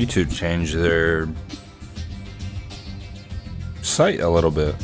YouTube changed their site a little bit.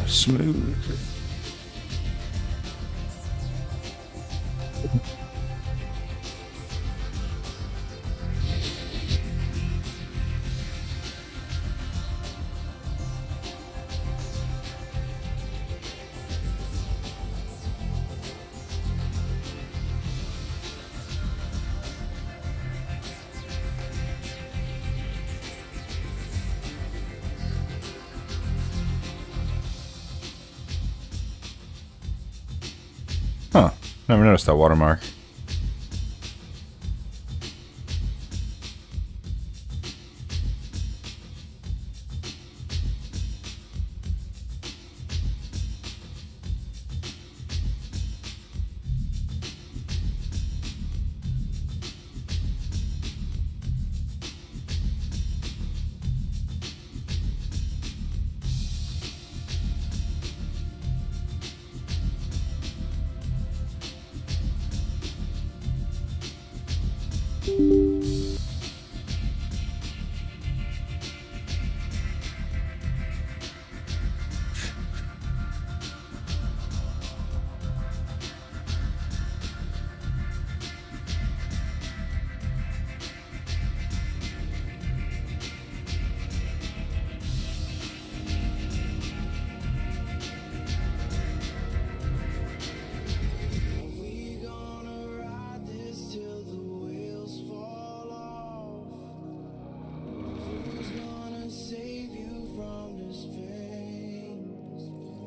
Smooth. Huh. Never noticed that watermark.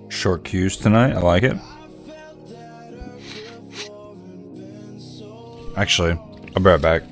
Short queues tonight. I like it. Actually, I'll be right back.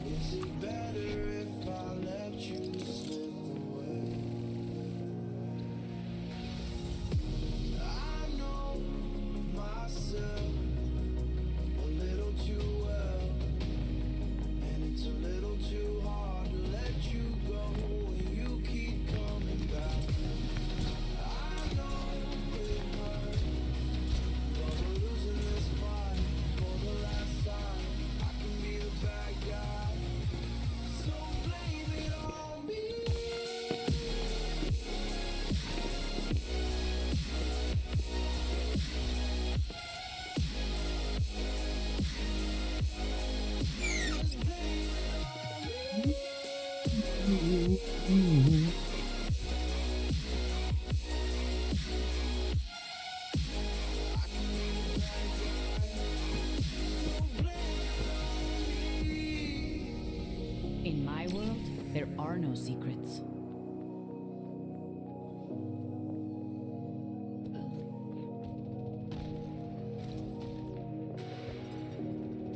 In my world, there are no secrets.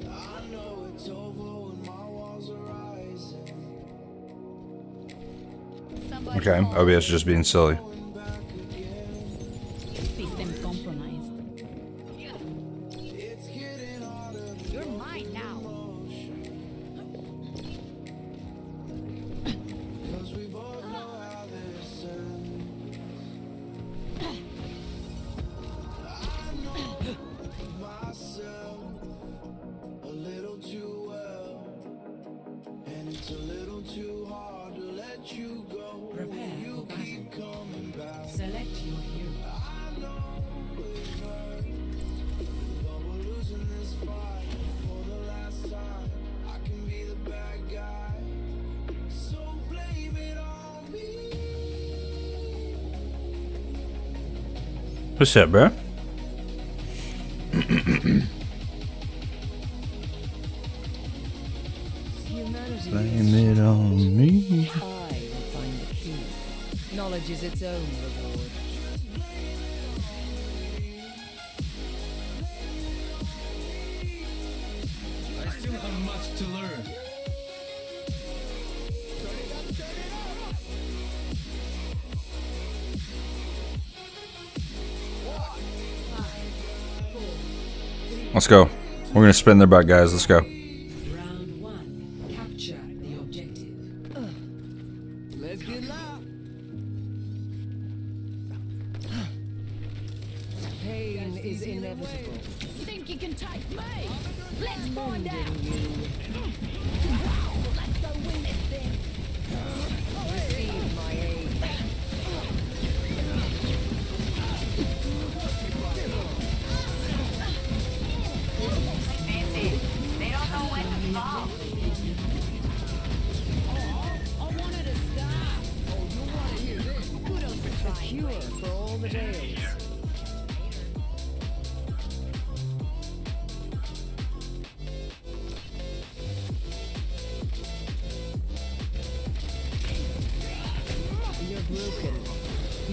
I know it's over when my walls are rising. Okay, OBS is just being silly. System compromised. You're mine now. Select your hero. What's up, bro? Humanity Blame it on me. I will find the key. Knowledge is its own reward. I still have much to learn. Let's go. We're gonna spin their butt, guys. Let's go. Round one. Capture the objective. Let's get loud. Pain is inevitable. You think you can take me? Let's find out. Mending you. Let's go win this thing. Receive my aid. I wanted to stop. Oh, you want to hear this? Kudos for A trying. cure for all the tales. You're broken.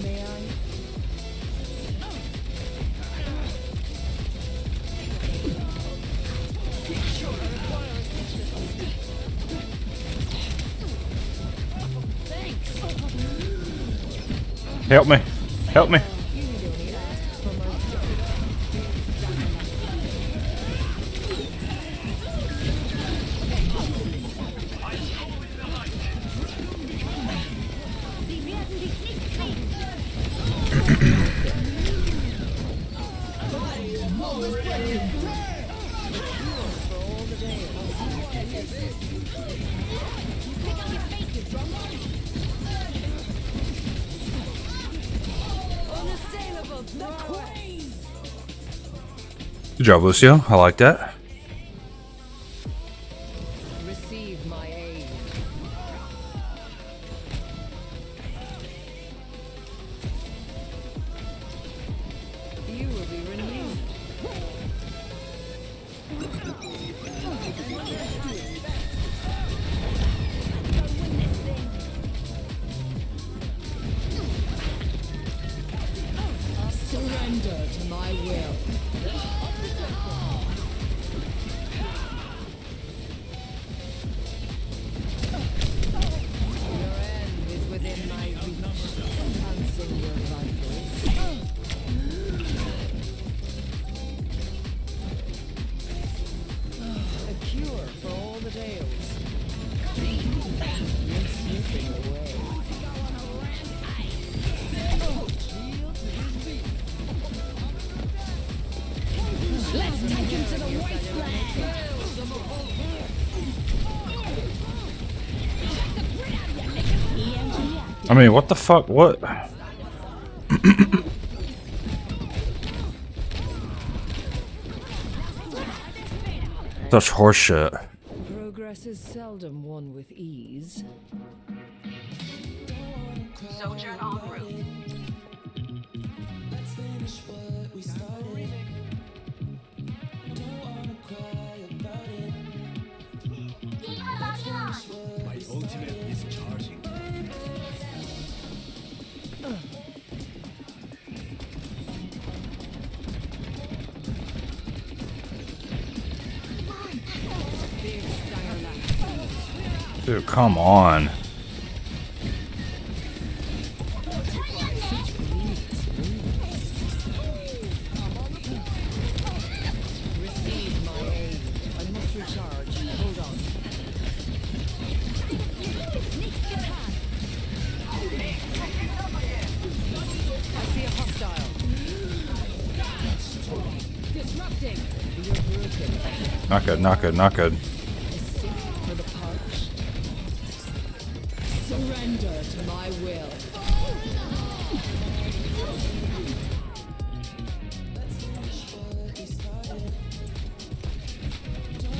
May I? Help me. Help me. You don't need ask for my unassailable. The queen. Good job, Lucio. I like that. Receive my aid. You will be renewed. Surrender to my will. Your end is within my reach, enhancing your vitals. A cure for all the tales. You're slipping away. Let's take him to the wasteland. I mean, what the fuck? What? Such horseshit. Progress is seldom won with ease. Soldier en route. My ultimate is charging. Dude, come on. Reloading. You're broken. Not good, not good, not good. A stick for the parched. Surrender to my will.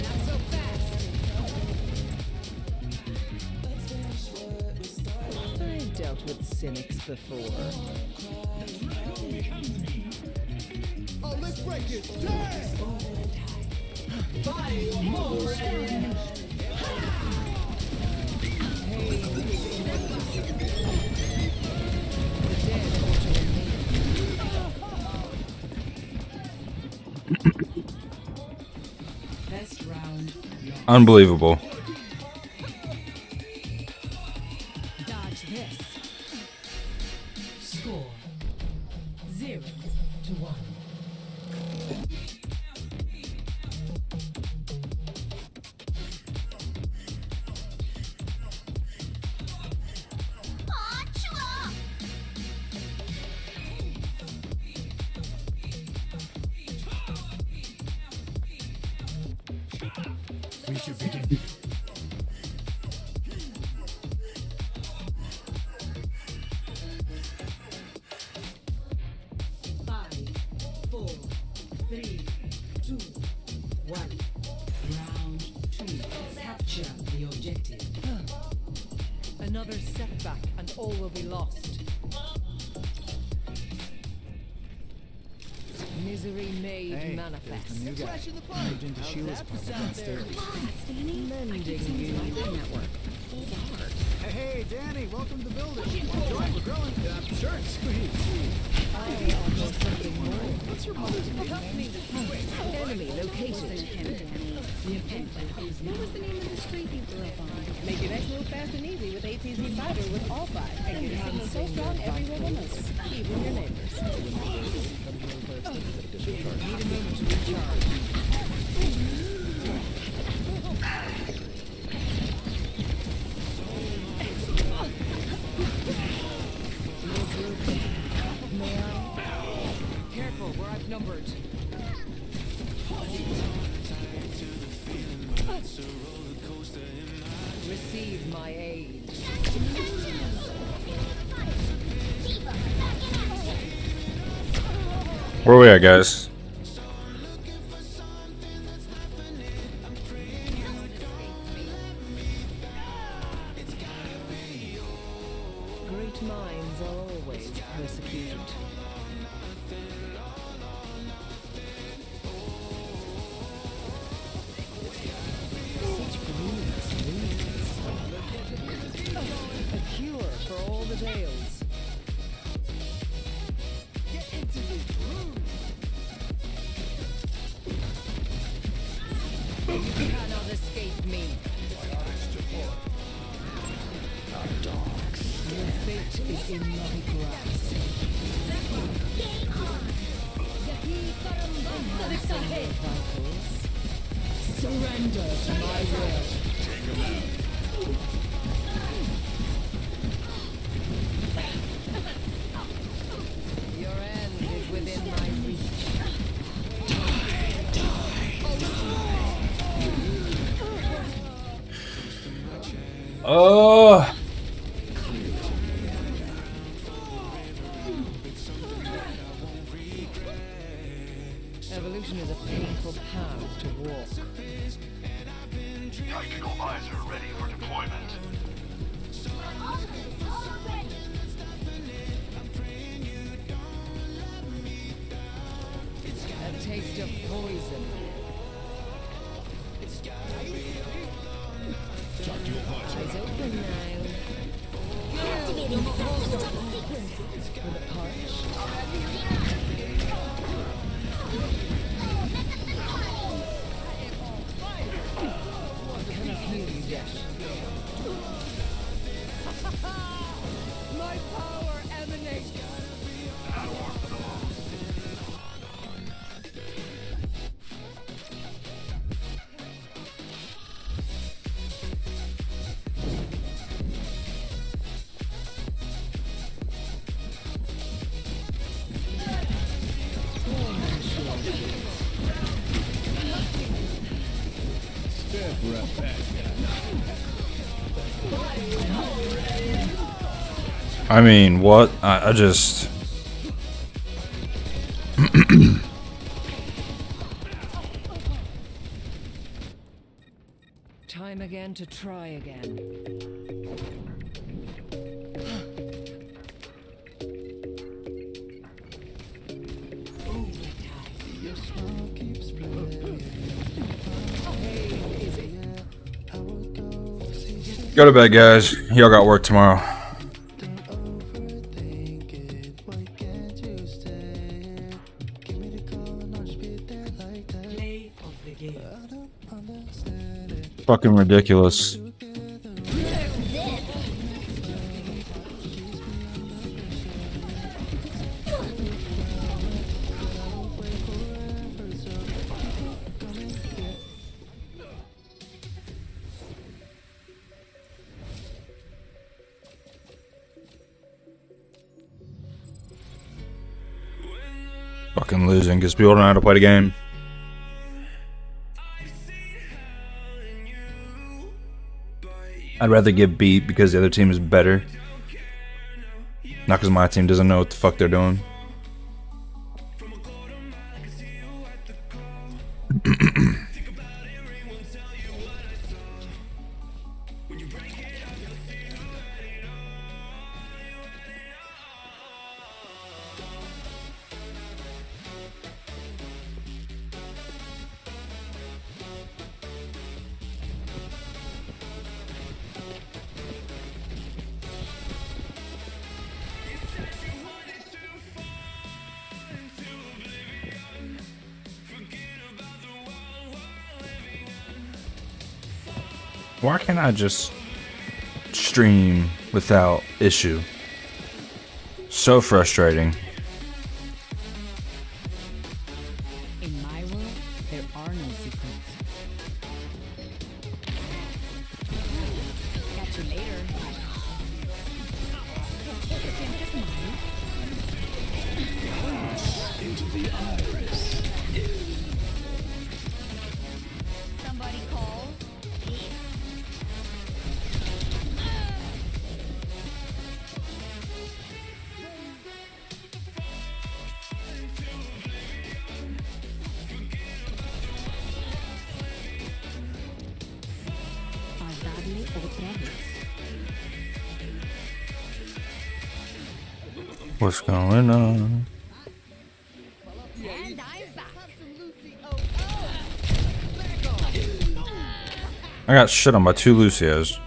Not so fast. I've dealt with cynics before. Oh, let's break it. Damn! Best round. Unbelievable. Dodge this. Score 0-1. We should begin. Five, 4, 3, 2, 1. Round 2. Capture the objective. Another setback and all will be lost. Misery made manifest. Flash in the pipe. Mending you. Hey, Danny, welcome to the building. Join, we're growing. Sure, sweet. I offer something more. What's your mother's name? Enemy located. What was the name of the street you grew up on? Make your next move fast and easy with AT&T Fiber with all 5. And get a signal so strong everyone will notice, even your neighbors. Need a moment to recharge. Careful, we're outnumbered. Receive my aid. Where are we at, guys? Great minds are always persecuted. Such glorious leaves. A cure for all the tales. You cannot escape me. Your fate is in my grasp. Handsome your vitals. Surrender to my will. Your end is within my reach. Oh, Evolution is a painful path to walk. Tactical visor ready for deployment. A taste of poison. Eyes open now. For the parched. Can I heal you yet? My power emanates. I mean, what? I just... Time again to try again. Go to bed, guys. Y'all got work tomorrow. Fucking ridiculous. Fucking losing because people don't know how to play the game. I'd rather get beat because the other team is better. Not because my team doesn't know what the fuck they're doing. Why can't I just stream without issue? So frustrating. In my world, there are no secrets. Catch you later. Somebody call. A darle otra vez. What's going on? And I'm back. I got shit on by 2 Lucios.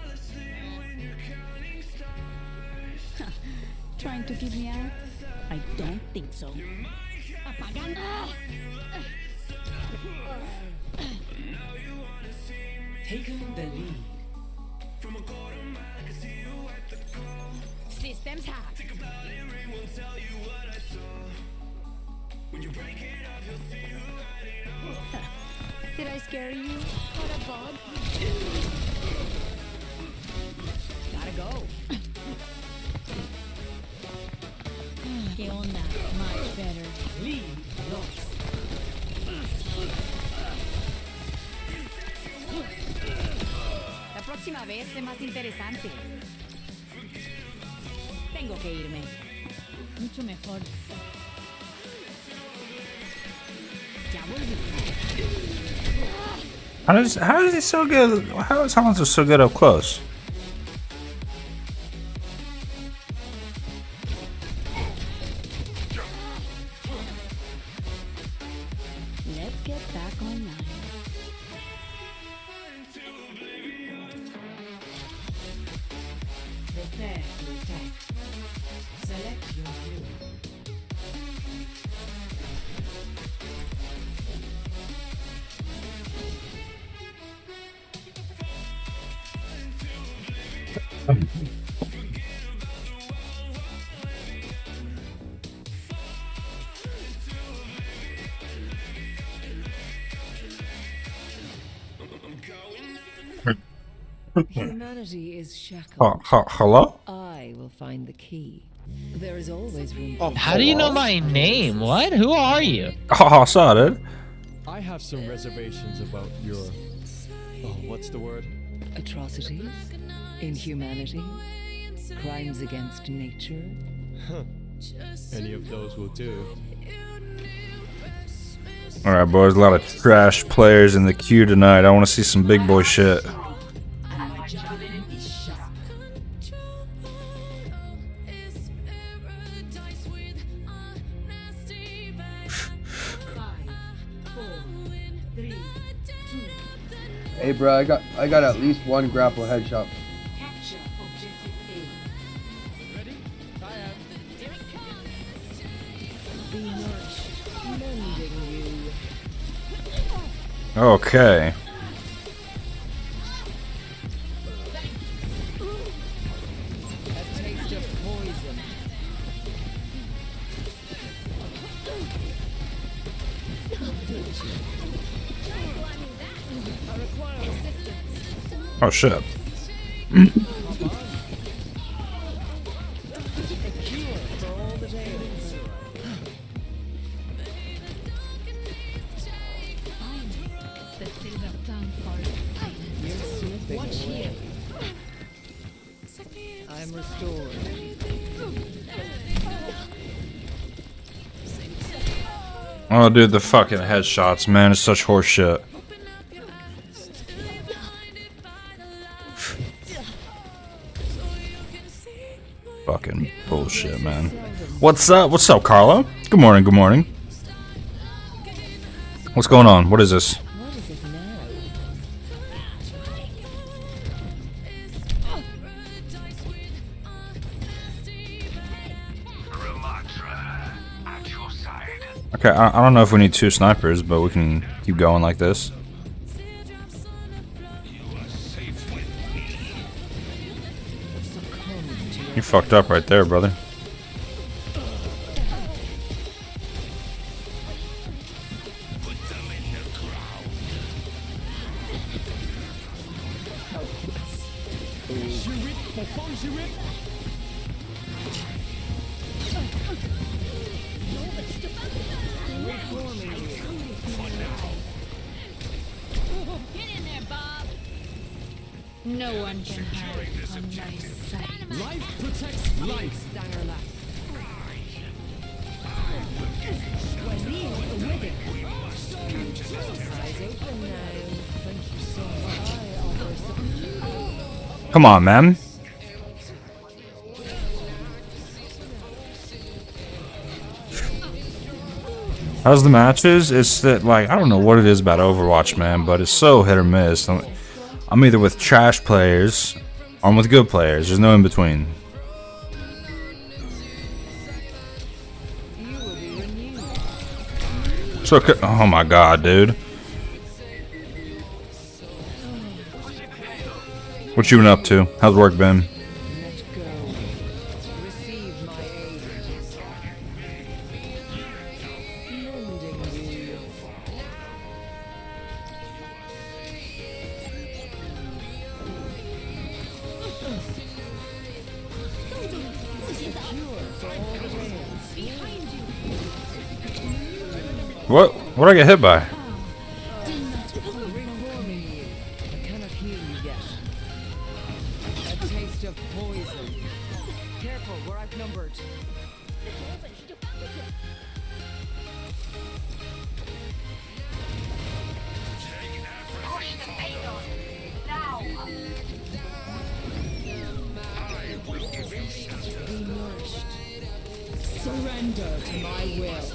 Trying to keep me out? I don't think so. Taking the lead. Systems hacked. Did I scare you? What a bug. Gotta go. ¿Qué onda? Much better. Lead lost. La próxima vez es más interesante. Tengo que irme. Mucho mejor. Ya volví. How is he so good? How is Hanzo so good up close? Let's get back online. Prepare to attack. Select your hero. Humanity is shackled. Hello? I will find the key. There is always room. How do you know my name? What? Who are you? Oh, I saw it. I have some reservations about your. Oh, what's the word? Atrocities? Inhumanity? Crimes against nature? Any of those will do. Alright, boys, a lot of trash players in the queue tonight. I want to see some big boy shit. Hey, bro, I got at least one grapple headshot. Be nourished, mending you. Okay. A taste of poison. Oh shit. A cure for all the ails. The silver tongue falls silent. You're sniffing Watch away. here. I'm restored. Oh, dude, the fucking headshots, man, it's such horse shit. Fucking bullshit, man. What's up? What's up, Carlo? Good morning, good morning. What's going on? What is this? What is it now? Ramatra, at your side. Okay, I don't know if we need two snipers, but we can keep going like this. You fucked up right there, brother. Get in there, Bob. No one can hide from my sight. Life protects life. Stanger left. Eyes open now. Thank you so much. I offer some. Come on, man. How's the matches? It's that, like, I don't know what it is about Overwatch, man, but it's so hit or miss. I'm either with trash players or I'm with good players. There's no in between. You will be renewed. So, oh my god, dude. What you been up to? How's work been? Let go. Receive my aid. Mending you. What'd I get hit by? Reforming you. I cannot heal you yet. A taste of poison. Careful, we're outnumbered. Push the payload. Now. Be nourished. Surrender to my will.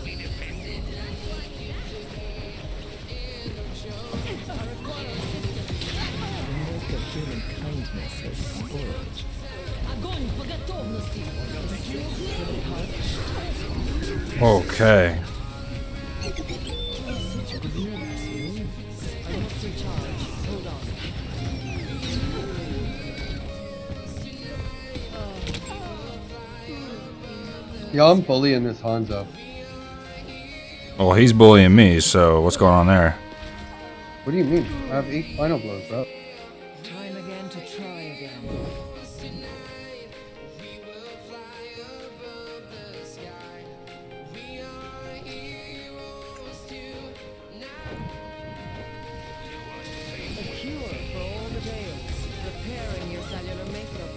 Human kindness is spoiled. Огонь по готовности. Okay. I must recharge. Hold on. Yeah, I'm bullying this Hanzo. Well, he's bullying me, so what's going on there? What do you mean? I have 8 final blows, bro. Time again to try again. A cure for all the ails. Repairing your cellular makeup.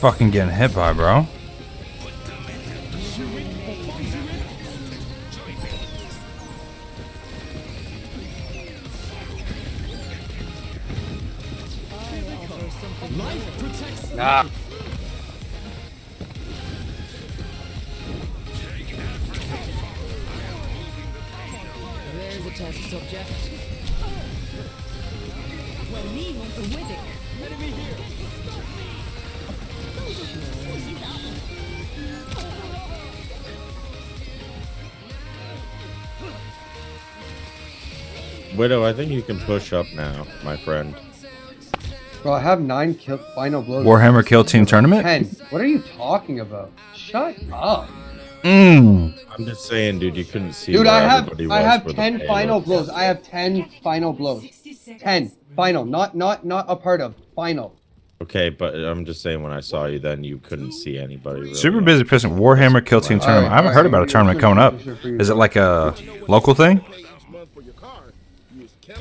fucking getting hit by, bro? Nah. There's a test subject. Widow, I think you can push up now, my friend. Bro, I have 9 final blows. Warhammer Kill Team Tournament? 10. What are you talking about? Shut up. Mmm. I'm just saying, dude, you couldn't see. Dude, where I everybody was have for the 10 payload. final blows. I have 10 final blows. 10 final, not a part of final. Okay, but I'm just saying, when I saw you, then you couldn't see anybody. Really. Super busy pissing. Warhammer Kill Team Tournament. I haven't heard about a tournament coming up. Is it like a local thing?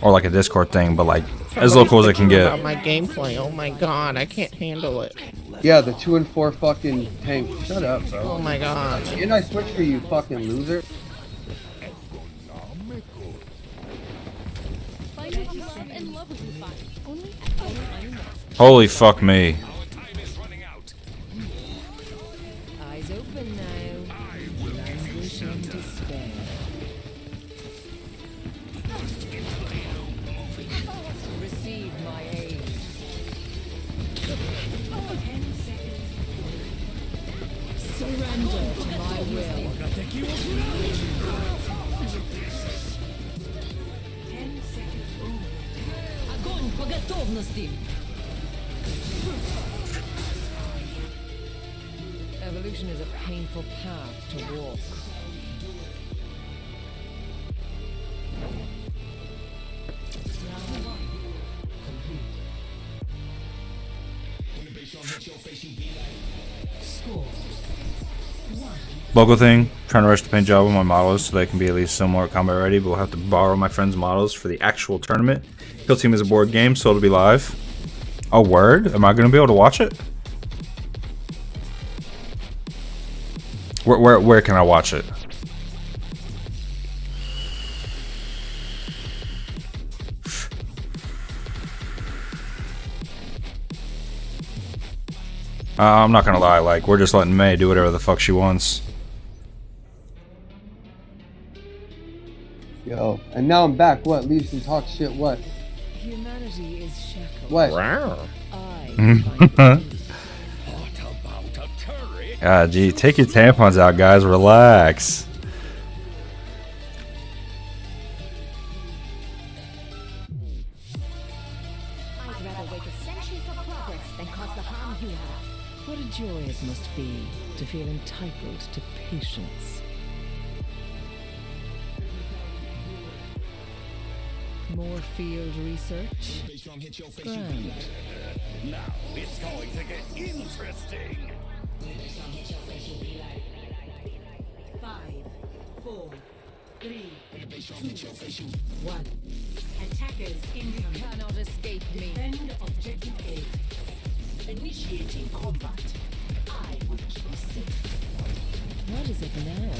Or like a Discord thing, but like as local as it can get. My gameplay. Oh my god, I can't handle it. Yeah, the 2 and 4 fucking tank. Shut up, bro. Oh my god. And I switched for you, fucking loser. Find out who love and love with you find. Only at Holy fuck me. Eyes open now. Languish and despair. Receive my aid. Surrender to my will. Огонь по готовности. Evolution is a painful path to walk. Local thing. Trying to rush the paint job on my models so they can be at least somewhat combat ready, but we'll have to borrow my friend's models for the actual tournament. Kill Team is a board game, so it'll be live. Oh, word? Am I going to be able to watch it? Where can I watch it? I'm not gonna lie, like, we're just letting May do whatever the fuck she wants. Yo, and now I'm back. What? Leaves and talk shit. What? Humanity is shackled. What? God, gee, take your tampons out, guys. Relax. I'd rather wait a century for progress than cause the harm you have. What a joy it must be to feel entitled to patience. More field research? Grand. Now it's going to get interesting. 5, 4, 3, 2, 1. Attackers incoming. Cannot escape me. Defend objective A. Initiating combat. I will keep you safe. What is it now?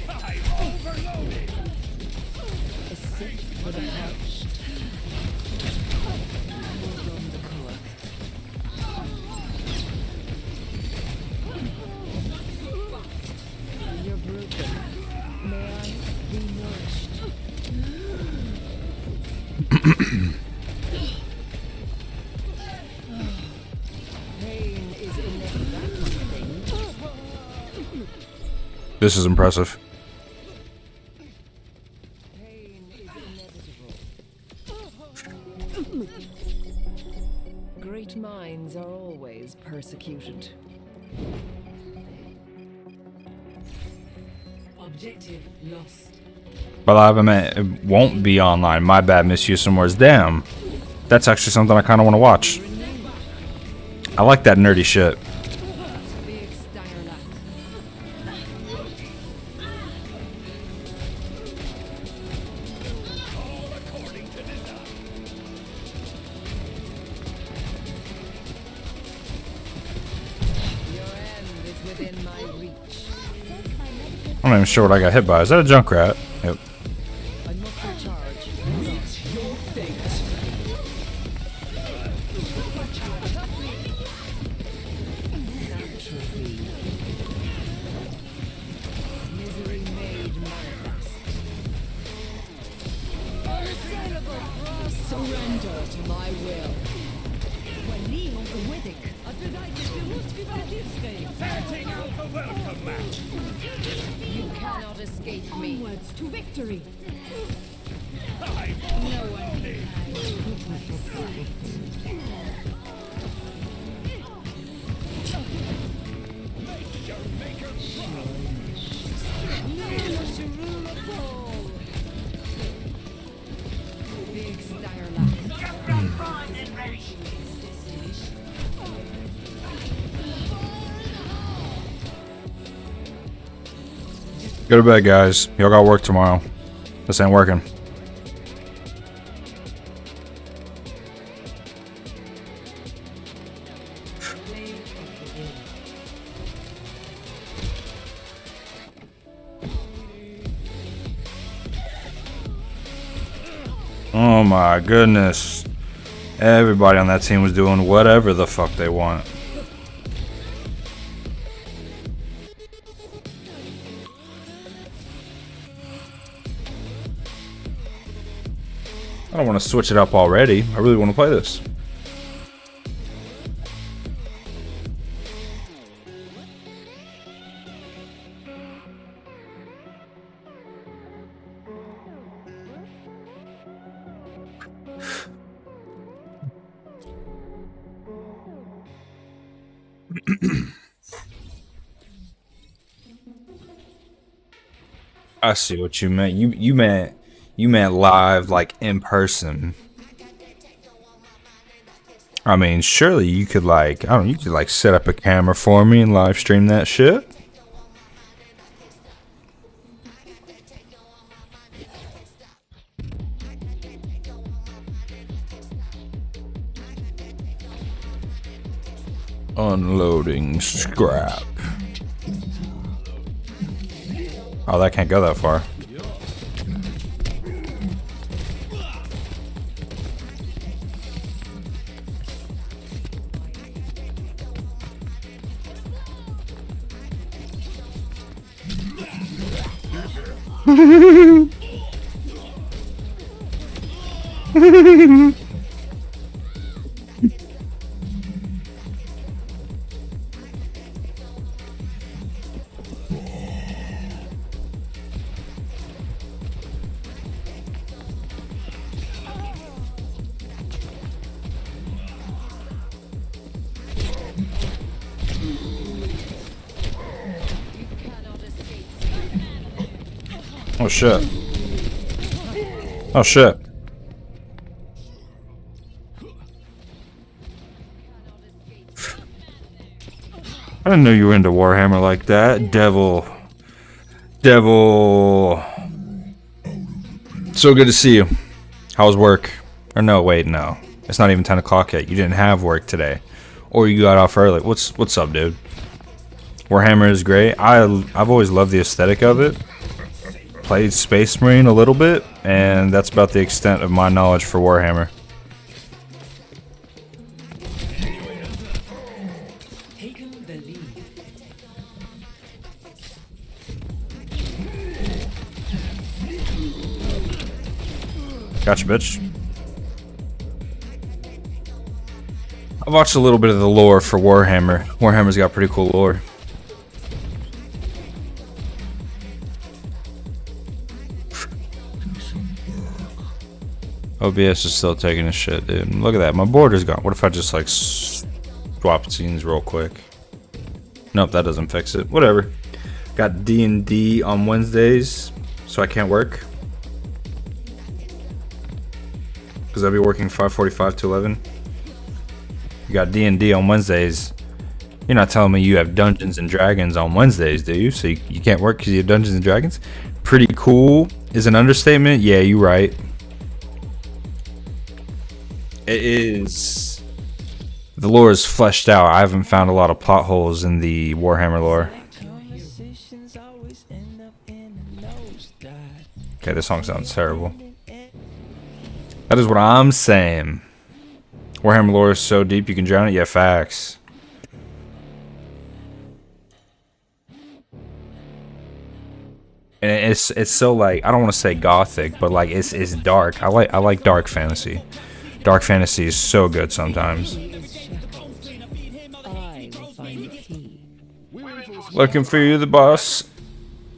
I'm overloaded. A sip for the pouch. We'll run the core. You're broken. May I be nourished? Pain is inevitable. This is impressive. Pain is inevitable. Great minds are always persecuted. Objective lost. But I meant it won't be online. My bad, misuse some words. Damn. That's actually something I kind of want to watch. I like that nerdy shit. Big Steyerlach. within my reach. I'm not even sure what I got hit by. Is that a Junkrat? Yep. I must recharge. Your fate. Atrophy. Misery made manifest. Unassailable frost. Surrender to my will. Setting out the welcome mat. You cannot escape me. Onwards to victory. I No one can hide from my sight. Big Steyr Go to bed, guys. Y'all got work tomorrow. This ain't working. Oh my goodness. Everybody on that team was doing whatever the fuck they want. I don't want to switch it up already. I really want to play this. I see what you meant. You meant live, like in person. I mean, surely you could like, I don't know, you could like set up a camera for me and live stream that shit. Unloading scrap. Oh, that can't go that far. Oh shit. Oh shit. I didn't know you were into Warhammer like that. Devil. So good to see you. How was work? Or no, wait, no. It's not even 10 o'clock yet. You didn't have work today. Or you got off early. What's up, dude? Warhammer is great. I've always loved the aesthetic of it. Played Space Marine a little bit, and that's about the extent of my knowledge for Warhammer. Gotcha, bitch. I've watched a little bit of the lore for Warhammer. Warhammer's got pretty cool lore. OBS is still taking a shit, dude. Look at that. My border's gone. What if I just like swap scenes real quick? Nope, that doesn't fix it. Whatever. Got D&D on Wednesdays, so I can't work. Because I'll be working 5:45 to 11. You got D&D on Wednesdays. You're not telling me you have Dungeons and Dragons on Wednesdays, do you? So you can't work because you have Dungeons and Dragons? Pretty cool is an understatement. Yeah, you're right. It is The lore is fleshed out. I haven't found a lot of plot holes in the Warhammer lore. Okay, this song sounds terrible. That is what I'm saying. Warhammer lore is so deep you can drown it. Yeah, facts. And it's so like, I don't want to say gothic, but like it's dark. I like dark fantasy. Dark fantasy is so good sometimes. Looking for you, the boss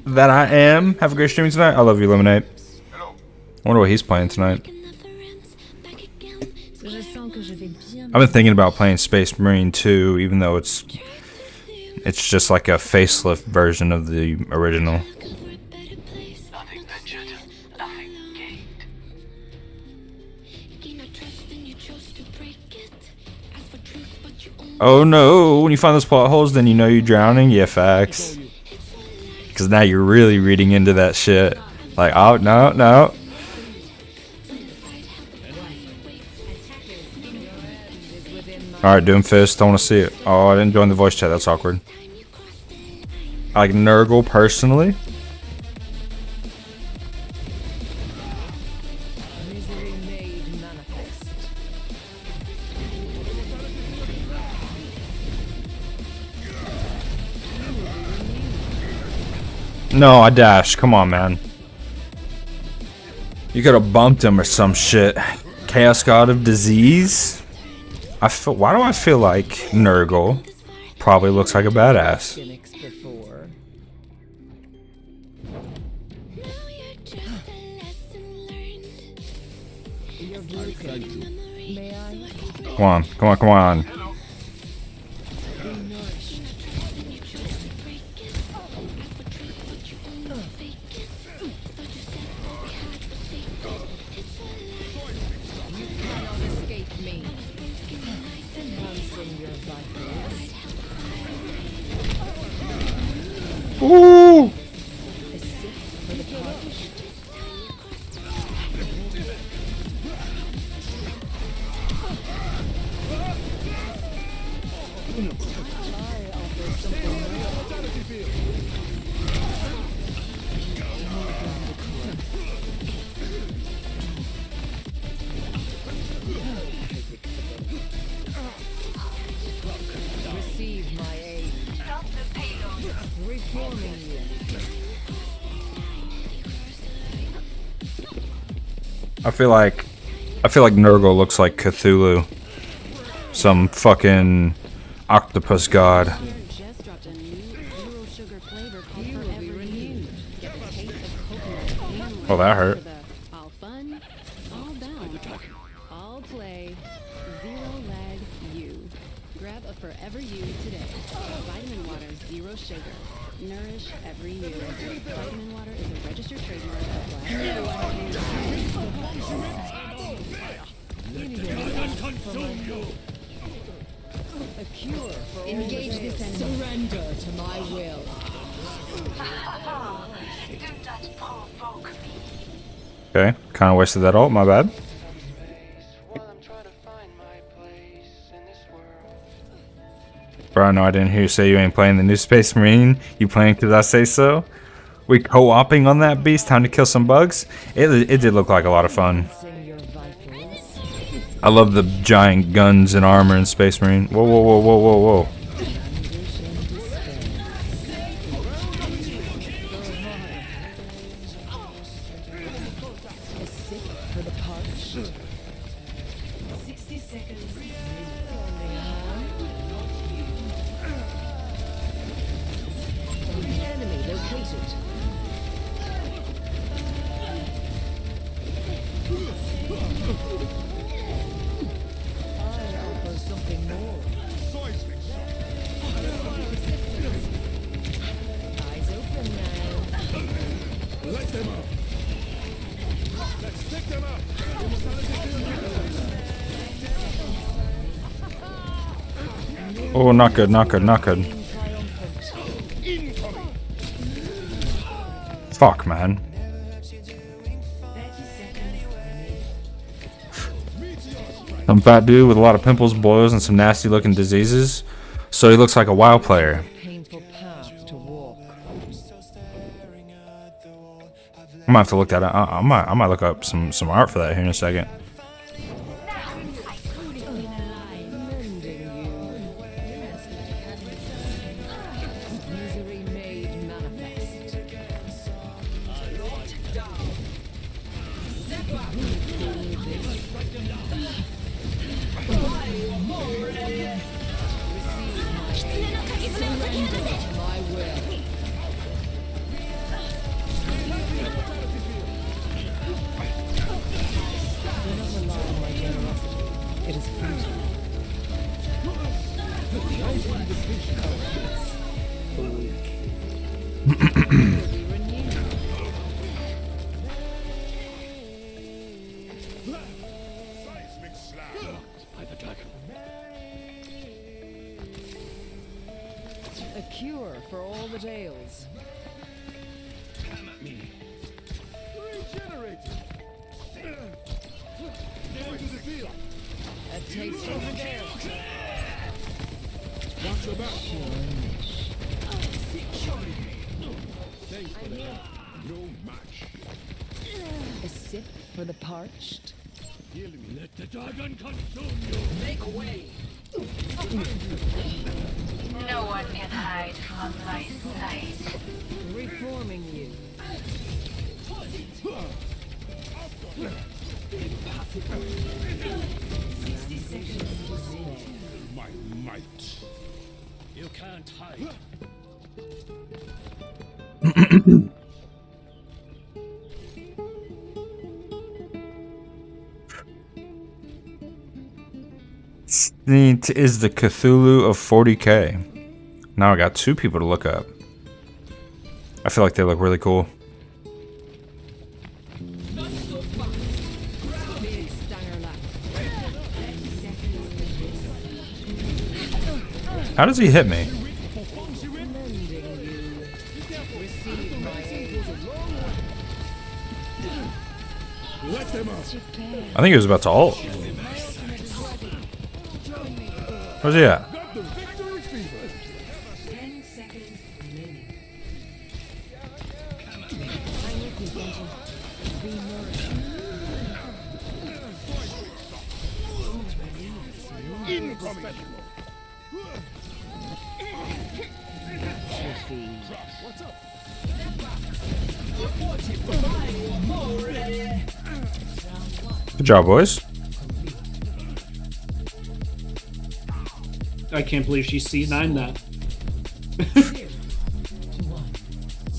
that I am. Have a great stream tonight. I love you, Lemonade. I wonder what he's playing tonight. I've been thinking about playing Space Marine 2, even though it's just like a facelift version of the original. Oh no, when you find those plot holes, then you know you're drowning? Yeah, facts. Because now you're really reading into that shit. Like, oh, no, no. Alright, Doomfist, I want to see it. Oh, I didn't join the voice chat, that's awkward. I like Nurgle personally. No, I dashed. Come on, man. You could have bumped him or some shit. Chaos God of Disease? Why do I feel like Nurgle probably looks like a badass? Come on, come on, come on. Ooh! Receive my aid. Reforming you. I feel like Nurgle looks like Cthulhu. Some fucking octopus god. Just dropped a new zero sugar flavor called Forever You. Get the taste of coconut and Oh, that hurt. all fun, all bound, all play, zero lag you. Grab a Forever You today. Vitamin water, zero sugar. Nourish every you. Vitamin water is a registered trademark of A cure for Engage all this enemy. Surrender to my will. Okay, kind of wasted that ult, my bad. Bro, no, I didn't hear you say you ain't playing the new Space Marine. You playing because I say so? We co-oping on that beast, time to kill some bugs? It did look like a lot of fun. I love the giant guns and armor in Space Marine. Whoa, whoa, whoa, whoa, whoa, whoa. For the punch. 60 seconds. Enemy located. I offer something more. Eyes open now. Let them up. Let's take them up. Oh, not good, not good, not good. Fuck, man. Some fat dude with a lot of pimples, boils, and some nasty looking diseases. So he looks like a WoW player. Painful path to walk. I might have to look that up. I might look up some art for that here in a second. Misery made manifest. My will. Do not rely on my generosity. It is futile. A cure for all the tales. A taste of revenge. Watch your back. No match. A sip for the parched. Let the dragon consume you. Make way. No one can hide from my sight. Reforming you. My might. You can't hide. Sneet is the Cthulhu of 40k. Now I got two people to look up. I feel like they look really cool. Big stanger lap. How does he hit me? Mending you. Receive my aid. Let them up. I think he was about to ult. Where's he at? Got the victory fever. 10 seconds remaining. I'm with you, Genji. Be nourished. Incoming. What's up? Good job, boys. I can't believe she C9 that.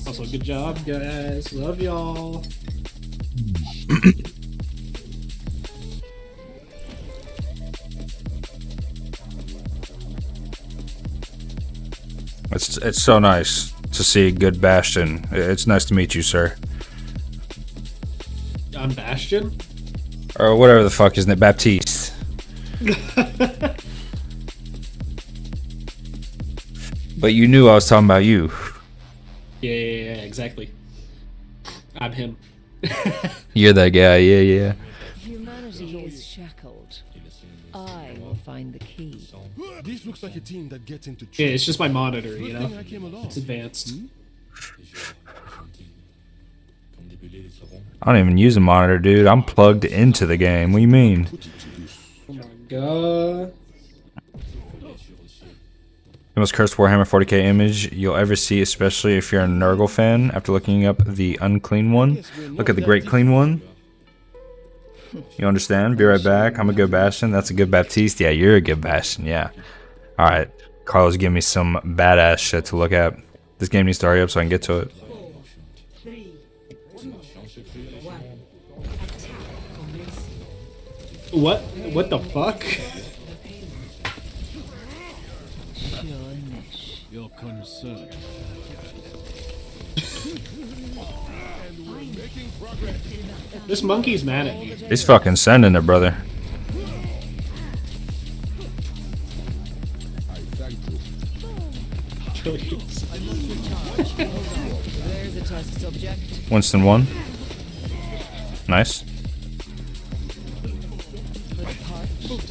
Also, good job, guys. Love y'all. It's so nice to see good Bastion. It's nice to meet you, sir. I'm Bastion? Or whatever the fuck his name, Baptiste. But you knew I was talking about you. Yeah, exactly. I'm him. You're that guy, yeah. Humanity is shackled. I will find the key. This looks like a team that gets into trouble. Yeah, it's just my monitor, you Good know? thing I came along. It's advanced. I don't even use a monitor, dude. I'm plugged into the game. What do you mean? Oh my god. The most cursed Warhammer 40k image you'll ever see, especially if you're a Nurgle fan. After looking up the unclean one, look at the great clean one. You understand? Be right back. I'm a good Bastion. That's a good Baptiste. Yeah, you're a good Bastion. Yeah. All right. Carlos, give me some badass shit to look at. This game needs to hurry up so I can get to it. 3, 2, 1. Attack commencing. What the fuck? Your concern. This monkey's mad at me. He's fucking sending it, brother. There's a test subject. Winston won. Nice. For the parched.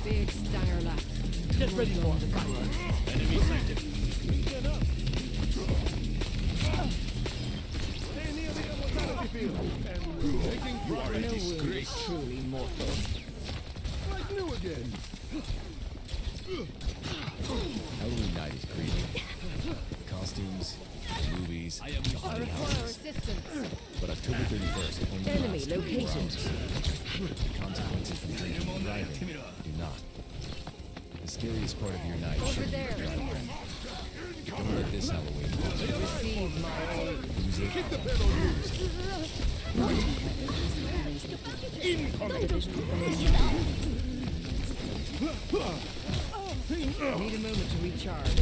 Big stanger left. Get ready for the fight. Enemy sighted. Get up. Stay near the immortality field. And making progress. No wound is truly mortal. Like new again. Halloween night is crazy. Costumes, movies, haunted houses. Assistance. But October 31st only Enemy lasts 24 located. hours. The consequences from drinking and driving do not. The scariest part of your night should be the driving. Don't let this Halloween Receive my aid. lose it. Keep the pedal used. Need a moment to recharge.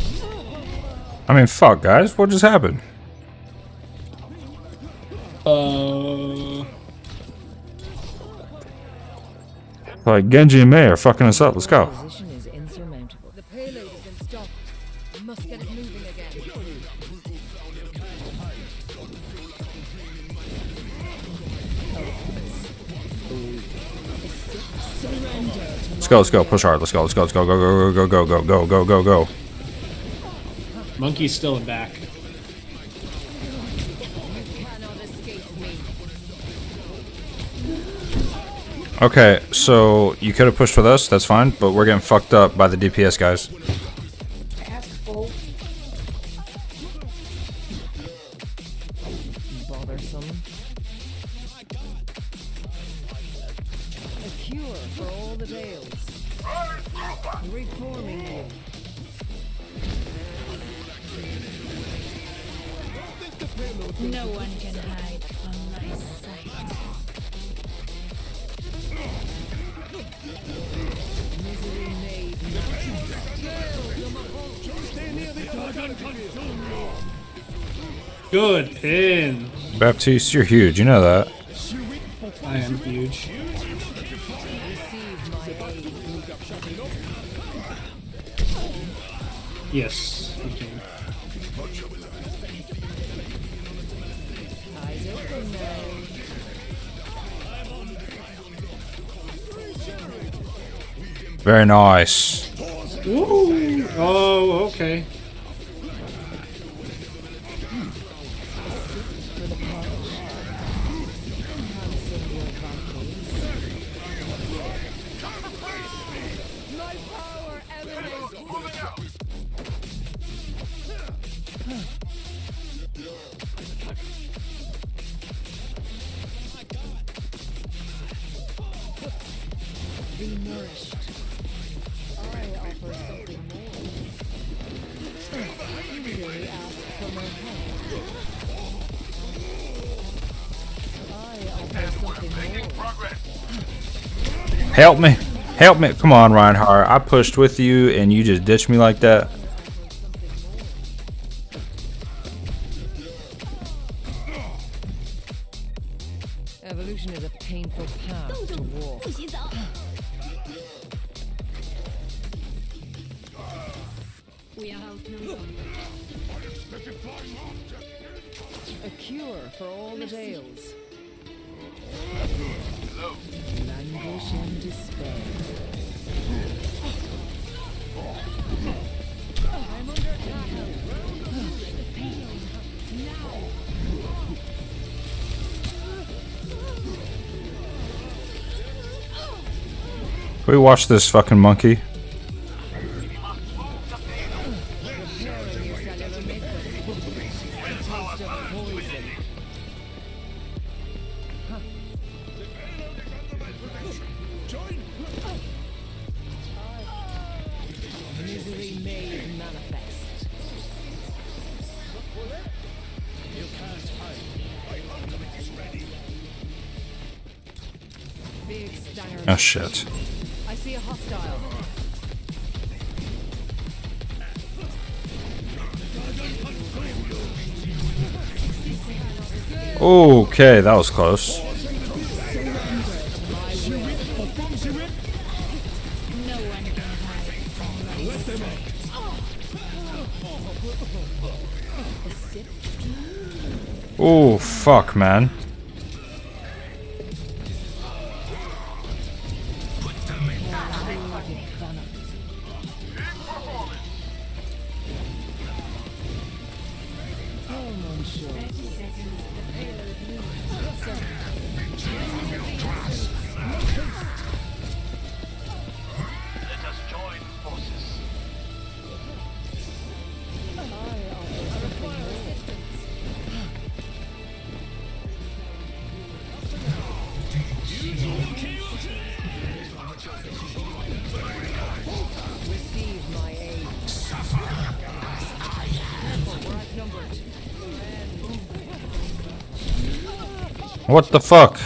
I mean, fuck, guys. What just happened? Like, Genji and Mei are fucking us up. Let's go. Position is insurmountable. The payload has been stopped. We must get it moving again. Let's go, let's go. Push hard. Let's go, let's go, let's go. Go, go, go, go, go, go, go, go, go. Monkey's still in back. Cannot escape me. Okay, so you could have pushed with us. That's fine. But we're getting fucked up by the DPS guys. Bothersome. A cure for all the tales. Reforming you. No one can hide from my sight. Misery made Stay near the dragon consume. Good pin. Baptiste, you're huge. You know that. I am huge. Yes, you can. eyes open now. Very nice. Ooh. Oh, okay. My power emanates. Be nourished. I offer something more. You really ask for my help. I offer something more. Help me. Help me. Come on, Reinhardt. I pushed with you and you just ditched me like that. Evolution is a painful path to walk. We are outnumbered. A cure for all the tales. Languish and despair. I'm under attack. Can we watch this fucking monkey? Misery made manifest. You can't hide. My ultimate is ready. Big stanger. Oh shit. I see a hostile. Okay, that was close. No one can hide from my sight. Oh fuck, man. Let us join forces. Receive my aid. We're outnumbered. What the fuck?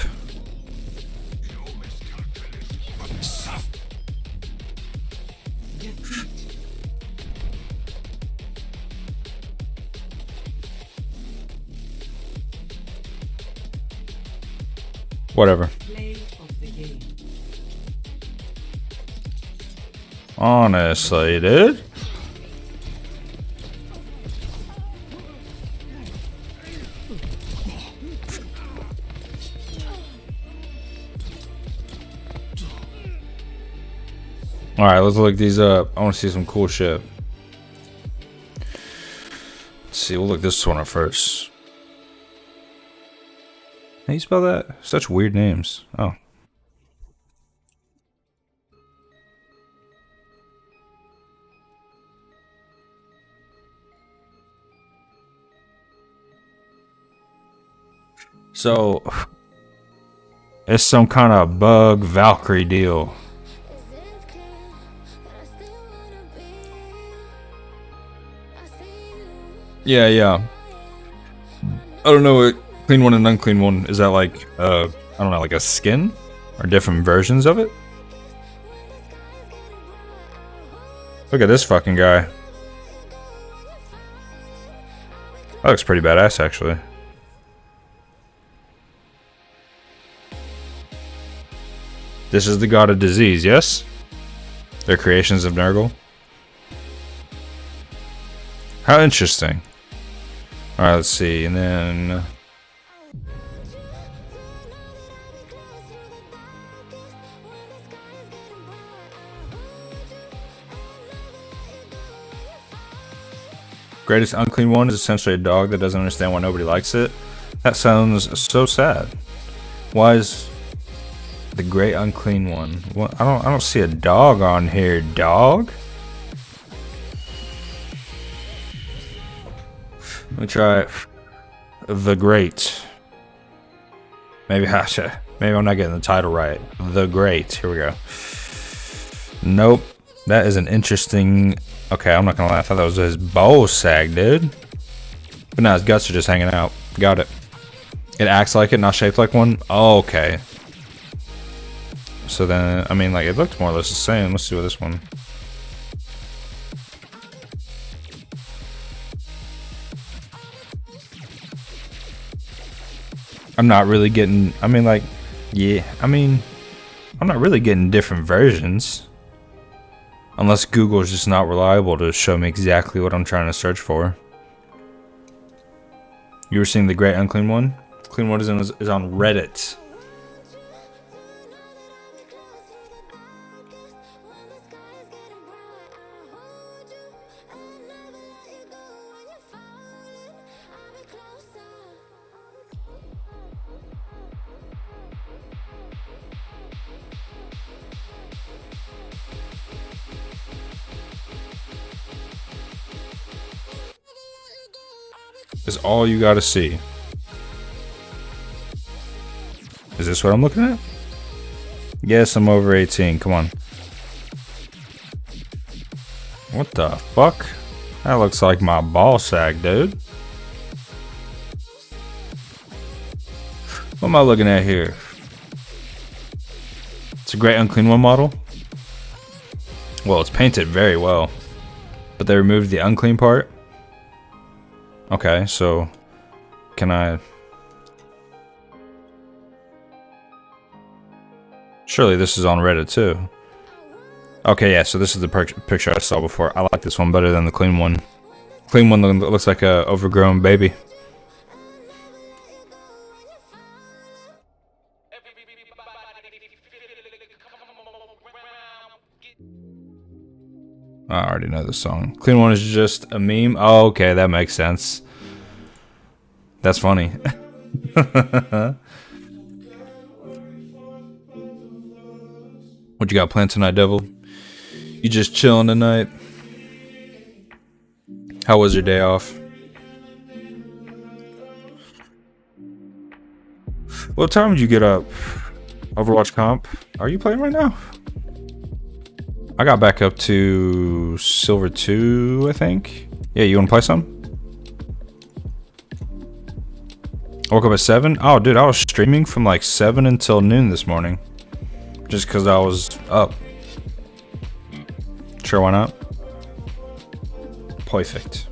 Whatever. Honestly, dude. Alright, let's look these up. I want to see some cool shit. Let's see, we'll look this one up first. How you spell that? Such weird names. Oh. So, it's some kind of bug Valkyrie deal. Yeah, yeah. I don't know what clean one and unclean one is. That like I don't know, like a skin or different versions of it? Look at this fucking guy. That looks pretty badass, actually. This is the god of disease, yes? They're creations of Nurgle. How interesting. Alright, let's see, and then... Greatest unclean one is essentially a dog that doesn't understand why nobody likes it. That sounds so sad. Why is the great unclean one? What? I don't see a dog on here, dog. Let me try the great. Maybe I'm not getting the title right. The Great. Here we go. Nope. That is an interesting. Okay, I'm not gonna lie. I thought that was his ball sag, dude. But now his guts are just hanging out. Got it. It acts like it, not shaped like one. Oh, okay. So then, I mean, like, it looked more or less the same. Let's see what this one. I'm not really getting, I mean, like, yeah, I mean, I'm not really getting different versions. Unless Google is just not reliable to show me exactly what I'm trying to search for. You were seeing the Great Unclean One? Clean One is on Reddit. Is all you gotta see. Is this what I'm looking at? Yes, I'm over 18. Come on. What the fuck? That looks like my ball sack, dude. What am I looking at here? It's a Great Unclean One model. Well, it's painted very well. But they removed the unclean part. Okay, so can I? Surely this is on Reddit too. Okay, yeah, so this is the picture I saw before. I like this one better than the clean one. Clean one looks like a overgrown baby. I already know this song. Clean One is just a meme. Oh, okay, that makes sense. That's funny. What you got planned tonight, Devil? You just chilling tonight? How was your day off? What time did you get up? Overwatch comp? Are you playing right now? I got back up to Silver 2, I think. Yeah, you wanna play some? I woke up at 7? Oh, dude, I was streaming from like 7 until noon this morning. Just because I was up. Sure, why not? Perfect.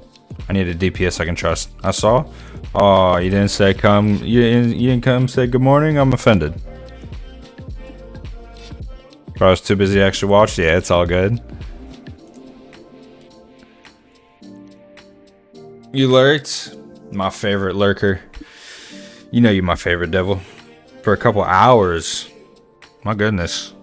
I need a DPS I can trust. I saw. Oh, you didn't say come. You didn't come say good morning. I'm offended. I was too busy to actually watch. Yeah, it's all good. You lurked? My favorite lurker. You know you're my favorite, Devil. For a couple hours. My goodness.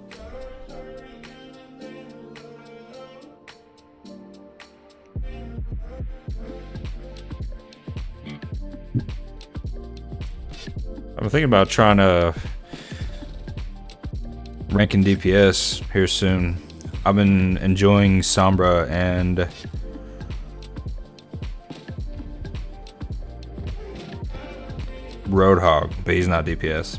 I'm thinking about trying to rank in DPS here soon. I've been enjoying Sombra and Roadhog, but he's not DPS.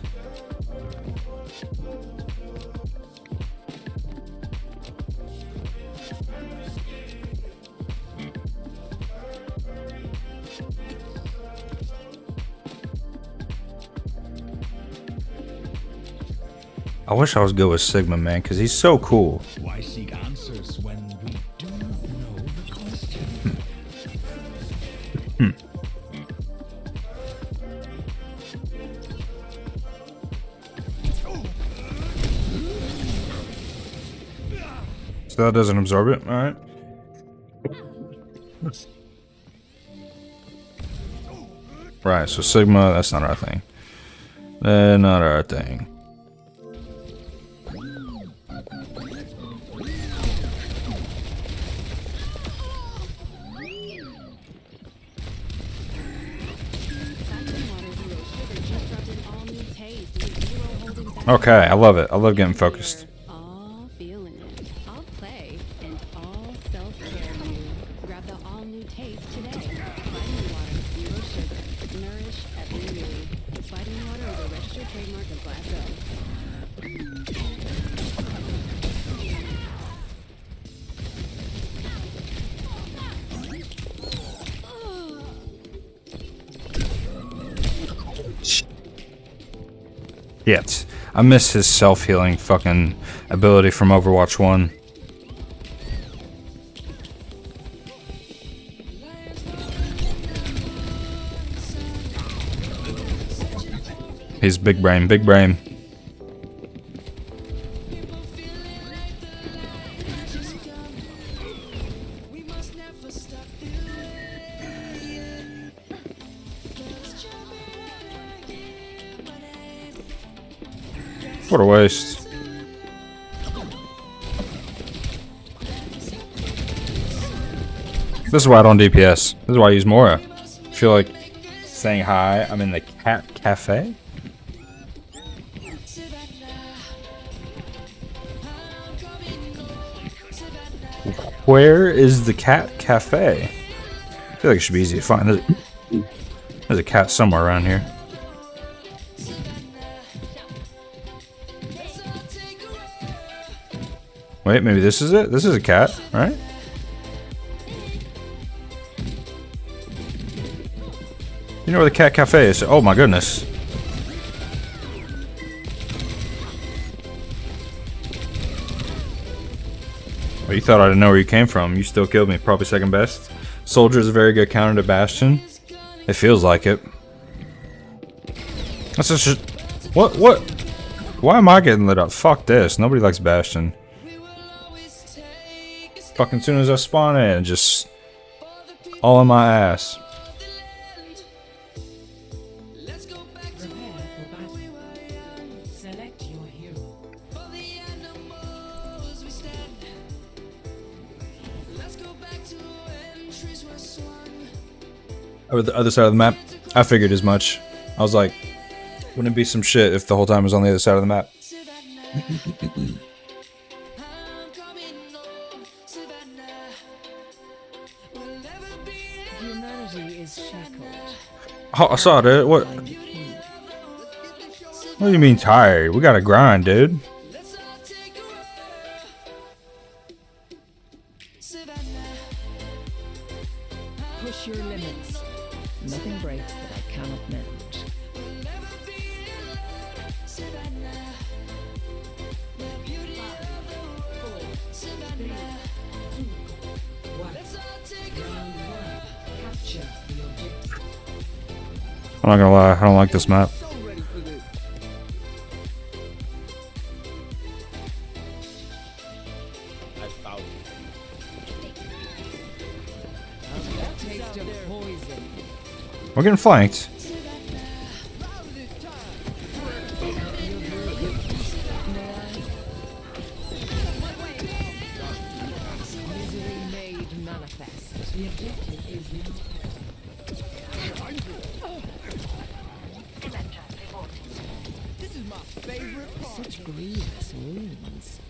I wish I was good with Sigma, man, because he's so cool. Why seek answers when we do know the question? So that doesn't absorb it, alright. Right, so Sigma, that's not our thing. Not our thing. Okay, I love it. I love getting focused. All feeling it. All play and all self-care you. Grab the all-new taste today. Vitamin Water, zero sugar. Nourish every mood. Vitamin Water is a registered trademark of Glasso. Yet. I miss his self-healing fucking ability from Overwatch 1. He's big brain, big brain. What a waste. This is why I don't DPS. This is why I use Mora. I feel like saying hi. I'm in the cat cafe. Where is the cat cafe? I feel like it should be easy to find. There's a cat somewhere around here. Wait, maybe this is it? This is a cat, right? You know where the cat cafe is? Oh my goodness. Well, you thought I didn't know where you came from. You still killed me. Probably second best. Soldier is a very good counter to Bastion. It feels like it. That's just... What? Why am I getting lit up? Fuck this. Nobody likes Bastion. Fucking soon as I spawn in, just all in my ass. Over the other side of the map. I figured as much. I was like, wouldn't it be some shit if the whole time it was on the other side of the map? Humanity is shackled. Oh, I saw that. What? What do you mean tired? We gotta grind, dude. Push your limits. Nothing breaks that I cannot mend. I'm not gonna lie, I don't like this map. Taste of poison. We're getting flanked. Misery made manifest. The objective is now. This is my favorite part. Such grievous wounds.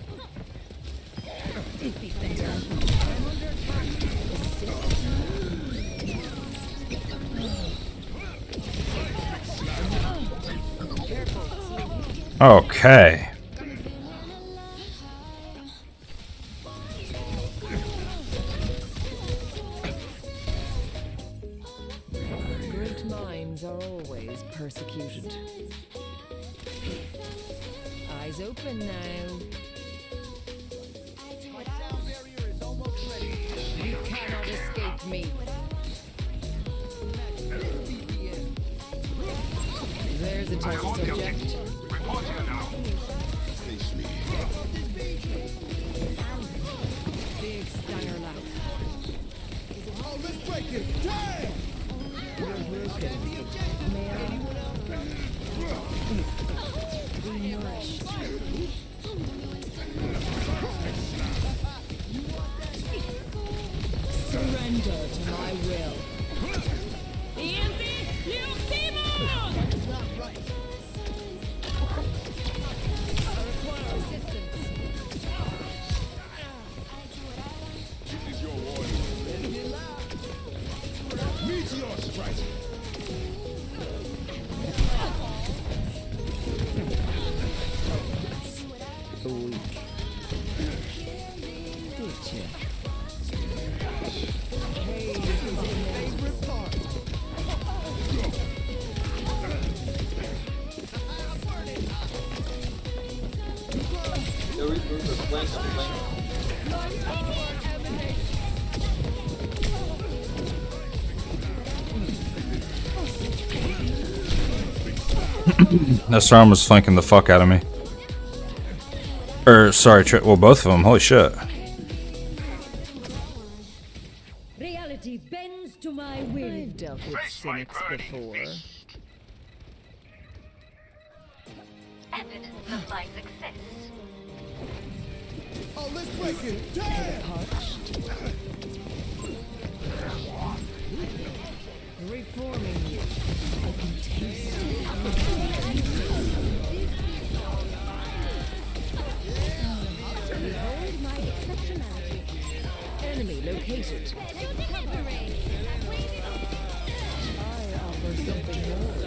Okay. Great minds are always persecuted. Eyes open now. My sound barrier is almost ready. You cannot escape me. There's a test subject. Big stanger loud. Oh, let's break it. Damn! You're broken. May I? Be nourished. Surrender to my will. Meteor strike. That storm was flanking the fuck out of me. Sorry, well, both of them. Holy shit. Reality bends to my will. I've dealt with cynics before. Evidence of my success. Oh, let's break it. Damn! Reforming you. I can taste it. Behold my exceptionality. Enemy located. I offer something more.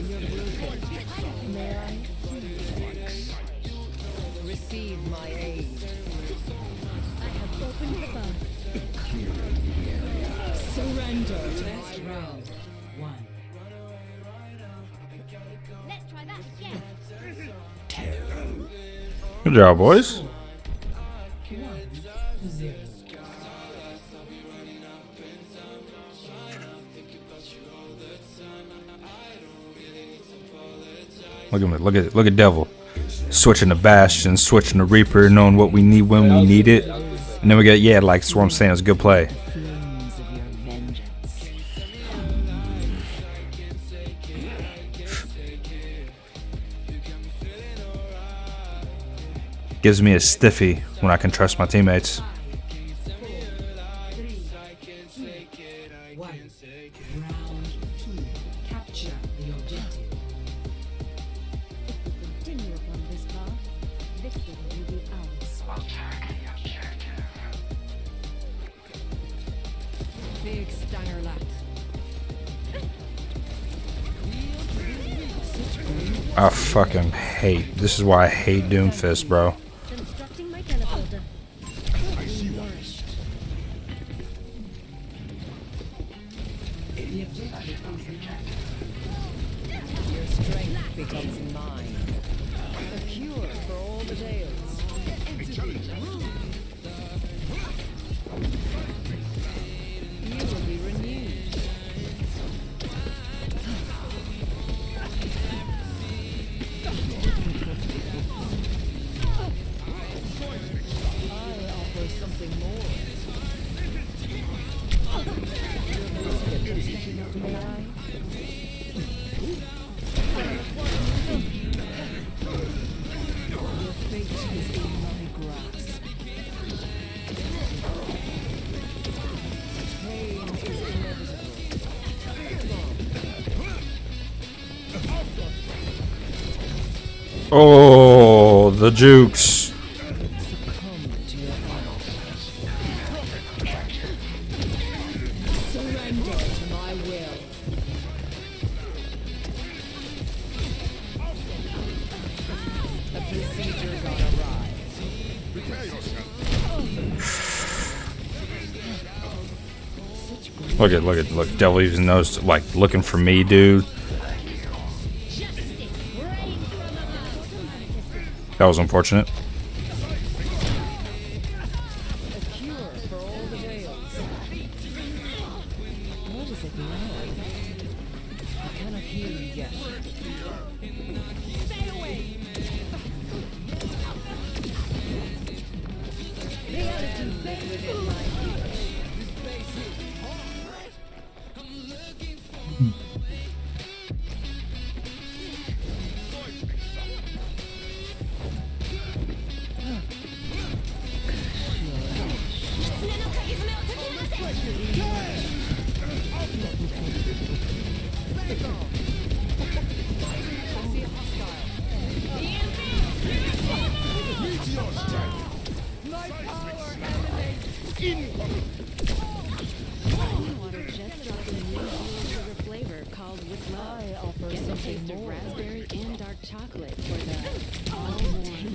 You're broken. May I? Receive my aid. I have opened the bow. Surrender to my realm. Let's try that again. Good job, boys. Look at me. Look at Devil. Switching to Bastion, switching to Reaper, knowing what we need when we need it. And then we get, yeah, like that's what I'm saying, it's a good play. Flames of your vengeance. Gives me a stiffy when I can trust my teammates. I fucking hate. This is why I hate Doomfist, bro. Constructing my teleporter. Nourished. Your strength becomes mine. A cure for all the tales. You will be renewed. I offer something more. May I? Your fate is in my grasp. Pain is inevitable. Oh, the jukes. Surrender to my will. A procedure gone awry. Look. Devil even knows, like, looking for me, dude. That was unfortunate. A cure for all the tales. What is it now? I cannot hear you yet. Stay away! Reality is within my reach. Water just dropped in a new zero sugar flavor called With Love. Get the taste of raspberry and dark chocolate for the all warm,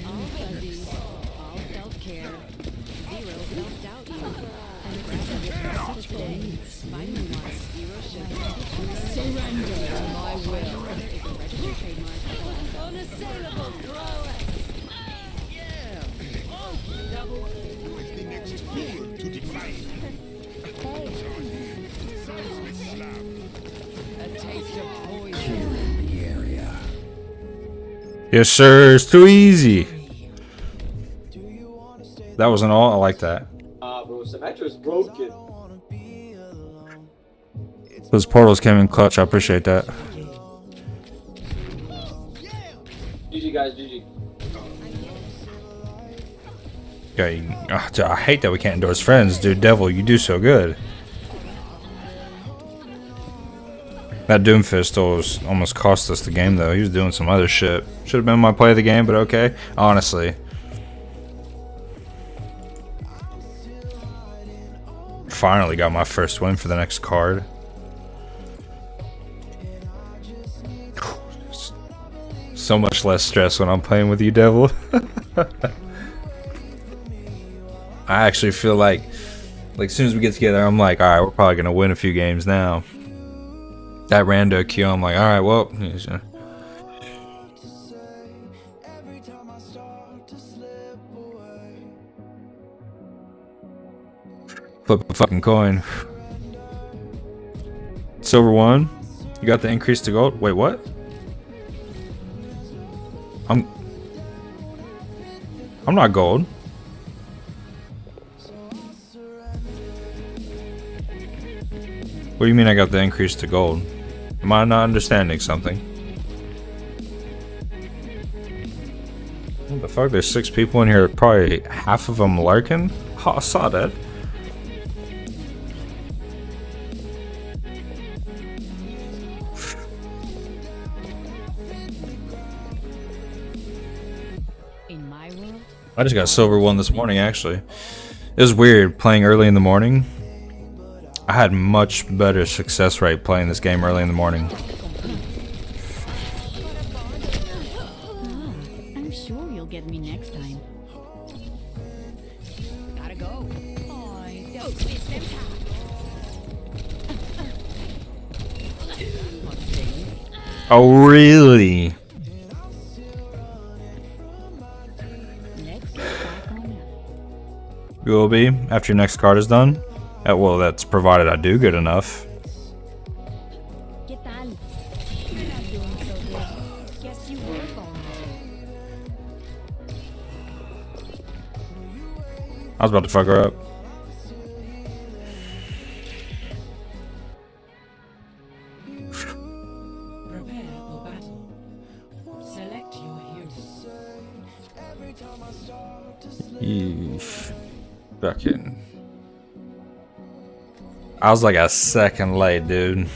all fuzzy, all self-care, zero self-doubt you. And grab a different today. Vitamin water, zero sugar. Surrender to my will. Is a registered trademark. Unassailable prowess! A taste of poison. Yes, sir. It's too easy. That wasn't all. I like that. Bro, Symmetra's broken. Those portals came in clutch. I appreciate that. GG, guys, GG. Yeah, I hate that we can't endorse friends, dude. Devil, you do so good. That Doomfist almost cost us the game, though. He was doing some other shit. Should have been my play of the game, but okay. Honestly. Finally got my first win for the next card. So much less stress when I'm playing with you, Devil. I actually feel like as soon as we get together, I'm like, alright, we're probably gonna win a few games now. That rando Q, I'm like, alright, well, flip a fucking coin. Silver 1. You got the increase to gold. Wait, what? I'm not gold. What do you mean I got the increase to gold? Am I not understanding something? What the fuck? There's 6 people in here. Probably half of them lurking. Oh, I saw that. I just got silver 1 this morning, actually. It was weird playing early in the morning. I had much better success rate playing this game early in the morning. get me next time. Gotta go. Oh, really? You will be after your next card is done. Well, that's provided I do good enough. ¿Qué tal? You're not doing so good. Guess you work all night. I was about to fuck her up. Prepare for battle. Select your hero. Yeesh. Fucking. I was like a second late, dude.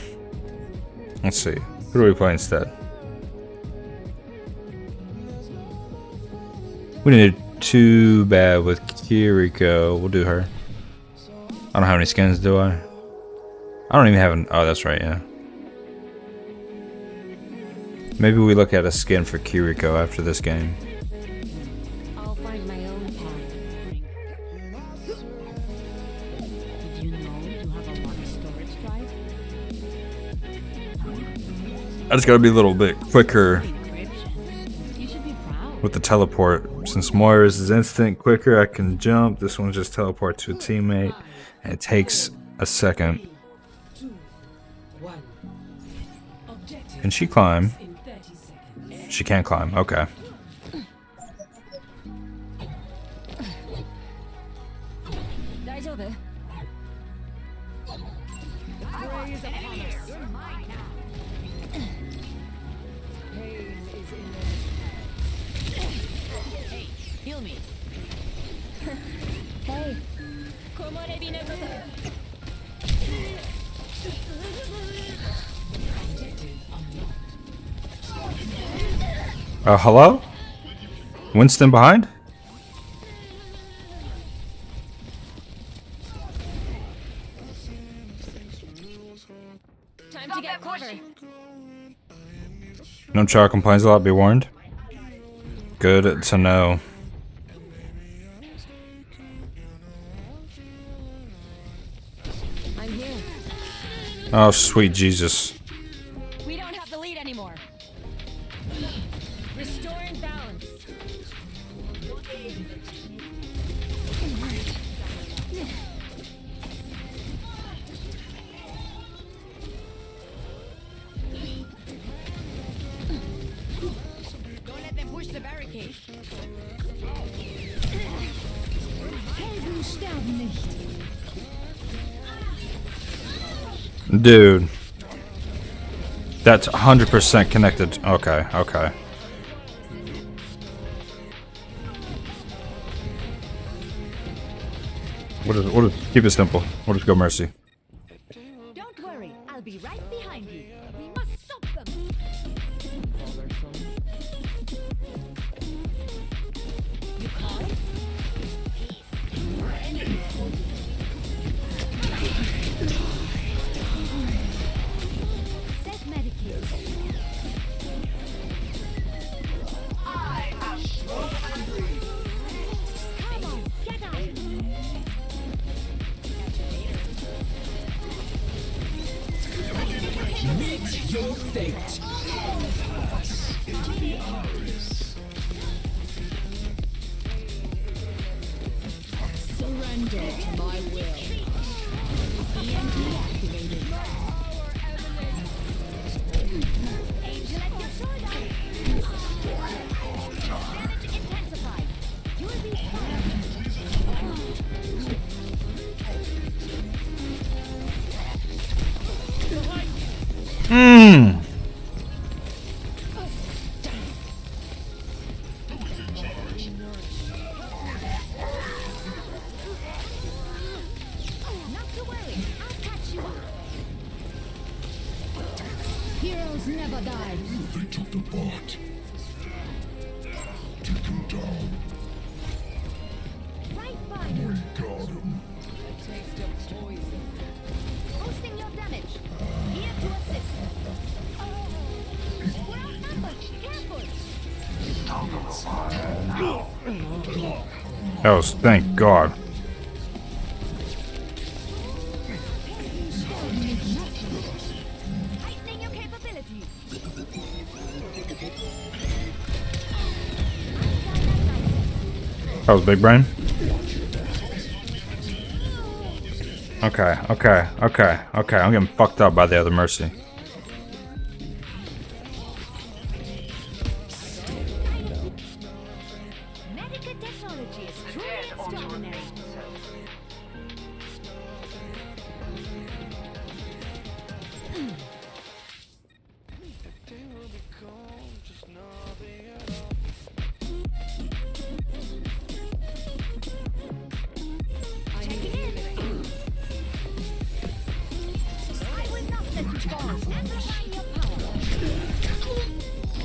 Let's see. Who do we play instead? We didn't do too bad with Kiriko. We'll do her. I don't have any skins, do I? I don't even have an. Oh, that's right, yeah. Maybe we look at a skin for Kiriko after this game. I'll find my own path. Did you know you have a lot of storage drive? I just gotta be a little bit quicker You should be proud. with the teleport. Since Moira's is instant, quicker, I can jump. This one's just teleport to a teammate, and it takes a second. 2, 1. Objective Can she climb? in 30 seconds. She can't climb. Okay. Heal me. Hey. Hello? Winston behind? Time to get cover. No Char complains a lot, be warned. Good to know. I'm here. Oh, sweet Jesus. We don't have the lead anymore. Restoring balance. Don't let them push the barricade. Helden sterben nicht. Dude. That's 100% connected. Okay, okay. We'll just keep it simple. We'll just go Mercy. Don't worry, I'll be right behind you. We must stop them. You call? Self-medicate. I am strong and free. Come on, get out. Meet your fate. Pass into the iris. Surrender to my will. EMP activated. Angel at your shoulder. Energy intensified. You'll be fine. Mmm. Not to worry, I'll catch you up. Heroes never die. They took the bot. Take him down. Right by you. We got him. Taste of poison. Boosting your damage. Here to assist. We're outnumbered. Careful. That was, thank God. That was big brain. Okay, okay, okay, okay. I'm getting fucked up by the other Mercy.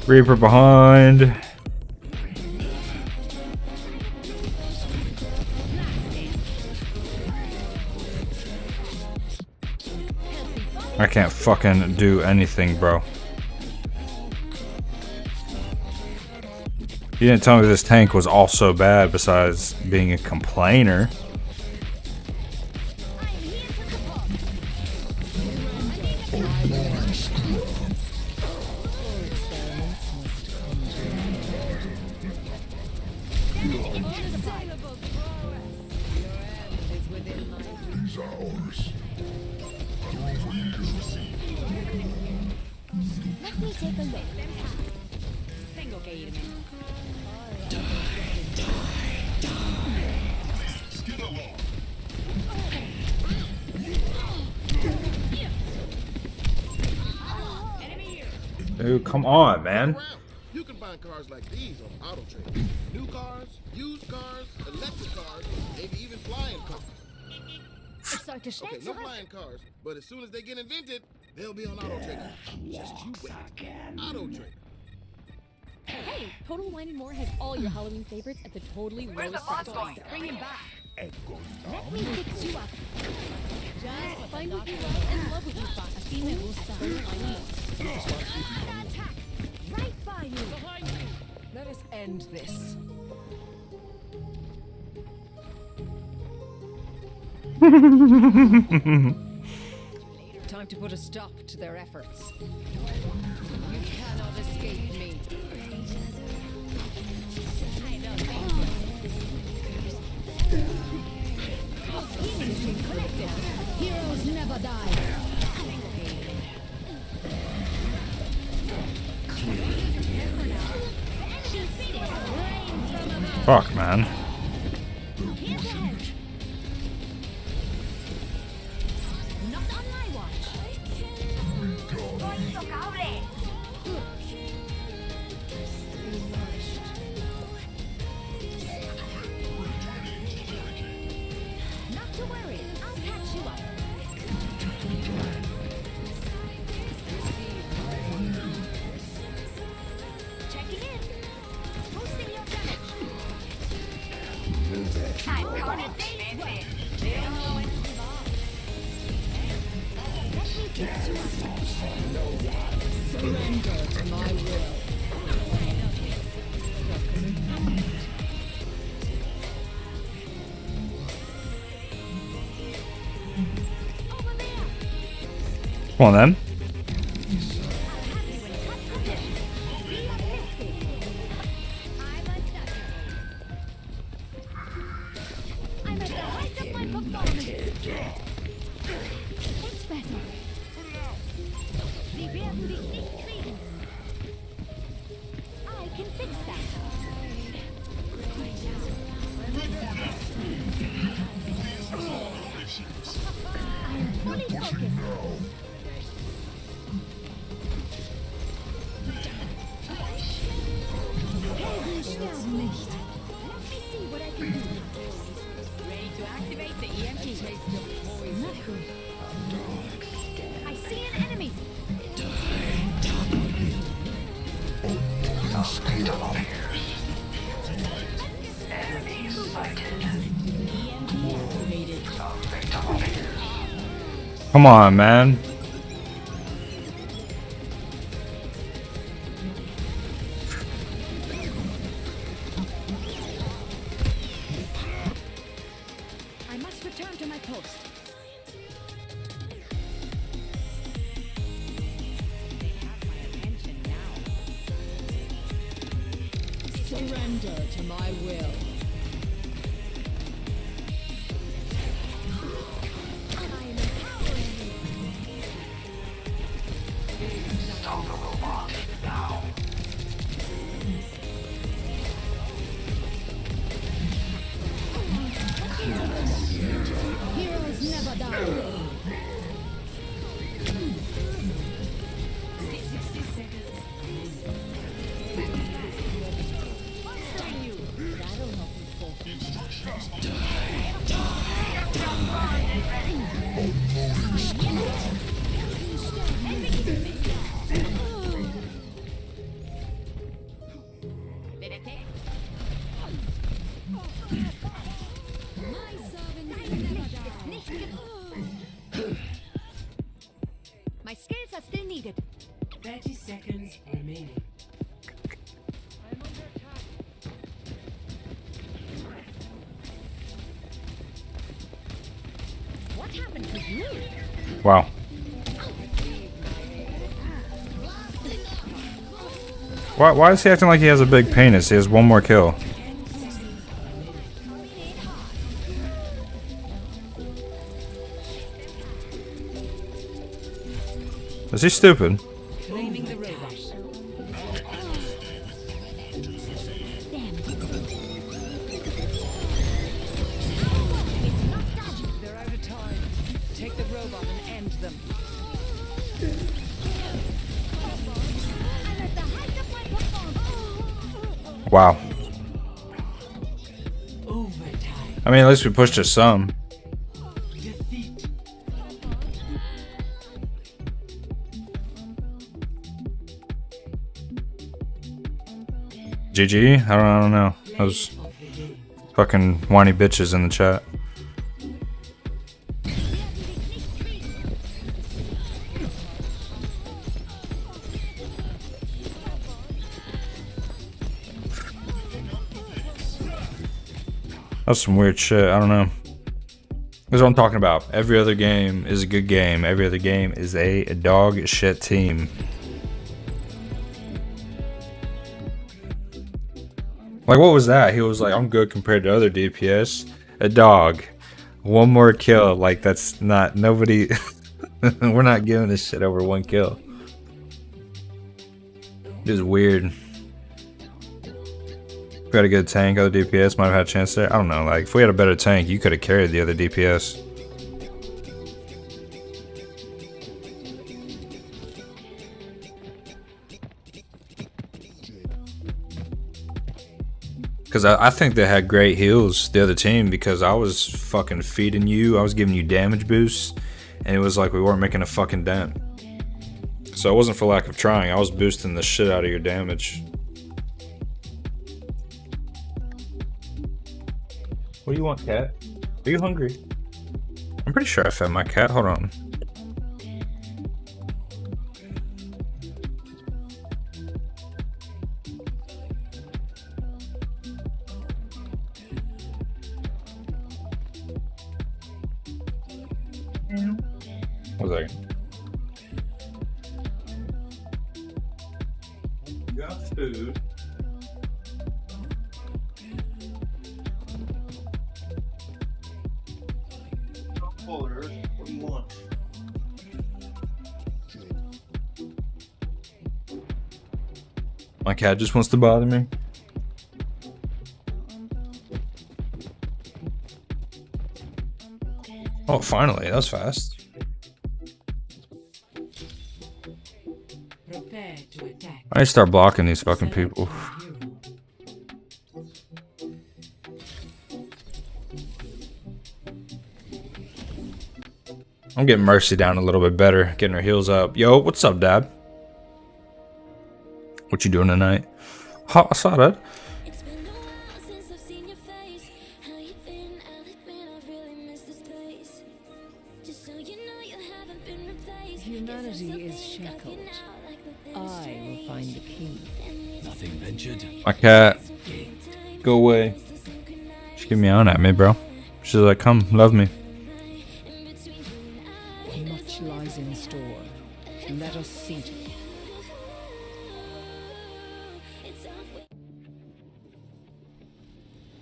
Reaper behind. I can't fucking do anything, bro. You didn't tell me this tank was also bad besides being a complainer. Let me take a look. Single gate. Dude, come on, man. You can find cars like these on Auto Trader. New cars, used cars, electric cars, maybe even flying cars. Okay, no flying cars, but as soon as they get invented, they'll be on Auto Trader. Just you wait. Auto Trader. Hey, Total Wine and More has all your Halloween favorites at the totally lowest price. Bring him back. Let me fix you up. Just find what you love and love what you find. Así me gusta. Total Wine and More. Attack! Right by you. Behind you. Let us end this. Time to put a stop to their efforts. You cannot escape me. Heroes never die. Fuck, man. Not on my watch. Not to worry, I'll catch you up. Checking in. Posting your damage. I'm coming a day's work. They don't know when to give up. Let me fix you up. Surrender to my will. Come on, then. I'm at the height of my performance. It's better. Sie werden dich nicht kriegen. I can fix that. I'm fully focused. Helden sterben nicht. Let me see what I can do. Ready to activate the EMP. I see an enemy. Come on, man. Surrender to my will. Stop the robot now. Heroes never die. 60 seconds. Stun you. That'll help you focus. My skills are still needed. 30 seconds remaining. What happened to you? Wow. Why is he acting like he has a big penis? He has one more kill. Is he stupid? Claiming the robot. They're out of time. Take the robot and end them. Wow. I mean, at least we pushed it some. GG? I don't know. Those fucking whiny bitches in the chat. That's some weird shit. I don't know. That's what I'm talking about. Every other game is a good game. Every other game is a dog shit team. Like, what was that? He was like, I'm good compared to other DPS. A dog. One more kill. Like, that's not... Nobody... We're not giving this shit over one kill. It is weird. If we had a good tank, other DPS might have had a chance there. I don't know. Like, if we had a better tank, you could have carried the other DPS. Because I think they had great heals, the other team, because I was fucking feeding you. I was giving you damage boosts. And it was like we weren't making a fucking dent. So it wasn't for lack of trying. I was boosting the shit out of your damage. What do you want, cat? Are you hungry? I'm pretty sure I fed my cat. Hold on. One second. Got food. What do you want? My cat just wants to bother me. Oh, finally, that was fast. Prepare to attack. I need to start blocking these fucking people. I'm getting Mercy down a little bit better, getting her heals up. Yo, what's up, Dad? What you doing tonight? Oh, I saw that. Humanity is shackled. I will find the key. Nothing ventured. My cat. Go away. She's getting me on at me, bro. She's like, come, love me. Much lies in store. Let us see to it.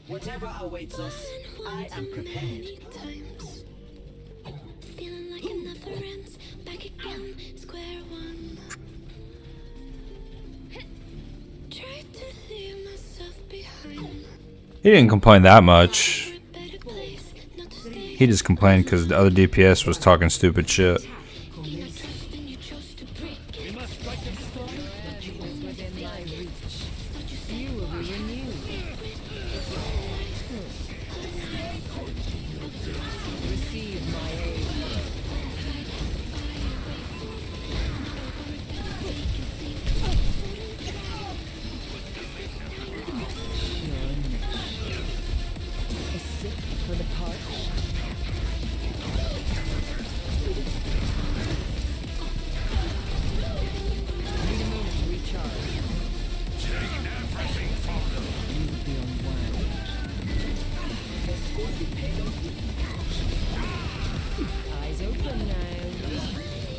Whatever awaits us, I am prepared. Feeling like it never ends. Back again, square one. Tried to leave myself behind. He didn't complain that much. He just complained because the other DPS was talking stupid shit.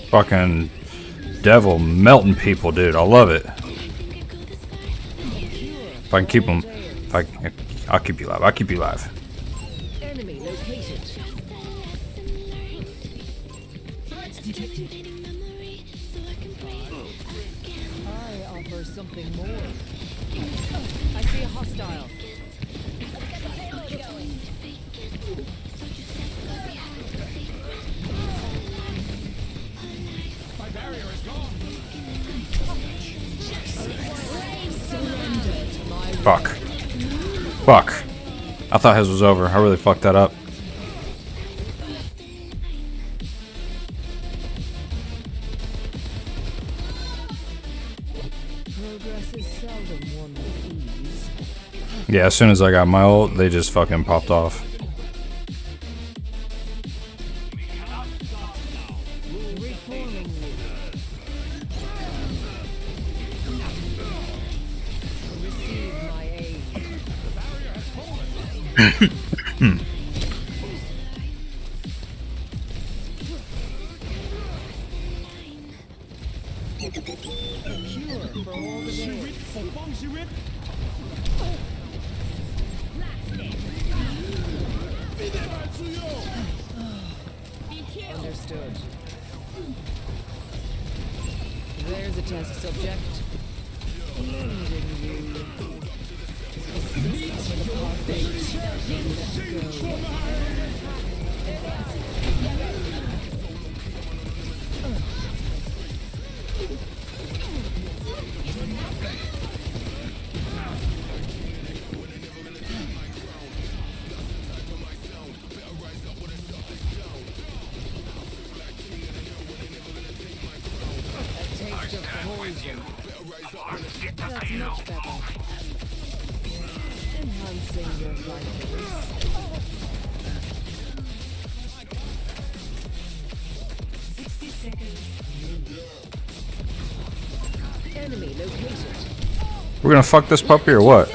Fucking devil melting people, dude. I love it. If I can keep them, I'll keep you alive. I'll keep you alive. Enemy located. I offer something more. I see a hostile. My barrier is gone. Fuck. Fuck. I thought his was over. I really fucked that up. Progress is seldom won with ease. Yeah, as soon as I got my ult, they just fucking popped off. Reforming you. Receive my aid. Cure for all the days. Understood. There's a test subject. Lending you. That's much better. Enhancing your vitals. Enemy located. We're gonna fuck this puppy or what?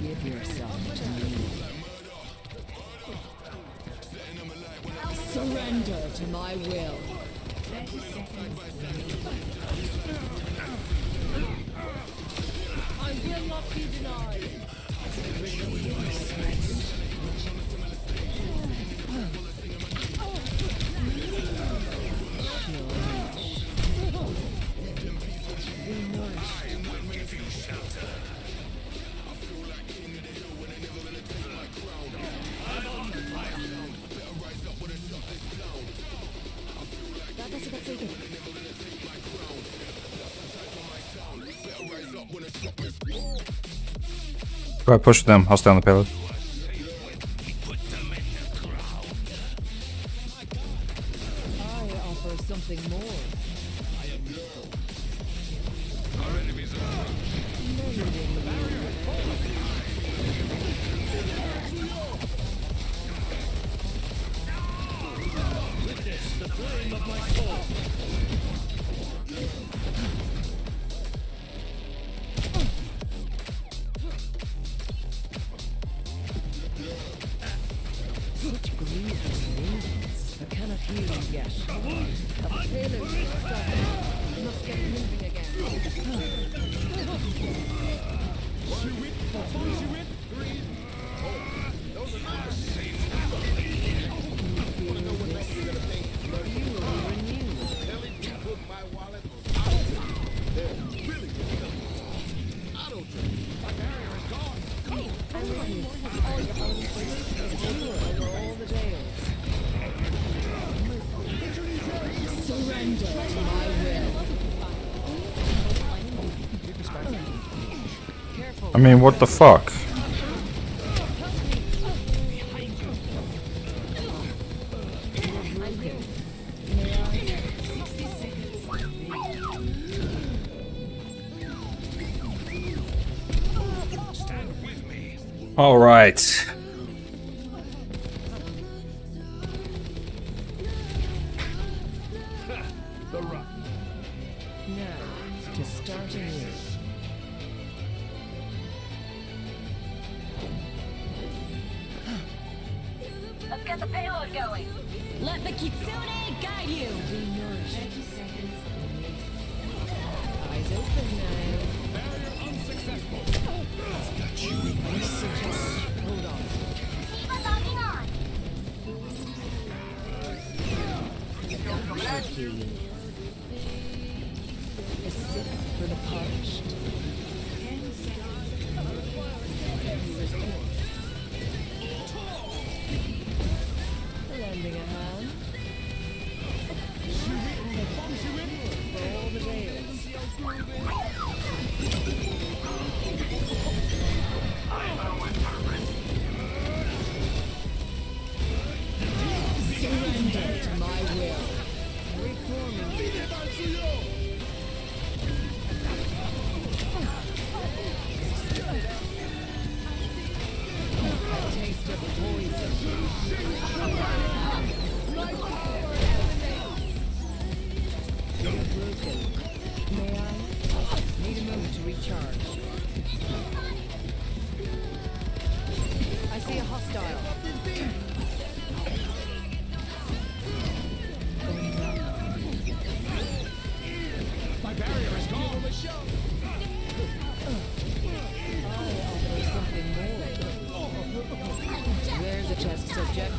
Give yourself to me. Surrender to my will. I will not be denied. Go ahead, push them. I'll stay on the payload. I offer something more. Our enemies are witness the flame of my soul. Such grievous news. I cannot hear you yet. The payload is stuck. Must get moving Surrender to my will. Careful. I mean, what the fuck? All right. Now, to start anew. Let's get the payload going. Let the Kitsune guide you. Be nourished. 30 seconds. Eyes open now. Barrier unsuccessful. I've got you in my sights. Hold on. Keep logging on. A sip for the parched. 10 seconds. Lending a hand. For all the rails. Surrender to my will. Reforming. A taste of poison. You're broken. May I? Need a moment to recharge. I see a hostile. My barrier is gone. I offer something more. There's a test subject.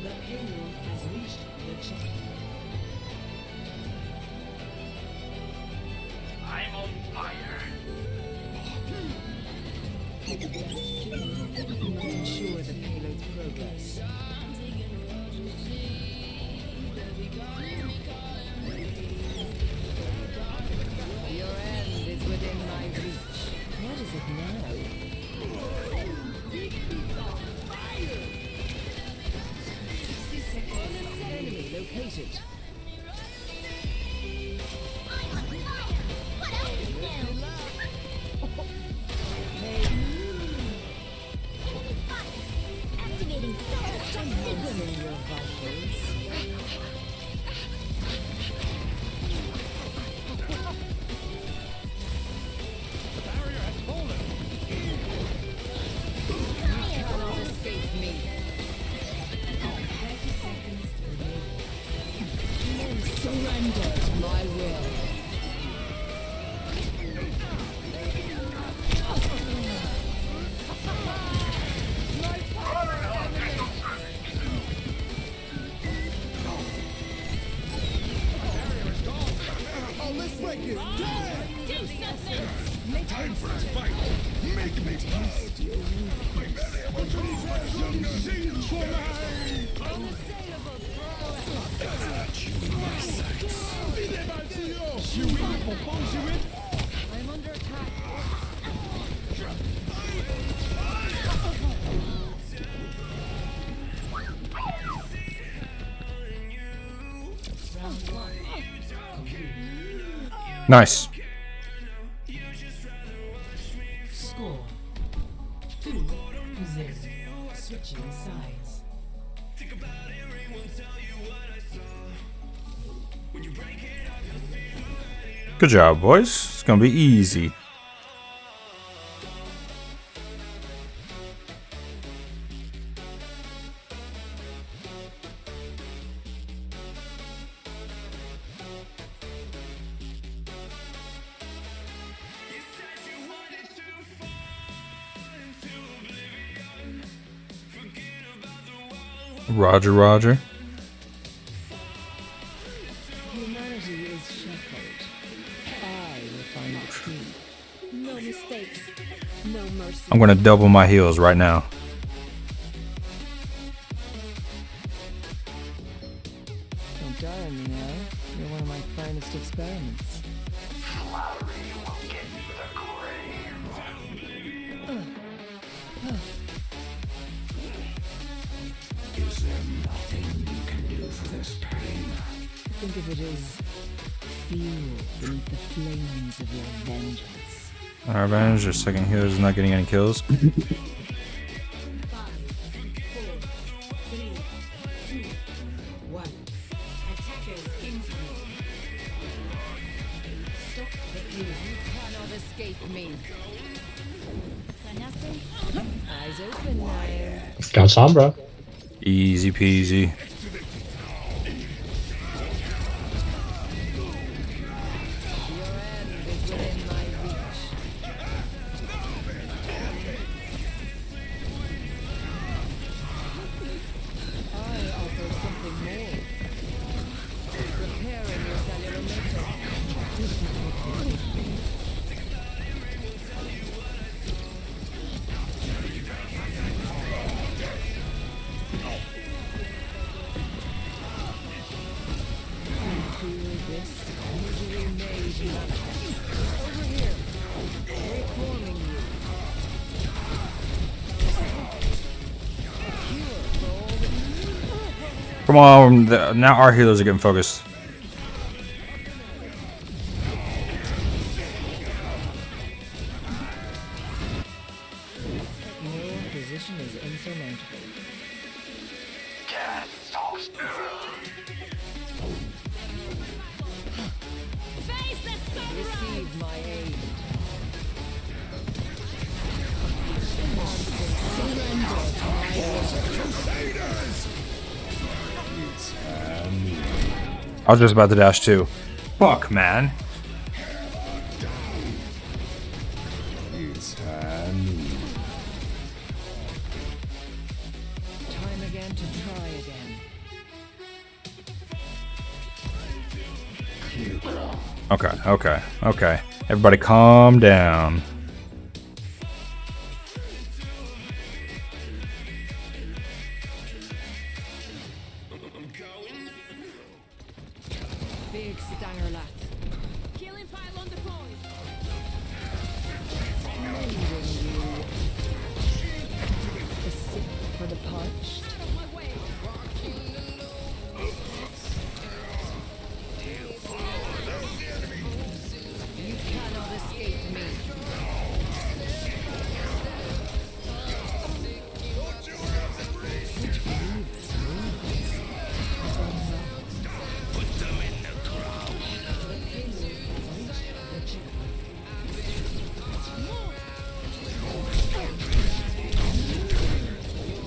The payload has reached the checkpoint. I'm on fire. We must ensure the payload's progress. Your end is within my reach. What is it now? Enemy located. Activating solar What's in your vitals? The barrier has fallen. You cannot escape me. 30 seconds remaining. Surrender to my will. Time for a fight. Make me taste you. My barrier will transgression sing for me. Got you in my sights. I'm under attack. Nice. Score 2-0. Switching sides. Think about it, won't tell you what I saw. When you break it off, you'll see. Good job, boys. It's gonna be easy. Roger, Roger. Humanity is shackled. I will find its free. No mistakes. No mercy. I'm gonna double my heals right now. Don't die on me now. You're one of my finest experiments. Is there nothing you can do for this pain? Think of it as fuel beneath the flames of your vengeance. Our advantage, your second healer is not getting any kills. Cannot escape me. Eyes open now. Got Sombra. Easy peasy. Come on, now our healers are getting focused. Your position is insurmountable. Receive my aid. I was just about to dash too. Fuck, man. Time again to try again. Okay. Everybody calm down. Big stanger lat. Killing pylon deployed. The sick for the parched. You cannot escape me.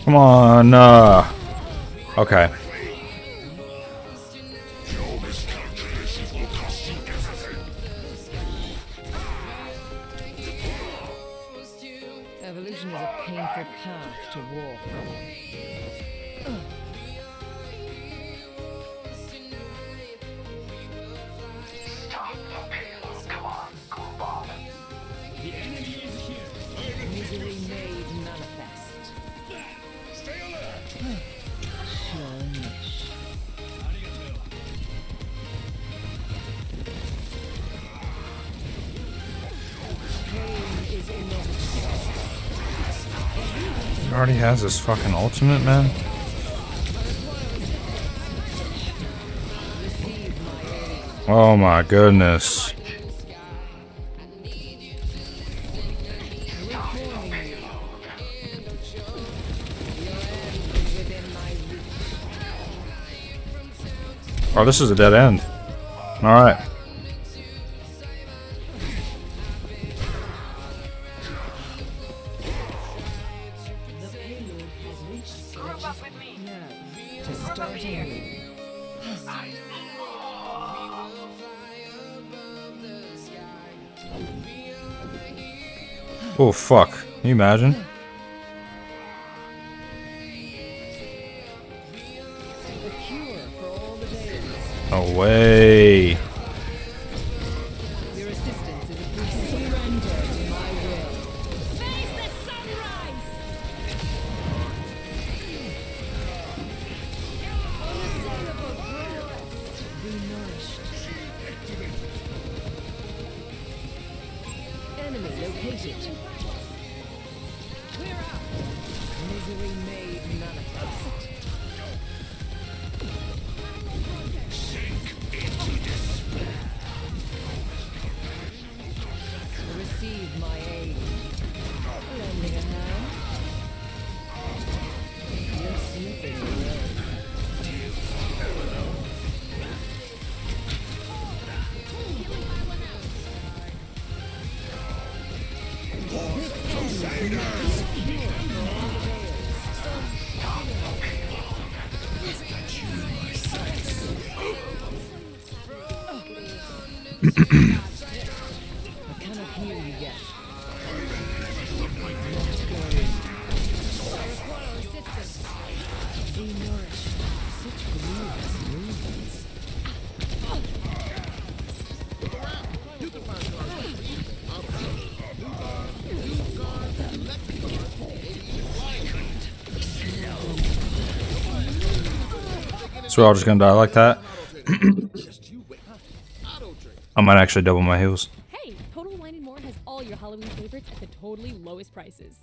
Come on. Okay. Evolution is a painful path to walk. Misery made manifest. Shunish. Pain is inevitable. He already has his fucking ultimate, man. Oh my goodness. Oh, this is a dead end. Alright. Oh fuck. Can you imagine? No way. Your assistance is appreciated. Surrender to my will. Face the sunrise! Unassailable prowess. Be nourished. Enemy located. Clear out. Misery made manifest. Receive my aid. Lending a hand. You're slipping away. I cannot hear you yet. Be nourished. Such glorious movements. Look around. You can find cars like these out of new cars, used cars, electric cars, maybe even flying cars. So we're all just gonna die like that. Just you wait. Auto train. I might actually double my heals. Hey, Total Wine & More has all your Halloween favorites at the totally lowest prices.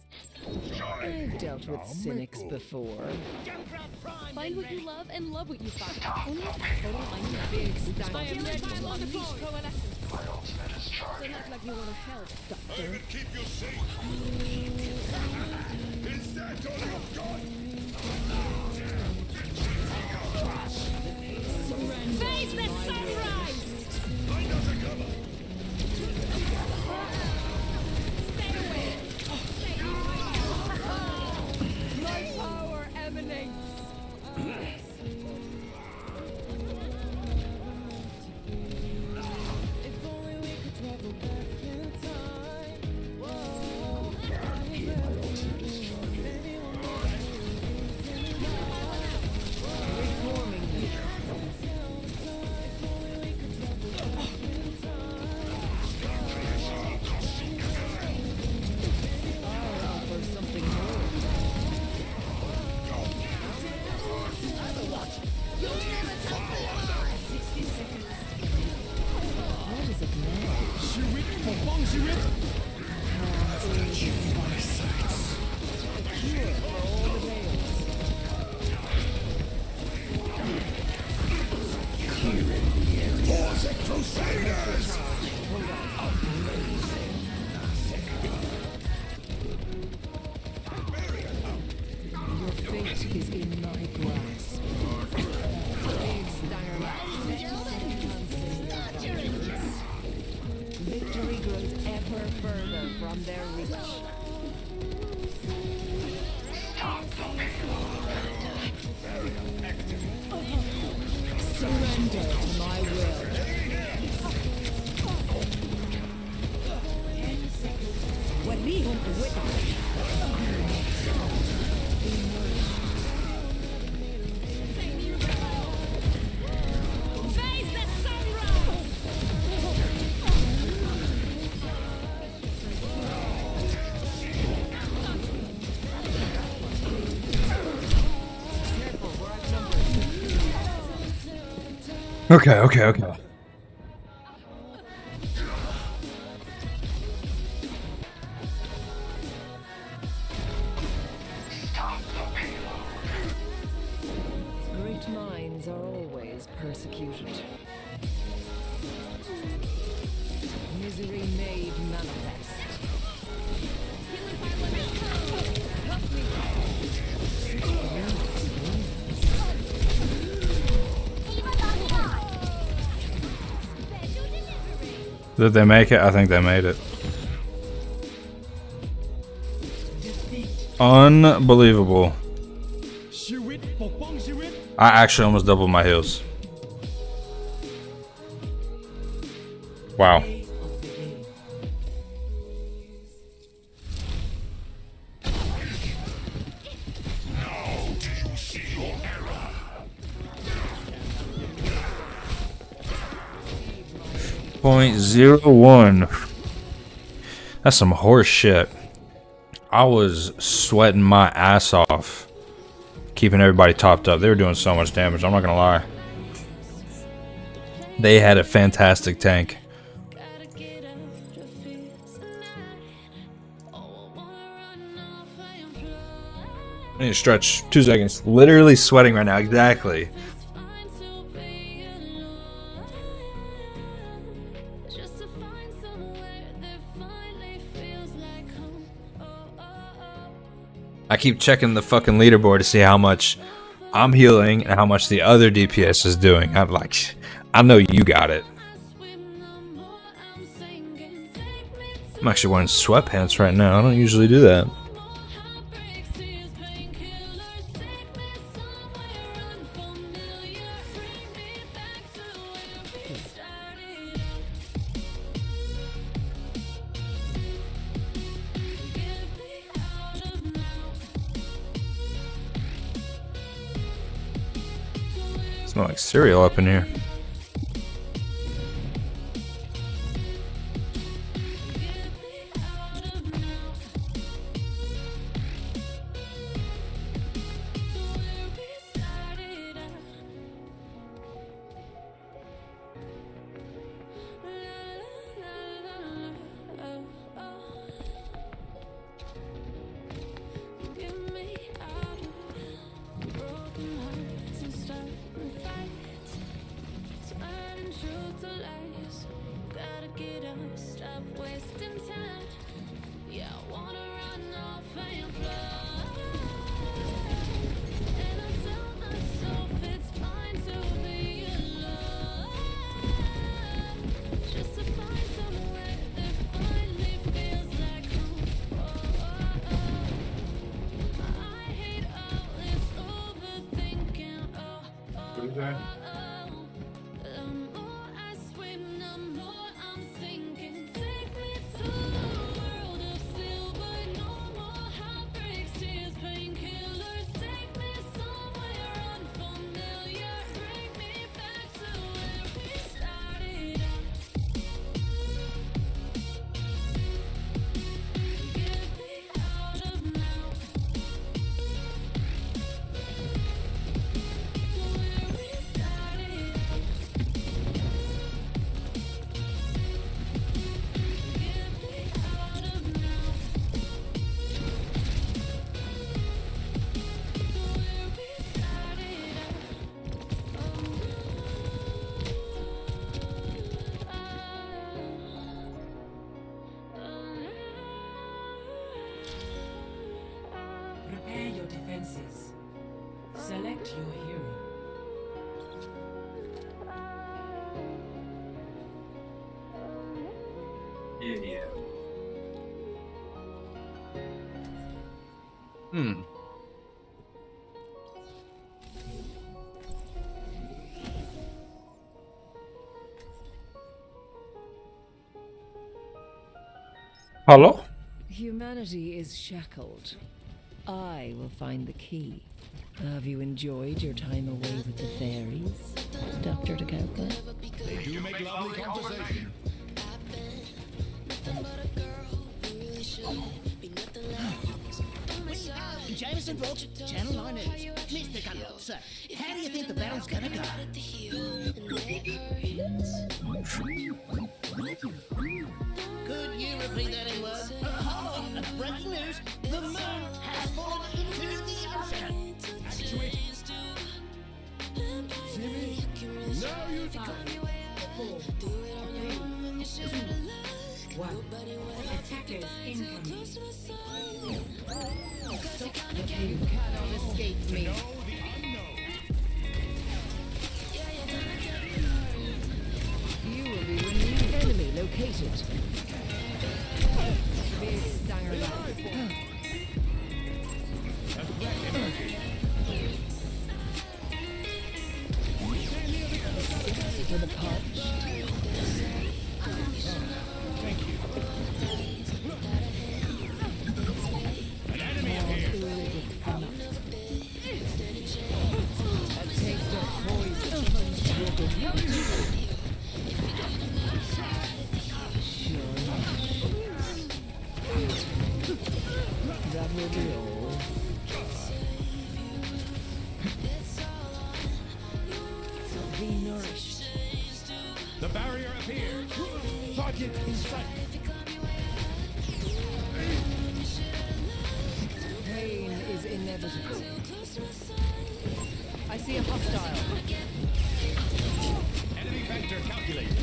I've dealt with cynics before. Find what you love and love what you find. Only at Total Wine & More. Big style. I am ready to unleash coalescence. Don't act like you want to help, Doctor. Keep you safe. Is that all you've got? Face the sunrise! My power emanates. If only we could travel back in time. Reforming you. I'll offer something more. What is it now? Cure for all the veils. Your fate is in my grasp. Victory grows ever further from their reach. Surrender to my will. Face the sunrise! Okay. Great minds are always persecuted. Misery made manifest. Help me. Did they make it? I think they made it. Unbelievable. ชีวิตปกป้องชีวิต I actually almost doubled my heals. Wow. .01. That's some horse shit. I was sweating my ass off, keeping everybody topped up. They were doing so much damage, I'm not gonna lie. They had a fantastic tank. I need to stretch 2 seconds. Literally sweating right now, exactly. I keep checking the fucking leaderboard to see how much I'm healing and how much the other DPS is doing. I'm like, I know you got it. I'm actually wearing sweatpants right now. I don't usually do that. Smell like cereal up in here. Prepare your defenses. Select your hero. Yeah. Hello? Humanity is shackled. I will find the key. Have you enjoyed your time away with the fairies, Dr. DeCalco? They do make lovely conversation. Jameson Brook, Channel 9 News. Mr. Gunlock, sir, how do you think the battle's gonna go? Could you repeat that in words? Breaking news, the moon has fallen into the ocean. Now you Attackers incoming. You cannot escape me. You will be renewed. Enemy located. Big Stanger Lad. for the punch. Thank you. An enemy appeared. A taste of poison. That will be all. Be nourished. The barrier appears. Target in sight. Pain is inevitable. I see a hostile. Enemy vector calculated.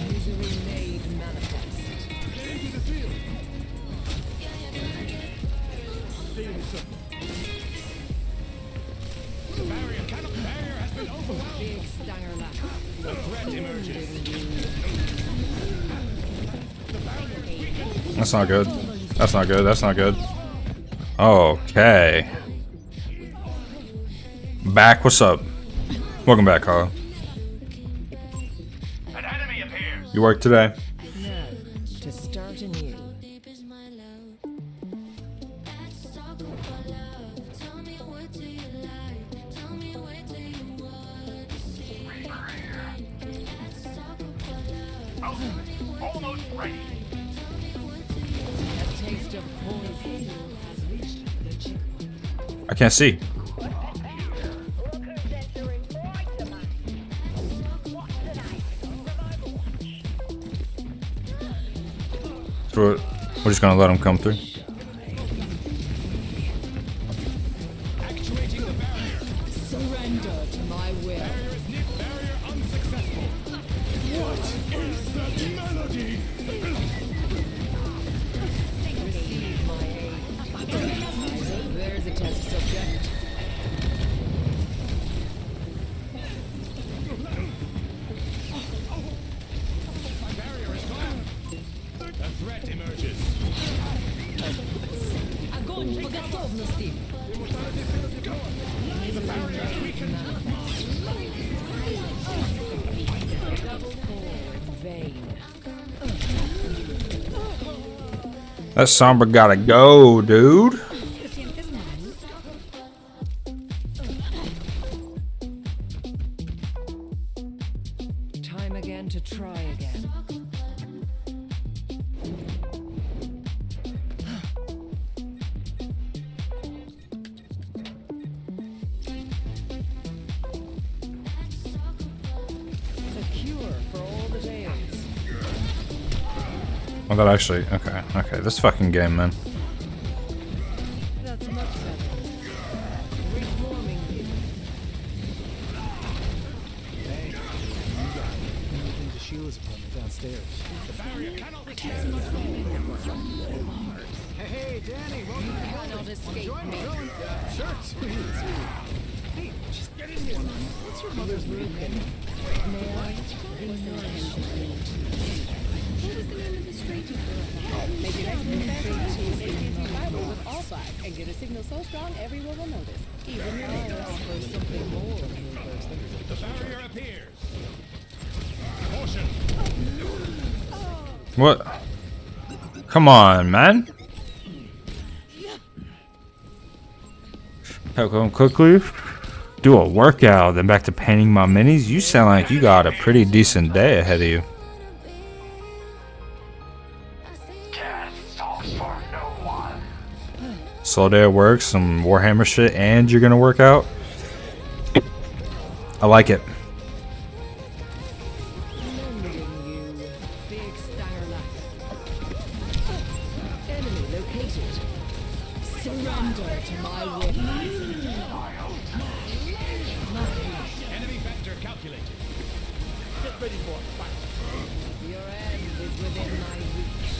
Misery made manifest. Into the field. Stay in the circle. The barrier has been overwhelmed. Big stanger lap. The threat emerges. That's not good. That's not good. That's not good. Okay. Back. What's up? Welcome back, Carl. An enemy appears. You work today? Now, to start anew. Almost ready. A taste of poison. I can't see. Through it. We're just gonna let him come through. Actuating the barrier. Surrender to my will. Barrier is knit. Barrier unsuccessful. What is that melody? Receive my aid. There's a test subject. Barrier is gone. A threat emerges. Огонь по готовности. The barrier is weakened. Double core in vain. That Sombra gotta go, dude. Time again to try again. The cure for all the tales. Well, that actually. Okay. Okay. This fucking game, man. That's much better. Reforming you. The Sheila's apartment downstairs. The barrier cannot be Hey, Danny, welcome to Cannot escape Join me. me. Shirts. Hey, just get in here. What's your mother's name? May I be nourished? What was the name of the stranger girl? Make your next move back to AT&T Fiber with all 5 and get a signal so strong everyone will notice. Even your neighbors. For something more. The barrier appears. Caution. What? Come on, man. Help him quickly. Do a workout, then back to painting my minis. You sound like you got a pretty decent day ahead of you. Slow day at work, some Warhammer shit, and you're gonna work out. I like it. Remembering you. Big stanger lap. Enemy located. Surrender to my will. Enemy vector calculated. Get ready for a fight. Your end is within my reach.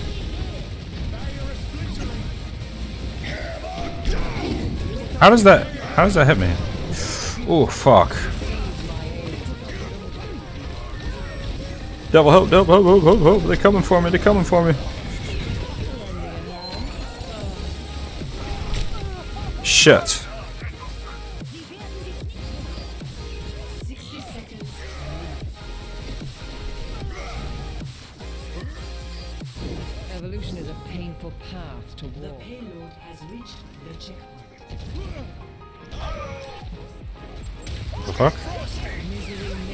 Barrier is splintering. How does that hit me? Oh fuck. Devil help, devil help, help, help, help. They're coming for me, they're coming for me. Shit. Evolution is a painful path to war. The payload has reached the checkpoint. The fuck?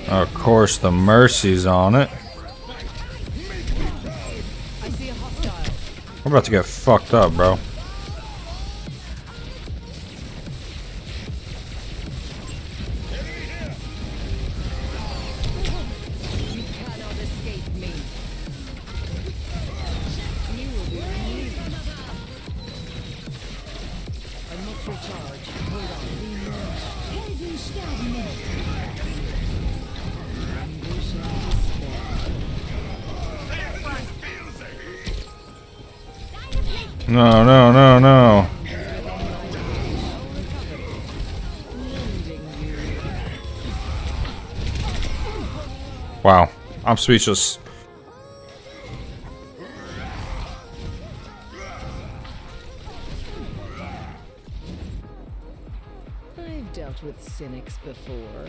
Of course, the Mercy's on it. I see a hostile. We're about to get fucked up, bro. You cannot escape me. You will be removed. I must recharge. Hold on. No, no, no, no. Wow, I'm speechless. I've dealt with cynics before.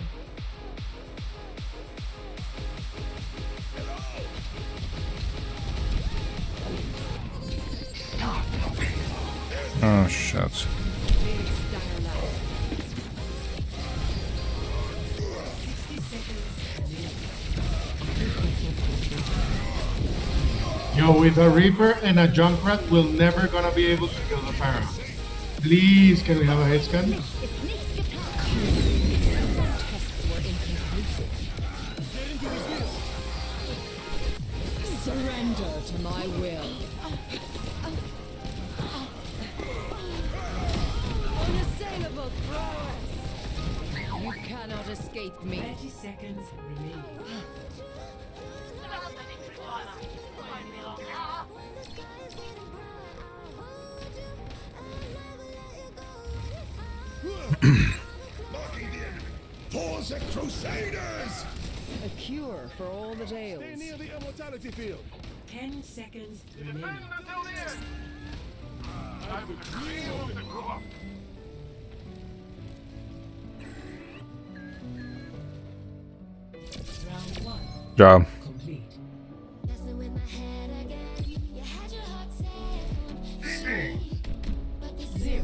Oh shit. Yo, with a Reaper and a Junkrat, we're never gonna be able to kill the Pharaoh. Please, can we have a hit scan? Surrender to my will. Unassailable prowess! You cannot escape me. 30 seconds remaining. Towards the Crusaders! A cure for all the tales. Stay near the immortality field. 10 seconds remaining. Round 1 Job. complete. Score 0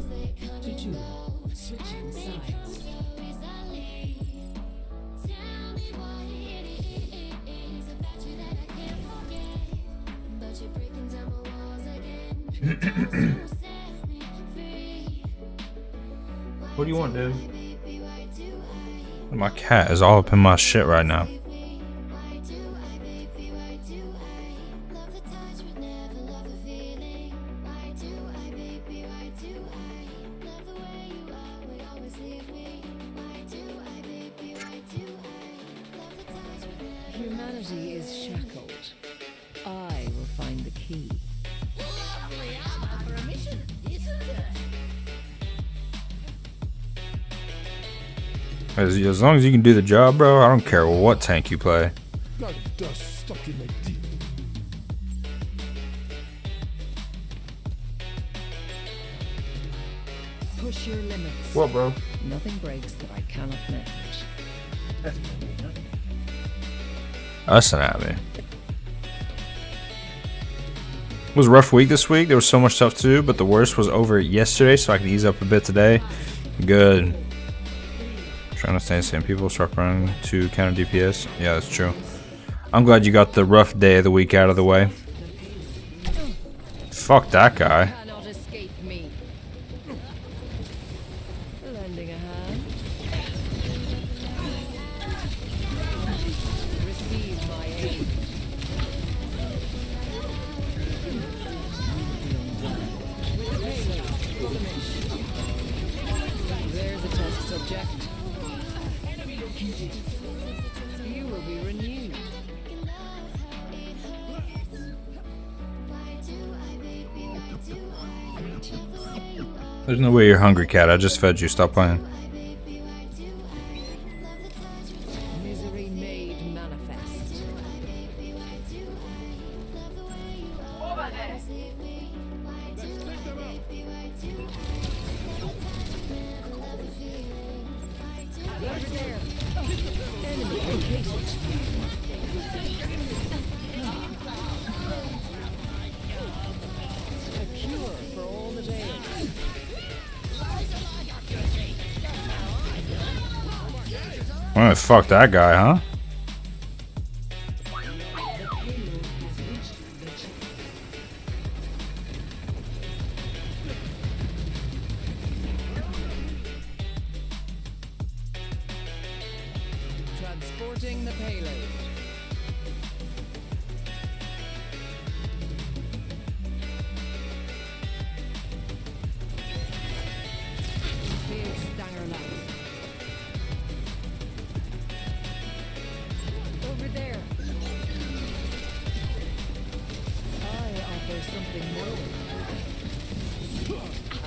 to 2. Switching sides. What do you want, dude? My cat is all up in my shit right now. Humanity is shackled. I will find the key. Lovely armor for a mission, isn't it? As long as you can do the job, bro, I don't care what tank you play. Got dust stuck in my teeth. Push your limits. What, bro? Nothing breaks that I cannot manage. Us and Abby. It was a rough week this week. There was so much stuff to do, but the worst was over yesterday, so I can ease up a bit today. Good. Trying to stay the same. People start running to counter DPS. Yeah, that's true. I'm glad you got the rough day of the week out of the way. Fuck that guy. Cannot escape me. Lending a hand. Receive my aid. There's a test subject. You will be renewed. There's no way you're hungry, cat. I just fed you. Stop playing. Misery made manifest. A cure for all the days. Oh, fuck that guy, huh? Transporting the payload. Big stanger light. Over there. I offer something more.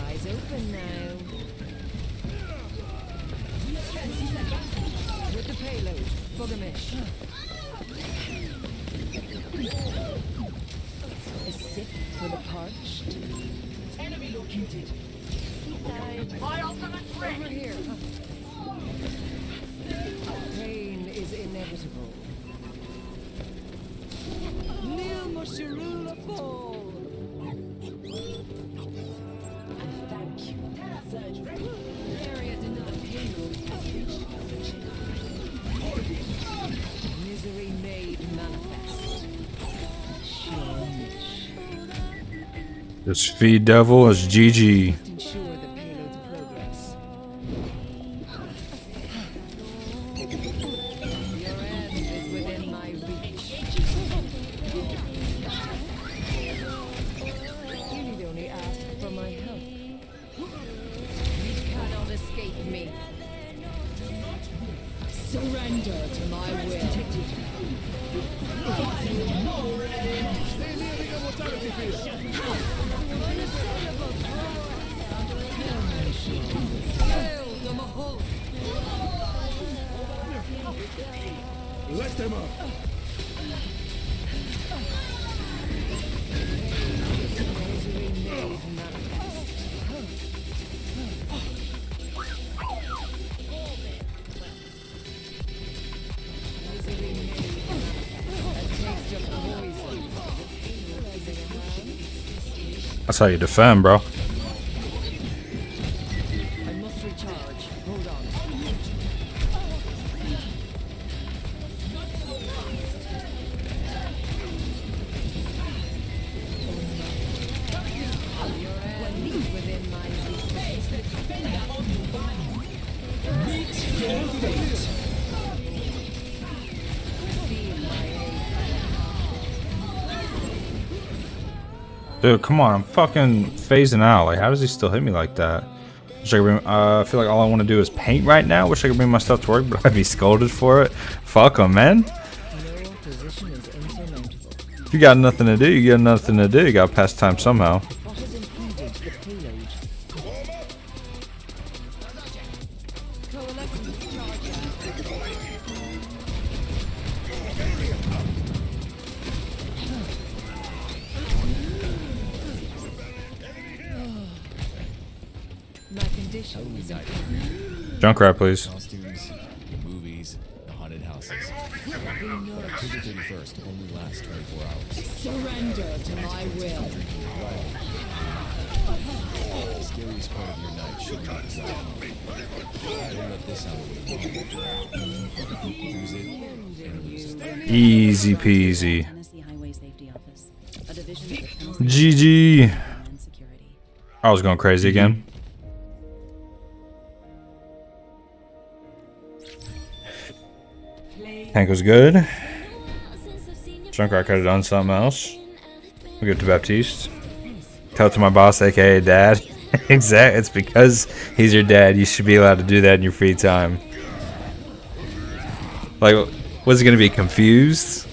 Eyes open now. With the payload, Bugamish. A sip for the parched. Enemy located. My ultimate threat. Over here. Pain is inevitable. Nil Mosharula fall. Thank you. Area to another payload has reached position. Misery made manifest. Shornish. This feed devil is GG. Ensure the payload's progress. Your end is within my reach. You need only ask for my help. You cannot escape me. Surrender to my will. Let them up. That's how you defend, bro. I must recharge. Hold on. Your end is within my reach. Meet your fate. Feel my Dude, come on, I'm fucking phasing out. Like, how does he still hit me like that? Wish I could bring, I feel like all I want to do is paint right now. Wish I could bring my stuff to work, but I'd be scolded for it. Fuck him, man. No position is insurmountable. If you got nothing to do, you got nothing to do. You got to pass time somehow. What has impeded the payload? Coalescence My condition is improved. Junkrat, please. Costumes, the movies, the haunted houses. October 31st only lasts 24 hours. Surrender to my will. The scariest part of your night should be designed. Don't let this out of you. Use it and lose it. Easy peasy. Tennessee Highway Safety Office, a division of the GG. Homeland Security. I was going crazy again. Tank was good. Junkrat could have done something else. We'll give it to Baptiste. Tell it to my boss, aka Dad. Exactly. It's because he's your dad. You should be allowed to do that in your free time. Like, was he gonna be confused?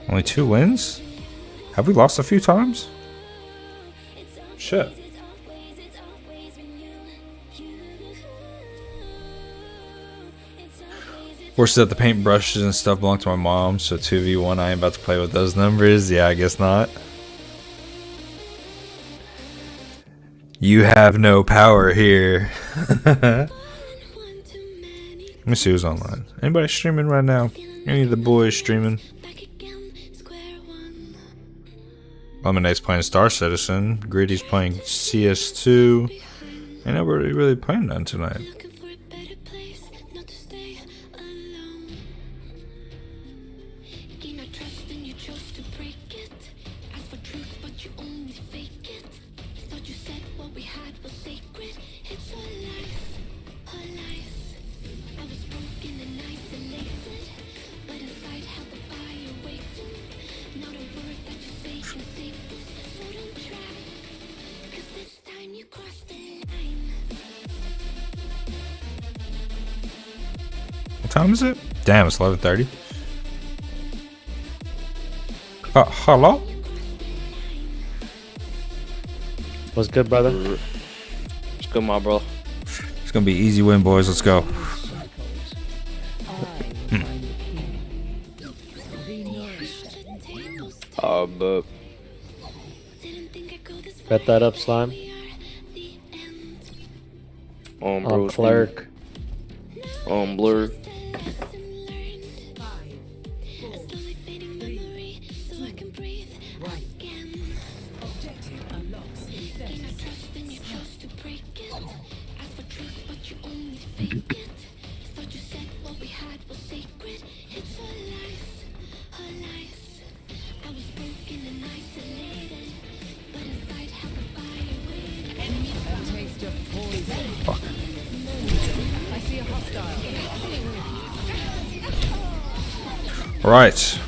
Only 2 wins? Have we lost a few times? Shit. Forces that the paintbrushes and stuff belong to my mom, so 2v1 I ain't about to play with those numbers. Yeah, I guess not. You have no power here. Let me see who's online. Anybody streaming right now? Any of the boys streaming? Lemonade's playing Star Citizen. Gritty's playing CS2. Ain't nobody really playing none tonight. What time is it? Damn, it's 11:30. Hello? What's good, brother? What's good, my bro? It's gonna be easy win, boys. Let's go. But Bet that up, Slime. bro. Clerk. Blur. Right.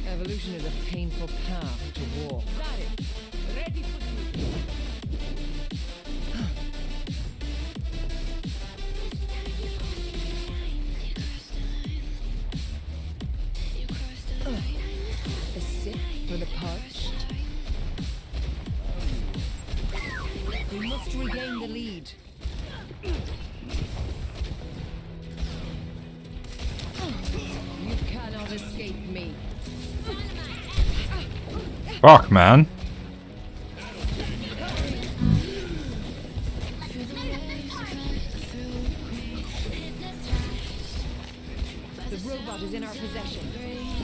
Evolution is a painful path to walk. Ready for a sip for the parched. We must regain the lead. You cannot escape me. Fuck, man. The robot is in our possession.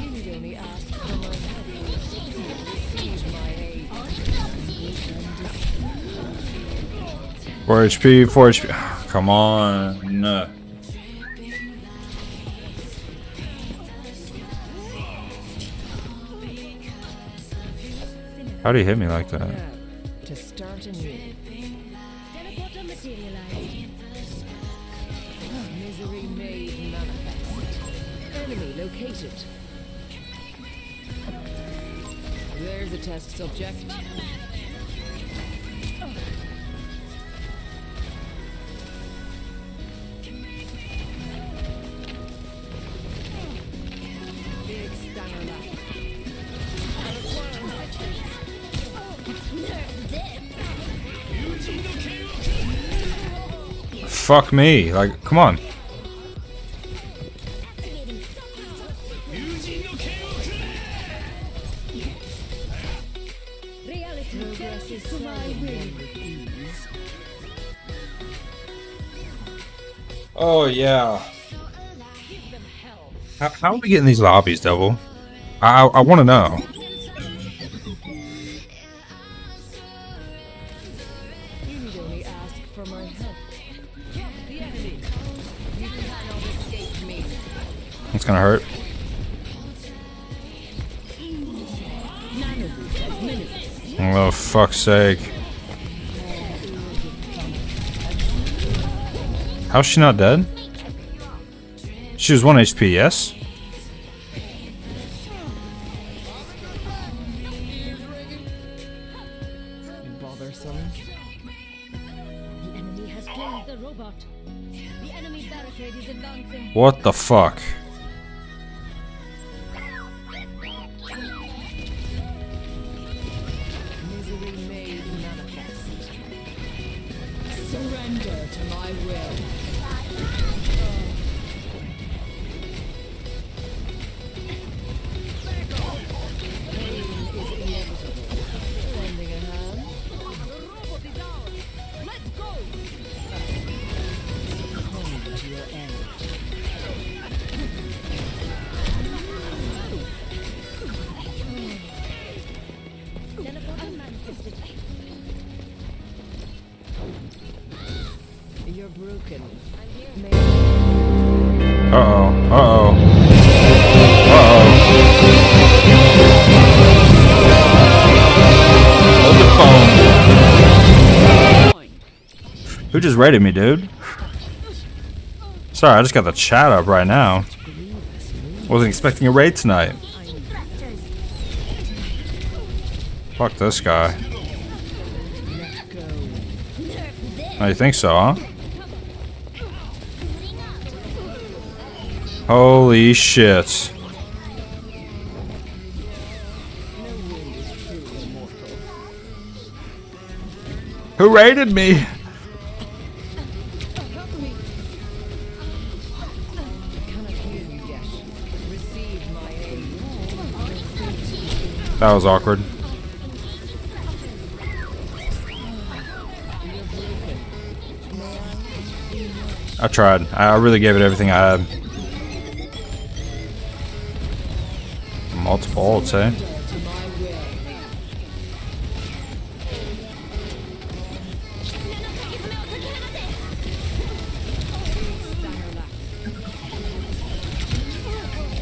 You need only ask for my help. Receive my aid. 4 HP, 4 HP. Come on. How do you hit me like that? To start anew. Teleporter materialized. Misery made manifest. Enemy located. There's a test subject. Big stunner left. Fuck me. Like, come on. Oh, yeah. How are we getting these lobbies, Devil? I want to know. You need only ask for my help. The enemy. You cannot escape me. It's gonna hurt. Oh, fuck's sake. How's she not dead? She was 1 HP, yes? Bothersome. The enemy has killed the robot. The enemy barricade is advancing. What the fuck? Misery made manifest. Surrender to my will. You're broken. Uh-oh. Uh-oh. Uh-oh. Hold the phone. Who just raided me, dude? Sorry, I just got the chat up right now. Wasn't expecting a raid tonight. Fuck this guy. Oh, you think so, huh? Holy shit. Who raided me? That was awkward. I tried. I really gave it everything I had. Multiple ults, eh?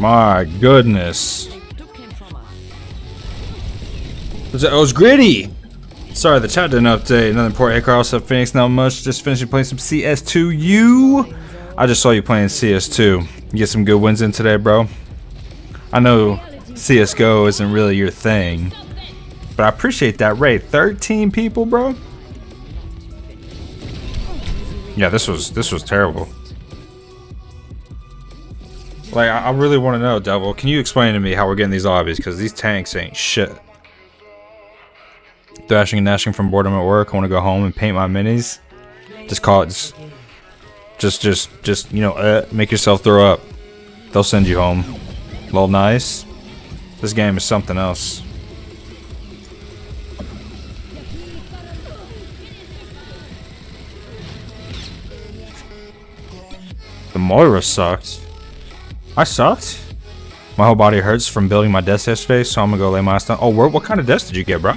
My goodness. It was gritty. Sorry, the chat didn't update. Another important Acre also Phoenix. Not much. Just finishing playing some CS2. I just saw you playing CS2. You get some good wins in today, bro. I know CSGO isn't really your thing, but I appreciate that raid. 13 people, bro. Yeah, this was terrible. Like, I really want to know, Devil. Can you explain to me how we're getting these lobbies? Because these tanks ain't shit. Thrashing and gnashing from boredom at work. I want to go home and paint my minis. Just call it. Just you know, make yourself throw up. They'll send you home. Lol, nice. This game is something else. The Moira sucked. I sucked. My whole body hurts from building my desk yesterday, so I'm gonna go lay my ass down. Oh, what kind of desk did you get, bro?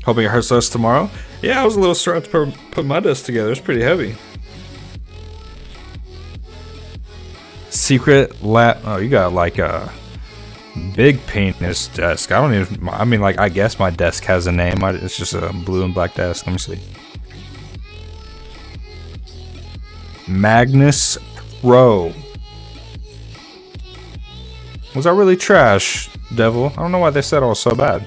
Hoping it hurts less tomorrow. Yeah, I was a little stressed to put my desk together. It's pretty heavy. Secret lab. Oh, you got like a big penis desk. I don't even. I mean, like, I guess my desk has a name. It's just a blue and black desk. Let me see. Magnus Pro. Was that really trash, Devil? I don't know why they said I was so bad.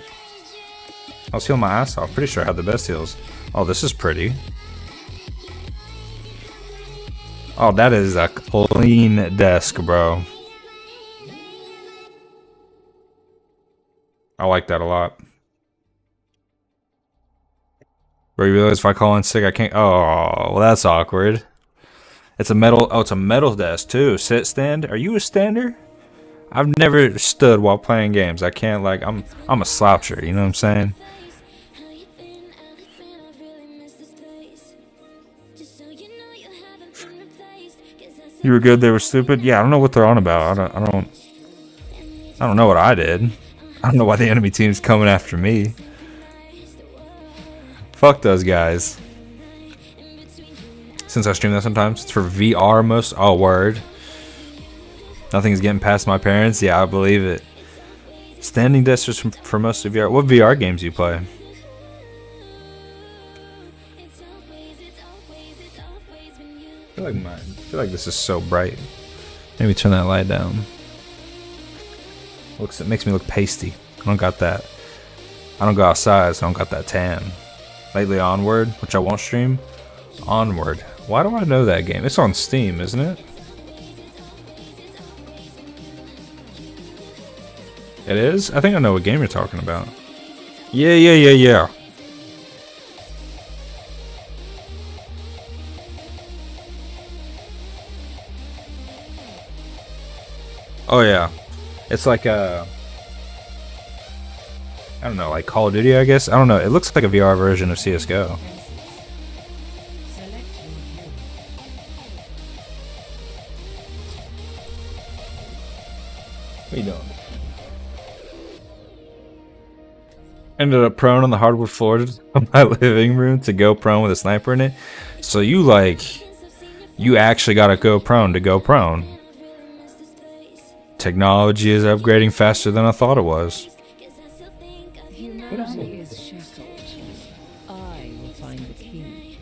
I was healing my ass off. Pretty sure I had the best heals. Oh, this is pretty. Oh, that is a clean desk, bro. I like that a lot. Bro, you realize if I call in sick, I can't. Oh, well, that's awkward. It's a metal. Oh, it's a metal desk too. Sit stand. Are you a stander? I've never stood while playing games. I can't, like, I'm a sloucher. You know what I'm saying? You were good. They were stupid. Yeah, I don't know what they're on about. I don't know what I did. I don't know why the enemy team's coming after me. Fuck those guys. Since I stream that sometimes, it's for VR most. Oh, word. Nothing's getting past my parents. Yeah, I believe it. Standing desks for most of VR. What VR games do you play? I feel like this is so bright. Maybe turn that light down. It makes me look pasty. I don't got that. I don't go outside, so I don't got that tan. Lately, Onward, which I won't stream. Onward. Why do I know that game? It's on Steam, isn't it? It is? I think I know what game you're talking about. Yeah. Oh yeah. It's like a... I don't know, like Call of Duty, I guess? I don't know. It looks like a VR version of CSGO. What are you doing? Ended up prone on the hardwood floor of my living room to go prone with a sniper in it. So you, like, You actually gotta go prone to go prone. Technology is upgrading faster than I thought it was. Humanity is shackled. I will find the key.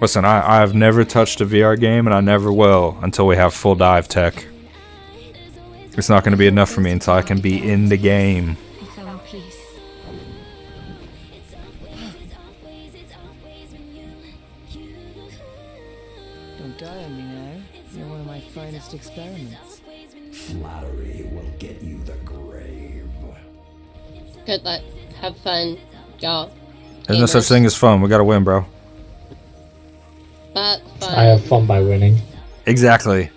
Listen, I've never touched a VR game, and I never will until we have full dive tech. It's not going to be enough for me until I can be in the game. I found peace. Don't die on me now. You're one of my finest experiments. Flattery will get you the grave. Good luck. Have fun, y'all. There's no such thing as fun. We gotta win, bro. But fun. I have fun by winning. Exactly.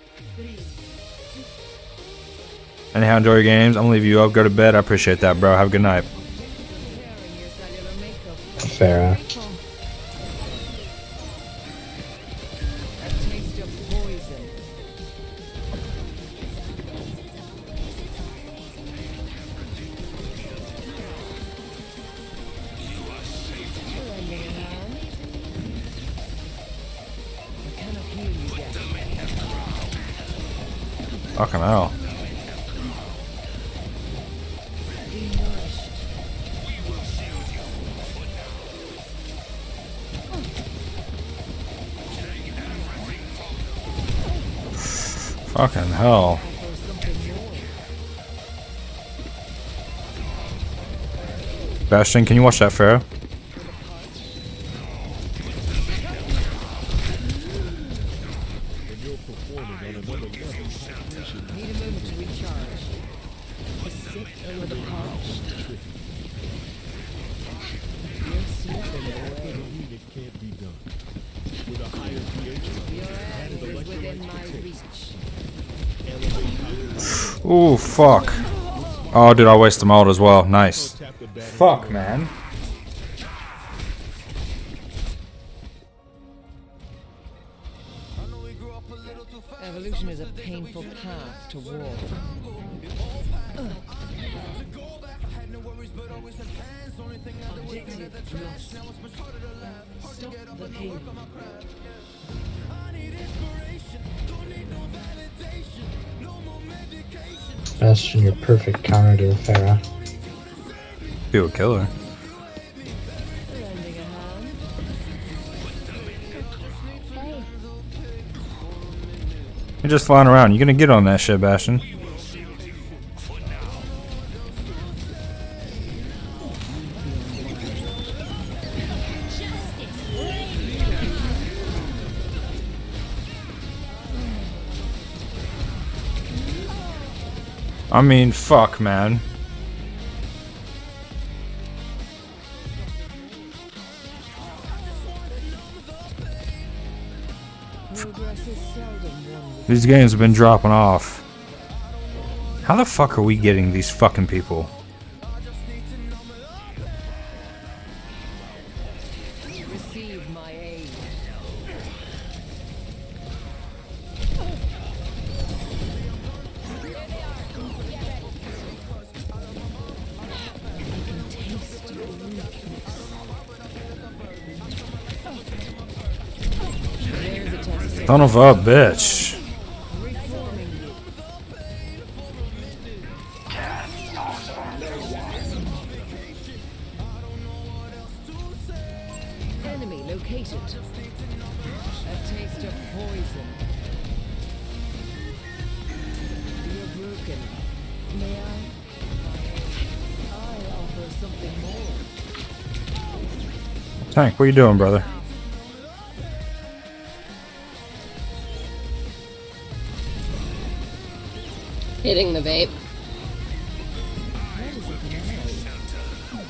Anyhow, enjoy your games. I'm gonna leave you up. Go to bed. I appreciate that, bro. Have a good night. Farah. A taste of poison. Lending a hand. I cannot hear you yet. Fucking hell. Be nourished. Fucking hell. Bastion, can you watch that, Pharaoh? Need a moment to recharge. A sip with a punch. You're slipping away. It can't be done. With a higher pH, Your end is within my reach. Ooh, fuck. Oh, dude, I wasted them all as well. Nice. Fuck, man. Evolution is a painful path to war. Objective lost. Stop the pain. Bastion, your perfect counter to Farah. Be a killer. Lending a hand. Hey. You're just flying around. You're gonna get on that shit, Bastion. I mean, fuck, man. Progress is seldom won with These games have been dropping off. How the fuck are we getting these fucking people? receive my aid. I can taste your weakness. There's a test. Son of a bitch. Reforming you. Enemy located. A taste of poison. You're broken. May I? I offer something more. Tank, what you doing, brother? Hitting the vape. What is it now?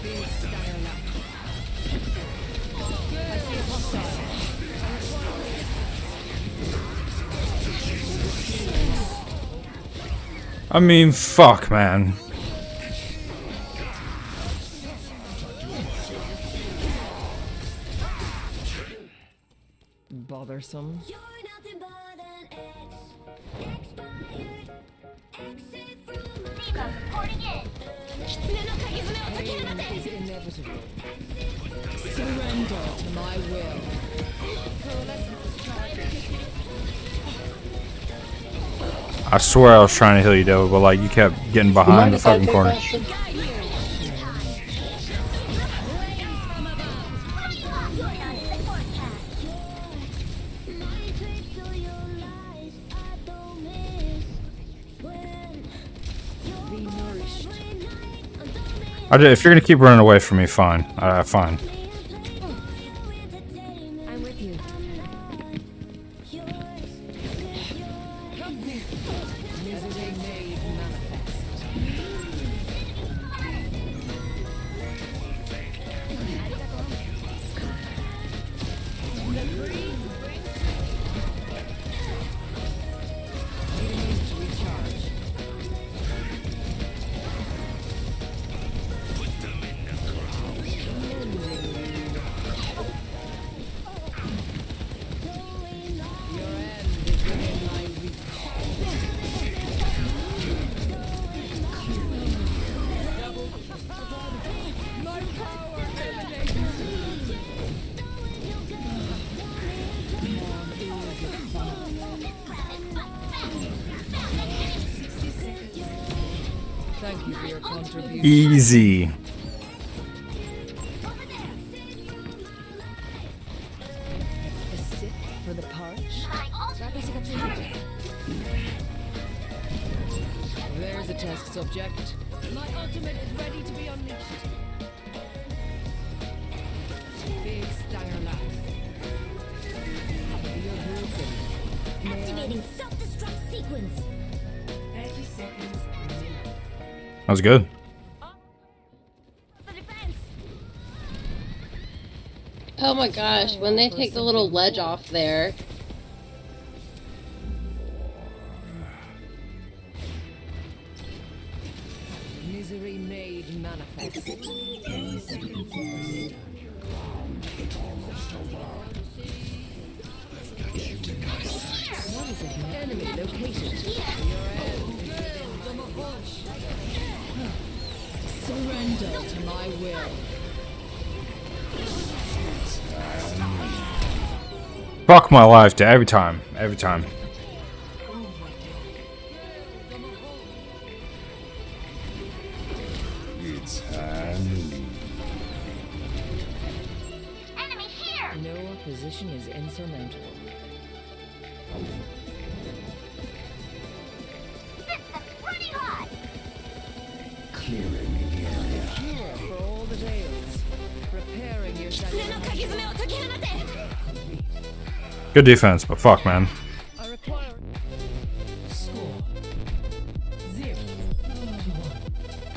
Big style up. I see a hostile. I mean, fuck, man. Bothersome. Pain is inevitable. Surrender. will. I swear I was trying to heal you, Devil, but like you kept getting behind the fucking corner. If you're gonna keep running away from me, fine. Fine. I'm with you. Misery made manifest. Thank you for your contribution. Easy. A sip for the parch. There's a test subject. My ultimate is ready to be unleashed. Big Stanger Lass. You're broken. Activating self-destruct sequence. 30 seconds. That was good. Oh my gosh, when they take the little ledge off there. Misery made manifest. What is it? Enemy located. Surrender to my will. Fuck my life to every time. Every time. It's Enemy here! No opposition is insurmountable. Running hot! clearing the area. Cure for all the tales. Preparing yourself. Good defense, but fuck, man. I require Score 0-1.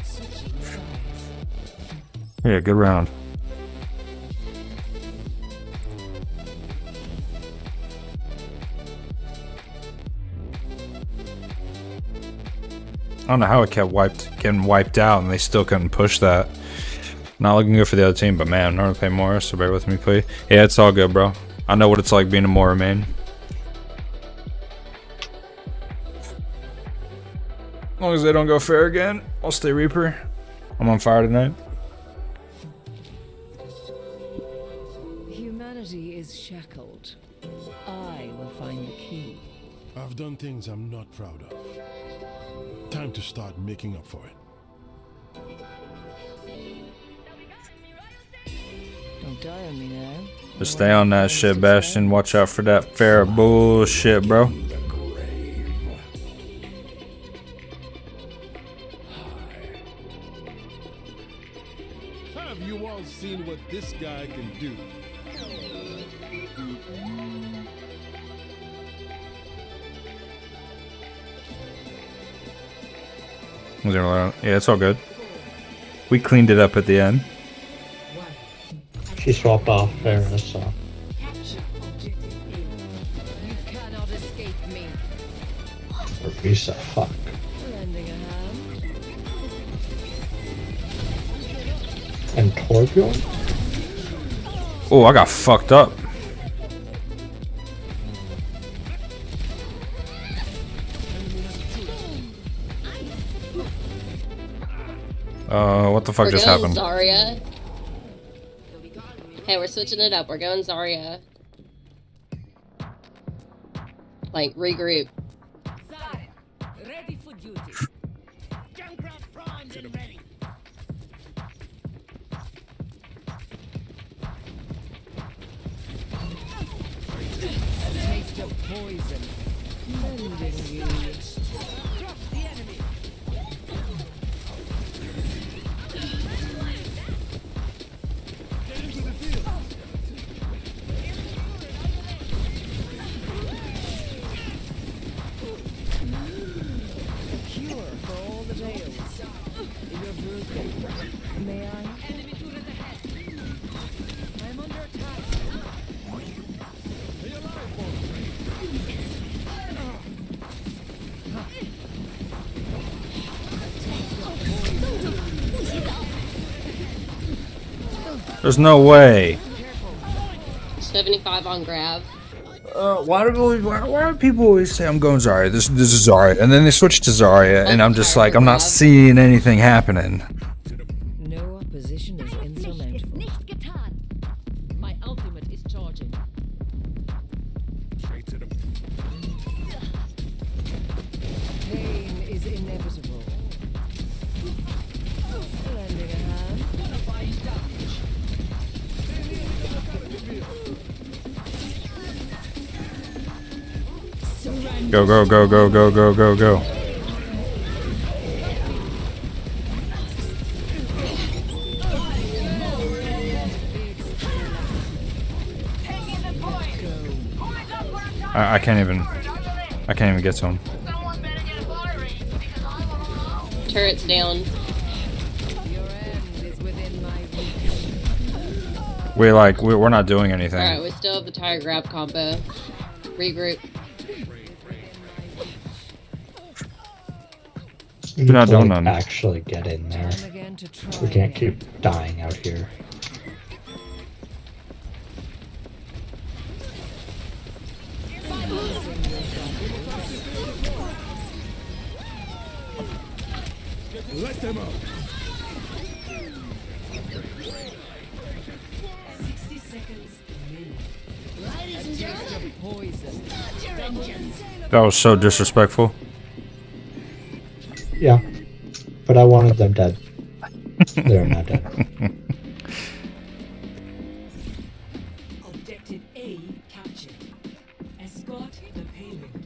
Switching sides. Yeah, good round. I don't know how it kept getting wiped out and they still couldn't push that. Not looking good for the other team, but man, I'm not gonna play more, so bear with me, please. Yeah, it's all good, bro. I know what it's like being a Moira main. As long as they don't go fair again, I'll stay Reaper. I'm on fire tonight. Humanity is shackled. I will find the key. I've done things I'm not proud of. Time to start making up for it. Don't die on me now. Just stay on that shit, Bastion. Watch out for that fair bullshit, bro. Have you all seen what this guy can do? Yeah, it's all good. We cleaned it up at the end. She swapped off Farah, so. You cannot escape me. Reset, fuck. Lending a hand. And Torbjorn? Oh, I got fucked up. What the fuck just happened? Zarya. Hey, we're switching it up. We're going Zarya. Like, regroup. Ready for duty. Junkrat primed and ready. Taste of poison. Mending you. Drop the enemy. Cure for all the tales. You're broken. May I? Enemy turret ahead. I'm under attack. There's no way. 75 on grab. Why do people always say I'm going Zarya? This is Zarya, and then they switch to Zarya, and I'm just like, I'm not seeing anything happening. No opposition is insurmountable. Nicht getan. My ultimate is charging. Pain is inevitable. Lending a hand. Go, go, go, go, go, go, go, go. I can't even get to him. Turret's down. Your end is within my reach. We're not doing anything. Alright, we still have the tire grab combo. Regroup. We We're not need to, doing like, none. actually get in there. We can't keep dying out here. Let them out. 60 seconds remaining. Ladies and gentlemen, Poison. your engines. That was so disrespectful. Yeah. But I wanted them dead. They're not dead. Objective A captured. Escort the payload.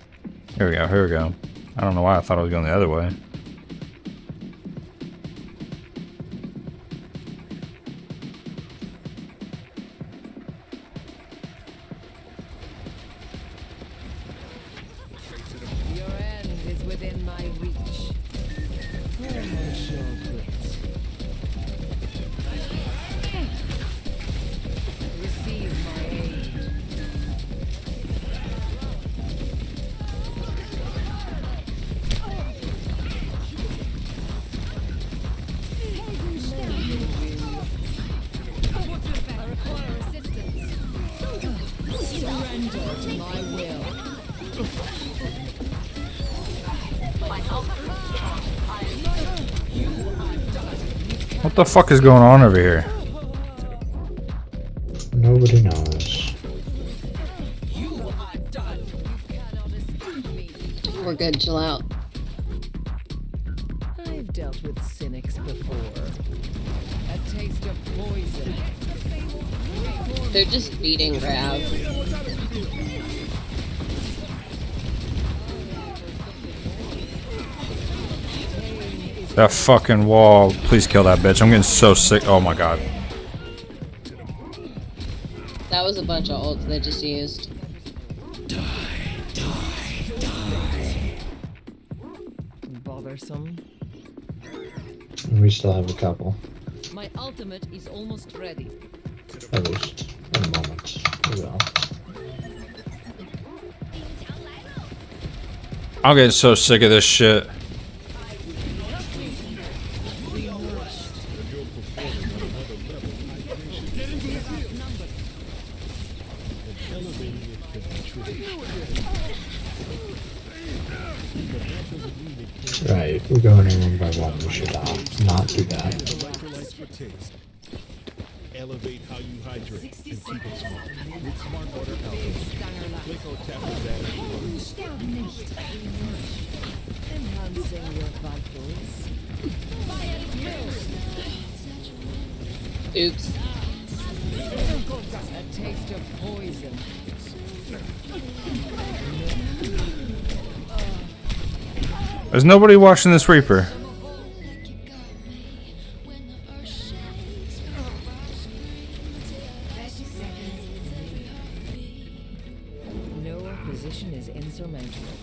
Here we go, here we go. I don't know why I thought I was going the other way. Your end is within my reach. Almost your quit. Receive my aid. I require assistance. Surrender to my will. What the fuck is going on over here? Nobody knows. We're good, chill out. I've dealt with cynics before. A taste of poison. They're just beating grab. That fucking wall. Please kill that bitch. I'm getting so sick. Oh my god. That was a bunch of ults they just used. Bothersome. We still have a couple. My ultimate is almost ready. At least. In a moment. We will. I'm getting so sick of this shit. Right, we're going in one by one. We should not do that. Elevate how you hydrate and keep it small. With Smart Water Alkaline. Click or tap the Enhancing your vitals. Oops. A taste of poison. There's nobody watching this Reaper. No opposition is insurmountable.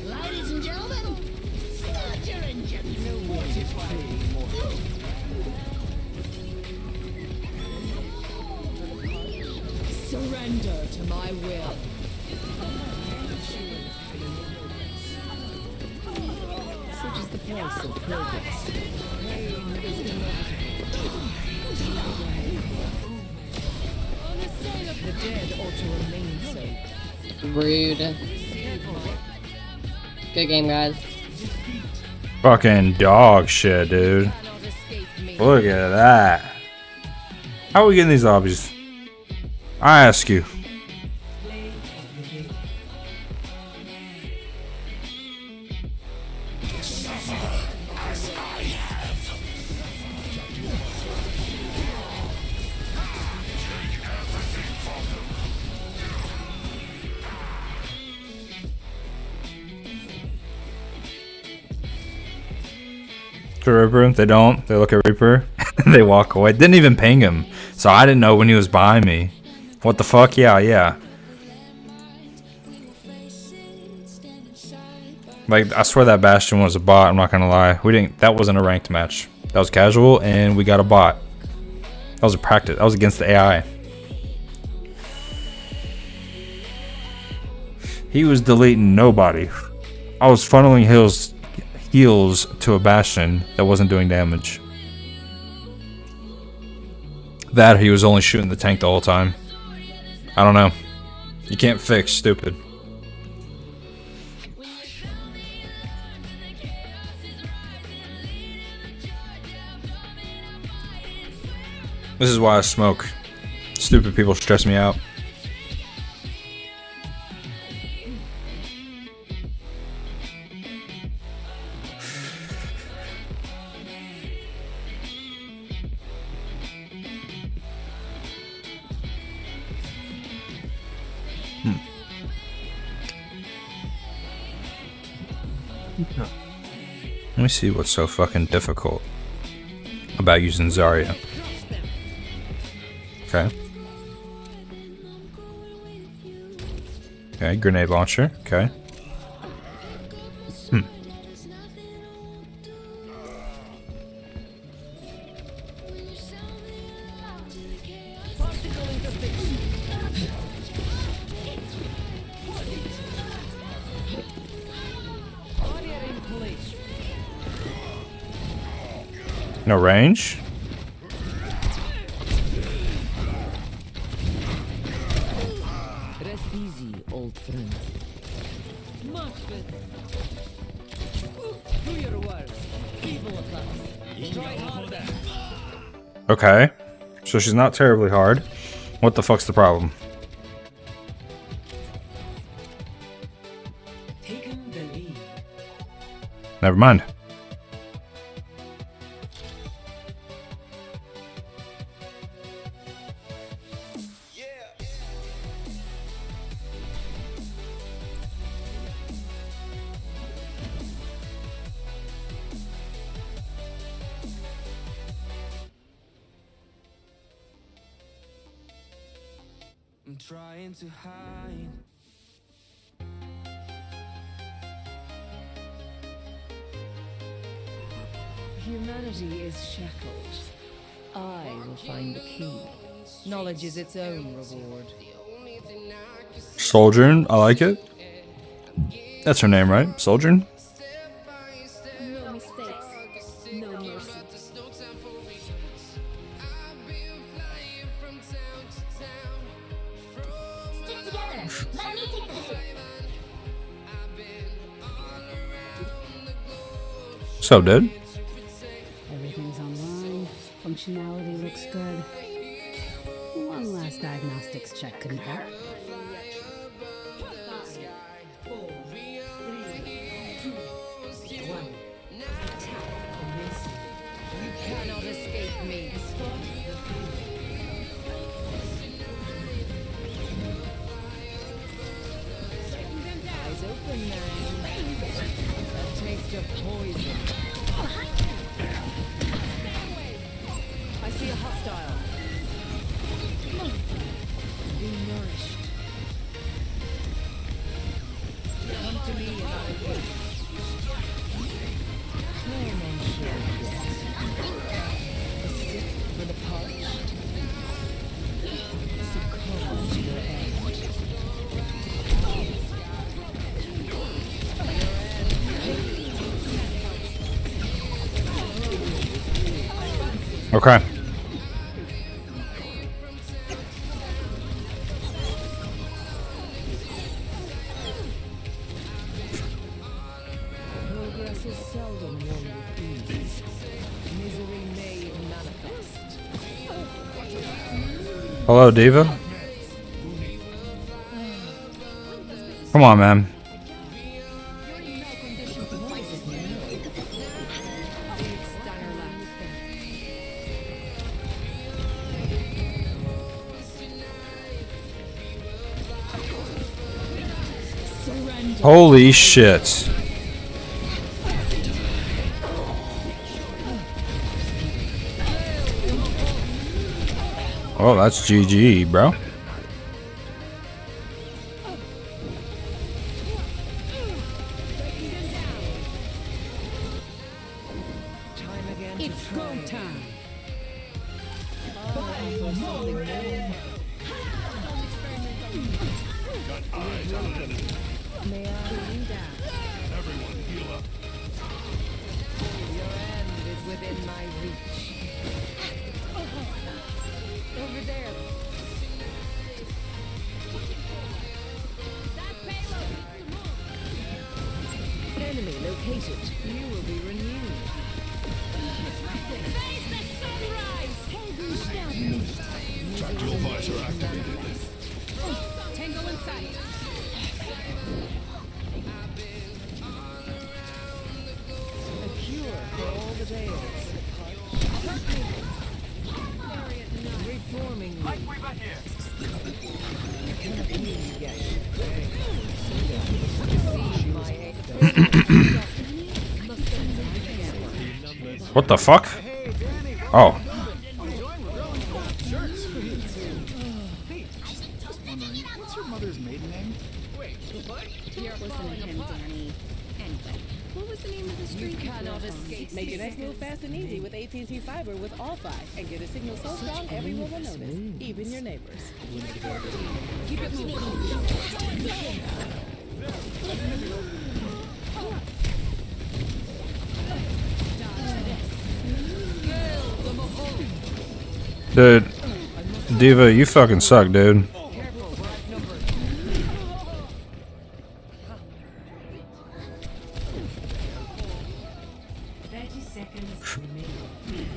Ladies and gentlemen, start your engines. No one is truly mortal. Surrender to my will. Such is the price of progress. Pain is inevitable. The dead ought to remain so. Rude. Good game, guys. Fucking dog shit, dude. Look at that. How are we getting these lobbies? I ask you. To Reaper, they don't. They look at Reaper, they walk away. Didn't even ping him, so I didn't know when he was behind me. What the fuck? Yeah. Like, I swear that Bastion was a bot. I'm not gonna lie. We didn't. That wasn't a ranked match. That was casual, and we got a bot. That was a practice. That was against the AI. He was deleting nobody. I was funneling heals to a Bastion that wasn't doing damage. That he was only shooting the tank the whole time. I don't know. You can't fix stupid. This is why I smoke. Stupid people stress me out. Let me see what's so fucking difficult about using Zarya. Okay. Okay, grenade launcher. Okay. No range? Rest easy, old friend. Much better. Do your worst. Evil of us. Try harder. Okay. So she's not terribly hard. What the fuck's the problem? Taken the lead. Never mind. I'm trying to hide. Humanity is shackled. I will find the key. Knowledge is its own reward. Sojourn, I like it. That's her name, right? Sojourn? No mistakes, no mercy. Stick together. Let me take this. So, dude. Everything's online, from functionality looks good. One last diagnostics check couldn't hurt. 5, 4, 3, 2, 1. Attack commencing. You cannot escape me. Start the Eyes open now. A taste of poison. I see a hostile. Be nourished. Come to me and I will. No man shall yet. A stick for the parched. Succumb to your end. Okay. Progress is seldom won with ease. Misery made manifest. Hello, Diva. Come on, man. Holy shit. Oh, that's GG, bro. It's go time. Got eyes on an enemy. May I lean down? Everyone heal up. Your end is within my reach. Over there. Enemy located. You will be renewed. Tactical visor activated. Tango in sight. A cure for all the days. Reforming like we were here. What the fuck? Oh. What's your mother's maiden name? You're listening to him, Danny. Anyway, what was the name of the street? You cannot escape. Make your next move fast and easy with AT&T Fiber with all 5 and get a signal so strong everyone will notice, even your neighbors. Keep it moving. Dude. Diva, you fucking suck, dude. 30 seconds remaining.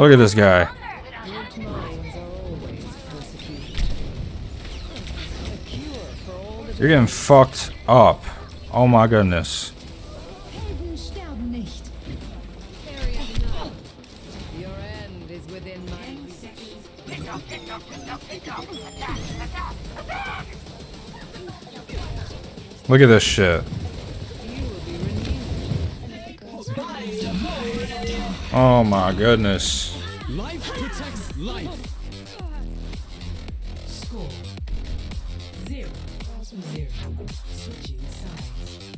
Look at this guy. Great minds are always persecuted. A cure for all the You're getting fucked up. Oh my goodness. Helden sterben nicht. Your end is within my Look at this shit. Oh my goodness. Life protects life. Score 0-0. Switching sides.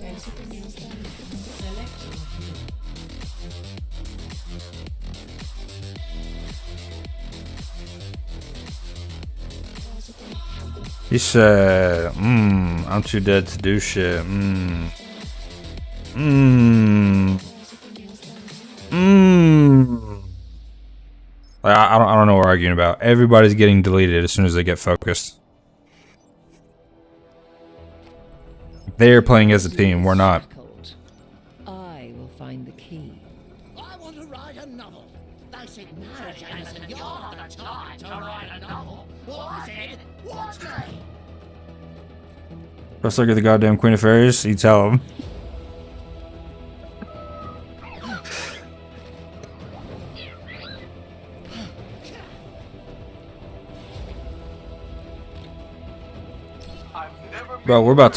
And select your hero. He said, I'm too dead to do shit. Like, I don't know what we're arguing about. Everybody's getting deleted as soon as they get focused. They're playing as a team. We're not. I will find the key. I want to write a novel. They said, no, Jameson, you're not the type to write a novel. Well, I said, watch me. Let's look at the goddamn Queen of Fairies. You tell them. Bro, we're about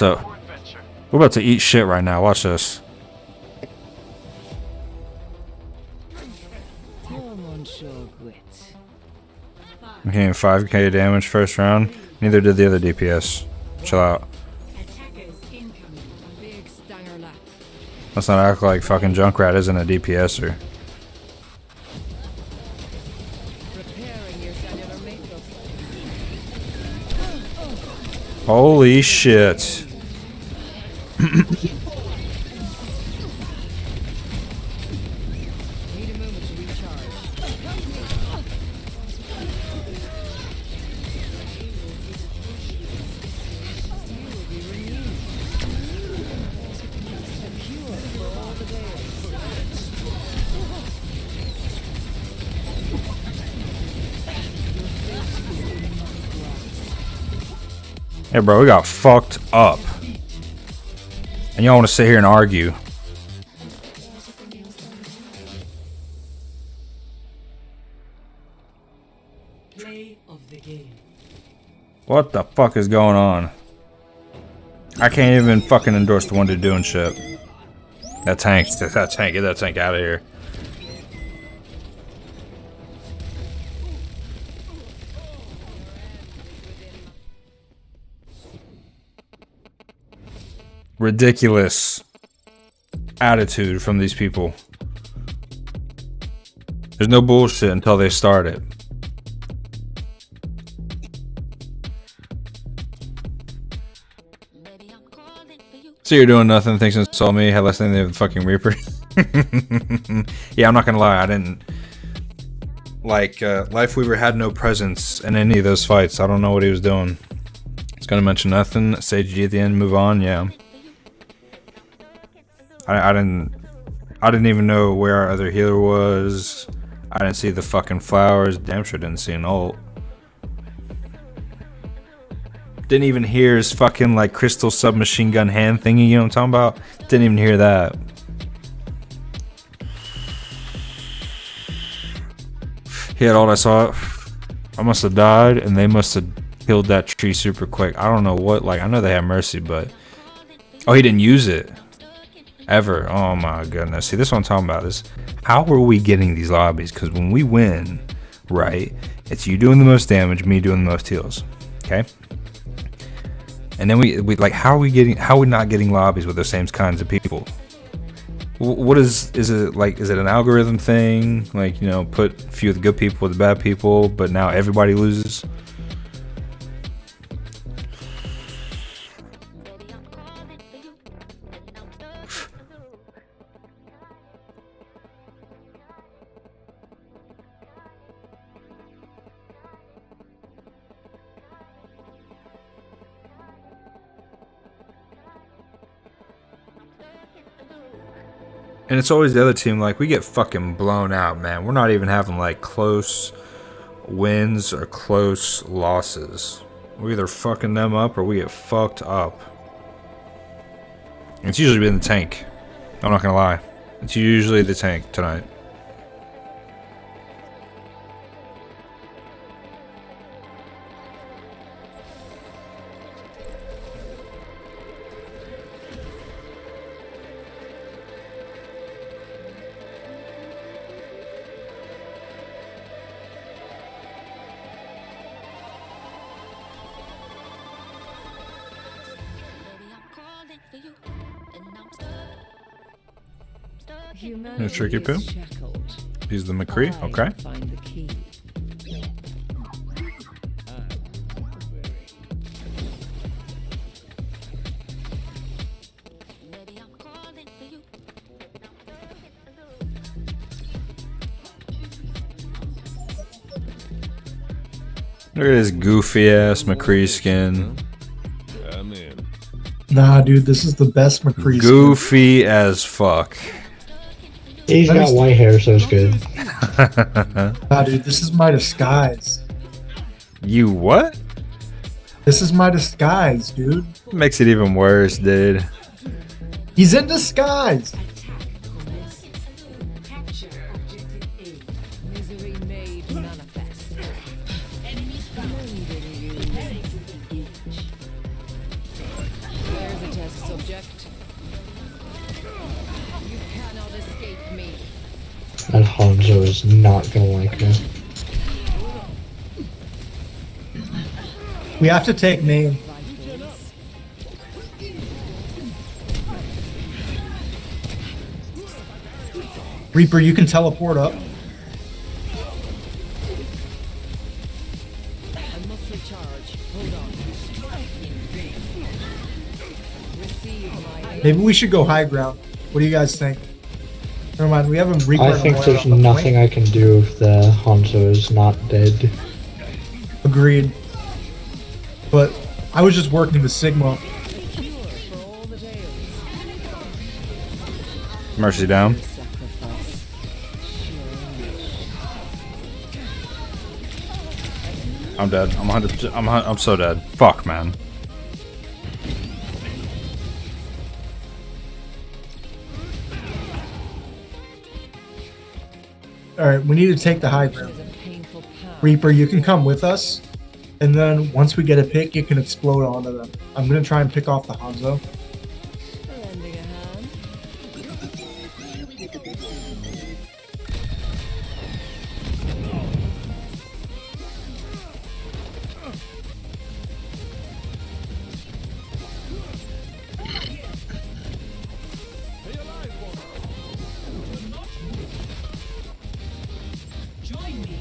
to eat shit right now. Watch this. I'm hitting 5k damage first round. Neither did the other DPS. Chill out. Let's not act like fucking Junkrat isn't a DPSer. Holy shit. Hey bro, we got fucked up. And y'all want to sit here and argue. Play of the game. What the fuck is going on? I can't even fucking endorse the one dude doing shit. That tank, get that tank out of here. Ridiculous attitude from these people. There's no bullshit until they start it. So you're doing nothing, thinks it's all me, had less than the fucking Reaper. Yeah, I'm not gonna lie, I didn't like Lifeweaver had no presence in any of those fights. I don't know what he was doing. It's gonna mention nothing. Sage G at the end, move on, yeah. I didn't even know where our other healer was. I didn't see the fucking flowers. Damn sure didn't see an ult. Didn't even hear his fucking like crystal submachine gun hand thingy, you know what I'm talking about? Didn't even hear that. He had ult, I saw it. I must have died and they must have killed that tree super quick. I don't know what, like I know they have mercy, but oh, he didn't use it. Ever. Oh my goodness. See, this is what I'm talking about is how are we getting these lobbies? Because when we win, right, it's you doing the most damage, me doing the most heals. Okay? And then we like how are we not getting lobbies with the same kinds of people? What is it like? Is it an algorithm thing? Like, you know, put a few of the good people with the bad people, but now everybody loses? And it's always the other team, like, we get fucking blown out, man. We're not even having, like, close wins or close losses. We're either fucking them up or we get fucked up. It's usually been the tank. I'm not gonna lie. It's usually the tank tonight. No Tricky Poo. He's the McCree. Okay. Look at this goofy ass McCree skin. I'm in. Nah, dude, this is the best McCree. Goofy as fuck. He's got white hair, so it's good. Nah, dude, this is my disguise. You what? This is my disguise, dude. Makes it even worse, dude. He's in disguise. Misery made manifest. There's a test subject. You cannot escape me. That Hanzo is not gonna like me. We have to take name. Reaper, you can teleport up. I must recharge. Hold on. Receive my Maybe we should go high ground. What do you guys think? Never mind, we haven't Reaper. I think there's nothing I can do if the Hanzo is not dead. Agreed. But I was just working the Sigma. Mercy down. I'm dead. I'm so dead. Fuck, man. Alright, we need to take the high ground. Reaper, you can come with us. And then once we get a pick, you can explode onto them. I'm gonna try and pick off the Hanzo. Join me.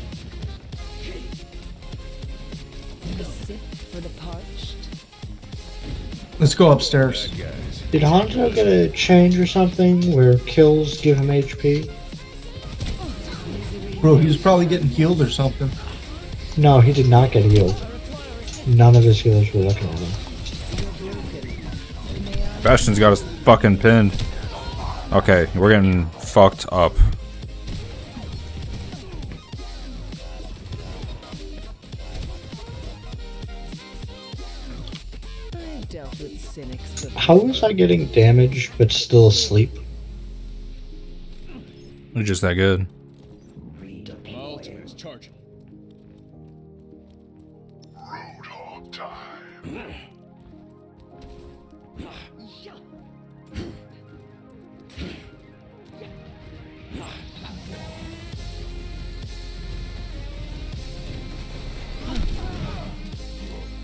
The sick for the parched. Let's go upstairs. Did Hanzo get a change or something where kills give him HP? Bro, he was probably getting healed or something. No, he did not get healed. None of his healers were looking at him. Bastion's got us fucking pinned. Okay, we're getting fucked up. I've dealt with cynics before. How was I getting damage but still asleep? You're just that good. My ultimate is charging. Roadhog time.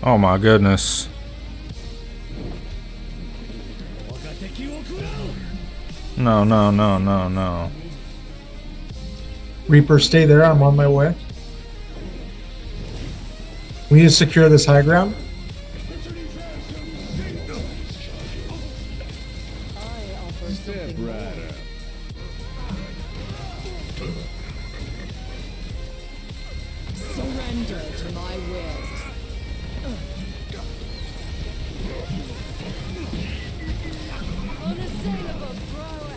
Oh my goodness. No, no, no, no, no. Reaper, stay there. I'm on my way. We need to secure this high ground. Step right up. Surrender to my will. Unassailable prowess.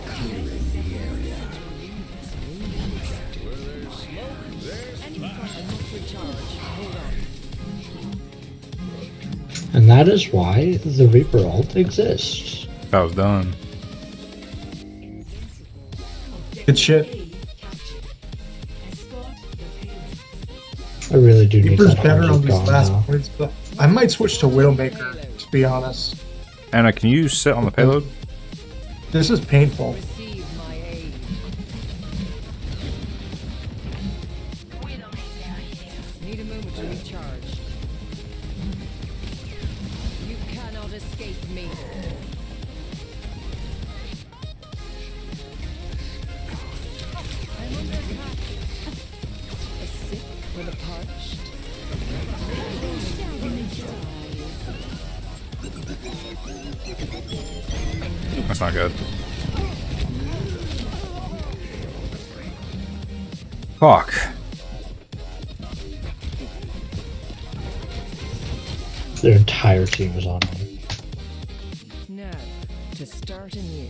I must recharge. Hold on. And that is why the Reaper ult exists. That was done. Good shit. I really do need Reaper's that better Hanzo on these gone last now. points, but I might switch to Widowmaker, to be honest. Anna, can you sit on the payload? This is painful. Receive my aid. Need a moment to recharge. You cannot escape me. I'm under attack. A sick for the parched. That's not good. Fuck. Their entire team is on me. start anew.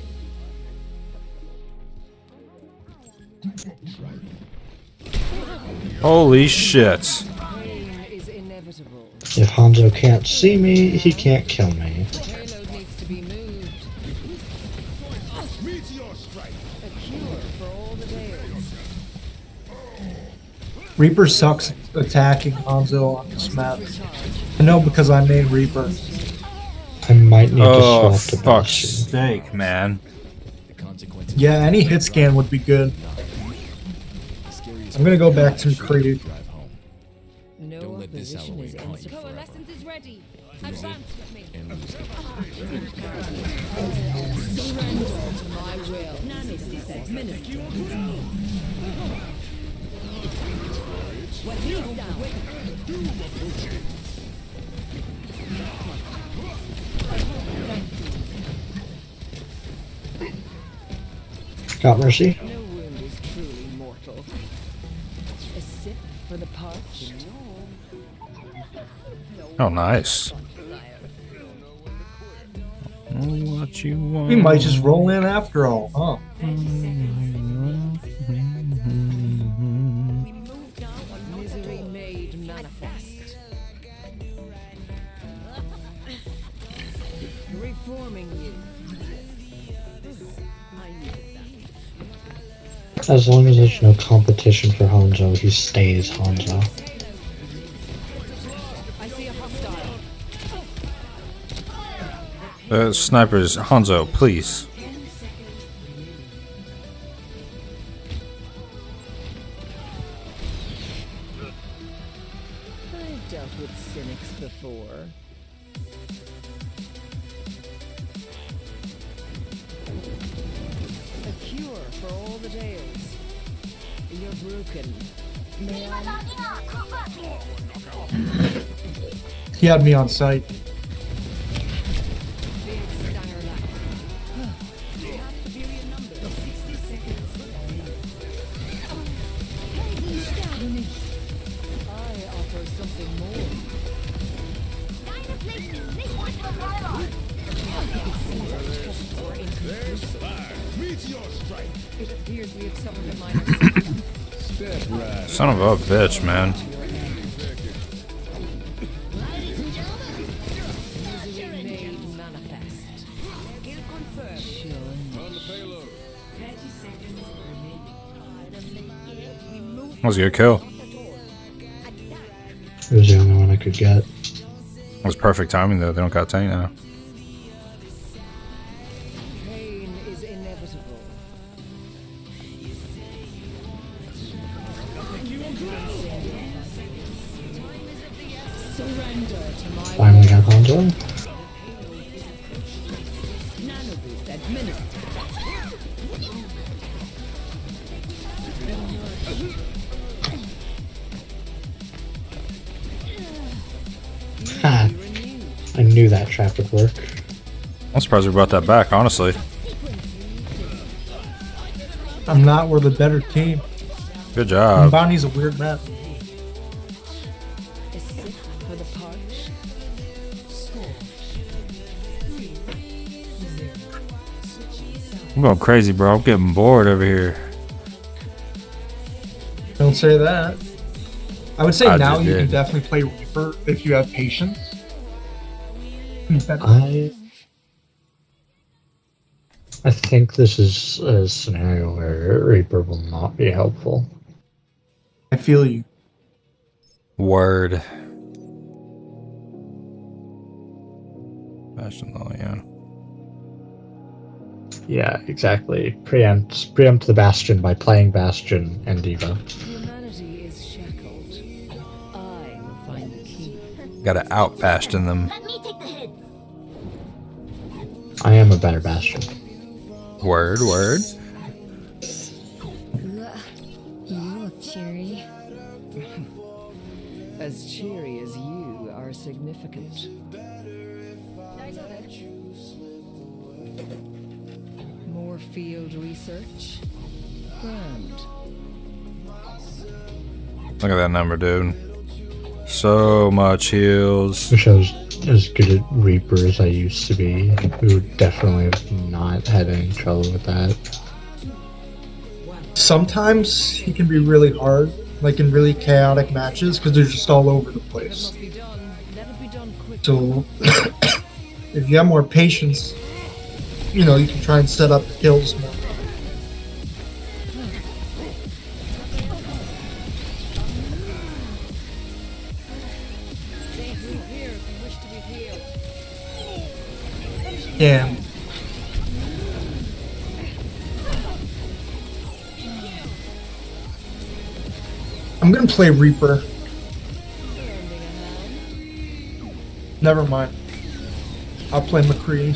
Holy shit. Pain is inevitable. If Hanzo can't see me, he can't kill me. Payload needs to be moved. Meteor strike. A cure for all the Dales. Reaper sucks at attacking Hanzo on this map. I know because I made Reaper. I might need Oh, to swap to fuck's Bastion. sake, man. Yeah, any hit scan would be good. I'm gonna go back to McCready. No opposition is insufficient. Coalescence is ready. Advance with me. Surrender to my will. 66 minutes. What he's down. Got Mercy? No wound is truly mortal. A sip for the parched. Oh, nice. What you want? We might just roll in after all, huh? Misery made manifest. Reforming you. I needed that. As long as there's no competition for Hanzo, he stays Hanzo. I see a hostile. Snipers, Hanzo, please. I've dealt with cynics before. A cure for all the Dales. You're broken. May I? He had me on sight. I offer something more. Meteor strike. It appears we have suffered a minor setback. Son of a bitch, man. Misery made manifest. Kill confirmed. Sure. On the payload. That was a good kill. It was the only one I could get. That was perfect timing, though. They don't got tank now. Pain is inevitable. Surrender to my Finally got Hanzo. nanoboost administered. Ha! I knew that trap would work. I'm surprised we brought that back, honestly. I'm not. We're the better team. Good job. Bounty's a weird map. A sip for the parched. I'm going crazy, bro. I'm getting bored over here. Don't say that. I would say I now just you did. can definitely play Reaper if you have patience. I think this is a scenario where Reaper will not be helpful. I feel you. Word. Bastion, oh, yeah. Yeah, exactly. Preempt the Bastion by playing Bastion and Diva. Humanity is shackled. I will find the key. Gotta out Bastion them. I am a better Bastion. Word, word. You look cheery. As cheery as you are significant. More field research? Grand. Look at that number, dude. So much heals. It shows as good at Reaper as I used to be. We would definitely have not had any trouble with that. Sometimes he can be really hard, like in really chaotic matches, because they're just all over the place. So, if you have more patience, you know, you can try and set up the kills more. Damn. I'm gonna play Reaper. Never mind. I'll play McCree.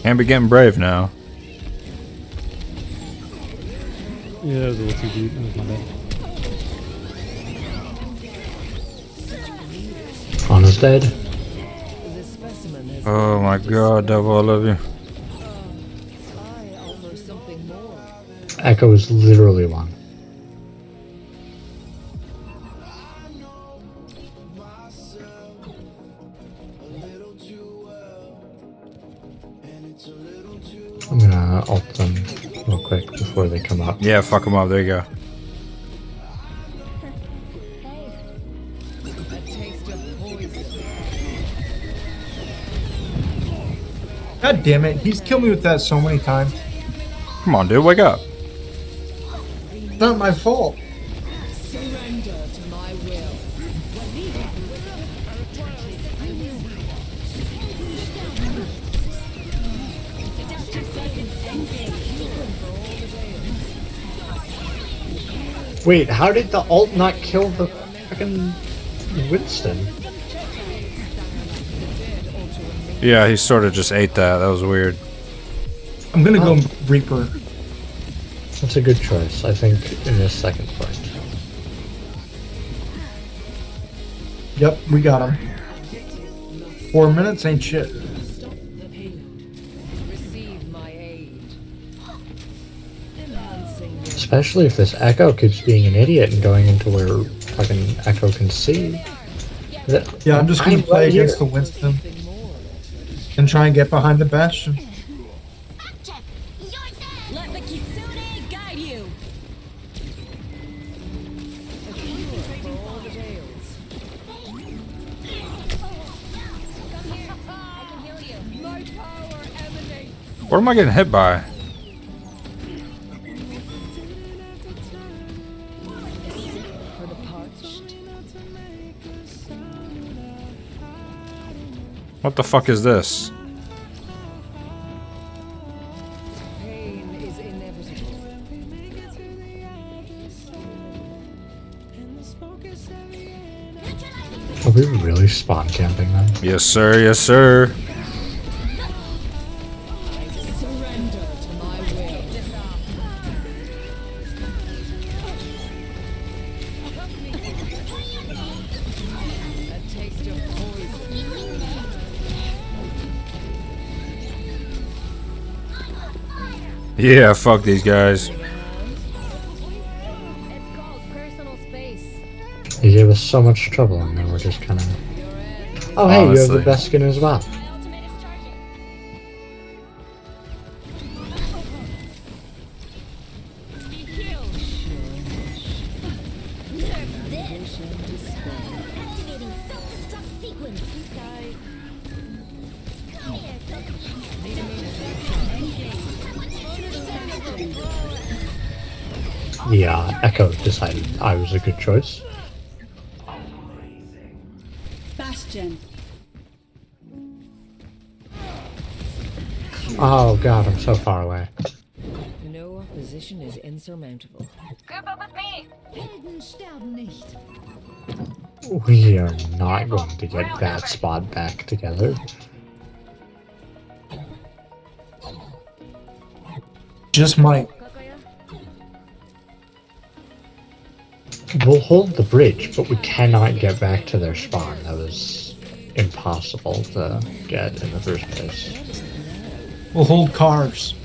Can't be getting brave now. Yeah, that was a little too deep. That was my bad. Anna's dead. Oh my god, Devil, I love you. Echo is literally one. I'm gonna ult them real quick before they come up. Yeah, fuck them up. There you go. God damn it, he's killed me with that so many times. Come on, dude, wake up. It's not my fault. Surrender to my will. Wait, how did the ult not kill the fucking Winston? Yeah, he sort of just ate that. That was weird. I'm gonna go Reaper. That's a good choice, I think, in this second fight. Yep, we got him. 4 minutes ain't shit. Especially if this Echo keeps being an idiot and going into where fucking Echo can see. Yeah, I'm just gonna play right against here. the Winston. And try and get behind the Bastion. Let the Kitsune guide you. What am I getting hit by? What the fuck is this? Are we really spawn camping them? Yes, sir. Yes, sir. Surrender to my will. A taste of poison. Yeah, fuck these guys. He gave us so much trouble and then we're just kind of... Oh hey, you have the Honestly. best skin as well. Yeah, Echo decided I was a good choice. Bastion. Oh god, I'm so far away. No opposition is insurmountable. Group up with me. Helden sterben nicht. We are not going to get that spot back together. Just might. We'll hold the bridge, but we cannot get back to their spawn. That was impossible to get in the first place. We'll hold cars.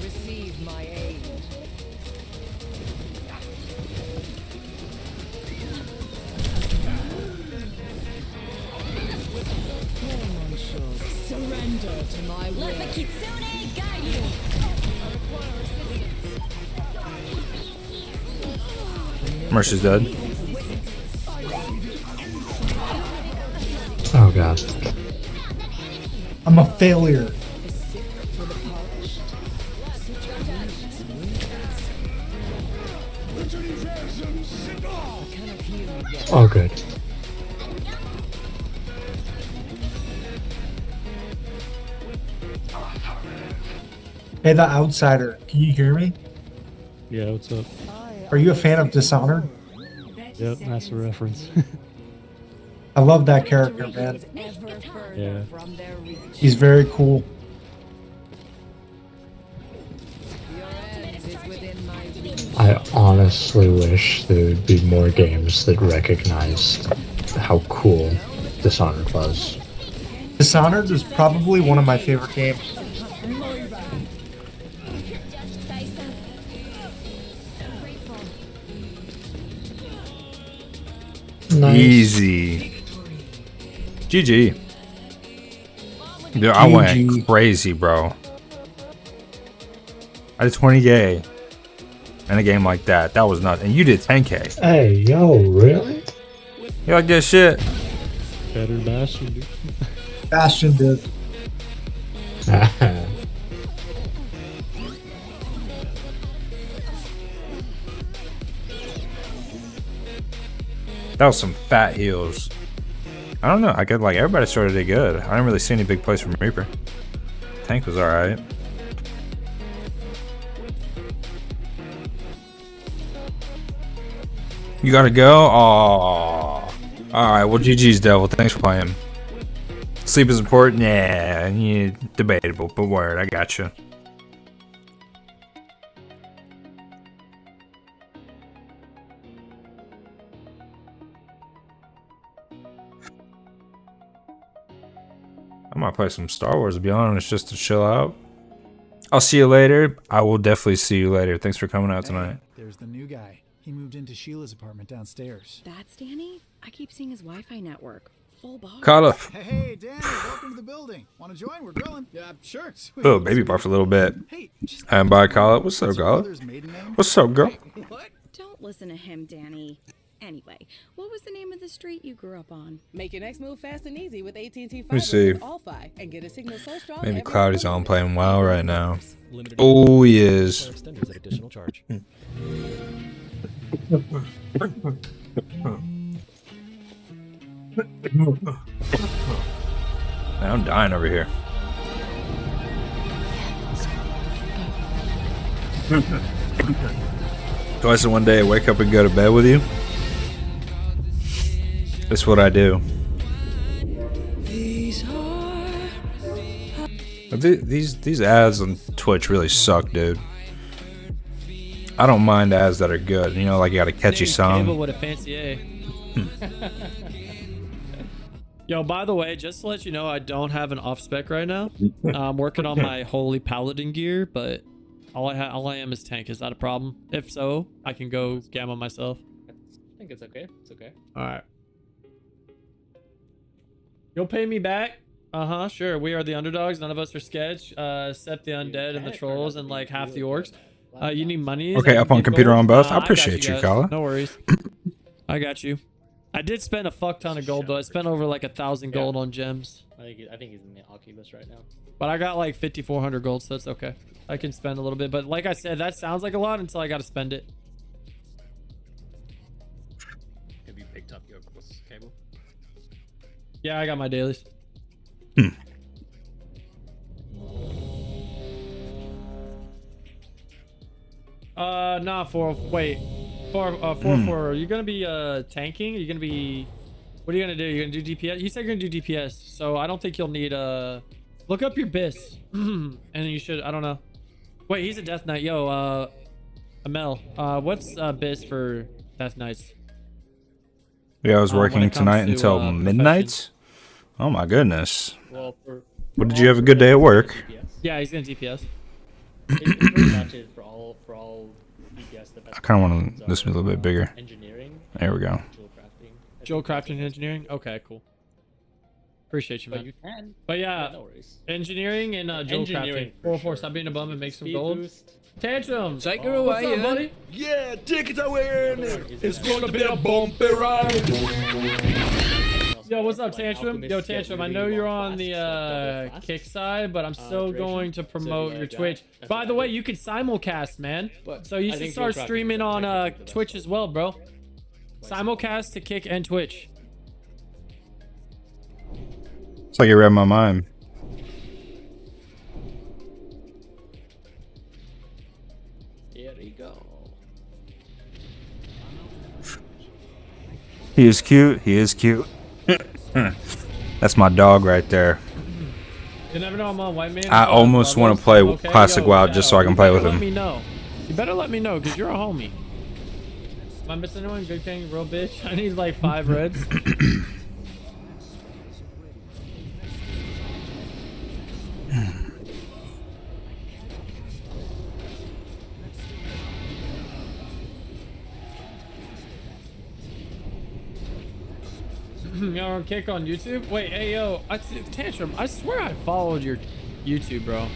Receive my aid. Surrender to my will. Let the Kitsune guide you. Mercy's dead. Oh god. I'm a failure. Oh good. Hey, the outsider. Can you hear me? Yeah, what's up? Are you a fan of Dishonored? Yep, that's a reference. I love that character, man. Yeah. He's very cool. I honestly wish there would be more games that recognized how cool Dishonored was. Dishonored is probably one of my favorite games. Nice. Easy. GG. Dude, I went crazy, bro. I did 20K in a game like that. That was nuts. And you did 10K. Hey, yo, really? You like that shit? Better Bastion, dude. Bastion did. That was some fat heals. I don't know. I get like everybody started it good. I didn't really see any big plays from Reaper. Tank was alright. You gotta go? Oh. Alright, well GG's Devil. Thanks for playing. Sleep is important? Yeah, debatable, but word, I gotcha. I might play some Star Wars, to be honest, just to chill out. I'll see you later. I will definitely see you later. Thanks for coming out tonight. There's the new guy. He moved into Sheila's apartment downstairs. That's Danny? I keep seeing his Wi-Fi network. Full bar. Carla. Hey, Danny, welcome to the building. Want to join? We're grilling. Yeah, sure. Sweet. Oh, baby bar for a little bit. And bye, Carla. What's up, Carla? What's up, girl? What? Don't listen to him, Danny. Anyway, what was the name of the street you grew up on? Make your next move fast and easy with AT&T Fiber Let me see. with All-Fi and get a signal so strong. Maybe Cloudy's on playing WoW right now. Oh, he is. Man, I'm dying over here. Twice in one day, I wake up and go to bed with you. That's what I do. These ads on Twitch really suck, dude. I don't mind ads that are good. You know, like you got a catchy song. With a fancy A. Yo, by the way, just to let you know, I don't have an off spec right now. I'm working on my holy paladin gear, but all I am is tank. Is that a problem? If so, I can go gamma myself. I think it's okay. It's okay. All right. You'll pay me back? Sure. We are the underdogs. None of us are sketch, except the undead and the trolls and like half the orcs. You need money. Okay, up on computer on both. I appreciate you, Kala. No worries. I got you. I did spend a fuck ton of gold though. I spent over like 1,000 gold on gems. I think he's in the Oculus right now. But I got like 5,400 gold, so that's okay. I can spend a little bit, but like I said, that sounds like a lot until I got to spend it. Have you picked up your cable? Yeah, I got my dailies. Nah, for you're gonna be tanking. You're gonna be. What are you gonna do? You're gonna do DPS. You said you're gonna do DPS, so I don't think you'll need Look up your bis. And you should, I don't know. Wait, he's a Death Knight. Yo, Amel, what's bis for Death Knights? Yeah, I was when working it comes tonight to, until midnight. Oh my goodness. Well, for What, did you have a good day at work? Yeah, he's gonna DPS. It pretty much is for all DPS. The best I kind of want options this to be a little are, bit bigger. Engineering. There we go. Joel crafting engineering. Okay, cool. Appreciate you, man. But you can. But yeah, no worries. engineering and Joel Engineering crafting. for 404, stop being a bum and make some Speed gold. boost. Tantrum. Take her away, What's up, buddy? Yeah, tickets are wearing it. It's gonna be a bumpy ride. Yo, what's up, Tantrum? Yo, Tantrum, I know you're on the kick side, but I'm still going to promote your Twitch. By the way, you can simulcast, man. So you should start streaming on Twitch as well, bro. Simulcast to kick and Twitch. It's like you read my mind. Here we go. He is cute. He is cute. That's my dog right there. You never know I'm on White Man. I almost want to play Classic WoW just so I can play with Let him. me know. You better let me know, because you're a homie. Am I missing anyone? Good King, real bitch. I need like 5 reds. You're on kick on YouTube? Wait, hey yo, Tantrum, I swear I followed your YouTube, bro.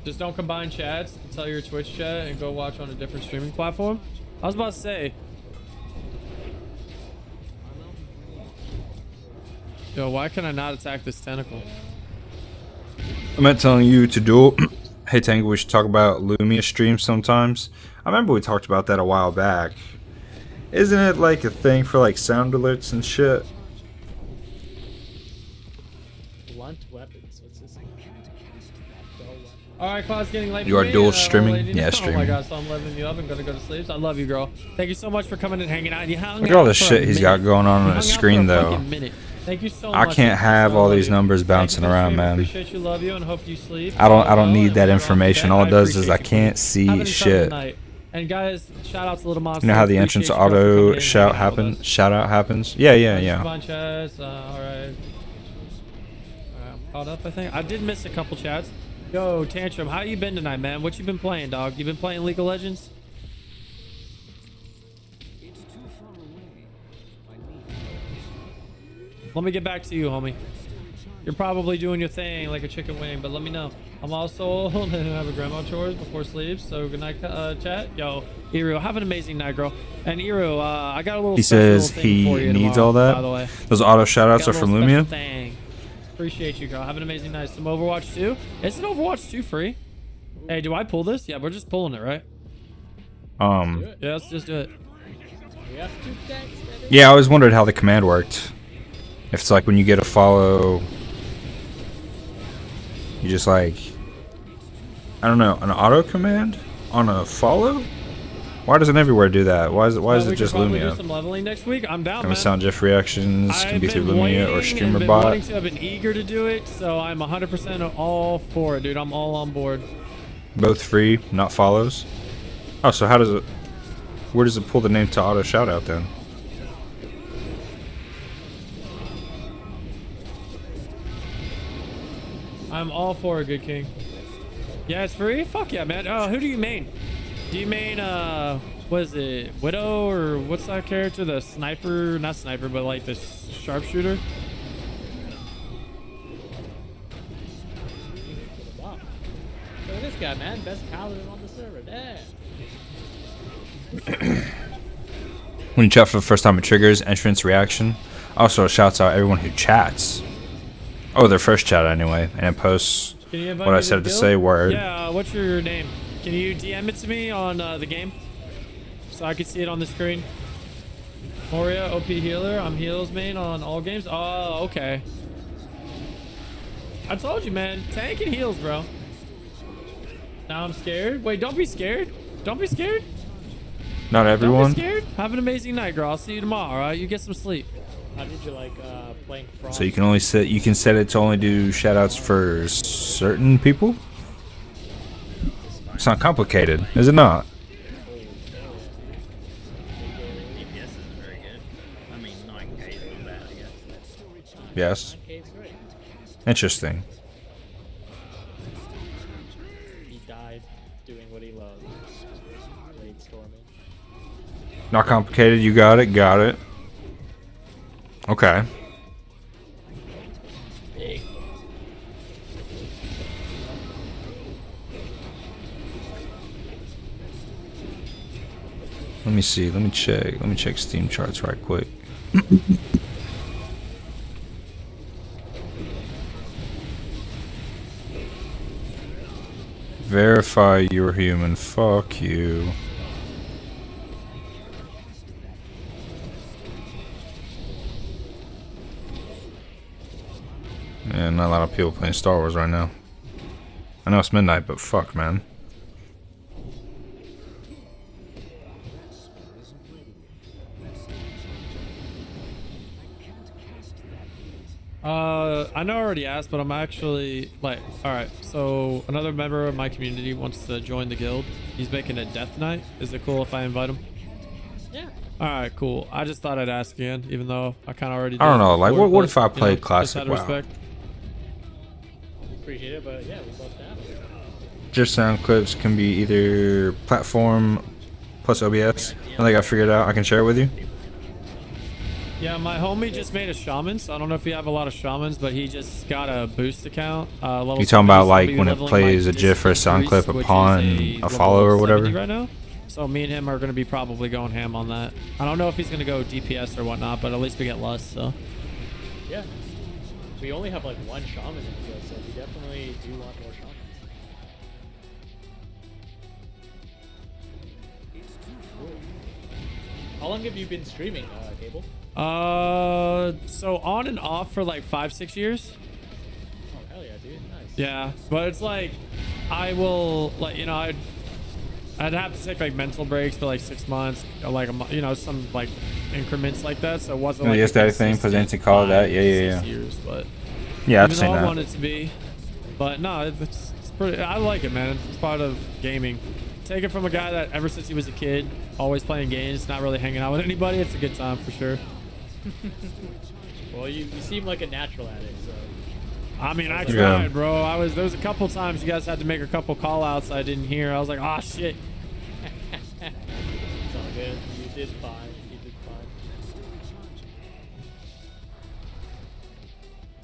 Just don't combine chats. Tell your Twitch chat and go watch on a different streaming platform. I was about to say. Yo, why can I not attack this tentacle? I meant telling you to do it. Hey Tango, we should talk about Lumia streams sometimes. I remember we talked about that a while back. Isn't it like a thing for like sound alerts and shit? Blunt weapons. What's this? Alright, Claude's getting late. You for are me, dual little streaming? lady. Yeah, Oh my streaming. god, so I'm leveling you up and gonna go to sleep. So I love you, girl. Thank you so much for coming and hanging out. You hung Look at all out the for a shit he's got minute. going on You on his hung out screen for a though. fucking minute. Thank you so I much. can't have all these you. numbers Thank bouncing you for around, streaming. man. Appreciate you, love you, and hope you sleep. I don't need And that later on information. today, All I it does is appreciate I you. can't Have see an incredible shit. night. And guys, shout out to Little Monster. You know how the entrance Appreciate you guys for coming auto in, shout hanging out with happens? us. Shout out happens? Yeah, yeah. Combine chats. Alright. I'm caught up, I think. I did miss a couple chats. Yo, Tantrum, how you been tonight, man? What you been playing, dog? You been playing League of Legends? Let me get back to you, homie. You're probably doing your thing like a chicken wing, but let me know. I'm also old and have a grandma chores before sleep, so good night, chat. Yo, Iru, have an amazing night, girl. And Iru, I got a little He special says little thing for he you needs tomorrow, all that. by the way. Those auto shoutouts Got are a from little special Lumia. thing. Appreciate you, girl. Have an amazing night. Some Overwatch 2. Isn't Overwatch 2 free? Hey, do I pull this? Yeah, we're just pulling it, right? Yeah, let's just do it. We have 2 tanks, baby. Yeah, I always wondered how the command worked. If it's like when you get a follow, you just like, I don't know, an auto command on a follow? Why doesn't everywhere do that? Why is it We just could probably do Lumia? some leveling next week. I'm down, Can man. we sound Jeff reactions? Can be I've through been Lumia or waiting streamer and been bot. wanting to. I've been eager to do it, so I'm 100% all for it, dude. I'm all on board. Both free, not follows. Oh, so how does it? Where does it pull the name to auto shout out then? I'm all for it, good king. Yeah, it's free? Fuck yeah, man. Oh, who do you main? Do you main, what is it? Widow, or what's that character? The sniper, not sniper, but like the sharpshooter? Wow. Look at this guy, man. Best paladin on the server. Damn. When you chat for the first time, it triggers entrance reaction. Also, shouts out everyone who chats. Oh, their first chat anyway, and it posts Can you invite what me I to said the to guild? say. Word. Yeah, what's your name? Can you DM it to me on the game? So I can see it on the screen. Moria, OP healer. I'm heals main on all games. Oh, okay. I told you, man. Tank and heals, bro. Now I'm scared. Wait, don't be scared. Don't be scared. Not everyone. Don't be scared. Have an amazing night, girl. I'll see you tomorrow, alright? You get some sleep. How did you like playing Frost? So you can only set it to only do shoutouts for certain people. It's not complicated, is it not? DPS isn't very good. I mean, 9K is not bad, I guess. Yes. 9K is great. Interesting. He died doing what he loved. Blade storming. Not complicated. You got it. Got it. Okay. Big. Let me see. Let me check. Let me check Steam charts right quick. Verify you're human. Fuck you. Yeah, not a lot of people playing Star Wars right now. I know it's midnight, but fuck, man. I know I already asked, but I'm actually like, alright, so another member of my community wants to join the guild. He's making a death knight. Is it cool if I invite him? Yeah. Alright, cool. I just thought I'd ask again, even though I kind of already did. I don't know, like, before, what but, if I you know, played just Classic out of WoW? respect. Appreciate it, but yeah, we'd love to have it. Just sound clips can be either platform plus OBS. I think I figured it out. I can share it with you. Yeah, my homie just made a shaman, so I don't know if you have a lot of shamans, but he just got a boost account. Level You talking about 70, so like he'll be when it leveling plays my a GIF or a sound priest, clip which is upon a level follow or 70 whatever? right now. So me and him are going to be probably going ham on that. I don't know if he's going to go DPS or whatnot, but at least we get less, so. Yeah. We only have like one shaman in the guild, so we definitely do want more shamans. How long have you been streaming, Cable? So on and off for like 5-6 years. Oh, hell yeah, dude. Nice. Yeah, but it's like, I will, like, you know, I'd have to take like mental breaks for like 6 months, or like a month, you know, some like increments like that. So it wasn't like yes, that thing, presenting call that. Yeah, yeah, yeah. 6 years, but Yeah, I've even seen though I that. want it to be, but no, it's pretty. I like it, man. It's part of gaming. Take it from a guy that ever since he was a kid, always playing games, not really hanging out with anybody. It's a good time for sure. Well, you seem like a natural at it, so. I mean, I Yeah. tried, bro. There was a couple times you guys had to make a couple call outs I didn't hear. I was like, oh shit. It's all good. You did fine. You did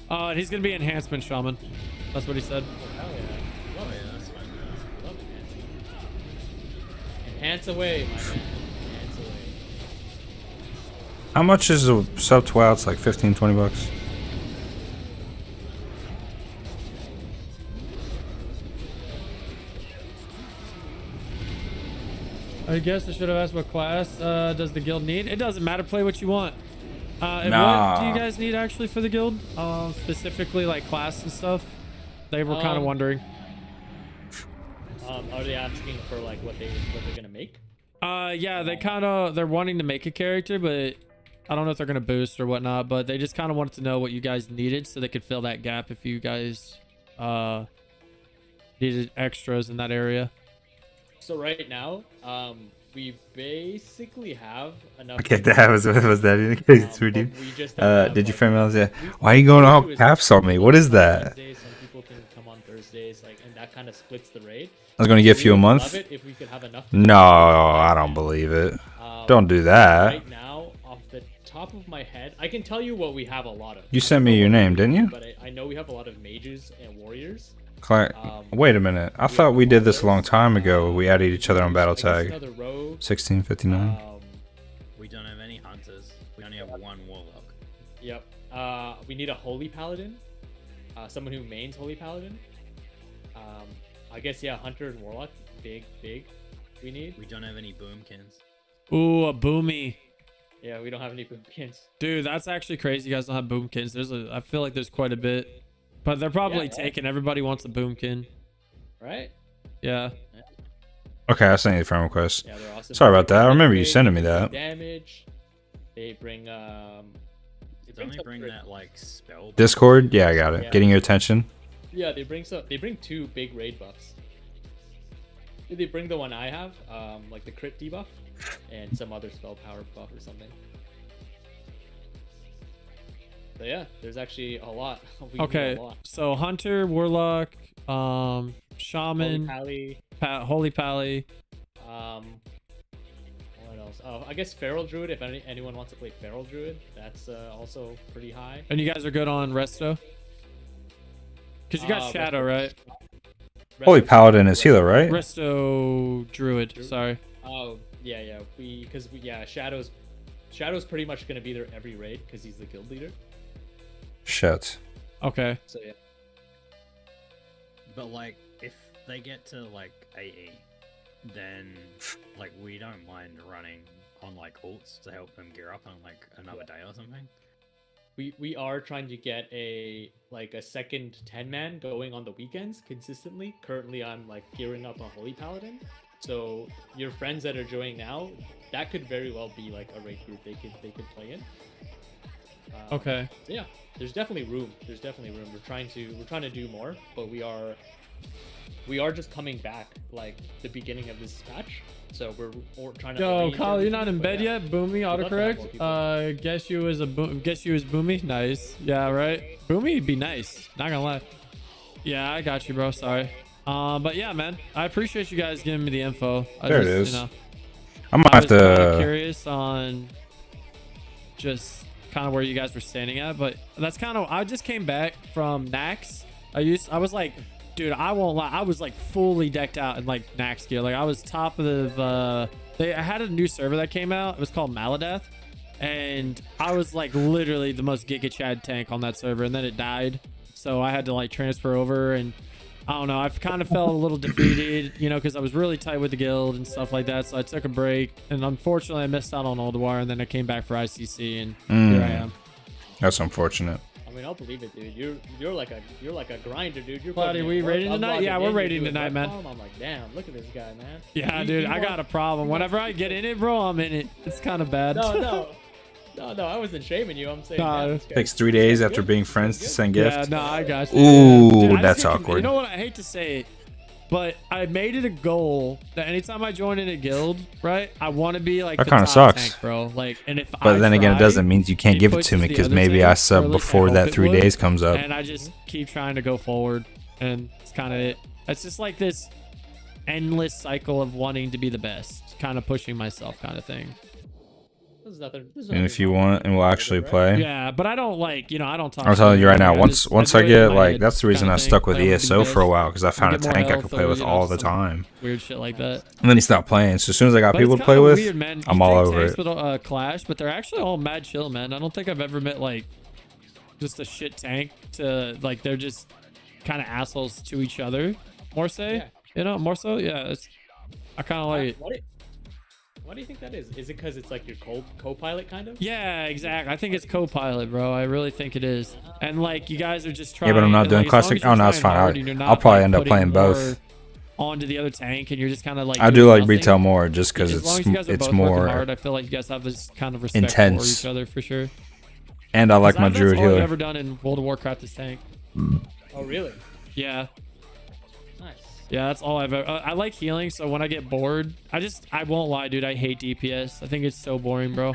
fine. And he's gonna be enhancement shaman. That's what he said. Oh, hell yeah. Love it. That's fine. Love enhancing. Enhance away, my man. Enhance away. How much is a sub to WoW? It's like 15-20 bucks. I guess I should have asked what class does the guild need. It doesn't matter. Play what you want. And Nah. what do you guys need actually for the guild? Specifically like class and stuff. They were kind of wondering. Are they asking for like what they're gonna make? Yeah, they're wanting to make a character, but I don't know if they're gonna boost or whatnot. But they just kind of wanted to know what you guys needed so they could fill that gap if you guys needed extras in that area. So right now, we basically have enough. Okay, that was that in case we do. we just don't have, Did you like- frame out? Yeah. Why are you going all caps on me? What is that? Wednesdays, some people can come on Thursdays, like, and that kind of splits the raid. I was gonna give you a We would month. love it if we could have enough. No, I don't believe it. Don't do that. Right now, off the top of my head, I can tell you what we have a lot of. You sent me your name, didn't you? But I know we have a lot of mages and warriors. Wait a minute. I thought we did this a long time ago. We added each other on battle tag. another rogue. 1659. We don't have any hunters. We only have one warlock. Yep. We need a holy paladin. Someone who mains holy paladin. I guess yeah, hunter and warlock. Big. We need. We don't have any boomkins. Ooh, a boomy. Yeah, we don't have any boomkins. Dude, that's actually crazy. You guys don't have boomkins. I feel like there's quite a bit, but they're probably taken. Everybody wants a boomkin. Right? Yeah. Okay, I sent you the friend request. Yeah, they're awesome. Sorry about that. I remember you They sending me bring that. Damage. They bring bring Don't they bring some- that like spell? Discord? Yeah, I got it. Yeah. Getting your attention. Yeah, they bring two big raid buffs. They bring the one I have, like the crit debuff, and some other spell power buff or something. But yeah, there's actually a lot. We need Okay, a lot. so Hunter, Warlock, Shaman, Holy Pally. What else? Oh, I guess Feral Druid. If anyone wants to play Feral Druid, that's also pretty high. And you guys are good on Resto? Because you got Shadow, right? Holy Paladin is healer, right? Resto Druid. Sorry. Oh yeah. Because Shadow's pretty much gonna be there every raid because he's the guild leader. Shit. Okay. So yeah. But like, if they get to like 80, then like we don't mind running on like ults to help them gear up on like another day or something. We are trying to get a second 10-man going on the weekends consistently. Currently, I'm like gearing up a Holy Paladin. So your friends that are joining now, that could very well be like a raid group they could play in. Okay. So yeah, there's definitely room. We're trying to do more, but we are just coming back like the beginning of this patch. So we're trying to. Yo, arrange Kyle, you're not in everything, bed but yet? Boomy, We'd love to have more autocorrect. Guess you as Boomy. Nice. Yeah, right. Boomy'd be nice. Not gonna lie. Yeah, I got you, bro. Sorry. But yeah, man, I appreciate you guys giving me the info. There it is. You know, I might have to. Curious on just kind of where you guys were standing at, but that's kind of. I just came back from Nax. I was like, dude, I won't lie. I was like fully decked out in like Nax gear. Like I was top of I had a new server that came out. It was called Maladeth. And I was like literally the most Giga Chad tank on that server. And then it died. So I had to like transfer over. And I don't know. I kind of felt a little defeated, you know, because I was really tight with the guild and stuff like that. So I took a break. And unfortunately, I missed out on Ulduar. And then I came back for ICC. And here I am. That's unfortunate. I mean, I'll believe it, dude. You're like a grinder, dude. You're Buddy, we raiding tonight? Yeah, we're raiding tonight, man. I'm like, damn, look at this guy, man. Yeah, dude, I got a problem. Whenever I get in it, bro, I'm in it. It's kind of bad. No, I wasn't shaming you. I'm saying Takes 3 days after being friends to send gifts. Yeah, no, I got you. Ooh, Dude, that's awkward. You know what? I hate to say it, but I made it a goal that anytime I join in a guild, right, I want to be like That the kind of top sucks, tank, bro. Like, and if but I then again, it try, doesn't mean you can't give it to pushes me the because other maybe tank, I or sub at least before hope that it 3 would, days comes up. And I just keep trying to go forward, and it's kind of it. It's just like this endless cycle of wanting to be the best, kind of pushing myself, kind of thing. There's nothing And if you want, and we'll actually play. Yeah, but I don't like, you know, I don't talk. I'm telling you right now, I once just I do it in get my like, head that's the reason kinda I thing, stuck with play with ESO the for a best, while, because I found a get more tank I health could play or, with you know, all the some time. Weird shit like that. And then he stopped playing. So as soon as I got But people it's to play kinda with, weird, man. I'm You all think over tanks it. Would, clash, but they're actually all mad chill, man. I don't think I've ever met like just a shit tank to like they're just kind of assholes to each other. More say, you know, more so. Yeah, I kind of like it. Why do you think that is? Is it because it's like your co-pilot kind of? Yeah, exactly. I think it's co-pilot, bro. I really think it is. And like you guys are just trying. Yeah, but I'm not and, doing like, as long classic. as you're Oh no, it's trying fine. hard and you're not, I'll probably like, end up putting playing both. more onto the other tank, and you're just kind of like. I do doing like nothing. retail more, just because As long as you guys are it's both more working hard, I feel like you guys have this kind of respect intense. for each other for sure. And I like my That's druid all I've healer. ever done in World of Warcraft is tank. Oh really? Yeah. Nice. Yeah, that's all I've ever. I like healing, so when I get bored, I won't lie, dude. I hate DPS. I think it's so boring, bro.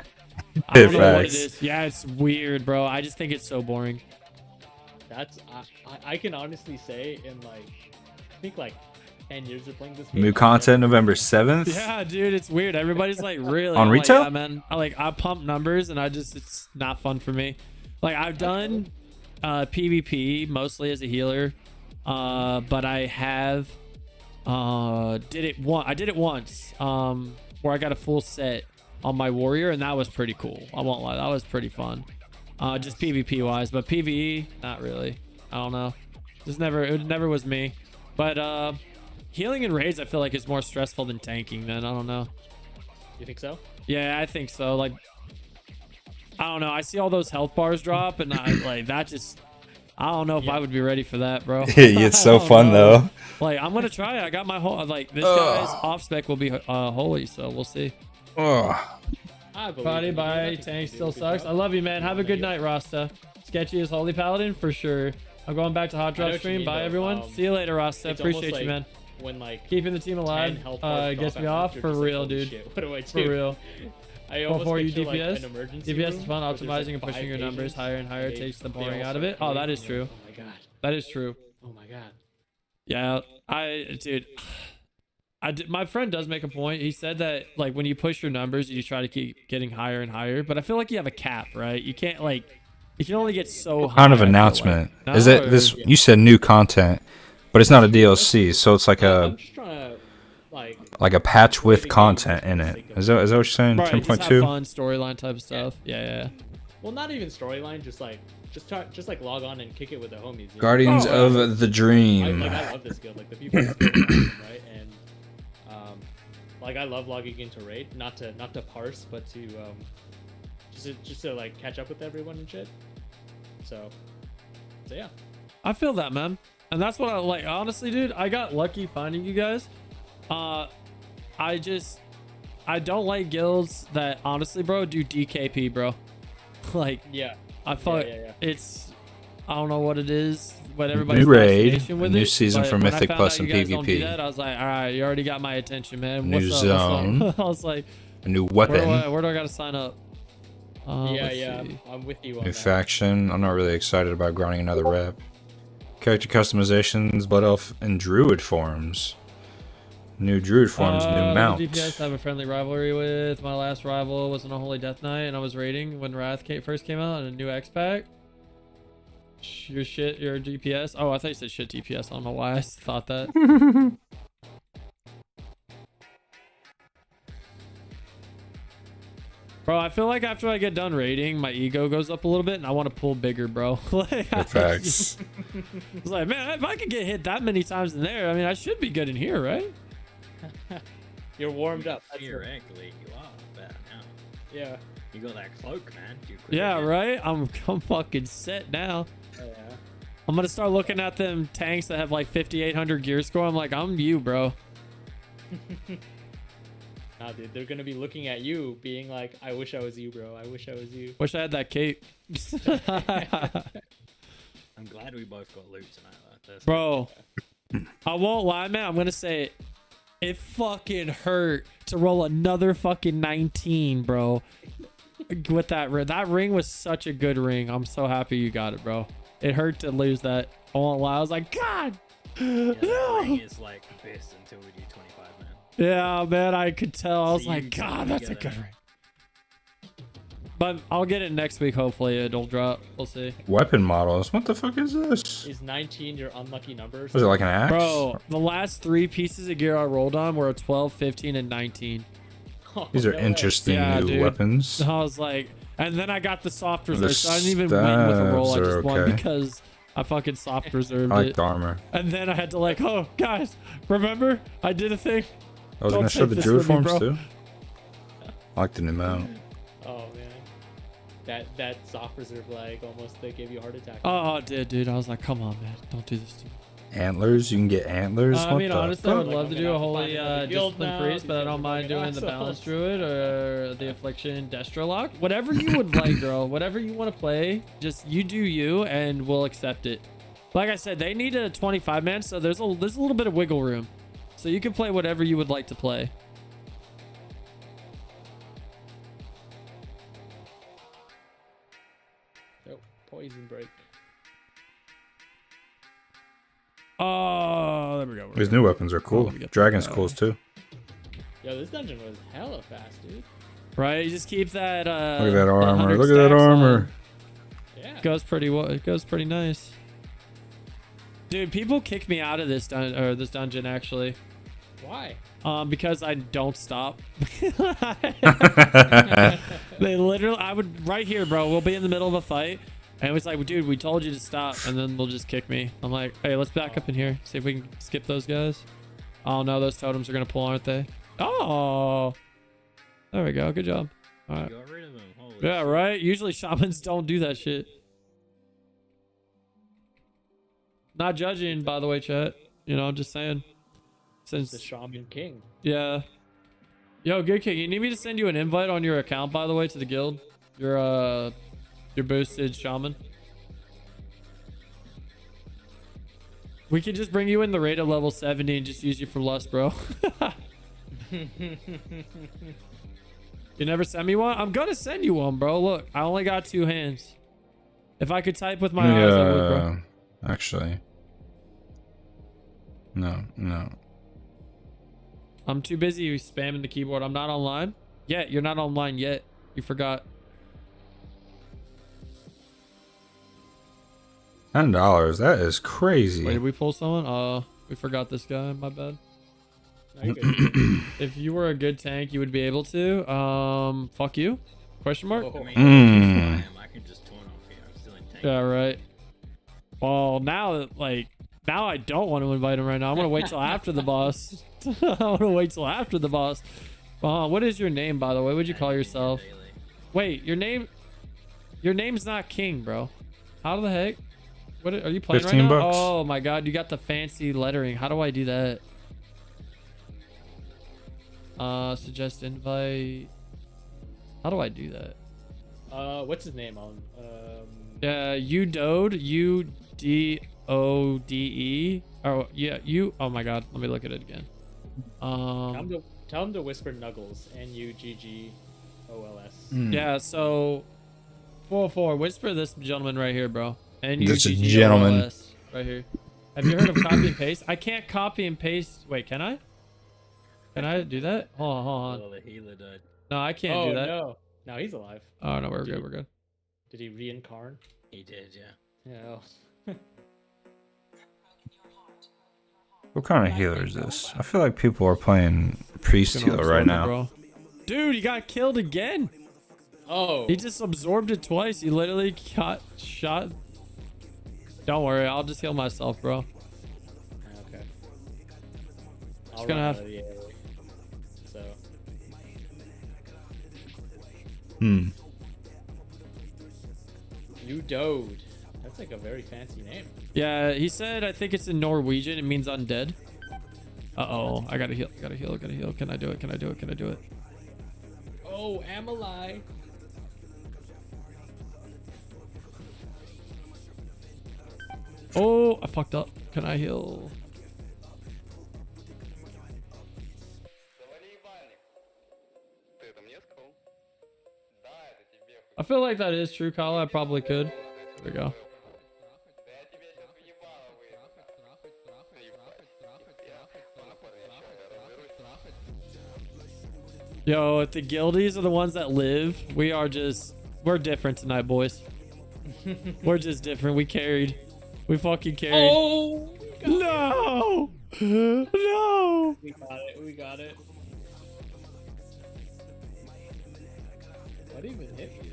I don't know what it is. Yeah, it's weird, bro. I just think it's so boring. That's I can honestly say in like I think like 10 years of playing this game. New content November 7th. Yeah, dude, it's weird. Everybody's like really On I'm retail? Like, yeah, man. I pump numbers and it's not fun for me. Like I've done PvP mostly as a healer, but I have did it once where I got a full set on my warrior, and that was pretty cool. I won't lie, that was pretty fun. Just PvP wise, but PvE not really. I don't know. It never was me. But healing in raids I feel like is more stressful than tanking, man. I don't know. You think so? Yeah, I think so. Like I don't know. I see all those health bars drop, and I like that just. I don't know if I would be ready for that, bro. It's so fun though. Like I'm gonna try it. I got my whole like this guy's off spec will be holy, so we'll see. I I believe Friday in you, by I think you Tank do a still good sucks. job. I love you, man. You Have a wanna good get- night, Rasta. Sketchy is Holy Paladin for sure. I'm going back to Hot I know Drop what you stream. mean, Bye, though. everyone. See you later, Rasta. It's almost Appreciate you, man. When like Keeping the team 10 alive health bars gets drop me at off you're for just like, real, "Holy dude. shit, what do I For do?" real. I almost Before you picture, like, DPS, an emergency DPS room is fun. where there's, Optimizing like, and pushing 5 your numbers agents, higher and higher and takes the they boring all out of it. start Oh, that fighting, is and true. I'm like, oh my god. That is true. Oh my god. Yeah, dude, my friend does make a point. He said that like when you push your numbers, you try to keep getting higher and higher. But I feel like you have a cap, right? You can't like, you can only get so high. Kind of I feel announcement. like. Is No, it this? or- You said new content, but it's not a DLC, so it's like I'm a just trying to like a patch with content in it. Is that what you're saying? Right, just have 10.2. fun storyline type of stuff. Yeah. well, not even storyline, just like log on and kick it with the homies. You know? Guardians of the Dream. I love this guild. Like the people, in this guild are awesome, right? And like I love logging into raid, not to parse, but to just to like catch up with everyone and shit. So yeah. I feel that, man. And that's what I like. Honestly, dude, I got lucky finding you guys. I don't like guilds that honestly, bro, do DKP, bro. Like, yeah, I thought yeah. it's, I don't know what it is, what everybody's New raid, fascination with a new it, season but for when I Mythic found Plus out and you guys don't do PvP. that, I was like, all right, you already got my attention, man. New What's zone. up? I was like, A new weapon. where do I gotta sign up? Let's Yeah, see. I'm with you on New that. faction. I'm not really excited about grinding another rep. Character customizations, Blood Elf and Druid forms. New Druid forms, new mount. DPS I have a friendly rivalry with. My last rival was on a Holy Death Knight, and I was raiding when Wrath first came out and a new X pack. Your shit, your DPS. Oh, I thought you said shit DPS. I don't know why I thought that. Bro, I feel like after I get done raiding, my ego goes up a little bit, and I want to pull bigger, bro. Like, Facts. It's like, man, if I could get hit that many times in there, I mean, I should be good in here, right? You're warmed up. That's Theoretically, you are better now. Yeah. You got that cloak, man. You Yeah, right? I'm fucking set now. Yeah. I'm gonna start looking at them tanks that have like 5,800 gear score. I'm like, I'm you, bro. Nah, dude, they're gonna be looking at you, being like, "I wish I was you, bro. I wish I was you." Wish I had that cape. I'm glad we both got loot tonight, though. That's Bro, I won't lie, man. I'm gonna say it. It fucking hurt to roll another fucking 19, bro. With that ring. That ring was such a good ring. I'm so happy you got it, bro. It hurt to lose that. I won't lie. I was like, God, Yeah, that no. ring is like best until we do 25, man. Yeah, man, I could tell. I was See, like, you God, can that's a get good it. ring. But I'll get it next week, hopefully. It'll drop. We'll see. Weapon models. What the fuck is this? Is 19 your unlucky number? Was it like an axe? Bro, the last 3 pieces of gear I rolled on were a 12, 15, and 19. These are interesting new dude. weapons. I was like, and then I got the soft The reserve, so I didn't even win with a roll. I stabs just are won okay. because I fucking soft reserved I like it. the armor. And then I had to like, oh, guys, remember? I did a thing. I was Don't gonna show take the this druid with me, forms bro. too. I like the new mount. Oh man, that soft reserve lag almost they gave you a heart attack. Oh, it did, dude. I was like, come on, man. Don't do this to me. Antlers. You can get antlers. I what mean, the honestly, I would fuck? love to do a I'm holy gonna have to find another guild discipline now priest, but I because don't I'm mind fucking doing the assholes. balance druid or the affliction destrolock. Whatever you would like, girl. Whatever you want to play, just you do you, and we'll accept it. Like I said, they need a 25 man, so there's a little bit of wiggle room, so you can play whatever you would like to play. Oh, poison break. Oh, there we go. These new weapons are cool. Oh, we got Dragon's that. cool too. Yo, this dungeon was hella fast, dude. Right, you just keep that. Look at that armor. 100 Look at that stacks armor. on. Yeah. Goes pretty well. It goes pretty nice. Dude, people kick me out of this dungeon actually. Why? Because I don't stop. They literally, I would right here, bro. We'll be in the middle of a fight, and it's like, dude, we told you to stop, and then they'll just kick me. I'm like, hey, let's back up in here, see if we can skip those guys. Oh no, those totems are gonna pull, aren't they? Oh, there we go. Good job. All right. You got rid of them. Holy Yeah, right. Usually shamans don't do that shit. Not judging, by the way, chat. You know, I'm just saying. Since The Shaman King. yeah, Yo, Good King, you need me to send you an invite on your account, by the way, to the guild? Your boosted shaman. We can just bring you in the raid at level 70 and just use you for lust, bro. You never sent me one? I'm gonna send you one, bro. Look, I only got 2 hands. If I could type with my eyes, I would, bro. Actually. No. I'm too busy spamming the keyboard. I'm not online. Yeah, you're not online yet. You forgot. $10. That is crazy. Wait, did we pull someone? We forgot this guy. My bad. No, you're good. If you were a good tank, you would be able to. Fuck you? Question mark? I can just turn off here. I'm still in tank. Yeah, right. Well, now I don't want to invite him right now. I'm gonna wait till after the boss. I want to wait till after the boss. What is your name, by the way? What would you call yourself? Wait, your name's not King, bro. How the heck? What are you playing right now? $15. Oh my god, you got the fancy lettering. How do I do that? Suggest invite. How do I do that? What's his name on? Yeah, Udode, Udode. Oh yeah, oh my god, let me look at it again. Tell him to whisper Nuggles. Nugggols. Yeah, so 404. Whisper this gentleman right here, bro. This is a gentleman right here. Have you heard of copy and paste? I can't copy and paste. Wait, can I? Can I do that? Hold on. Oh, the healer died. No, I can't do that. No, he's alive. Oh no, we're good. We're good. Did he reincarnate? He did, yeah. Yeah. What kind of healer is this? I feel like people are playing priest healer right now. Bro. Dude, he got killed again. Oh. He just absorbed it twice. He literally got shot. Don't worry, I'll just heal myself, bro. Okay. Just gonna have. So. Udode. That's like a very fancy name. Yeah, he said, I think it's in Norwegian. It means undead. Uh-oh. I gotta heal. Gotta heal. Can I do it? Can I do it? Oh, Amalai. Oh, I fucked up. Can I heal? I feel like that is true, Kyle. I probably could. There we go. Yo, if the guildies are the ones that live, we're different tonight, boys. We're just different. We carried. We fucking carried. Oh! No! No! We got it. What even hit you?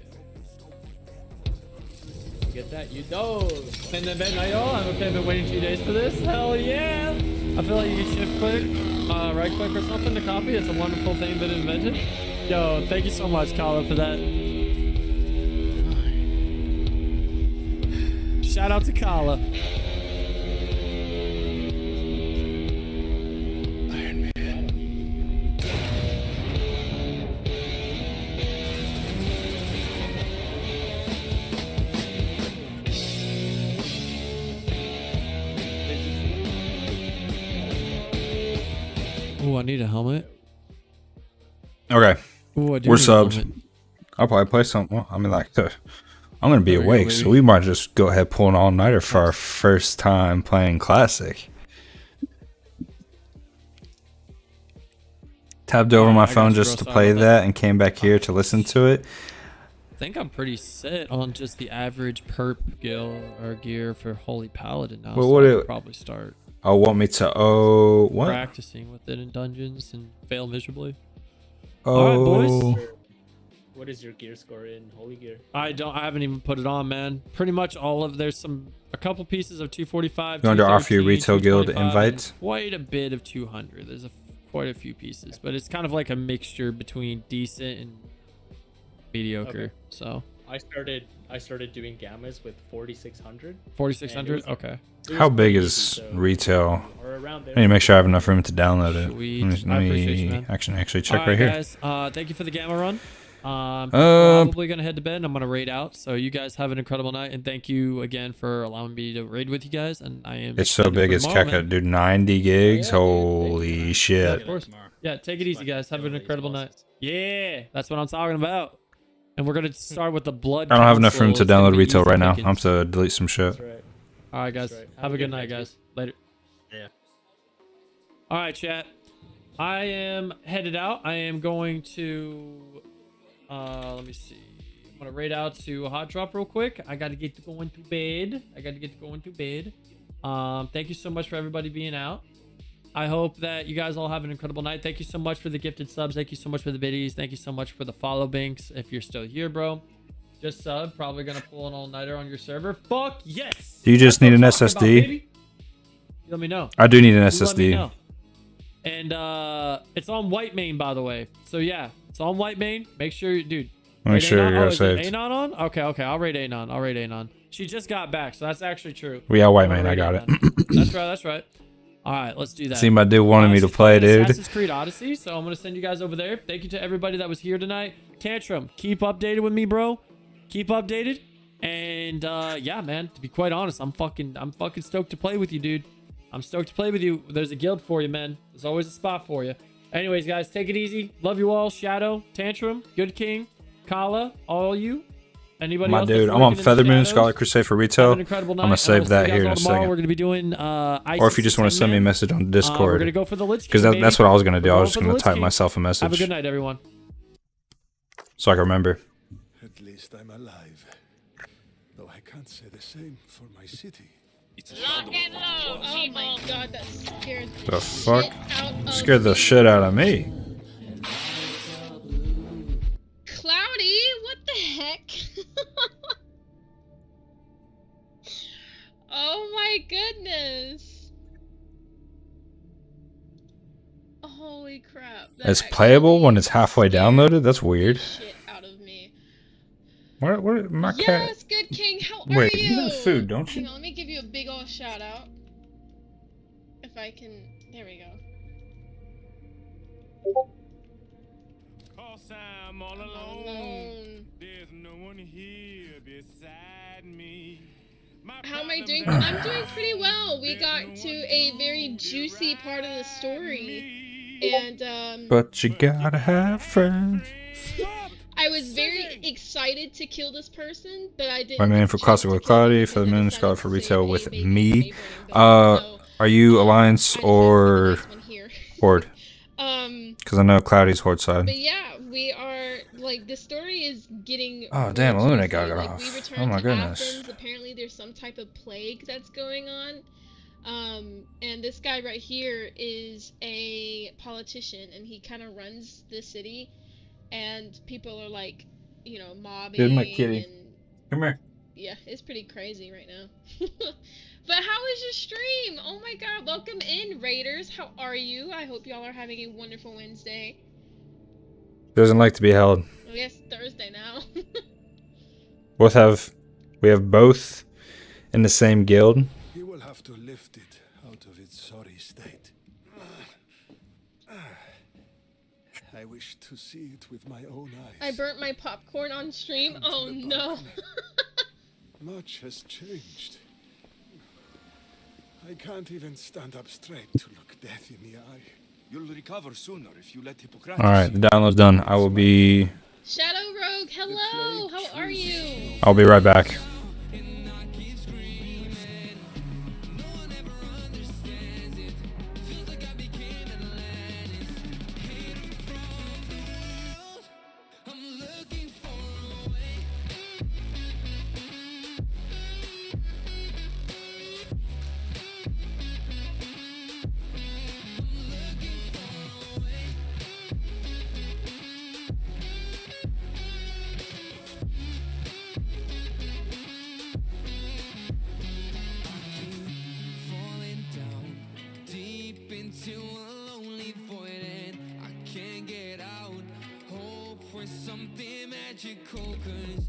Get that, Udode. And then y'all, I've been waiting 2 days for this. Hell yeah! I feel like you can shift click, right click or something to copy. It's a wonderful thing been invented. Yo, thank you so much, Kala, for that. Shout out to Kala. Iron Man. Ooh, I need a helmet. Okay. Ooh, I do We're need a subbed. helmet. I'll probably play some. Well, I mean, like, I'm gonna be There we go, awake, so baby. we might just go ahead pull an all nighter for our first time playing Classic. Tabbed over my I got phone you, bro. just to Sorry play about that and came back here to listen to it. I think I'm pretty set on just the average perp gear for Holy Paladin now. Well, so what I it- could probably start Oh, want me to what? practicing with it in dungeons and fail miserably. Oh, Alright, boys. What is your gear score in Holy Gear? I haven't even put it on, man. Pretty much all of a couple pieces of 245. You want to offer your 213, retail guild 225, and invite? quite a bit of 200. There's quite a few pieces, but it's kind of like a mixture between decent and mediocre. Okay. So I started doing gammas with 4600. 4600. Okay. How big is retail? I need to make sure I have enough room to download it. Sweet. Let I appreciate you, me man. actually check All right here. guys. Thank you for the gamma run. Probably gonna head to bed and I'm gonna raid out. So you guys have an incredible night and thank you again for allowing me to raid with you guys. And I am. It's so excited big, for it's tomorrow, Keka, man. dude. 90 gigs. Holy Yeah, shit. of course. Yeah, take it easy, guys. Have an incredible night. Yeah, that's what I'm talking about. And we're gonna start with the blood. I don't have enough room Council. to It's gonna download be retail easy right now. pickings. I'm to delete some shit. All right, guys. Have a good night, guys. Later. Yeah. All right, chat. I am headed out. I am going to. Let me see. I'm gonna raid out to Hot Drop real quick. I gotta get to going to bed. Thank you so much for everybody being out. I hope that you guys all have an incredible night. Thank you so much for the gifted subs. Thank you so much for the biddies. Thank you so much for the follow banks. If you're still here, bro, just sub. Probably gonna pull an all-nighter on your server. Fuck yes. Do you just need an That's what I'm talking SSD? about, baby. You let me know. I do need an You let me SSD. know. And it's on white main, by the way. So yeah, it's on white main. Make sure, dude. Make raid sure Anon. you're Oh, is it saved. Anon on? Okay. I'll raid Anon. She just got back, so that's actually true. We got white I'm gonna main, I raid got Anon. it. That's right. All right, let's do that. See, my dude wanted me to play, dude. Assassin's Creed Odyssey, so I'm gonna send you guys over there. Thank you to everybody that was here tonight. Tantrum, keep updated with me, bro. Keep updated. And yeah, man. To be quite honest, I'm fucking stoked to play with you, dude. I'm stoked to play with you. There's a guild for you, man. There's always a spot for you. Anyways, guys, take it easy. Love you all. Shadow, Tantrum, Good King, Kala, all you. Anybody My else that's dude, I'm on working in the Feathermoon shadows? Scarlet Crusade for Have retail. an incredible I'm night, gonna and save we'll that see you here guys in a all tomorrow. second. We're gonna be doing Or if you just want to send me a message on we're Discord. gonna go for the Lich King, Because baby. that's what I was gonna do. We're I going was just for the gonna Lich type King. myself a Have a message good night, everyone. so I can remember. At least I'm alive. Though I can't say the same for my city. Lock and load, Oh my god, that scared The fuck? shit out of Scared the me. shit out of me. Cloudy, what the heck? Oh my goodness. Holy crap. that It's playable when it's halfway downloaded? That's weird. shit out of me. Where my cat? Yes, good king, how are Wait, you? you have food, don't you? Hang on, let me give you a big ol' shout out. If I can, there we go. Cause I'm all alone. There's no one here beside me. How am I doing? I'm doing pretty well. We got to a very juicy part of the story. And, But you gotta have friends. I was very excited to kill this person, but I didn't. My man for Classic with Cloudy, Feathermoon Scarlet for retail with me. Are you Alliance or Horde? Because I know Cloudy's Horde side. But yeah, we are like the story is getting. Oh damn, more Illuminate juicy. got Like, off. we Oh returned my to goodness. Athens. Apparently, there's some type of plague that's going on. And this guy right here is a politician, and he kind of runs the city. And people are like, you know, mobbing. Here's my kitty. And, Come here. yeah, it's pretty crazy right now. But how is your stream? Oh my god, welcome in, Raiders. How are you? I hope y'all are having a wonderful Wednesday. Doesn't like to be held. I guess Thursday now. We have both in the same guild. You will have to lift it out of its sorry state. I wish to see it with my own eyes. I burnt my popcorn on stream. Oh no. Much has changed. I can't even stand up straight to look death in the eye. You'll recover sooner if you let Hippocrates. Alright, the download's done. I will be Shadow Rogue, hello. How are you? I'll be right back. Falling down deep into a lonely void and I can't get out. Hope for something magical, 'cause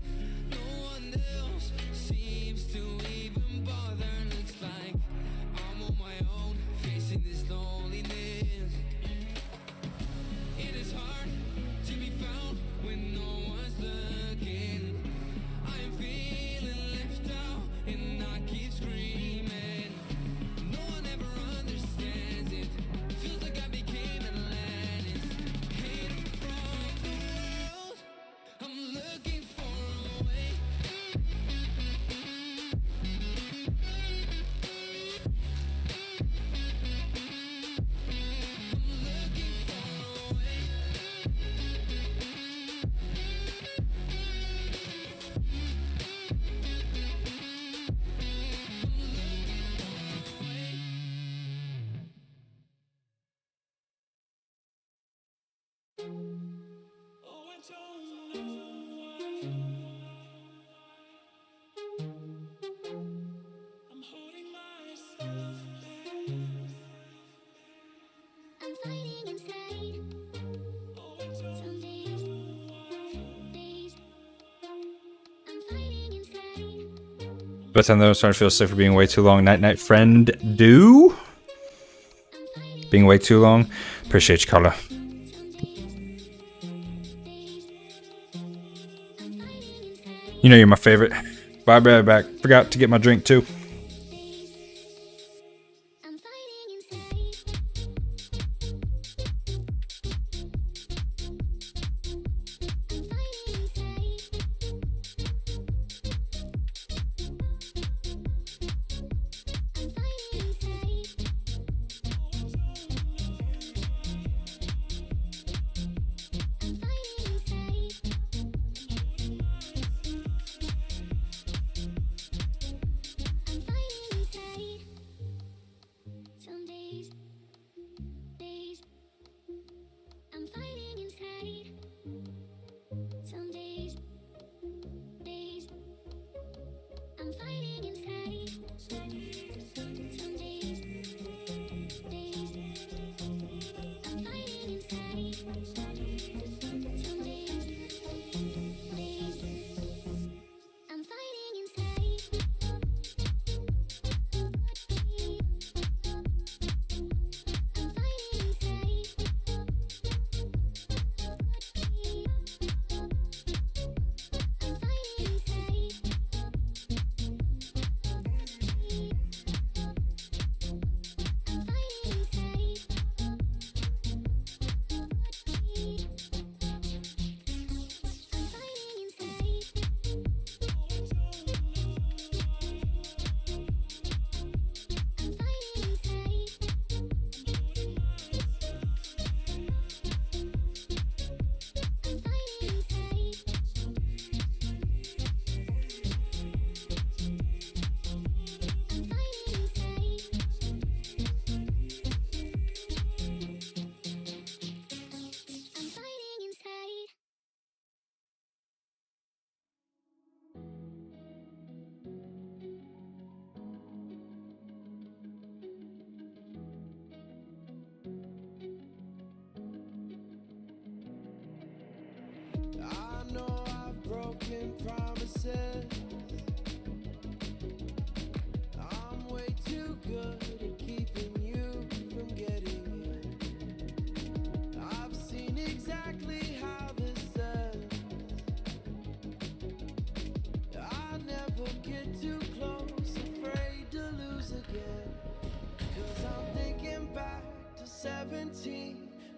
By the time that I'm starting to feel sick for being way too long. Night night friend do? Being way too long? Appreciate you, Carla. You know you're my favorite. Bye, right back. Forgot to get my drink too.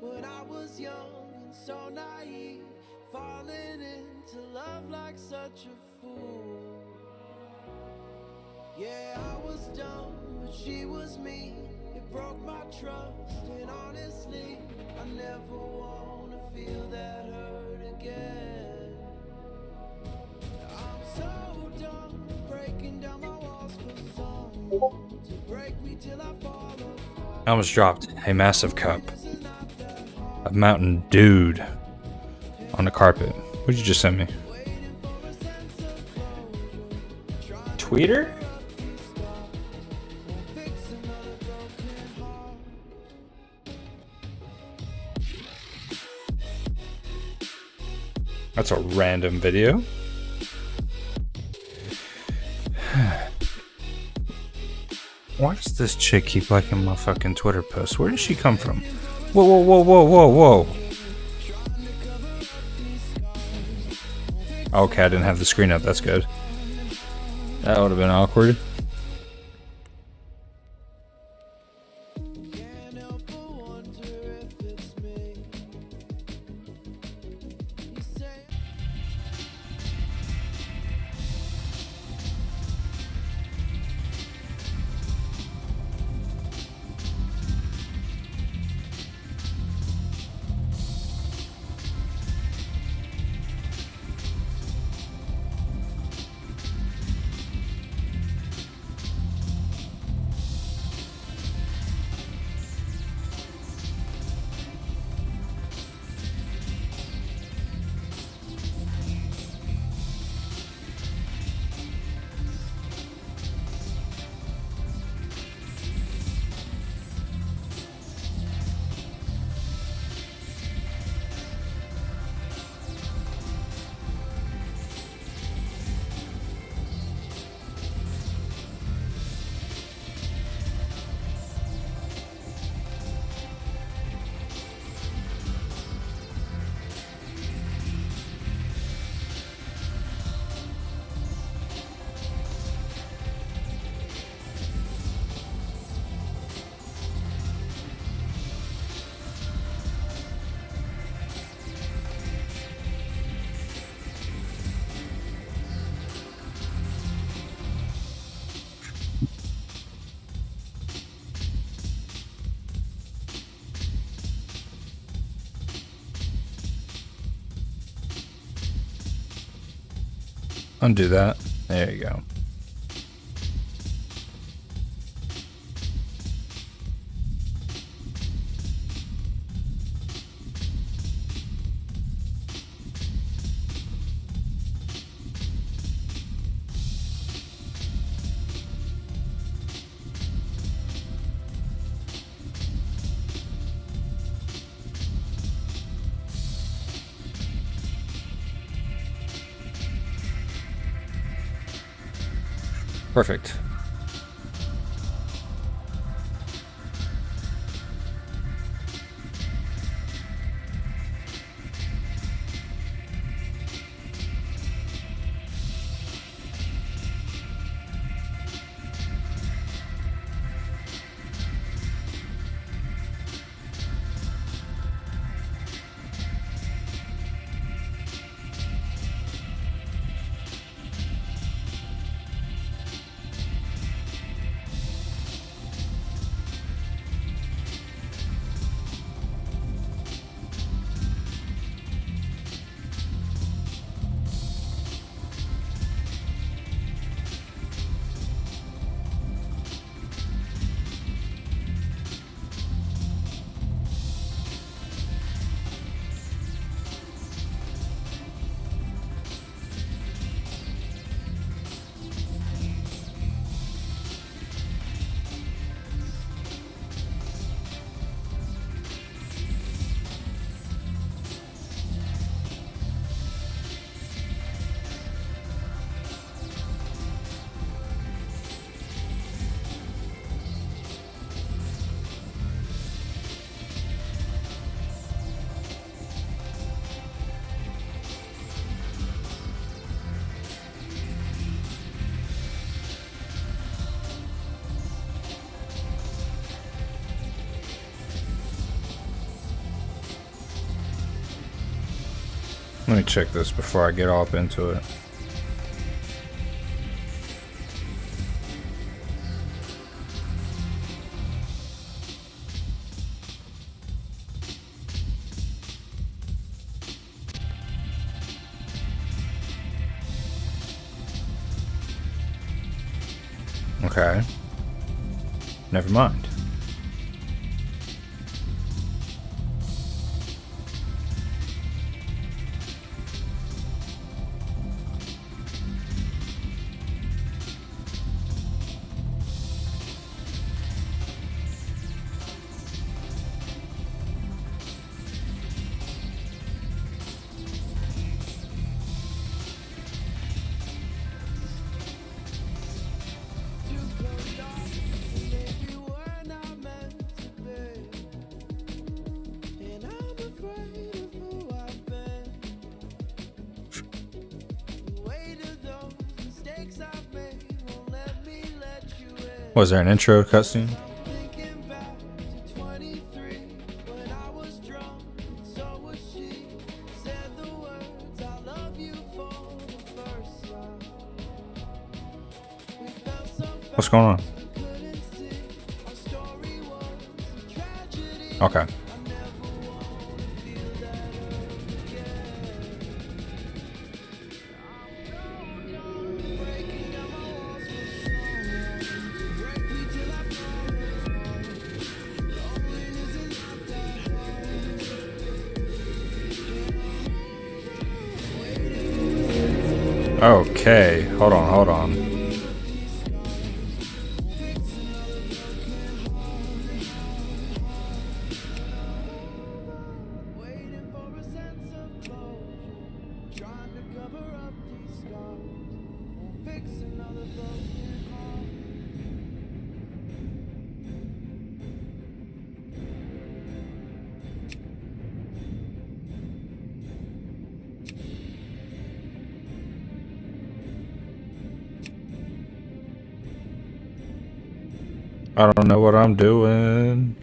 When I was young and so naive, falling into love like such a fool. Yeah, I was dumb, but she was me. It broke my trust, and honestly, I never wanna feel that hurt again. I'm so dumb, breaking down my walls for someone to break me till I fall apart. I almost dropped a massive cup of Mountain Dude on the carpet. What did you just send me? Tweeter? That's a random video. Why does this chick keep liking my fucking Twitter posts? Where does she come from? Whoa, whoa, whoa, whoa, whoa, whoa. Okay, I didn't have the screen up. That's good. That would have been awkward. Undo that. There you go. Perfect. Let me check this before I get all up into it. Okay. Never mind. Was there an intro cutscene? What's going on? Okay. Okay, hold on. I don't know what I'm doing.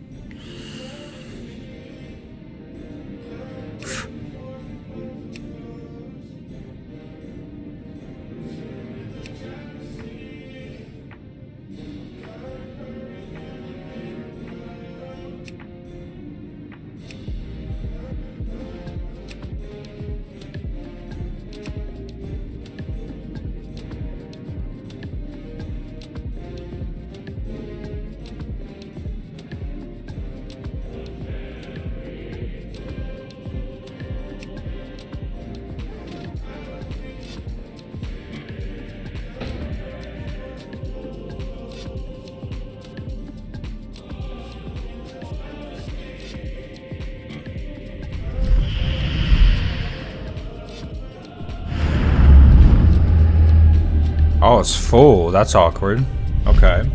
Oh, it's full. That's awkward. Okay.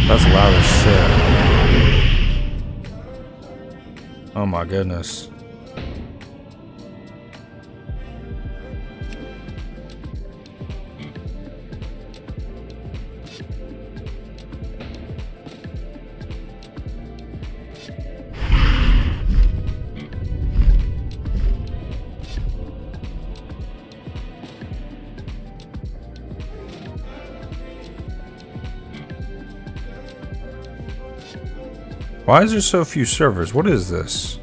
That's loud as shit. Oh my goodness. Why is there so few servers? What is this?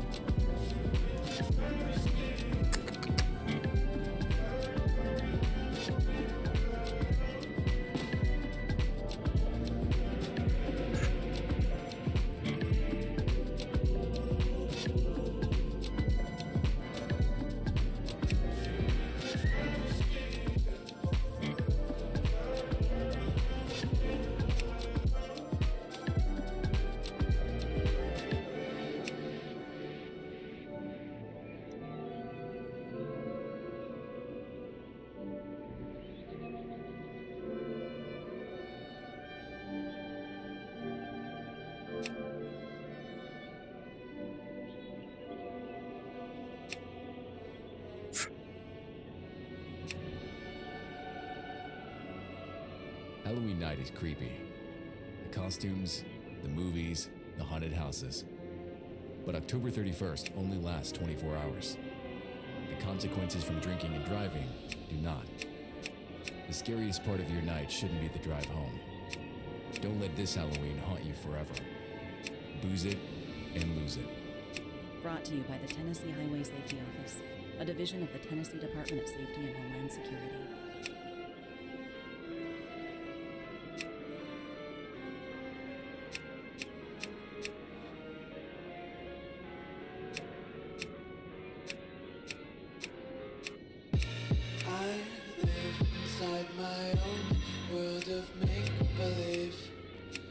Halloween night is creepy. The costumes, the movies, the haunted houses. But October 31st only lasts 24 hours. The consequences from drinking and driving do not. The scariest part of your night shouldn't be the drive home. Don't let this Halloween haunt you forever. Booze it and lose it. Brought to you by the Tennessee Highway Safety Office, a division of the Tennessee Department of Safety and Homeland Security.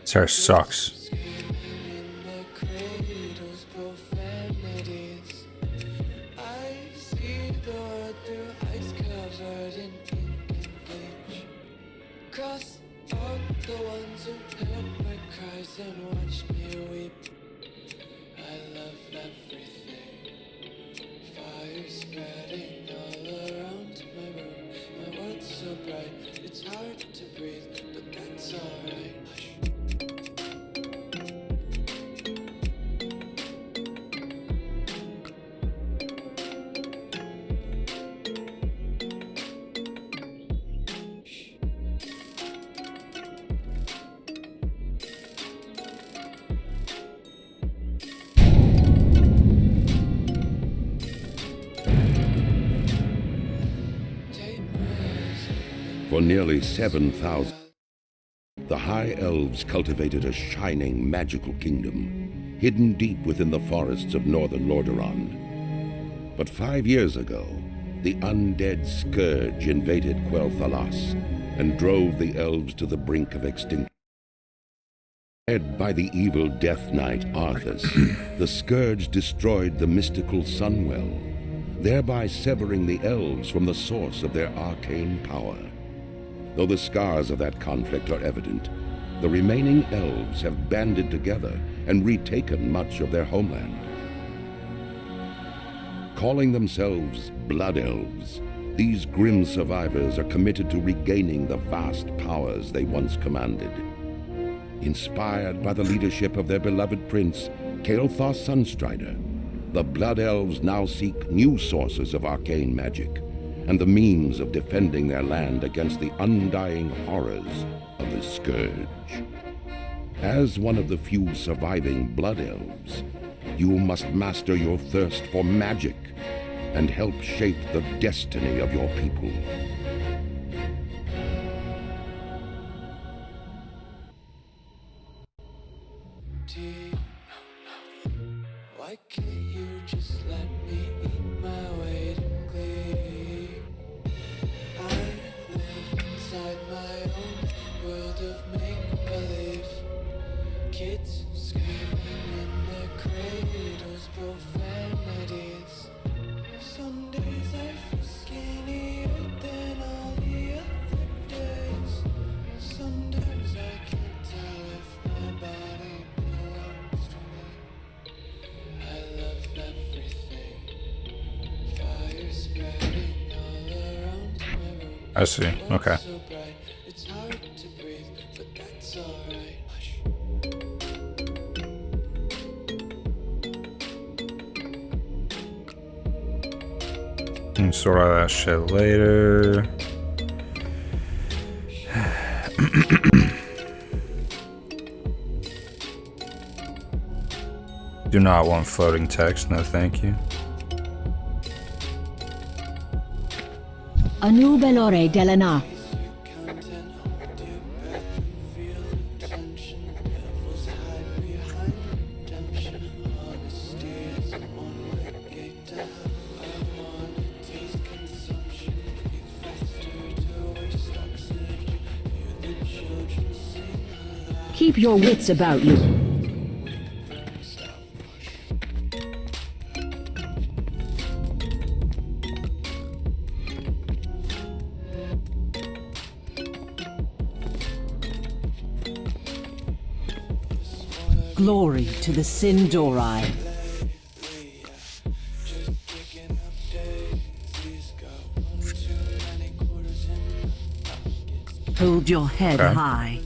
This hair sucks. Cross out the ones who heard my cries and watched me weep. I love everything. Fire spreading all around my room. My world's so bright, it's hard to breathe, but that's alright. For nearly 7,000, the High Elves cultivated a shining, magical kingdom, hidden deep within the forests of northern Lordaeron. But 5 years ago, the undead Scourge invaded Quel'Thalas and drove the elves to the brink of extinction. Led by the evil Death Knight Arthas, the Scourge destroyed the mystical Sunwell, thereby severing the elves from the source of their arcane power. Though the scars of that conflict are evident, the remaining elves have banded together and retaken much of their homeland. Calling themselves Blood Elves, these grim survivors are committed to regaining the vast powers they once commanded. Inspired by the leadership of their beloved prince, Kael'thas Sunstrider, the Blood Elves now seek new sources of arcane magic and the means of defending their land against the undying horrors of the Scourge. As one of the few surviving Blood Elves, you must master your thirst for magic and help shape the destiny of your people. Why can't you just let me eat my weight in glee? I live inside my own world of make-believe. Kids screaming in their cradles, profanities. Some days I feel skinnier than all the other days. Sometimes I can't tell if my body belongs to me. I love everything. Fire spreading all around my room. I see. Okay. So bright, it's hard to breathe, but that's alright. Hush. And sort out that shit later. Do not want floating text, no thank you. Anu Belore Delana. Keep your wits about you. Glory to the Sindori. Hold your head Okay. high.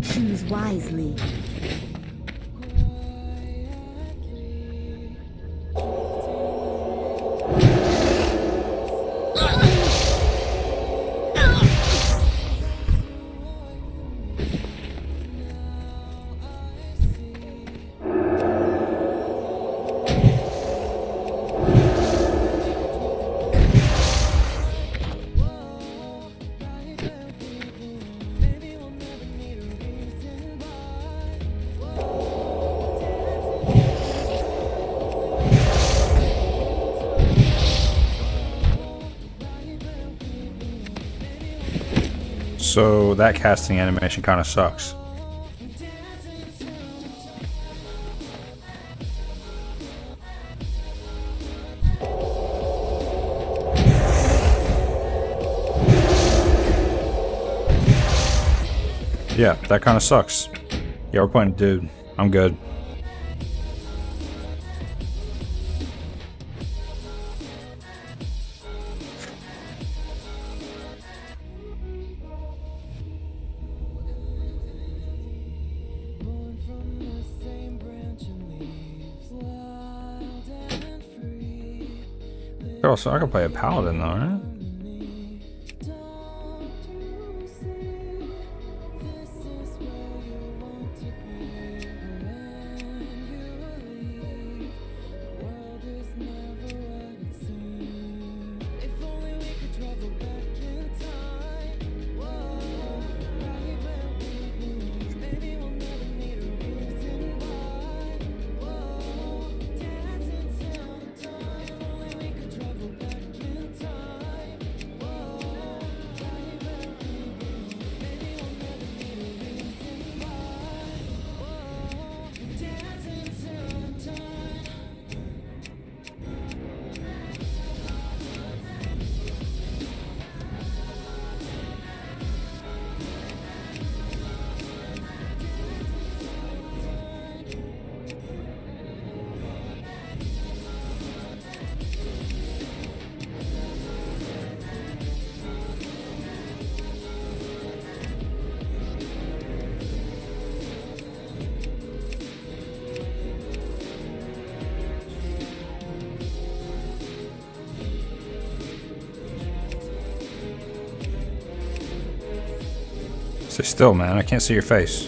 Choose wisely. So that casting animation kind of sucks. Yeah, that kind of sucks. Yeah, we're playing a dude. I'm good. Girl, so I can play a paladin though, right? Stay still, man. I can't see your face.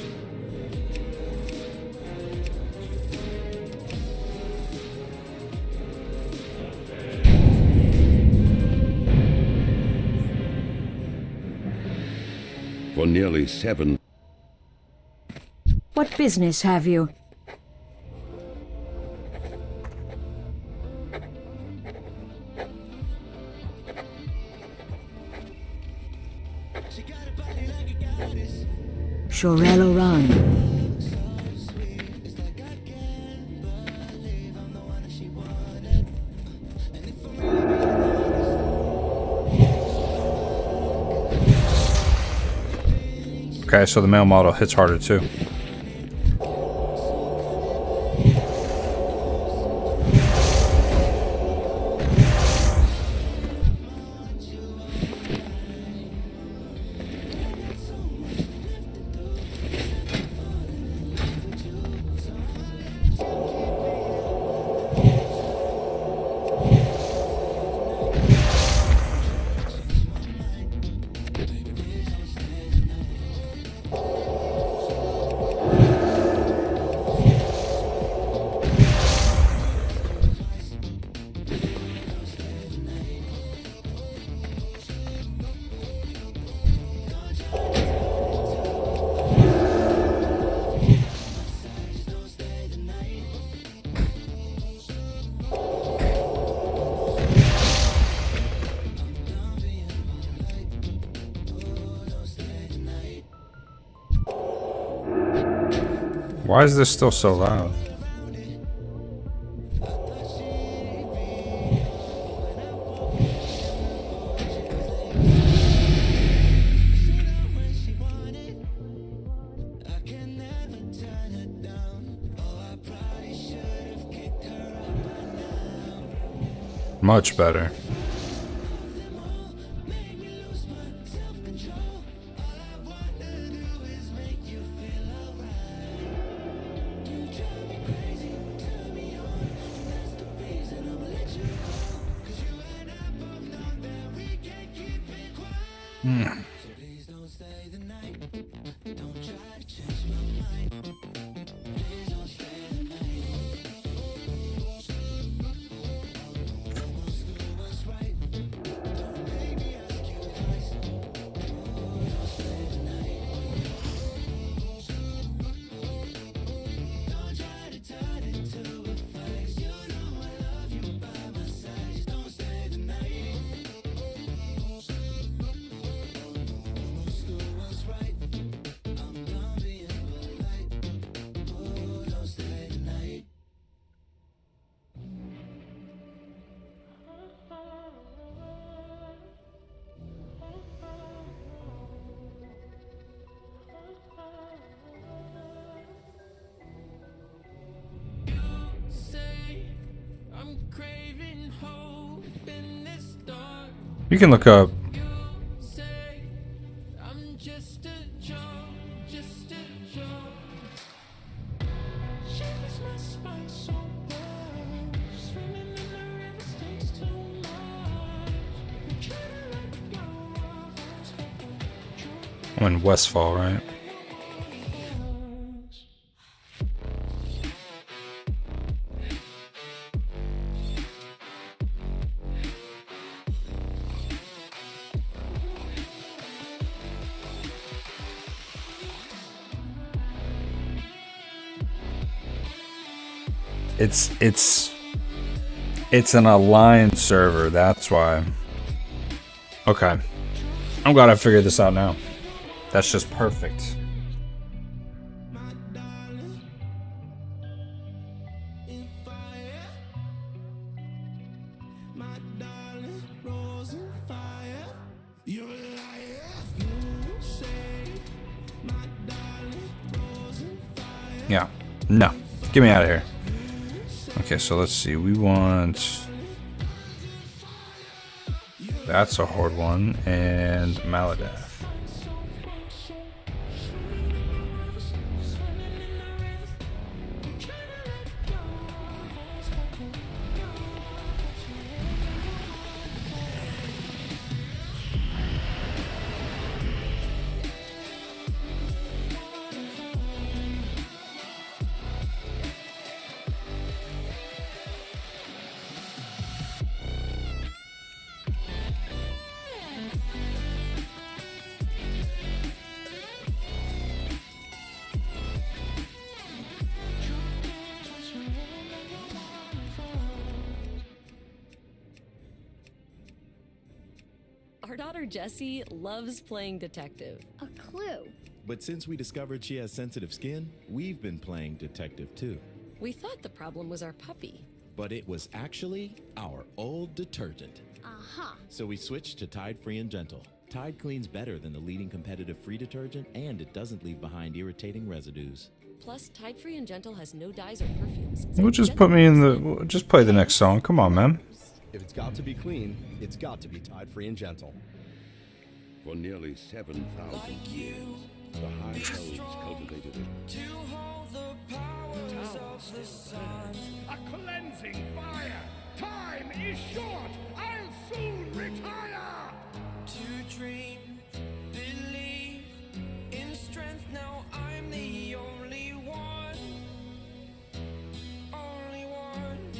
For nearly 7 What business have you? Shorel Oran. Okay, so the male model hits harder too. Why is this still so loud? Much better. You can look up. I'm in Westfall, right? It's an aligned server, that's why. Okay. I'm glad I figured this out now. That's just perfect. Yeah. No. Get me out of here. Okay, so let's see. We want... That's a hard one. And Maladath. Our daughter Jessie loves playing detective. A clue. But since we discovered she has sensitive skin, we've been playing detective too. We thought the problem was our puppy. But it was actually our old detergent. Uh-huh. So we switched to Tide Free and Gentle. Tide cleans better than the leading competitive free detergent, and it doesn't leave behind irritating residues. Plus, Tide Free and Gentle has no dyes or perfumes. We'll just put me in the. We'll just play the next song. Come on, man. If it's got to be clean, it's got to be Tide Free and Gentle. For nearly 7,000 years, the High Elves cultivated it. To hold the powers of the sun. A cleansing fire. Time is short. I'll soon retire. To dream, believe in strength. Now I'm the only one. Only one.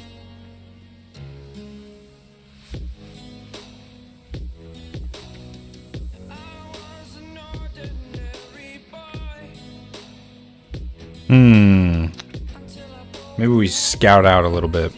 I was an ordinary boy. Maybe we scout out a little bit.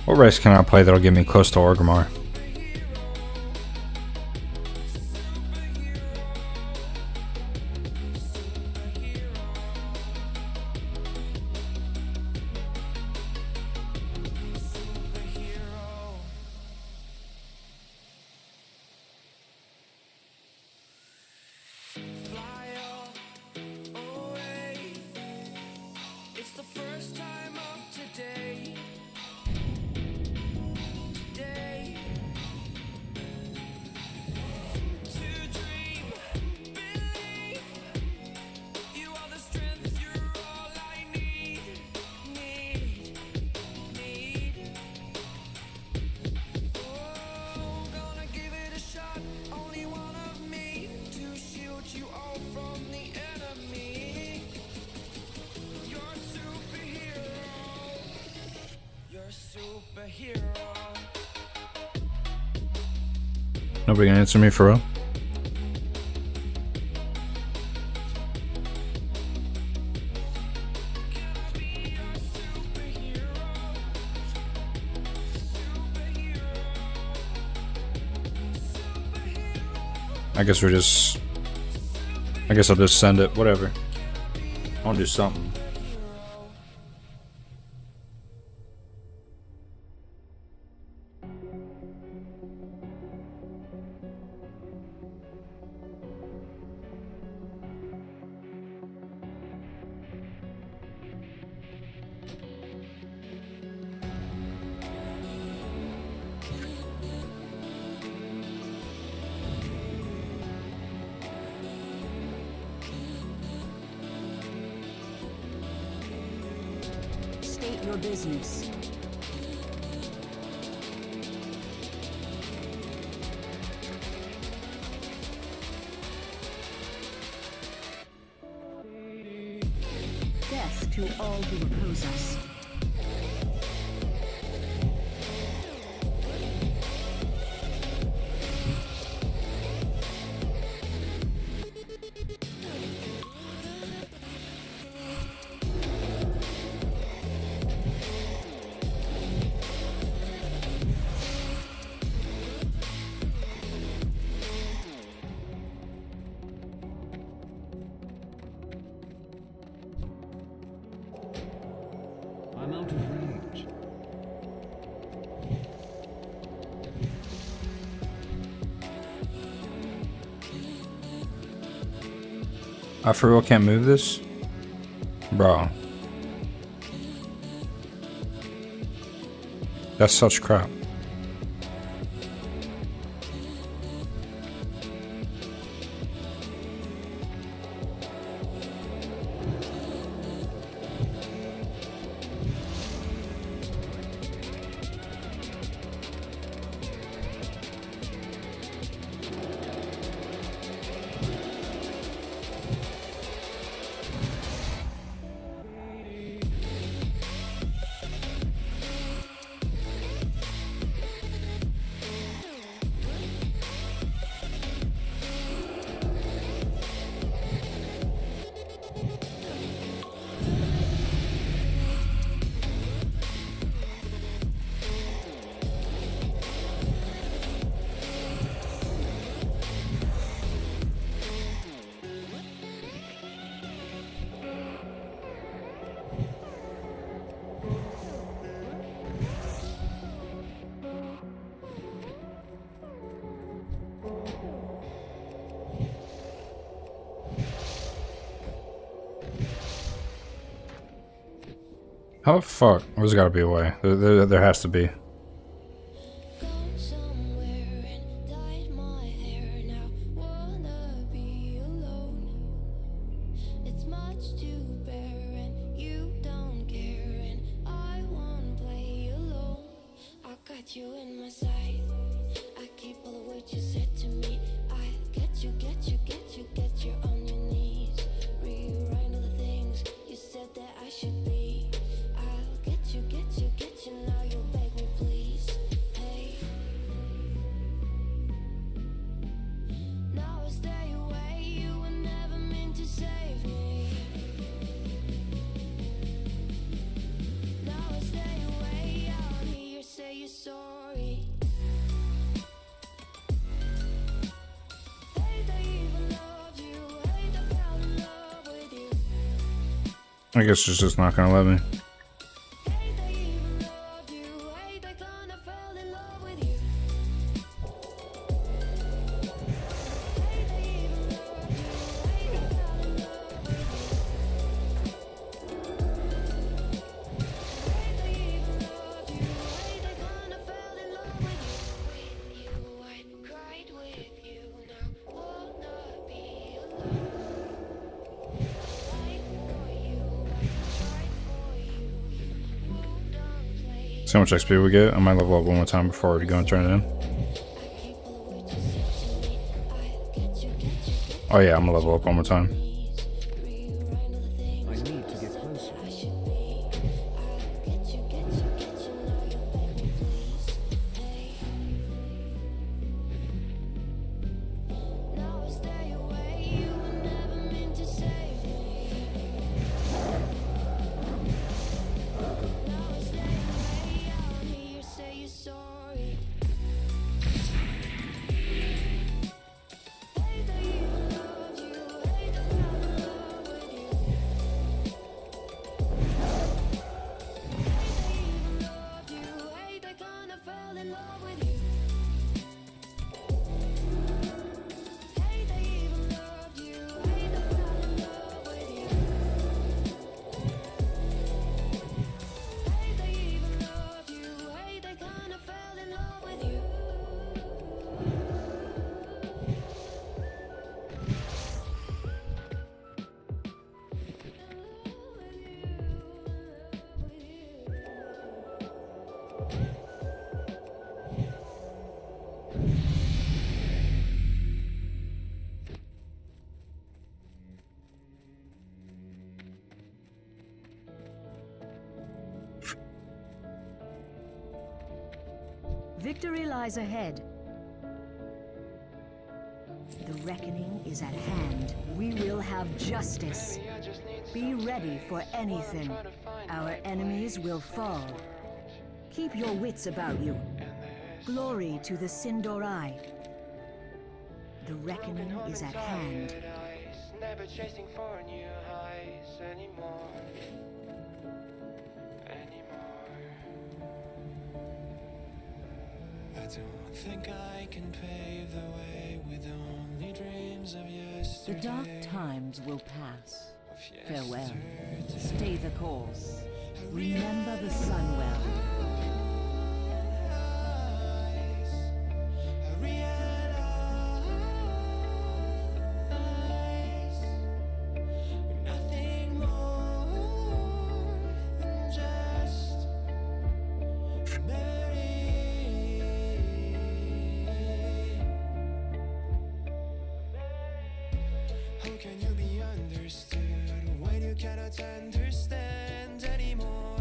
What race can I play that'll get me close to Orgrimmar? It's the first time of today. Nobody gonna answer me for real? I guess we're just... I guess I'll just send it, whatever. I'll do something. State your business. Death to all who oppose us. I'm out of range. I for real can't move this? Bro. That's such crap. How the fuck? There's gotta be a way. There has to be. You in my sight. I keep all the words you said to me. I get you on your knees. Rewrite all the things you said that I should be. I'll get you, now you'll beg me please. Hey. Now I stay away, you were never meant to save me. Now I stay away, I'll hear you say you're sorry. I guess it's just not gonna let me. See how much XP we get? I might level up one more time before we go and turn it in. Oh yeah, I'm gonna level up one more time. Victory lies ahead. The reckoning is at hand. We will have justice. Be ready for anything. Our enemies will fall. Keep your wits about you. Glory to the Sindorai. The reckoning is at hand. Never chasing for new highs anymore. I don't think I can pave the way with only dreams of yesterday. The dark times will pass. Farewell. Stay the course. Remember the sun well. How can you be understood when you cannot understand anymore?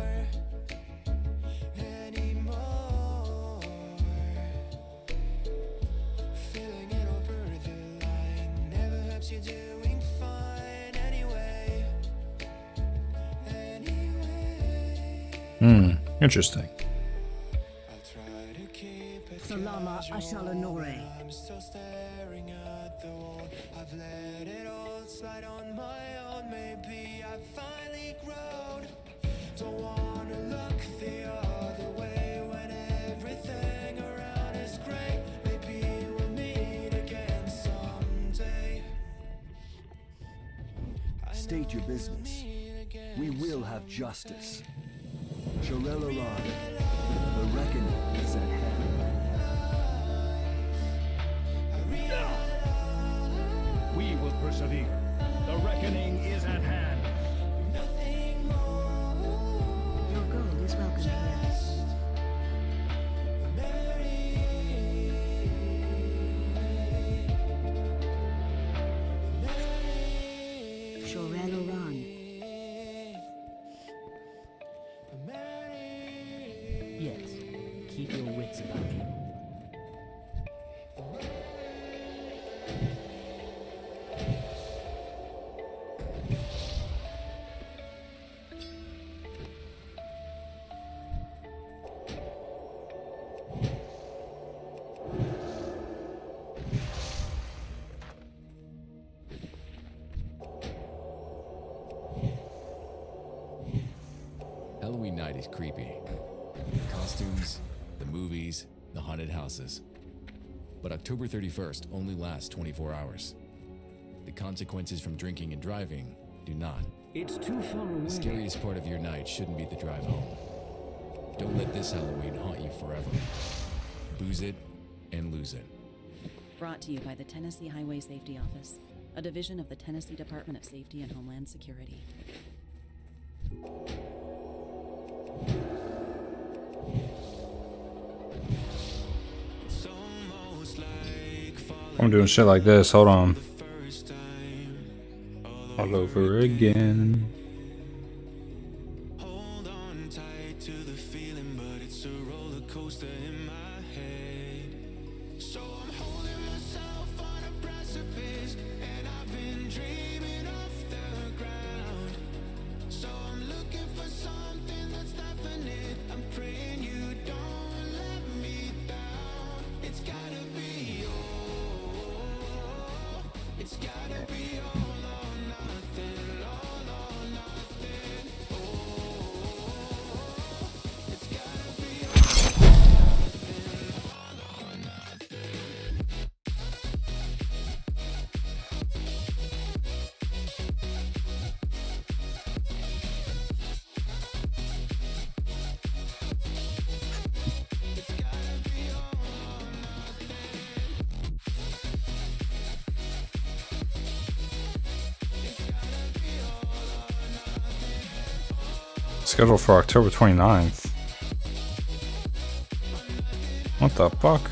Feeling it over the line never helps you doing fine anyway. Interesting. Salama Ashalanore. I'm still staring at the wall. I've let it all slide on my own. Maybe I've finally grown. Don't wanna look the other way when everything around is great. Maybe we'll meet again someday. State your business. We will have justice. Shorelaron, the reckoning is at hand. We will persevere. The reckoning is at hand. Your gold is welcome here. Shorelaron. Yes, keep your wits about you. Halloween night is creepy. The costumes, the movies, the haunted houses. But October 31st only lasts 24 hours. The consequences from drinking and driving do not. It's too far away. The scariest part of your night shouldn't be the drive home. Don't let this Halloween haunt you forever. Booze it and lose it. Brought to you by the Tennessee Highway Safety Office, a division of the Tennessee Department of Safety and Homeland Security. I'm doing shit like this. Hold on. All over again. Hold on tight to the feeling, but it's a roller coaster in my head. So I'm holding myself on a precipice, and I've been dreaming off the ground. So I'm looking for something that's definite. I'm praying you don't let me down. It's gotta be it's gotta be all or nothing, all or nothing. It's gotta be all or nothing. Scheduled for October 29th. What the fuck?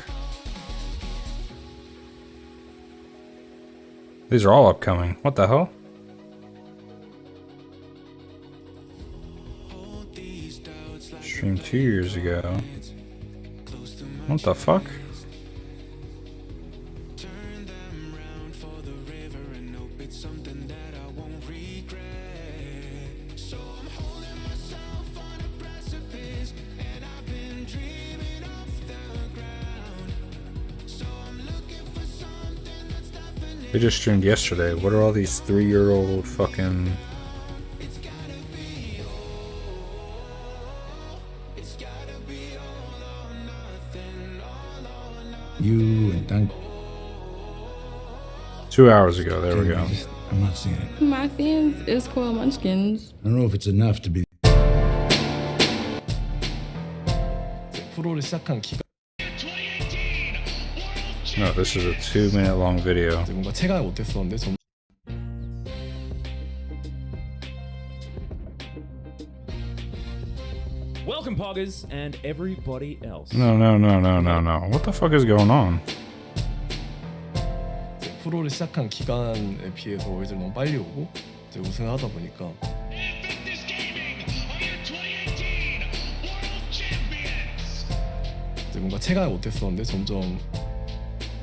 These are all upcoming. What the hell? Streamed 2 years ago. What the fuck? They just streamed yesterday. What are all these 3-year-old fucking... You and Dunk. 2 hours ago, there we go. I'm not seeing it. My things is Coil Munchkins. I don't know if it's enough to be. 프로를 시작한 기간. No, this is a 2-minute long video. 뭔가 체감을 못했었는데 좀. Welcome, Poggers, and everybody else. No. What the fuck is going on? 프로를 시작한 기간에 비해서 월즈를 너무 빨리 오고 이제 우승을 하다 보니까. 이제 뭔가 체감을 못했었는데 점점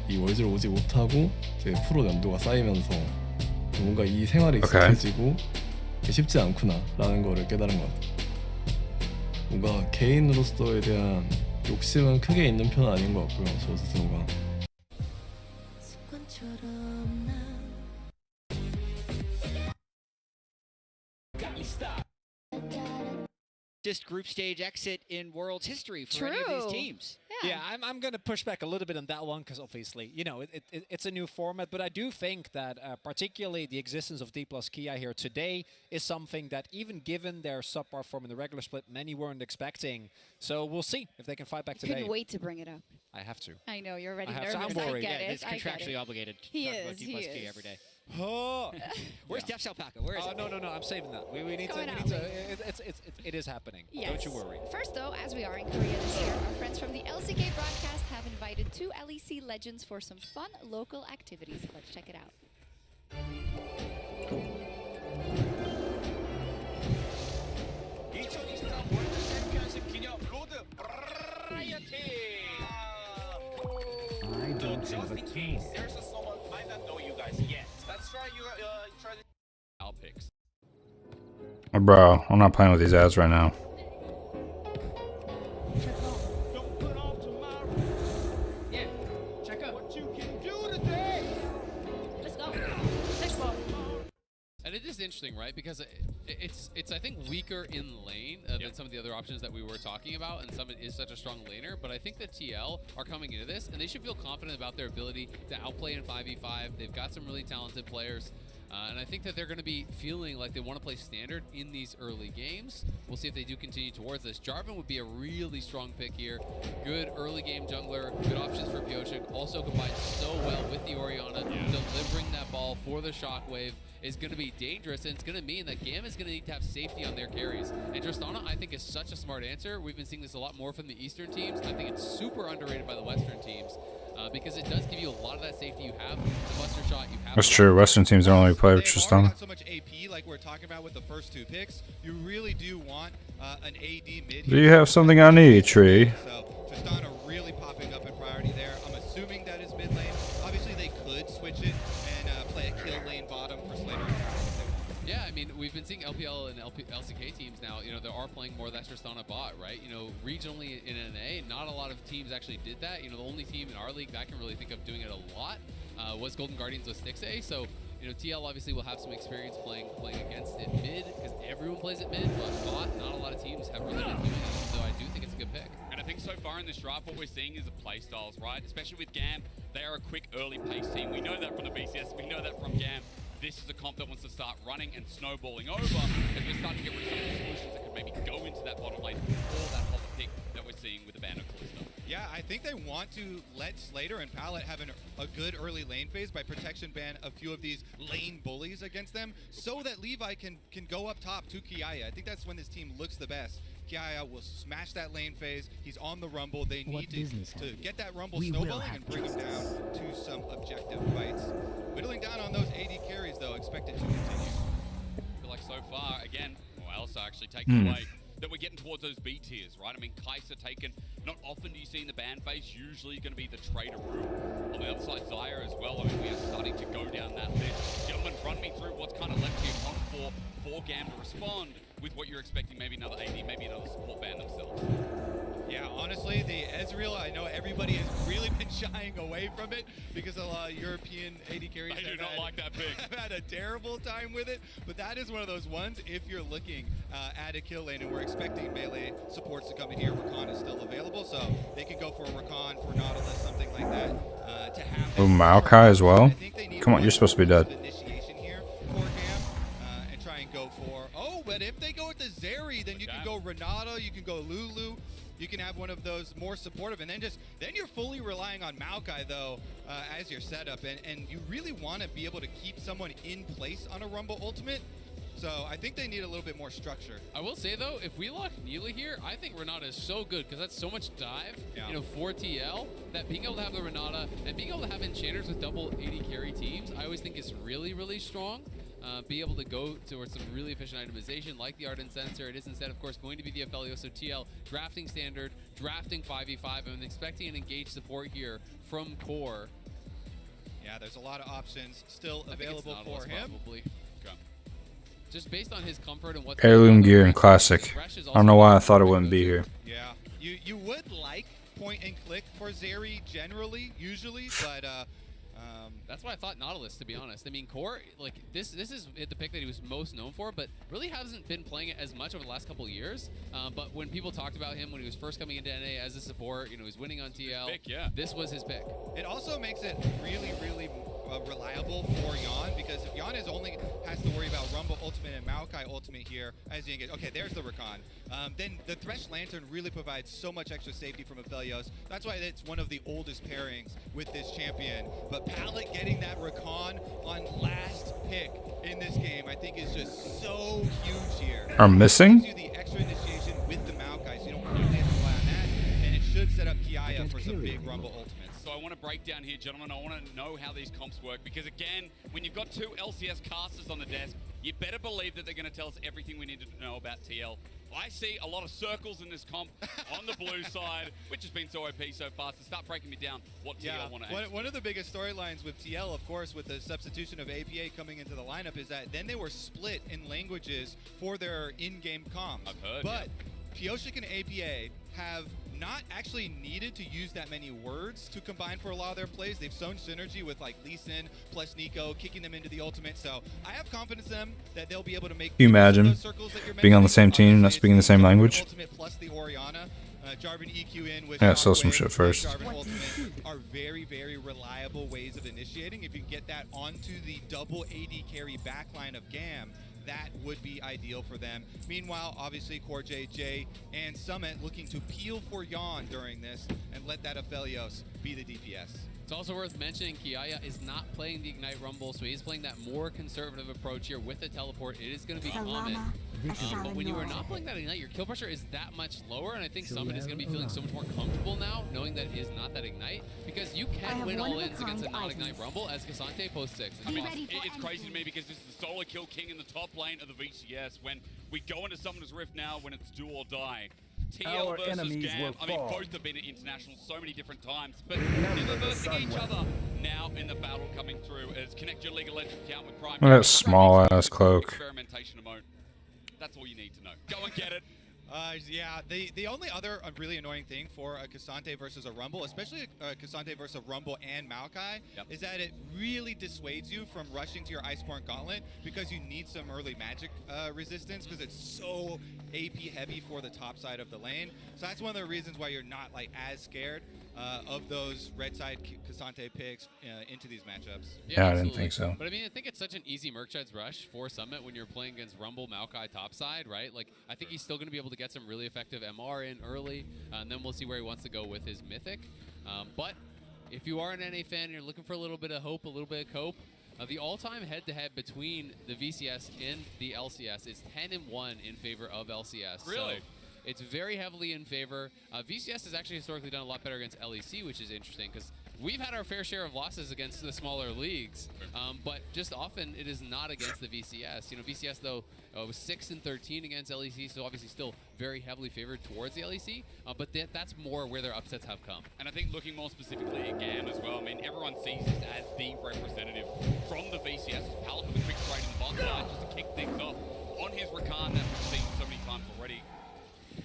이 월즈를 오지 못하고 이제 프로 연도가 쌓이면서 뭔가 이 생활에 익숙해지고 쉽지 않구나라는 거를 깨달은 것 같아요. 뭔가 개인으로서에 대한 욕심은 크게 있는 편은 아닌 것 같고요, 저 스스로가. Group stage exit in World's history for any of these teams. Yeah, I'm going to push back a little bit on that one because obviously, you know, it's a new format. But I do think that particularly the existence of D plus Kia here today is something that even given their subpar form in the regular split, many weren't expecting. So we'll see if they can fight back today. Couldn't wait to bring it up. I have to. I know, you're already I have nervous. to. I'm worried. I get it. He's contractually obligated to He talk about is, D he plus K is. every day. Where's Def Alpaca? Where is it? No, I'm saving that. We need to. going We on, need to. It is happening. Yes. Don't you worry. First, though, as we are in Korea this year, our friends from the LCK broadcast have invited 2 LEC legends for some fun local activities. Let's check it out. I don't have a case. There's someone might not know you guys yet. Let's try try to Al picks. Bro, I'm not playing with these ads right now. Yeah, check out what you can do today. Let's go. Next ball. And it is interesting, right? Because it's I think weaker in lane than some of the other options that we were talking about, and Summit is such a strong laner. But I think that TL are coming into this, and they should feel confident about their ability to outplay in 5v5. They've got some really talented players. And I think that they're going to be feeling like they want to play standard in these early games. We'll see if they do continue towards this. Jarvan would be a really strong pick here. Good early game jungler, good options for Pyosik. Also combined so well with the Orianna. Delivering that ball for the Shockwave is going to be dangerous, and it's going to mean that GAM is going to need to have safety on their carries. And Tristana, I think, is such a smart answer. We've been seeing this a lot more from the Eastern teams. I think it's super underrated by the Western teams. Because it does give you a lot of that safety you have. The Buster Shot you have. That's true. Western teams don't only play with Tristana. So much AP like we're talking about with the first 2 picks. You really do want an AD mid. Do you have something I need, Tree? So Tristana really popping up in priority there. I'm assuming that is mid lane. Obviously they could switch it and play a kill lane bottom for Slater. Yeah, I mean, we've been seeing LPL and LCK teams now, you know, they are playing more of that Tristana bot, right? You know, regionally in NA, not a lot of teams actually did that. You know, the only team in our league that I can really think of doing it a lot was Golden Guardians with Stixxay. So, you know, TL obviously will have some experience playing against it mid, because everyone plays it mid, but bot, not a lot of teams have really been doing it. So I do think it's a good pick. And I think so far in this draft, what we're seeing is the play styles, right? Especially with GAM, they are a quick early pace team. We know that from the BCS, we know that from GAM. This is a comp that wants to start running and snowballing over as we're starting to get rid of some of the solutions that could maybe go into that bottom lane or that hopper pick that we're seeing with the Band of Callisto. Yeah, I think they want to let Slater and Pallet have a good early lane phase by protection ban a few of these lane bullies against them so that Levi can go up top to Kiaya. I think that's when this team looks the best. Kiaya will smash that lane phase. He's on the Rumble. They need to get that Rumble snowballing and bring him down to some objective fights. Whittling down on those AD carries, though, expected to continue. I feel like so far, again, well, Elsa actually taking away, that we're getting towards those B tiers, right? I mean, Kai'Sa taken. Not often do you see in the ban phase, usually going to be the trader route. On the other side, Xayah as well. I mean, we are starting to go down that list. Gentlemen, run me through what's kind of left here for GAM to respond with what you're expecting, maybe another AD, maybe another support ban themselves. Yeah, honestly, the Ezreal, I know everybody has really been shying away from it because a lot of European AD carries I do not like that pick. have had a terrible time with it, but that is one of those ones, if you're looking at a kill lane, and we're expecting melee supports to come in here, Rakan is still available, so they can go for a Rakan, for Nautilus, something like that, to have Oh, Maokai as well? Come on, you're supposed to be dead. initiation here for GAM, and try and go for, but if they go with the Zeri, then you can go Renata, you can go Lulu, you can have one of those more supportive, and then you're fully relying on Maokai though as your setup, and you really want to be able to keep someone in place on a Rumble ultimate. So I think they need a little bit more structure. I will say though, if we lock Neely here, I think Renata is so good because that's so much dive, you know, for TL, that being able to have the Renata and being able to have enchanters with double AD carry teams, I always think is really, really strong. Be able to go towards some really efficient itemization like the Ardent Sensor. It is instead, of course, going to be the Aphelios, so TL drafting standard, drafting 5v5. I'm expecting an engaged support here from Core. Yeah, there's a lot of options still available for him. Probably. Okay. Just based on his comfort and what Heirloom gear and classic. I don't know why I thought it wouldn't be here. Yeah, you would like point and click for Zeri generally, usually, but That's why I thought Nautilus, to be honest. I mean, Core, like, this is the pick that he was most known for, but really hasn't been playing it as much over the last couple of years. But when people talked about him when he was first coming into NA as a support, you know, he's winning on TL. Pick, yeah. This was his pick. It also makes it really, really reliable for Yeon, because if Yeon only has to worry about Rumble Ultimate and Maokai Ultimate here as you engage, okay, there's the Rakan. Then the Thresh Lantern really provides so much extra safety from Aphelios. That's why it's one of the oldest pairings with this champion. But Pallet getting that Rakan on last pick in this game, I think is just so huge here. Are missing? It gives you the extra initiation with the Maokai, so you don't really have to rely on that, and it should set up Kiaya for some big Rumble Ultimates. So I want to break down here, gentlemen. I want to know how these comps work, because again, when you've got two LCS casters on the desk, you better believe that they're going to tell us everything we need to know about TL. I see a lot of circles in this comp on the blue side, which has been so OP so far. So start breaking me down what TL want to aim. One of the biggest storylines with TL, of course, with the substitution of APA coming into the lineup, is that then they were split in languages for their in-game comms. I've heard, but Pyosik and APA have not actually needed to use that many words to combine for a lot of their plays. They've shown synergy with like Lee Sin plus Nico, kicking them into the ultimate. So I have confidence in them that they'll be able to make. Can you imagine being on the same team, not speaking the same language? Ultimate plus the Orianna. Jarvan EQ in with yeah, sell some shit first. Jarvan Ultimate are very, very reliable ways of initiating. If you can get that onto the double AD carry backline of GAM, that would be ideal for them. Meanwhile, obviously, Core JJ and Summit looking to peel for Yeon during this and let that Aphelios be the DPS. It's also worth mentioning Kiaya is not playing the Ignite Rumble, so he's playing that more conservative approach here with the teleport. It is going to be common. But when you are not playing that Ignite, your kill pressure is that much lower, and I think Summit is going to be feeling so much more comfortable now, knowing that it is not that Ignite, because you can win all-ins against a non-Ignite Rumble as Cassante post 6. I mean, it's crazy to me because this is the solo kill king in the top lane of the VCS. When we go into Summoner's Rift now, when it's do or die. TL versus GAM, I mean, both have been at international so many different times, but never versing each other now in the battle coming through as Connect Your League of Legends account with Prime. Look at that small-ass cloak. Experimentation emote. That's all you need to know. Go and get it. Yeah, the only other really annoying thing for a Cassante versus a Rumble, especially a Cassante versus a Rumble and Maokai, is that it really dissuades you from rushing to your Iceborne Gauntlet, because you need some early magic resistance, because it's so AP heavy for the top side of the lane. So that's one of the reasons why you're not like as scared of those red side Cassante picks into these matchups. Yeah, I didn't think so. But I mean, I think it's such an easy Merchandise rush for Summit when you're playing against Rumble, Maokai top side, right? Like, I think he's still going to be able to get some really effective MR in early, and then we'll see where he wants to go with his Mythic. But if you are an NA fan and you're looking for a little bit of hope, a little bit of cope, the all-time head-to-head between the VCS and the LCS is 10-1 in favor of LCS. Really? So it's very heavily in favor. VCS has actually historically done a lot better against LEC, which is interesting because we've had our fair share of losses against the smaller leagues, but just often it is not against the VCS. You know, VCS though was 6-13 against LEC, so obviously still very heavily favored towards the LEC. But that's more where their upsets have come. And I think looking more specifically at GAM as well, I mean, everyone sees this as the representative from the VCS. Pallet with a quick trade in the bot side just to kick things off on his Rakan that we've seen so many times already.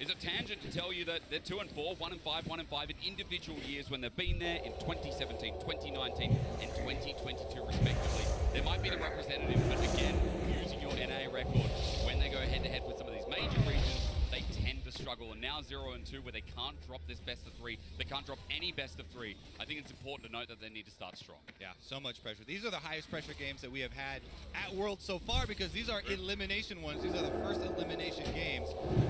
Is a tangent to tell you that they're 2-4, 1-5, 1-5 in individual years when they've been there in 2017, 2019, and 2022 respectively. They might be the representative, but again, using your NA record, when they go head-to-head with some of these major regions, they tend to struggle. And now 0-2, where they can't drop this best of 3, they can't drop any best of 3. I think it's important to note that they need to start strong. Yeah, so much pressure. These are the highest pressure games that we have had at Worlds so far, because these are elimination ones. These are the first elimination games.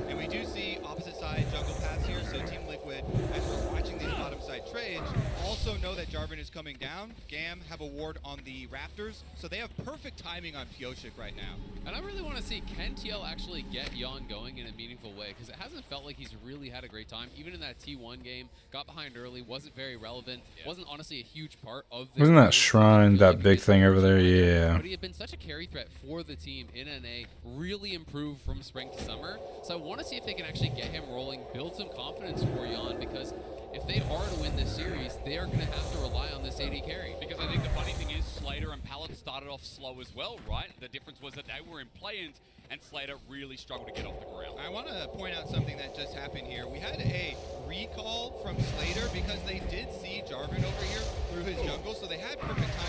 And we do see opposite side jungle paths here, so Team Liquid, as we're watching these bottom side trades, also know that Jarvan is coming down. GAM have a ward on the Raptors, so they have perfect timing on Pyosik right now. And I really want to see, can TL actually get Yeon going in a meaningful way? Because it hasn't felt like he's really had a great time. Even in that T1 game, got behind early, wasn't very relevant, wasn't honestly a huge part of this. Wasn't that shrine, that big thing over there? Yeah. But he had been such a carry threat for the team in NA, really improved from spring to summer. So I want to see if they can actually get him rolling, build some confidence for Yeon, because if they are to win this series, they are going to have to rely on this AD carry. Because I think the funny thing is, Slater and Pallet started off slow as well, right? The difference was that they were in play-ins, and Slater really struggled to get off the ground. I want to point out something that just happened here. We had a recall from Slater because they did see Jarvan over here through his jungle, so they had perfect time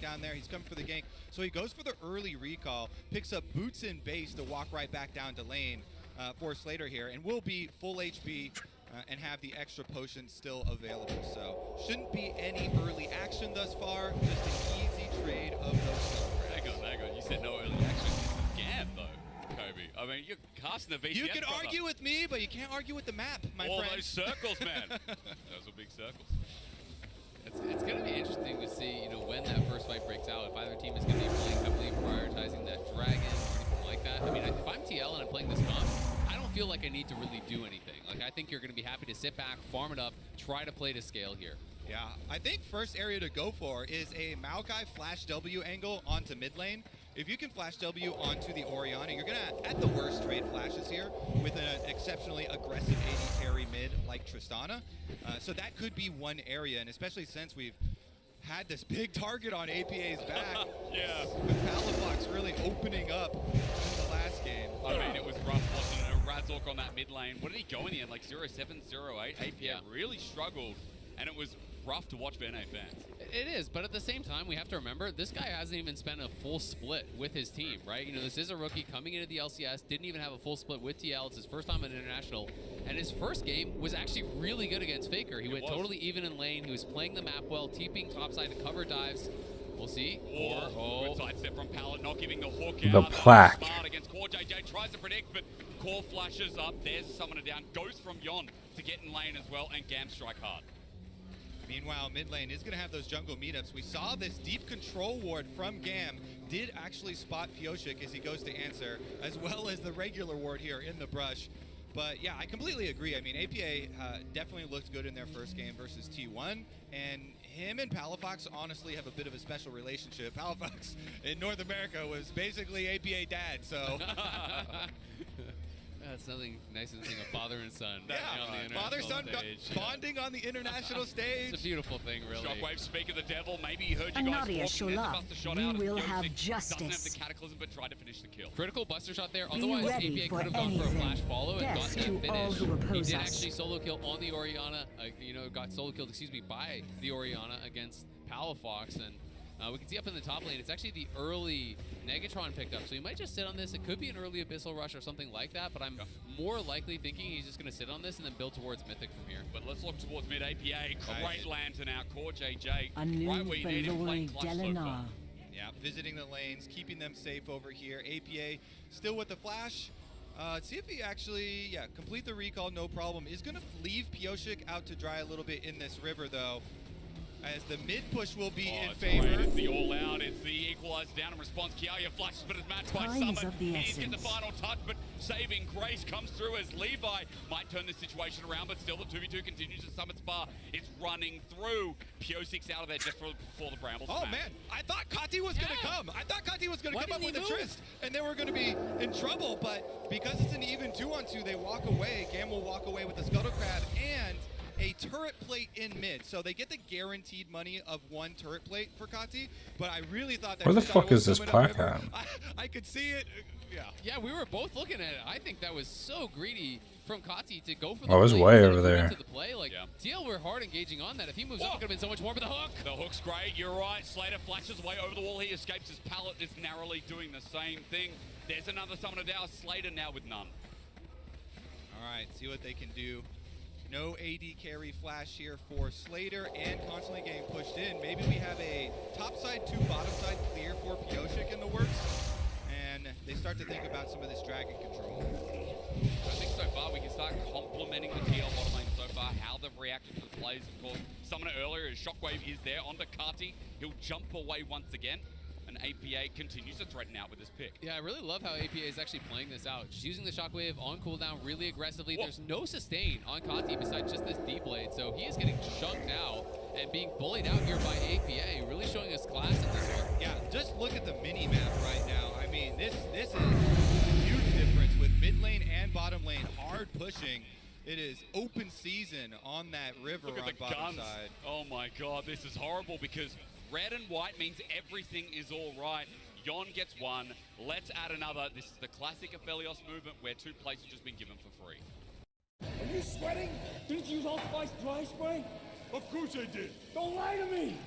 down there. He's coming for the gank. So he goes for the early recall, picks up boots in base to walk right back down to lane for Slater here, and will be full HP and have the extra potion still available. So shouldn't be any early action thus far, just an easy trade of those silver. Hang on. You said no early action. This is Gam, though, Kobe. I mean, you're casting the VCS. You can argue with me, but you can't argue with the map, my All friend. those circles, man. Those are big circles. It's going to be interesting to see, you know, when that first fight breaks out, if either team is going to be playing heavily, prioritizing that dragon or anything like that. I mean, if I'm TL and I'm playing this comp, I don't feel like I need to really do anything. Like, I think you're going to be happy to sit back, farm it up, try to play to scale here. Yeah, I think first area to go for is a Maokai flash W angle onto mid lane. If you can flash W onto the Orianna, you're going to, at the worst, trade flashes here with an exceptionally aggressive AD carry mid like Tristana. So that could be one area, and especially since we've had this big target on APA's back. Yeah. With Palafox really opening up in the last game. I mean, it was rough, wasn't it? Razork on that mid lane. What did he go in the end? Like 0-7, 0-8. APA really struggled, and it was rough to watch for NA fans. It is, but at the same time, we have to remember, this guy hasn't even spent a full split with his team, right? You know, this is a rookie coming into the LCS, didn't even have a full split with TL. It's his first time at International, and his first game was actually really good against Faker. He went totally even in lane. He was playing the map well, TPing topside to cover dives. We'll see. Good side step from Pallet, not giving the hook The out. plaque. Smart against Core. JJ tries to predict, but Core flashes up. There's Summoner down. Goes from Yon to get in lane as well, and Gam strike hard. Meanwhile, mid lane is going to have those jungle meetups. We saw this deep control ward from Gam did actually spot Pyosik as he goes to answer, as well as the regular ward here in the brush. But yeah, I completely agree. I mean, APA definitely looked good in their first game versus T1, and him and Palafox honestly have a bit of a special relationship. Palafox in North America was basically APA dad, so. That's nothing nicer than seeing a father and son. Yeah, on the international father-son stage. bonding on the international stage. It's a beautiful thing, really. Shockwave, speak of the devil. Maybe he heard you Anadia guys talking. Shola, Buster shot we out. will Pyosik have doesn't justice. have the cataclysm, but tried to finish the kill. Critical buster shot there. Be Otherwise, ready APA for could have gone for a anything. flash follow and Death gotten that to all finish. who He oppose did us. actually solo kill on the Orianna. Got solo killed, by the Orianna against Palafox, and we can see up in the top lane, it's actually the early Negatron picked up, so he might just sit on this. It could be an early Abyssal Rush or something like that, but I'm more likely thinking he's just going to sit on this and then build towards Mythic from here. But let's look towards mid APA. Great lantern out. Core JJ. A new Right where you need him, playing Valori clutch so Delenar. far. Yeah, visiting the lanes, keeping them safe over here. APA still with the flash. See if he actually, complete the recall, no problem. Is going to leave Pyosik out to dry a little bit in this river, though, as the mid push will be in It's favor. great. It's the all out. It's the equalizer down in response. Kiaya flashes, but it's matched by Time is Summon. of the He needs to get the essence. final touch, but saving grace comes through as Levi might turn this situation around, but still the 2v2 continues at Summit's bar. It's running through. Pyosik's out of there just before the Bramble Oh smash. man, I thought Kati was going to come. I thought Kati was going to Why come up didn't with he a move? tryst, and they were going to be in trouble. But because it's an even 2-on-2, they walk away. Gam will walk away with the Scuttle Crab and a turret plate in mid. So they get the guaranteed money of one turret plate for Kati. But I really thought that. Where the Tristana fuck was is this coming plaque up river. at? I could see it. Yeah. Yeah, we were both looking at it. I think that was so greedy from Kati to go for the Oh, it was play way instead of over going there. To the play. Like, TL were hard engaging on that. If he moves up, it could have been so much more, but the hook. The hook's great, you're right. Slater flashes away over the wall. He escapes. His pallet is narrowly doing the same thing. There's another Summoner down. Slater now with none. All right, see what they can do. No AD carry flash here for Slater and constantly getting pushed in. Maybe we have a top side to bottom side clear for Pyosik in the works. And they start to think about some of this dragon control. I think so far we can start complimenting the TL bottom lane so far, how they've reacted to the plays. Of course, Summoner earlier, his Shockwave is there onto Kati. He'll jump away once again. And APA continues to threaten out with this pick. Yeah, I really love how APA is actually playing this out. She's using the Shockwave on cooldown really aggressively. There's no sustain on Kati besides just this D-Blade, so he is getting chunked out and being bullied out here by APA, really showing his class in this one. Yeah, just look at the mini-map right now. I mean, this is a huge difference with mid lane and bottom lane hard pushing. It is open season on that river Look on at the bottom guns. side. Oh my god, this is horrible because red and white means everything is all right. Yon gets one. Let's add another. This is the classic Aphelios movement where two plays have just been given for free. Are you sweating? Didn't you use Allspice dry spray? Of course I did. Don't lie to me.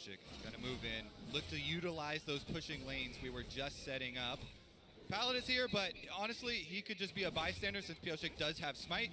Pyosik gonna move in, look to utilize those pushing lanes we were just setting up. Paladin is here, but honestly, he could just be a bystander since Pyosik does have smite.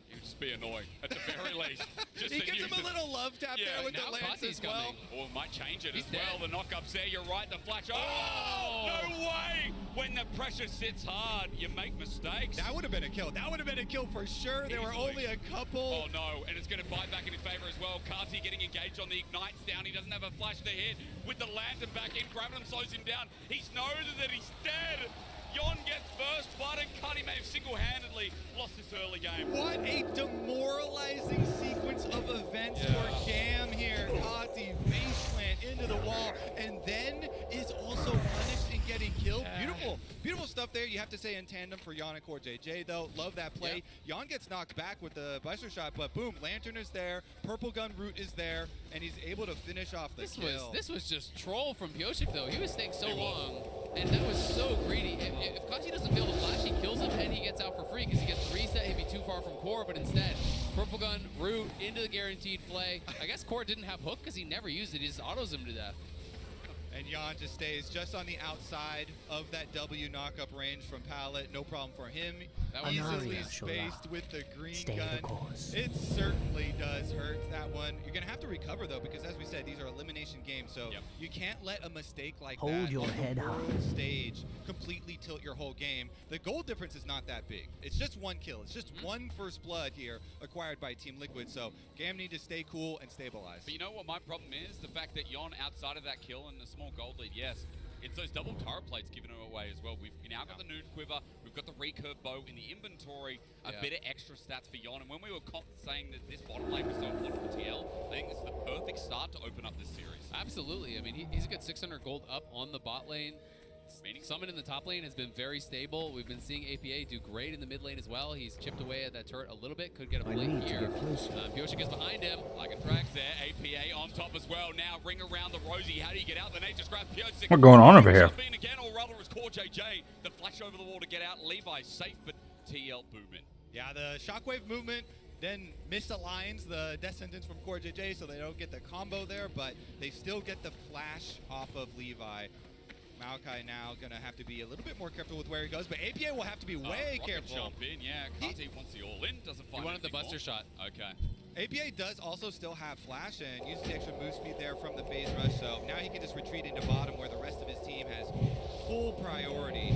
He would just be annoying, at the very least. Just He to gives him use a little love tap there with the lance as well. Or might change it as well. The knockup's there, you're right, the flash. Oh, no way! When the pressure sits hard, you make mistakes. That would have been a kill. That would have been a kill for sure. There were only a couple. Oh no, and it's going to bite back in his favor as well. Kati getting engaged on the ignites down. He doesn't have a flash to hit. With the lantern back in, Graviton slows him down. He knows that he's dead. Yon gets first blood, and Kati may have single-handedly lost this early game. What a demoralizing sequence of events for Gam here. Kati face-plant into the wall, and then is also punished in getting killed. Beautiful stuff there. You have to say in tandem for Yon and CoreJJ, though. Love that play. Yon gets knocked back with the Buster shot, but boom, Lantern is there, Purple Gun Root is there, and he's able to finish off the kill. This was just troll from Pyosik, though. He was staying so long, and that was so greedy. If Kati doesn't feel the flash, he kills him, and he gets out for free because he gets the reset. He'd be too far from Core, but instead, Purple Gun, Root into the guaranteed play. I guess Core didn't have hook because he never used it. He just autos him to death. And Yon just stays just on the outside of that W knockup range from Pallet. No problem for him. Easily spaced with the green gun. It certainly does hurt that one. You're going to have to recover, though, because as we said, these are elimination games, so you can't let a mistake like that on the world stage completely tilt your whole game. The goal difference is not that big. It's just one kill. It's just one first blood here acquired by Team Liquid, so Gam need to stay cool and stabilize. But you know what my problem is? The fact that Yon, outside of that kill and the small gold lead, yes, it's those double turret plates giving him away as well. We've now got the Noon Quiver, we've got the recurve bow in the inventory, a bit of extra stats for Yon. And when we were saying that this bottom lane was so important for TL, I think this is the perfect start to open up this series. Absolutely. I mean, he's a good 600 gold up on the bot lane. Summon in the top lane has been very stable. We've been seeing APA do great in the mid lane as well. He's chipped away at that turret a little bit. Could get a play here. Pyosik is behind him. Like a tracks there. APA on top as well. Now ring around the Rosie. How do you get out? The Nate just grabbed Pyosik. What's going on over here? Again, or rather it's CoreJJ. The flash over the wall to get out. Levi's safe, but TL booming. Yeah, the shockwave movement then misaligns the death sentence from CoreJJ, so they don't get the combo there, but they still get the flash off of Levi. Maokai now going to have to be a little bit more careful with where he goes, but APA will have to be way careful. Jump in, yeah. Kati wants the all-in, doesn't find He wanted the buster shot. Okay. APA does also still have flash and uses the extra move speed there from the phase rush, so now he can just retreat into bottom where the rest of his team has full priority.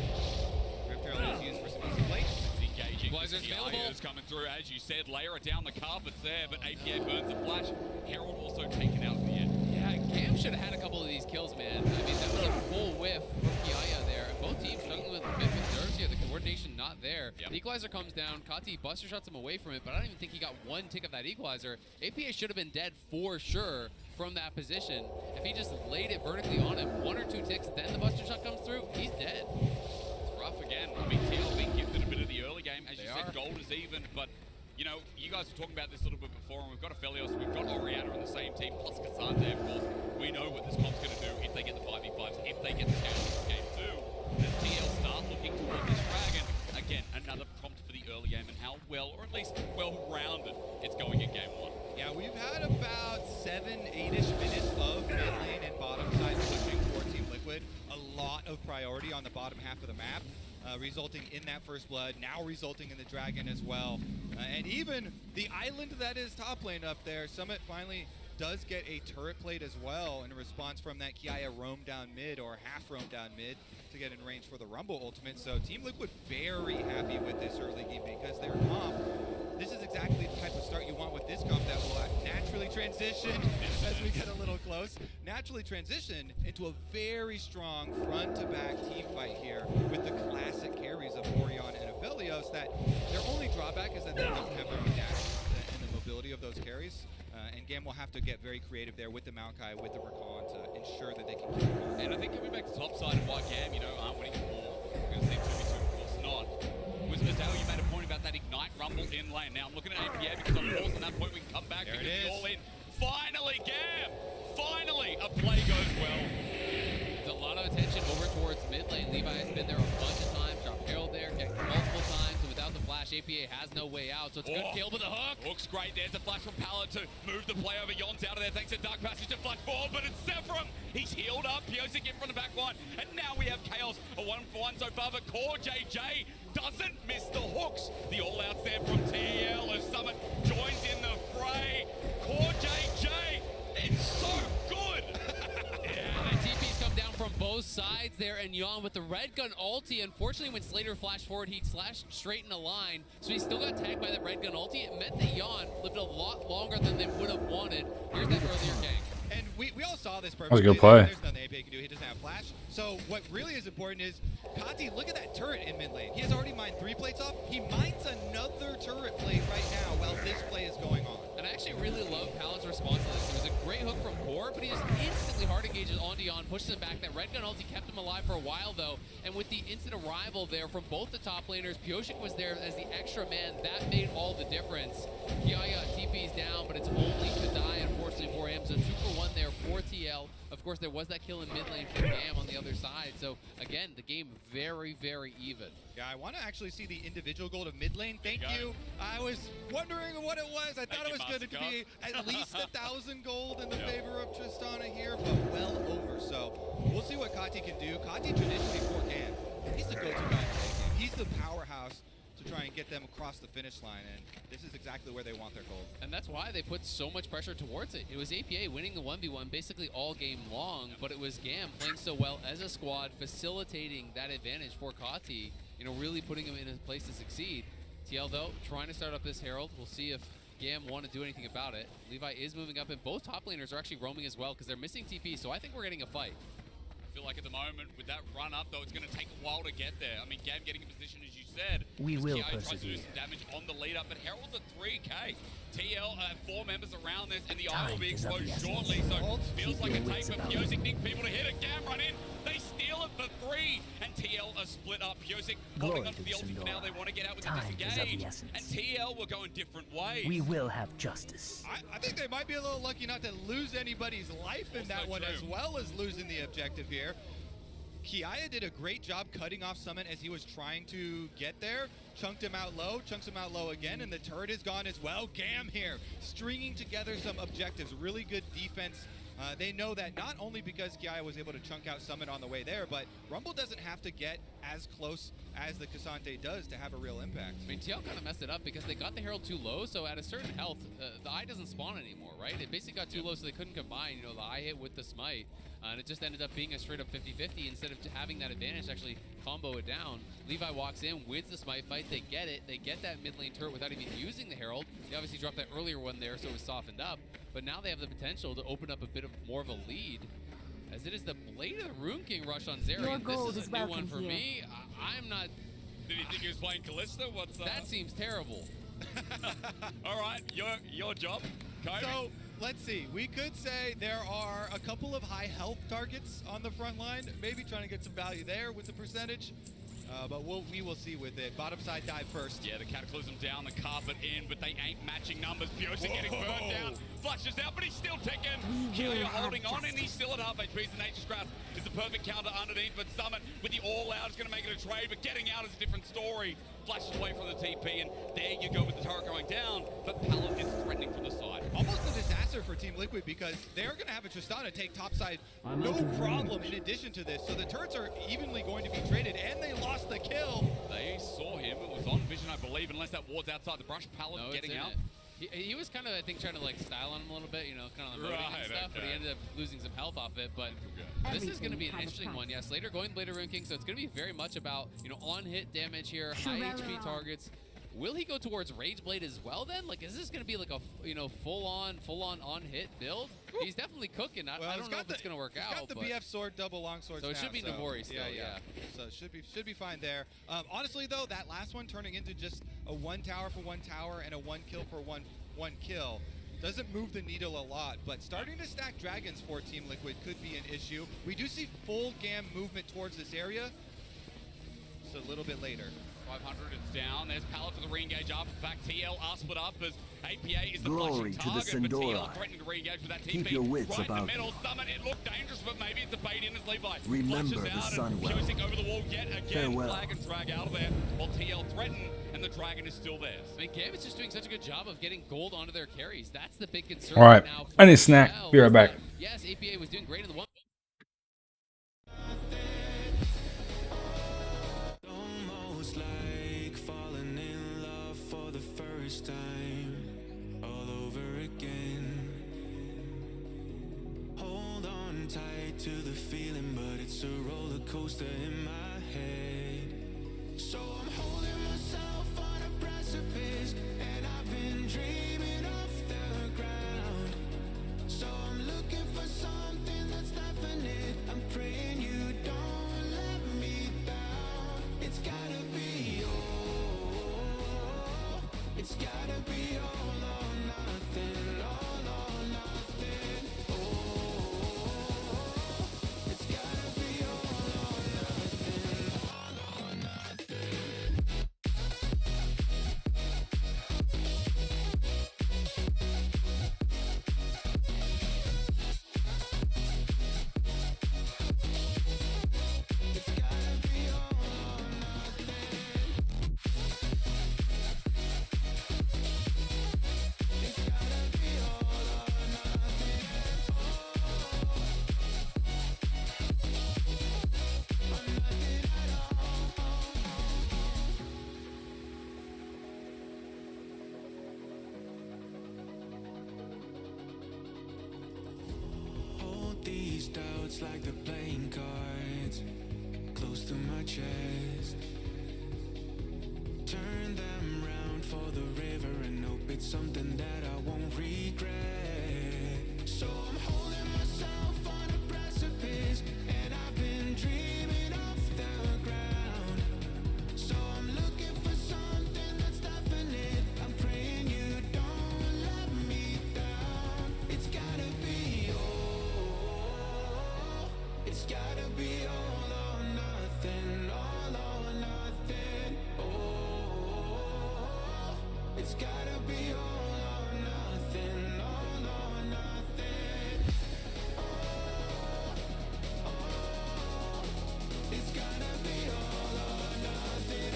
Rift Herald is used for some easy plates. Engaging. Blazer's available. Coming through, as you said. Layer it down, the carpet's there, but APA burns the flash. Herald also taken out in the end. Yeah, Gam should have had a couple of these kills, man. I mean, that was a full whiff from Kiaya there. Both teams struggling with nerves here. The coordination not there. The equalizer comes down. Kati buster shots him away from it, but I don't even think he got one tick of that equalizer. APA should have been dead for sure from that position. If he just laid it vertically on him, 1 or 2 ticks, then the buster shot comes through, he's dead. It's rough again. I mean, TL being gifted a bit of the early game. As you said, gold is even, but you know, you guys were talking about this a little bit before, and we've got Aphelios, we've got Orianna on the same team, plus Cassandre, of course. We know what this comp's going to do if they get the 5v5s, if they get the chance in game 2. Does TL start looking towards this dragon? Again, another prompt for the early game and how well, or at least well-rounded, it's going in game 1. Yeah, we've had about 7-8ish minutes of mid lane and bottom side pushing for Team Liquid. A lot of priority on the bottom half of the map. Resulting in that first blood, now resulting in the dragon as well. And even the island that is top lane up there, Summit finally does get a turret plate as well in response from that Kiaya roam down mid, or half roam down mid, to get in range for the Rumble ultimate. So Team Liquid very happy with this early game because their comp, this is exactly the type of start you want with this comp that will naturally transition, as we get a little close, naturally transition into a very strong front-to-back team fight here with the classic carries of Orion and Aphelios. That their only drawback is that they don't have their own dash and the mobility of those carries. And Gam will have to get very creative there with the Maokai, with the Rakan to ensure that they can keep it going. And I think coming back to top side of why Gam, you know, aren't winning more, because they 2v2, of course not, was Azal, you made a point about that Ignite Rumble in lane. Now I'm looking at APA because on pause, and that point we can come back because it's all in. Finally, Gam! Finally, a play goes well. There's a lot of attention over towards mid lane. Levi has been there a bunch of times, dropped Herald there, multiple times, and without the flash, JPA has no way out, so it's a good kill with the hook. Hook's great. There's a flash from Pallet to move the play over. Yon's out of there thanks to Dark Passage to flash forward, but it's Sephram. He's healed up. Piosik in from the back line, and now we have Chaos. A 1-for-1 so far, but Core JJ doesn't miss the hooks. The all-outs there from TL as Summit joins in the fray. Core JJ, it's so good. Yeah, the TP's come down from both sides there, and Yon with the red gun ulti. Unfortunately, when Slater flashed forward, he slashed straight in the line, so he still got tagged by that red gun ulti. It meant that Yon lived a lot longer than they would have wanted. Here's that earlier gank. And we all saw this perfectly. That was a good play. There's nothing APA can do. He doesn't have flash. So what really is important is Kati, look at that turret in mid lane. He has already mined 3 plates off. He mines another turret plate right now while this play is going on. And I actually really love Palad's response to this. It was a great hook from Core, but he just instantly hard engages onto Yon, pushes him back. That red gun ulti kept him alive for a while, though. And with the instant arrival there from both the top laners, Piosik was there as the extra man. That made all the difference. Kiaya TP's down, but it's only to die, unfortunately, for him. So 2-for-1 there for TL. Of course, there was that kill in mid lane for Gam on the other side. So, again, the game very, very even. Yeah, I want to actually see the individual gold of mid lane. Thank you. I was wondering what it was. I thought it was going to be at least 1,000 gold in the favor of Tristana here, but well over. So we'll see what Kati can do. Kati traditionally for Gam, he's the go-to guy in the game. He's the powerhouse to try and get them across the finish line, and this is exactly where they want their gold. And that's why they put so much pressure towards it. It was APA winning the 1v1 basically all game long, but it was Gam playing so well as a squad, facilitating that advantage for Kati, you know, really putting him in a place to succeed. TL, though, trying to start up this Herald. We'll see if Gam want to do anything about it. Levi is moving up, and both top laners are actually roaming as well because they're missing TP, so I think we're getting a fight. I feel like at the moment, with that run up, though, it's going to take a while to get there. I mean, Gam getting in position, as you said. We will Kiai tries to do persevere. some damage on the lead up, but Herald's at 3k. TL have 4 members around this, and the eye will be exposed shortly, so feels like a take for Piosik. Need people to hit it. Gam run in. They steal it for 3, and TL are split up. Piosik holding onto the ulti for now. They want to get out with the disengage, and TL will go in different ways. We will have justice. I think they might be a little lucky not to lose anybody's life in that one, as well as losing the objective here. Kiaya did a great job cutting off Summit as he was trying to get there. Chunked him out low, chunks him out low again, and the turret is gone as well. Gam here, stringing together some objectives. Really good defense. They know that not only because Kiaya was able to chunk out Summit on the way there, but Rumble doesn't have to get as close as the Cassante does to have a real impact. I mean, TL kind of messed it up because they got the Herald too low, so at a certain health, the eye doesn't spawn anymore, right? It basically got too low, so they couldn't combine, you know, the eye hit with the smite, and it just ended up being a straight up 50-50 instead of having that advantage to actually combo it down. Levi walks in, wins the smite fight, they get it, they get that mid lane turret without even using the Herald. They obviously dropped that earlier one there, so it was softened up, but now they have the potential to open up a bit of more of a lead. As it is the Blade of the Rune King rush on Zerion. This is a new one for me. I'm not... Did he think he was playing Kalista? What's That seems terrible. All right, your job, Kobe. So, let's see. We could say there are a couple of high health targets on the front line. Maybe trying to get some value there with the percentage. But we will see with it. Bottom side dive first. Yeah, the Cataclysm down, the carpet in, but they ain't matching numbers. Piosik getting burned down. Flushes out, but he's still ticking. Kiaya holding on, and he's still at half HP. The Nature's Grasp is the perfect counter underneath, but Summit with the all-out is going to make it a trade, but getting out is a different story. Flashes away from the TP, and there you go with the turret going down, but Pallet is threatening from the side. Almost a disaster for Team Liquid because they're going to have a Tristana take topside no problem in addition to this. So the turrets are evenly going to be traded, and they lost the kill. They saw him. It was on vision, I believe, unless that ward's outside the brush. Pallet getting out. He was kind of, I think, trying to like style on him a little bit, you know, kind of loading and stuff, but he ended up losing some health off it. But this is going to be an interesting one. Yeah, Slater going Blade of Rune King, so it's going to be very much about, you know, on-hit damage here, high HP targets. Will he go towards Rage Blade as well then? Like, is this going to be like a, you know, full-on on-hit build? He's definitely cooking. I don't know if it's going to work out. He's got the BF sword, double long sword. So it should be Navori still, yeah. So it should be fine there. Honestly, though, that last one turning into just a 1 tower for 1 tower and a 1 kill for one kill doesn't move the needle a lot, but starting to stack dragons for Team Liquid could be an issue. We do see full Gam movement towards this area. Just a little bit later. 500, it's down. There's Pallet for the re-engage up. In fact, TL are split up as APA is the Glory flashing to the target, but Sindora. TL threatening to re-engage with that TP. Keep your wits right about in the middle. you. Summon, it looked dangerous, but maybe it's a bait in as Levi Remember flushes the out sun and well. Cusick over the wall yet again. Farewell. Flag and drag out of there while TL threaten and the Dragon is still theirs. I mean, Gambit's just doing such a good job of getting gold onto their carries. That's the big concern. All right, now I need a snack. TL Be right is back. that, yes, APA was doing great in the one. Almost like falling in love for the first time, all over again. Hold on tight to the feeling, but it's a roller coaster in my head. So I'm holding myself on a precipice, and I've been dreaming off the ground. So I'm looking for something that's definite. I'm praying you don't let me down. It's gotta be it's gotta be all or nothing, all or nothing. It's gotta be all or nothing, all or nothing. It's gotta be all or nothing. It's gotta be all or nothing. Or nothing at all. Hold these doubts like they're playing cards close to my chest. Turn them round for the river and hope it's something that I won't regret. So I'm holding myself on a precipice, and I've been dreaming off the ground. So I'm looking for something that's definite. I'm praying you don't let me down. It's gotta be it's gotta be all or nothing, all or nothing. It's gotta be all or nothing, all or nothing. It's gotta be all or nothing.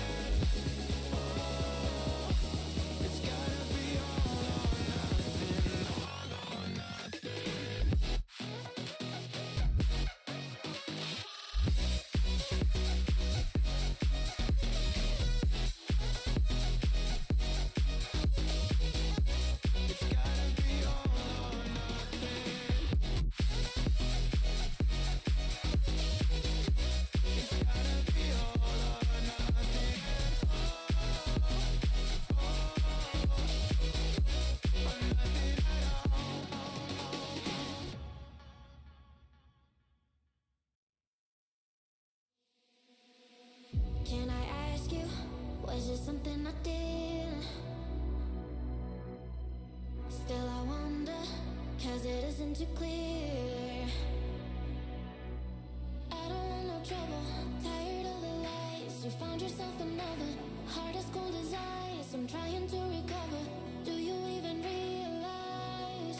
It's gotta be all or nothing, all or nothing. It's gotta be all or nothing. It's gotta be all or nothing. Or nothing at all. Can I ask you, was it something I did? Still I wonder, cause it isn't too clear. I don't want no trouble, tired of the lies. You found yourself another, heart as cold as ice. I'm trying to recover, do you even realize?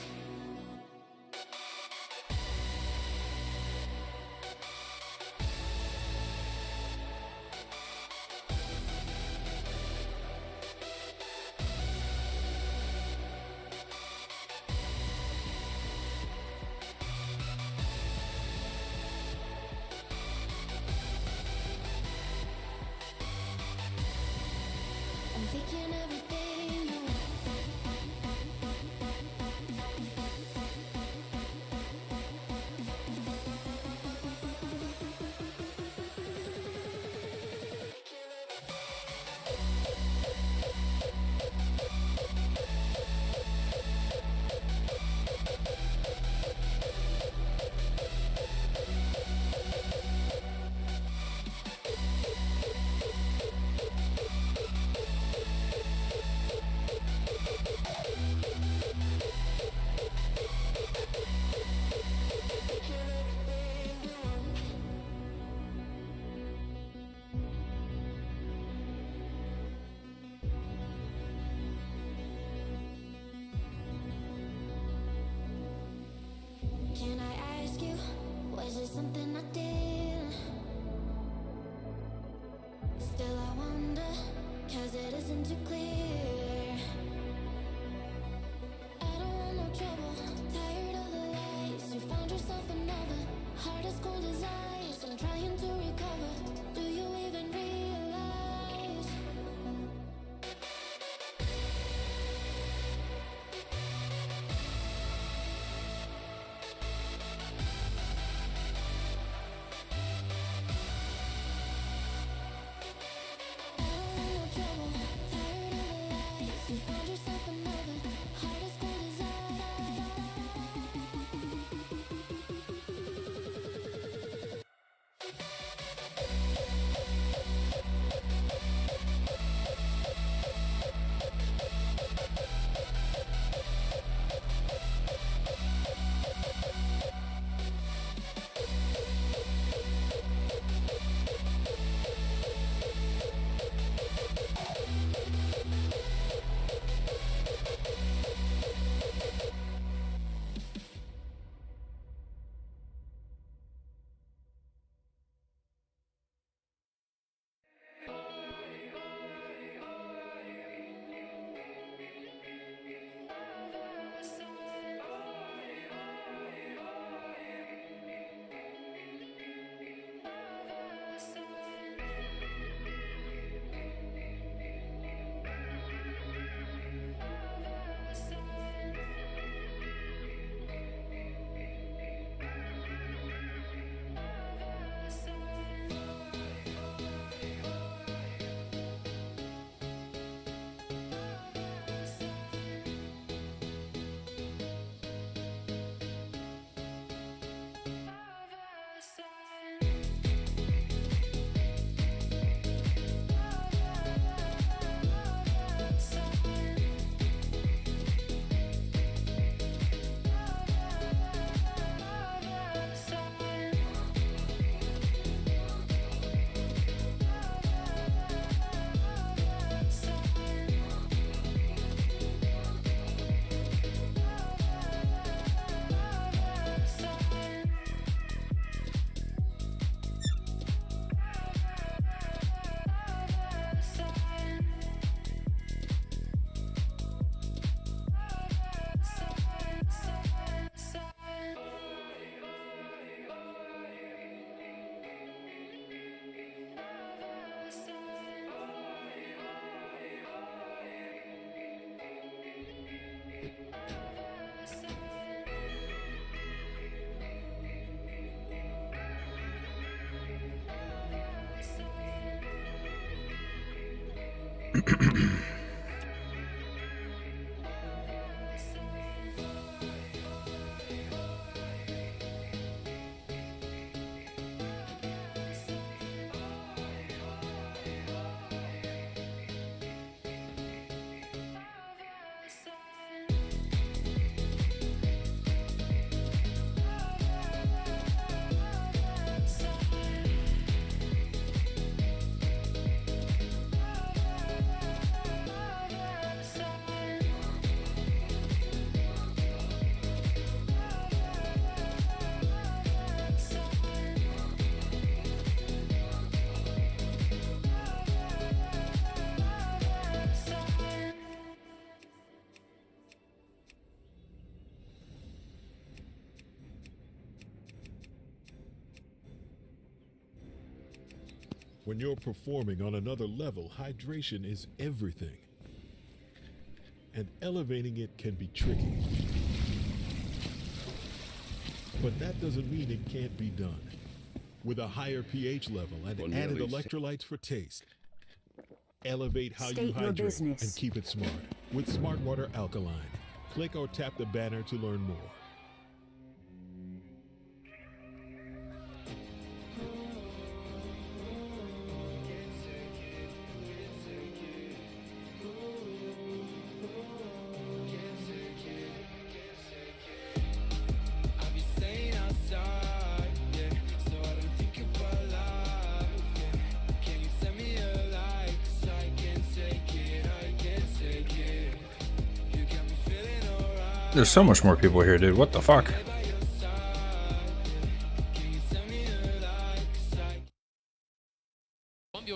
I'm thinking everything you When you're performing on another level, hydration is everything. And elevating it can be tricky. But that doesn't mean it can't be done. With a higher pH level and added electrolytes for taste. Elevate how you hydrate and keep it smart with Smart Water Alkaline. Click or tap the banner to learn more. There's so much more people here, dude. What the fuck?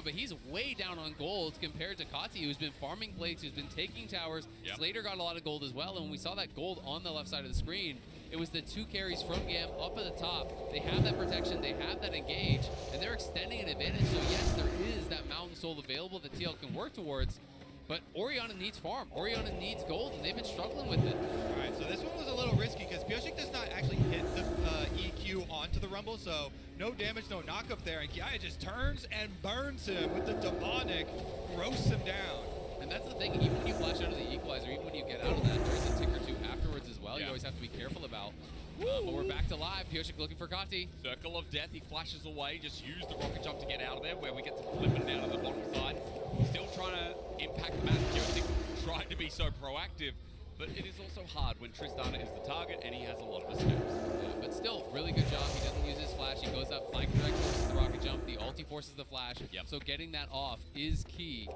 But he's way down on gold compared to Kati, who's been farming plates, who's been taking towers. Slater got a lot of gold as well, and when we saw that gold on the left side of the screen, it was the 2 carries from Gam up at the top. They have that protection, they have that engage, and they're extending an advantage. So yes, there is that Mountain Soul available that TL can work towards, but Orianna needs farm. Orianna needs gold, and they've been struggling with it. All right, so this one was a little risky because Pyosik does not actually hit the EQ onto the Rumble, so no damage, no knock-up there, and Kiaya just turns and burns him with the demonic, roasts him down. And that's the thing, even when you flash out of the equalizer, even when you get out of that, there's a tick or two afterwards as well. You always have to be careful about. But we're back to live. Pyosik looking for Kati. Circle of Death, he flashes away, just use the rocket jump to get out of there, where we get to flipping down to the bottom side. Still trying to impact the map. Pyosik tried to be so proactive, but it is also hard when Tristana is the target and he has a lot of escapes. Yeah, but still, really good job. He doesn't use his flash. He goes up, flank direct, forces the rocket jump. The ulti forces the flash. So getting that off is key.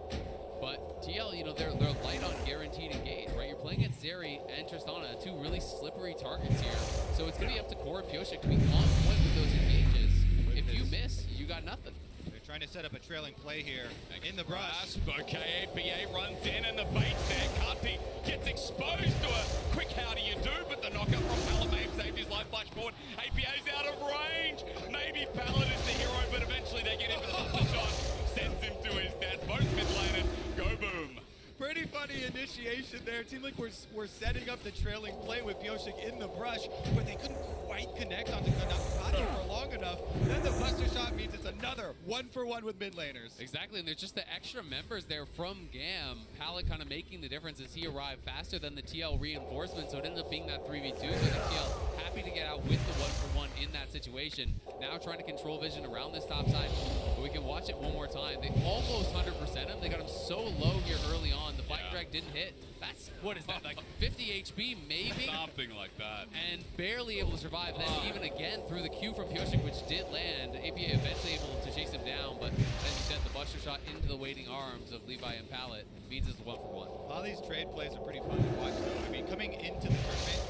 But TL, you know, they're light on guaranteed engage, right? You're playing against Zeri and Tristana, 2 really slippery targets here. So it's going to be up to Core and Pyosik to be on point with those engages. If you miss, you got nothing. They're trying to set up a trailing play here in the brush. Okay, APA runs in and the bait there. Kati gets exposed to a quick how do you do, but the knockup from Pallet may have saved his life. Flash forward. APA's out of range. Maybe Pallet is the hero, but eventually they get into the monster shot. Sends him to his death. Both mid laners go boom. Pretty funny initiation there. It seemed like we're setting up the trailing play with Pyosik in the brush, but they couldn't quite connect onto Kati for long enough. Then the buster shot means it's another 1-for-1 with mid laners. Exactly, and there's just the extra members there from Gam. Pallet kind of making the difference as he arrived faster than the TL reinforcement, so it ended up being that 3v2. So the TL happy to get out with the 1-for-1 in that situation. Now trying to control vision around this top side, but we can watch it one more time. They almost 100% him. They got him so low here early on. The flank drag didn't hit. That's, what is that, like 50 HP maybe? Something like that. And barely able to survive. Then even again through the Q from Pyosik, which did land. APA eventually able to chase him down, but as you said, the buster shot into the waiting arms of Levi and Pallet means it's 1-for-1. A lot of these trade plays are pretty fun to watch though. I mean, coming into the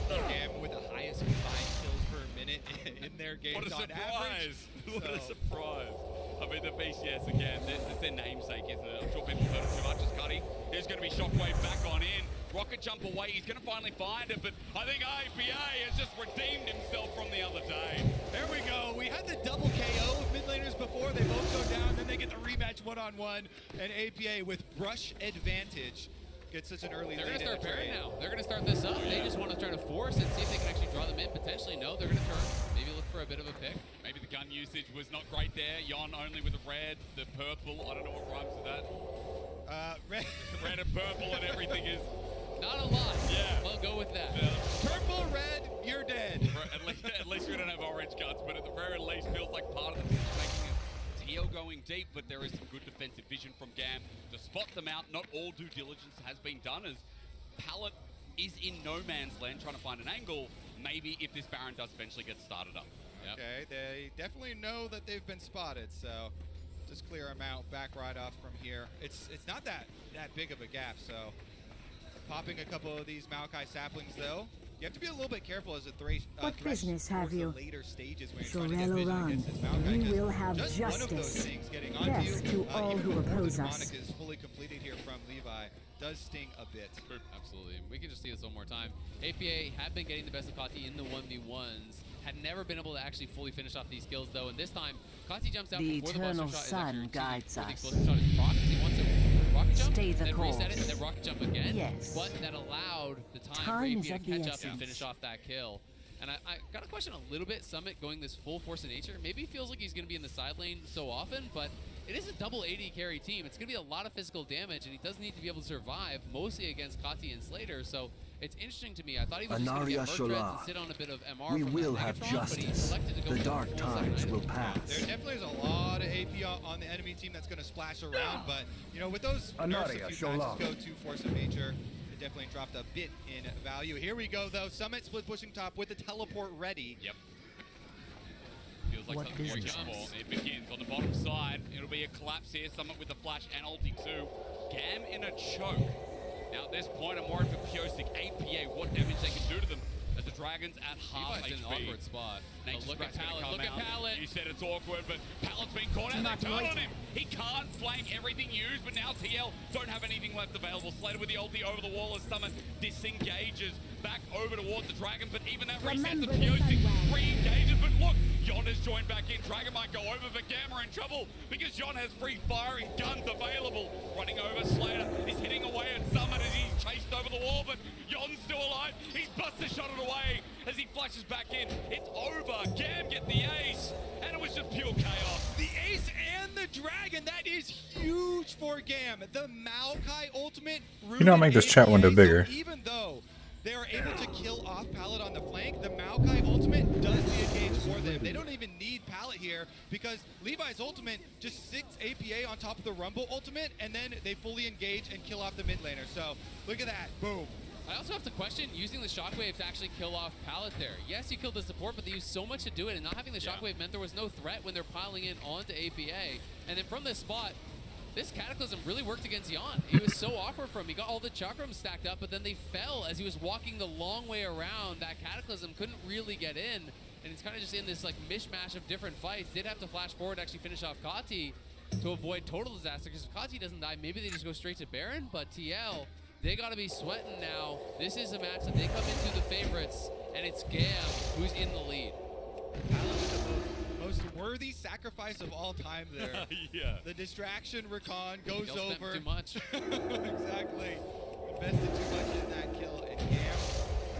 tournament, Gam with the highest combined kills per minute in their games What a on surprise! average. What a surprise! I mean, the BCS again, it's their namesake, isn't it? I'm sure people heard it too much as Cuddy. There's going to be Shockwave back on in. Rocket jump away, he's going to finally find it, but I think APA has just redeemed himself from the other day. There we go. We had the double KO of mid laners before. They both go down, then they get the rematch one-on-one, and APA with brush advantage gets such an early They're lead going to in start the pairing trade. now. They're going to start this up. They just want to try to force and see if they can actually draw them in. Potentially, no. They're going to turn. Maybe look for a bit of a pick. Maybe the gun usage was not great there. Yon only with the red, the purple. I don't know what rhymes with that. Red and purple and everything is not a lot. Yeah. We'll go with that. Purple, red, you're dead. At least we don't have orange cards, but at the very least feels like part of the decision-making is Teal going deep, but there is some good defensive vision from Gam to spot them out. Not all due diligence has been done as Pallet is in no man's land trying to find an angle, maybe if this Baron does eventually get started up. Yep. Okay, they definitely know that they've been spotted, so just clear them out, back right off from here. It's not that big of a gap, so popping a couple of these Maokai saplings though. You have to be a little bit careful as a what business have you? Later stages when Shorello Run. You will have just justice. One of those things getting Death to all who oppose us. Demonic is fully completed here from Levi. Does sting a bit. Absolutely. We can just see this one more time. APA have been getting the best of Kati in the 1v1s. Had never been able to actually fully finish off these kills though, and this time Kati jumps out the before the eternal buster shot sun guides us. The explosive shot is proc. He wants to rocket jump, Stay the then course. reset it, and then rocket jump again. Yes. But that allowed the time Time's for APA of to the catch up essence. and finish off that kill. And I got to question a little bit Summit going this full force of nature. Maybe he feels like he's going to be in the side lane so often, but it is a double AD carry team. It's going to be a lot of physical damage, and he does need to be able to survive, mostly against Kati and Slater. So it's interesting to me. I thought he was just going to get Merc Dreads and sit on a bit of MR we from will that have Megatron, justice. but he selected to go The for dark full second times item. will pass. There definitely is a lot of AP on the enemy team that's going to splash around, but you know, with those nerfs a few times go to Force of Nature, it definitely dropped a bit in value. Here we go though, Summit split pushing top with the teleport ready. Yep. Feels like something more careful. It begins on the bottom side. It'll be a collapse here. Summit with the flash and ulti too. Gam in a choke. Now at this point, I'm worried for Pyosik, APA, what damage they can do to them. As the Dragons at half Levi's in an HP. awkward spot. Nature's Look at Breath's gonna Pallet. come Look at out. Pallet. You said it's awkward, but Pallet's been caught out. They turn on him. He can't flank everything used, but now TL don't have anything left available. Slater with the ulti over the wall as Summit disengages back over towards the Dragon, but even that resets the Pyosik re-engages. But look, Yon has joined back in. Dragon might go over, but Gamma in trouble because Yon has free firing guns available. Running over Slater. He's hitting away at Summit as he's chased over the wall, but Yon's still alive. He's busted shot it away as he flashes back in. It's over. Gam get the ace, and it was just pure chaos. The ace and the dragon, that is huge for Gam. The Maokai ultimate. You know, I'll make this chat window bigger. So even though they are able to kill off Pallet on the flank, the Maokai ultimate does the engage for them. They don't even need Pallet here because Levi's ultimate just 6 APA on top of the Rumble ultimate, and then they fully engage and kill off the mid laner. So look at that, boom. I also have to question using the Shockwave to actually kill off Pallet there. Yes, you killed the support, but they used so much to do it, and not having the Shockwave meant there was no threat when they're piling in onto APA. And then from this spot, this Cataclysm really worked against Yon. He was so awkward for him. He got all the Chakrams stacked up, but then they fell as he was walking the long way around. That Cataclysm couldn't really get in, and it's kind of just in this like mishmash of different fights. Did have to flash forward to actually finish off Kati to avoid total disaster, because if Kati doesn't die, maybe they just go straight to Baron, but TL, they got to be sweating now. This is a match that they come into the favorites, and it's Gam who's in the lead. Most worthy sacrifice of all time there. Yeah. The distraction recon goes Y'all spent over. too much. Exactly. Invested too much in that kill, and Gam,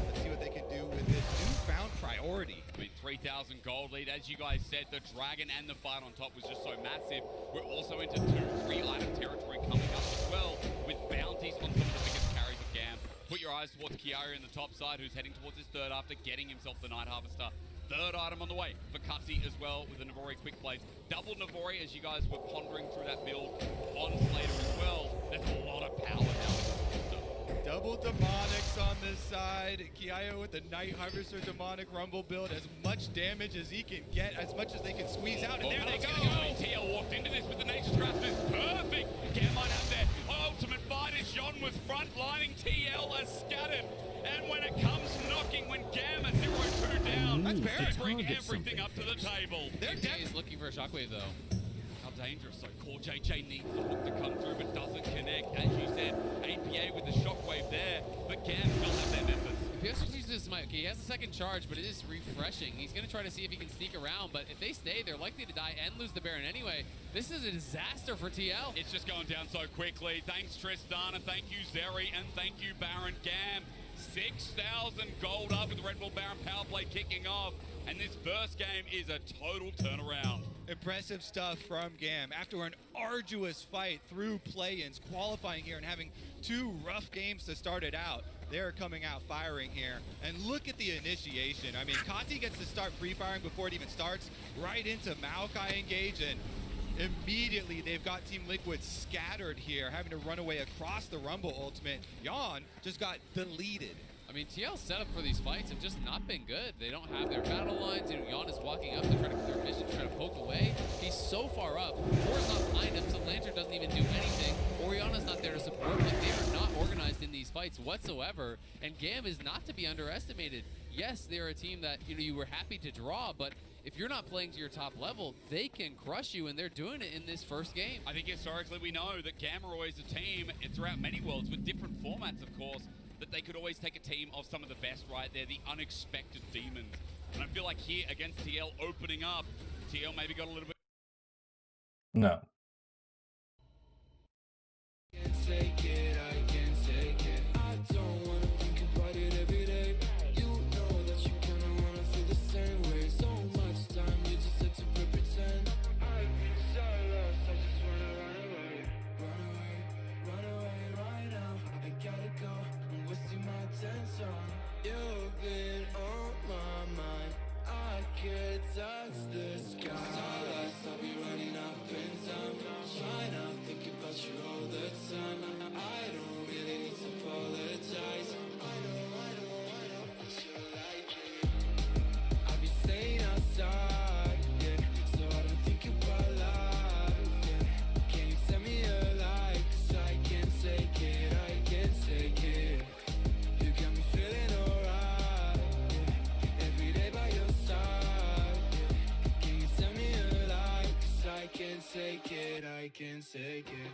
let's see what they can do with this newfound priority. I mean, 3,000 gold lead. As you guys said, the Dragon and the fight on top was just so massive. We're also into 2-3 item territory coming up as well, with bounties on some of the biggest carries of Gam. Put your eyes towards Kiara in the top side, who's heading towards his third after getting himself the Night Harvester. Third item on the way for Kutsi as well with the Navori quick plays. Double Navori as you guys were pondering through that build on Slater as well. There's a lot of power now. Double Demonics on this side. Kiaya with the Night Harvester Demonic Rumble build. As much damage as he can get, as much as they can squeeze out. And there they go. TL walked into this with the Nature's Grasp. Is perfect. Gam might have their ultimate fight as Yon was frontlining. TL as scattered. And when it comes knocking, when Gam at 0-2 down, that's Baron. they bring everything up to the table. APA is looking for a Shockwave though. How dangerous. So Core JJ needs the hook to come through, but doesn't connect. As you said, APA with the shockwave there, but Gam still have their members. If he uses this mic, he has a second charge, but it is refreshing. He's going to try to see if he can sneak around, but if they stay, they're likely to die and lose the Baron anyway. This is a disaster for TL. It's just going down so quickly. Thanks, Tristan, and thank you, Zeri, and thank you, Baron. Gam, 6,000 gold up with the Red Bull Baron power play kicking off. And this first game is a total turnaround. Impressive stuff from GAM. After an arduous fight through play-ins, qualifying here and having 2 rough games to start it out, they're coming out firing here. And look at the initiation. I mean, Kati gets to start pre-firing before it even starts, right into Maokai engage, and immediately they've got Team Liquid scattered here, having to run away across the Rumble ultimate. Yeon just got deleted. I mean, TL's setup for these fights have just not been good. They don't have their battle lines. You know, Yeon is walking up to try to get their vision, trying to poke away. He's so far up. For's not behind him, so Lantern doesn't even do anything. Oriana's not there to support. Like, they are not organized in these fights whatsoever. And GAM is not to be underestimated. Yes, they're a team that, you know, you were happy to draw, but if you're not playing to your top level, they can crush you, and they're doing it in this first game. I think historically we know that GAM are always a team, and throughout many worlds, with different formats, of course, that they could always take a team of some of the best right there, the unexpected demons. And I feel like here against TL opening up, TL maybe got a little bit... No. Take it, I can't take it. I don't wanna think about it every day. You know that you kinda wanna feel the same way. So much time, you just had to pretend. I've been so lost, I just wanna run away. Run away, run away right now. I gotta go, I'm wasting my attention. You've been on my mind. I can't touch the sky. I'll be running up in time. Try not think about you all the time. I don't really need to apologize. I know, I feel like it. I'll be staying outside, yeah, so I don't think about life, yeah. Can you tell me a lie? 'Cause I can't take it, I can't take it. You got me feeling alright, yeah. Every day by your side, yeah. Can you tell me a lie? 'Cause I can't take it, I can't take it.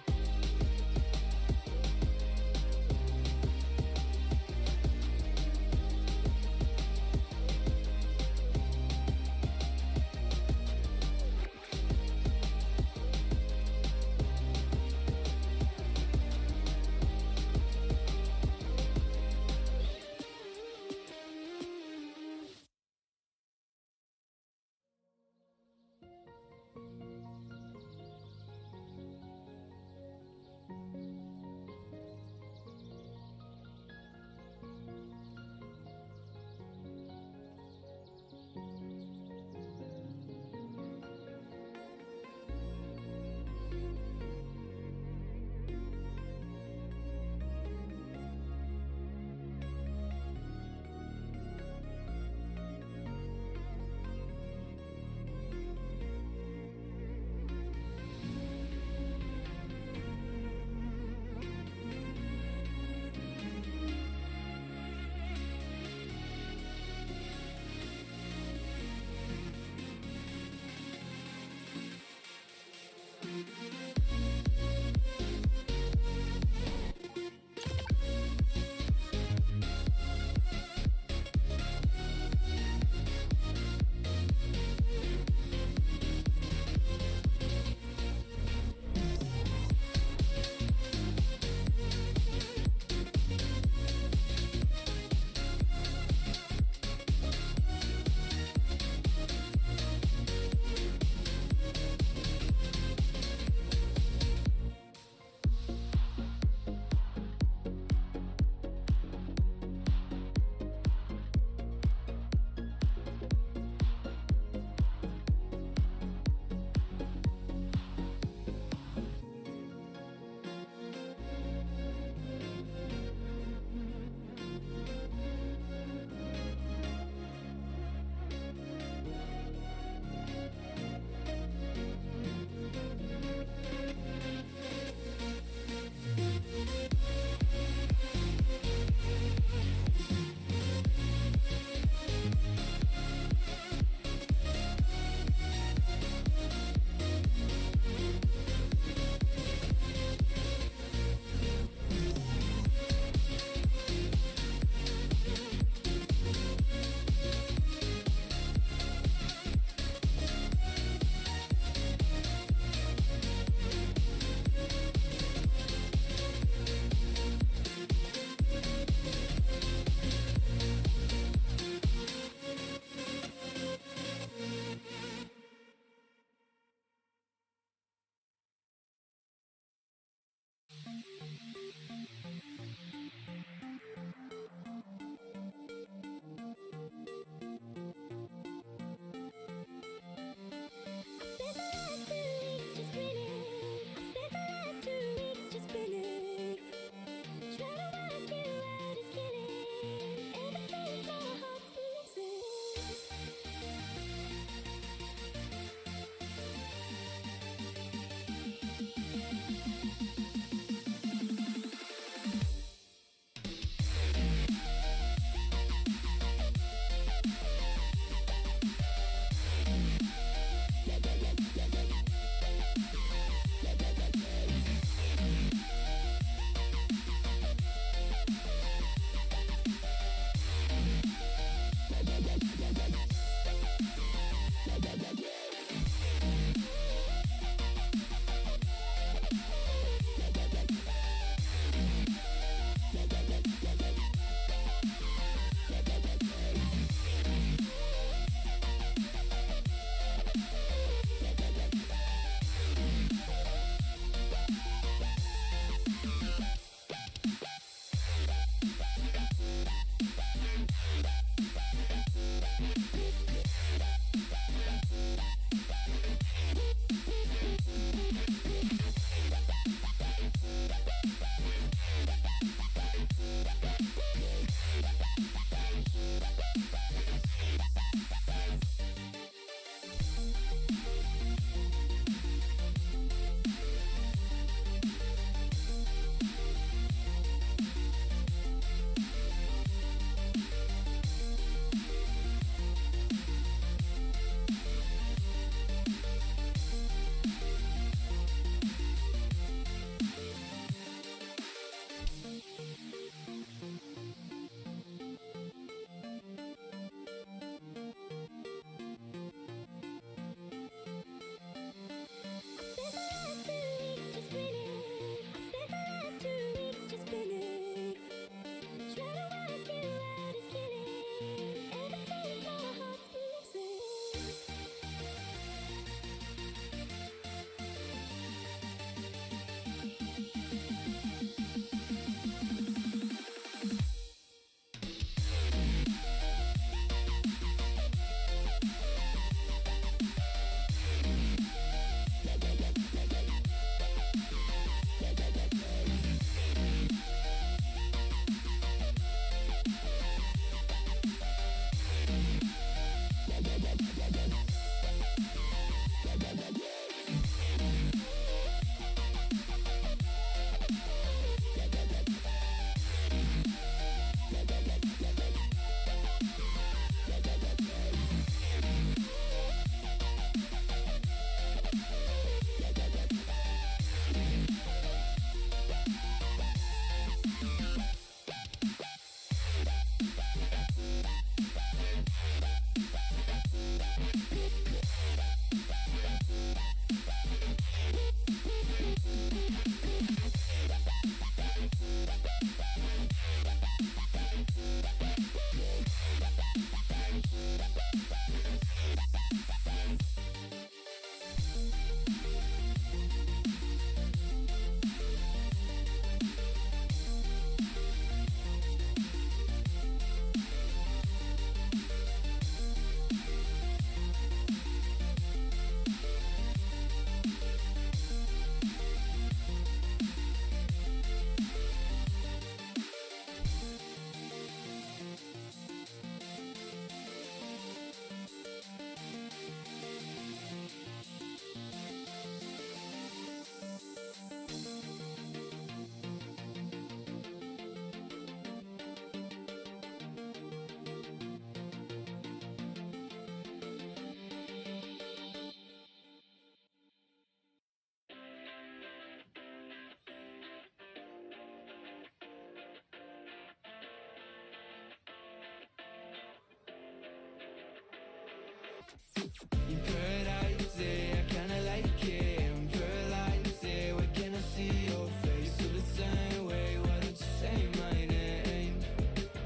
In paradise, I kinda like it. I'm paralyzed, why can't I see your face? Feel the same way, why don't you say my name?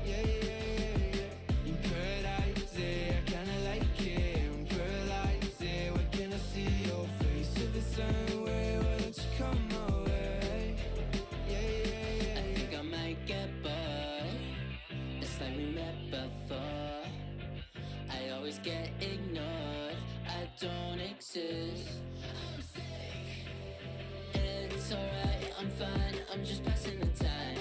Yeah, yeah, yeah, yeah. In paradise, I kinda like it. I'm paralyzed, why can't I see your face? Feel the same way, why don't you come my way? Yeah, yeah, yeah. I think I might get bored. It's like we met before. I always get ignored. I don't exist. I'm sick. It's alright, I'm fine. I'm just passing the time.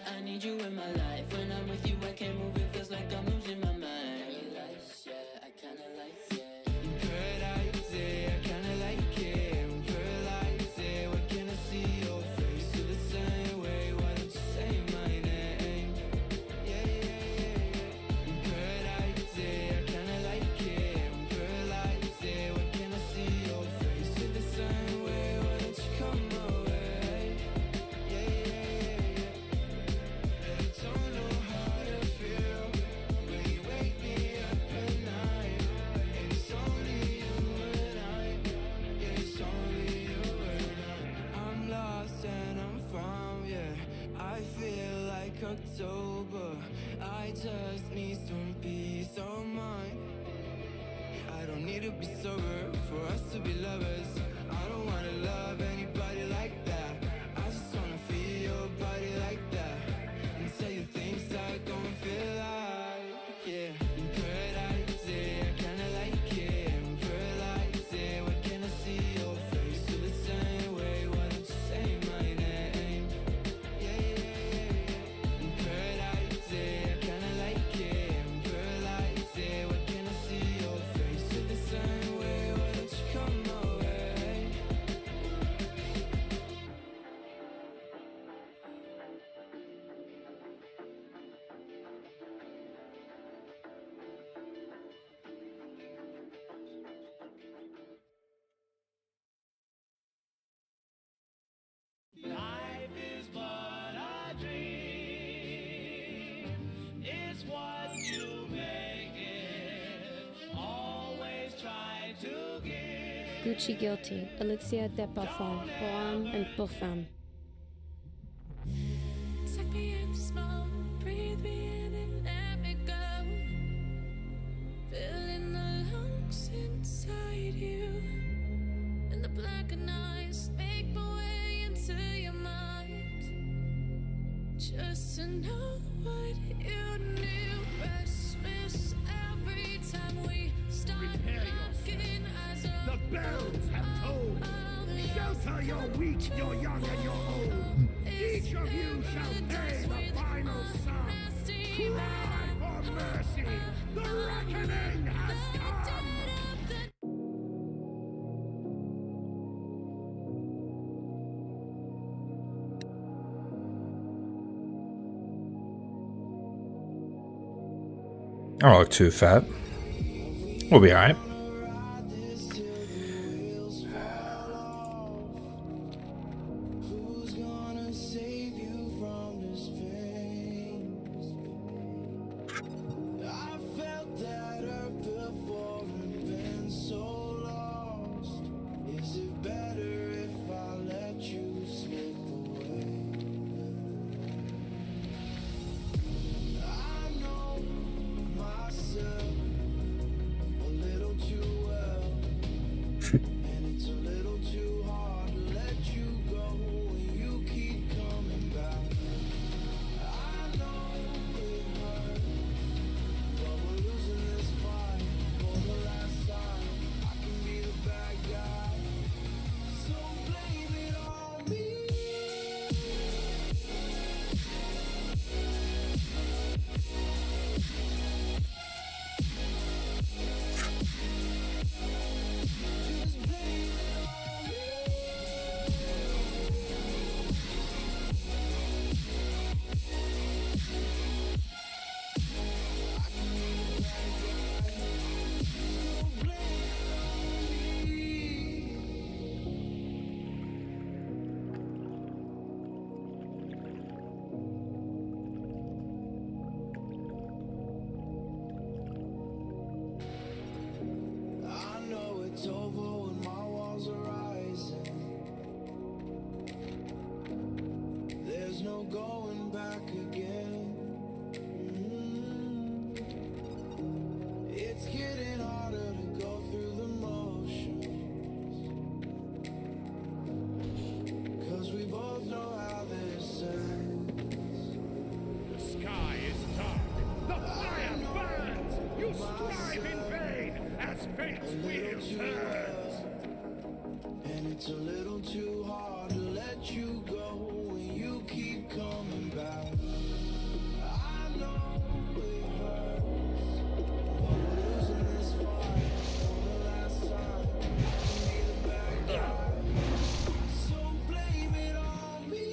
I need you in my life. When I'm with you, I can't move. It feels like I'm losing my mind. Paradise, yeah, I kinda like it. In paradise, I kinda like it. I'm paralyzed, why can't I see your face? Feel the same way, why don't you say my name? Yeah, yeah, yeah, yeah. In paradise, I kinda like it. I'm paralyzed, why can't I see your face? Feel the same way, why don't you come my way? Yeah, yeah, yeah, yeah. I don't know how to feel when you wake me up at night. And it's only you and I. Yeah, it's only you and I. I'm lost and I'm found, yeah. I feel like October. I just need some peace of mind. I don't need to be sober for us to be lovers. I don't wanna love anybody like that. I just wanna feel your body like that. And tell you things I don't feel like, yeah. In paradise, I kinda like it. I'm paralyzed, why can't I see your face? Feel the same way, why don't you say my name? Yeah, yeah, yeah, yeah. In paradise, I kinda like it. I'm paralyzed, why can't I see your face? Feel the same way, why don't you come my way? Life is but a dream. It's what you make it. Always try to give. Gucci Guilty, Elixir de Parfum, Poem and Parfum. Take me in the smoke, breathe me in and let me go. Filling the lungs inside you. And the blackened eyes make my way into your mind. Just to know what you knew. Restless every time we start knocking as a The bells have tolled. Shelter your weak, your young, and your old. Each of you shall pay the final sum. Cry for mercy. The reckoning has come. I don't look too fat. We'll be alright. Who's gonna save you from this pain? I felt that hurt before and been so lost. Is it better if I let you slip away? I know myself a little And it's a little too hard to let you go when you keep coming back. I know it hurts, but we're losing this fight for the last time. I can be the bad guy, so blame it on me.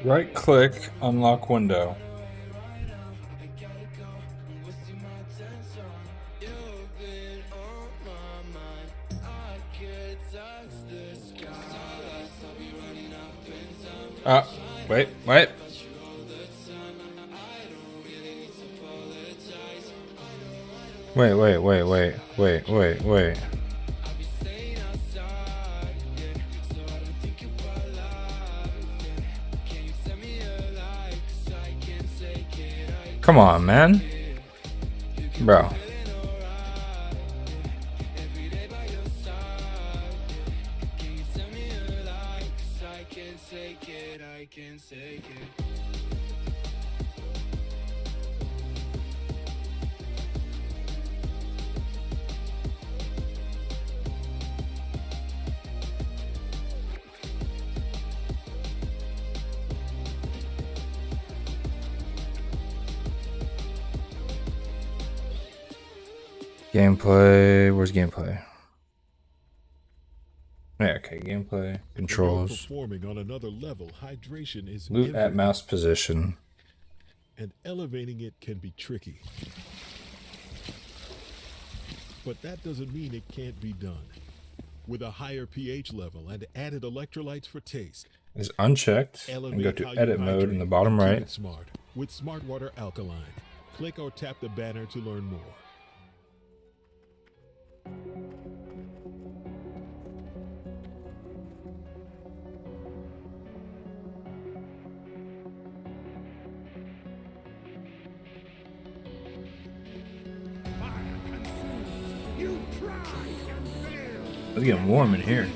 Right click, unlock window. Wait. Wait. Come on, man. Bro. Gameplay. Where's gameplay? Yeah, okay, gameplay, controls. Performing on another level, hydration is loot at mouse position. And elevating it can be tricky. But that doesn't mean it can't be done. With a higher pH level and added electrolytes for taste. Is unchecked and go to edit mode in the bottom right. Smart with Smart Water Alkaline. Click or tap the banner to learn more. It's getting warm in here.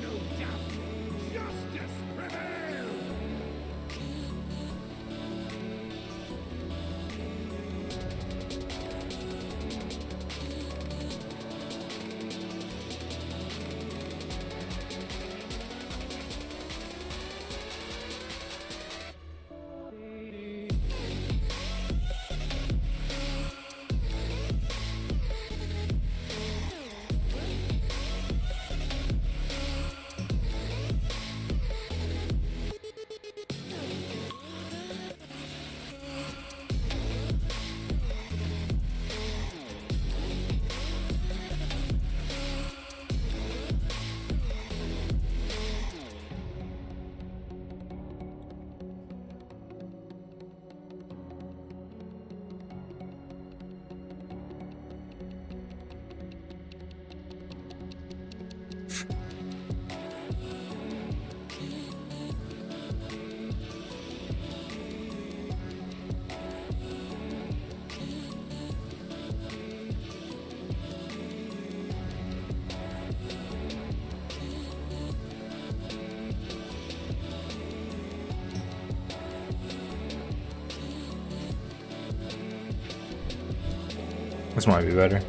This might be better.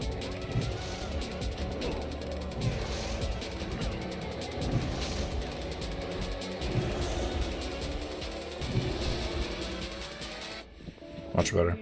Much better.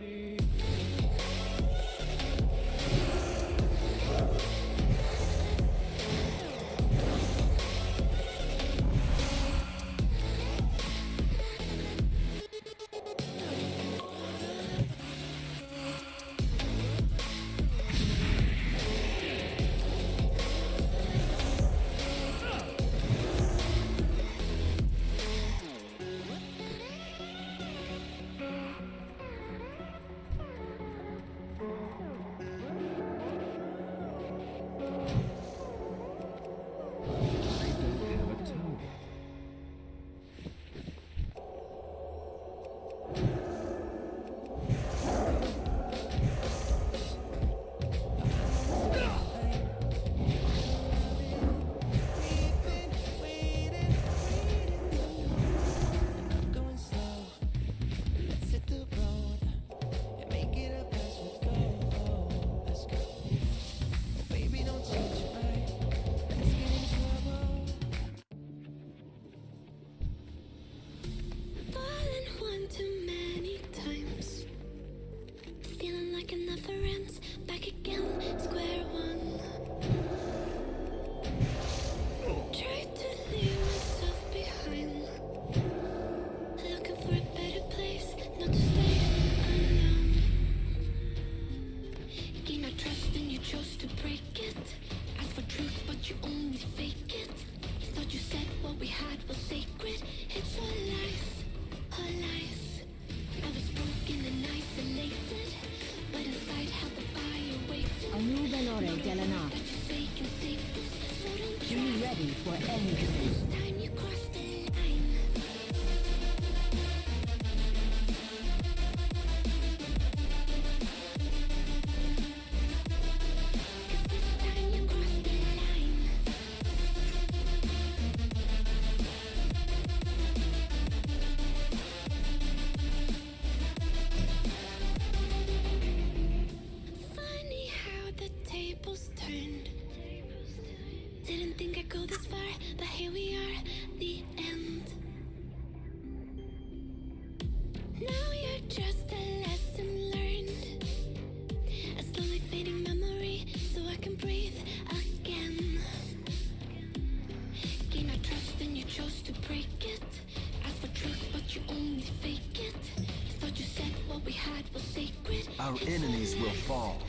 Our enemies will fall.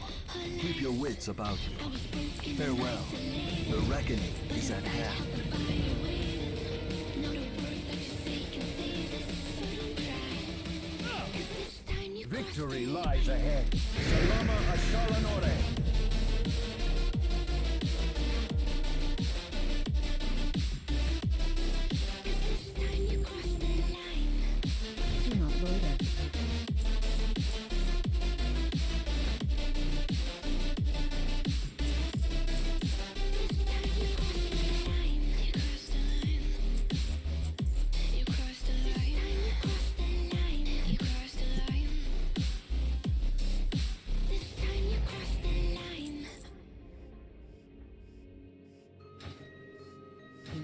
Keep your wits about you. Farewell. The reckoning is at hand. Victory lies ahead. Salama Ashalanore.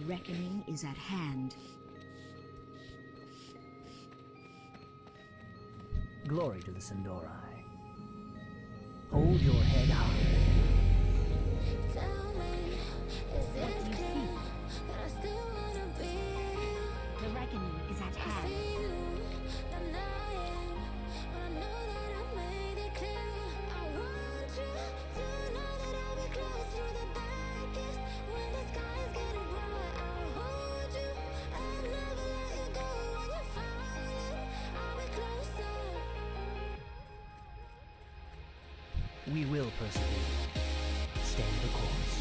Reckoning is at hand. Glory to the Sindorai. Hold your head high. What do you see? The reckoning is at hand. We will persevere. Stay the course.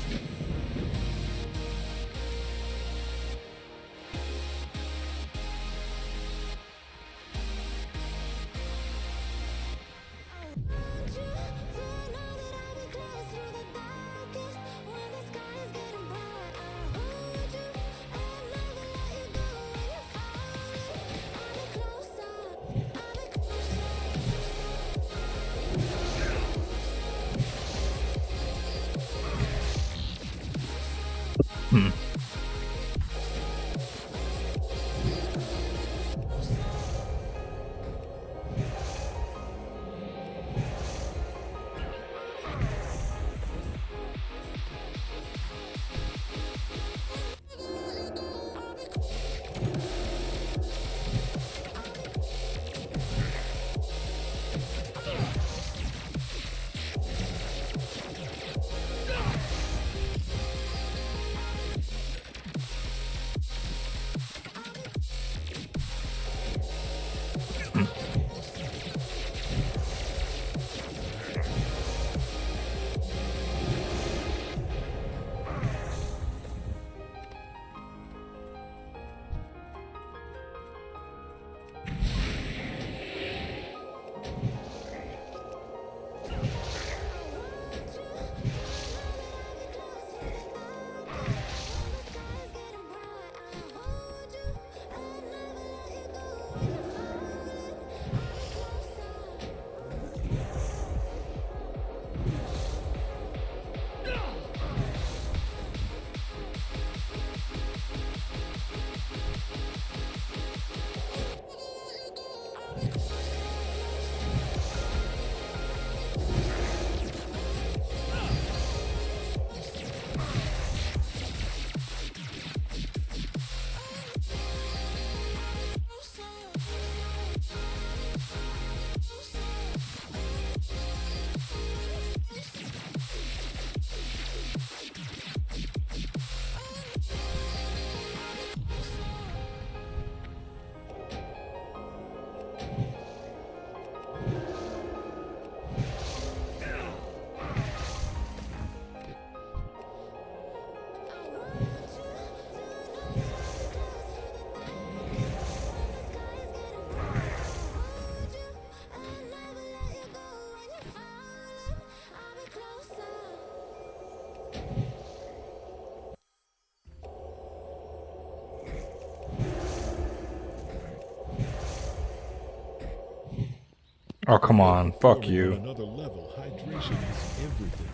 Oh, come on. Fuck you. Another level, hydration is everything.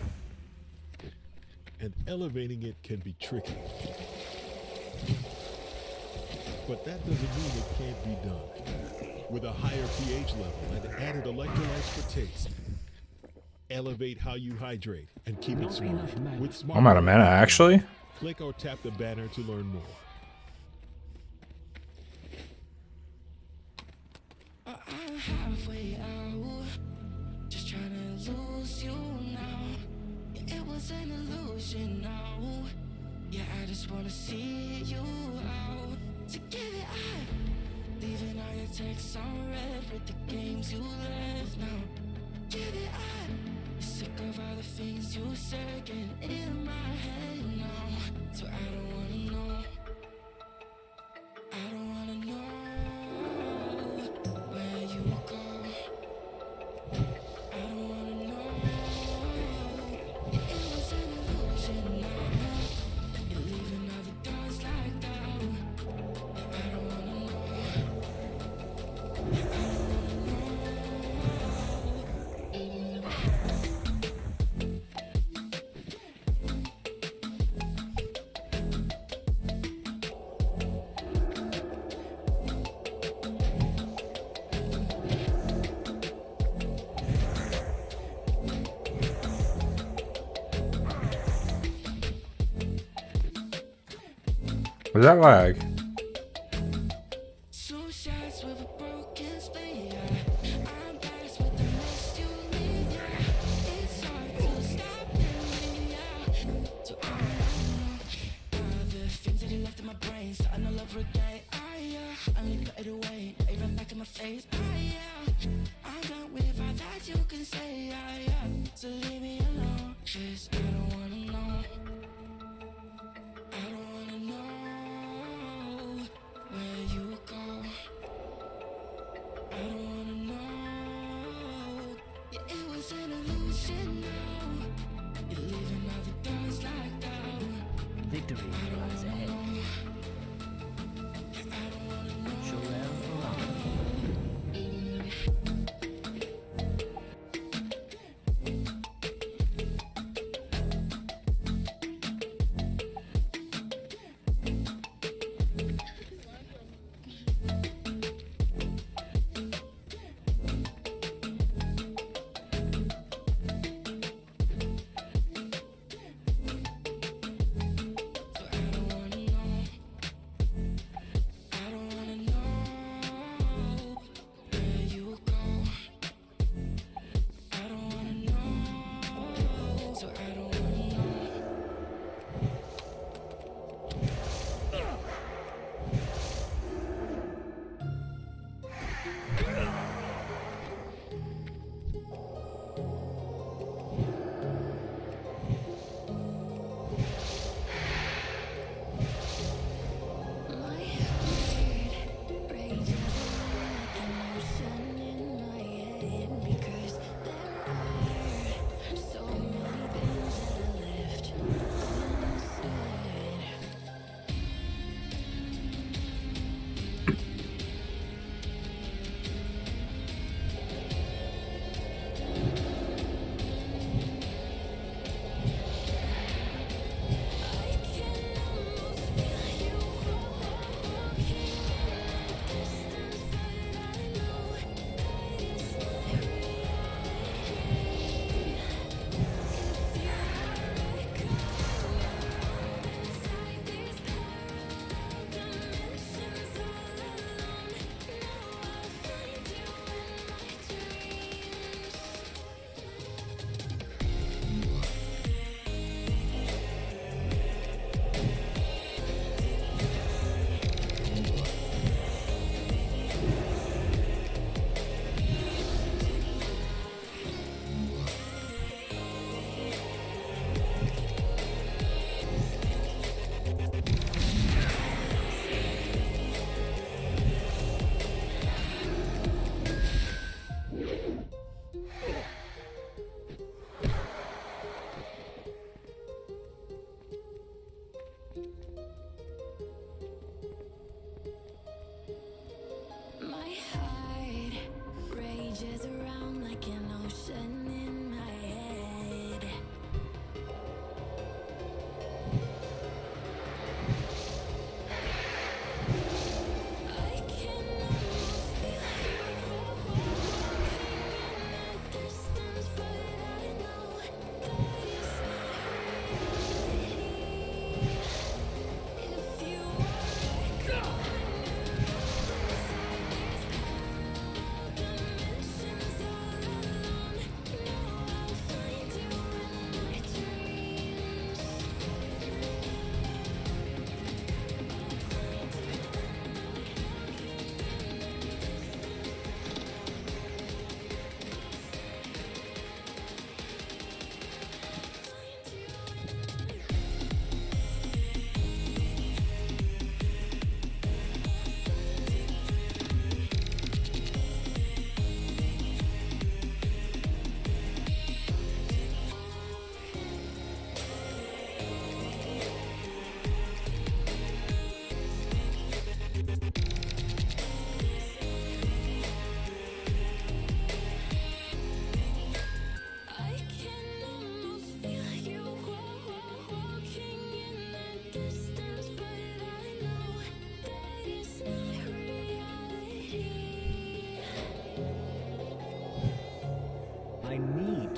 And elevating it can be tricky. But that doesn't mean it can't be done. With a higher pH level and added electrolytes for taste. Elevate how you hydrate and keep it smart. With smart I'm out of mana, actually. Click or tap the banner to learn more. I'm halfway out, just trying to lose you now. Yeah, it was an illusion now. Yeah, I just wanna see you out. To give it up, leaving all your texts on red with the games you left now. Give it up, sick of all the things you said getting in my head now. So I don't wanna know. I don't wanna know. Was that lag? Victory lies ahead.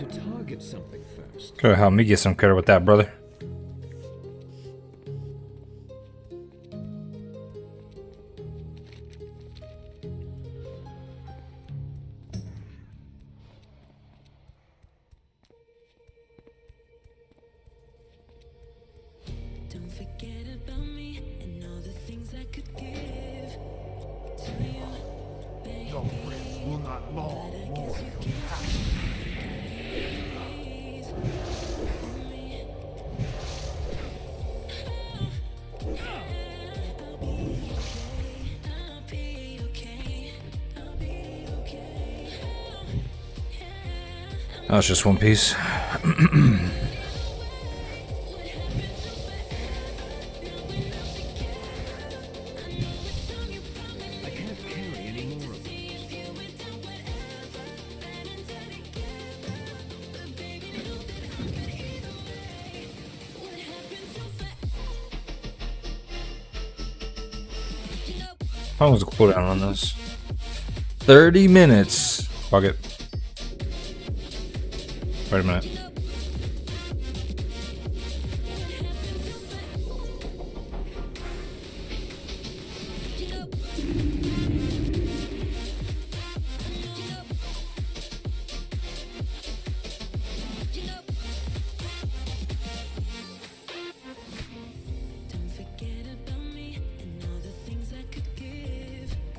to target something first. Gotta help me get some credit with that, brother. Don't forget about me and all the things I could give to you, baby. Your friends will not long more from Oh, it's just one piece. How long was the cooldown on this? 30 minutes. Fuck it. Wait a minute.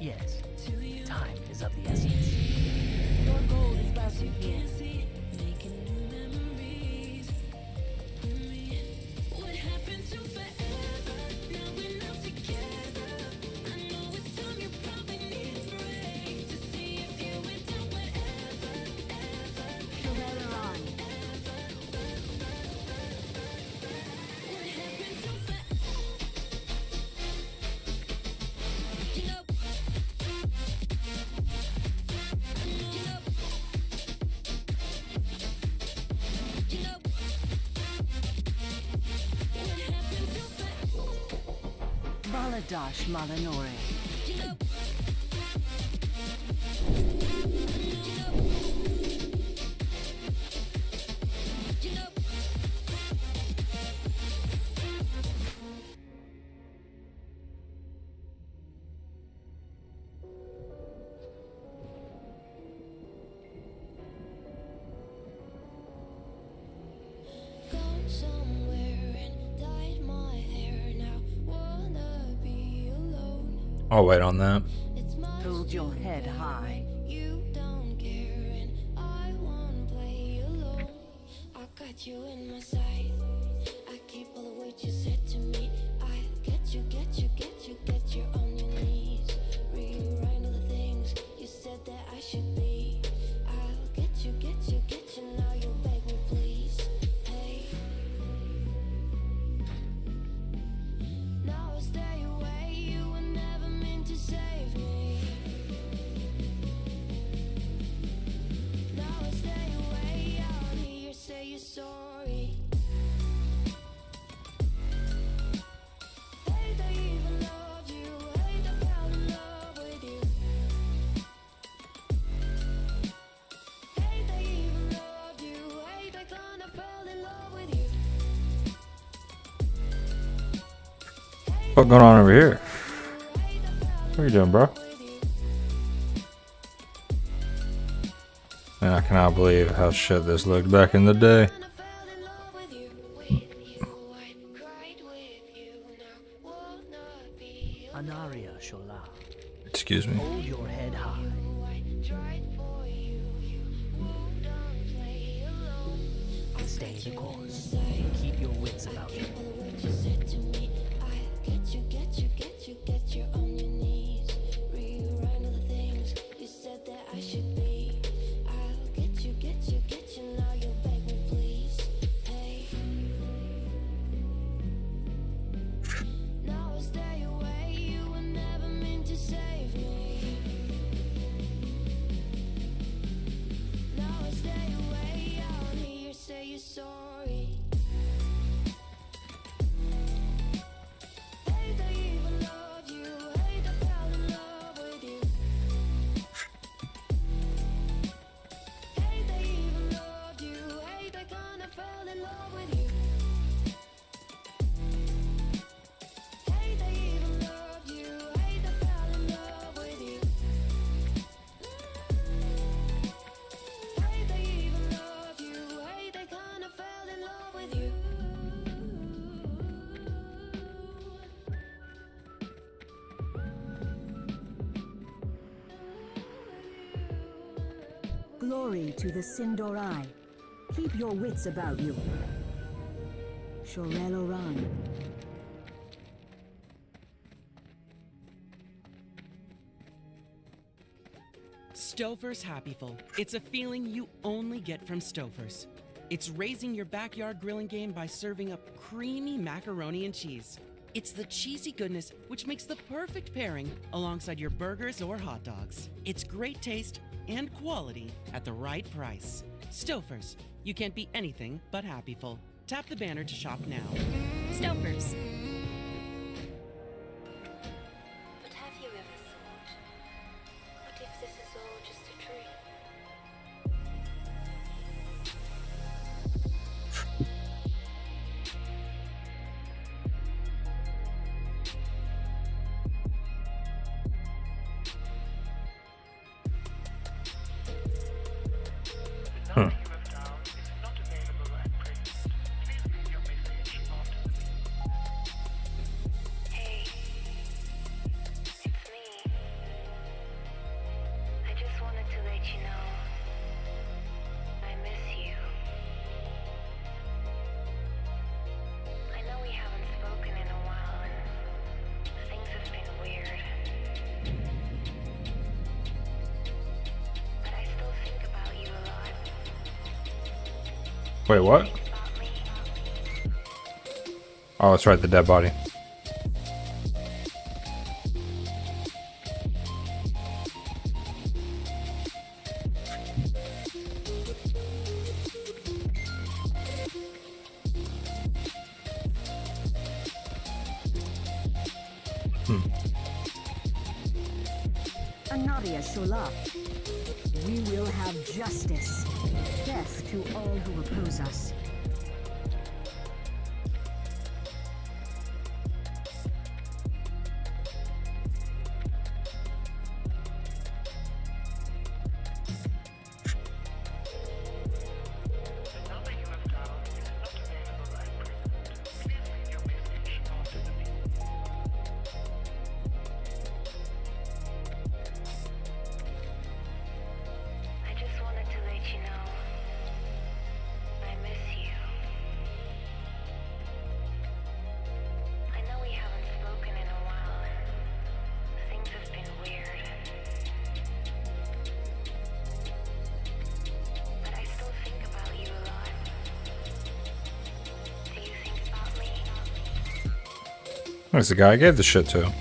Yes, time is of the essence. Your goal is passing here. Baladash Malanore. Gone somewhere and dyed my hair now. Wanna be alone. I'll wait on that. Hold your head high. You don't care and I won't play alone. I got you in my sight. I keep all the words you said to me. I get you, get you, get you, get you on your knees. Rewrite all the things you said that I should be. I'll get you, get you, get you. Now you beg me, please. Hey. Now I stay away. You were never meant to save me. Now I stay away. I'll hear you say you're sorry. Hate I even loved you. Hate I fell in love with you. Hate I even loved you. Hate I kinda fell in love with you. What's going on over here? What are you doing, bro? Man, I cannot believe how shit this looked back in the day. Anaria Shola. Excuse me. Hold your head high. Stay the course. Keep your wits about you. Get you, get you, get you, get you on your knees. Rewrite all the things you said that I should be. I'll get you, get you, get you. Now you beg me, please. Hey. Now I stay away. You were never meant to save me. Now I stay away. I'll hear you say you're sorry. Hate I even loved you. Glory to the Sindorai. Keep your wits about you. Shorel Oran. Stouffer's Happyful. It's a feeling you only get from Stouffer's. It's raising your backyard grilling game by serving up creamy macaroni and cheese. It's the cheesy goodness which makes the perfect pairing alongside your burgers or hot dogs. It's great taste and quality at the right price. Stouffer's. You can't be anything but happyful. Tap the banner to shop now. Stouffer's. But have you ever thought, what if this is all just a dream? Huh. Hey, it's me. I just wanted to let you know I miss you. I know we haven't spoken in a while and things have been weird. But I still think about you a lot. Wait, what? Oh, that's right, the dead body. Anaria Shola. We will have justice. Death to all who oppose us. I just wanted to let you know I miss you. I know we haven't spoken in a while and things have been weird. But I still think about you a lot. Do you think about me? That's the guy I gave the shit to.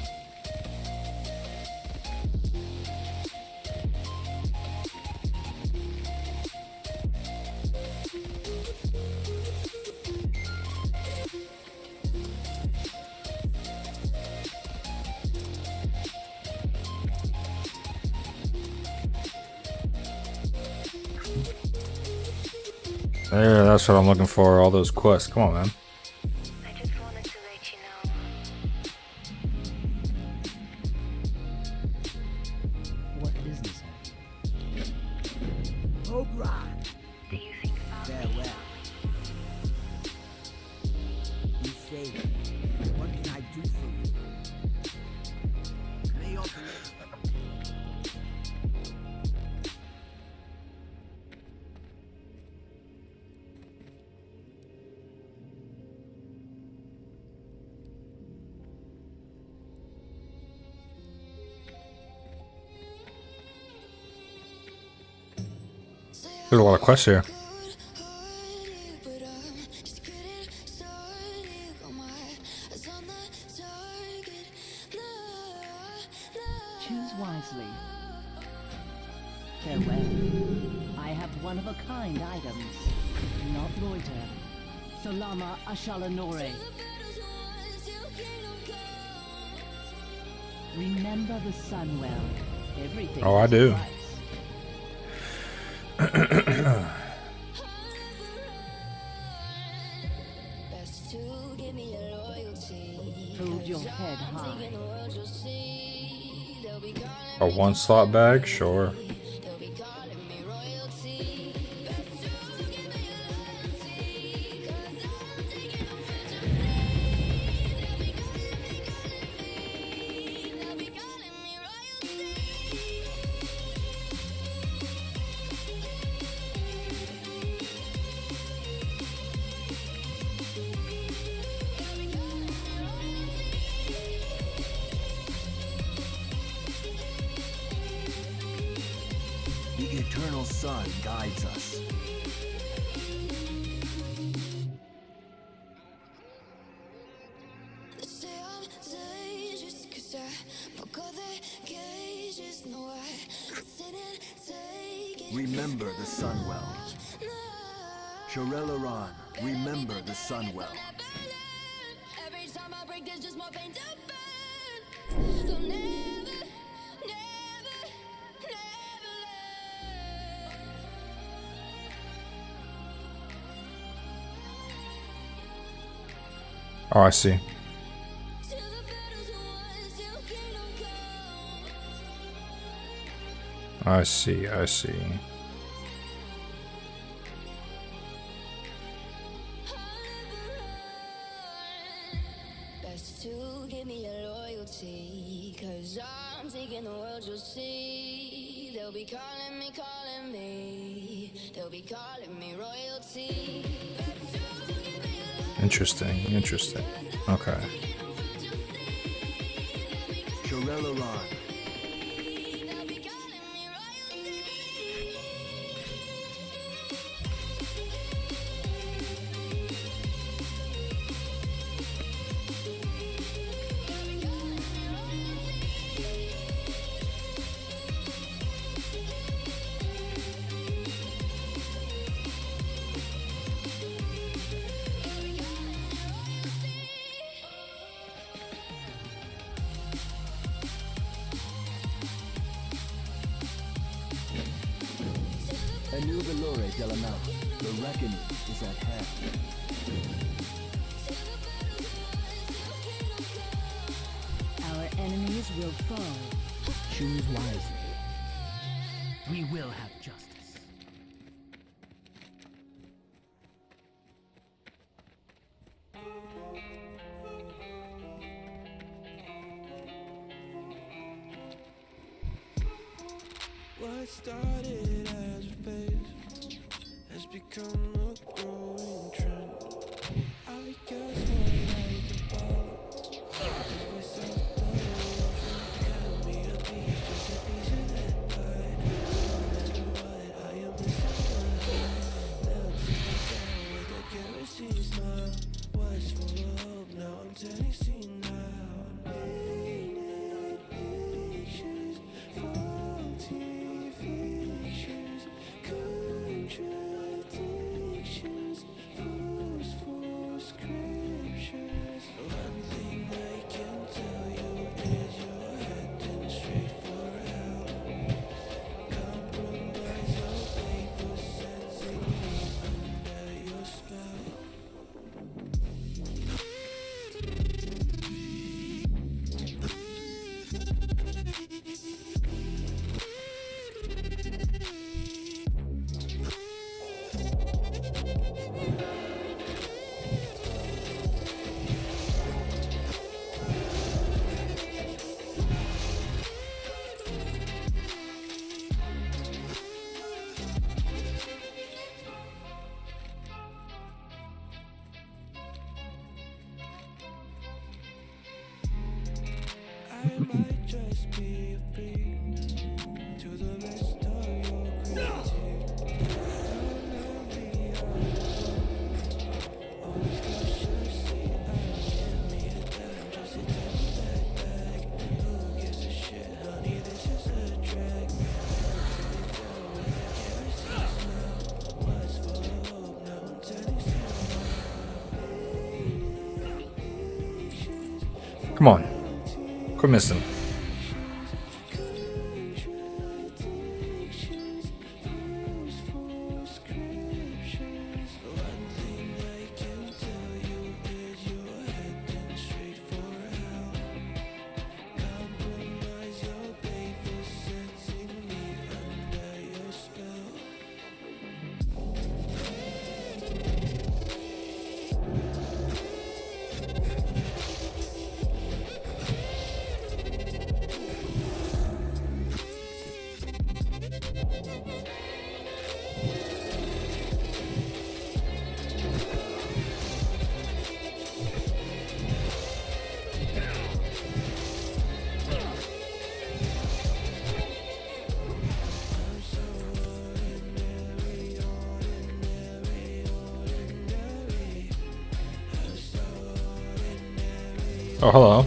There, that's what I'm looking for, all those quests. Come on, man. I just wanted to let you know. What business have you? Oh, right. Do you think about me? Farewell. You say, what can I do for you? May your There's a lot of quests here. Choose wisely. Farewell. I have one-of-a-kind items. Not loiter. Salama Ashalanore. Remember the sun well. Everything Oh, I has a do. price. Hold your head high. A one slot bag? Sure. eternal sun guides us. Remember the Sunwell. Shorelaran, remember the Sunwell. Every time I break, there's just more pain to burn. So never, never, never Oh, I see. I see, I see. Best to give me your loyalty, 'cause I'm taking the world, you'll see. They'll be calling me, they'll be calling me royalty. Interesting, interesting. Okay. Shorelaran. A new Valore Delana. The reckoning is at hand. Our enemies will fall. Choose wisely. We will have justice. What started as a phase has become a growing trend. I guess more like a ball. We saw the ocean, cut me a piece, just a piece of that pie. No matter what, I am the sun. Melting down with a kerosene smile. Was full of hope, now I'm turning senile. Pictures, faulty fictions, contradictions, fools for scriptures. One thing I can tell you is you're heading straight for hell. Compromise your paper, setting me under your spell. I might just be a pig to the rest of your critique. Don't be always cautiously out. Give me a dime, just a tap that bag. Who gives a shit, honey? This is a drag. Melting down with a kerosene smell. Was full of hope, now I'm turning senile. Come on. Quit missing. Oh, hello.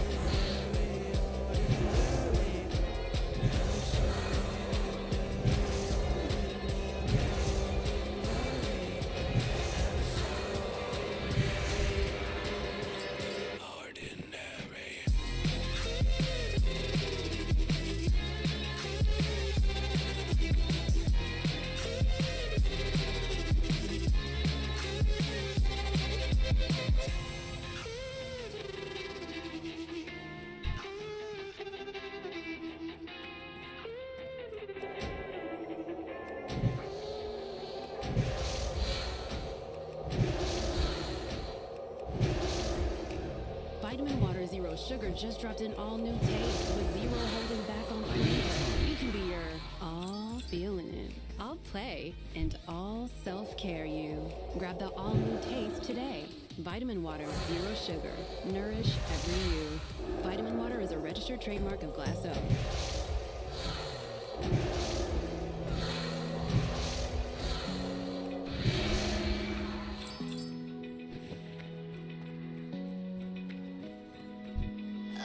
Vitamin Water Zero Sugar just dropped an all-new taste with zero holding back on flavor. You can be your all feeling it, all play, and all self-care you. Grab the all-new taste today. Vitamin Water Zero Sugar. Nourish every you. Vitamin Water is a registered trademark of Glass O.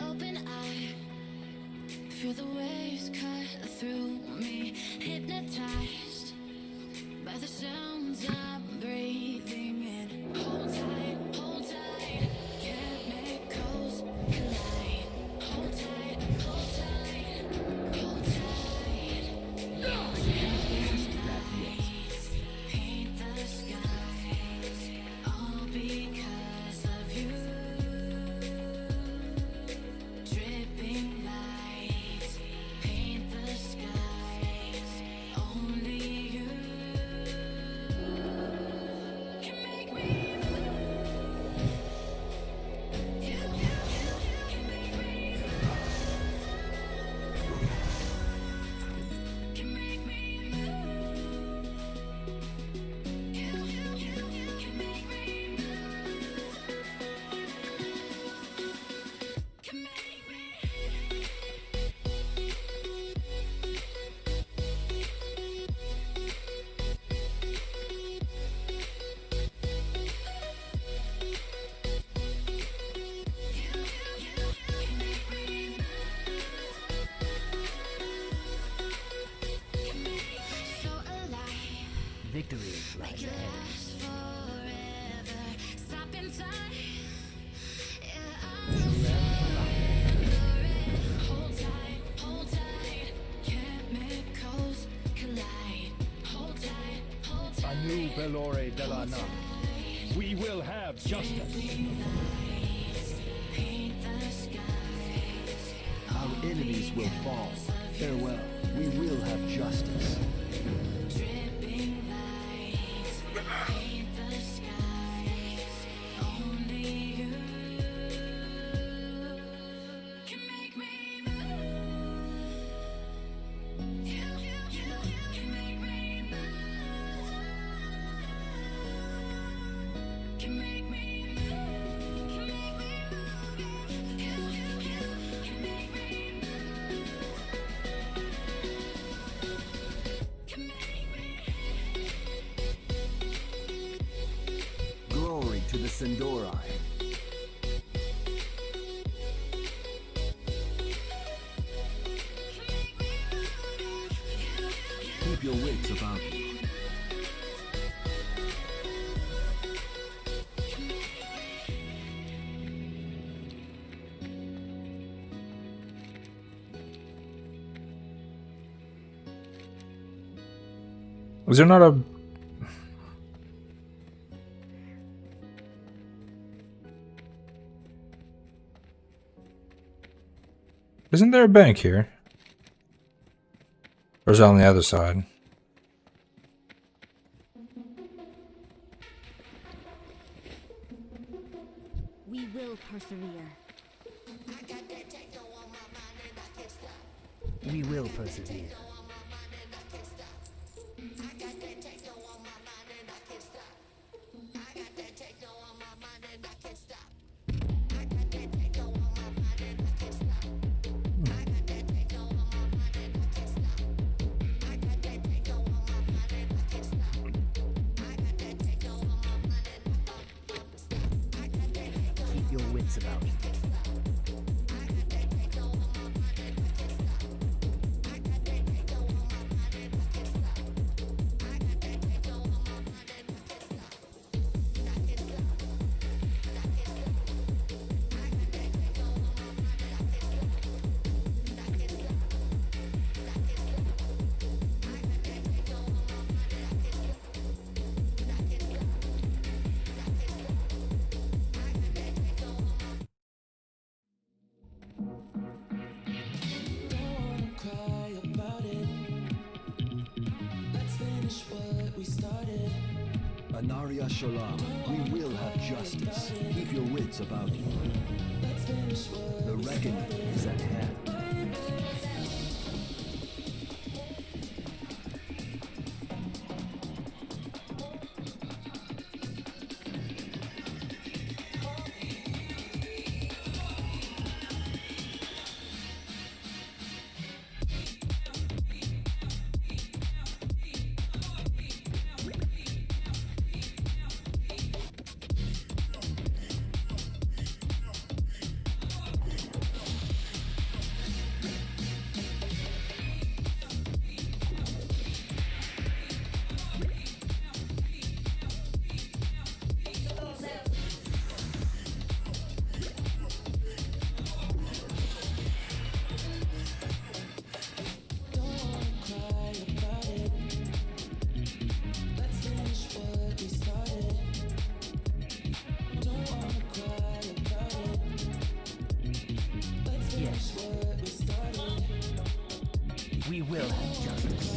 Open eye, feel the waves cut through me, hypnotized by the sounds I'm breathing in. Hold tight, chemicals collide. Hold tight, hold tight, hold tight. Paint the skies, all because of you. Dripping lights, paint the skies, only you can make me move. You can make me move. Can make me move. You can make me move. Can make me. So alive, Victory lies make it ahead. last forever. Stop in time. Yeah, I'm surrendering. Hold tight, chemicals collide. Hold tight, Anu Velore Delana. We will have justice. paint the skies. Our enemies will fall. Farewell. We will have justice. Dripping lights, paint the skies. Only you can make me move. You can make me move. Can make me move. Can make me move. You can make me move. Can make me. Glory to the Sindorai. Keep your wits about you. Is there not a... Isn't there a bank here? Or is it on the other side? We will persevere. We will persevere. Keep your wits about you. we started. Anaria Shalom, we will have justice. Keep your wits about you. Let's finish what The reckoning is at hand. We will have justice.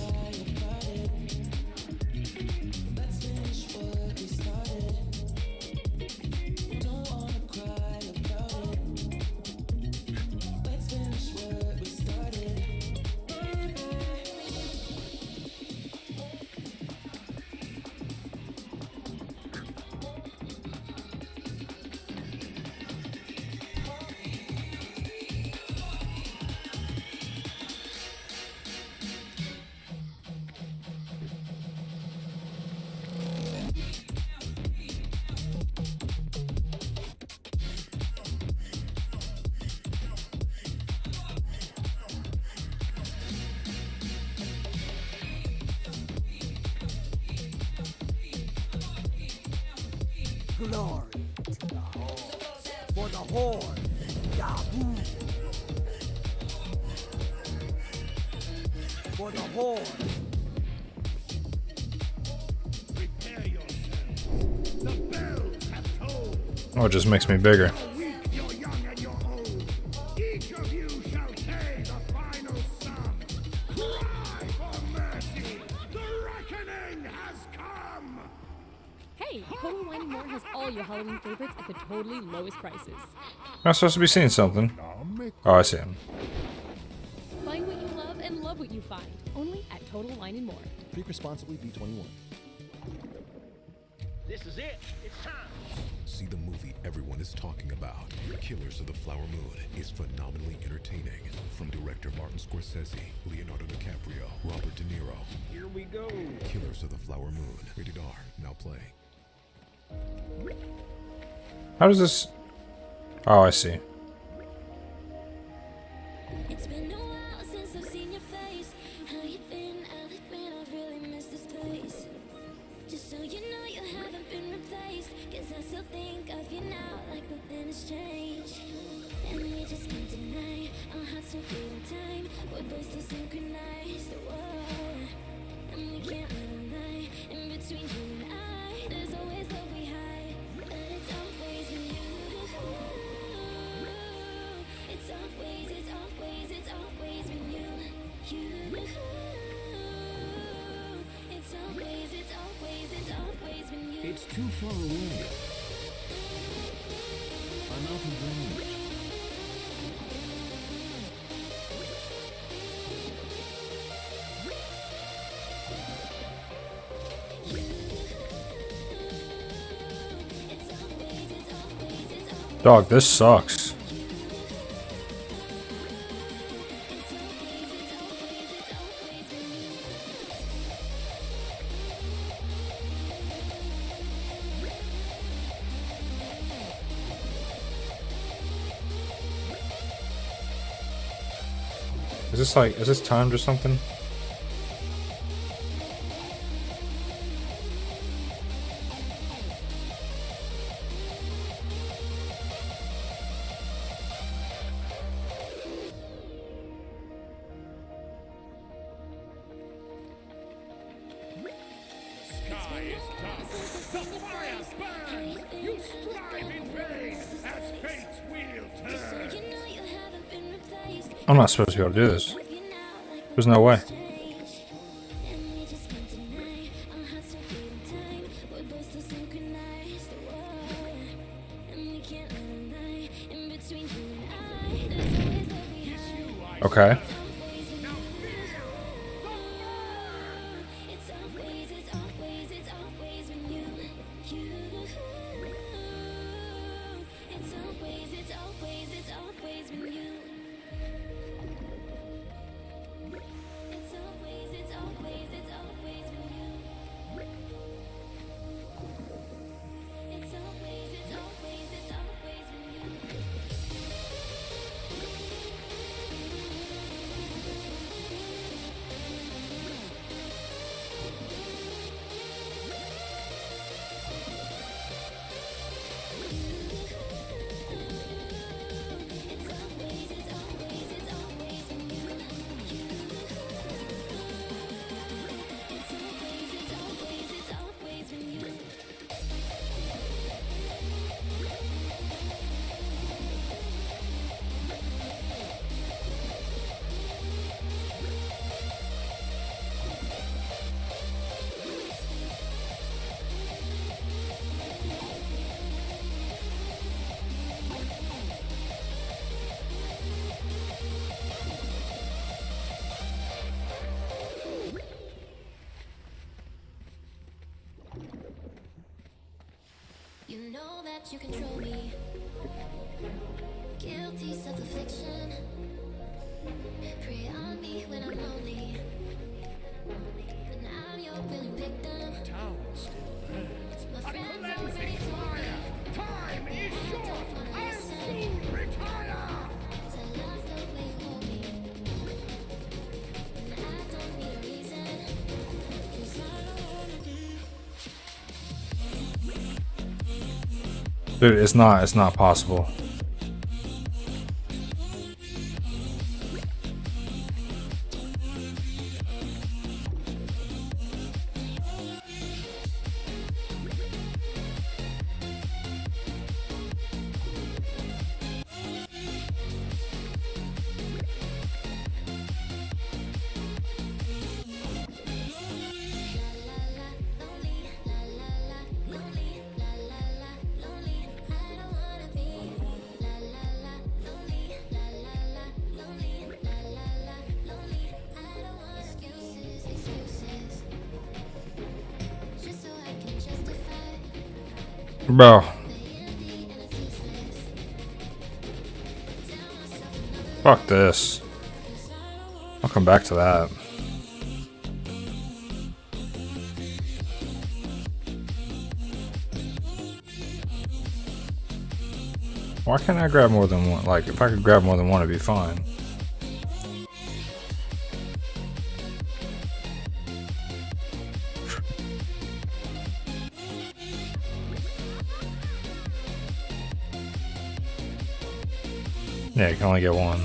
Glory to the Horde. For the Horde. Yahoo! For the Horde. Prepare yourselves. The bells have tolled. Oh, it just makes me bigger. You're weak, you're young, and you're old. Each of you shall pay the final sum. Cry for mercy. The reckoning has come. Hey, Total Wine & More has all your Halloween favorites at the totally lowest prices. Am I supposed to be seeing something? Oh, I see him. Find what you love and love what you find. Only at Total Wine & More. Drink responsibly, B21. This is it. It's time. See the movie everyone is talking about. Killers of the Flower Moon is phenomenally entertaining. From director Martin Scorsese, Leonardo DiCaprio, Robert De Niro. Here we go. Killers of the Flower Moon. Rated R. Now play. How does this... Oh, I see. It's been a while since I've seen your face. How you been? I'll admit I've really missed this place. Just so you know you haven't been replaced. Cause I still think of you now like nothing has changed. And we just can't deny our hearts are beating time. We're both still synchronized. Whoa. And we can't let a lie in between you and I. There's always love we hide, but it's always with you. It's always with you. It's always with you. It's too far away. I'm out of range. Dog, this sucks. Is this timed or something? Sky is dark. The fires burn. You strive in vain as fate's wheel turns. I'm not supposed to be able to do this. There's no way. Okay. You know that you control me. Guilty self-affliction. Prey on me when I'm lonely. And I'm your willing victim. Town still burns. My friends already told me. Time is I short. don't wanna I'll listen. soon retire. 'Cause I love the way you hold me. And I don't need a reason. 'Cause I don't wanna be. Dude, it's not possible. Bro. Fuck this. I'll come back to that. Why can't I grab more than one? Like, if I could grab more than one, it'd be fine. Yeah, you can only get one.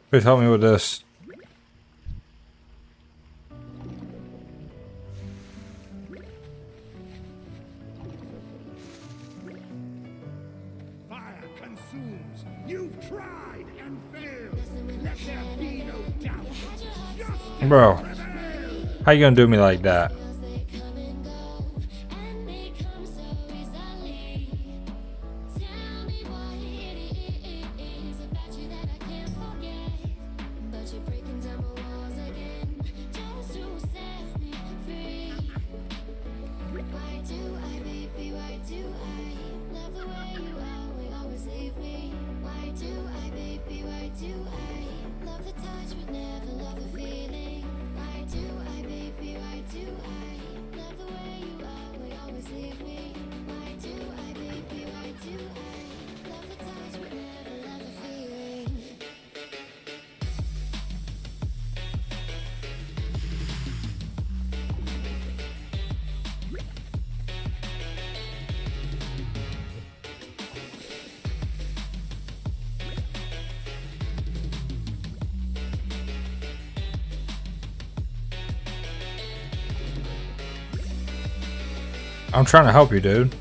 Please help me with this. Fire consumes. You've tried and failed. Let there be no doubt. Justice Bro, prevails. how you gonna do me like that? I'm trying to help you, dude.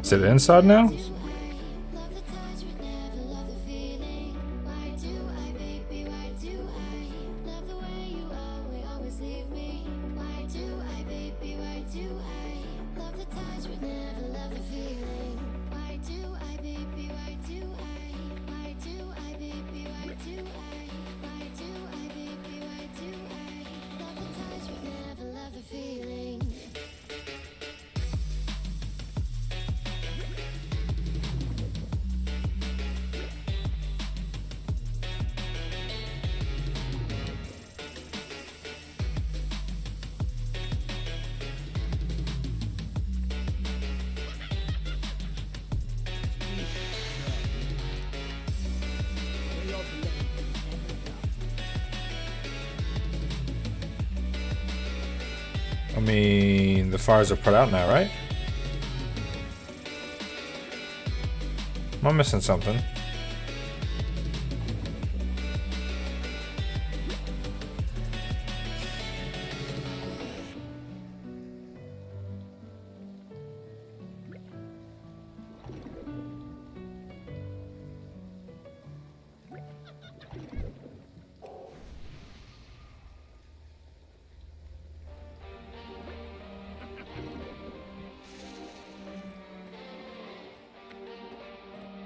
Is it inside now? I mean, the fires are put out now, right? Am I missing something?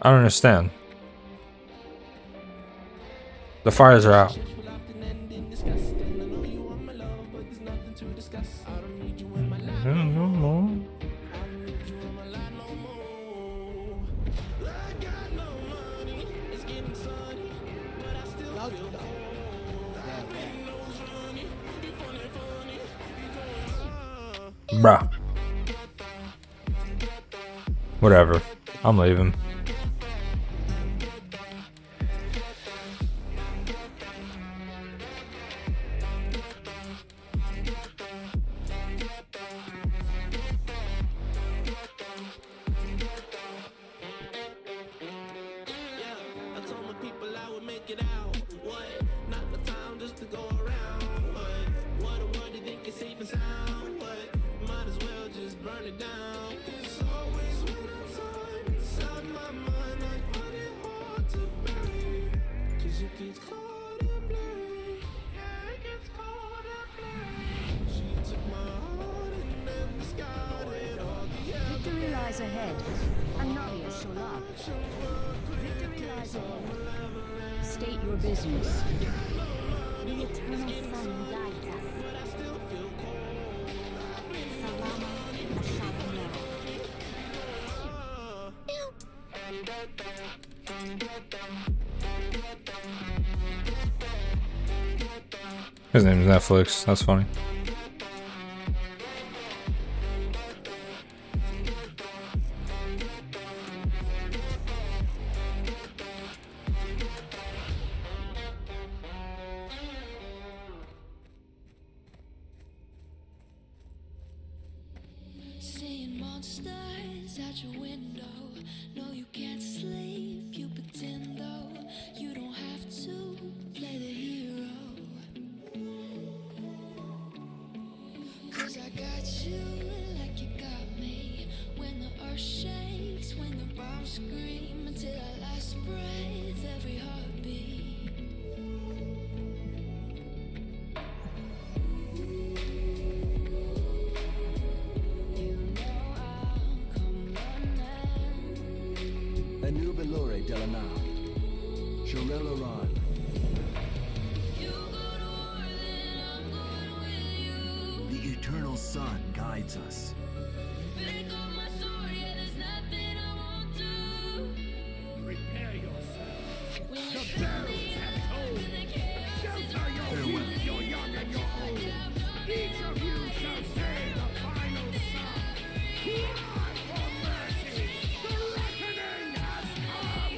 I don't understand. The fires are out. No more. Bruh. Whatever. I'm leaving. Victory lies ahead. Anadia Sholab. Victory lies ahead. State your business. The eternal sun guides us. Salama Ashalamah. His name is Netflix. That's funny. Seeing monsters at your window. No, you can't sleep. You pretend though. You don't have to play the hero. 'Cause I got you like you got me. When the earth shakes, when the bombs scream, until our last breath, every heartbeat. Anubilore Delana. Shorel Aran. The eternal sun guides us. Prepare yourself. The bells have tolled. Shelter your youth, your young and your old. Each of you shall say the final song. Cry for mercy. The reckoning has come.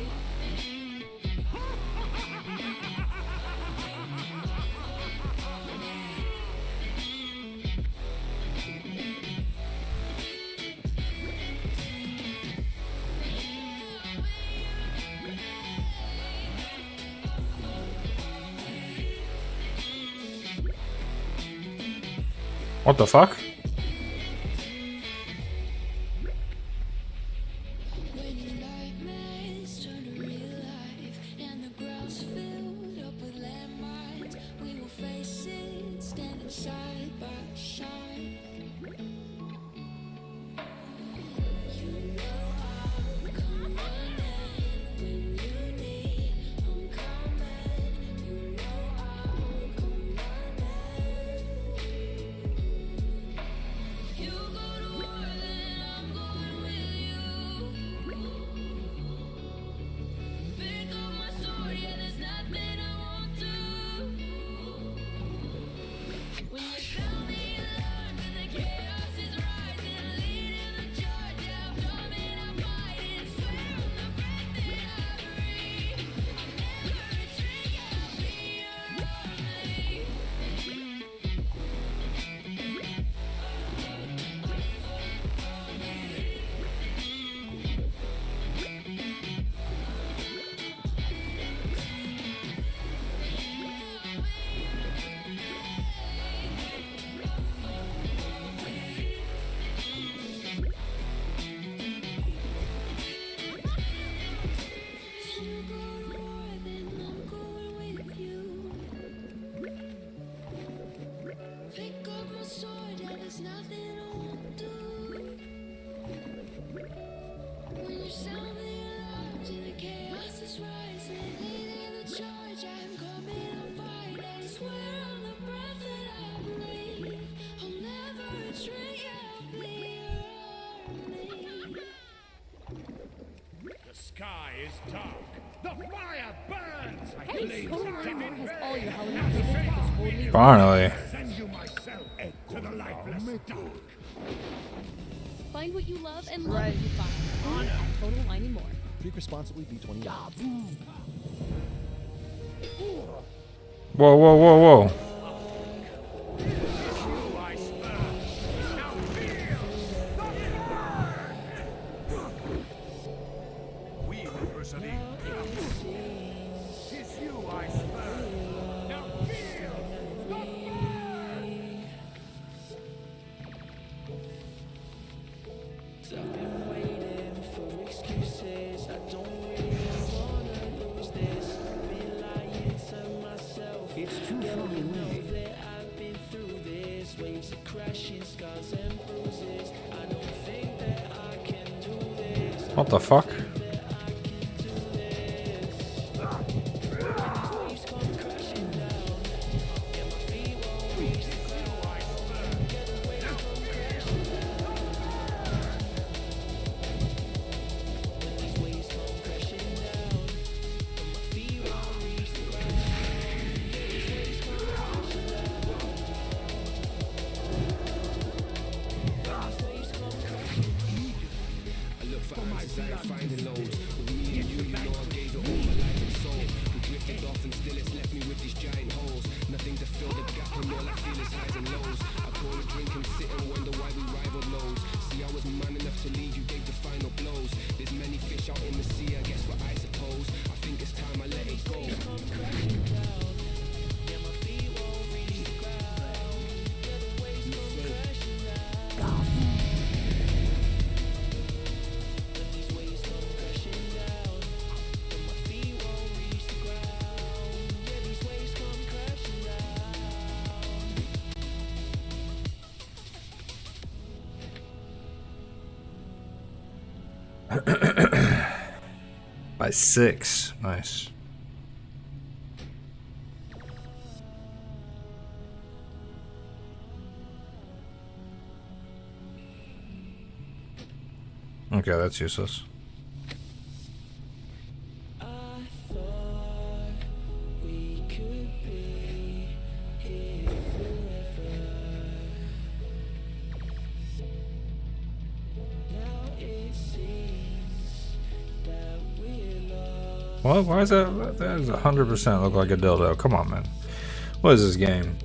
What the fuck? sky is dark. The fire burns. Hey, Total Line More has all your Halloween favorites at this totally Finally. Send you myself to the lifeless dark. Find what you love and love what you find. Only at Total Line More. Drink responsibly, B21. Whoa, whoa, whoa, whoa. We will persevere. Tis you I spur. Now feel the I've been waiting for excuses. I don't really wanna lose this. Been lying to myself. It's too far away. That I've been through this. Waves of crashing, scars and bruises. I don't think that I can do this. What the fuck? By 6. Nice. Okay, that's useless. What? Why is that? That is 100% look like a dildo. Come on, man. What is this game?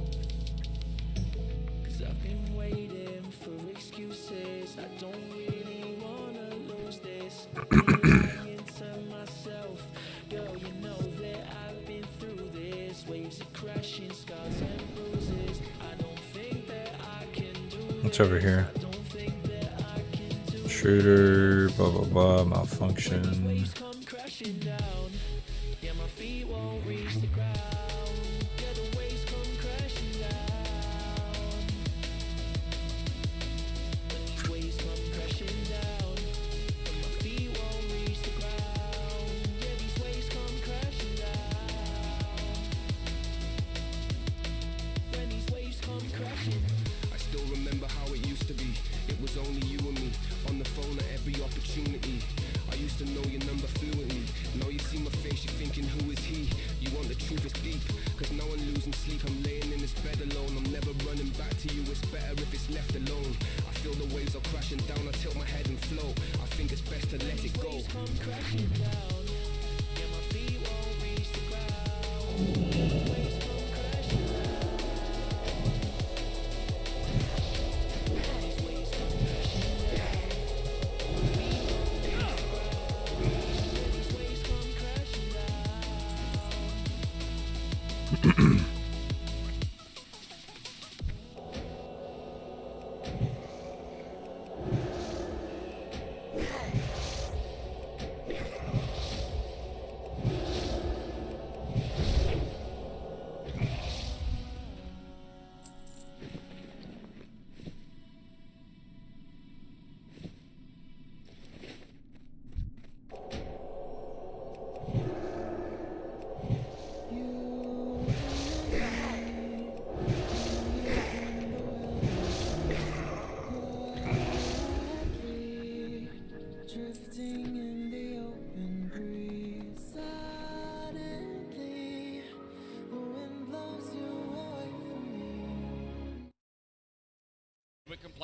What's over here? Shooter, blah blah blah, malfunction.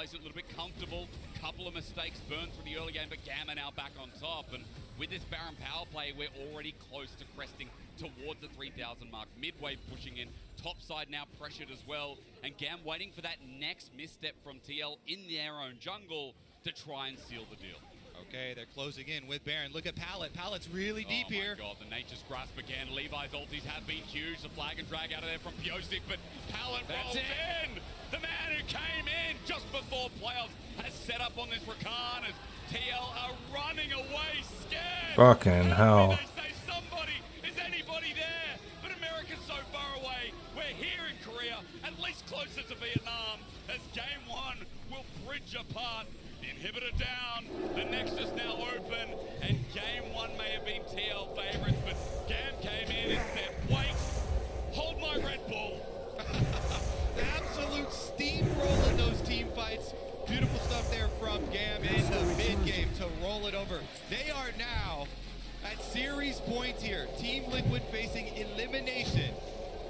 placement a little bit comfortable. Couple of mistakes burned through the early game, but Gamma now back on top. And with this Baron power play, we're already close to cresting towards the 3,000 mark. Midway pushing in, top side now pressured as well. And Gam waiting for that next misstep from TL in their own jungle to try and seal the deal. Okay, they're closing in with Baron. Look at Pallet. Pallet's really deep here. Oh my god, the Nature's Grasp again. Levi's ultis have been huge. The flag and drag out of there from Pyosik, but Pallet rolls in. The man who came in just before playoffs has set up on this Rakan as TL are running away scared. Fucking hell. They say somebody, is anybody there? But America's so far away. We're here in Korea, at least closer to Vietnam, as game one will bridge apart. Inhibitor down, the Nexus now open, and game one may have been TL favorites, but Gam came in and said, wait, hold my Red Bull. Absolute steamroll in those team fights. Beautiful stuff there from Gam in the mid-game to roll it over. They are now at series points here. Team Liquid facing elimination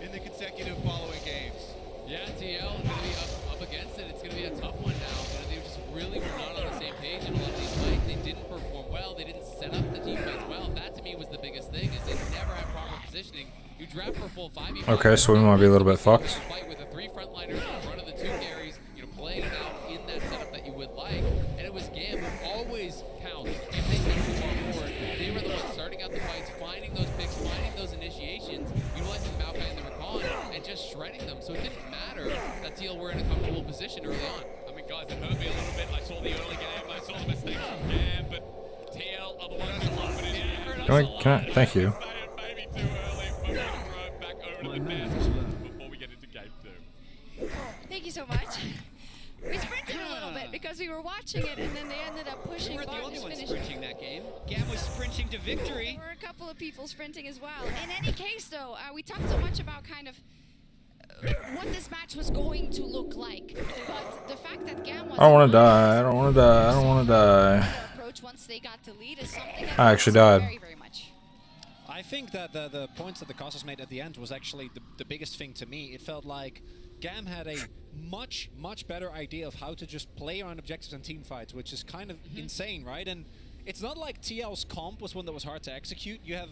in the consecutive following games. Yeah, TL is going to be up against it. It's going to be a tough one now. They just really were not on the same page in a lot of these fights. They didn't perform well. They didn't set up the team fights well. That to me was the biggest thing, is they never had proper positioning. You draft for full 5. Okay, so we might be a little bit fucked. Fight with the 3 frontliners in front of the 2 carries, playing it out in that setup that you would like. And it was Gam who always counts. If they take too far forward, they were the ones starting out the fights, finding those picks, finding those initiations, utilizing the Maokai and the Rakan, and just shredding them. So it didn't matter that TL were in a comfortable position early on. I mean, guys, it hurt me a little bit. I saw the early game, I saw the mistakes from Gam, but TL are the ones who love it. Can I, thank you. Maybe too early, but we're going to throw it back over to the Bears before we get into game 2. Thank you so much. We sprinted a little bit because we were watching it, and then they ended up pushing. We were the only ones finish. sprinting that game. Gam was sprinting to victory. There were a couple of people sprinting as well. In any case, though, we talked so much about kind of what this match was going to look like, but the fact that Gam was I don't want to die. I don't want to die. I don't want to die. approach once they got to lead is something that I actually died. very, very much. I think that the points that the Costas made at the end was actually the biggest thing to me. It felt like Gam had a much better idea of how to just play around objectives and team fights, which is kind of insane, right? And it's not like TL's comp was one that was hard to execute. You have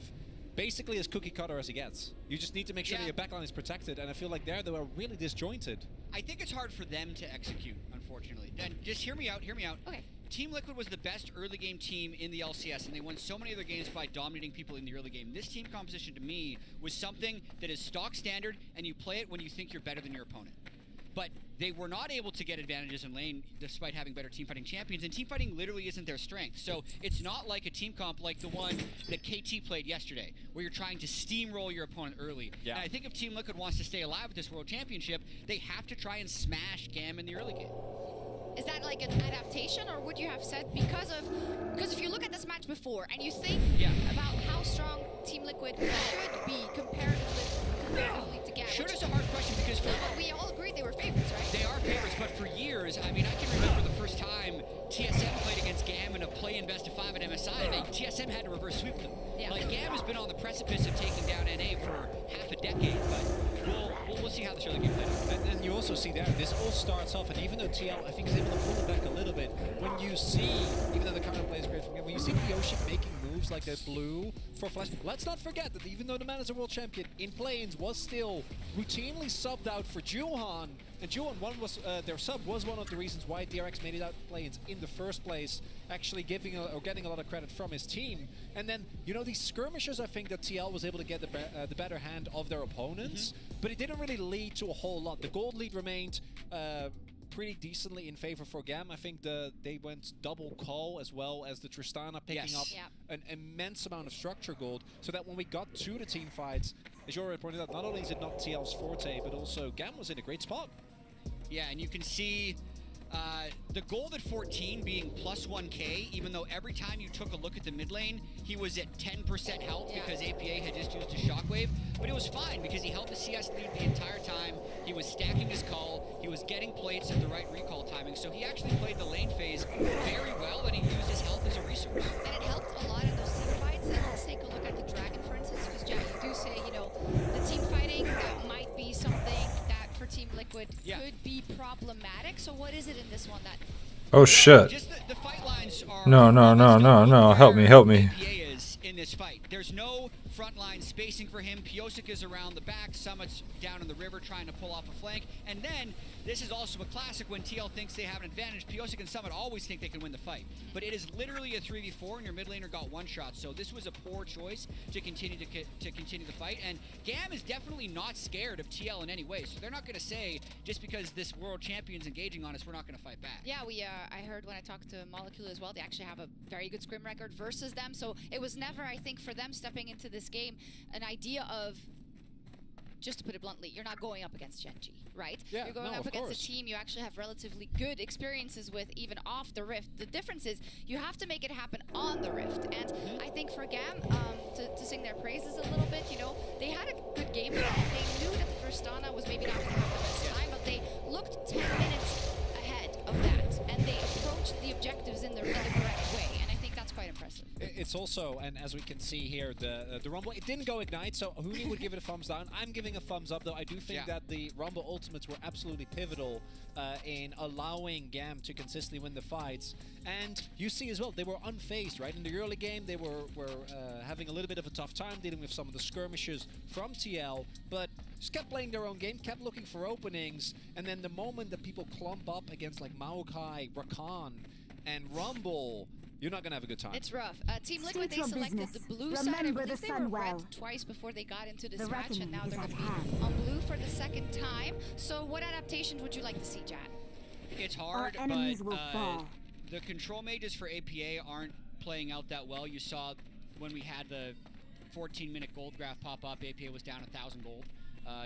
basically as cookie cutter as it gets. You just need to make sure that your backline is protected, and I feel like they were really disjointed. I think it's hard for them to execute, unfortunately. And just hear me out. Okay. Team Liquid was the best early game team in the LCS, and they won so many other games by dominating people in the early game. This team composition, to me, was something that is stock standard, and you play it when you think you're better than your opponent. But they were not able to get advantages in lane despite having better teamfighting champions, and teamfighting literally isn't their strength. So it's not like a team comp like the one that KT played yesterday, where you're trying to steamroll your opponent early. Yeah. And I think if Team Liquid wants to stay alive at this World Championship, they have to try and smash Gam in the early game. Is that like an adaptation, or would you have said because if you look at this match before and you think about how strong Team Liquid should be comparatively to Gam? Sure, it's a hard question because but we all agree they were favorites, right? They are favorites, but for years, I mean, I can remember the first time TSM played against Gam in a play-in best-of-5 at MSI, and TSM had to reverse sweep them. Yeah. Like, Gam has been on the precipice of taking down NA for half a decade, but we'll see how this early game plays out. And you also see there, this all starts off, and even though TL, I think, is able to pull it back a little bit, when you see, even though the counter play is great from him, when you see Pyosik making moves like that blue for Flash, let's not forget that even though the man is a world champion, in planes was still routinely subbed out for Juhan, and Juhan their sub was one of the reasons why DRX made it out planes in the first place, actually getting a lot of credit from his team. And then, these skirmishers, I think that TL was able to get the better hand of their opponents, but it didn't really lead to a whole lot. The gold lead remained pretty decently in favor for Gam. I think they went double call as well as the Tristana picking up an immense amount of structure gold, so that when we got to the team fights, as you already pointed out, not only is it not TL's forte, but also Gam was in a great spot. Yeah, and you can see the gold at 14 being plus 1k, even though every time you took a look at the mid lane, he was at 10% health because APA had just used a shockwave. But it was fine because he held the CS lead the entire time. He was stacking his call. He was getting plates at the right recall timing. So he actually played the lane phase very well, and he used his health as a resource. And it helped a lot in those team fights. And let's take a look at the Dragon, for instance, because Jack, you do say, the team fighting, that might be something that for Team Liquid could be problematic. So what is it in this one that. Oh shit. Just the fight lines are. No. Help me. PA is in this fight. There's no frontline spacing for him. Piosik is around the back. Summit's down in the river trying to pull off a flank. And then this is also a classic when TL thinks they have an advantage. Piosik and Summit always think they can win the fight. But it is literally a 3v4 and your mid laner got one shot. So this was a poor choice to continue the fight. And GAM is definitely not scared of TL in any way. So they're not going to say, just because this world champion's engaging on us, we're not going to fight back. Yeah, I heard when I talked to Molecule as well, they actually have a very good scrim record versus them. So it was never, I think, for them stepping into this game, an idea of, just to put it bluntly, you're not going up against Gen.G, right? Yeah, you're going up against a team you actually have relatively good experiences with, even off the Rift. The difference is you have to make it happen on the Rift. And I think for GAM, to sing their praises a little bit, you know, they had a good game plan. They knew that the Tristana was maybe not going to have the best time, but they looked 10 minutes ahead of that, and they approached the objectives in the correct way. And I think that's quite impressive. It's also, and as we can see here, the Rumble, it didn't go Ignite, so Huni would give it a thumbs down. I'm giving a thumbs up, though. I do think that the Rumble Ultimates were absolutely pivotal in allowing GAM to consistently win the fights. And you see as well, they were unfazed, right? In the early game, they were having a little bit of a tough time dealing with some of the skirmishes from TL, but just kept playing their own game, kept looking for openings, and then the moment that people clump up against like Maokai, Rakan, and Rumble, you're not going to have a good time. It's rough. Team Liquid, they selected the blue side. I believe they were red twice before they got into this match, and now they're going to be on blue for the second time. So what adaptations would you like to see, Jan? It's hard, but the control mages for APA aren't playing out that well. You saw when we had the 14-minute gold graph pop up, APA was down 1,000 gold.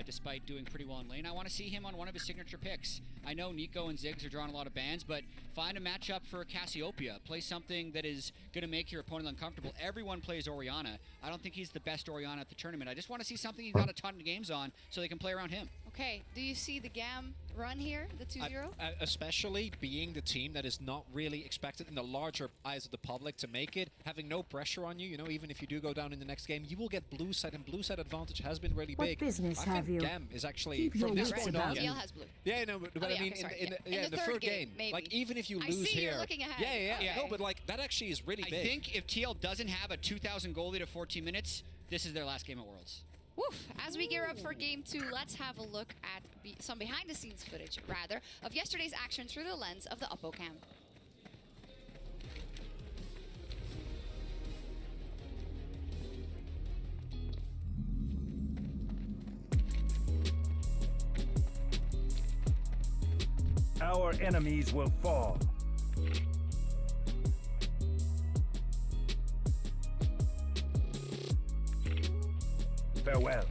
Despite doing pretty well in lane. I want to see him on one of his signature picks. I know Nico and Ziggs are drawing a lot of bans, but find a matchup for Cassiopeia. Play something that is going to make your opponent uncomfortable. Everyone plays Orianna. I don't think he's the best Orianna at the tournament. I just want to see something he's got a ton of games on so they can play around him. Okay, do you see the GAM run here, the 2-0? Especially being the team that is not really expected in the larger eyes of the public to make it, having no pressure on you, you know, even if you do go down in the next game, you will get blue side, and blue side advantage has been really big. Business I have think you? GAM is actually, from this point on... TL has blue. Yeah, no, but I mean, in the third game, like, even if you lose here... You're looking ahead. Yeah. No, but like, that actually is really big. I think if TL doesn't have a 2,000 goal lead at 14 minutes, this is their last game at Worlds. Woof. As we gear up for Game 2, let's have a look at some behind-the-scenes footage, rather, of yesterday's action through the lens of the Oppo cam. Our enemies will fall. Farewell.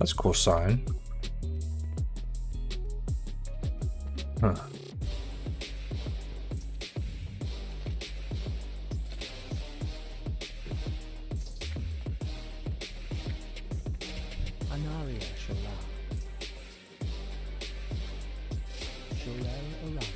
That's a cool sign. Huh. Anaria Shalal. Shalal Aram.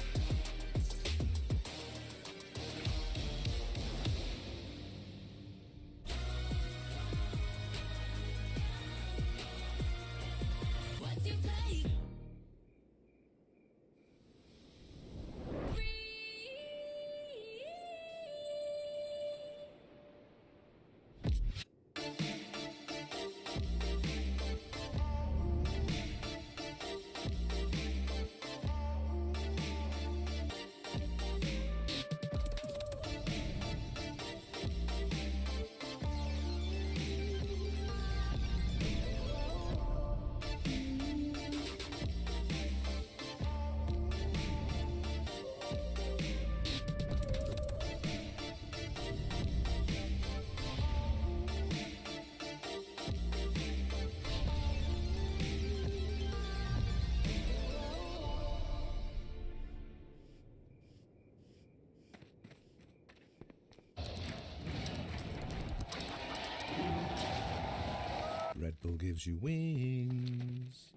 Red Bull gives you wings.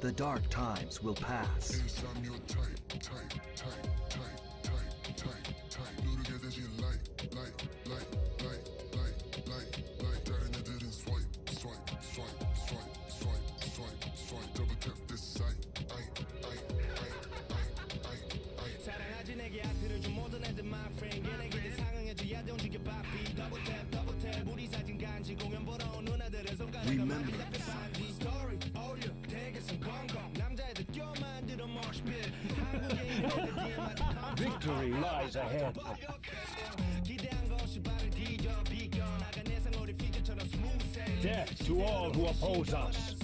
The dark times will pass. Remember, Victory lies ahead. Death to all who oppose us.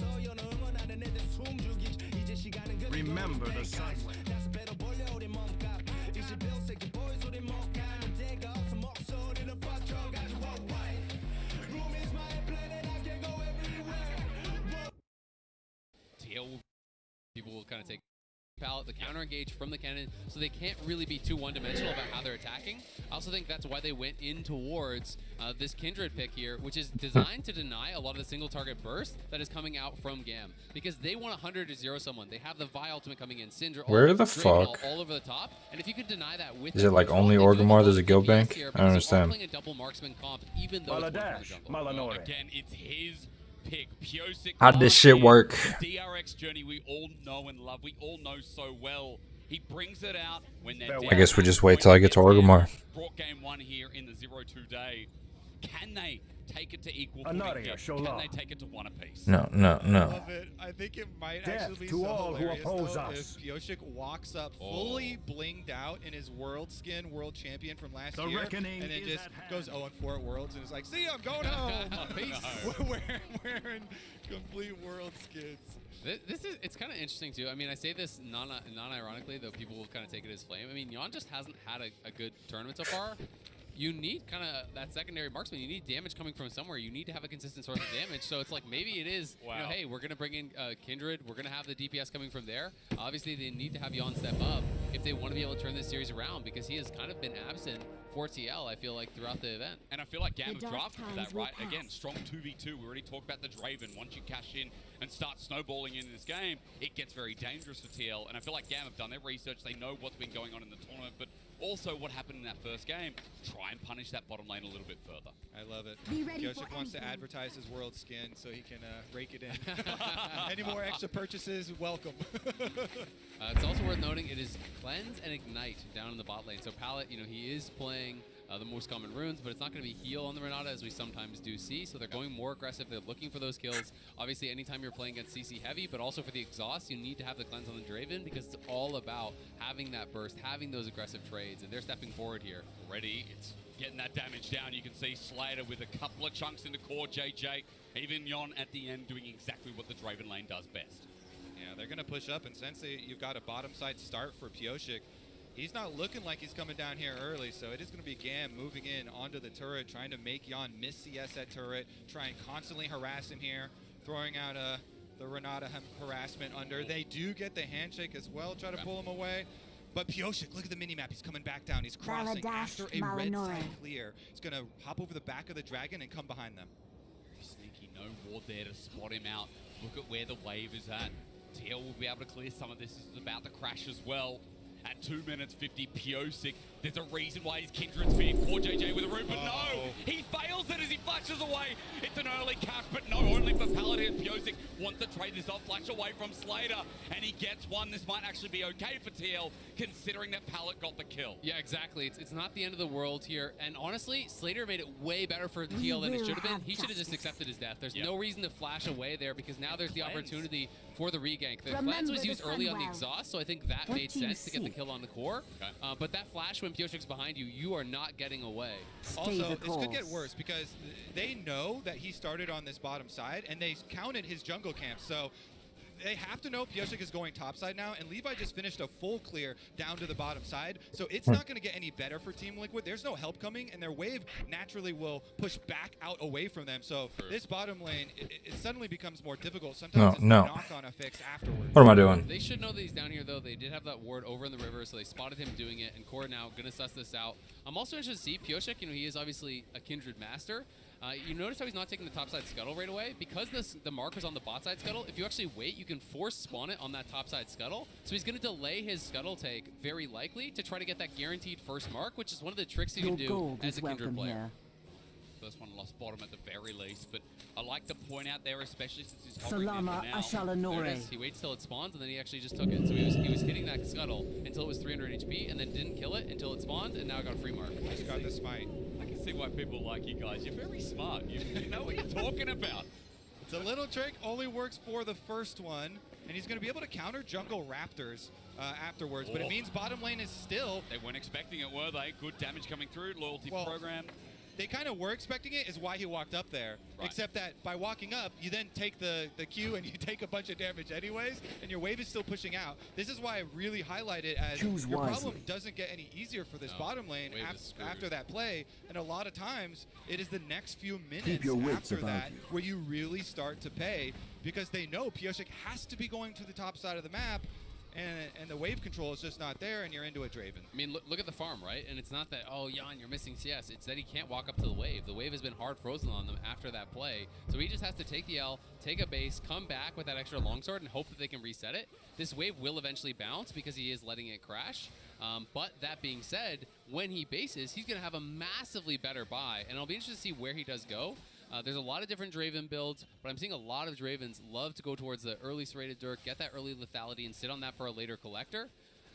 Remember the sun. People will kind of take pallet, the counter engage from the cannon, so they can't really be too one-dimensional about how they're attacking. I also think that's why they went in towards this Kindred pick here, which is designed to deny a lot of the single target burst that is coming out from GAM, because they want 100 to 0 someone. They have the Vi ultimate coming in, Syndra, Where the fuck? all over the top, and if you could deny that with Is it like only Orgrimmar? There's a guild bank? I don't understand. playing a double marksman comp, even though it's Again, it's his pick. Pyosik. How'd this shit work? DRX journey we all know and love. We all know so well. He brings it out when they're I guess we just wait till I get to Orgrimmar. Brought game 1 here in the 0-2 day. Can they take it to equal Another footing? show Can love. they take it to one apiece? No. I love it. I think it might Death actually be to so all who hilarious oppose though, us. if Pyosik walks up fully blinged out in his world skin, world champion from last The year, reckoning and then is just at goes 0-4 at Worlds and is like, "See, I'm going home." wearing complete world skins. It's kind of interesting too. I mean, I say this non-ironically, though people will kind of take it as flame. I mean, Yon just hasn't had a good tournament so far. You need kind of that secondary marksman. You need damage coming from somewhere. You need to have a consistent source of damage. So it's like maybe it is, you know, hey, we're going to bring in Kindred. We're going to have the DPS coming from there. Obviously, they need to have Yon step up if they want to be able to turn this series around, because he has kind of been absent for TL, I feel like, throughout the event. And I feel like GAM have drafted for that, right? Again, strong 2v2. We already talked about the Draven. Once you cash in and start snowballing in this game, it gets very dangerous for TL. And I feel like GAM have done their research. They know what's been going on in the tournament, but also what happened in that first game. Try and punish that bottom lane a little bit further. I love it. Be ready Pyosik for wants to anything. advertise his world skin so he can rake it in. Any more extra purchases, welcome. It's also worth noting it is Cleanse and Ignite down in the bot lane. So Pallet, you know, he is playing the most common runes, but it's not going to be heal on the Renata as we sometimes do see. So they're going more aggressive. They're looking for those kills. Obviously, anytime you're playing against CC heavy, but also for the exhaust, you need to have the Cleanse on the Draven, because it's all about having that burst, having those aggressive trades, and they're stepping forward here. Already, it's getting that damage down. You can see Slater with a couple of chunks into core JJ. Even Yon at the end doing exactly what the Draven lane does best. Yeah, they're going to push up, and since you've got a bottom side start for Pyosik, he's not looking like he's coming down here early, so it is going to be GAM moving in onto the turret, trying to make Yon miss CS at turret, try and constantly harass him here, throwing out the Renata harassment under. They do get the handshake as well, try to pull him away. But Pyosik, look at the minimap. He's coming back down. He's crossing Baladash after a red Malinore. side clear. He's going to hop over the back of the dragon and come behind them. Sneaky, no ward there to spot him out. Look at where the wave is at. TL will be able to clear some of this. This is about to crash as well. At 2 minutes 50, Pyosik. There's a reason why his Kindred's feared. Poor JJ with a root, but no! He fails it as he flashes away. It's an early cash, but no, only for Paladin. Pyosik wants to trade this off, flash away from Slater, and he gets one. This might actually be okay for TL, considering that Pallet got the kill. Yeah, exactly. It's not the end of the world here. And honestly, Slater made it way better for TL than it should have been. He should have just accepted his death. There's no reason to flash away there, because now there's the opportunity for the regank. The Cleanse was used early on the exhaust, so I think that made sense to get the kill on the core. But that flash when Pyosik's behind you, you are not getting away. Also, this could get worse, because they know that he started on this bottom side, and they counted his jungle camp. So they have to know Pyosik is going topside now, and Levi just finished a full clear down to the bottom side, so it's not going to get any better for Team Liquid. There's no help coming, and their wave naturally will push back out away from them. So this bottom lane, it suddenly becomes more difficult. Sometimes it's a knock-on effects afterwards. What am I doing? They should know that he's down here, though. They did have that ward over in the river, so they spotted him doing it, and Core now going to suss this out. I'm also interested to see Pyosik. You know, he is obviously a Kindred master. You notice how he's not taking the topside scuttle right away? Because the mark was on the bot side scuttle, if you actually wait, you can force spawn it on that topside scuttle. So he's going to delay his scuttle take very likely to try to get that guaranteed first mark, which is one of the tricks you can do as a Kindred player. First one lost bottom at the very least, but I like to point out there, especially since he's hovering Salama in for now. Ashalanore. There it is. He waits till it spawns, and then he actually just took it. So he was hitting that scuttle until it was 300 HP, and then didn't kill it until it spawned, and now I got a free mark. Just got the smite. I can see why people like you guys. You're very smart. You know what you're talking about. It's a little trick, only works for the first one, and he's going to be able to counter jungle raptors afterwards, but it means bottom lane is still... They weren't expecting it, were they? Good damage coming through, loyalty program. They kind of were expecting it, is why he walked up there. Right. Except that by walking up, you then take the Q and you take a bunch of damage anyways, and your wave is still pushing out. This is why I really highlight it as your problem doesn't get any easier for this bottom lane after that play. And a lot of times, it is the next few minutes after that where you really start to pay, because they know Pyosik has to be going to the top side of the map, and the wave control is just not there, and you're into a Draven. I mean, look at the farm, right? And it's not that, oh, Jan, you're missing CS. It's that he can't walk up to the wave. The wave has been hard frozen on them after that play. So he just has to take the L, take a base, come back with that extra longsword, and hope that they can reset it. This wave will eventually bounce because he is letting it crash. But that being said, when he bases, he's going to have a massively better buy. And I'll be interested to see where he does go. There's a lot of different Draven builds, but I'm seeing a lot of Dravens love to go towards the early serrated Dirk, get that early lethality, and sit on that for a later collector.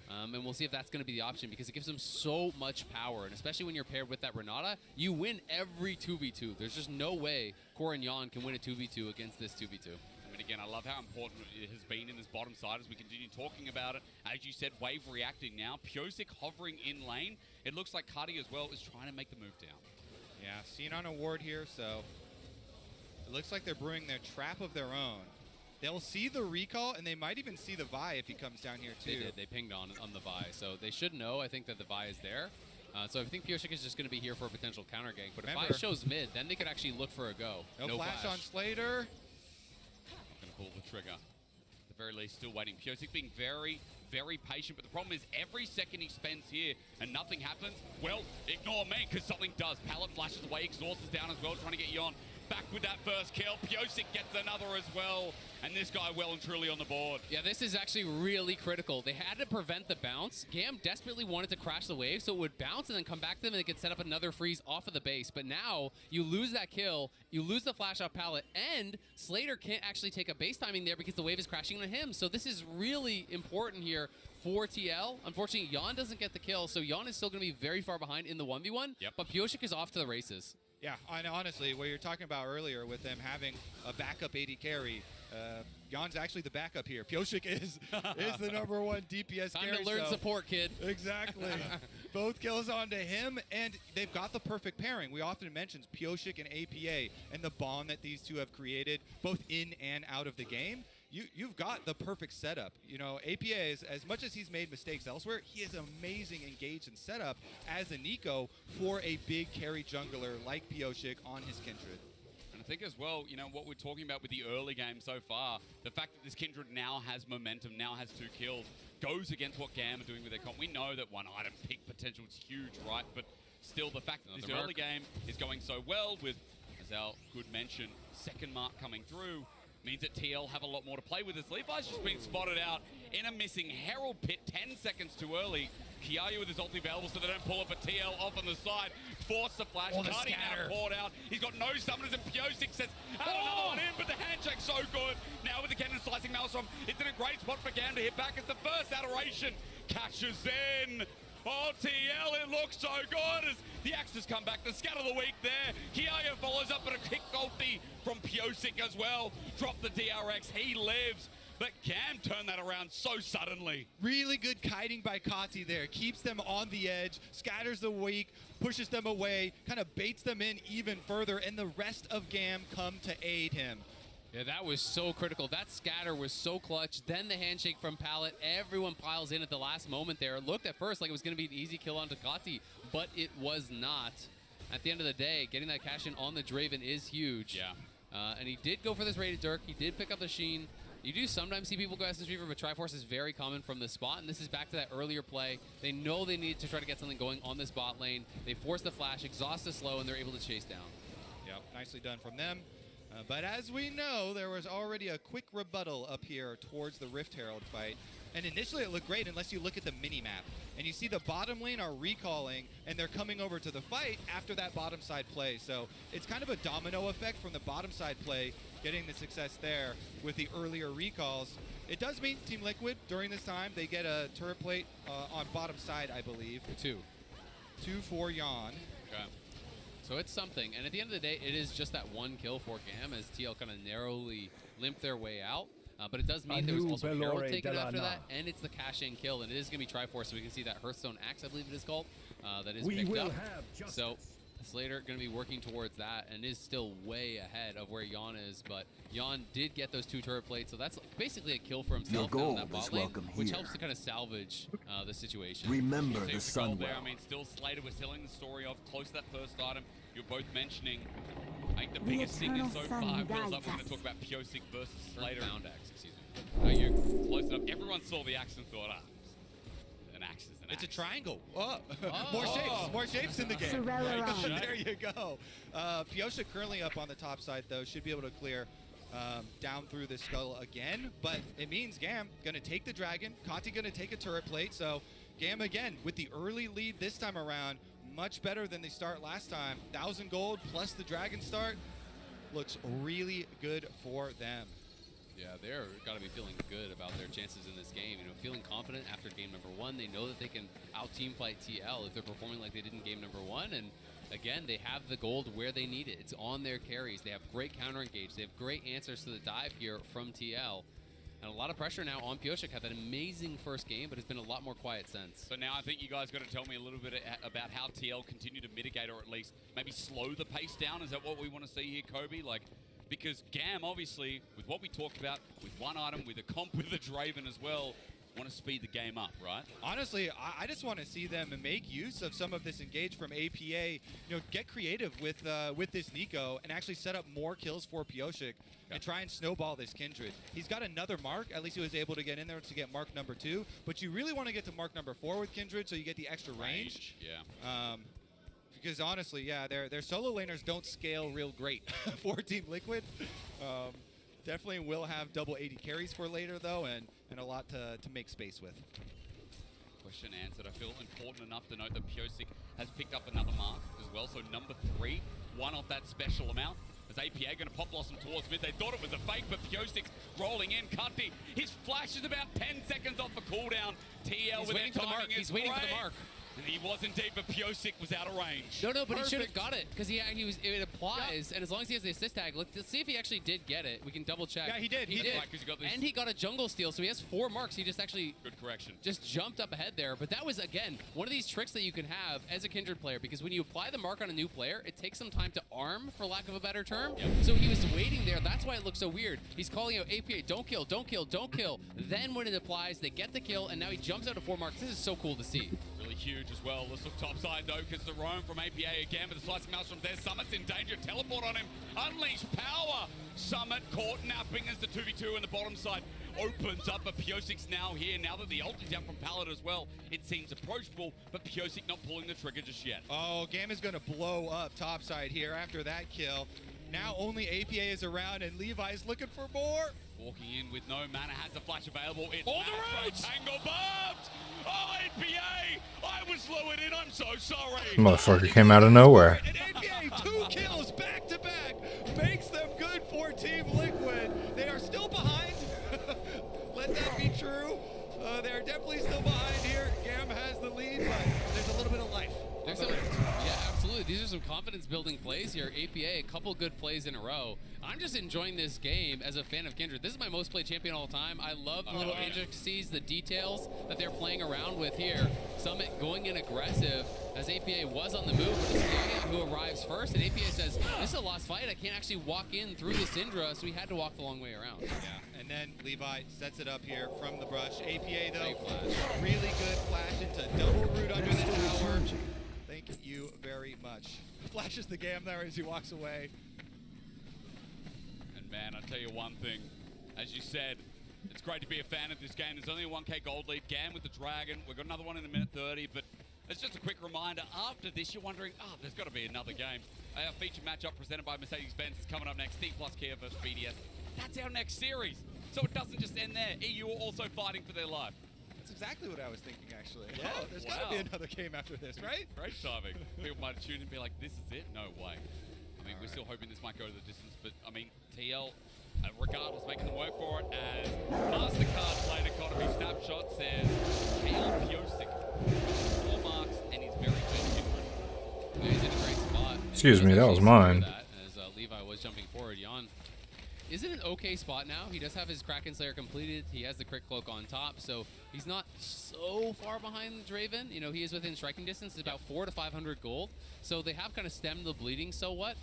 And we'll see if that's going to be the option, because it gives them so much power. And especially when you're paired with that Renata, you win every 2v2. There's just no way Core and Jan can win a 2v2 against this 2v2. I mean, again, I love how important it has been in this bottom side as we continue talking about it. As you said, wave reacting now. Pyosik hovering in lane. It looks like Cardi as well is trying to make the move down. Yeah, seen on a ward here, so it looks like they're brewing their trap of their own. They'll see the recall, and they might even see the Vi if he comes down here, too. They did. They pinged on the Vi, so they should know, I think, that the Vi is there. So I think Pyosik is just going to be here for a potential counter gank. But if Vi shows mid, then they could actually look for a go. No flash on Slater. Not going to pull the trigger. At the very least, still waiting. Pyosik being very, very patient, but the problem is every second he spends here and nothing happens, well, ignore me, because something does. Pallet flashes away, Exhaust is down as well, trying to get Yon back with that first kill. Pyosik gets another as well, and this guy well and truly on the board. Yeah, this is actually really critical. They had to prevent the bounce. Gam desperately wanted to crash the wave, so it would bounce and then come back to them, and they could set up another freeze off of the base. But now, you lose that kill, you lose the flash out Pallet, and Slater can't actually take a base timing there because the wave is crashing on him. So this is really important here for TL. Unfortunately, Jan doesn't get the kill, so Jan is still going to be very far behind in the 1v1, but Pyosik is off to the races. Yeah, and honestly, what you're talking about earlier with them having a backup AD carry, Jan's actually the backup here. Pyosik is the #1 DPS carry. Time to learn support, kid. Exactly. Both kills onto him, and they've got the perfect pairing. We often mention Pyosik and APA and the bond that these two have created, both in and out of the game. You've got the perfect setup. You know, APA is, as much as he's made mistakes elsewhere, he is amazing engaged and setup as a Neeko for a big carry jungler like Pyosik on his Kindred. And I think as well, you know, what we're talking about with the early game so far, the fact that this Kindred now has momentum, now has 2 kills, goes against what GAM are doing with their comp. We know that one item pick potential is huge, right? But still, the fact that this early game is going so well with, as Al could mention, second mark coming through, means that TL have a lot more to play with. As Levi's just been spotted out in a missing Herald pit 10 seconds too early. Kiayu with his ulti available so they don't pull it, but TL off on the side. Force the flash. Cardi now poured out. He's got no summoners, and Pyosik says, another one in, but the handshake's so good. Now with the cannon slicing Maelstrom, it's in a great spot for Gam to hit back. It's the first adoration. Cashes in. Oh, TL, it looks so good as the Axes come back. The scat of the week there. Kiayu follows up, but a kick ulti from Pyosik as well. Drop the DRX. He lives. But Gam turned that around so suddenly. Really good kiting by Kati there. Keeps them on the edge, scatters the weak, pushes them away, kind of baits them in even further, and the rest of Gam come to aid him. Yeah, that was so critical. That scatter was so clutch. Then the handshake from Pallet. Everyone piles in at the last moment there. It looked at first like it was going to be an easy kill on Ducati, but it was not. At the end of the day, getting that cash in on the Draven is huge. Yeah. And he did go for this rated Dirk. He did pick up the Sheen. You do sometimes see people go Essence Reaver, but Triforce is very common from the spot, and this is back to that earlier play. They know they need to try to get something going on this bot lane. They force the flash, exhaust the slow, and they're able to chase down. Yep, nicely done from them. But as we know, there was already a quick rebuttal up here towards the Rift Herald fight. And initially it looked great unless you look at the mini-map. And you see the bottom lane are recalling, and they're coming over to the fight after that bottom side play. So it's kind of a domino effect from the bottom side play, getting the success there with the earlier recalls. It does mean Team Liquid, during this time, they get a turret plate on bottom side, I believe. 2. 2 for Yon. Okay. So it's something, and at the end of the day, it is just that one kill for GAM as TL kind of narrowly limped their way out. But it does mean there was also Herald taken after that, and it's the cash-in kill, and it is going to be Triforce, so we can see that Hearthstone Axe, I believe it is called, that is picked up. So Slater going to be working towards that, and is still way ahead of where Yon is, but Yon did get those 2 turret plates, so that's basically a kill for himself down that bot lane, which helps to kind of salvage the situation. Remember the sun there. well. I mean, still Slater was telling the story of close to that first item. You're both mentioning, I think the biggest thing is so far feels like we're going to talk about Pyosik versus Slater. Found Axe, excuse me. You're close enough. Everyone saw the axe and thought, an axe is an axe. It's a triangle. More shapes in the game. There you go. Pyosik currently up on the top side, though. Should be able to clear down through the skull again. But it means GAM going to take the dragon. Conti going to take a turret plate. So GAM again with the early lead this time around. Much better than they start last time. 1,000 gold plus the dragon start. Looks really good for them. Yeah, they're got to be feeling good about their chances in this game. You know, feeling confident after game number 1. They know that they can out-team fight TL if they're performing like they did in game number 1. And again, they have the gold where they need it. It's on their carries. They have great counter engage. They have great answers to the dive here from TL. And a lot of pressure now on Pyosik. Had that amazing first game, but it's been a lot more quiet since. So now I think you guys got to tell me a little bit about how TL continue to mitigate, or at least maybe slow the pace down. Is that what we want to see here, Kobe? Like, because GAM, obviously, with what we talked about, with one item, with a comp with the Draven as well, want to speed the game up, right? Honestly, I just want to see them make use of some of this engage from APA. You know, get creative with this Nico and actually set up more kills for Pyosik and try and snowball this Kindred. He's got another mark. At least he was able to get in there to get mark number 2. But you really want to get to mark number 4 with Kindred, so you get the extra range. Yeah. Because honestly, yeah, their solo laners don't scale real great for Team Liquid. Definitely will have double 80 carries for later, though, and a lot to make space with. Question answered. I feel important enough to note that Pyosik has picked up another mark as well. So number 3, 1 off that special amount. As APA going to pop Blossom towards mid. They thought it was a fake, but Pyosik's rolling in. Cunty, his flash is about 10 seconds off the cooldown. TL with waiting for the mark. He's waiting for the mark. And he was indeed, but Pyosik was out of range. No, but he should have got it because it applies, and as long as he has the assist tag, let's see if he actually did get it. We can double check. Yeah, he did. He did. And he got a jungle steal, so he has 4 marks. He just actually just jumped up ahead there. But that was, again, one of these tricks that you can have as a Kindred player, because when you apply the mark on a new player, it takes some time to arm, for lack of a better term. So he was waiting there. That's why it looks so weird. He's calling out APA, don't kill, don't kill, don't kill. Then when it applies, they get the kill, and now he jumps out of 4 marks. This is so cool to see. Really huge as well. Let's look top side though, because the roam from APA again with the slicing mouse from there. Summit's in danger. Teleport on him. Unleash power. Summit caught napping as the 2v2 on the bottom side opens up. But Pyosik's now here. Now that the ult is down from Pallet as well, it seems approachable, but Pyosik not pulling the trigger just yet. Oh, GAM is going to blow up top side here after that kill. Now only APA is around, and Levi's looking for more. Walking in with no mana, has the flash available. It's all the roads! Tangle bumped! Oh, APA! I was lured in, I'm so sorry! Motherfucker came out of nowhere. And APA, 2 kills back to back, makes them good for Team Liquid. They are still behind. Let that be true. They're definitely still behind here. GAM has the lead, but there's a little bit of life. Yeah, absolutely. These are some confidence-building plays here. APA, a couple good plays in a row. I'm just enjoying this game as a fan of Kindred. This is my most played champion all the time. I love the little intricacies, the details that they're playing around with here. Summit going in aggressive as APA was on the move, but it's Yaya who arrives first, and APA says, this is a lost fight. I can't actually walk in through the Syndra, so he had to walk the long way around. Yeah, and then Levi sets it up here from the brush. APA, though, really good flash into double root under the tower. Thank you very much. Flashes the GAM there as he walks away. And man, I'll tell you one thing. As you said, it's great to be a fan of this game. There's only a 1k gold lead. GAM with the Dragon. We've got another one in a minute 30, but It's just a quick reminder, after this, you're wondering, there's got to be another game. Our featured matchup presented by Mercedes-Benz is coming up next, D+ Kia versus BDS. That's our next series. So it doesn't just end there. EU are also fighting for their life. That's exactly what I was thinking, actually. Yeah, There's got to be another game after this, right? Great timing. People might tune in and be like, this is it? No way. I mean, we're still hoping this might go to the distance, but I mean, TL, regardless, making them work for it as MasterCard Plate Economy Snapshot says, Kale Piosik, 4 marks, and he's very good. He's in a great spot. Excuse me, that was mine. As Levi was jumping forward, Jan is in an okay spot now. He does have his Kraken Slayer completed. He has the Crit Cloak on top, so he's not so far behind Draven. You know, he is within striking distance, about 400 to 500 gold. So they have kind of stemmed the bleeding somewhat,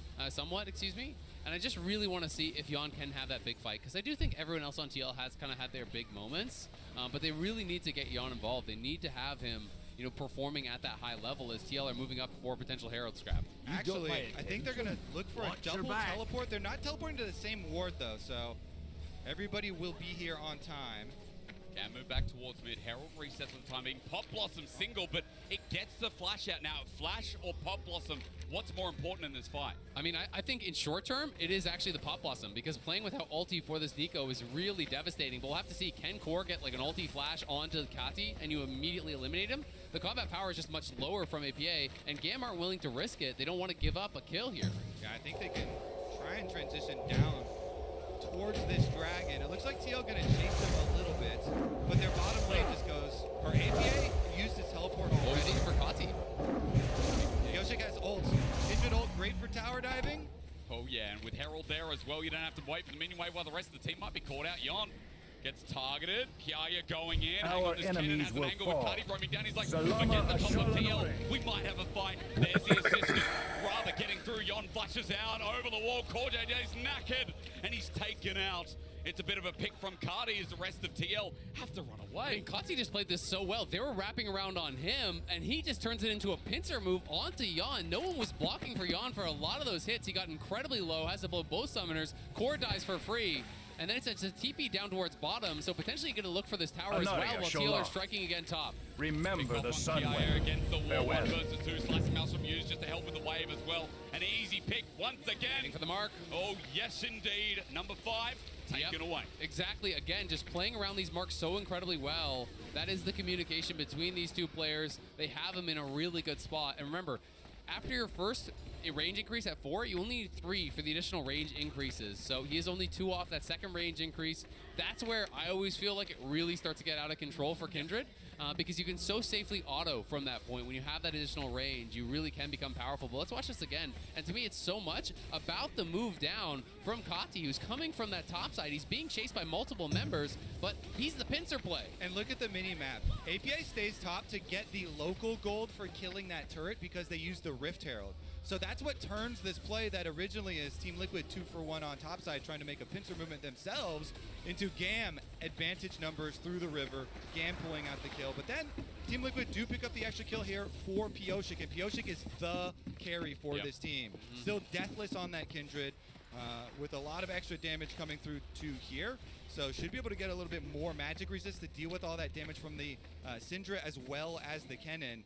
excuse me. And I just really want to see if Jan can have that big fight, because I do think everyone else on TL has kind of had their big moments, but they really need to get Jan involved. They need to have him, you know, performing at that high level as TL are moving up for potential Herald scrap. Actually, I think they're going to look for a double teleport. They're not teleporting to the same ward, though, so everybody will be here on time. Can move back towards mid. Herald resets on timing. Pop Blossom single, but it gets the flash out. Now, flash or Pop Blossom, what's more important in this fight? I mean, I think in short term, it is actually the Pop Blossom, because playing without ulti for this Nico is really devastating. But we'll have to see, can Core get like an ulti flash onto Kati and you immediately eliminate him? The combat power is just much lower from APA, and GAM aren't willing to risk it. They don't want to give up a kill here. Yeah, I think they can try and transition down towards this dragon. It looks like TL gonna chase them a little bit, but their bottom lane just goes, or APA used his teleport already. For Kati. Yoshik has ult. Kindred ult, great for tower diving. Oh yeah, and with Herald there as well, you don't have to wait for the minion wave while the rest of the team might be caught out. Jan gets targeted. Kiaya going in. Our enemies will fall. Roaming down. He's like, Salama forget the top of TL. Ashola. We might have a fight. There's the assistant. Rather getting through. Jan flashes out over the wall. Core JJ's knackered, and he's taken out. It's a bit of a pick from Cardi as the rest of TL have to run away. I mean, Kati just played this so well. They were wrapping around on him, and he just turns it into a pincer move onto Jan. No one was blocking for Jan for a lot of those hits. He got incredibly low, has to blow both summoners. Core dies for free. And then it's a TP down towards bottom, so potentially going to look for this tower as well while TL are striking again top. Remember the sun against the wall, 1 versus 2. Slicing Mouse from Muse just to help with the wave as well. An easy pick once again. Waiting for the mark. Oh, yes, indeed. Number 5, taken away. Exactly. Again, just playing around these marks so incredibly well. That is the communication between these two players. They have them in a really good spot. And remember, after your first range increase at 4, you only need 3 for the additional range increases. So he is only 2 off that second range increase. That's where I always feel like it really starts to get out of control for Kindred, because you can so safely auto from that point. When you have that additional range, you really can become powerful. But let's watch this again. And to me, it's so much about the move down from Kati, who's coming from that top side. He's being chased by multiple members, but he's the pincer play. And look at the mini-map. APA stays top to get the local gold for killing that turret because they use the Rift Herald. So that's what turns this play that originally is Team Liquid 2-for-1 on topside trying to make a pincer movement themselves into GAM advantage numbers through the river, GAM pulling out the kill. But then Team Liquid do pick up the extra kill here for Piosik, and Piosik is the carry for this team. Still deathless on that Kindred with a lot of extra damage coming through to here. So should be able to get a little bit more magic resist to deal with all that damage from the Syndra as well as the Kennen.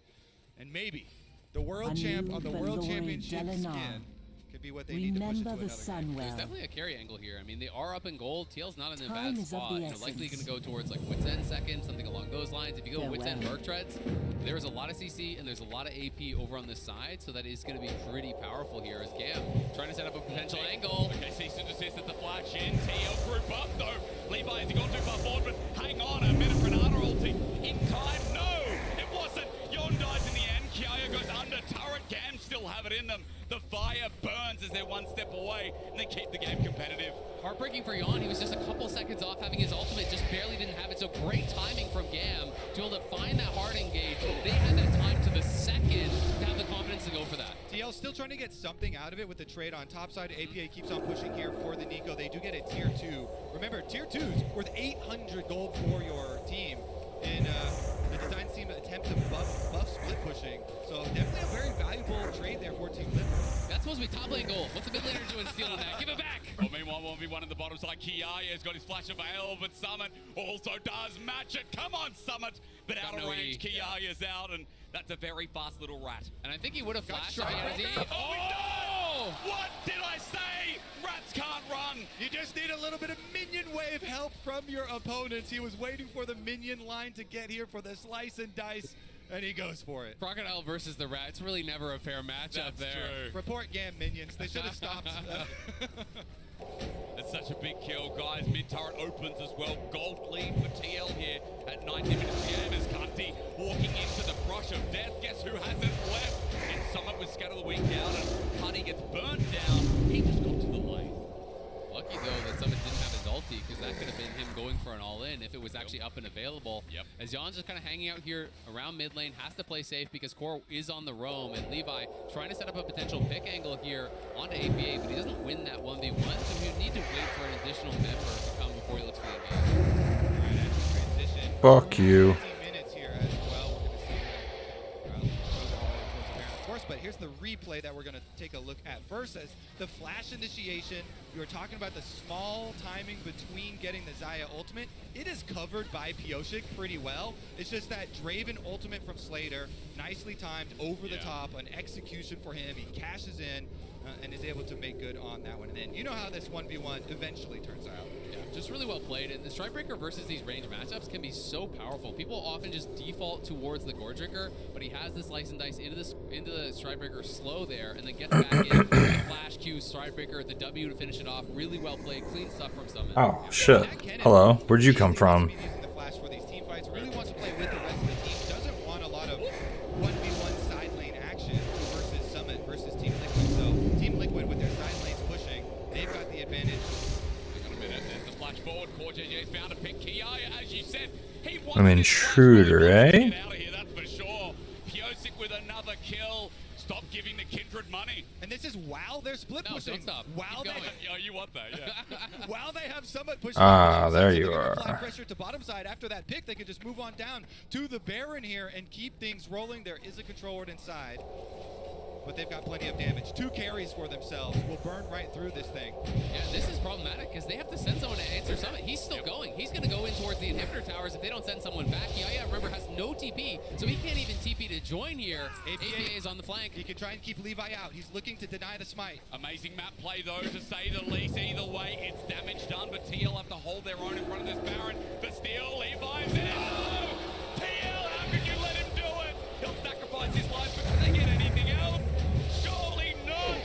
And maybe the world champ on the world championship skin could be what they need to push into another game. There's definitely a carry angle here. I mean, they are up in gold. TL's not in a bad spot. They're likely going to go towards like Wits End second, something along those lines. If you go Wits End Merc Treads, there's a lot of CC and there's a lot of AP over on this side, so that is going to be pretty powerful here as GAM trying to set up a potential angle. Okay, Season assist at the flash in. TL group up though. Levi has gone too far forward, but hang on a minute for an Ana ulti. In time, no, it wasn't. Yon dies in the end. Kiaya goes under turret. GAM still have it in them. The fire burns as they're one step away, and they keep the game competitive. Heartbreaking for Jan. He was just a couple seconds off having his ultimate, just barely didn't have it. So great timing from GAM to be able to find that hard engage. They had that time to the second to have the confidence to go for that. TL still trying to get something out of it with the trade on top side. APA keeps on pushing here for the Nico. They do get a tier 2. Remember, tier 2's worth 800 gold for your team. And the design team attempt to buff split pushing. So definitely a very valuable trade there for Team Liquid. That's supposed to be top lane gold. What's the mid laner doing stealing that? Give it back! Well, meanwhile, 1v1 in the bottom side. Kiaya's got his flash available, but Summit also does match it. Come on, Summit! But out of range, Kiaya's out, and That's a very fast little rat. And I think he would have flashed if shot. he had his E. Oh! What did I say? Rats can't run. You just need a little bit of minion wave help from your opponents. He was waiting for the minion line to get here for the slice and dice, and he goes for it. Crocodile versus the rat. It's really never a fair matchup there. True. Report GAM minions. They should have stopped. It's such a big kill, guys. Mid turret opens as well. Gold lead for TL here at 90 minutes PM as Cunty walking into the brush of death. Guess who hasn't left? And Summit with Scatter the Weak down, and Cunty gets burned down. He just got to the lane. Lucky though that Summit didn't have his ulti, because that could have been him going for an all-in if it was actually up and available. As Jan's just kind of hanging out here around mid lane, has to play safe because Core is on the roam, and Levi trying to set up a potential pick angle here onto APA, but he doesn't win that 1v1, so he would need to wait for an additional member to come before he looks for the engage. Fuck you. Minutes here as well. We're going to see of course, but here's the replay that we're going to take a look at first. As the flash initiation, we were talking about the small timing between getting the Xayah ultimate. It is covered by Pyosik pretty well. It's just that Draven ultimate from Slater, nicely timed, over the top, an execution for him. He cashes in and is able to make good on that one. And then you know how this 1v1 eventually turns out. Yeah, just really well played. And the Strikebreaker versus these range matchups can be so powerful. People often just default towards the Gore Drinker, but he has this slice and dice into the Strikebreaker slow there, and then gets back in. Flash Q, Strikebreaker, the W to finish it off. Really well played, clean stuff from Summit. Oh shit. Hello. Where'd you come from? Using the flash for these team fights, really wants to play with the rest of the team. Doesn't want a lot of 1v1 side lane action versus Summit versus Team Liquid. So Team Liquid with their side lanes pushing, they've got the advantage. Hang on a minute. There's the flash forward. Core JJ's found to pick Kiaya, as you said. He wants I'm intruder, eh? get out of here, that's for sure. Pyosik with another kill. Stop giving the Kindred money. And this is while they're split pushing. Don't stop. While Keep they going. Oh, you want that, yeah. while they have Summit pushing. Ah, there you they're gonna are. apply pressure to bottom side. After that pick, they can just move on down to the Baron here and keep things rolling. There is a control ward inside, but they've got plenty of damage. 2 carries for themselves. Will burn right through this thing. Yeah, this is problematic because they have to send someone to answer Summit. He's still going. He's going to go in towards the inhibitor towers if they don't send someone back. Yaya, remember, has no TP, so he can't even TP to join here. APA is on the flank. He can try and keep Levi out. He's looking to deny the smite. Amazing map play, though, to say the least. Either way, it's damage done, but TL have to hold their own in front of this Baron. The steal, Levi's in. Oh! TL, how could you let him do it? He'll sacrifice his life, but can they get anything else? Surely not.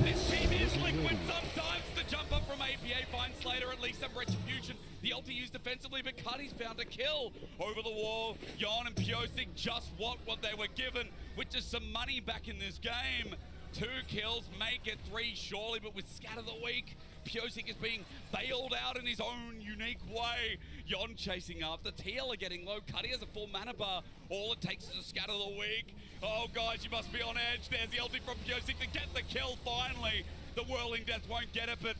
This team is Liquid sometimes. The jump up from APA finds Slater at least some retribution. The ulti used defensively, but Cuddy's found a kill over the wall. Yon and Pyosik just what they were given, which is some money back in this game. 2 kills, make it 3 surely, but with Scatter the Weak, Pyosik is being bailed out in his own unique way. Yon chasing after. TL are getting low. Cuddy has a full mana bar. All it takes is a Scatter the Weak. Oh, guys, you must be on edge. There's the ulti from Pyosik to get the kill finally. The Whirling Death won't get it, but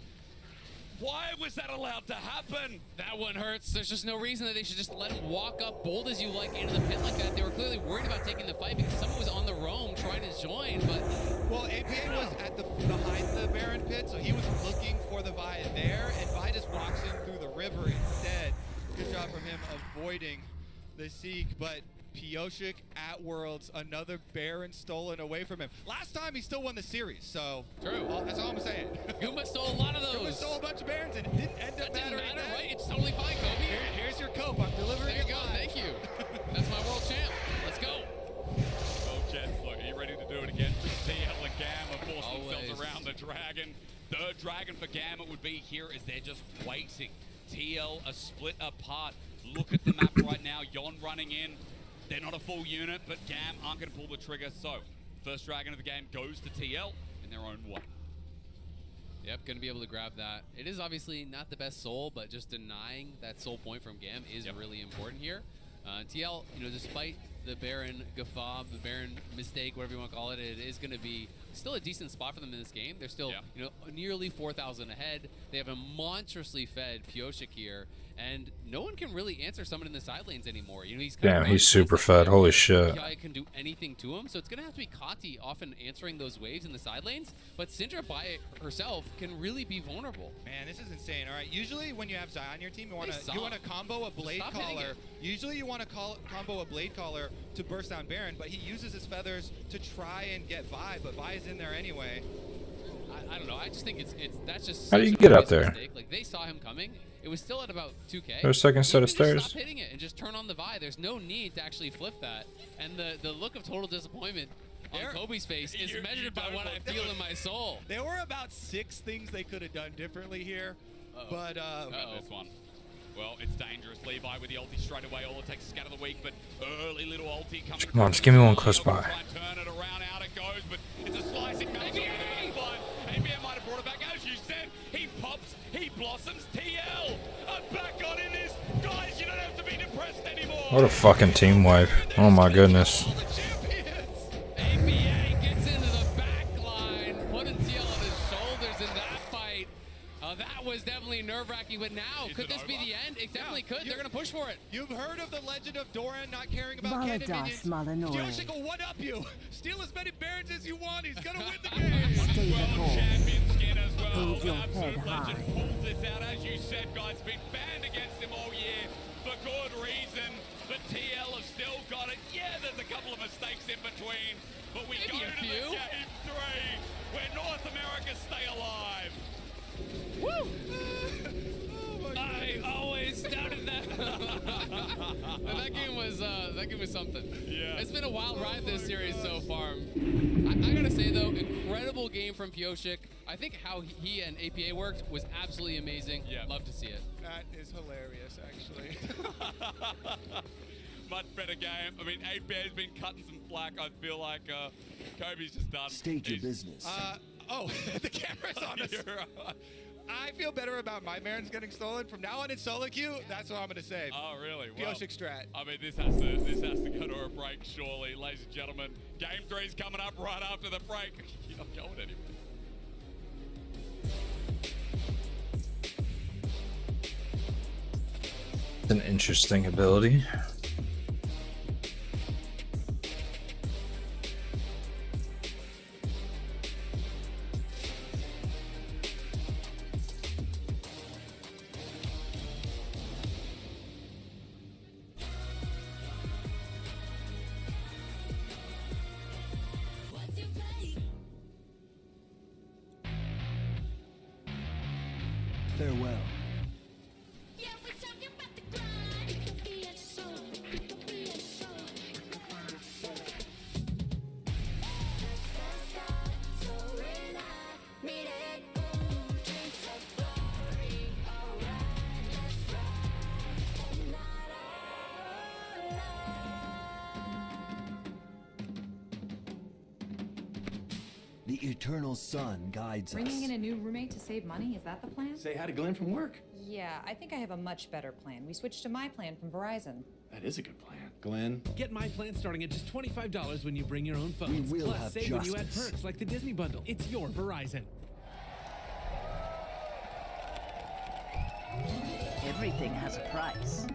why was that allowed to happen? That one hurts. There's just no reason that they should just let him walk up bold as you like into the pit like that. They were clearly worried about taking the fight because someone was on the roam trying to join, but... Well, APA was at behind the Baron pit, so he was looking for the Vi there, and Vi just walks in through the river instead. Good job from him avoiding the Seek, but Pyosik at Worlds, another Baron stolen away from him. Last time he still won the series, so true. That's all I'm saying. Guma stole a lot of those. Guma stole a bunch of Barons, and it didn't end up mattering. Right? It's totally fine, Kobe. Here's your cope. I'm delivering There you it go. live. Thank you. That's my world champ. Let's go. Oh, Jets, look, are you ready to do it again? TL and Gamma force themselves around the Dragon. Third Dragon for Gamma would be here as they're just waiting. TL are split apart. Look at the map right now. Yon running in. They're not a full unit, but Gam aren't going to pull the trigger. So, first Dragon of the game goes to TL in their own way. Yep, going to be able to grab that. It is obviously not the best soul, but just denying that soul point from Gam is really important here. TL, you know, despite the Baron guffaw, the Baron mistake, whatever you want to call it, it is going to be still a decent spot for them in this game. They're still, you know, nearly 4,000 ahead. They have a monstrously fed Pyosik here, and no one can really answer someone in the side lanes anymore. You know, he's Damn, he's super fed. Holy shit. I can do anything to him, so it's gonna have to be Kati often answering those waves in the side lanes. But Syndra by herself can really be vulnerable. Man, this is insane. All right, usually when you have Zai on your team, you want to combo a Blade Caller. Usually you want to combo a Blade Caller to burst down Baron, but he uses his feathers to try and get Vi, but Vi is in there anyway. I don't know. I just think that's just. How do you get up there? Mistake. Like they saw him coming. It was still at about 2K. There's a second set of stairs. Stop hitting it and just turn on the Vi. There's no need to actually flip that. And the look of total disappointment on Kobe's face is measured by what I feel in my soul. There were about 6 things they could have done differently here, but this one. Well, it's dangerous. Levi with the ulti straight away. All it takes is scatter the weak, but early little ulti coming. Come on, just give me one close by. Turn it around, out it goes, but it's a slicing match. ABM might have brought it back. As you said, he pops, he blossoms. TL, I'm back on in this. Guys, you don't have to be depressed anymore. What a fucking team wipe. Oh my goodness. ABA gets into the back line, putting TL on his shoulders in that fight. That was definitely nerve-wracking, but now, could this be the end? It definitely could. They're going to push for it. You've heard of the legend of Doran not caring about cannon minions. Yoshik will one-up you. Steal as many Barons as you want. He's going to win the game. Stay the course. Hold your head high. Pulls this out, as you said, guys. Been banned against him all year for good reason. But TL have still got it. Yeah, there's a couple of mistakes in between. But we go to the game 3 where North America stay alive. Woo! I always doubted that. that game was something. Yeah. It's been a wild ride this series so far. I gotta say though, incredible game from Pyosik. I think how he and APA worked was absolutely amazing. Yeah. Love to see it. That is hilarious, actually. Much better game. I mean, APA's been cutting some flack. I feel like Kobe's just done. State your business. The camera's on us. I feel better about my Barons getting stolen. From now on in solo queue, that's what I'm going to say. Oh, really? Well, Pyosik strat. I mean, this has to go to a break, surely, ladies and gentlemen. Game 3's coming up right after the break. You're not going anywhere. It's an interesting ability. Farewell. The eternal sun guides us. Bringing in a new roommate to save money, is that the plan? Say hi to Glenn from work. Yeah, I think I have a much better plan. We switched to my plan from Verizon. That is a good plan. Glenn? Get my plan starting at just $25 when you bring your own phone. We will Plus, have save when you add justice. perks like the Disney Bundle. It's your Verizon. Everything has a price.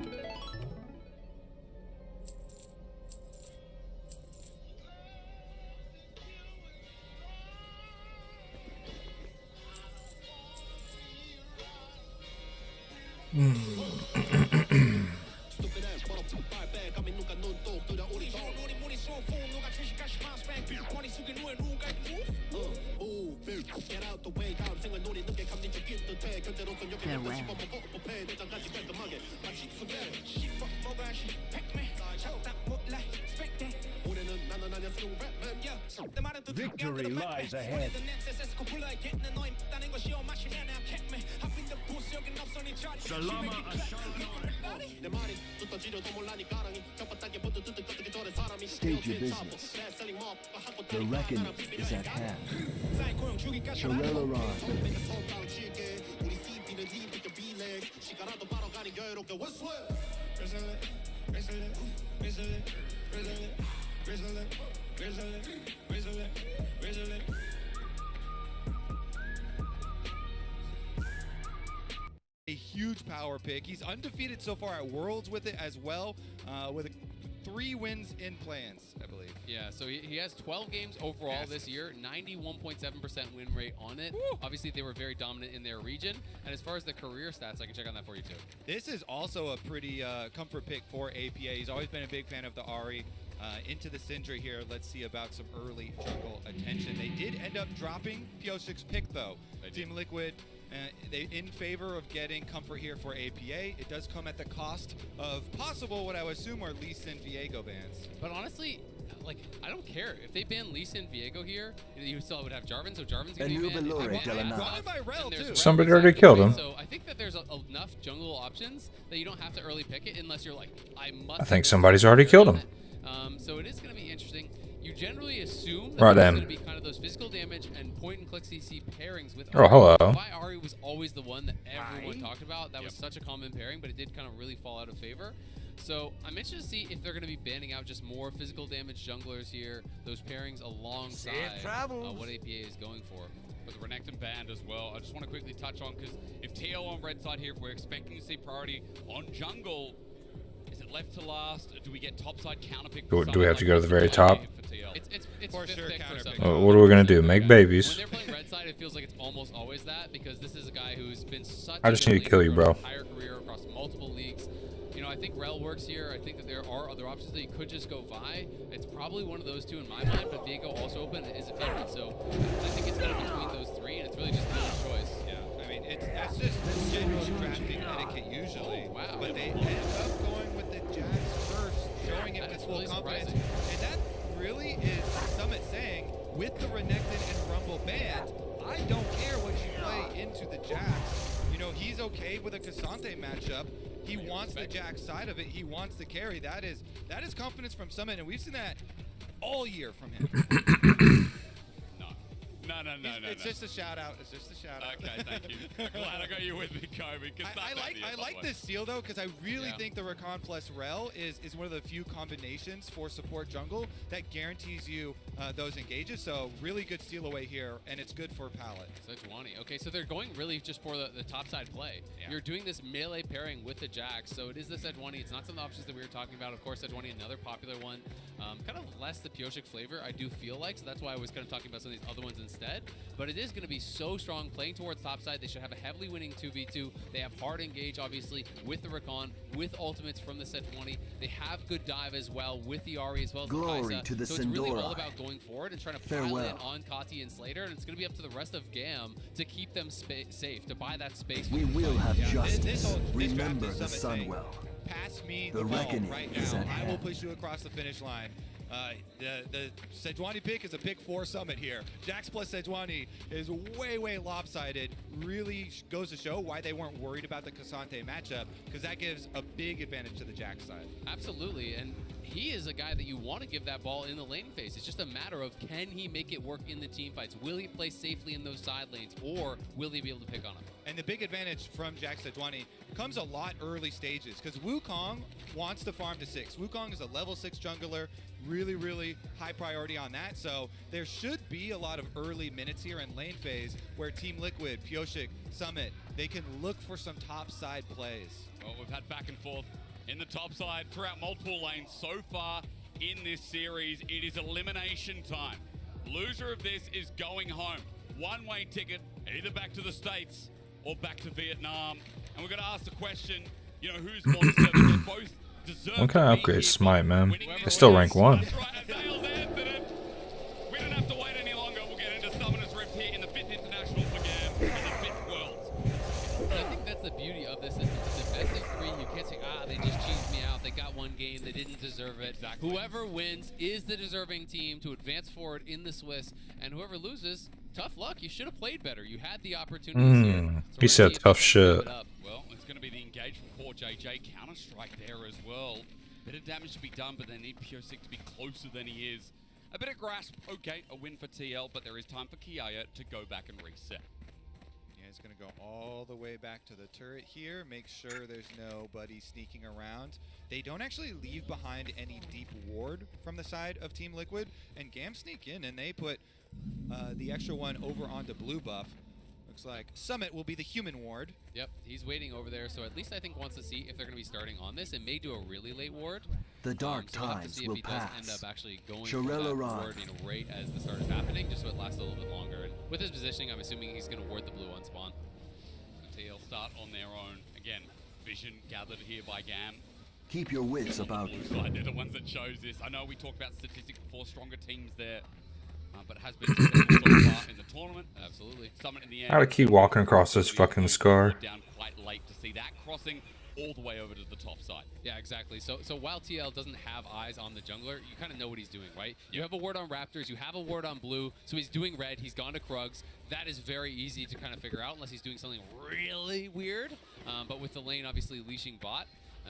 Victory lies ahead. State your business. The reckoning is at hand. Shirella huge power pick. He's undefeated so far at Worlds with it as well, with 3 wins in plans, I believe. Yeah, so he has 12 games overall this year, 91.7% win rate on it. Woo! Obviously, they were very dominant in their region. And as far as the career stats, I can check on that for you too. This is also a pretty comfort pick for APA. He's always been a big fan of the Ahri. Into the Syndra here. Let's see about some early jungle attention. They did end up dropping Piosik's pick though. Team Liquid, they in favor of getting comfort here for APA. It does come at the cost of possible, what I would assume are Lee Sin Viego bans. But honestly, like, I don't care. If they ban Lee Sin Viego here, you still would have Jarvan, so Jarvan's going to be banned. Somebody already killed him. So I think that there's enough jungle options that you don't have to early pick it unless you're like, I must. I think somebody's already killed him. So it is going to be interesting. You generally assume that Right there's then. going to be kind of those physical damage and point-and-click CC pairings with Oh, hello. Why Ahri was always the one that everyone talked about. That was such a common pairing, but it did kind of really fall out of favor. So I'm interested to see if they're going to be banning out just more physical damage junglers here, those pairings alongside what APA is going for. With the Renekton banned as well, I just want to quickly touch on, because if TL on red side here, if we're expecting to see priority on jungle, is it left to last? Do we get topside counterpick? Do we have to go to the very top? It's for fifth sure pick for counterpick. some. What are we going to do? Make babies? When they're playing red side, it feels like it's almost always that, because this is a guy who's been such I just a need to kill you, bro. entire career across multiple leagues. You know, I think Rel works here. I think that there are other options that you could just go Vi. It's probably one of those two in my mind, but Viego also open is a favorite. So I think it's kind of between those three, and it's really just Bill's choice. Yeah, I mean, that's just general drafting etiquette usually. Wow. But they end up going with the Jax first, showing it with full really confidence. surprising. And that really is Summit saying, with the Renekton and Rumble banned, I don't care what you play into the Jax. You know, he's okay with a Cassante matchup. He wants the Jax side of it. He wants the carry. That is confidence from Summit, and we've seen that all year from him. No. It's just a shout out. It's just a shout out. Okay, thank you. Glad I got you with me, Kobe. I like this seal though, because I really think the Rakan plus Rel is one of the few combinations for support jungle that guarantees you those engages. So really good steal away here, and it's good for Pallet. Sejuani. Okay, so they're going really just for the top side play. Yeah. You're doing this melee pairing with the Jax, so it is the Sejuani. It's not some of the options that we were talking about. Of course, Sejuani, another popular one. Kind of less the Pyosik flavor, I do feel like, so that's why I was kind of talking about some of these other ones instead. But it is going to be so strong playing towards topside. They should have a heavily winning 2v2. They have hard engage, obviously, with the Rakan, with ultimates from the Sejuani. They have good dive as well with the Ahri as well as Glory the Kai'Sa. to the so it's really all Syndora. about going forward and trying to Farewell. pile in on Kati and Slater, and it's going to be up to the rest of GAM to keep them safe, to buy that space. We will have justice. Remember the Summit Sunwell. Pass me The the ball reckoning right is now. at I will hand. push you across the finish line. The Sejuani pick is a pick for Summit here. Jax plus Sejuani is way lopsided. Really goes to show why they weren't worried about the Cassante matchup, because that gives a big advantage to the Jax side. Absolutely, and he is a guy that you want to give that ball in the lane phase. It's just a matter of, can he make it work in the team fights? Will he play safely in those side lanes, or will he be able to pick on him? And the big advantage from Jax Sejuani comes a lot early stages, because Wukong wants to farm to 6. Wukong is a level 6 jungler, really high priority on that. So there should be a lot of early minutes here in lane phase where Team Liquid, Pyosik, Summit, they can look for some top side plays. Well, we've had back and forth in the top side throughout multiple lanes so far in this series. It is elimination time. Loser of this is going home. One-way ticket, either back to the States or back to Vietnam. And we're going to ask the question, you know, who's more deserving? They both deserve What kind to of be upgrade here. Smite, man? Winning They this still race. rank 1. That's right, Azale's answered it. We don't have to wait any longer. We'll get into Summoner's Rift here in the 5th International for GAM in the 5th Worlds. I think that's the beauty of this system. It's a best of 3. You can't say, they just cheesed me out. They got one game. They didn't deserve it. Exactly. Whoever wins is the deserving team to advance forward in the Swiss, and whoever loses, tough luck. You should have played better. You had the opportunities here. So He we're said gonna tough see if they can shit. keep it up. Well, it's going to be the engage from Core JJ. Counter-Strike there as well. Bit of damage to be done, but they need Pyosik to be closer than he is. A bit of grasp. Okay, a win for TL, but there is time for Kiaya to go back and reset. Yeah, he's going to go all the way back to the turret here, make sure there's nobody sneaking around. They don't actually leave behind any deep ward from the side of Team Liquid, and GAM sneak in, and they put the extra one over onto blue buff. Looks like Summit will be the human ward. Yep, he's waiting over there, so at least I think wants to see if they're going to be starting on this and may do a really late ward. The dark so we'll have to times see will if he does pass. end up actually going Shirel for that arrive. ward, right as the start is happening, just so it lasts a little bit longer. And with his positioning, I'm assuming he's going to ward the blue on spawn. So TL start on their own. Again, vision gathered here by Gam. Keep your wits about you. Blue side, they're the ones that chose this. I know we talked about statistics before, stronger teams there. But it has been successful so far in the tournament. Absolutely. Summit in the end. I gotta keep walking across this fucking scar. Down quite late to see that crossing all the way over to the top side. Yeah, exactly. So while TL doesn't have eyes on the jungler, you kind of know what he's doing, right? You have a ward on Raptors, you have a ward on blue, so he's doing red, he's gone to Krugs. That is very easy to kind of figure out unless he's doing something really weird. But with the lane obviously leashing bot,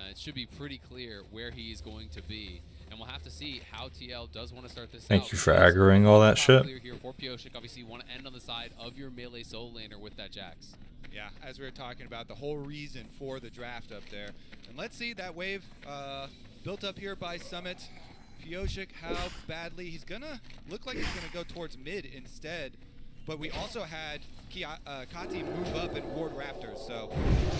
it should be pretty clear where he is going to be. And we'll have to see how TL does want to start this out. Thank you for aggroing all that shit. Clear here for Pyosik. Obviously, you want to end on the side of your melee solo laner with that Jax. Yeah, as we were talking about, the whole reason for the draft up there. And let's see that wave built up here by Summit. Pyosik, how badly he's gonna look like he's gonna go towards mid instead. But we also had Kati move up and ward Raptors. So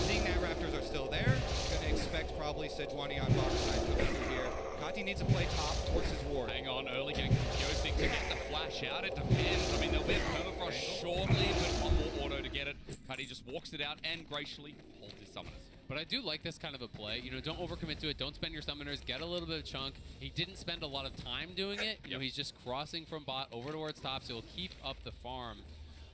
seeing that Raptors are still there, gonna expect probably Sejuani on bottom side coming through here. Kati needs to play top towards his ward. Hang on, early getting from Pyosik to get the flash out. It depends. I mean, there'll be a permafrost shortly, but one more auto to get it. Kati just walks it out and graciously holds his summoners. But I do like this kind of a play. You know, don't overcommit to it. Don't spend your summoners. Get a little bit of chunk. He didn't spend a lot of time doing it. You know, he's just crossing from bot over towards top, so he'll keep up the farm.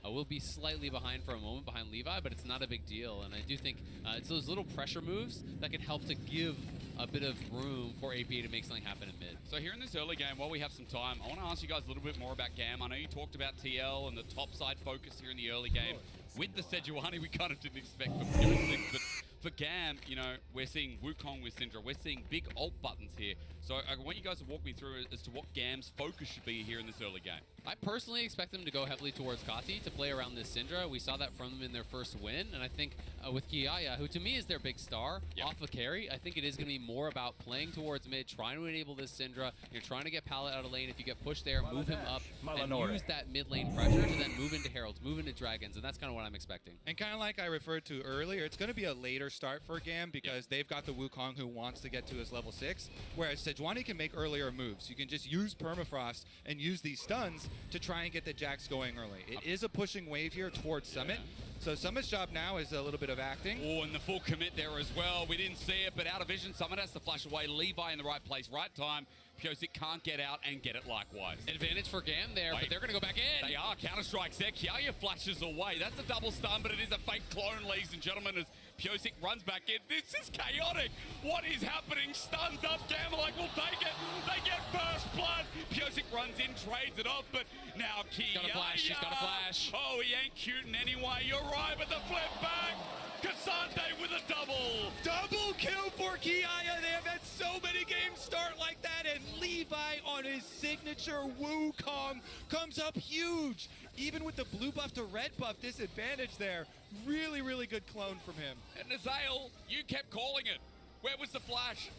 We'll be slightly behind for a moment behind Levi, but it's not a big deal. And I do think it's those little pressure moves that can help to give a bit of room for APA to make something happen in mid. So here in this early game, while we have some time, I want to ask you guys a little bit more about Gam. I know you talked about TL and the top side focus here in the early game. With the Sejuani, we kind of didn't expect for Pyosik, but for Gam, you know, we're seeing Wukong with Syndra. We're seeing big ult buttons here. So I want you guys to walk me through as to what Gam's focus should be here in this early game. I personally expect them to go heavily towards Kati to play around this Syndra. We saw that from them in their first win, and I think with Kiaya, who to me is their big star, off of carry, I think it is going to be more about playing towards mid, trying to enable this Syndra. You're trying to get Pallet out of lane. If you get pushed there, move him up, and use that mid lane pressure to then move into Heralds, move into Dragons, and that's kind of what I'm expecting. And kind of like I referred to earlier, it's going to be a later start for Gam because they've got the Wukong who wants to get to his level 6, whereas Sejuani can make earlier moves. You can just use Permafrost and use these stuns to try and get the Jax going early. It is a pushing wave here towards Summit. So Summit's job now is a little bit of acting. Oh, and the full commit there as well. We didn't see it, but out of vision, Summit has to flash away. Levi in the right place, right time. Pyosik can't get out and get it likewise. Advantage for Gam there, but they're going to go back in. They are. Counter-strikes there. Kiaya flashes away. That's a double stun, but it is a fake clone, ladies and gentlemen, as Pyosik runs back in. This is chaotic. What is happening? Stuns up. Gam like, we'll take it. They get first blood. Pyosik runs in, trades it off, but now Kiaya. Got a flash. She's got a flash. Oh, he ain't cuting anyway. You're right, but the flip back. Kasante with a double. Double kill for Kiaya. They have had so many games start like that, and Levi on his signature Wukong comes up huge. Even with the blue buff to red buff disadvantage there, really, really good clone from him. And Nazael, you kept calling it. Where was the flash?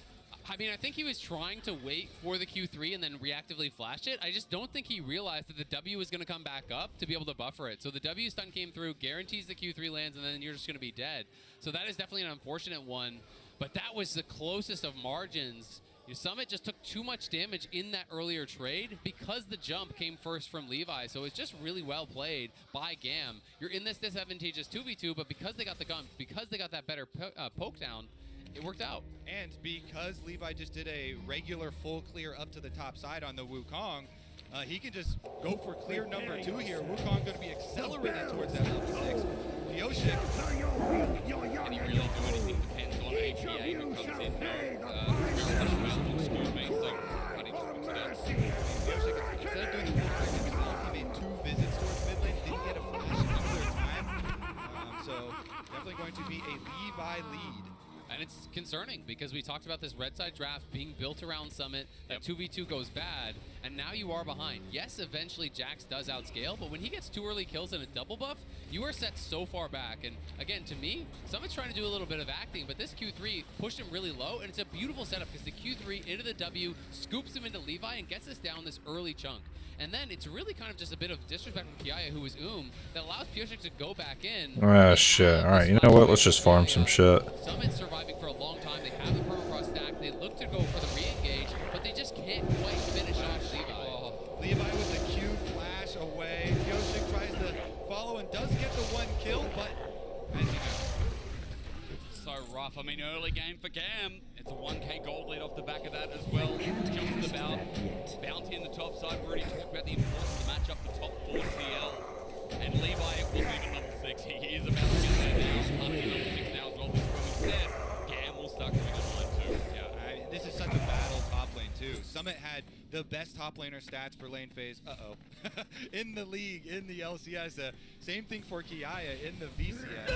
I mean, I think he was trying to wait for the Q3 and then reactively flash it. I just don't think he realized that the W was going to come back up to be able to buffer it. So the W stun came through, guarantees the Q3 lands, and then you're just going to be dead. So that is definitely an unfortunate one, but that was the closest of margins. Summit just took too much damage in that earlier trade because the jump came first from Levi. So it's just really well played by Gam. You're in this disadvantageous 2v2, but because they got the gun, because they got that better poke down, it worked out. And because Levi just did a regular full clear up to the top side on the Wukong, he can just go for clear number 2 here. Wukong going to be accelerating towards that level 6. Pyosik. Can he really do anything? Depends on APA who comes in. Excuse me. So, but he just puts it out. Pyosik, instead of doing the full himself, he made 2 visits towards mid lane. Didn't get a flash in clear time. So definitely going to be a Levi lead. And it's concerning because we talked about this red side draft being built around Summit, that 2v2 goes bad, and now you are behind. Yes, eventually Jax does outscale, but when he gets 2 early kills and a double buff, you are set so far back. And again, to me, Summit's trying to do a little bit of acting, but this Q3 pushed him really low, and it's a beautiful setup because the Q3 into the W, scoops him into Levi, and gets us down this early chunk. And then it's really kind of just a bit of disrespect from Kiaya, who is that allows Pyosik to go back in. Ah, shit. Alright, you know what? Let's just farm some shit. Summit's surviving for a long time. They have the permafrost stack. They look to go for the re-engage, but they just can't quite finish off Levi. Oh, Levi with the Q flash away. Pyosik tries to follow and does get the 1 kill, but as you know, So rough. I mean, early game for Gam. It's a 1k gold lead off the back of that as well. Jumps about. Bounty in the top side. We already talked about the importance of the matchup, the top 4 TL. And Levi will move at level 6. He is about to get there now. Hunting level 6 now as well. This is when we said Gam will start coming online too. Yeah, this is such a battle top lane too. Summit had the best top laner stats for lane phase. In the league, in the LCS. Same thing for Kiaya in the VCS.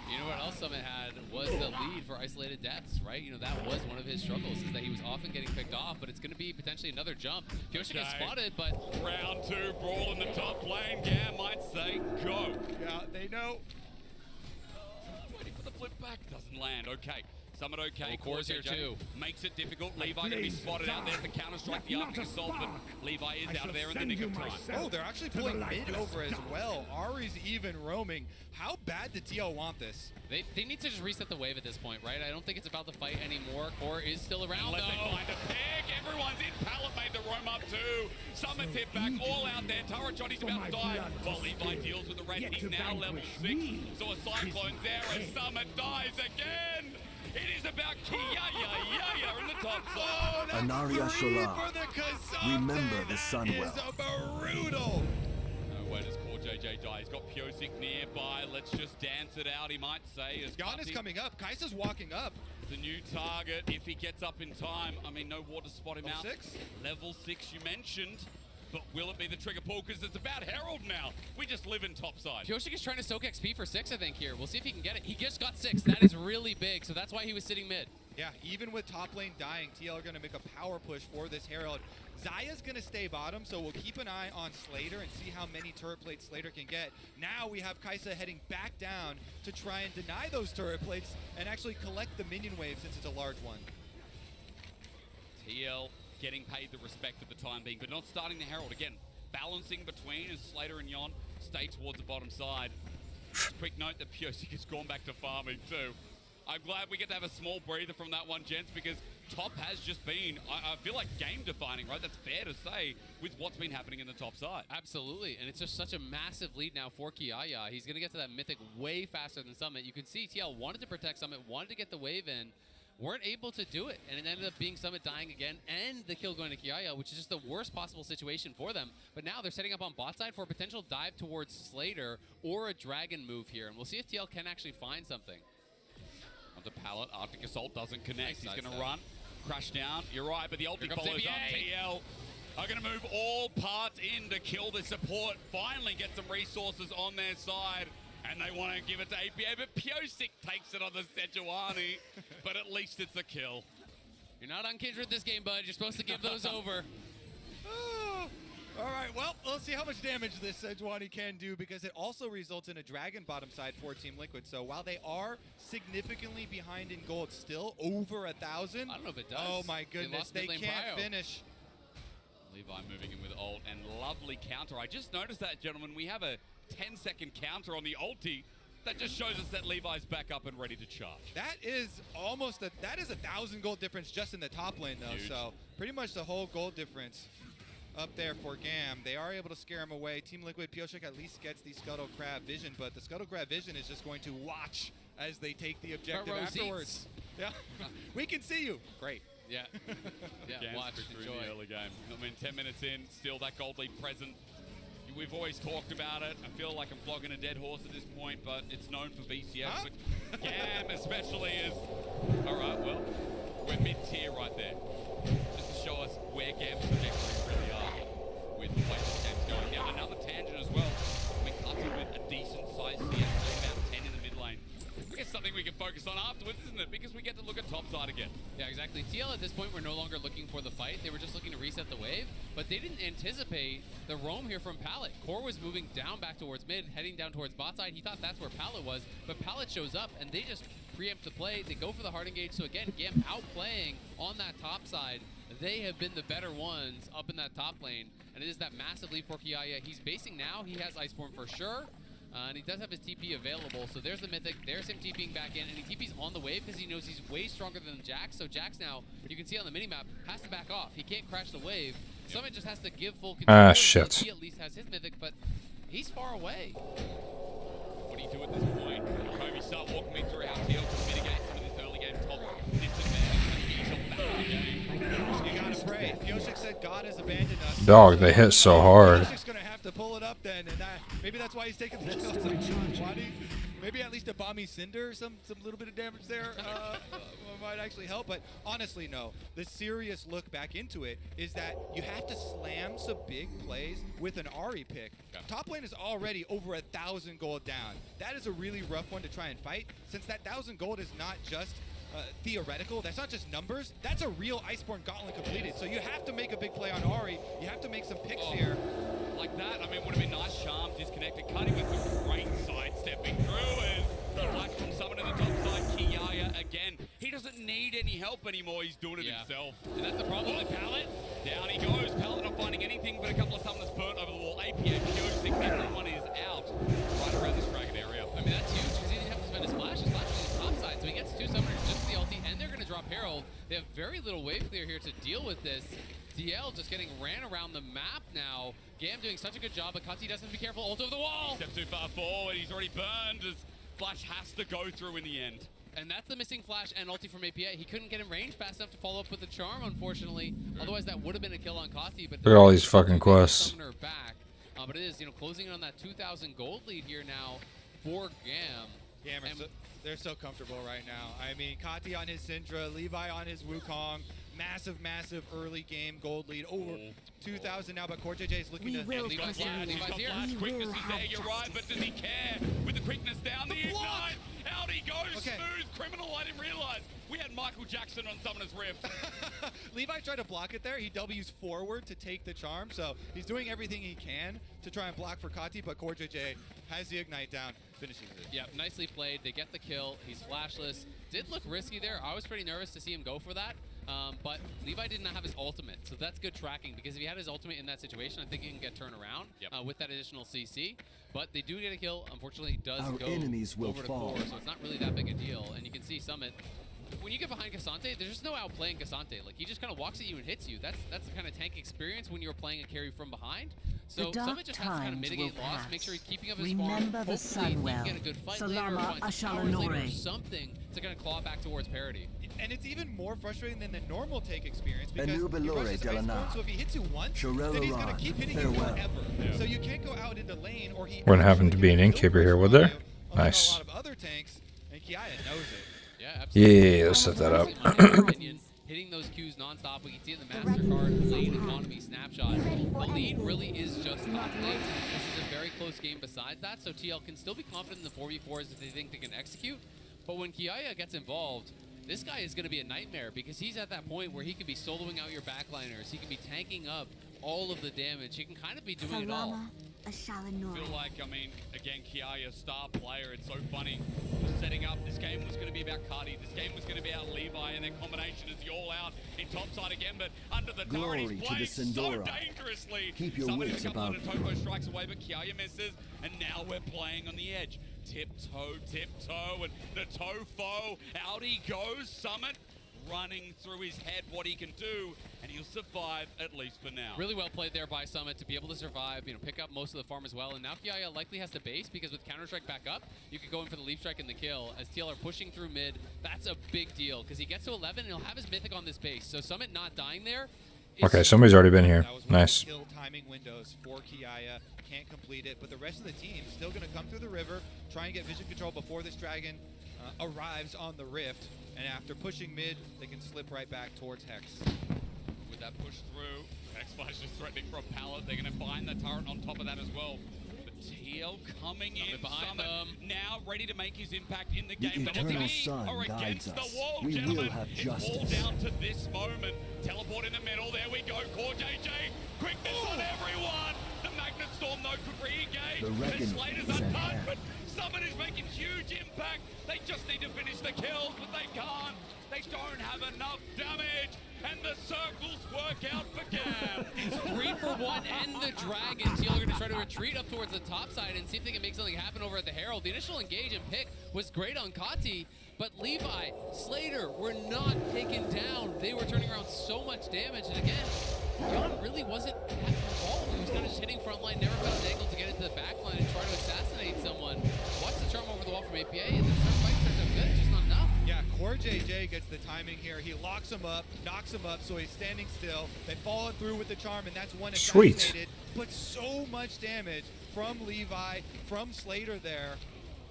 You know what else Summit had was the lead for isolated deaths, right? You know, that was one of his struggles, is that he was often getting picked off, but it's going to be potentially another jump. Pyosik gets spotted, but... Round 2, brawl in the top lane. Gam might say go. Yeah, they know. Waiting for the flip back. Doesn't land. Okay. Summit okay. Core's here too. Makes it difficult. Levi going to be spotted out there for Counter-Strike the Arctic Assault, but Levi is out of there in the nick of time. Oh, they're actually pulling mid over as well. Ari's even roaming. How bad did TL want this? They need to just reset the wave at this point, right? I don't think it's about the fight anymore. Core is still around, Unless they find a pick. Everyone's in. Pallet made the roam up too. Summit's hit back. All out there. Tara Johnny's about to die. While Levi deals with the red. He's now level 6. So a Cyclone's there and Summit dies again. It is about Kiaya in the top side. Anaria Shola. Remember the sun well. Brutal. No, where does Core JJ die? He's got Pyosik nearby. Let's just dance it out, he might say. Jan is coming up. Kai'Sa's walking up. The new target, if he gets up in time. I mean, no water to spot him out. 6? Level 6 you mentioned. But will it be the trigger pull? Because it's about Herald now. We just live in topside. Pyosik is trying to soak XP for 6, I think, here. We'll see if he can get it. He just got 6. That is really big, so that's why he was sitting mid. Yeah, even with top lane dying, TL are going to make a power push for this Herald. Zaya's going to stay bottom, so we'll keep an eye on Slater and see how many turret plates Slater can get. Now we have Kai'Sa heading back down to try and deny those turret plates and actually collect the minion wave since it's a large one. TL getting paid the respect for the time being, but not starting the Herald. Again, balancing between as Slater and Yon stay towards the bottom side. Quick note that Pyosik has gone back to farming too. I'm glad we get to have a small breather from that one, gents, because top has just been, I feel like, game-defining, right? That's fair to say with what's been happening in the top side. Absolutely, and it's just such a massive lead now for Kiaya. He's going to get to that Mythic way faster than Summit. You can see TL wanted to protect Summit, wanted to get the wave in, weren't able to do it, and it ended up being Summit dying again and the kill going to Kiaya, which is just the worst possible situation for them. But now they're setting up on bot side for a potential dive towards Slater or a dragon move here, and we'll see if TL can actually find something. On the pallet, Arctic Assault doesn't connect. He's going to run, crash down. You're right, but the ulti follows up. TL are going to move all parts in to kill the support, finally get some resources on their side. And they want to give it to APA, but Pyosik takes it on the Sejuani. But at least it's a kill. You're not on Kindred this game, bud. You're supposed to give those over. Oh. All right, well, let's see how much damage this Sejuani can do, because it also results in a dragon bottom side for Team Liquid. So while they are significantly behind in gold, still over 1,000. I don't know if it does. Oh my goodness, they can't finish. Levi moving in with ult and lovely counter. I just noticed that, gentlemen. We have a 10-second counter on the ulti. That just shows us that Levi's back up and ready to charge. That is almost that is 1,000 gold difference just in the top lane though. Huge. So pretty much the whole gold difference up there for Gam. They are able to scare him away. Team Liquid, Pyosik at least gets the Scuttle Crab vision, but the Scuttle Crab vision is just going to watch as they take the objective afterwards. Yeah, we can see you. Great. Yeah, yeah. Watch, enjoy. The early game. I mean, 10 minutes in, still that gold lead present. We've always talked about it. I feel like I'm flogging a dead horse at this point, but it's known for VCS. Huh? But Gam especially is... All right, well, we're mid-tier right there. Just to show us where Gam's trajectory really are with the way this game's going. Down another tangent as well. We cut him with a decent-sized CS, about 10 in the mid lane. I guess something we can focus on afterwards, isn't it? Because we get to look at topside again. Yeah, exactly. think TL at this point were no longer looking for the fight. They were just looking to reset the wave, but they didn't anticipate the roam here from Pallet. Core was moving down back towards mid, heading down towards bot side. He thought that's where Pallet was, but Pallet shows up and they just preempt the play. They go for the hard engage. So again, GAM outplaying on that top side. They have been the better ones up in that top lane, and it is that massive lead for Kiaya. He's basing now. He has Iceborne for sure. And he does have his TP available, so there's the Mythic, there's him TPing back in, and he TP's on the wave because he knows he's way stronger than Jax, so Jax now, you can see on the minimap, has to back off. He can't crash the wave. Summit just has to give full control. Ah, shit. He at least has his Mythic, but he's far away. What do you do at this point? Kobe, start walking me through how TL can mitigate some of this early game top disadvantage and beat up back in the game. You gotta pray. Pioshik said God has abandoned us. Dog, they hit so hard. Pioshik's gonna have to pull it up then, and maybe that's why he's taking the kills. Maybe at least a Bomby Cinder, some little bit of damage there might actually help. But honestly, no. The serious look back into it is that you have to slam some big plays with an Ahri pick. Top lane is already over 1,000 gold down. That is a really rough one to try and fight, since that 1,000 gold is not just theoretical. That's not just numbers. That's a real Iceborne Gauntlet completed. So you have to make a big play on Ahri. You have to make some picks here. Like that, I mean, would have been nice. Charm disconnected, cutting with some great sidestepping through as the flash from someone in the top side. Kiaya again. He doesn't need any help anymore. He's doing it himself. And that's the problem with Pallet. Down he goes. Pallet not finding anything but a couple of summoners burnt over the wall. APA Pioshik, everyone is out right around this dragon area. I mean, that's huge because he didn't have to spend his flash. His flash was on the top side, so he gets 2 summoners just for the ulti, and they're going to drop Herald. They have very little wave clear here to deal with this. DL just getting ran around the map now. GAM doing such a good job, but Kati doesn't have to be careful. Ult over the wall. Step too far forward. He's already burned as Flash has to go through in the end. And that's the missing flash and ulti from APA. He couldn't get in range fast enough to follow up with the charm, unfortunately. Otherwise, that would have been a kill on Kati. But look at all these fucking quests. Summoner back. But it is, closing in on that 2,000 gold lead here now for GAM. They're so comfortable right now. I mean, Kati on his Syndra, Levi on his Wukong. Massive early game gold lead. Over 2,000 now, but Core JJ is looking to... Levi's here. Quickness is there, you're right, but does he care? With the quickness down, the ignite! Out he goes, smooth criminal, I didn't realize. We had Michael Jackson on Summoner's Rift. Levi tried to block it there. He W's forward to take the charm, so he's doing everything he can to try and block for Kati, but Core JJ has the ignite down, finishes it. Yeah, nicely played. They get the kill. He's flashless. Did look risky there. I was pretty nervous to see him go for that. But Levi did not have his ultimate, so that's good tracking, because if he had his ultimate in that situation, I think he can get turned around with that additional CC. But they do get a kill. Unfortunately, it does go over to Core, so it's not really that big a deal. And you can see Summit, when you get behind Cassante, there's just no outplaying Cassante. Like, he just kind of walks at you and hits you. That's the kind of tank experience when you're playing a carry from behind. So Summit just has to kind of mitigate loss, make sure he's keeping up his farm. Remember the sun well. Get a good fight Salama later, Ashalanore. or something to kind of claw back towards parity. And it's even more frustrating than the normal take experience, because he Anubulore rushes Iceborne, so if he hits you once, then he's going to keep hitting you forever. So you can't go out into lane, or he... Wouldn't happen to be an innkeeper here, would there? Nice. A lot of other tanks, and Kiaya knows it. Yeah, absolutely. Yeah, let's set that up. Hitting those Qs nonstop. We can see it in the MasterCard lane economy snapshot. The lead really is just top lane. This is a very close game besides that, so TL can still be confident in the 4v4s if they think they can execute. But when Kiaya gets involved, this guy is going to be a nightmare, because he's at that point where he can be soloing out your backliners. He can be tanking up all of the damage. He can kind of be doing it all. I feel like, I mean, again, Kiaya, star player. It's so funny. Setting up, this game was going to be about Cardi. This game was going to be about Levi, and their combination is the all-out in topside again, but under the tower, he's playing so dangerously. Keep your Somebody wits to come on, about and Topo strikes away, but Kiaya misses, and now we're playing on the edge. Tiptoe, and the Tofo. Out he goes, Summit. Running through his head what he can do, and he'll survive, at least for now. Really well played there by Summit to be able to survive, pick up most of the farm as well. And now Kiaya likely has to base, because with Counter-Strike back up, you could go in for the Leaf Strike and the kill. As TL are pushing through mid, that's a big deal, because he gets to 11 and he'll have his Mythic on this base. So Summit not dying there. Okay, somebody's already been here. Nice. Kill timing windows for Kiaya. Can't complete it, but the rest of the team still going to come through the river, try and get vision control before this dragon arrives on the rift. And after pushing mid, they can slip right back towards Hex. With that push through, Hex Flash is threatening for a pallet. They're going to find the turret on top of that as well. But TL TL coming in behind Summon, now ready to make his impact in the game. The But eternal we sun are guides against us. the wall, We gentlemen. will have It's all justice. down to this moment. Teleport in the middle. There we go. Core JJ. Quickness on everyone. The Magnet Storm, though, could re-engage. The reckoning And Slater's is at untouched, hand. but Summon is making huge impact. They just need to finish the kills, but they can't. They don't have enough damage. And the circles work out for Gam. It's 3 for 1 and the Dragon. Teal are going to try to retreat up towards the top side and see if they can make something happen over at the Herald. The initial engage and pick was great on Kati, but Levi, Slater were not taken down. They were turning around so much damage, and again, Jan really wasn't involved. He was kind of just hitting front line, never found an angle to get into the back line and try to assassinate someone. Watch the charm over the wall from APA, and the start fight starts out good, it's just not enough. Yeah, Core JJ gets the timing here. He locks him up, knocks him up, so he's standing still. They follow through with the charm, and that's one Sweet. assassinated. But so much damage from Levi, from Slater there.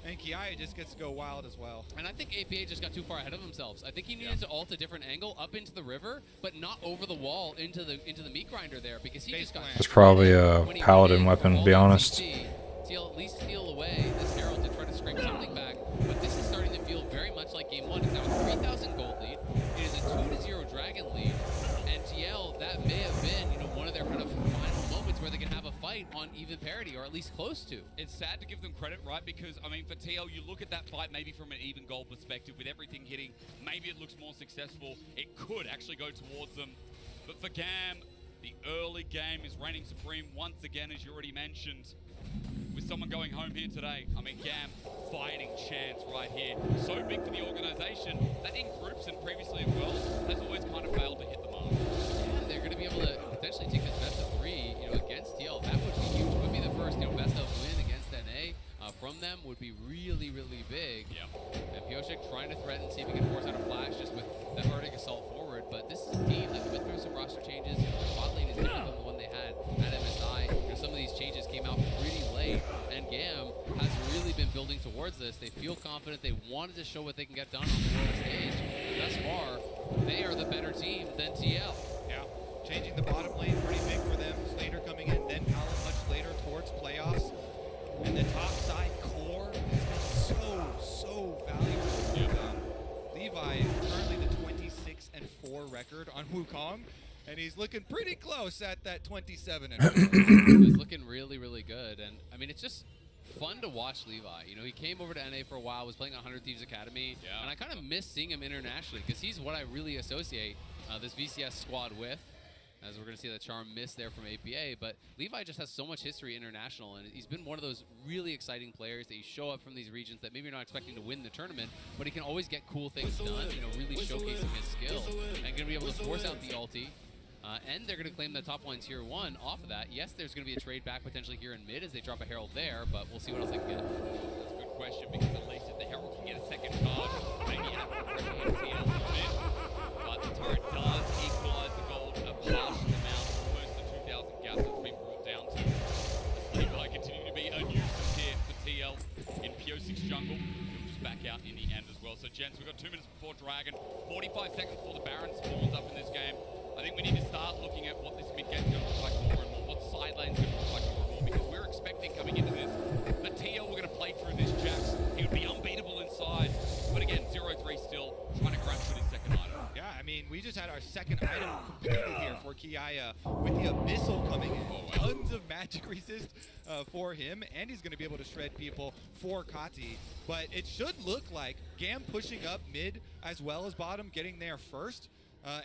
And Kiaya just gets to go wild as well. And I think APA just got too far ahead of themselves. I think he needed to ult a different angle up into the river, but not over the wall into the meat grinder there, because he just got. It's probably a paladin weapon, to be honest. Teal at least steal away this Herald to try to scrape something back, but this is starting to feel very much like game 1. It's now a 3,000 gold lead. It is a 2-0 Dragon lead, and TL, that may have been, one of their kind of final moments where they can have a fight on even parity, or at least close to. It's sad to give them credit, right? Because, I mean, for TL, you look at that fight maybe from an even goal perspective, with everything hitting, maybe it looks more successful. It could actually go towards them. But for Gam, the early game is reigning supreme once again, as you already mentioned. With someone going home here today, I mean, Gam fighting chance right here. So big for the organization that in groups and previously as well, has always kind of failed to hit the mark. And they're going to be able to potentially take this best of 3, against TL. That would be huge. It would be the first, best of win against NA from them would be really, really big. Yeah. And Pyosik trying to threaten, see if he can force out a flash just with that Arctic assault forward. But this is a team that went through some roster changes. The bot lane is different than the one they had at MSI. Some of these changes came out pretty late, and Gam has really been building towards this. They feel confident. They wanted to show what they can get done on the world stage. Thus far, they are the better team than TL. Yeah, changing the bottom lane pretty big for them. Slater coming in, then Paladin much later towards playoffs. And the top side core has been so valuable to them. Levi currently the 26-4 record on Wukong, and he's looking pretty close at that 27. He's looking really, really good, and I mean, it's just fun to watch Levi. He came over to NA for a while, was playing at 100 Thieves Academy, and I kind of miss seeing him internationally because he's what I really associate this VCS squad with. As we're going to see that charm miss there from APA, but Levi just has so much history international, and he's been one of those really exciting players that you show up from these regions that maybe you're not expecting to win the tournament, but he can always get cool things done, really showcasing his skill, and going to be able to force out the ulti. And they're going to claim the top line tier 1 off of that. Yes, there's going to be a trade back potentially here in mid as they drop a Herald there, but we'll see what else they can get. That's a good question, because at least if the Herald can get a second charge, maybe have a pressure TL a bit. But the turret does equalize the gold a partial amount, almost the 2,000 gap that's been brought down to. Levi continue to be a nuisance here for TL in P06 jungle. He'll just back out in the end as well. So, gents, we've got 2 minutes before Dragon, 45 seconds before the Baron spawns up in this game. I think we need to start looking at what this mid game's going to look like more and more, what side lane's going to look like more and more, because we're expecting coming into this that TL we're going to play through this Jax. He would be unbeatable inside, but again, 0-3 still trying to grab for his second item. Yeah, I mean, we just had our second item completed here for Kiaya with the Abyssal coming in. Tons of magic resist for him, and he's going to be able to shred people for Kati. But it should look like Gam pushing up mid as well as bottom, getting there first.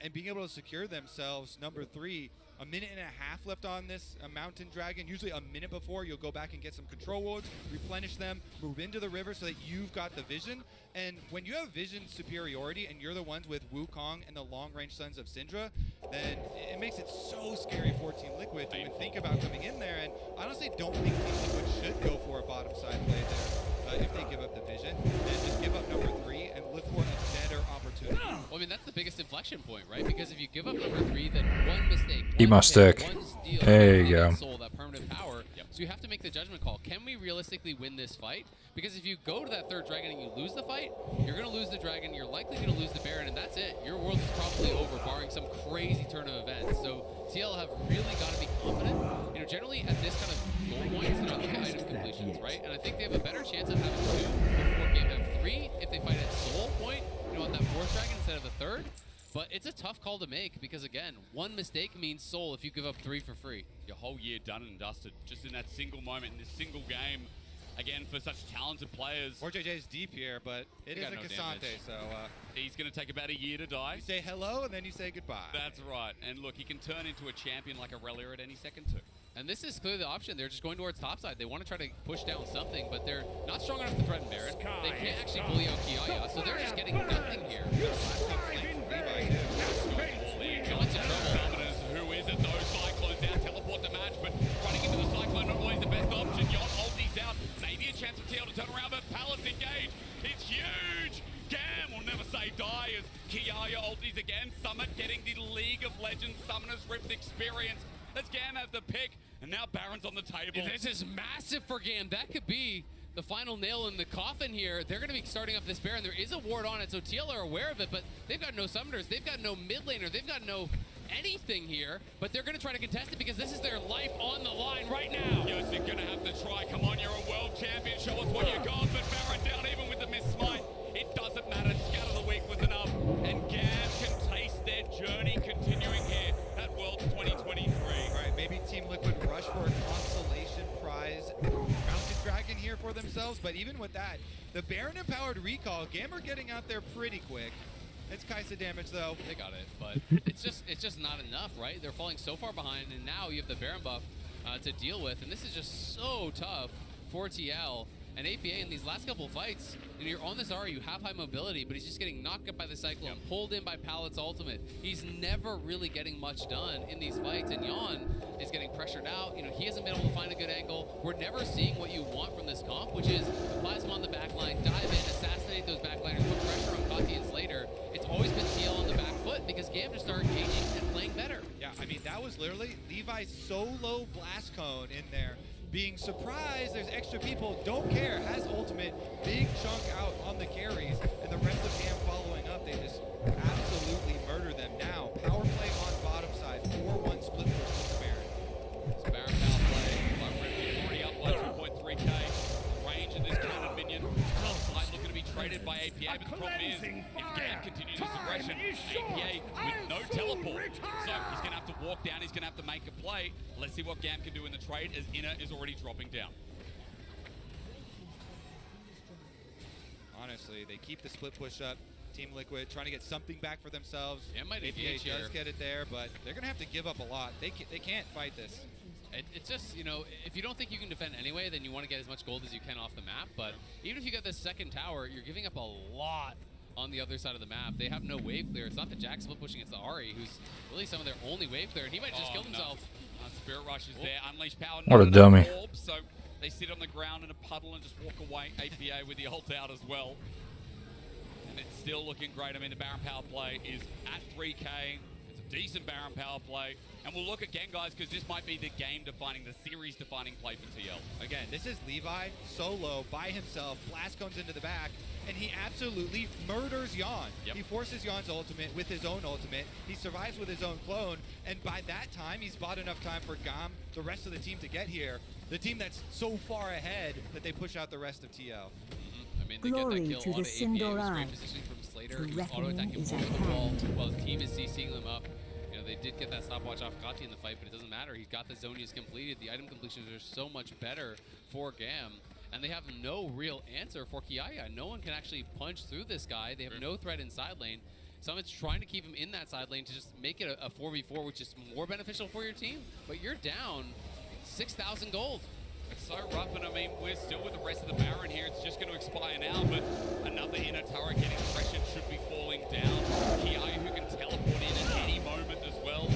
And being able to secure themselves, number 3. A minute and a half left on this Mountain Dragon. Usually a minute before, you'll go back and get some control wards, replenish them, move into the river so that you've got the vision. And when you have vision superiority and you're the ones with Wukong and the long-range Sons of Syndra, then it makes it so scary for Team Liquid to even think about coming in there. And I honestly don't think Team Liquid should go for a bottom side play there if they give up the vision. And just give up number 3 and look for a better opportunity. Well, I mean, that's the biggest inflection point, right? Because if you give up number 3, then one mistake, Eat my stick. one steal, There you go. soul, that permanent power. So you have to make the judgment call. Can we realistically win this fight? Because if you go to that 3rd dragon and you lose the fight, you're going to lose the dragon, you're likely going to lose the Baron, and that's it. Your world is probably over, barring some crazy turn of events. So TL have really got to be confident. Generally at this kind of goal points, look at item completions, right? right? And I think they have a better chance of having 2 before game have 3 if they fight at Soul Point, you know, on that 4th dragon instead of the 3rd. But it's a tough call to make because, again, 1 mistake means Soul if you give up 3 for free. Your whole year done and dusted, just in that single moment, in this single game. Again, for such talented players. JJ's deep here, but it is a Cassante, so... he's going to take about a year to die. You say hello, and then you say goodbye. That's right. And look, he can turn into a champion like Aurelia at any second, too. And this is clearly the option. They're just going towards topside. They want to try to push down something, but they're not strong enough to threaten Baron. They can't actually bully out Kiaya, so they're just getting nothing here. John's in trouble. Summoners, who is it? Those Cyclones out, teleport the match, but running into the Cyclone not always the best option. Yon ulti's out. Maybe a chance for TL to turn around, but Palace engaged. It's huge. Gam will never say die as Kiaya ultis again. Summit getting the League of Legends Summoners Rift experience. Let's Gam have the pick, and now Baron's on the table. This is massive for Gam. That could be the final nail in the coffin here. They're going to be starting up this Baron. There is a ward on it, so TL are aware of it, but they've got no summoners. They've got no mid laner. They've got no anything here, but they're going to try to contest it because this is their life on the line right now. Yes, they're going to have to try. Come on, you're a world champion. Show us what you got. But Baron down even with the miss smite. It doesn't matter. Scatter the weak was enough. And Gam can taste their journey continuing here at Worlds 2023. All right, maybe Team Liquid rush for a consolation prize Mountain Dragon here for themselves, but even with that, the Baron empowered recall, Gam are getting out there pretty quick. It's Kai'Sa damage though. They got it, but it's just not enough, right? They're falling so far behind, and now you have the Baron buff to deal with, and this is just so tough for TL. And APA in these last couple of fights, you know, you're on this Ahri, you have high mobility, but he's just getting knocked up by the Cyclone, pulled in by Palette's ultimate. He's never really getting much done in these fights, and Yon is getting pressured out. You know, he hasn't been able to find a good angle. We're never seeing what you want from this comp, which is Plasma on the backline, dive in, assassinate those backliners, put pressure on Kati and Slater. It's always been TL on the back foot because Gam just started engaging and playing better. Yeah, I mean, that was literally Levi's solo blast cone in there. Being surprised there's extra people, don't care, has ultimate, big chunk out on the carries, and the rest of Gam following up, they just absolutely murder them. Now, power play on bottom side, 4-1 split push with the Baron. It's Baron power play, already up by 2.3k. Range of this cannon minion, might looking to be traded by APA, but the problem is, if Gam continues this aggression, APA with no teleport, so he's going to have to walk down, he's going to have to make a play. Let's see what Gam can do in the trade as Inner is already dropping down. Honestly, they keep the split push up. Team Liquid trying to get something back for themselves. It might APA engage does here. get it there, but they're going to have to give up a lot. They can't fight this. It's just, you know, if you don't think you can defend anyway, then you want to get as much gold as you can off the map. But even if you get this second tower, you're giving up a lot on the other side of the map. They have no wave clear. It's not the Jack split pushing, it's the Ahri, who's really some of their only wave clear, and he might just kill himself. Spirit Rush is there, Unleash Power. What a dummy. Orb, so they sit on the ground in a puddle and just walk away. APA with the ult out as well. And it's still looking great. I mean, the Baron power play is at 3k. It's a decent Baron power play. And we'll look again, guys, because this might be the game-defining, the series-defining play for TL. Again, this is Levi solo by himself. Blast comes into the back, and he absolutely murders Yon. Yep. He forces Yon's ultimate with his own ultimate. He survives with his own clone, and by that time, he's bought enough time for Gam, the rest of the team, to get here. The team that's so far ahead that they push out the rest of TL. I mean, they get that kill on APA. It was great positioning from Slater. He was auto-attacking forward the wall while his team is CCing them up. You know, they did get that stopwatch off Kati in the fight, but it doesn't matter. He's got the Zonias completed. The item completions are so much better for Gam. And they have no real answer for Kiaya. No one can actually punch through this guy. They have no threat in side lane. Summit's trying to keep him in that side lane to just make it a 4v4, which is more beneficial for your team. But you're down 6,000 gold. It's so rough, and I mean, we're still with the rest of the Baron here. It's just going to expire now, but another Inner turret getting pressured should be falling down. Kiaya, who can teleport in at any moment as well.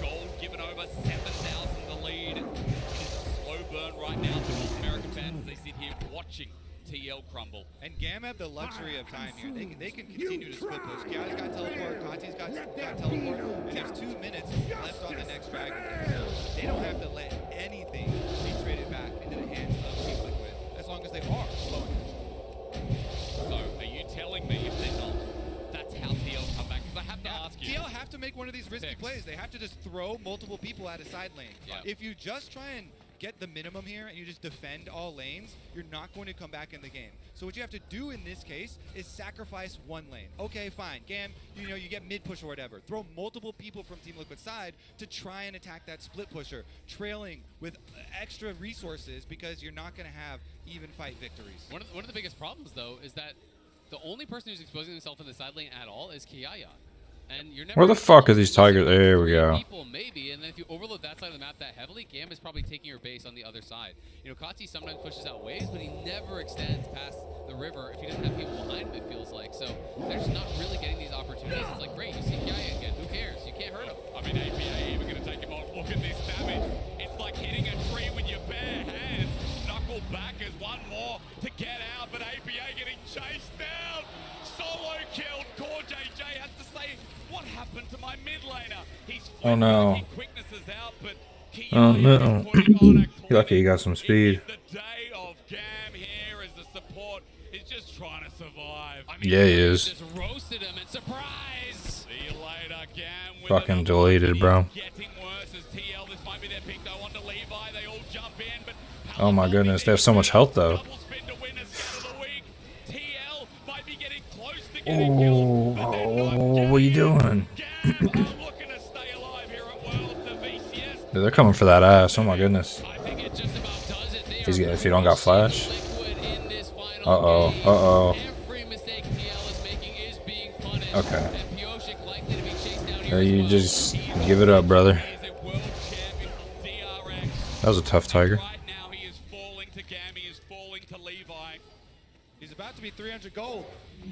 Gold given over 7,000 the lead. It is a slow burn right now to North American fans as they sit here watching TL crumble. And Gam have the luxury of time here. They can continue to split push. Kiaya's got teleport, Kati's got teleport, and there's 2 minutes left on the next Dragon. So they don't have to let anything be traded back into the hands of Team Liquid, as long as they are slowing it. So, are you telling me if they're not, that's how TL come back? Because I have to ask you. TL have to make one of these risky plays. They have to just throw multiple people at a side lane. Yeah. If you just try and get the minimum here and you just defend all lanes, you're not going to come back in the game. So what you have to do in this case is sacrifice one lane. Okay, fine. Gam, you know, you get mid push or whatever. Throw multiple people from Team Liquid side to try and attack that split pusher, trailing with extra resources because you're not going to have even fight victories. One of the biggest problems, though, is that the only person who's exposing himself in the side lane at all is Kiaya. And you're never Where the fuck are these tigers? There we go. People maybe, and then if you overload that side of the map that heavily, Gam is probably taking your base on the other side. You know, Kati sometimes pushes out waves, but he never extends past the river if he doesn't have people behind him, it feels like. So they're just not really getting these opportunities. It's like, great, you see Kiaya again. Who cares? You can't hurt him. I mean, APA even going to take him on. Look at this damage. It's like hitting a tree with your bare hands. Knuckle back as one more to get out, but APA getting chased down. Solo killed. Core JJ has to say, what happened to my mid laner? He's Oh no. quicknesses out, but Oh no. You're lucky you got some speed. the day of Gam here as the support is just trying to survive. I mean, Yeah, he is. Just roasted him, and surprise! See you later, Gam. With Fucking deleted, bro. getting worse as TL. This might be their pick though onto Levi. They all jump in, but Oh my goodness, they have so much health though. TL might be getting close to getting killed. Oh, what are you doing? Dude, they're coming for that ass. Oh my goodness. He's if he don't got flash. Uh oh. Okay. Yeah, you just give it up, brother. That was a tough tiger. He's about to be 300 gold.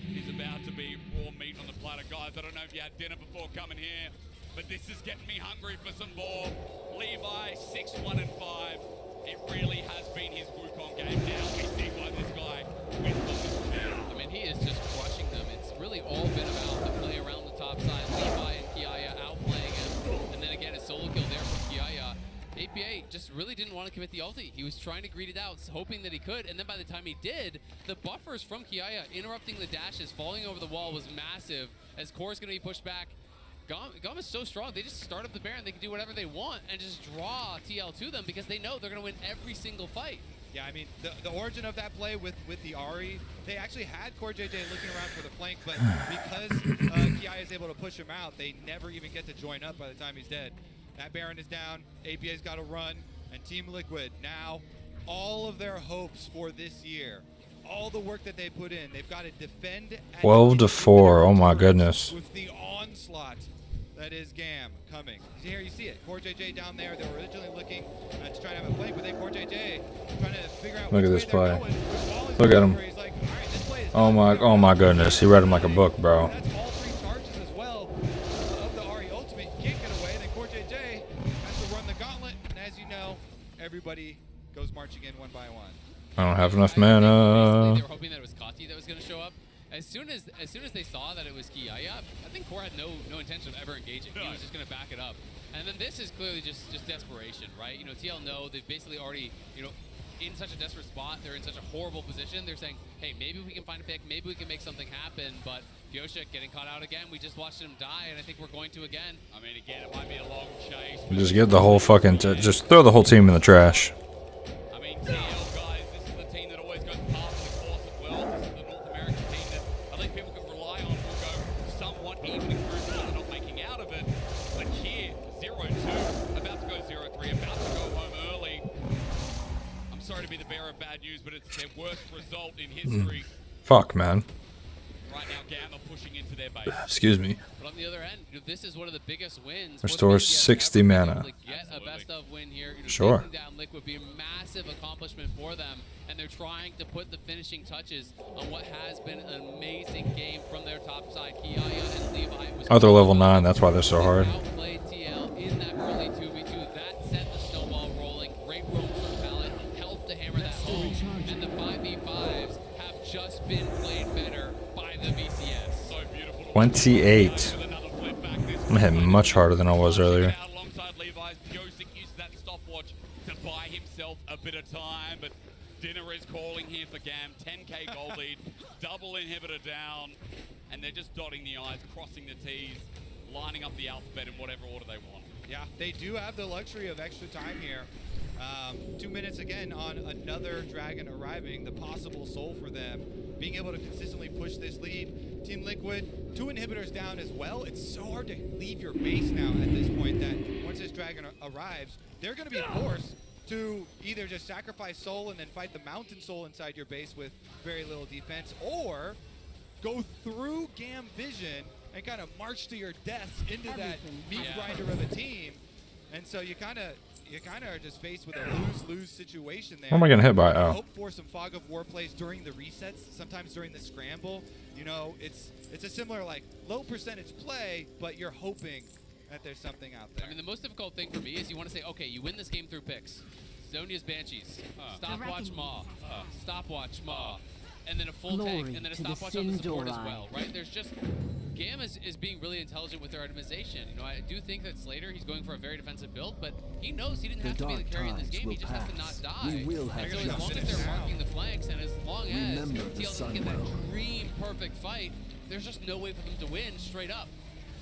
He's about to be raw meat on the platter, guys. I don't know if you had dinner before coming here, but this is getting me hungry for some more. Levi, 6-1-5. It really has been his Wukong game now. We see why this guy wins on this field. I mean, he is just crushing them. It's really all been about the play around the top side. Levi and Kiaya outplaying him. And then again, a solo kill there from Kiaya. APA just really didn't want to commit the ulti. He was trying to greed it out, hoping that he could. And then by the time he did, the buffers from Kiaya interrupting the dashes, falling over the wall was massive. As Core's going to be pushed back. Gom is so strong, they just start up the Baron, they can do whatever they want and just draw TL to them because they know they're going to win every single fight. Yeah, I mean, the origin of that play with the Ahri, they actually had Core JJ looking around for the flank, but because Kiai is able to push him out, they never even get to join up by the time he's dead. That Baron is down, APA's got to run, and Team Liquid now, all of their hopes for this year, all the work that they put in, they've got to defend 12-4. Oh my goodness. with the onslaught that is Gam coming. Here you see it. Core JJ down there. They were originally looking to try to have a flank, but then Core JJ trying to figure out Look at which this way they're play. going. Look at him. Oh my goodness. He read him like a book, bro. That's all 3 charges as well of the Ahri ultimate. You can't get away. Then Core JJ has to run the gauntlet, and as you know, everybody goes marching in one by one. I don't have enough mana. They were hoping that it was Kati that was going to show up. As soon as they saw that it was Kiaya, I think Core had no intention of ever engaging. He was just going to back it up. And then this is clearly just desperation, right? You know, TL know they've basically already, you know, in such a desperate spot, they're in such a horrible position. They're saying, hey, maybe we can find a pick, maybe we can make something happen. But Pyosik getting caught out again. We just watched him die, and I think we're going to again. I mean, again, it might be a long chase. Just get the whole fucking just throw the whole team in the trash. I mean, TL guys, this is the team that always goes past the course as well. This is the North American team that I think people can rely on will go somewhat even if they're not making out of it. But here, 0-2, about to go 0-3, about to go home early. I'm sorry to be the bearer of bad news, but it's their worst result in history. Fuck, man. Right now, Gamma pushing into their base. Excuse me. But on the other end, you know, this is one of the biggest wins. Restores 60 mana. Get a best of win here. You know, Sure. taking down Liquid would be a massive accomplishment for them, and they're trying to put the finishing touches on what has been an amazing game from their top side. Kiaya and Levi was Oh, they're level 9. That's why they're so hard. outplayed TL in that early 2v2. That set the snowball rolling. Great roam from Pallet, helped to hammer that home, and the 5v5s have just been played better by the VCS. So beautiful. 28. I'm hitting much harder than I was earlier. Alongside Levi's, Pyosik used that stopwatch to buy himself a bit of time, but Dinner is calling here for Gam. 10k gold lead, double inhibitor down, and they're just dotting the I's, crossing the T's, lining up the alphabet in whatever order they want. Yeah, they do have the luxury of extra time here. 2 minutes again on another Dragon arriving, the possible soul for them, being able to consistently push this lead. Team Liquid, 2 inhibitors down as well. It's so hard to leave your base now at this point that once this Dragon arrives, they're going to be forced to either just sacrifice soul and then fight the mountain soul inside your base with very little defense, or go through Gam Vision and kind of march to your deaths into that meat grinder of a team. And so you kind of are just faced with a lose-lose situation there. What am I gonna hit by? I Oh. hope for some Fog of War plays during the resets, sometimes during the scramble. You know, it's a similar like low percentage play, but you're hoping that there's something out there. I mean, the most difficult thing for me is you want to say, okay, you win this game through picks. Zonia's Banshees, stopwatch Maw, stopwatch Maw, and then a full tank, and then a stopwatch on the support as well, right? There's just, Gam is being really intelligent with their itemization. You know, I do think that Slater, he's going for a very defensive build, but he knows he didn't have to be the carry in this game. He just has to not die. And so as long as they're marking the flanks, and as long as TL can get that dream perfect fight, there's just no way for them to win straight up.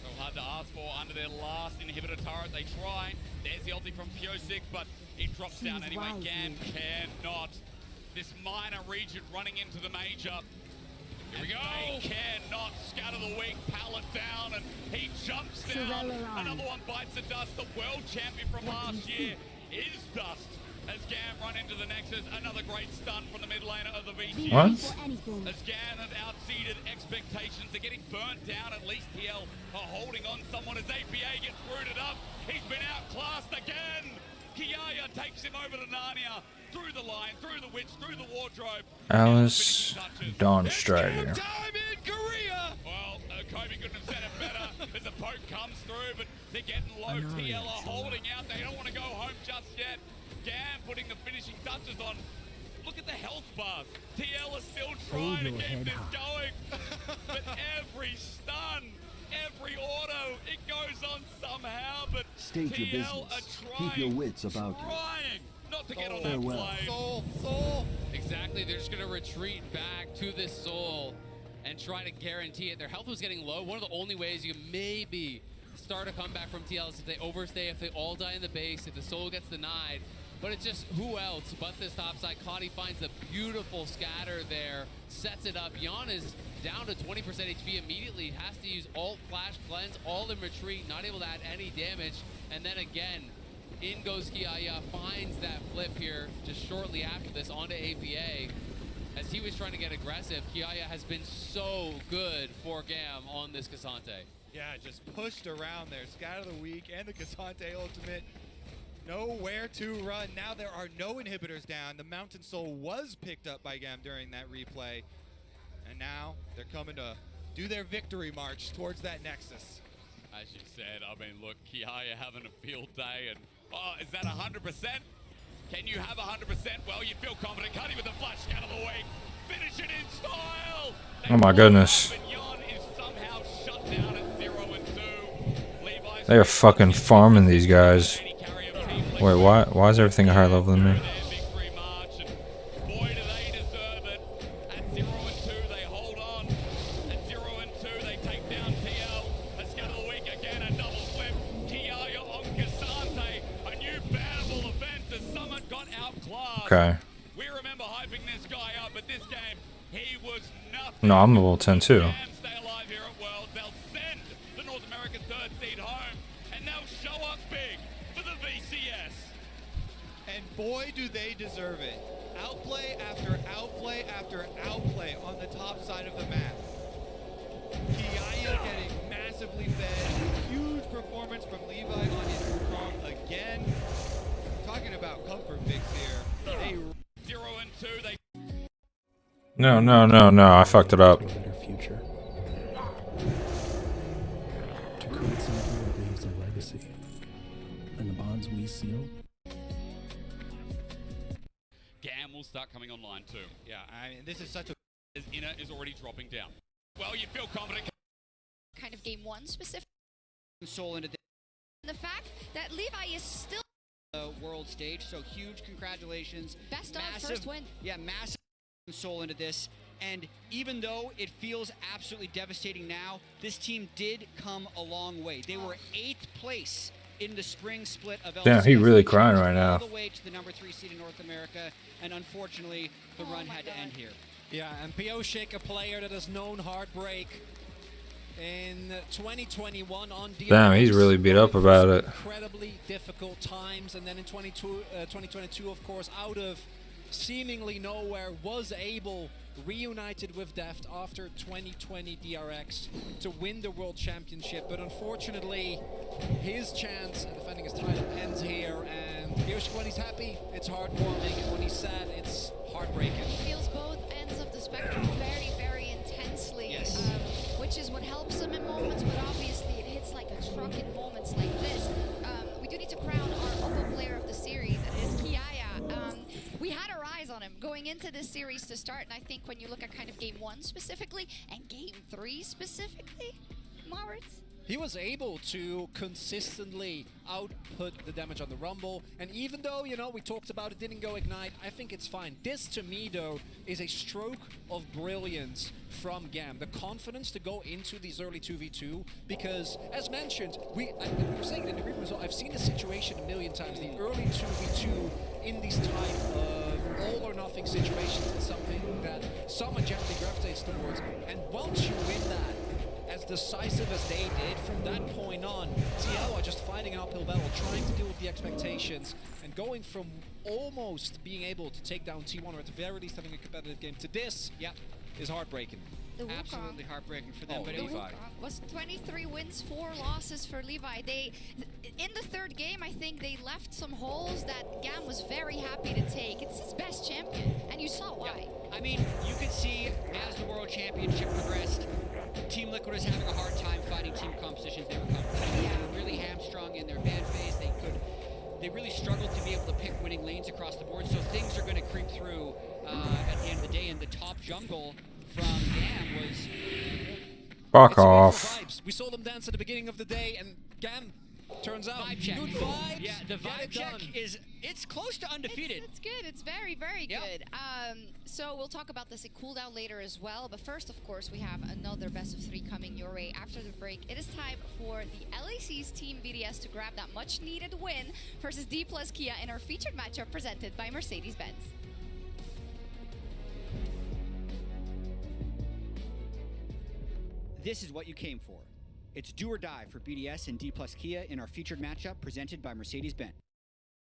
So hard to ask for under their last inhibitor turret. They try. There's the ulti from Pyosik, but it drops down anyway. Gam cannot. This minor region running into the major. Here we go. They cannot scatter the weak pallet down, and he jumps down. Another one bites the dust. The world champion from last year is dust. As Gam run into the Nexus, another great stun from the mid laner of the VG. What? As Gam has outseeded expectations, they're getting burnt down. At least TL are holding on someone as APA gets rooted up. He's been outclassed again. Kiaya takes him over to Narnia, through the line, through the witch, through the wardrobe. Alice Dawn Strider. Time in Korea! Well, Kobe couldn't have said it better as the poke comes through, but they're getting low. TL are holding out. They don't want to go home just yet. Gam putting the finishing touches on. Look at the health bars. TL are still trying to keep this going. But every stun, every auto, it goes on somehow. But State your TL business. are trying, Keep your wits about you. trying not to get on that Farewell. plane. Soul. Exactly, they're just going to retreat back to this soul and try to guarantee it. Their health was getting low. One of the only ways you can maybe start a comeback from TL is if they overstay, if they all die in the base, if the soul gets denied. But it's just, who else but this topside? Kadi finds the beautiful scatter there, sets it up. Yan is down to 20% HP immediately, has to use ult, flash, cleanse, all in retreat, not able to add any damage. And then again, in goes Kiaya, finds that flip here just shortly after this onto APA. As he was trying to get aggressive, Kiaya has been so good for Gam on this Cassante. Yeah, just pushed around there. Scatter the weak and the Cassante ultimate. Nowhere to run. Now there are no inhibitors down. The Mountain Soul was picked up by Gam during that replay. And now they're coming to do their victory march towards that Nexus. As you said, I mean, look, Kiaya having a field day, and is that 100%? Can you have 100%? Well, you feel confident. Cuddy with the flash scan of the week. Finish it in style. Oh my goodness. They are fucking farming these guys. Wait, why is everything a higher level than me? Okay. We remember hyping this guy up, but this game, he was nothing. No, I'm level 10 too. Stay alive here at Worlds. They'll send the North American third seed home, and they'll show up big for the VCS. And boy, do they deserve it. Outplay after outplay after outplay on the top side of the map. Kiaya getting massively fed. Huge performance from Levi on his strong again. Talking about comfort picks here. They 0 and 2. They No, I fucked it up. A better future. To create something that leaves a legacy. And the bonds we seal. Gam will start coming online too. Yeah, I mean, this is such a... His inner is already dropping down. Well, you feel confident. Kind of game one specific. Soul into The fact that Levi is still world stage, so huge congratulations. Best of first win. Yeah, massive soul into this. And even though it feels absolutely devastating now, this team did come a long way. They were 8th place in the spring split of LCS. Damn, he really crying right all now. the way to the number 3 seed in North America, and unfortunately, the run had to end here. Yeah, and Piotr, a player that has known heartbreak in 2021 on DRX. Damn, he's really beat up about it. Incredibly difficult times, and then in 2022, of course, out of seemingly nowhere, was able, reunited with Deft after 2020 DRX, to win the World Championship. But unfortunately, his chance at defending his title ends here. And Piotr, when he's happy, it's heartwarming, and when he's sad, it's heartbreaking. He feels both ends of the spectrum very, very intensely, Yes. Which is what helps him in moments, but obviously it hits like a truck in moments like this. We do need to crown our other player of the series, and it is Kiaya. We had our eyes on him going into this series to start, and I think when you look at kind of Game 1 specifically, and Game 3 specifically, Moritz, He was able to consistently output the damage on the Rumble, and even though, you know, we talked about it didn't go Ignite, I think it's fine. This, to me, though, is a stroke of brilliance from GAM. The confidence to go into these early 2v2, because, as mentioned, we were saying it in the group as well, I've seen this situation a million times. The early 2v2 in these type of all-or-nothing situations is something that someone generally gravitates towards, and once you win that, as decisive as they did, from that point on, TL are just fighting an uphill battle, trying to deal with the expectations, and going from almost being able to take down T1, or at the very least having a competitive game, to this, is heartbreaking. The Wukong. Absolutely heartbreaking for them. Oh, but The it Wukong was 23 wins, 4 losses for Levi. They, in the third game, I think they left some holes that GAM was very happy to take. It's his best champion, and you saw why. I mean, you could see as the World Championship progressed, Team Liquid was having a hard time fighting team compositions. They were really hamstrung in their ban phase. They really struggled to be able to pick winning lanes across the board. So things are going to creep through at the end of the day. And the top jungle from GAM was. Fuck off. Vibes. We saw them dance at the beginning of the day, and GAM turns out Vibe check. good vibes. Yeah, the vibe check it's close to undefeated. It's good. It's very, very good. So we'll talk about this in cooldown later as well. But first, of course, we have another best of 3 coming your way after the break. It is time for the LAC's Team BDS to grab that much-needed win versus D plus Kia in our featured matchup presented by Mercedes-Benz. This is what you came for. It's do or die for BDS and D plus Kia in our featured matchup presented by Mercedes-Benz.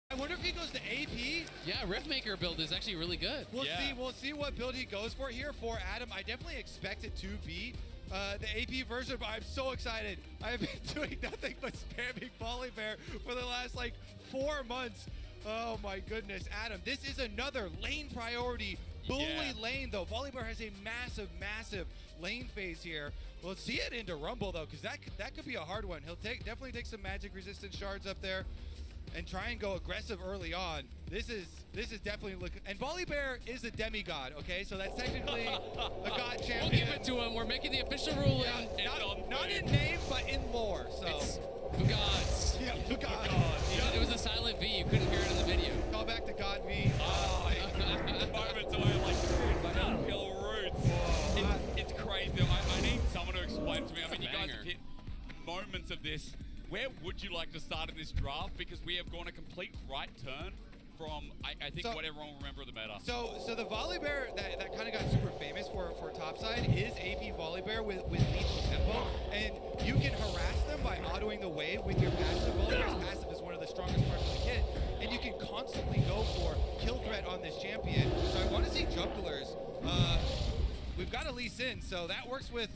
I wonder if he goes to AP. Yeah, Riftmaker build is actually really good. We'll see what build he goes for here for Adam. I definitely expect it to be the AP version, but I'm so excited. I've been doing nothing but spamming Volibear for the last like 4 months. Oh my goodness, Adam, this is another lane priority. Bully lane though. Volibear has a massive lane phase here. We'll see it into Rumble though, because that could be a hard one. He'll definitely take some magic resistance shards up there and try and go aggressive early on. This is definitely looking, and Volibear is a demigod, okay? So that's technically a god champion. We'll give it to him. We're making the official ruling. Not in name, but in lore. So it's the gods. Yeah, the gods. It was a silent V. You couldn't hear it in the video. Call back to God V. Moments away, I'm like, dude, my uphill roots. It's crazy. I need someone to explain to me. I mean, you guys have hit moments of this. Where would you like to start in this draft? Because we have gone a complete right turn from, I think, what everyone will remember of the meta. So the Volibear that kind of got super famous for topside is AP Volibear with lethal tempo, and you can harass them by autoing the wave with your passive. Volibear's passive is one of the strongest parts of the kit, and you can constantly go for kill threat on this champion. So I want to see junglers. We've got a Lee Sin, so that works with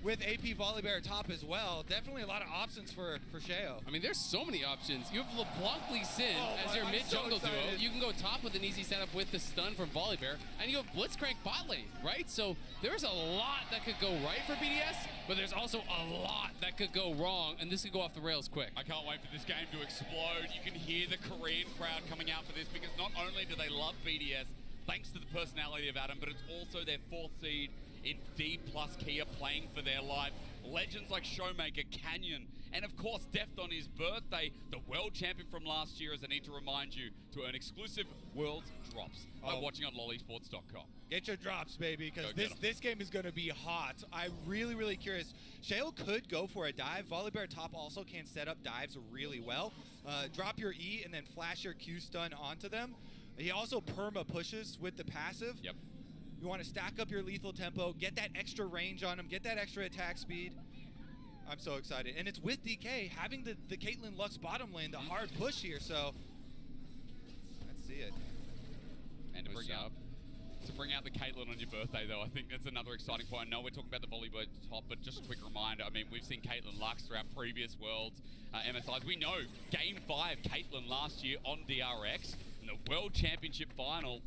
AP Volibear top as well. Definitely a lot of options for Sheo. I mean, there's so many options. You have LeBlanc Lee Sin as your mid-jungle so duo. excited. You can go top with an easy setup with the stun from Volibear, and you have Blitzcrank bot lane, right? So there's a lot that could go right for BDS, but there's also a lot that could go wrong, and this could go off the rails quick. I can't wait for this game to explode. You can hear the Korean crowd coming out for this, because not only do they love BDS, thanks to the personality of Adam, but it's also their 4th seed in D plus Kia playing for their life. Legends like Showmaker, Canyon And of course, Deft on his birthday, the world champion from last year, as I need to remind you, to earn exclusive world drops by watching on lollysports.com. Get your drops, baby, because this game is going to be hot. I'm really, really curious. Shale could go for a dive. Volibear top also can set up dives really well. Drop your E and then flash your Q stun onto them. He also perma pushes with the passive. Yep. You want to stack up your lethal tempo, get that extra range on him, get that extra attack speed. I'm so excited. And it's with DK having the Caitlyn Lux bottom lane, the hard push here, so let's see it. And to bring out the Caitlyn on your birthday, though, I think that's another exciting point. I know we're talking about the Volibear top, but just a quick reminder, I mean, we've seen Caitlyn Lux throughout previous Worlds MSIs. We know Game 5 Caitlyn last year on DRX in the World Championship Final.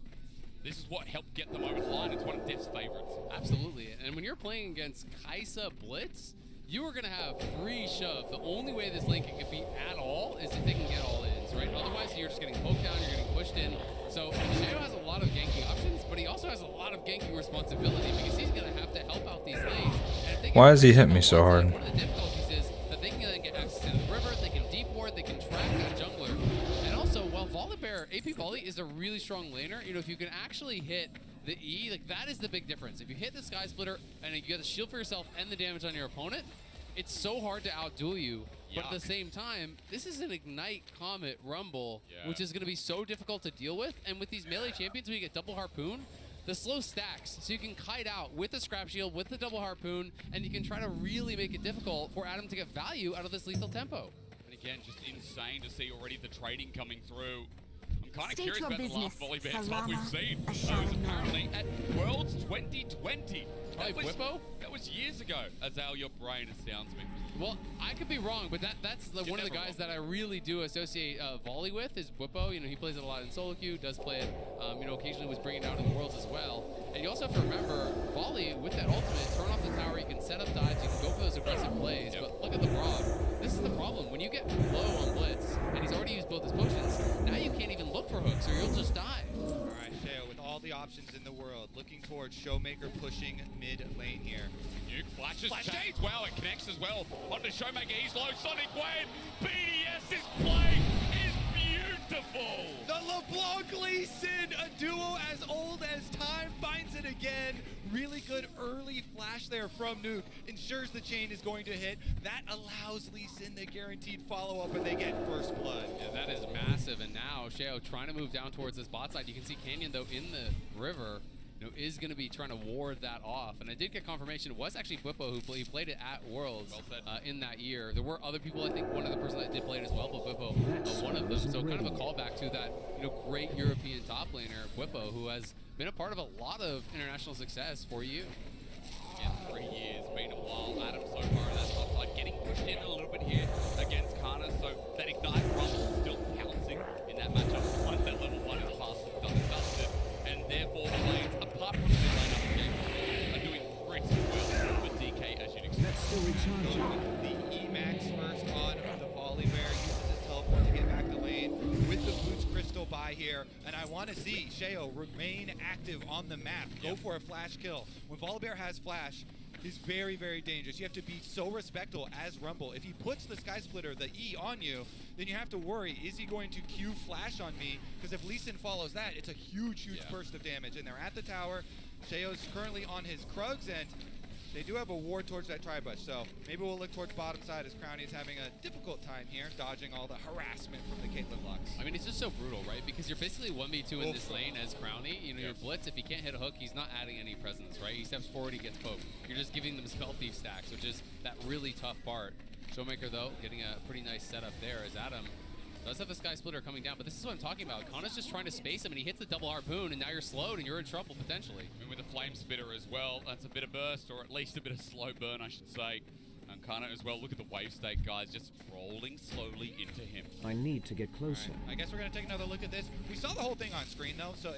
This is what helped get them over the line. It's one of Def's favorites. Absolutely. And when you're playing against Kai'Sa Blitz, you are going to have free shove. The only way this lane can compete at all is if they can get all ins, right? Otherwise, you're just getting poked down, you're getting pushed in. So Sheo has a lot of ganking options, but he also has a lot of ganking responsibility because he's going to have to help out these lanes. Why does he hit me so hard? One of the difficulties is that they can then get access to the river, they can deep ward, they can track that jungler. And also, while Volibear, AP Volley is a really strong laner, you know, if you can actually hit the E, like that is the big difference. If you hit the Sky Splitter and you get the shield for yourself and the damage on your opponent, it's so hard to outduel you. But at the same time, this is an Ignite Comet Rumble, which is going to be so difficult to deal with. And with these melee champions, when you get double harpoon, the slow stacks. So you can kite out with the scrap shield, with the double harpoon, and you can try to really make it difficult for Adam to get value out of this lethal tempo. And again, just insane to see already the trading coming through. I'm kind of curious about the last Volibear top we've seen. That was apparently at Worlds 2020. That was years ago, Azal, your brain astounds me. Well, I could be wrong, but that's one of the guys that I really do associate Volley with is Bwipo. You know, he plays it a lot in solo queue, does play it, you know, occasionally was bringing it out in the Worlds as well. And you also have to remember, Volley, with that ultimate, turn off the tower, you can set up dives, you can go for those aggressive plays, but look at the Broad. This is the problem. When you get low on Blitz, and he's already used both his potions, now you can't even look for hooks or you'll just die. All right, Sheo, with all the options in the world, looking towards Showmaker pushing mid lane here. Nuke flashes Shades well, it connects as well. Onto Showmaker, he's low, Sonic Wave, BDS is playing, is beautiful. The LeBlanc Lee Sin, a duo as old as time, finds it again. Really good early flash there from Nuke, ensures the chain is going to hit. That allows Lee Sin the guaranteed follow-up, and they get first blood. Yeah, that is massive, and now Sheo trying to move down towards this bot side. You can see Canyon, though, in the river, you know, is going to be trying to ward that off. And I did get confirmation it was actually Bwipo who played it at Worlds in that year. There were other people, I think one of the person that did play it as well, but Bwipo one of them. So kind of a callback to that, you know, great European top laner, Bwipo, who has been a part of a lot of international success for you. Yeah, 3 years, been a while. Adam so far on that top side, getting pushed in a little bit here against Kana. So that Ignite Rumble still pouncing in that matchup. Once that level 1 is passed, it doesn't dust it. And therefore the lanes, apart from the mid lane up game, are doing pretty well with DK, as you'd expect. The Emax first on the Volibear, uses his teleport to get back to lane with the Boots Crystal by here. And I want to see Sheo remain active on the map. Go for a flash kill. When Volibear has flash, he's very, very dangerous. You have to be so respectful as Rumble. If he puts the Sky Splitter, the E, on you, then you have to worry, is he going to Q flash on me? Because if Lee Sin follows that, it's a huge, huge burst of damage. And they're at the tower. Sheo's currently on his Krugs, and they do have a ward towards that Tribush, so maybe we'll look towards bottom side as Crownie is having a difficult time here, dodging all the harassment from the Caitlyn Lux. I mean, it's just so brutal, right? Because you're basically 1v2 in this lane as Crownie. You know, your Blitz, if he can't hit a hook, he's not adding any presence, right? He steps forward, he gets poked. You're just giving them Spell Thief stacks, which is that really tough part. Showmaker, though, getting a pretty nice setup there as Adam does have the Sky Splitter coming down, but this is what I'm talking about. Kana's just trying to space him, and he hits the double harpoon, and now you're slowed, and you're in trouble, potentially. I mean, with the Flame Spitter as well, that's a bit of burst, or at least a bit of slow burn, I should say. And Kana as well, look at the wave state, guys, just rolling slowly into him. I need to get closer. Right. I guess we're going to take another look at this. We saw the whole thing on screen, though, so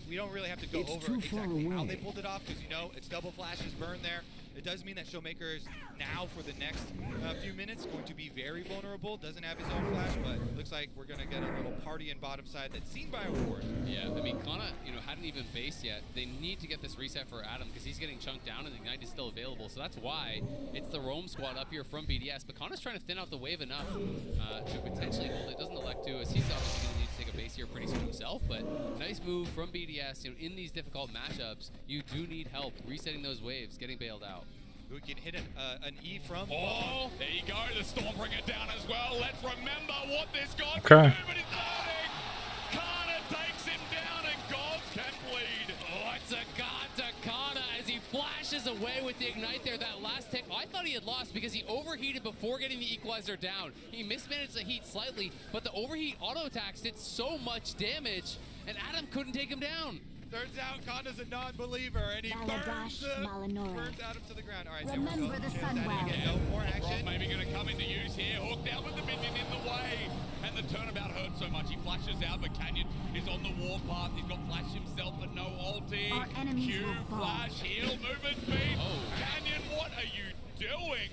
we don't really have to go It's over too exactly far how away. they pulled it off, because, you know, it's double flashes burn there. It does mean that Showmaker's now for the next few minutes going to be very vulnerable. Doesn't have his own flash, but looks like we're going to get a little party in bottom side that's seen by a ward. Yeah, I mean, Kana, hadn't even based yet. They need to get this reset for Adam because he's getting chunked down and Ignite is still available. So that's why it's the roam squad up here from BDS. But Kana's trying to thin out the wave enough to potentially hold it. Doesn't elect to, as he's obviously going to need to take a base here pretty soon himself. But nice move from BDS. In these difficult matchups, you do need help resetting those waves, getting bailed out. We can hit an E from. Oh, there you go. The Stormbreaker down as well. Let's remember what this guy Okay. can do, but he's learning. Kana takes him down, and gods can bleed. Oh, it's a god to Kana as he flashes away with the Ignite there. That last tick, I thought he had lost because he overheated before getting the equalizer down. He mismanaged the heat slightly, but the overheat auto attacks did so much damage, and Adam couldn't take him down. Turns out Kana's a non-believer, and he burns Adam to the ground. All right, Remember the Sunwell. No more action. Maybe going to come into use here. Hooked out with the minion in the way. And the turnabout hurts so much. He flashes out, but Canyon is on the warpath. He's got flash himself, but no ulti. Our enemies Q, will fall. flash, heal, movement speed. Canyon, what are you doing?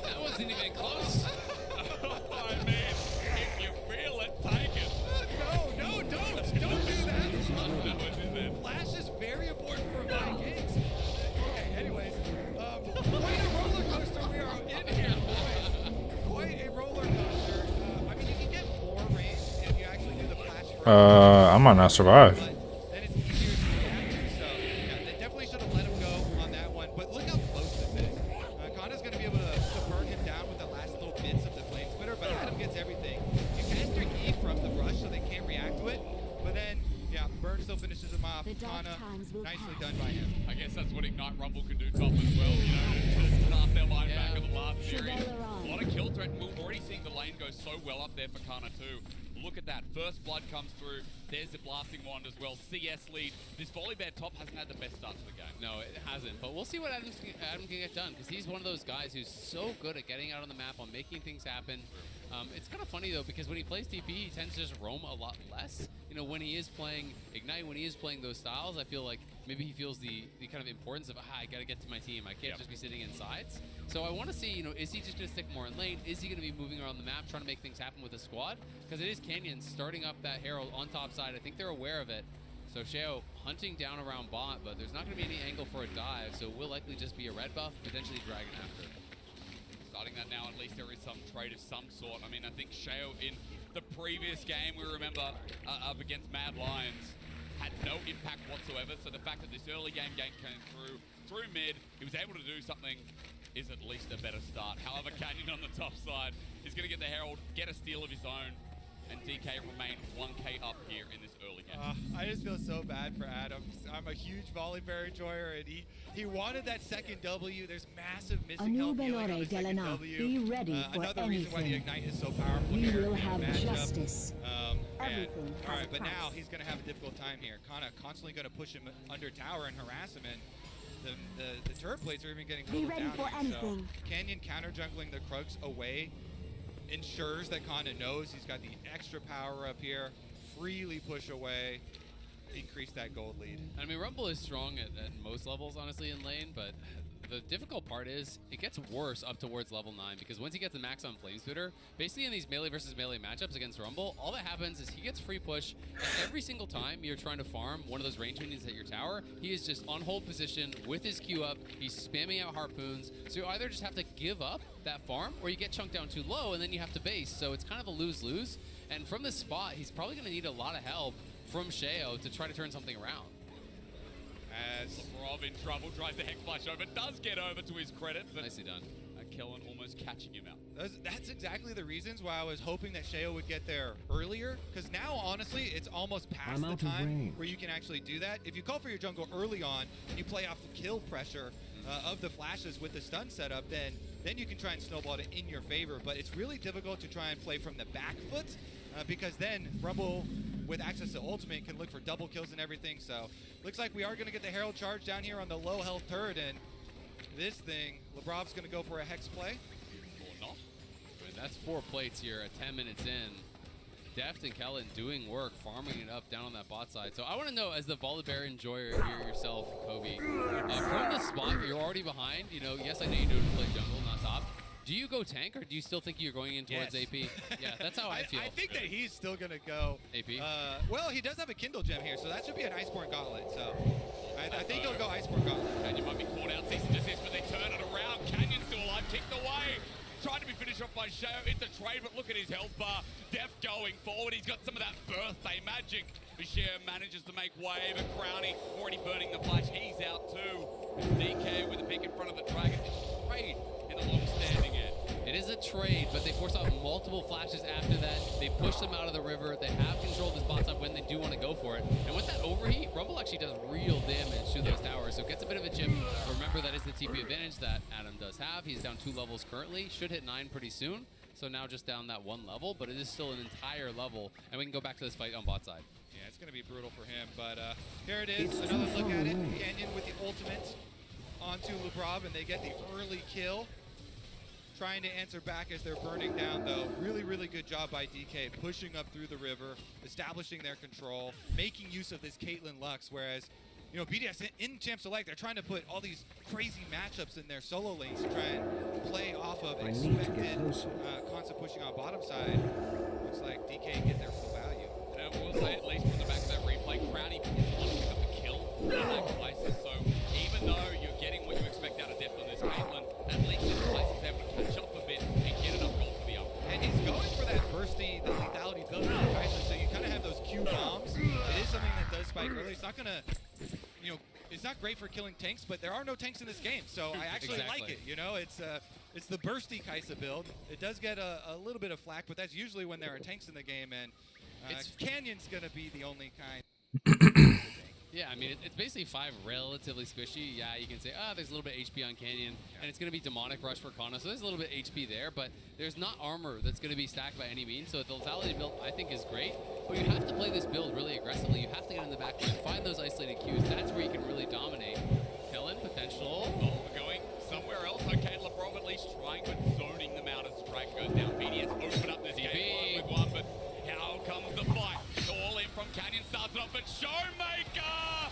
That wasn't even close. I mean, if you feel it, take it. No, don't do that. Flash is very important for Vikings. Okay, anyways, quite a roller coaster we are in here, boys. Quite a roller coaster. I mean, you can get more range if you actually do the flash. I might not survive. Then it's easier to react to. So, yeah, they definitely should have let him go on that one. But look how close this is. Kana's going to be able to burn him down with the last little bits of the flame splitter, but Adam gets everything. You cast your E from the rush so they can't react to it, but then, yeah, Burn still finishes him off. Kana, nicely done by him. I guess that's what Ignite Rumble can do top as well, to start their line back in the last series. A lot of kill threat. We're already seeing the lane go so well up there for Kana too. Look at that. First blood comes through. There's the blasting wand as well. CS lead. This Volibear top hasn't had the best start to the game. No, it hasn't. But we'll see what Adam can get done because he's one of those guys who's so good at getting out on the map, on making things happen. It's kind of funny though because when he plays TP, he tends to just roam a lot less. When he is playing Ignite, when he is playing those styles, I feel like maybe he feels the kind of importance of I got to get to my team. I can't just be sitting in sides. So I want to see, is he just going to stick more in lane? Is he going to be moving around the map, trying to make things happen with the squad? Because it is Canyon starting up that Herald on top side. I think they're aware of it. So Sheo hunting down around bot, but there's not going to be any angle for a dive. So it will likely just be a red buff, potentially Dragon after. Starting that now, at least there is some trade of some sort. I mean, I think Sheo in the previous game, we remember up against Mad Lions, had no impact whatsoever. So the fact that this early game gank came through mid, he was able to do something, is at least a better start. However, Canyon on the top side is going to get the Herald, get a steal of his own, and DK remain 1k up here in this early game. I just feel so bad for Adam. I'm a huge Volibear enjoyer, and he wanted that second W. There's massive missing health healing on the second W. Be ready for another reason why the anything. Ignite is so powerful We here will in have the matchup. justice. Everything has all a right, but now price. he's going to have a difficult time here. Kana constantly going to push him under tower and harass him, and the turret plates are even getting Be pulled ready down for here, anything. So Canyon counter jungling the Krugs away ensures that Kana knows he's got the extra power up here. Freely push away, increase that gold lead. I mean, Rumble is strong at most levels, honestly, in lane, but the difficult part is it gets worse up towards level 9 because once he gets the max on Flame Spooter, basically in these melee versus melee matchups against Rumble, all that happens is he gets free push, and every single time you're trying to farm one of those range minions at your tower, he is just on hold position with his Q up, he's spamming out harpoons, so you either just have to give up that farm or you get chunked down too low and then you have to base, so it's kind of a lose-lose, and from this spot, he's probably going to need a lot of help from Sheo to try to turn something around. As Lavrov in trouble, tries the Hex Flash over, does get over to his credit, but nicely done. Kellen almost catching him out. That's exactly the reasons why I was hoping that Sheo would get there earlier, because now, honestly, it's almost past the time where you can actually do that. If you call for your jungle early on, and you play off the kill pressure of the flashes with the stun setup, then you can try and snowball it in your favor, but it's really difficult to try and play from the back foot, because then Rumble, with access to ultimate, can look for double kills and everything. So looks like we are going to get the Herald charge down here on the low health turret, and this thing, Labrov's going to go for a Hex play. Or not. I mean, that's 4 plates here at 10 minutes in. Deft and Kellen doing work, farming it up down on that bot side. So I want to know, as the Volibear enjoyer here yourself, Kobe, from the spot you're already behind, you know, yes, I know you do play jungle, not top. Do you go tank, or do you still think you're going in towards AP? Yeah, that's how I feel. I think that he's still going to go. AP? Well, he does have a Kindle gem here, so that should be an Iceborne Gauntlet. So I think he'll go Iceborne Gauntlet. Canyon might be caught out. Cease and desist, but they turn it around. Canyon's still alive, kicked away. Trying to be finished off by Sheo. It's a trade, but look at his health bar. Def going forward. He's got some of that birthday magic. Sheo manages to make way, but Crownie already burning the flash. He's out too. It's DK with a pick in front of the Dragon. It's a trade in the long standing end. It is a trade, but they force out multiple flashes after that. They push them out of the river. They have control of this bot side when they do want to go for it. And with that overheat, Rumble actually does real damage to those towers. So gets a bit of a chip. Remember, that is the TP advantage that Adam does have. He's down 2 levels currently. Should hit 9 pretty soon. So now just down that 1 level, but it is still an entire level. And we can go back to this fight on bot side. Yeah, it's going to be brutal for him. But here it is. Another look at it. Canyon with the ultimate onto Lubrov, and they get the early kill. Trying to answer back as they're burning down, though. Really, really good job by DK, pushing up through the river, establishing their control, making use of this Caitlyn Lux, whereas, you know, BDS in Champ Select, they're trying to put all these crazy matchups in their solo lanes to try and play off of expected concept pushing on bottom side. Looks like DK get their full value. And I will say, at least from the back of that replay, Crownie is the one to pick up the kill in that crisis. So even though you're getting what you expect out of Deft on this Caitlyn, at least this place is able to catch up a bit and get enough gold for the up. And he's going for that bursty, the lethality build on Kaiser, so you kind of have those Q bombs. It is something that does spike early. It's not going to, you know, it's not great for killing tanks, but there are no tanks in this game, so I actually like it. You know, it's the bursty Kai'Sa build. It does get a little bit of flack, but that's usually when there are tanks in the game, and Canyon's going to be the only kind. Yeah, I mean, it's basically 5 relatively squishy. Yeah, you can say, there's a little bit HP on Canyon, and it's going to be Demonic Rush for Kana, so there's a little bit HP there, but there's not armor that's going to be stacked by any means, so the lethality build, I think, is great, but you have to play this build really aggressively. You have to get in the back line, find those isolated Qs. That's where you can really dominate. Kellen, potential. Going somewhere else. Okay, LeBron at least trying, but zoning them out as the drag goes down. BDS open up this game with one, but how comes the fight? All in from Canyon, starts it off, but Showmaker!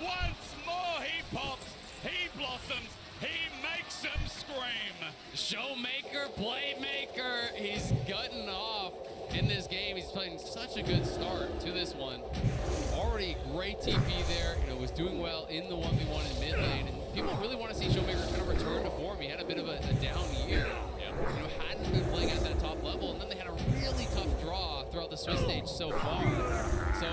Once more he pops, he blossoms, he makes them scream. Showmaker, playmaker, he's gutting off in this game. He's playing such a good start to this one. Already great TP there, you know, was doing well in the 1v1 in mid lane, and people really want to see Showmaker kind of return to form. He had a bit of a down year, you know, hadn't been playing at that top level, and then they had a really tough draw throughout the Swiss stage so far. So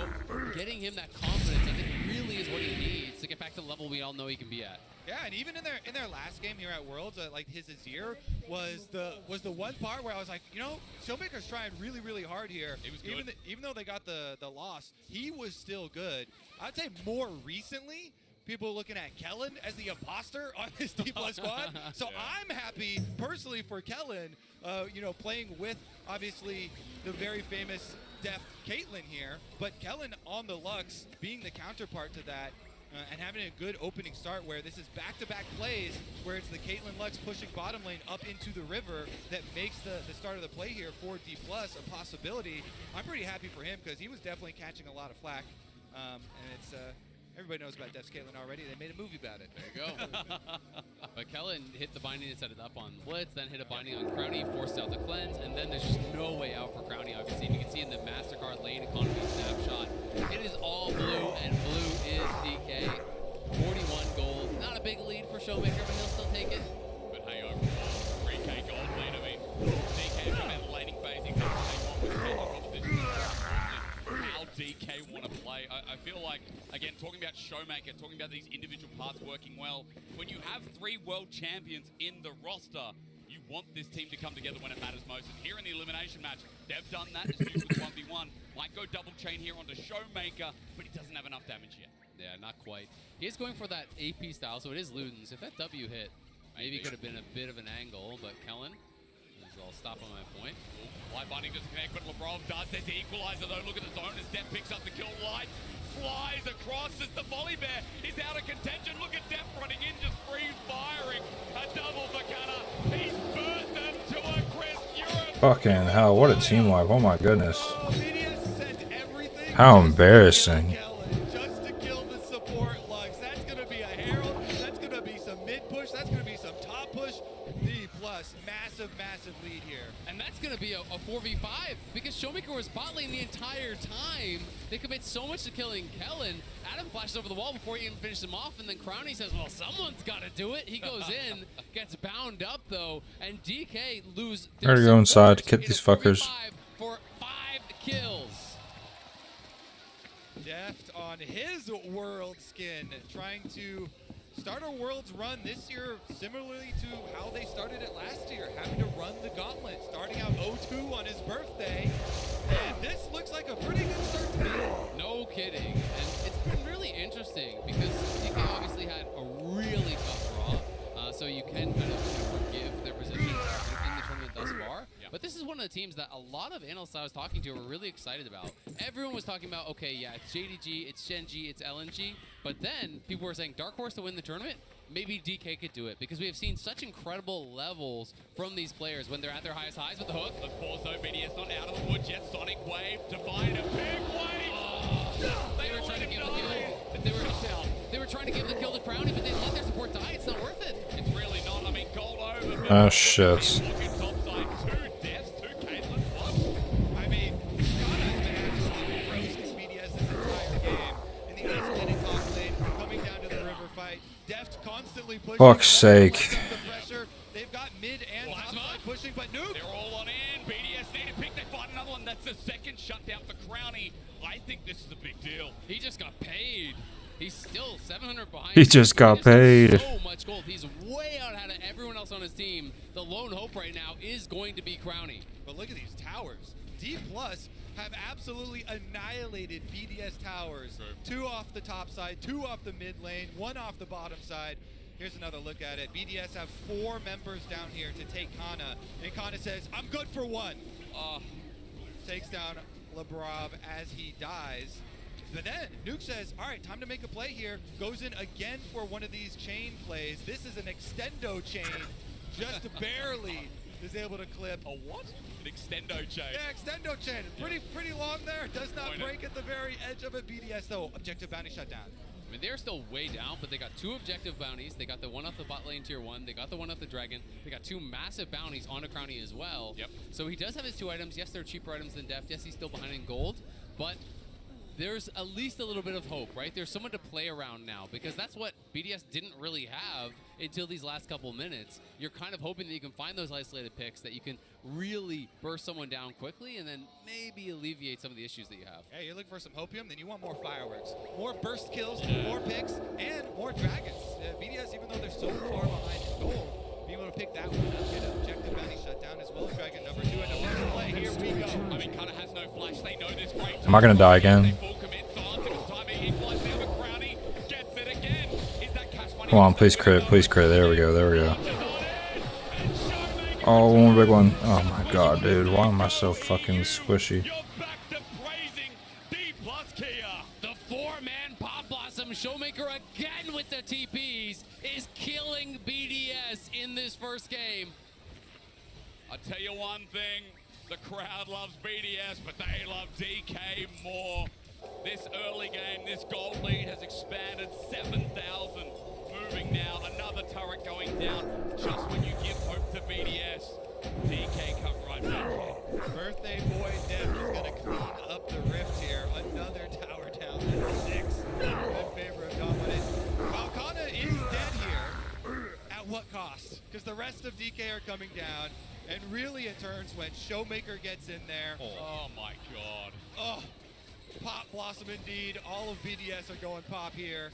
getting him that confidence, I think, really is what he needs to get back to the level we all know he can be at. Yeah, and even in their last game here at Worlds, like his Azir was the one part where I was like, you know, Showmaker's trying really, really hard here. He was good. Even though they got the loss, he was still good. I'd say more recently, people are looking at Kellen as the imposter on his D+ squad. So I'm happy personally for Kellen, you know, playing with obviously the very famous Deft Caitlyn here, but Kellen on the Lux being the counterpart to that. And having a good opening start where this is back-to-back plays where it's the Caitlyn Lux pushing bottom lane up into the river that makes the start of the play here for D+ a possibility. I'm pretty happy for him because he was definitely catching a lot of flack. And it's everybody knows about Deft's Caitlyn already. They made a movie about it. There you go. But Kellen hit the binding and set it up on Blitz, then hit a binding on Crownie, forced out the cleanse, and then there's just no way out for Crownie, obviously. You can see in the MasterCard lane economy snapshot, it is all blue, and blue is DK. 41 gold. Not a big lead for Showmaker, but he'll still take it. But hey, overall, 3K gold lead. I mean, DK from that laning phase, he comes with how DK want to play. I feel like, again, talking about Showmaker, talking about these individual parts working well, when you have 3 world champions in the roster, you want this team to come together when it matters most. And here in the elimination match, they've done that. It's used with 1v1. Might go double chain here onto Showmaker, but he doesn't have enough damage yet. Yeah, not quite. He is going for that AP style, so it is Ludens. If that W hit, maybe it could have been a bit of an angle, but Kellen, I'll stop on my point. Light binding doesn't connect, but Lebrov does. There's the equalizer though. Look at the zone as Deft picks up the kill. Light flies across as the Volibear is out of contention. Look at Deft running in, just freeze firing. A double for Kana. He's burnt them to a crisp. Fucking hell, what a team wipe. Oh my goodness. How embarrassing. Just to kill the support Lux. That's going to be a Herald. That's going to be some mid push. That's going to be some top push. D+, massive, massive lead here. And that's going to be a 4v5 because Showmaker was bot lane the entire time. They commit so much to killing Kellen. Adam flashes over the wall before he even finishes him off, and then Crownie says, well, someone's got to do it. He goes in, gets bound up, though, and DK lose. I gotta go inside to get these fuckers. For 5 kills. Deft on his world skin, trying to start a Worlds run this year similarly to how they started it last year, having to run the gauntlet, starting out 0-2 on his birthday. And this looks like a pretty good start to the year. No kidding. And it's been really interesting because DK obviously had a really tough draw, so you can kind of forgive their position in the tournament thus far. But this is one of the teams that a lot of analysts I was talking to were really excited about. Everyone was talking about, okay, yeah, it's JDG, it's Shenji, it's LNG. But then people were saying Dark Horse to win the tournament, maybe DK could do it because we have seen such incredible levels from these players when they're at their highest highs with the hook. Of course, though, BDS not out of the woods yet. Sonic Wave to find a big wave. They were trying to give the kill. They were trying to give the kill to Crownie, but they let their support die. It's not worth it. It's really not. I mean, gold over. Oh shit. I mean, Ghana's been absolutely roasting BDS this entire game. In the isolated top lane, coming down to the river fight. Deft constantly pushing. Fuck's sake. The pressure. They've got mid and top side pushing, but Nuke. They're all on in. BDS need to pick. They find another one. That's the second shutdown for Crownie. I think this is a big deal. He just got paid. He's still 700 behind. He just got paid. So much gold. He's way out ahead of everyone else on his team. The lone hope right now is going to be Crownie. But look at these towers. D+ have absolutely annihilated BDS towers. 2 off the top side, 2 off the mid lane, 1 off the bottom side. Here's another look at it. BDS have 4 members down here to take Kana. And Kana says, I'm good for 1. Takes down Labrov as he dies. But then Nuke says, all right, time to make a play here. Goes in again for one of these chain plays. This is an extendo chain. Just barely is able to clip. A what? An extendo chain. Yeah, extendo chain. Pretty long there. Does not break at the very edge of it. BDS, though, objective bounty shut down. I mean, they're still way down, but they got 2 objective bounties. They got the one off the bot lane tier 1. They got the one off the dragon. They got 2 massive bounties on Crownie as well. Yep. So he does have his 2 items. Yes, they're cheaper items than Deft. Yes, he's still behind in gold, but there's at least a little bit of hope, right? There's someone to play around now because that's what BDS didn't really have until these last couple minutes. You're kind of hoping that you can find those isolated picks, that you can really burst someone down quickly and then maybe alleviate some of the issues that you have. Hey, you're looking for some hopium, then you want more fireworks. More burst kills, more picks, and more dragons. BDS, even though they're so far behind in gold, being able to pick that one up, get an objective bounty shut down as well as dragon number 2 in the first play. Here we go. I mean, Kana has no flash. They know this great. Am I gonna die again? Come on, please crit, please crit. There we go, there we go. Oh, one big one. Oh my god, dude. Why am I so fucking squishy? The 4-man Pop Blossom Showmaker again with the TPs is killing BDS in this first game. I'll tell you one thing, the crowd loves BDS, but they love DK more. This early game, this gold lead has expanded 7,000. Moving now, another turret going down just when you give hope to BDS. DK come right back here. Birthday boy Deft is going to clean up the rift here. Another tower down to 6 in favor of Dominant. Kana is dead here. At what cost? Because the rest of DK are coming down. And really it turns when Showmaker gets in there. Oh my god. Oh, Pop Blossom indeed. All of BDS are going pop here.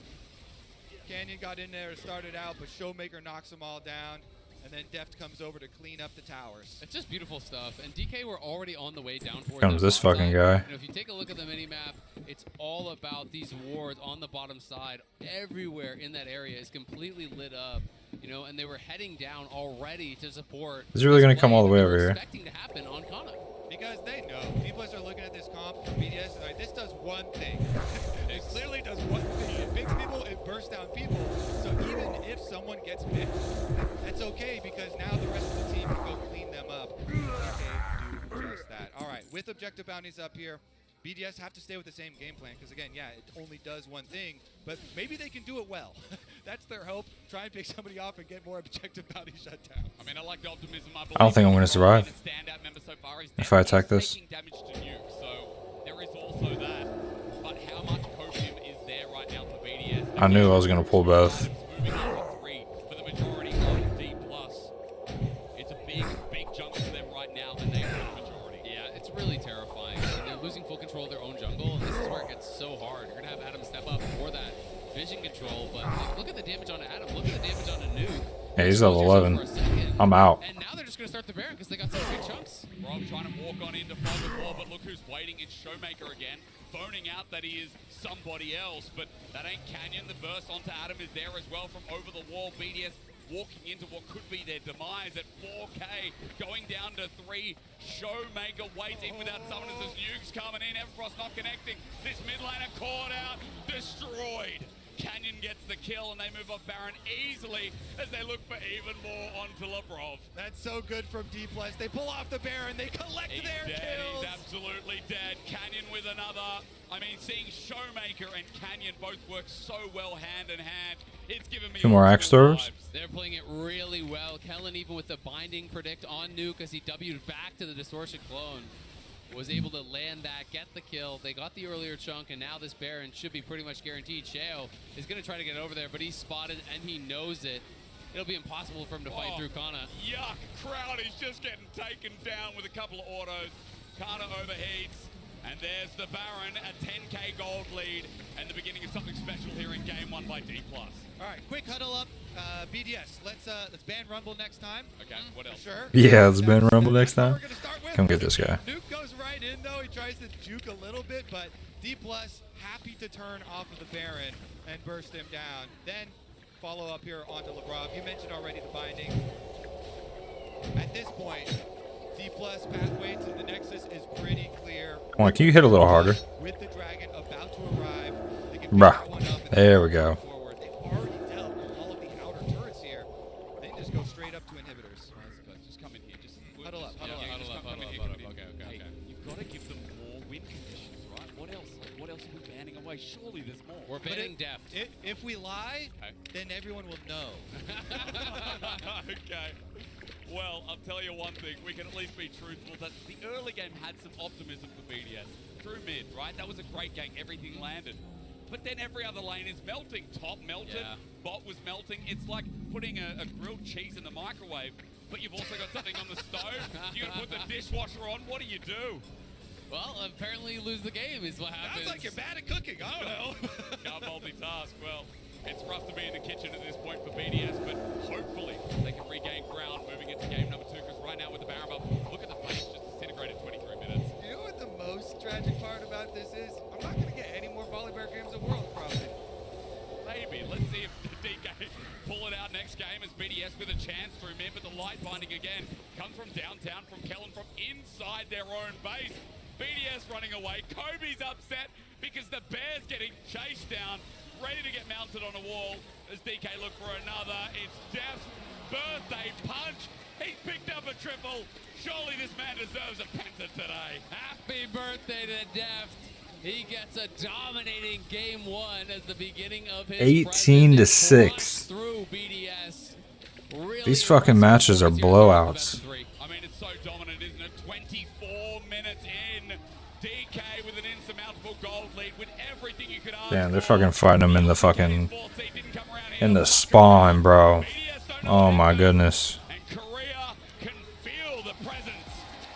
Canyon got in there to start it out, but Showmaker knocks them all down. And then Deft comes over to clean up the towers. It's just beautiful stuff. And DK were already on the way down towards Comes this fucking guy. You know, if you take a look at the mini-map, it's all about these wards on the bottom side. Everywhere in that area is completely lit up. You know, and they were heading down already to support. Is it really going to come all the way over here? Expecting to happen on Kana. Because they know. People are looking at this comp for BDS and like, this does one thing. It clearly does one thing. It picks people, it bursts down people. So even if someone gets picked, that's okay because now the rest of the team can go clean them up. Okay, do just that. All right, with objective bounties up here, BDS have to stay with the same game plan because, again, yeah, it only does one thing, but maybe they can do it well. That's their hope. Try and pick somebody off and get more objective bounty shutdowns. I mean, I like the optimism. I don't think I'm going to survive if I attack this. Damage to nuke, so there is also that. But how much copium is there right now for BDS? I knew I was going to pull both. Moving up to 3 for the majority of D+. It's a big jump for them right now, and they have the majority. Yeah, it's really terrifying. They're losing full control of their own jungle, and this is where it gets so hard. You're going to have Adam step up for that vision control, but look at the damage on Adam. Look at the damage on a nuke. Yeah, he's level 11. I'm out. And now they're just going to start the Baron because they got some big chunks. Rob trying to walk on into Fog of War, but look who's waiting. It's Showmaker again, phoning out that he is somebody else, but that ain't Canyon. The burst onto Adam is there as well from over the wall. BDS walking into what could be their demise at 4K, going down to 3. Showmaker waiting without summoners as nukes coming in. Everfrost not connecting. This mid laner caught out, destroyed. Canyon gets the kill and they move off Baron easily as they look for even more onto Labrov. That's so good from D+. They pull off the Baron. They collect their kills. He's absolutely dead. Canyon with another. I mean, seeing Showmaker and Canyon both work so well hand in hand. It's given me 2 more axe throwers. They're playing it really well. Kellen, even with the binding predict on nuke as he W'd back to the distortion clone, was able to land that, get the kill. They got the earlier chunk, and now this Baron should be pretty much guaranteed. Sheo is going to try to get over there, but he's spotted, and he knows it. It'll be impossible for him to fight through Kana. Yuck. Crowd is just getting taken down with a couple of autos. Kana overheats. And there's the Baron, a 10k gold lead, and the beginning of something special here in game 1 by D+. All right, quick huddle up. BDS, let's ban Rumble next time. Okay, what else? For sure. Yeah, let's ban Rumble next time. Come get this guy. Nuke goes right in, though. He tries to juke a little bit, but D+, happy to turn off of the Baron and burst him down. Then follow up here onto Labrov. You mentioned already the binding. At this point, D+ pathway to the Nexus is pretty clear. Come on, can you hit a little harder? With the dragon about to arrive, they can Bruh. There we go. They've already dealt with all of the outer turrets here. They just go straight up to inhibitors. Just come in here. Just huddle up. Huddle up. Okay. You've got to give them more win conditions, right? What else? What else are we banning away? Surely there's more. We're banning Deft. If we lie, then everyone will know. Okay. Well, I'll tell you one thing. We can at least be truthful that the early game had some optimism for BDS. Through mid, right? That was a great game. Everything landed. But then every other lane is melting. Top melted. Bot was melting. It's like putting a grilled cheese in the microwave, but you've also got something on the stove. You got to put the dishwasher on. What do? Well, apparently you lose the game is what happens. Sounds like you're bad at cooking. I don't know. Can't multitask. Well, it's rough to be in the kitchen at this point for BDS, but hopefully they can regain ground moving into game number 2, because right now with the Baron buff, look at the base just disintegrated 23 minutes. You know what the most tragic part about this is? I'm not going to get any more Volibear games of World, probably. Maybe. Let's see if DK pull it out next game as BDS with a chance through mid, but the light binding again comes from downtown, from Kellen, from inside their own base. BDS running away. Kobe's upset because the Bear's getting chased down, ready to get mounted on a wall as DK look for another. It's Deft's birthday punch. He's picked up a triple. Surely this man deserves a penta today. Happy birthday to Deft. He gets a dominating game 1 as the beginning of his 18 to 6. Through BDS. Really These fucking matches are blowouts. I mean, it's so dominant, isn't it? 24 minutes in. DK with an insurmountable gold lead with everything you could ask. Damn, they're fucking fighting him in the fucking in the spawn, bro. Oh my goodness. And Korea can feel the presence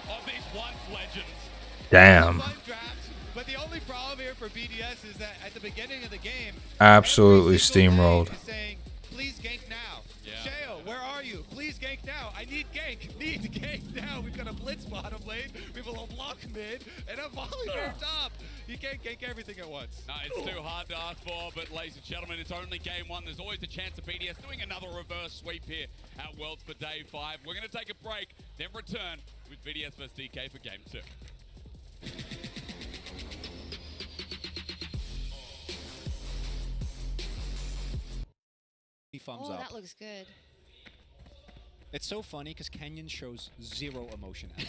of these once legends. Damn. But the only problem here for BDS is that at the beginning of the game, Absolutely steamrolled. saying, please gank now. Sheo, where are you? Please gank now. I need gank. Need gank now. We've got a blitz bottom lane. We have a LeBlanc mid and a Volibear top. You can't gank everything at once. No, it's too hard to ask for, but ladies and gentlemen, it's only game 1. There's always a chance of BDS doing another reverse sweep here at Worlds for day 5. We're going to take a break, then return with BDS vs DK for game 2. Oh, that looks good. It's so funny because Canyon shows zero emotion at it.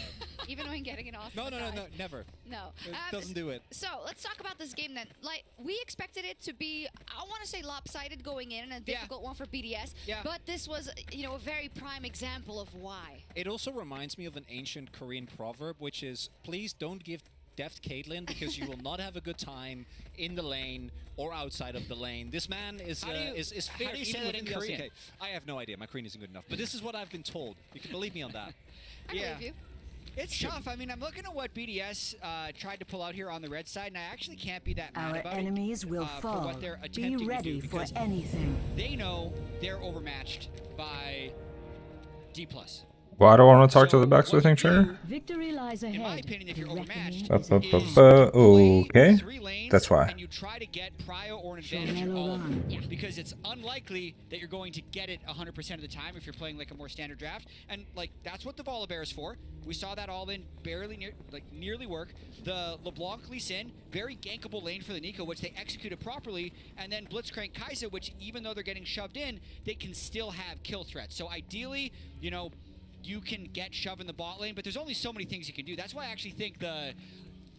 Even when getting it off. No, never. No. It doesn't do it. So let's talk about this game then. Like, we expected it to be, I want to say lopsided going in and a difficult one for BDS. Yeah. But this was, a very prime example of why. It also reminds me of an ancient Korean proverb, which is, please don't give deft Caitlyn because you will not have a good time in the lane or outside of the lane. This man is fair. How do you say that in Korean? LCK. I have no idea. My Korean isn't good enough. But this is what I've been told. You can believe me on that. I believe you. It's tough. I mean, I'm looking at what BDS tried to pull out here on the red side, and I actually can't be that mad Our about enemies it, will for fall. what they're attempting Be ready to do, for because anything. they know they're overmatched by D+. Well, I don't want to talk to the backswithing trainer. Victory lies ahead. In my opinion, if you're overmatched, Okay, that's why. and you try to get prio or an advantage in all of them. Because it's unlikely that you're going to get it 100% of the time if you're playing like a more standard draft. And like that's what the Volibear is for. We saw that all in nearly work. The LeBlanc Lee Sin, very gankable lane for the Nico, which they executed properly, and then Blitzcrank Kai'Sa, which even though they're getting shoved in, they can still have kill threats. So ideally, you can get shoved in the bot lane, but there's only so many things you can do. That's why I actually think the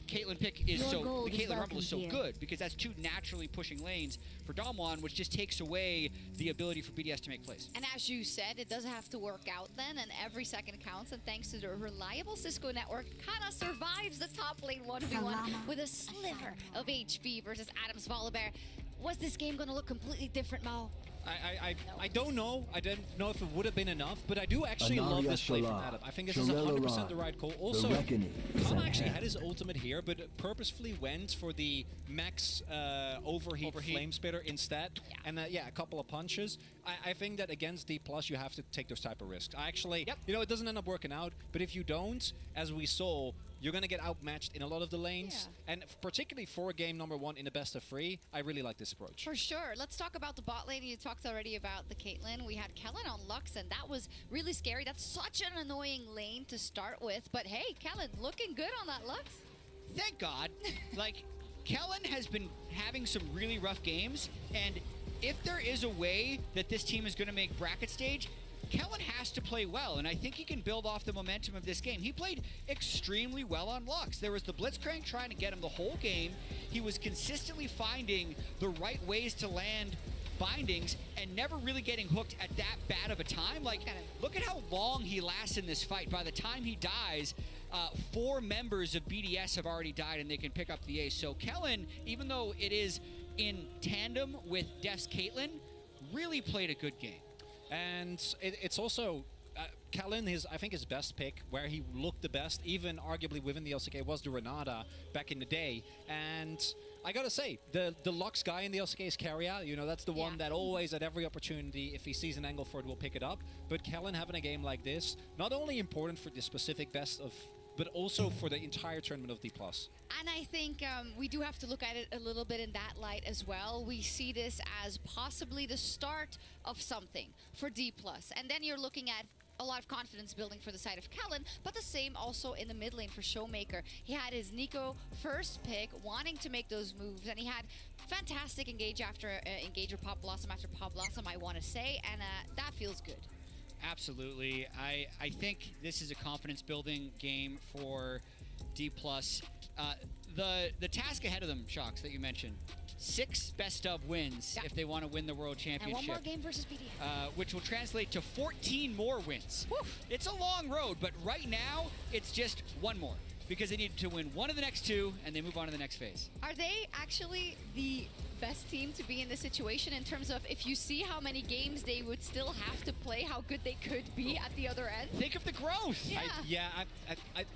Caitlyn pick is the Caitlyn Rumble is so good, because that's two naturally pushing lanes for Damwon, which just takes away the ability for BDS to make plays. And as you said, it does have to work out then, and every second counts, and thanks to the reliable Cisco network, Kana survives the top lane 1v1 with a sliver of HP versus Adam's Volibear. Was this game going to look completely different, Mo? I don't know. I don't know if it would have been enough, but I do actually love this play from Adam. I think this is 100% the right call. Also, Khan actually had his ultimate here, but purposefully went for the max overheat flame spitter instead. And a couple of punches. I think that against D+, you have to take those type of risks. I actually, it doesn't end up working out, but if you don't, as we saw, you're going to get outmatched in a lot of the lanes. And particularly for game number 1 in the best of 3, I really like this approach. For sure. Let's talk about the bot lane. You talked already about the Caitlyn. We had Kellen on Lux, and that was really scary. That's such an annoying lane to start with. But hey, Kellen, looking good on that Lux. Thank God. Kellen has been having some really rough games, and if there is a way that this team is going to make bracket stage, Kellen has to play well, and I think he can build off the momentum of this game. He played extremely well on Lux. There was the Blitzcrank trying to get him the whole game. He was consistently finding the right ways to land bindings and never really getting hooked at that bad of a time. Look at how long he lasts in this fight. By the time he dies, 4 members of BDS have already died and they can pick up the ace. So Kellen, even though it is in tandem with Def's Caitlyn, really played a good game. And it's also Kellen, I think his best pick, where he looked the best, even arguably within the LCK, was the Renata back in the day. And I gotta say, the Lux guy in the LCK is Keria. That's the one that always, at every opportunity, if he sees an angle for it, will pick it up. But Kellen having a game like this, not only important for the specific best of, but also for the entire tournament of D+. And I think we do have to look at it a little bit in that light as well. We see this as possibly the start of something for D+. And then you're looking at a lot of confidence building for the side of Kellen, but the same also in the mid lane for Showmaker. He had his Nico first pick, wanting to make those moves, and he had fantastic engage after engage or Pop Blossom after Pop Blossom, I want to say, and that feels good. Absolutely. I think this is a confidence building game for D+. The task ahead of them, Shocks, that you mentioned, 6 best of wins if they want to win the World Championship. And 1 more game versus BDS. Which will translate to 14 more wins. Woof. It's a long road, but right now it's just 1 more, because they need to win 1 of the next 2 and they move on to the next phase. Are they actually the best team to be in this situation in terms of, if you see how many games they would still have to play, how good they could be at the other end? Think of the growth.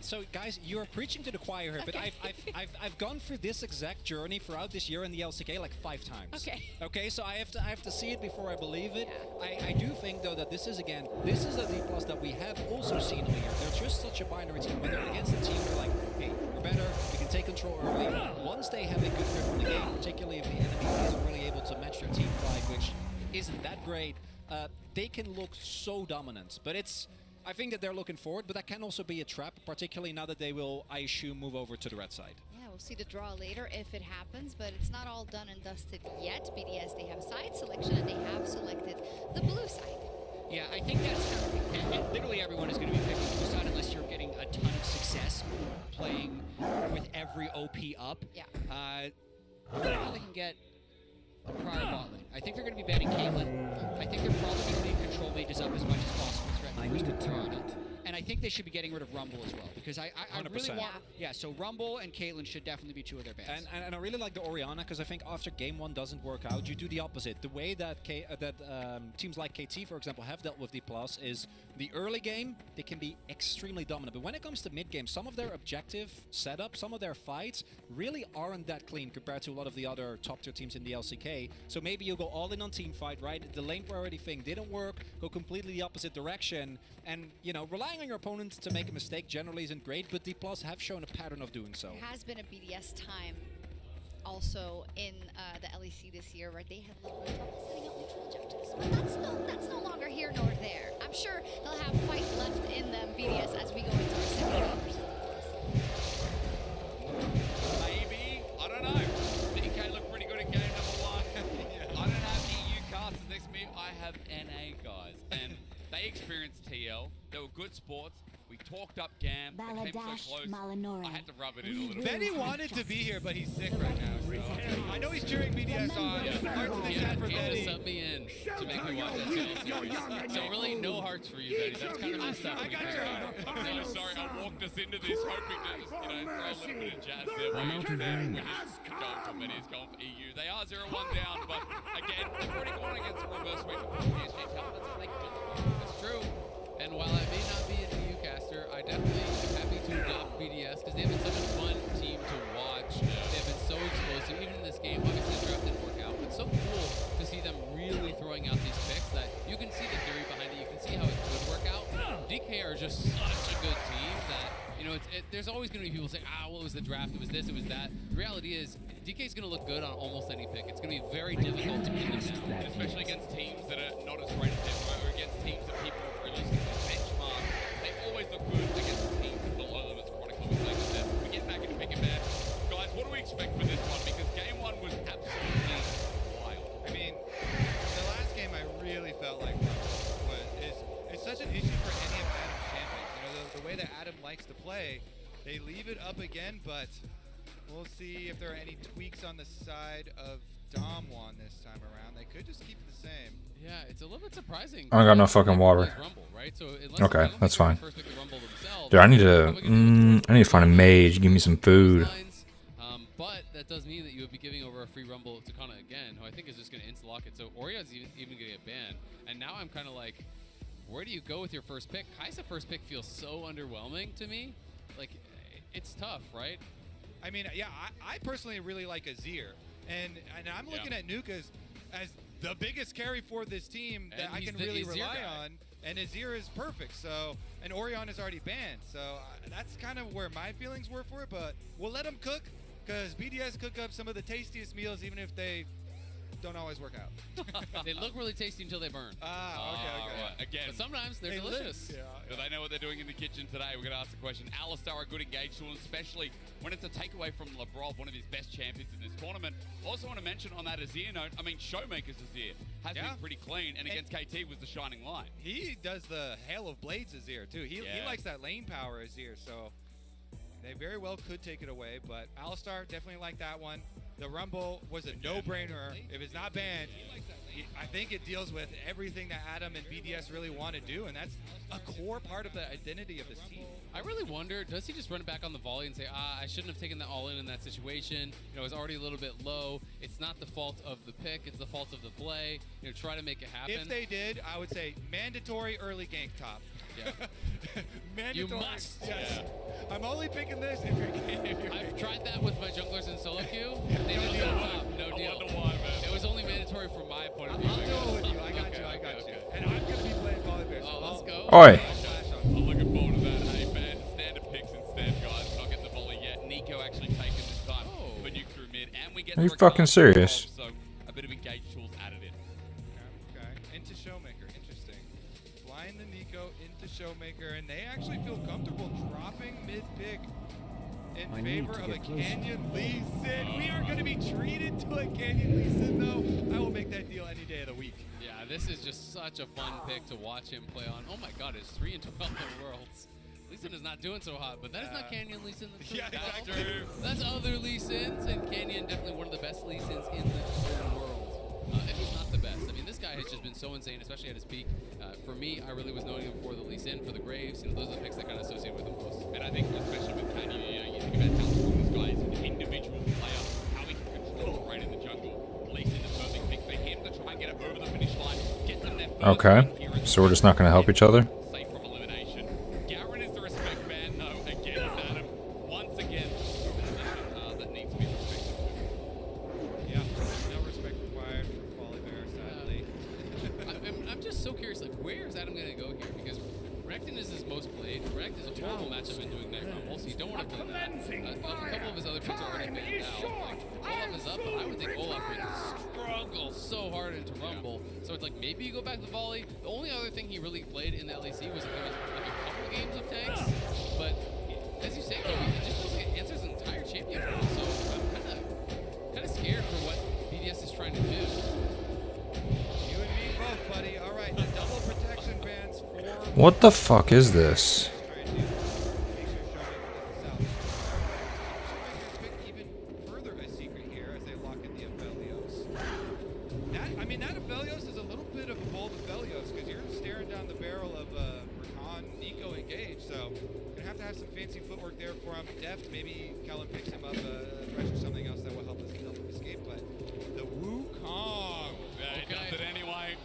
So guys, you're preaching to the choir here, but I've gone through this exact journey throughout this year in the LCK like 5 times. Okay, so I have to see it before I believe it. I do think though that this is a D+ that we have also seen here. They're just such a binary team. When they're against a team, they're like, hey, we're better, we can take control early. Once they have a good grip on the game, particularly if the enemy isn't really able to match their team fight, which isn't that great, they can look so dominant. But I think that they're looking forward, but that can also be a trap, particularly now that they will, I assume, move over to the red side. Yeah, we'll see the draw later if it happens, but it's not all done and dusted yet. BDS, they have side selection, and they have selected the blue side. Yeah, I think that's OP up. Yeah. I don't know how they can get a prior bot lane. I think they're going to be banning Caitlyn. I think they're probably going to leave control mages up as much as possible. I need a target. And I think they should be getting rid of Rumble as well, because I really 100%. want... Yeah, so Rumble and Caitlyn should definitely be two of their bans. And I really like the Orianna, because I think after game 1 doesn't work out, you do the opposite. The way that teams like KT, for example, have dealt with D+ is the early game, they can be extremely dominant. But when it comes to mid game, some of their objective setup, some of their fights really aren't that clean compared to a lot of the other top tier teams in the LCK. So maybe you go all in on team fight, right? The lane priority thing didn't work, go completely the opposite direction. And, you know, relying on your opponents to make a mistake generally isn't great, but D+ have shown a pattern of doing so. There has been a BDS time also in the LEC this year where they had a little bit of trouble setting up neutral objectives. But that's no longer here nor there. I'm sure they'll have fight left in them, BDS, as we go into our second game versus Maybe. I don't know. DK looked pretty good in game number 1. I don't have EU casters next to me. I have NA guys. And they experienced TL. They were good sports. We talked up Gam. They came so close. I had to rub it in a little bit. Benny wanted to be here, but he's sick right now. So. I know he's cheering BDS on. Hearts in the chat for He had to Benny. sub me in to make me watch that TL series. So really, no hearts for you, Benny. That's kind of messed up. I'm really sorry. I walked us into this hoping to just, throw a little bit of jazz there. I'm out of anger. Going for Benny's going for EU. They are 0-1 down, but again, they've already gone against a reverse sweep of PSG talent. That's they can do. It's true. And while I may not be an EU caster, I definitely am happy to adopt BDS because they've been such a fun team to watch. They've been so explosive. Even in this game, obviously the draft didn't work out, but it's so cool to see them really throwing out these picks that you can see the theory behind it. You can see how it could work out. DK are just such a good team that, you know, there's always going to be people saying, what was the draft? It was this, it was that. The reality is, DK's going to look good on almost any pick. It's going to be very difficult to pin them down. Especially against teams that are not as great as them, right? Or against teams that people realistically benchmark. They always look good against teams below them, as Chronicle was saying. That we get back into pick and ban. Guys, what do we expect for this one? Because game 1 was absolutely wild. I mean, the last game I really felt like it's such an issue for any of Adam's champions. You know, the way that Adam likes to play, they leave it up again, but we'll see if there are any tweaks on the side of Damwon this time around. They could just keep it the same. Yeah, it's a little bit surprising. I don't got no fucking water. Rumble, right? So Okay, that's fine. Dude, I need to find a mage. Give me some food. But that does mean that you would be giving over a free Rumble to Kana again, who I think is just going to insta-lock it. So Orion's even going to get banned. And now I'm kind of like, where do you go with your first pick? Kai'Sa first pick feels so underwhelming to me. Like, it's tough, right? I mean, yeah, I personally really like Azir. And I'm looking at Nuke as the biggest carry for this team that I can really rely on. And Azir is perfect. So, and Orion is already banned. So that's kind of where my feelings were for it. But we'll let them cook, because BDS cook up some of the tastiest meals, even if they don't always work out. They look really tasty until they burn. Okay. Right. Again, but sometimes they're delicious. Do they know what they're doing in the kitchen today? We're going to ask the question. Alistar are good engaged to him, especially when it's a takeaway from Labrov, one of his best champions in this tournament. Also want to mention on that Azir note, I mean, Showmaker's Azir has been pretty clean, and against KT was the shining light. He does the Hail of Blades Azir, too. He likes that lane power Azir, so they very well could take it away, but Alistar definitely like that one. The Rumble was a no-brainer. If it's not banned, I think it deals with everything that Adam and BDS really want to do, and that's a core part of the identity of this team. I really wonder, does he just run it back on the volley and say, I shouldn't have taken that all in that situation. You know, it's already a little bit low. It's not the fault of the pick. It's the fault of the play. You know, try to make it happen. If they did, I would say mandatory early gank top. Yeah. Mandatory. You must. Yes. Yeah. I'm only picking this if you're I've tried that with my junglers in solo queue. They didn't go top. No deal. I wonder why, man. It was only mandatory from my point of view. I'll do it with you. I got you. And I'm going to be playing Volibear. Oh, let's go. Oi. I'm looking forward to that. Hey, man, standard picks instead, guys. We're not getting the volley yet. Nico actually taken this time for nuke through mid, and we get Are you the fucking serious? So a bit of engage tools added in. Okay. Into Showmaker. Interesting. Flying the Nico into Showmaker, and they actually feel comfortable dropping mid-pick in favor of a Canyon Lee Sin. We are going to be treated to a Canyon Lee Sin, though. I will make that deal any day of the week. Yeah, this is just such a fun pick to watch him play on. Oh my god, it's 3 and 12 in Worlds. Lee Sin is not doing so hot, but that is not Canyon Lee Sin. Yeah, exactly. That's other Lee Sins, and Canyon definitely one of the best Lee Sins in the world. If he's not the best. I mean, this guy has just been so insane, especially at his peak. For me, I really was knowing him for the Lee Sin, for the Graves, and those are the picks that kind of associate with him most. And I think, especially with Canyon, you think about how strong this guy is, an individual player, how he can control the rain in the jungle. Lee Sin is a perfect pick for him to try and get it over the finish line, get them there first. Okay, so we're just not going to help each other. Safe from elimination. Garen is the respect man, though. Again, it's Adam. Once again, that needs to be respected. Yeah, no respect required for Volibear, sadly. I'm just so curious, like, where is Adam going to go here? Because Renekton is his most played. Renekton is a horrible matchup in doing Night Rumble, so you don't want to play that. A couple of his other picks are already banned out. Like, Olaf is up, but I would think Olaf would struggle so hard into Rumble. So it's like, maybe you go back to Volley. The only other thing he really played in the LEC was if there was like a couple of games of tanks. But as you say, Kobe, it just feels like it answers an entire champion role. So I'm kind of scared for what BDS is trying to do. You and me both, buddy. All right, the double protection bans for... What the fuck is this? Even further a secret here as they lock in the Aphelios. That Aphelios is a little bit of a bold Aphelios because you're staring down the barrel of Rakan, Nico engaged. So gonna have to have some fancy footwork there for him. Deft, maybe Kellen picks him up a thresh or something else that will help him escape. But the Wukong. He does it anyway.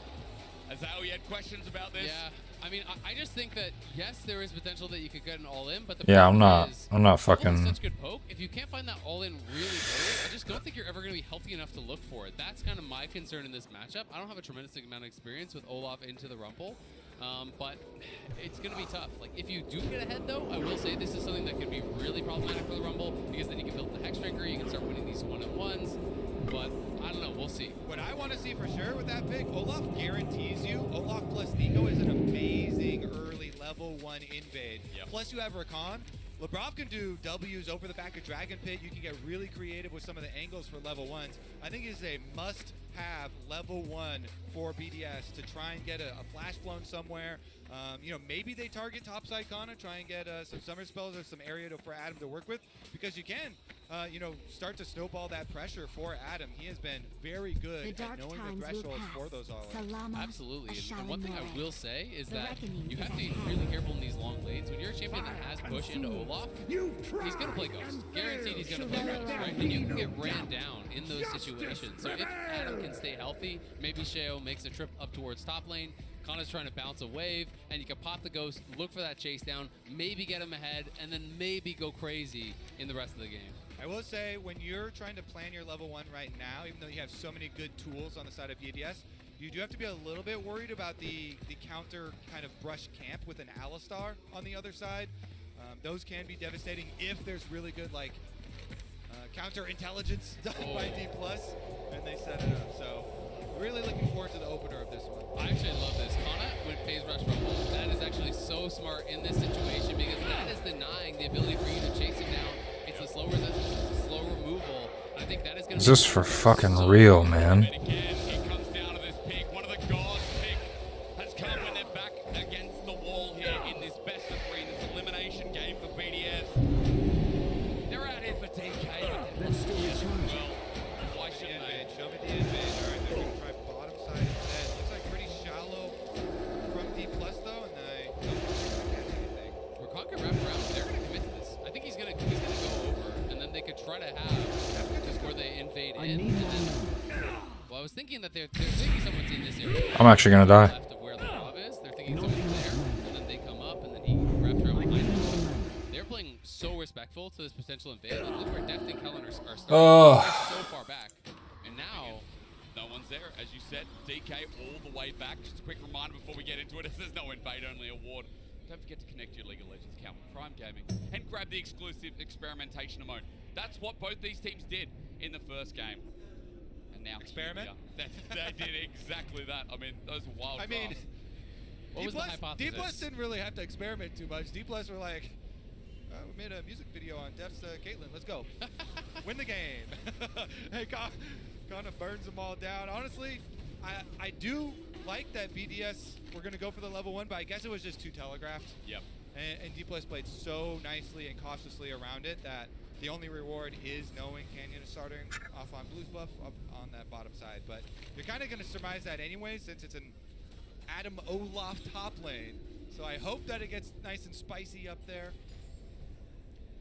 Azao, you had questions about this? Yeah. I mean, I just think that yes, there is potential that you could get an all-in, but the Yeah, problem I'm is, not all is fucking. such good poke. If you can't find that all-in really early, I just don't think you're ever going to be healthy enough to look for it. That's kind of my concern in this matchup. I don't have a tremendous amount of experience with Olaf into the Rumble, but it's going to be tough. Like, if you do get ahead, though, I will say this is something that could be really problematic for the Rumble because then you can build the Hexdrinker, you can start winning these one-on-ones. But I don't know. We'll see. What I want to see for sure with that pick, Olaf guarantees you. Olaf plus Nico is an amazing early level 1 invade. Yep. Plus you have Rakan. Labrov can do W's over the back of Dragon Pit. You can get really creative with some of the angles for level 1s. I think it's a must-have level 1 for BDS to try and get a flash blown somewhere. Maybe they target topside Kana, try and get some summer spells or some area for Adam to work with, because you can, start to snowball that pressure for Adam. He has been very good at knowing the thresholds for those all-ins. Absolutely. And one thing I will say is that you have to be really careful in these long lanes. When you're a champion that has push into Olaf, he's going to play Ghost. Guaranteed he's going to play Ghost, right? And you can get ran down in those situations. So if Adam can stay healthy, maybe Sheo makes a trip up towards top lane, Kana's trying to bounce a wave, and you can pop the Ghost, look for that chase down, maybe get him ahead, and then maybe go crazy in the rest of the game. I will say, when you're trying to plan your level 1 right now, even though you have so many good tools on the side of BDS, you do have to be a little bit worried about the counter kind of brush camp with an Alistar on the other side. Those can be devastating if there's really good counter intelligence done by D+, and they set it up. So really looking forward to the opener of this one. I actually love this. Kana with Phase Rush Rumble. That is actually so smart in this situation because that is denying the ability for you to chase him down. It's a slow resistance, it's a slow removal. I think that is going to Is this for fucking real, man? Again, it comes down to this pick. One of the gods pick has come when they're back against the wall here in this best of 3, this elimination game for BDS. They're out here for TK, but they're not as well. Why shouldn't they? Show me the invade. All right, they're going to try bottom side instead. Looks like pretty shallow from D+, though, and they don't catch anything. Rakan can wrap around. They're going to commit to this. I think he's going to go over, and then they could try to have just where they invade in. Well, I was thinking that they're thinking someone's in this area. I'm actually gonna die. Left of where the Rob is. They're thinking someone's there, and then they come up, and then he wraps around behind them. They're playing so respectful to this potential invade. Like, look where Deft and Kellen are starting. They're so far back, and now no one's there. As you said, DK all the way back. Just a quick reminder before we get into it, there's no invade only award. Don't forget to connect your League of Legends account with Prime Gaming and grab the exclusive experimentation emote. That's what both these teams did in the first game. And now experiment? They did exactly that. I mean, those were wild drafts. what was the hypothesis? D+ didn't really have to experiment too much. D+ were like, we made a music video on Deft's Caitlyn. Let's go. Win the game. Hey, kind of burns them all down. Honestly, I do like that BDS were going to go for the level 1, but I guess it was just too telegraphed. Yep. And D+ played so nicely and cautiously around it that the only reward is knowing Canyon is starting off on Blues buff up on that bottom side. But you're kind of going to surmise that anyway, since it's an Adam Olaf top lane. So I hope that it gets nice and spicy up there.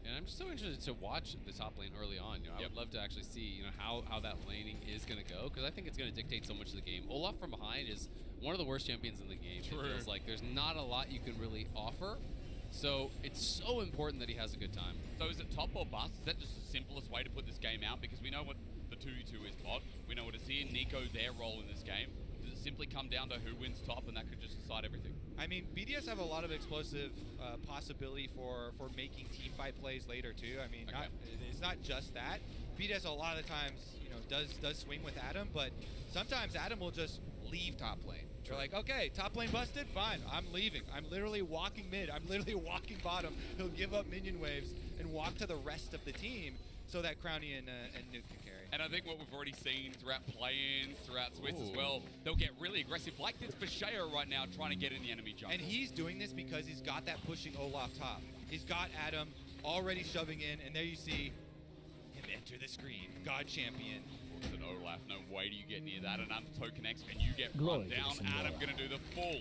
And I'm just so interested to watch the top lane early on. You know, I would love to actually see, you know, how that laning is going to go, because I think it's going to dictate so much of the game. Olaf from behind is one of the worst champions in the game. True. It feels like there's not a lot you can really offer. So it's so important that he has a good time. So is it top or bust? Is that just the simplest way to put this game out? Because we know what the 2v2 is bot. We know what it's here. Nico, their role in this game. Does it simply come down to who wins top, and that could just decide everything? I mean, BDS have a lot of explosive possibility for making team fight plays later too. I mean, it's not just that. BDS a lot of the times, you know, does swing with Adam, but sometimes Adam will just leave top lane. You're like, okay, top lane busted, fine, I'm leaving. I'm literally walking mid. I'm literally walking bottom. He'll give up minion waves and walk to the rest of the team so that Crownie and Nuke can carry. And I think what we've already seen throughout play-ins, throughout Swiss as well, they'll get really aggressive, like this for Sheo right now, trying to get in the enemy jungle. And he's doing this because he's got that pushing Olaf top. He's got Adam already shoving in, and there you see him enter the screen. God champion. Looks at Olaf, no way do you get near that, and token X, and you get run down. Adam gonna do the full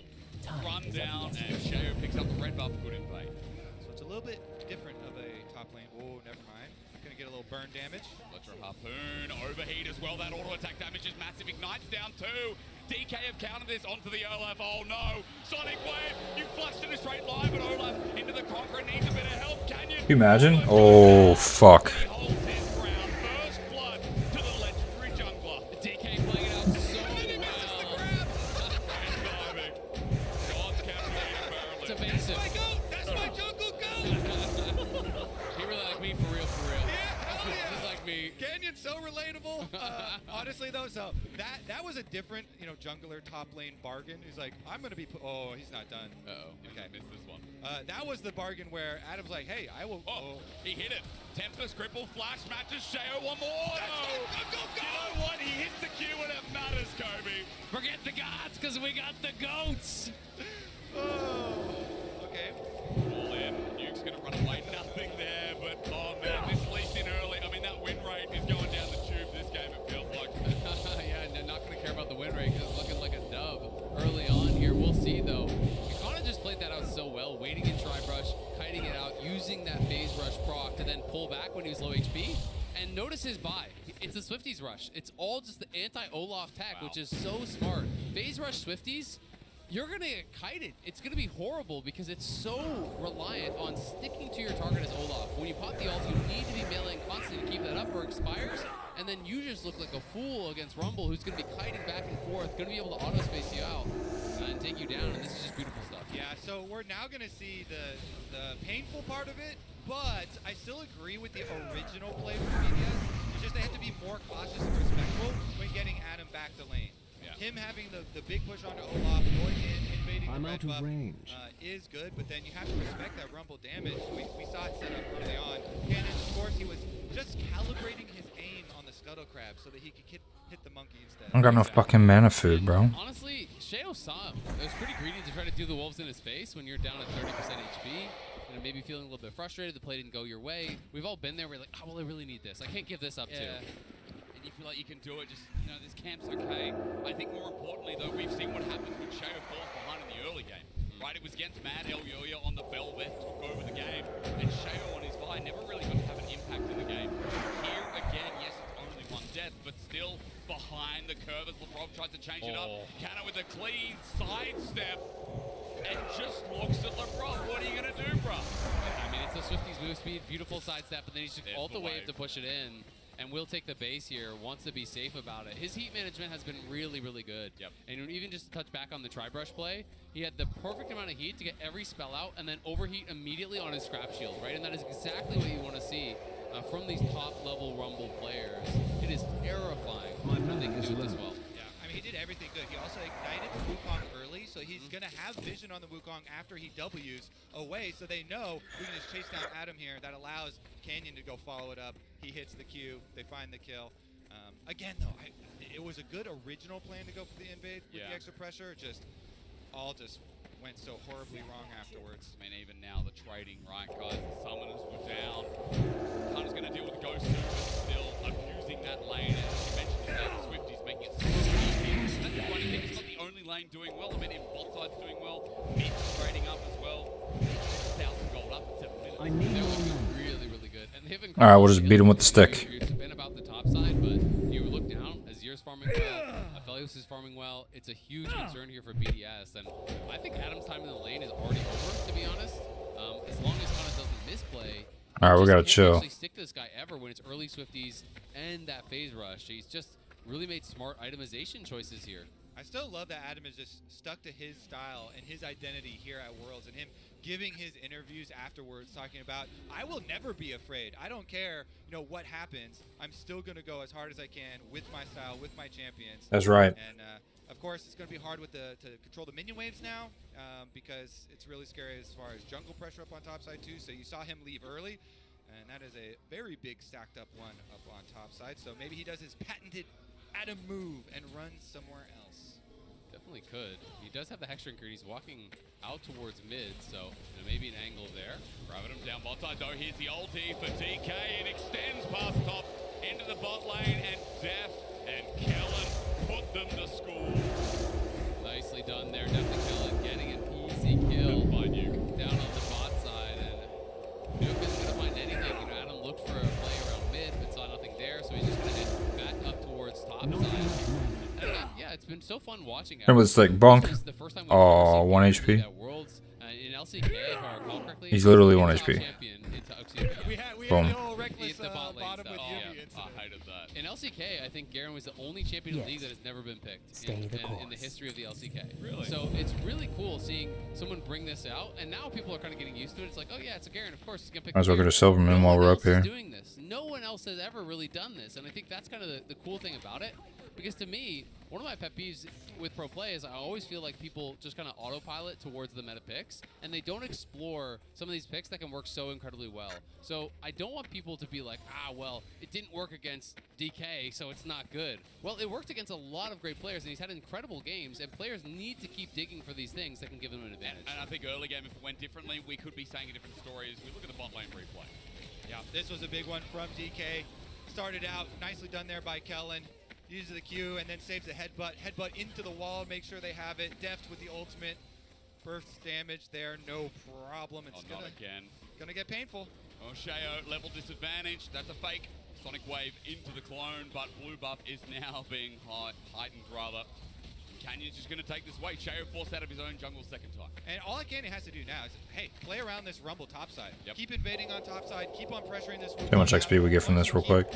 run down, and Sheo picks up the red buff, good invade. So it's a little bit different of a top lane. Oh, never mind. Gonna get a little burn damage. Electro Harpoon, overheat as well. That auto attack damage is massive. Ignites down too. DK have countered this onto the Olaf. Oh no! Sonic Wave! You flushed in a straight line, but Olaf into the Conqueror needs a bit of help. Canyon. Can you imagine? Oh, fuck. First blood to the legendary jungler. DK playing it out so well. It's evasive. That's my goat! That's my jungle goat! He really like me for real, for real. Just like me. Canyon's so relatable. Honestly though, so that was a different, you know, jungler top lane bargain. He's like, I'm gonna be oh, he's not done. Okay, missed this one. That was the bargain where Adam's like, hey, I will. Oh, he hit it. Tempest cripple flash matches Sheo one more. No. You know what? He hits the Q when it matters, Kobe. Forget the gods, because we got the goats. Okay. All in. Nuke's gonna run away. Nothing there, but oh man, this leaked in early. I mean, that win rate is going down the tube this game, it feels like. Yeah, and they're not gonna care about the win rate because it's looking like a dub early on here. We'll see though. Ikana just played that out so well, waiting in Tri-Brush, kiting it out, using that phase rush proc to then pull back when he was low HP. And notice his buy. It's the Swifties rush. It's all just the anti-Olaf tech, which is so smart. Phase rush Swifties, you're going to get kited. It's going to be horrible because it's so reliant on sticking to your target as Olaf. When you pop the ult, you need to be meleeing constantly to keep that up or it expires. And then you just look like a fool against Rumble, who's going to be kiting back and forth, going to be able to auto-space you out and take you down. And this is just beautiful stuff. Yeah, so we're now going to see the painful part of it, but I still agree with the original play from BDS. It's just they have to be more cautious and respectful when getting Adam back to lane. Him having the big push onto Olaf, going in, invading the red buff is good, but then you have to respect that Rumble damage. We saw it set up early on. Cannon, of course, he was just calibrating his aim on the Scuttle Crab so that he could hit the monkey instead. I don't got enough fucking mana food, bro. Honestly, Sheo saw him. It was pretty greedy to try to do the wolves in his face when you're down at 30% HP. And maybe feeling a little bit frustrated, the play didn't go your way. We've all been there, we're like, oh, well, I really need this. I can't give this up too. And you feel like you can do it, just, you know, this camp's okay. I think more importantly, though, we've seen what happens when Sheo falls behind in the early game. Right, it was against Mad Elyoya on the Velvet, took over the game, and Sheo on his Vi never really got to have an impact in the game. Here, again, yes, it's only one death, but still behind the curve as LeBron tries to change it up. Canna with a clean sidestep, and just looks at LeBron. What are you going to do, bro? I mean, it's a Swifties move speed, beautiful sidestep, and then he's just ult the wave to push it in. And will take the base here, wants to be safe about it. His heat management has been really, really good. And even just to touch back on the Tri-Brush play, he had the perfect amount of heat to get every spell out and then overheat immediately on his scrap shield, right? And that is exactly what you want to see from these top-level Rumble players. It is terrifying when they can do this well. Yeah, I mean, he did everything good. He also ignited the Wukong early, so he's going to have vision on the Wukong after he W's away, so they know we can just chase down Adam here. That allows Canyon to go follow it up. He hits the Q, they find the kill. Again, though, it was a good original plan to go for the invade with the extra pressure. Just went so horribly wrong afterwards. I mean, even now, the trading, right, guys? The summoners were down. Hunter's going to deal with the ghost, but still abusing that lane. And as you mentioned, the Swifties making it so easy. That's the funny thing. It's not the only lane doing well. I mean, both sides doing well. Mid's trading up as well. 1,000 gold up in 7 minutes. I need They're looking really, really good. And they have All right, we'll just beat him with the stick. It's been about the top side, but you look down, Azir's farming well, Aphelios is farming well. It's a huge concern here for BDS, and I think Adam's time in the lane is already over, to be honest. As long as Kana doesn't misplay. All right, we gotta can't chill. actually stick to this guy ever when it's early Swifties and that phase rush. He's just really made smart itemization choices here. I still love that Adam is just stuck to his style and his identity here at Worlds, and him giving his interviews afterwards talking about, I will never be afraid. I don't care, what happens. I'm still going to go as hard as I can with my style, with my champions. That's right. And of course, it's going to be hard to control the minion waves now because it's really scary as far as jungle pressure up on top side too. So you saw him leave early, and that is a very big stacked up one up on top side. So maybe he does his patented Adam move and runs somewhere else. Definitely could. He does have the Hextrinker. He's walking out towards mid, so maybe an angle there. Grabbing him down bot side though. Here's the ulti for DK. It extends past top into the bot lane, and Deft and Kellen put them to school. Nicely done there. Definitely Kellen getting an easy kill by Nuke down on the bot side, and Nuke isn't going to find anything. Adam looked for a play around mid, but saw nothing there, so he's just going to head back up towards top side. Yeah, it's been so fun watching. Remember this like bonk? Oh, 1 At HP. Worlds, in LCK, if I recall correctly, He's literally 1 top HP. champion in Tuxedo. We had Boom. the whole reckless The bot lane bottom stuff. with Oh, Yubi yeah. incident. I hated that. In LCK, I think Garen was the only champion of the league that has never been picked in the history of the LCK. Really? So it's really cool seeing someone bring this out, and now people are kind of getting used to it. It's like, oh yeah, it's a Garen. Of course, he's gonna pick. Might as well Garen. get a Silverman while one we're up else is here. doing this. No one else has ever really done this, and I think that's kind of the cool thing about it. Because to me, one of my pet peeves with pro play is I always feel like people just kind of autopilot towards the meta picks, and they don't explore some of these picks that can work so incredibly well. So I don't want people to be like, well, it didn't work against DK, so it's not good. Well, it worked against a lot of great players, and he's had incredible games, and players need to keep digging for these things that can give them an advantage. And I think early game, if it went differently, we could be saying a different story as we look at the bot lane replay. Yeah, this was a big one from DK. Started out nicely done there by Kellen. Uses the Q and then saves the headbutt into the wall, make sure they have it. Deft with the ultimate. Burst damage there, no problem. It's not again. Gonna get painful. Oh, Sheo, level disadvantage. That's a fake Sonic Wave into the clone, but blue buff is now being heightened rather. Canyon's just gonna take this way. Sheo forced out of his own jungle second time. And all Canyon has to do now is, hey, play around this Rumble topside. Yep. Keep invading on topside, keep on pressuring this. See how much XP we get from this real quick.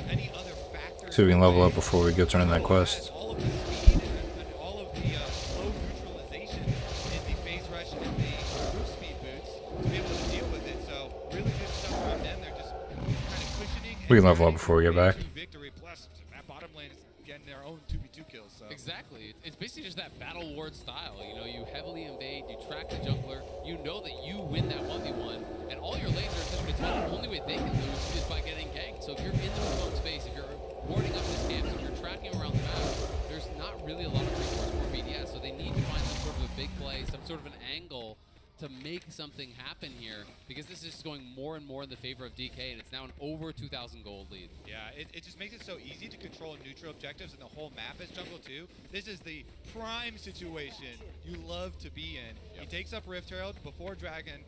See if we can level up before we go turn in that quest. All of the speed and all of the slow neutralization in the phase rush and the roof speed boots to be able to deal with it. So really good stuff from them. They're just kind of cushioning. We can level up before we get back. Victory plus that bottom lane is getting their own 2v2 kills. So. Exactly. It's basically just that battle ward style. You heavily invade, you track the jungler, you know that you win that 1v1, and all your lanes are essentially told the only way they can lose is by getting ganked. So if you're in the Ramon's face, if you're warding up his camps, if you're tracking around the map, there's not really a lot of recourse for BDS, so they need to find some sort of a big play, some sort of an angle to make something happen here, because this is just going more and more in the favor of DK, and it's now an over 2,000 gold lead. Yeah, it just makes it so easy to control neutral objectives, and the whole map is jungle too. This is the prime situation you love to be in. Yep. He takes up Rift Herald before Dragon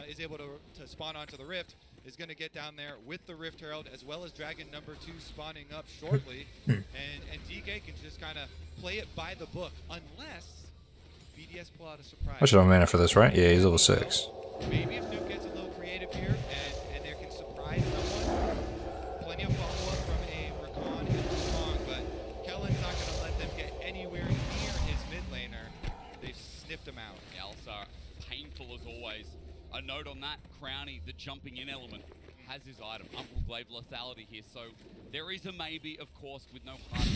is able to spawn onto the Rift, is going to get down there with the Rift Herald, as well as Dragon number 2 spawning up shortly, and DK can just kind of play it by the book, unless BDS pull out a surprise. I should have mana for this, right? Yeah, he's level 6. Maybe if Nuke gets a little creative here and there can surprise someone. Plenty of follow-up from a Rakan and Wukong, but Kellen's not going to let them get anywhere near his mid laner. They've sniffed him out. Elsa, painful as always. A note on that, Crowny, the jumping in element, has his item. Uncle Glaive lethality here, so there is a maybe, of course, with no hard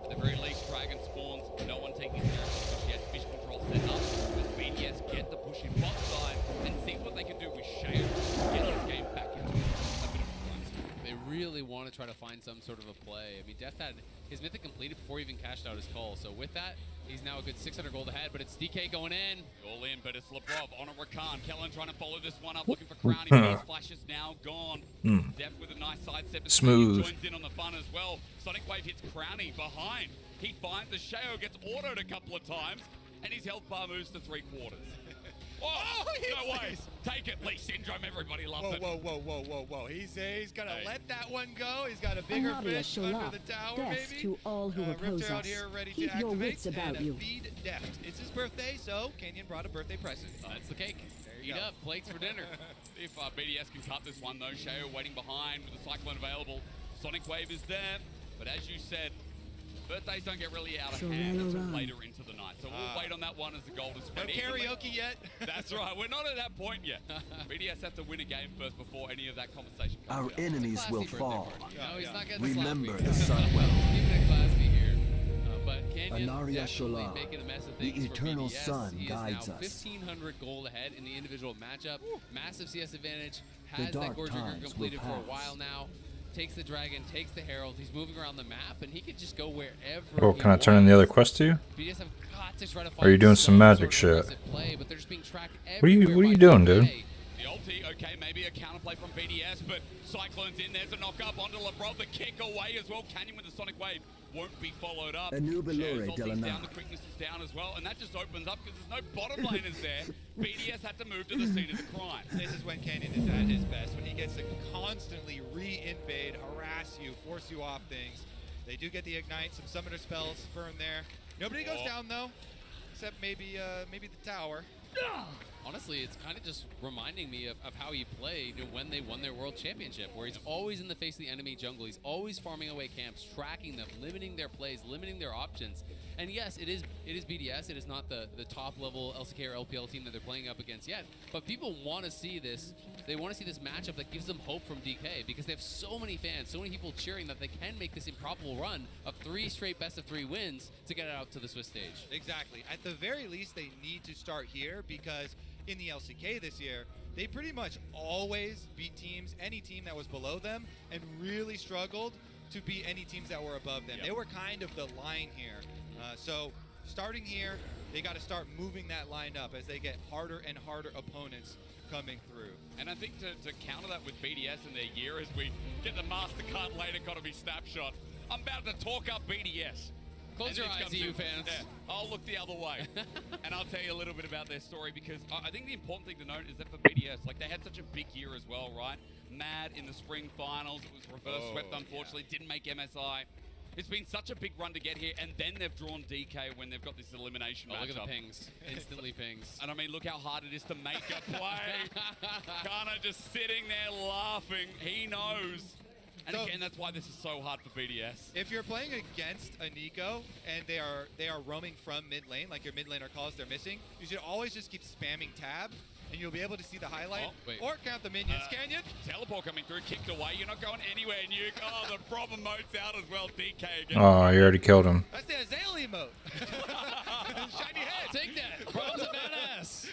At the very least, Dragon spawns, no one taking seriously because she has fish control set up. Does BDS get the push in bot side and see what they can do with Sheo to get this game back into a bit of a run? They really want to try to find some sort of a play. I mean, Death had his mythic completed before he even cashed out his call. So with that, he's now a good 600 gold ahead, but it's DK going in. All in, but it's Lebrov on a Rakan. Kellen trying to follow this one up, looking for Crowny. His flash is now gone. Deft with a nice side step. Smooth. Joins in on the fun as well. Sonic Wave hits Crowny behind. He finds the Sheo, gets autoed a couple of times, and his health bar moves to 3/4. Oh, no way. Take it, Lee Syndrome. Everybody loves it. Whoa. He's going to let that one go. He's got a bigger fish under the tower, Death baby. to all who oppose Riptide out us. here ready Keep to your activate wits about and you. feed Deft. It's his birthday, so Kenyon brought a birthday present. That's the cake. you Eat go. up, plates for dinner. If BDS can cut this one, though, Sheo waiting behind with the Cyclone available. Sonic Wave is there, but as you said, birthdays don't get really out of hand until later into the night. So we'll wait on that one as the gold is spread. No karaoke yet? That's right. We're not at that point yet. BDS have to win a game first before any of that conversation comes Our out. enemies will fall. No, he's not getting Remember sloppy. the sun well. Keeping it classy here. But Canyon Anaria definitely Shola, making a mess of the things for eternal BDS. sun He guides is now us. 1,500 gold ahead in the individual matchup. Massive CS advantage. The Has that dark Gore Trigger times will completed for a pass. while now. Takes the dragon, takes the herald. He's moving around the map, and he could just go wherever. Oh, he can I turn in the other quest to you? BDS have got to try to Or are you find doing some magic sort of shit? aggressive play, but they're just being tracked What are you everywhere by doing, DK. dude? The ulti, okay, maybe a counterplay from BDS, but Cyclone's in. There's a knock up onto Lebrov. The kick away as well. Canyon with the Sonic Wave won't be followed up. A new Belore Shares ulti's Delana. down, the quickness is down as well, and that just opens up because there's no bottom laners there. BDS had to move to the scene of the crime. This is when Canyon is at his best, when he gets to constantly re-invade, harass you, force you off things. They do get the Ignite, some Summoner spells firm there. Nobody goes down though, except maybe the tower. Honestly, it's kind of just reminding me of how he played when they won their world championship, where he's always in the face of the enemy jungle. He's always farming away camps, tracking them, limiting their plays, limiting their options. And yes, it is BDS. It is not the top level LCK or LPL team that they're playing up against yet. But people want to see this. They want to see this matchup that gives them hope from DK because they have so many fans, so many people cheering that they can make this improbable run of 3 straight best-of-3 wins to get it out to the Swiss stage. Exactly. At the very least, they need to start here because in the LCK this year, they pretty much always beat teams, any team that was below them, and really struggled to beat any teams that were above them. They were kind of the line here. So starting here, they got to start moving that line up as they get harder and harder opponents coming through. And I think to counter that with BDS in their year as we get the MasterCard late economy snapshot, I'm about to talk up BDS. Close And your this eyes, comes EU in. fans. Yeah, I'll look the other way. And I'll tell you a little bit about their story because I think the important thing to note is that for BDS, like they had such a big year as well, right? Mad in the spring finals. It was reverse swept, unfortunately. Didn't make MSI. It's been such a big run to get here, and then they've drawn DK when they've got this elimination matchup. Look at the pings. Instantly pings. And I mean, look how hard it is to make a play. Kana just sitting there laughing. He knows. And So- again, that's why this is so hard for BDS. If you're playing against a Nico and they are roaming from mid lane, like your mid laner calls they're missing, you should always just keep spamming tab, and you'll be able to see the highlight or count the minions. Canyon? Teleport coming through, kicked away. You're not going anywhere, Nuke. Oh, the problem mode's out as well. DK again. Oh, you already killed him. That's the Azalea emote. Shiny head. Take that. Brom's a badass.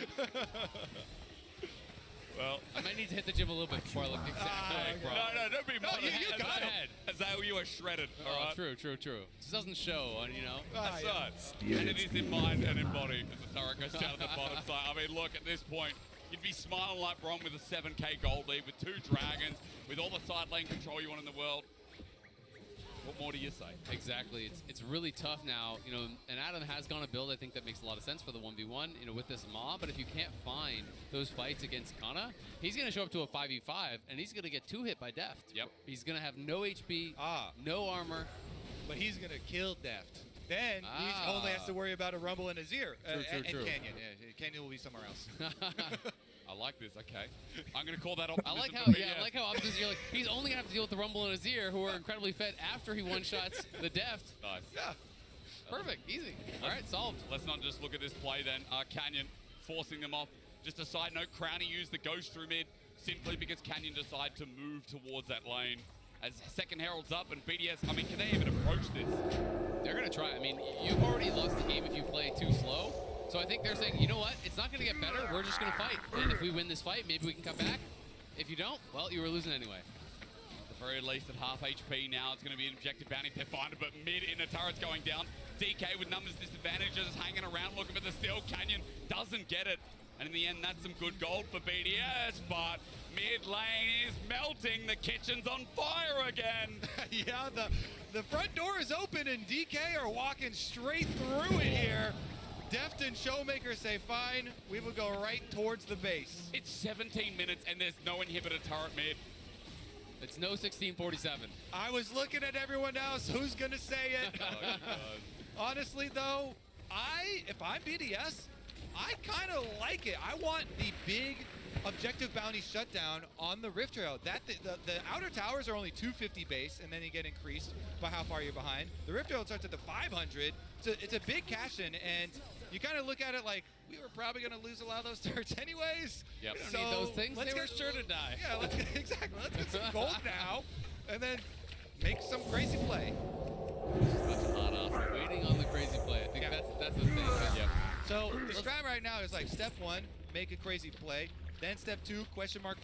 Well, I might need to hit the gym a little bit before I look exactly like Brom. No, don't be mad. you got him. Azale, you are shredded. Oh, All right. true. This doesn't show, you know. That's right. And it is in mind and in body as the turret goes down to the bottom side. I mean, look, at this point, you'd be smiling like Brom with a 7k gold lead, with 2 dragons, with all the side lane control you want in the world. What more do you say? Exactly. It's really tough now, and Adam has gone a build I think that makes a lot of sense for the 1v1, with this mob, but if you can't find those fights against Kana, he's going to show up to a 5v5 and he's going to get 2 hit by Deft. Yep. He's going to have no HP, no armor. But he's going to kill Deft. Then he only has to worry about a Rumble in his ear. And True. Canyon. Yeah, Canyon will be somewhere else. I like this. Okay, I'm gonna call that. I like how opposite you're like he's only gonna have to deal with the Rumble in his ear, who are incredibly fed after he one-shots the Deft. Nice. Yeah. Perfect. Easy. All right, solved. Let's not just look at this play then. Canyon forcing them off. Just a side note, Crowny used the ghost through mid simply because Canyon decided to move towards that lane. As second herald's up and BDS, I mean, can they even approach this? They're gonna try. I mean, you've already lost the game if you play too slow. So I think they're saying, you know what? It's not gonna get better. We're just gonna fight. And if we win this fight, maybe we can come back. If you don't, well, you were losing anyway. Or at least at half HP now. It's going to be an objective bounty if they find it, but mid in the turret's going down. DK with numbers disadvantages, hanging around looking for the steal. Canyon doesn't get it. And in the end, that's some good gold for BDS, but mid lane is melting. The kitchen's on fire again. Yeah, the front door is open and DK are walking straight through it here. Deft and Showmaker say, fine, we will go right towards the base. It's 17 minutes and there's no inhibitor turret mid. It's no 1647. I was looking at everyone else. Who's going to say it? Oh, God. Honestly, though, if I'm BDS, I kind of like it. I want the big objective bounty shutdown on the Rift Trail. The outer towers are only 250 base, and then you get increased by how far you're behind. The Rift Trail starts at the 500. It's a big cash-in, and you kind of look at it like, we were probably going to lose a lot of those turrets anyways. Yep. So Need those things. They were sure to die. Yeah, exactly. Let's get some gold now, and then make some crazy play. Such a hot off. Waiting on the crazy play. I think that's the thing. Yeah. So the strat right now is like step 1, make a crazy play. Then step 2, question mark,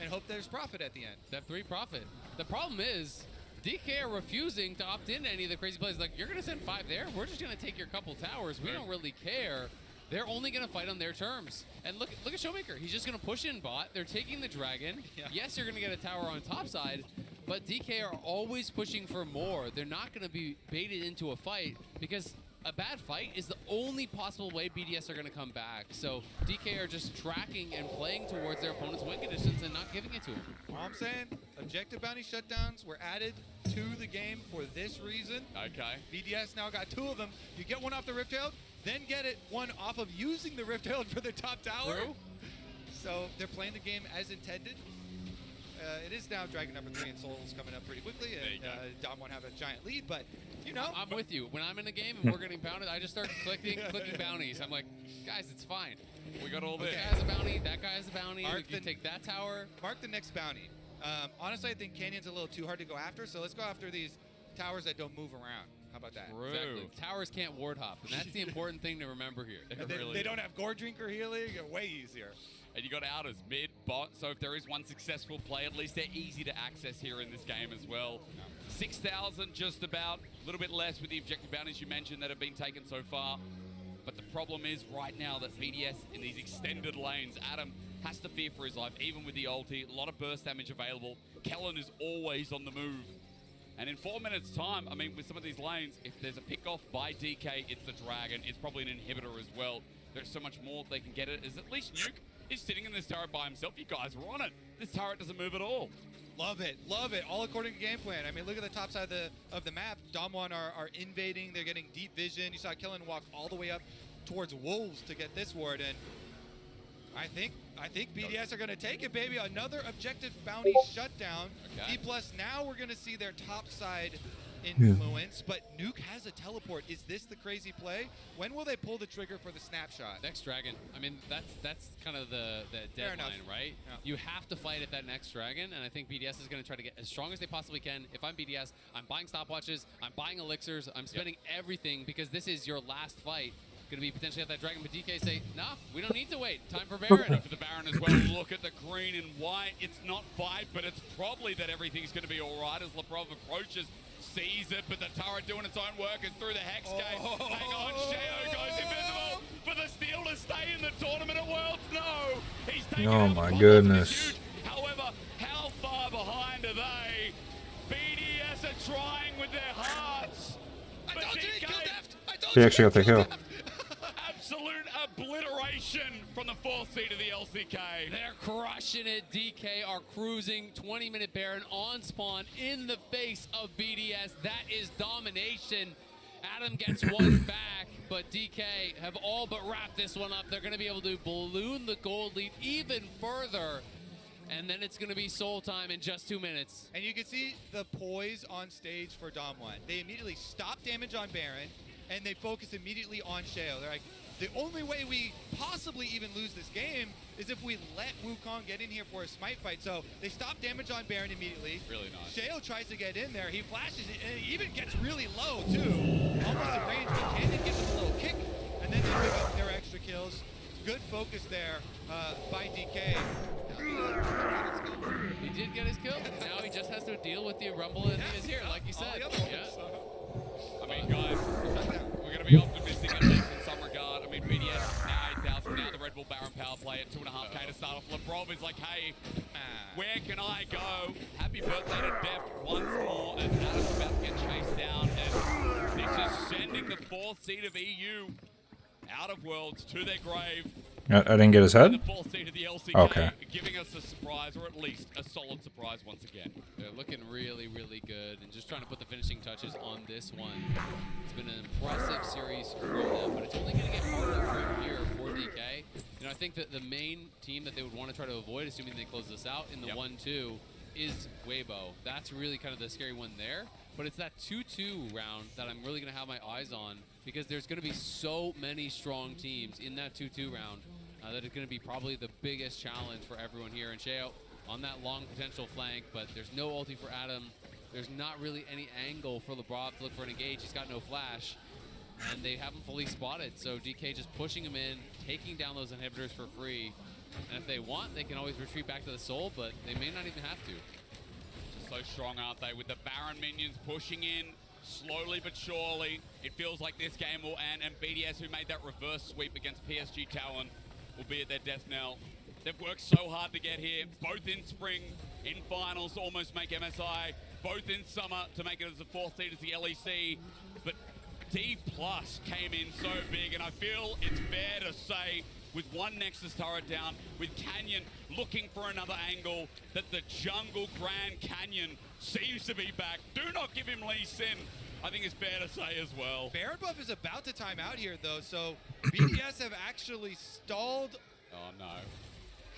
and hope there's profit at the end. Step 3, profit. The problem is, DK are refusing to opt into any of the crazy plays. Like, you're going to send 5 there? We're just going to take your couple towers. We don't really care. They're only going to fight on their terms. And look at Showmaker. He's just going to push in bot. They're taking the dragon. Yeah. Yes, you're going to get a tower on top side, but DK are always pushing for more. They're not going to be baited into a fight because a bad fight is the only possible way BDS are going to come back. So DK are just tracking and playing towards their opponent's win conditions and not giving it to them. All I'm saying, objective bounty shutdowns were added to the game for this reason. Okay. BDS now got 2 of them. You get one off the Rift Herald, then get it one off of using the Rift Herald for their top tower. True. So they're playing the game as intended. It is now Dragon number 3 and Soul's coming up pretty quickly, and Dom won't have a giant lead, but you know. I'm with you. When I'm in a game and we're getting pounded, I just start clicking bounties. I'm like, guys, it's fine. We got all this. This guy has a bounty, that guy has a bounty, we can take that tower. Mark the next bounty. Honestly, I think Canyon's a little too hard to go after, so let's go after these towers that don't move around. How about that? Exactly. Towers can't ward hop, and that's the important thing to remember here. They don't have Gore Drinker healing, way easier. And you got outers, mid, bot, so if there is one successful play, at least they're easy to access here in this game as well. 6,000 just about, a little bit less with the objective bounties you mentioned that have been taken so far. But the problem is right now that BDS in these extended lanes, Adam has to fear for his life, even with the ulti, a lot of burst damage available. Kellen is always on the move. And in 4 minutes time, I mean, with some of these lanes, if there's a pick off by DK, it's the Dragon, it's probably an inhibitor as well. There's so much more they can get it, is at least Nuke is sitting in this turret by himself. You guys are on it. This turret doesn't move at all. Love it, all according to game plan. I mean, look at the top side of the map. Damwon are invading, they're getting deep vision. You saw Kellen walk all the way up towards Wolves to get this ward, and I think BDS are gonna take it, baby. Another objective bounty shutdown. Okay. D+, now we're gonna see their top side influence, but Nuke has a teleport. Is this the crazy play? When will they pull the trigger for the snapshot? Next dragon. I mean, that's kind of the deadline, right? Yeah. You have to fight at that next dragon, and I think BDS is going to try to get as strong as they possibly can. If I'm BDS, I'm buying stopwatches, I'm buying elixirs, I'm spending everything because this is your last fight. Going to be potentially at that dragon, but DK say, nah, we don't need to wait. Time for Baron. For the Baron as well. Look at the green and white. It's not fight, but it's probably that everything's going to be all right as Leprov approaches. Sees it, but the turret doing its own work is through the Hex Gate. Hang on, Sheo goes invisible for the steal to stay in the tournament at Worlds. No, he's taking Oh out my the goodness. However, how far behind are they? BDS are trying with their hearts. But DK, He actually got the kill. absolute obliteration from the 4th seed of the LCK. They're crushing it. DK are cruising. 20-minute Baron on spawn in the face of BDS. That is domination. Adam gets one back, but DK have all but wrapped this one up. They're going to be able to balloon the gold lead even further. And then it's going to be soul time in just 2 minutes. And you can see the poise on stage for Damwon. They immediately stop damage on Baron, and they focus immediately on Sheo. They're like, the only way we possibly even lose this game is if we let Wukong get in here for a smite fight. So they stop damage on Baron immediately. Really nice. Sheo tries to get in there. He flashes it, and he even gets really low, too. Almost in range, but Canyon gives him a little kick, and then they pick up their extra kills. Good focus there by DK. He did get his kill. Now he just has to deal with the Rumble and he is here, like you said. Yeah. I mean, guys, we're going to be optimistic at least in some regard. I mean, BDS now 8,000. Now the Red Bull Baron power play at 2.5k to start off. Lebrov is like, hey, where can I go? Happy birthday to Deft once more as Adam's about to get chased down. And this is sending the 4th seed of EU out of Worlds to their grave. I didn't get his head? The 4th seed of the LCK, okay. Giving us a surprise, or at least a solid surprise once again. They're looking really, really good, and just trying to put the finishing touches on this one. It's been an impressive series for them, but it's only going to get harder from here for DK. You know, I think that the main team that they would want to try to avoid, assuming they close this out in the 1-2, is Weibo. That's really kind of the scary one there. But it's that 2-2 round that I'm really going to have my eyes on, because there's going to be so many strong teams in that 2-2 round that it's going to be probably the biggest challenge for everyone here. And Sheo on that long potential flank, but there's no ulti for Adam. There's not really any angle for Lebrov to look for an engage. He's got no flash, and they haven't fully spotted. So DK just pushing him in, taking down those inhibitors for free. And if they want, they can always retreat back to the Soul, but they may not even have to. So strong, aren't they? With the Baron minions pushing in slowly but surely. It feels like this game will end, and BDS, who made that reverse sweep against PSG Talon, will be at their death knell. They've worked so hard to get here, both in spring, in finals to almost make MSI, both in summer to make it as the 4th seed as the LEC. But D+ came in so big, and I feel it's fair to say, with one Nexus turret down, with Canyon looking for another angle, that the jungle Grand Canyon seems to be back. Do not give him Lee Sin, I think it's fair to say as well. Baron buff is about to time out here, though, so BDS have actually stalled. Oh, no.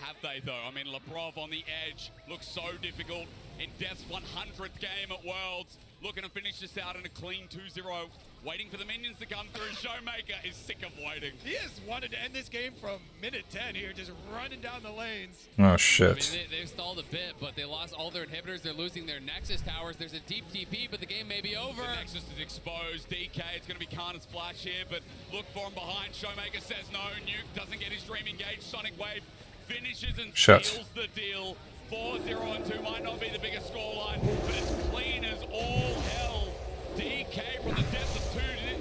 Have they, though? I mean, Lebrov on the edge looks so difficult in Death's 100th game at Worlds. Looking to finish this out in a clean 2-0. Waiting for the minions to come through. Showmaker is sick of waiting. He has wanted to end this game from minute 10 here, just running down the lanes. Oh, shit. I mean, they've stalled a bit, but they lost all their inhibitors. They're losing their Nexus towers. There's a deep TP, but the game may be over. The Nexus is exposed. DK, it's going to be Karna's flash here, but look for him behind. Showmaker says no. Nuke doesn't get his dream engaged. Sonic Wave finishes and seals the deal. 4-0 and 2 might not be the biggest scoreline, but it's clean as all hell. DK from the depths of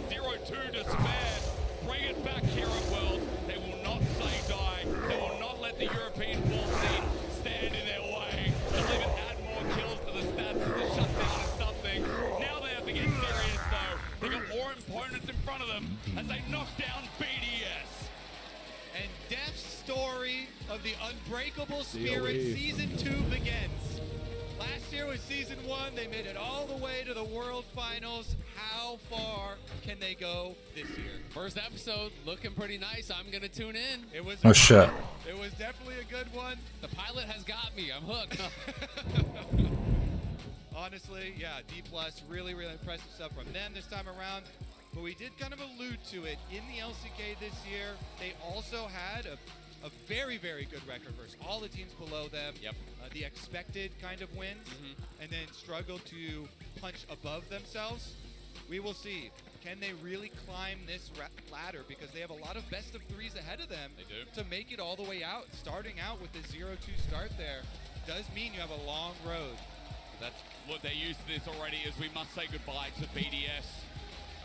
2-0-2 to spare. Bring it back here at World. They will not say die. They will not let the European 4th seed stand in their way. They'll even add more kills to the stats as the shutdown is something. Now they have to get serious though. They've got more opponents in front of them as they knock down BDS. And Death's story of the Unbreakable Spirit Season 2 begins. Last year was Season 1. They made it all the way to the World Finals. How far can they go this year? First episode looking pretty nice. I'm going to tune in. It was Oh, shit. It was definitely a good one. The pilot has got me. I'm hooked. Honestly, yeah, D+, really, really impressive stuff from them this time around. But we did kind of allude to it in the LCK this year. They also had a very, very good record versus all the teams below them. Yep. The expected kind of wins, and then struggle to punch above themselves. We will see. Can they really climb this ladder? Because they have a lot of best of threes ahead of them. They do. To make it all the way out. Starting out with the 0-2 start there does mean you have a long road. That's what they're used to this already, as we must say goodbye to BDS.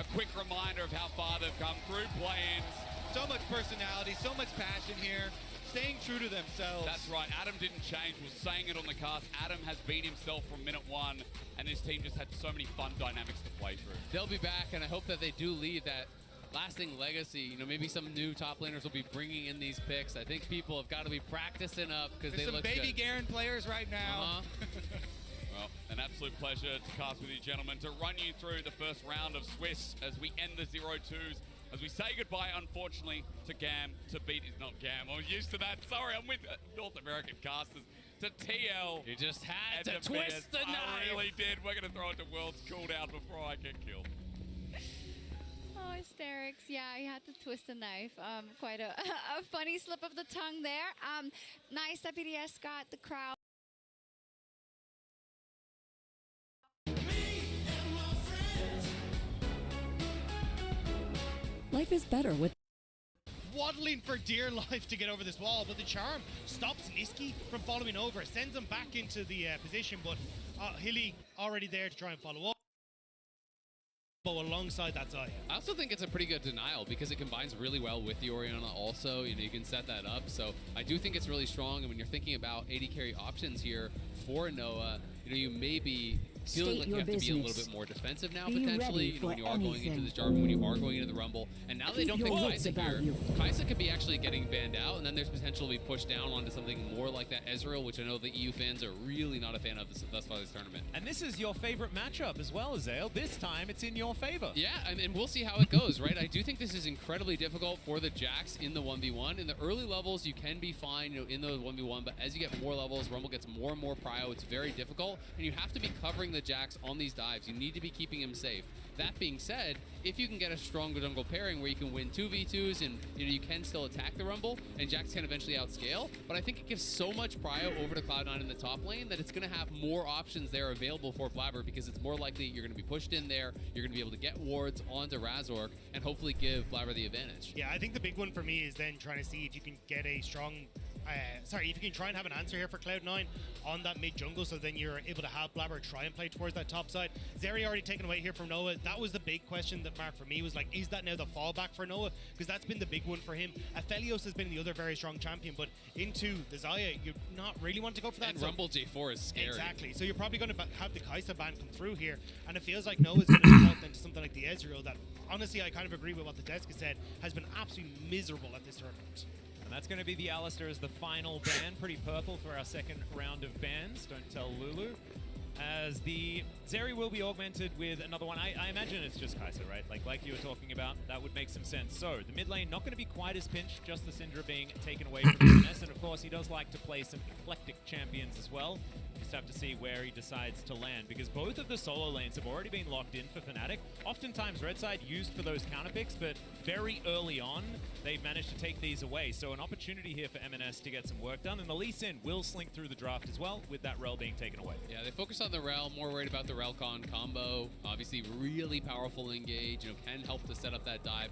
A quick reminder of how far they've come through play-ins. So much personality, so much passion here, staying true to themselves. That's right, Adam didn't change, was saying it on the cast. Adam has been himself from minute 1, and this team just had so many fun dynamics to play through. They'll be back, and I hope that they do leave that lasting legacy. You know, maybe some new top laners will be bringing in these picks. I think people have got to be practicing up because they look good. Some baby Garen players right now. Well, an absolute pleasure to cast with you, gentlemen, to run you through the first round of Swiss as we end the 0-2s. As we say goodbye, unfortunately, to GAM, to beat is not GAM. I'm used to that. Sorry, I'm with North American casters. To TL. You just had to and twist the knife. I really did. We're going to throw it to World's cooldown before I get killed. Oh, hysterics. Yeah, I had to twist the knife. Quite a funny slip of the tongue there. Nice that BDS got the crowd. Life is better with waddling for dear life to get over this wall, but the charm stops Niski from following over, sends him back into the position, but Hilly already there to try and follow up alongside that side. I also think it's a pretty good denial because it combines really well with the Orianna also. You know, you can set that up. So I do think it's really strong. And when you're thinking about AD carry options here for Noah, you know, you may be feeling like you have to be a little bit more defensive now, potentially, you know, when you are going into this Jarvan, when you are going into the Rumble. And now they don't pick Kai'Sa here. Kai'Sa could be actually getting banned out, and then there's potential to be pushed down onto something more like that Ezreal, which I know the EU fans are really not a fan of thus far this tournament. And this is your favorite matchup as well, Azale. This time it's in your favor. Yeah, and we'll see how it goes, right? I do think this is incredibly difficult for the Jax in the 1v1. In the early levels, you can be fine, you know, in the 1v1, but as you get more levels, Rumble gets more and more prio. It's very difficult, and you have to be covering the Jax on these dives. You need to be keeping him safe. That being said, if you can get a strong jungle pairing where you can win 2v2s and you know you can still attack the Rumble and Jax can eventually outscale, but I think it gives so much prio over to Cloud9 in the top lane that it's going to have more options there available for Blabber because it's more likely you're going to be pushed in there, you're going to be able to get wards onto Razork and hopefully give Blabber the advantage. Yeah, I think the big one for me is then trying to see if you can get a strong if you can try and have an answer here for Cloud9 on that mid jungle, so then you're able to have Blabber try and play towards that top side. Zeri already taken away here from Noah. That was the big question that Mark for me was like, is that now the fallback for Noah? Because that's been the big one for him. Aphelios has been the other very strong champion, but into the Xayah, you're not really want to go for that. And Rumble J4 is scary. Exactly. So you're probably going to have the Kai'Sa ban come through here, and it feels like Noah's going to default into something like the Ezreal that, honestly, I kind of agree with what the desk has said, has been absolutely miserable at this tournament. And that's going to be the Alistar as the final ban. Pretty purple for our second round of bans. Don't tell Lulu. As the Zeri will be augmented with another one. I imagine it's just Kai'Sa, right? Like you were talking about, that would make some sense. So the mid lane not going to be quite as pinched, just the Syndra being taken away from SNS. And of course, he does like to play some eclectic champions as well. Just have to see where he decides to land, because both of the solo lanes have already been locked in for Fnatic. Oftentimes Red Side used for those counter picks, but very early on they've managed to take these away. So an opportunity here for MNS to get some work done, and the Lee Sin will slink through the draft as well with that Rel being taken away. Yeah, they focus on the Rel, more worried about the Relcon combo. Obviously really powerful engage, you know, can help to set up that dive.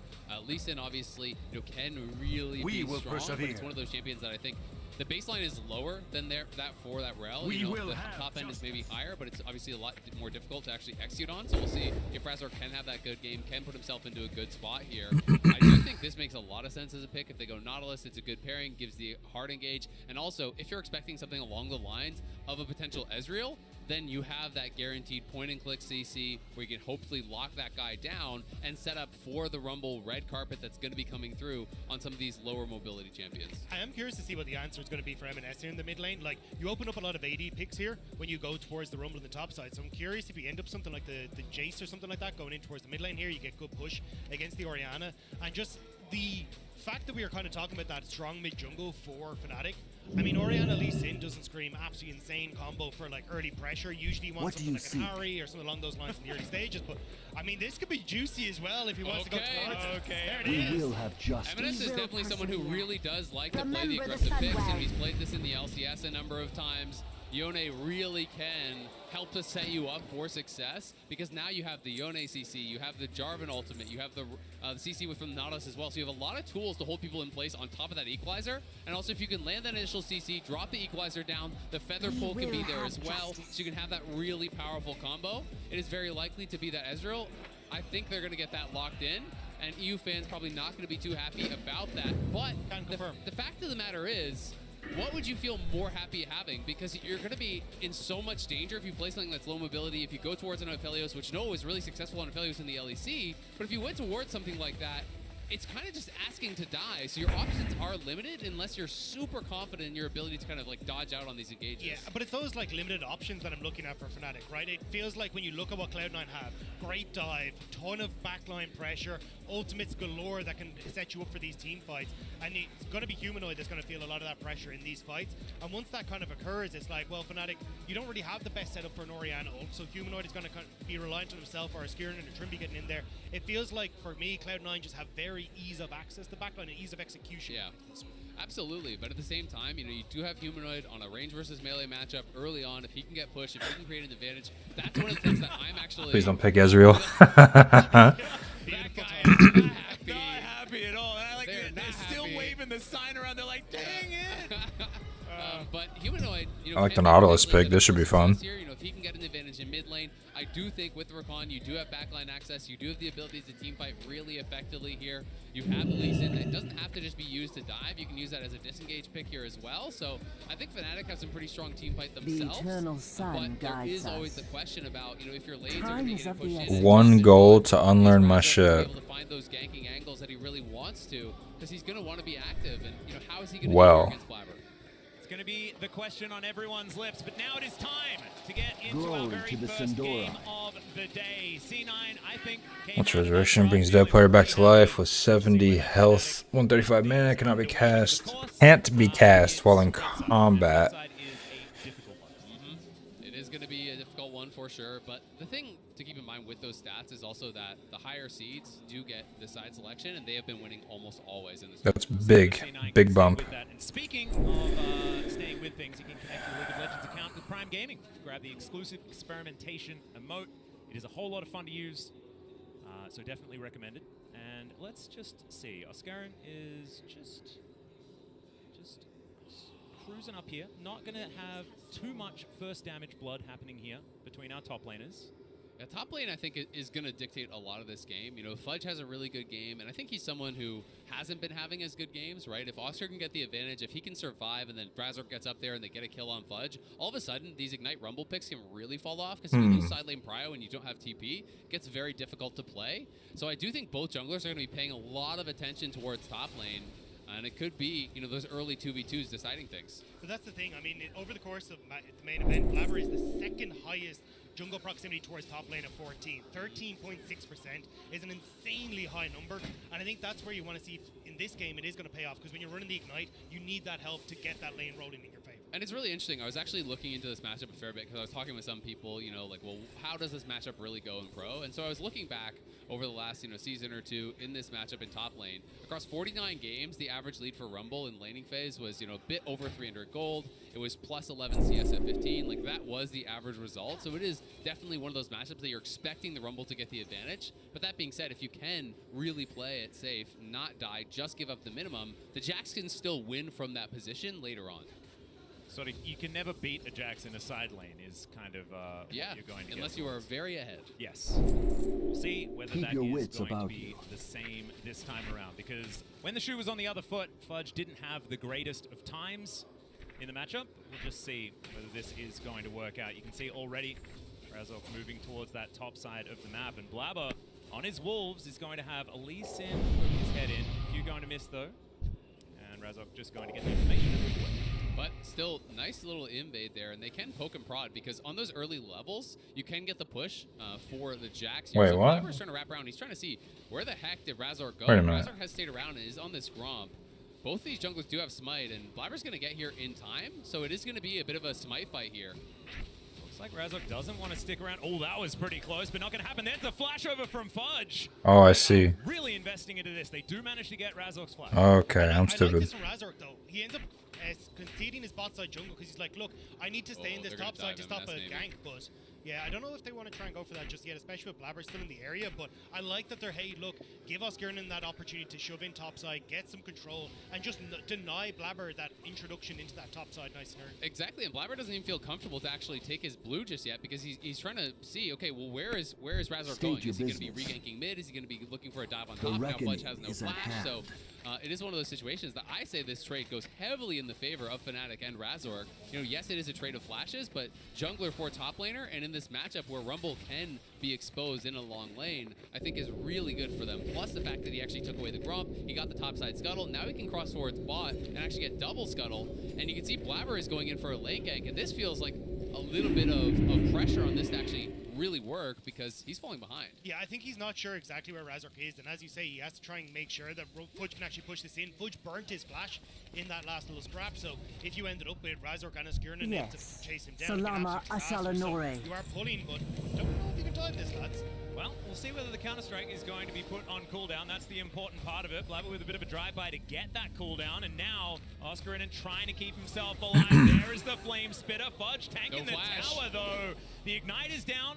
Lee Sin obviously, you know, can really be strong, but it's one of those champions that I think the baseline is lower than that for that Rel. You know, the top end is maybe higher, but it's obviously a lot more difficult to actually execute on. So we'll see if Razork can have that good game, can put himself into a good spot here. I do think this makes a lot of sense as a pick. If they go Nautilus, it's a good pairing, gives the hard engage. And also, if you're expecting something along the lines of a potential Ezreal, then you have that guaranteed point-and-click CC where you can hopefully lock that guy down and set up for the Rumble red carpet that's going to be coming through on some of these lower mobility champions. I am curious to see what the answer is going to be for MNS here in the mid lane. Like, you open up a lot of AD picks here when you go towards the Rumble on the top side, so I'm curious if you end up something like the Jace or something like that going in towards the mid lane here, you get good push against the Orianna, and just the fact that we are kind of talking about that strong mid jungle for Fnatic. I mean, Orianna Lee Sin doesn't scream absolutely insane combo for like early pressure. Usually you want something like an Ahri or something along those lines in the early stages, but I mean, this could be juicy as well if he wants to go towards it. There it is. We will have justice. MNS is definitely someone who really does like to play the aggressive picks, and he's played this in the LCS a number of times. Yone really can help to set you up for success, because now you have the Yone CC, you have the Jarvan ultimate, you have the CC from Nautilus as well, so you have a lot of tools to hold people in place on top of that equalizer. And also, if you can land that initial CC, drop the equalizer down, the feather pull can be there as well, so you can have that really powerful combo. It is very likely to be that Ezreal. I think they're going to get that locked in, and EU fans probably not going to be too happy about that. But the fact of the matter is, what would you feel more happy having? Because you're going to be in so much danger if you play something that's low mobility, if you go towards an Aphelios, which Noah was really successful on Aphelios in the LEC, but if you went towards something like that, it's kind of just asking to die. So your options are limited unless you're super confident in your ability to kind of like dodge out on these engages. Yeah, but it's those like limited options that I'm looking at for Fnatic, right? It feels like when you look at what Cloud9 have, great dive, ton of backline pressure, ultimates galore that can set you up for these team fights. And it's going to be Humanoid that's going to feel a lot of that pressure in these fights. And once that kind of occurs, it's like, well, Fnatic, you don't really have the best setup for an Orianna ult, so Humanoid is going to be reliant on himself, or a Skirin and a Trimby getting in there. It feels like, for me, Cloud9 just have very ease of access to backline and ease of execution. Yeah, absolutely. But at the same time, you know, you do have Humanoid on a range versus melee matchup early on. If he can get pushed, if he can create an advantage, that's one of the things that I'm actually... Please don't pick Ezreal. That guy is not happy at all. And I like it. There's still waving the sign around. They're like, dang it. But Humanoid, I like the Nautilus pick. This should be fun. Here, you know, if he can get an advantage in mid lane, I do think with Rakan, you do have backline access. You do have the ability to team fight really effectively here. You have Lee Sin. It doesn't have to just be used to dive. You can use that as a disengage pick here as well. So I think Fnatic have some pretty strong team fight themselves. The eternal sun but there guides is always us. the question about, you know, if your lanes Time are going is to of get the pushed essence. in. One goal to unlearn my shit. Able to find those ganking angles that he really wants to, because he's going to want to be active. And you know, how is he going to Well. do against Blabber? It's going to be the question on everyone's lips, but now it is time to get into our Glory very to the first Sindora. game of the day. C9, I think, came Once out of that Resurrection draw brings feeling dead player back to really life with 70 health, 135 mana, cannot be cast. Can't be cast while in combat. It is going to be a difficult one for sure, but the thing to keep in mind with those stats is also that the higher seeds do get the side selection, and they have been winning almost always in this. That's big. Big bump. And speaking of staying with things, you can connect your League of Legends account with Prime Gaming. Grab the exclusive experimentation emote. It is a whole lot of fun to use, so definitely recommended. And let's just see. Oscarin is just cruising up here. Not going to have too much first damage blood happening here between our top laners. Yeah, top lane, I think, is going to dictate a lot of this game. You know, Fudge has a really good game, and I think he's someone who hasn't been having as good games, right? If Oscar can get the advantage, if he can survive, and then Razork gets up there and they get a kill on Fudge, all of a sudden, these Ignite Rumble picks can really fall off, because if you lose side lane prio and you don't have TP, it gets very difficult to play. So I do think both junglers are going to be paying a lot of attention towards top lane, and it could be, you know, those early 2v2s deciding things. But that's the thing. I mean, over the course of the main event, Blabber is the second highest jungle proximity towards top lane of 14. 13.6% is an insanely high number, and I think that's where you want to see if in this game it is going to pay off, because when you're running the Ignite, you need that help to get that lane rolling in your favor. And it's really interesting. I was actually looking into this matchup a fair bit because I was talking with some people, you know, like, well, how does this matchup really go in pro? And so I was looking back over the last, you know, season or two in this matchup in top lane. Across 49 games, the average lead for Rumble in laning phase was, you know, a bit over 300 gold. It was plus 11 CS at 15. Like, that was the average result. So it is definitely one of those matchups that you're expecting the Rumble to get the advantage. But that being said, if you can really play it safe, not die, just give up the minimum, the Jax can still win from that position later on. Sort of, you can never beat a Jax in a side lane is kind of what you're going to unless get you are towards. very ahead. Yes. We'll see whether Keep that your is wits going to about be you. the same this time around, because when the shoe was on the other foot, Fudge didn't have the greatest of times in the matchup. We'll just see whether this is going to work out. You can see already Razork moving towards that top side of the map, and Blabber on his Wolves is going to have a Lee Sin poking his head in. Few going to miss though, and Razork just going to get the information and move away. But still, nice little invade there, and they can poke and prod, because on those early levels, you can get the push for the Jax. Wait, so what? Blabber's trying to wrap around. He's trying to see, where the heck did Razork go? Wait a minute. Razork has stayed around and is on this Gromp. Both these junglers do have Smite, and Blabber's going to get here in time, so it is going to be a bit of a Smite fight here. Looks like Razork doesn't want to stick around. Oh, that was pretty close, but not going to happen. There's a flash over from Fudge. Oh, I see. Really investing into this. They do manage to get Razork's flash. Okay, I'm I like stupid. this from Razork, though. He ends up conceding his bot side jungle because he's like, look, I need to stay in this they're gonna top side to dive stop a MS maybe. gank, but yeah, I don't know if they want to try and go for that just yet, especially with Blabber still in the area, but I like that they're, hey, look, give Oscarinen that opportunity to shove in top side, get some control, and just deny Blabber that introduction into that top side nice and early. Exactly, and Blabber doesn't even feel comfortable to actually take his blue just yet, because he's trying to see, okay, well, where is Razork State going? your Is he going to be business. re-ganking mid? Is he going to be looking for a dive on The top? Now reckoning Fudge has no is at flash, hand. so it is one of those situations that I say this trade goes heavily in the favor of Fnatic and Razork. You know, yes, it is a trade of flashes, but jungler for top laner, and in this matchup where Rumble can be exposed in a long lane, I think is really good for them. Plus the fact that he actually took away the Gromp, he got the top side scuttle, now he can cross towards bot and actually get double scuttle, and you can see Blabber is going in for a lane gank, and this feels like a little bit of pressure on this to actually really work, because he's falling behind. Yeah, I think he's not sure exactly where Razork is, and as you say, he has to try and make sure that Fudge can actually push this in. Fudge burnt his flash in that last little scrap, so if you ended up with Razork and Oscarinen Yes. to chase him down, Salama it can absolutely disaster. Asalanore. So you are pulling, but don't know if you can time this, lads. Well, we'll see whether the Counter-Strike is going to be put on cooldown. That's the important part of it. Blabber with a bit of a drive-by to get that cooldown, and now Oscarinen trying to keep himself alive. There is the Flame Spitter. Fudge tanking the tower, though. The Ignite is down,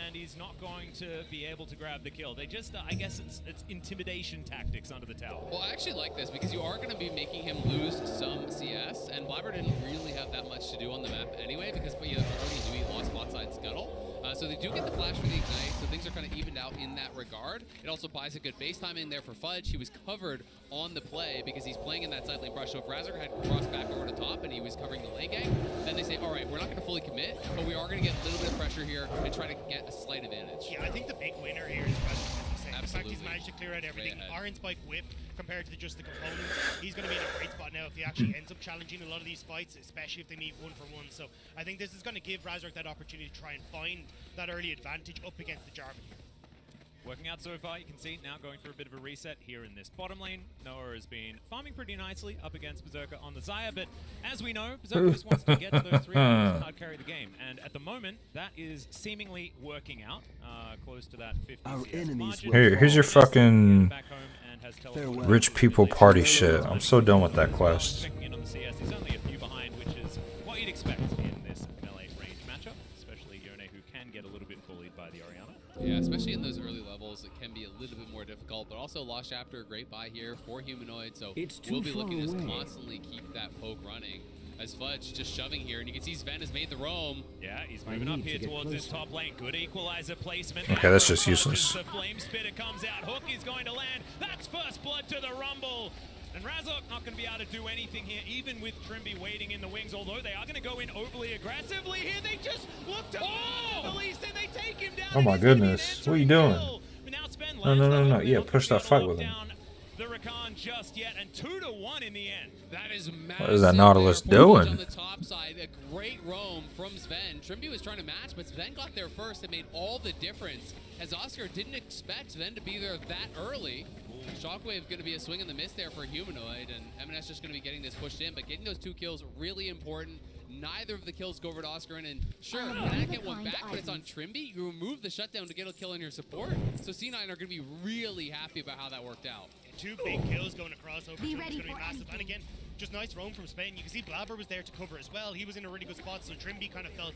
and he's not going to be able to grab the kill. They just, I guess it's intimidation tactics under the tower. Well, I actually like this because you are going to be making him lose some CS, and Blabber didn't really have that much to do on the map anyway because you already knew he lost bot side Scuttle. So they do get the flash for the Ignite, so things are kind of evened out in that regard. It also buys a good base timing there for Fudge. He was covered on the play because he's playing in that side lane brush. So if Razork had crossed back over to top and he was covering the lane gang, then they say, all right, we're not going to fully commit, but we are going to get a little bit of pressure here and try to get a slight advantage. Yeah, I think the big winner here is Razork, as you say. Absolutely. The fact he's managed to clear out everything. Iron Spike Whip compared to just the components. He's going to be in a great spot now if he actually ends up challenging a lot of these fights, especially if they meet 1-for-1. So I think this is going to give Razork that opportunity to try and find that early advantage up against the Jarvan here. Working out so far, you can see now going for a bit of a reset here in this bottom lane. Noah has been farming pretty nicely up against Berserker on the Xayah, but as we know, Berserker just wants to get to those 3 and hard carry the game. And at the moment, that is seemingly working out, close to that 50 CS margin. Here's your fucking rich people party shit. I'm so done with that quest. Checking in on the CS, he's only a few behind, which is what you'd expect in this melee range matchup, especially Yone, who can get a little bit bullied by the Orianna. Yeah, especially in those early levels, it can be a little bit more difficult, but also Lost Chapter, great buy here for Humanoid, so we'll be looking to just constantly keep that poke running. As Fudge just shoving here, and you can see Sven has made the roam. Yeah, he's moving up here towards his top lane. Good equalizer placement. Okay, that's just useless. The Flame Spitter comes out. Hook is going to land. That's first blood to the Rumble. And Razork not going to be able to do anything here, even with Trimby waiting in the wings, although they are going to go in overly aggressively here. They just look to the least, and they take him down. Oh my goodness, what are you doing? No. Yeah, push that fight with him. The Rakan just yet, and 2-1 in the end. That is massive. What is that Nautilus doing? On the top side, a great roam from Sven. Trimby was trying to match, but Sven got there first and made all the difference. As Oscar didn't expect Sven to be there that early. Shockwave going to be a swing and the miss there for Humanoid, and M&S just going to be getting this pushed in, but getting those 2 kills really important. Neither of the kills go over to Oscarinen, and sure, you can get one back, but it's on Trimby. You remove the shutdown to get a kill on your support, so C9 are going to be really happy about how that worked out. 2 big kills going across over. It's going to be massive, and again, just nice roam from Spain. You can see Blabber was there to cover as well. He was in a really good spot, so Trimby kind of felt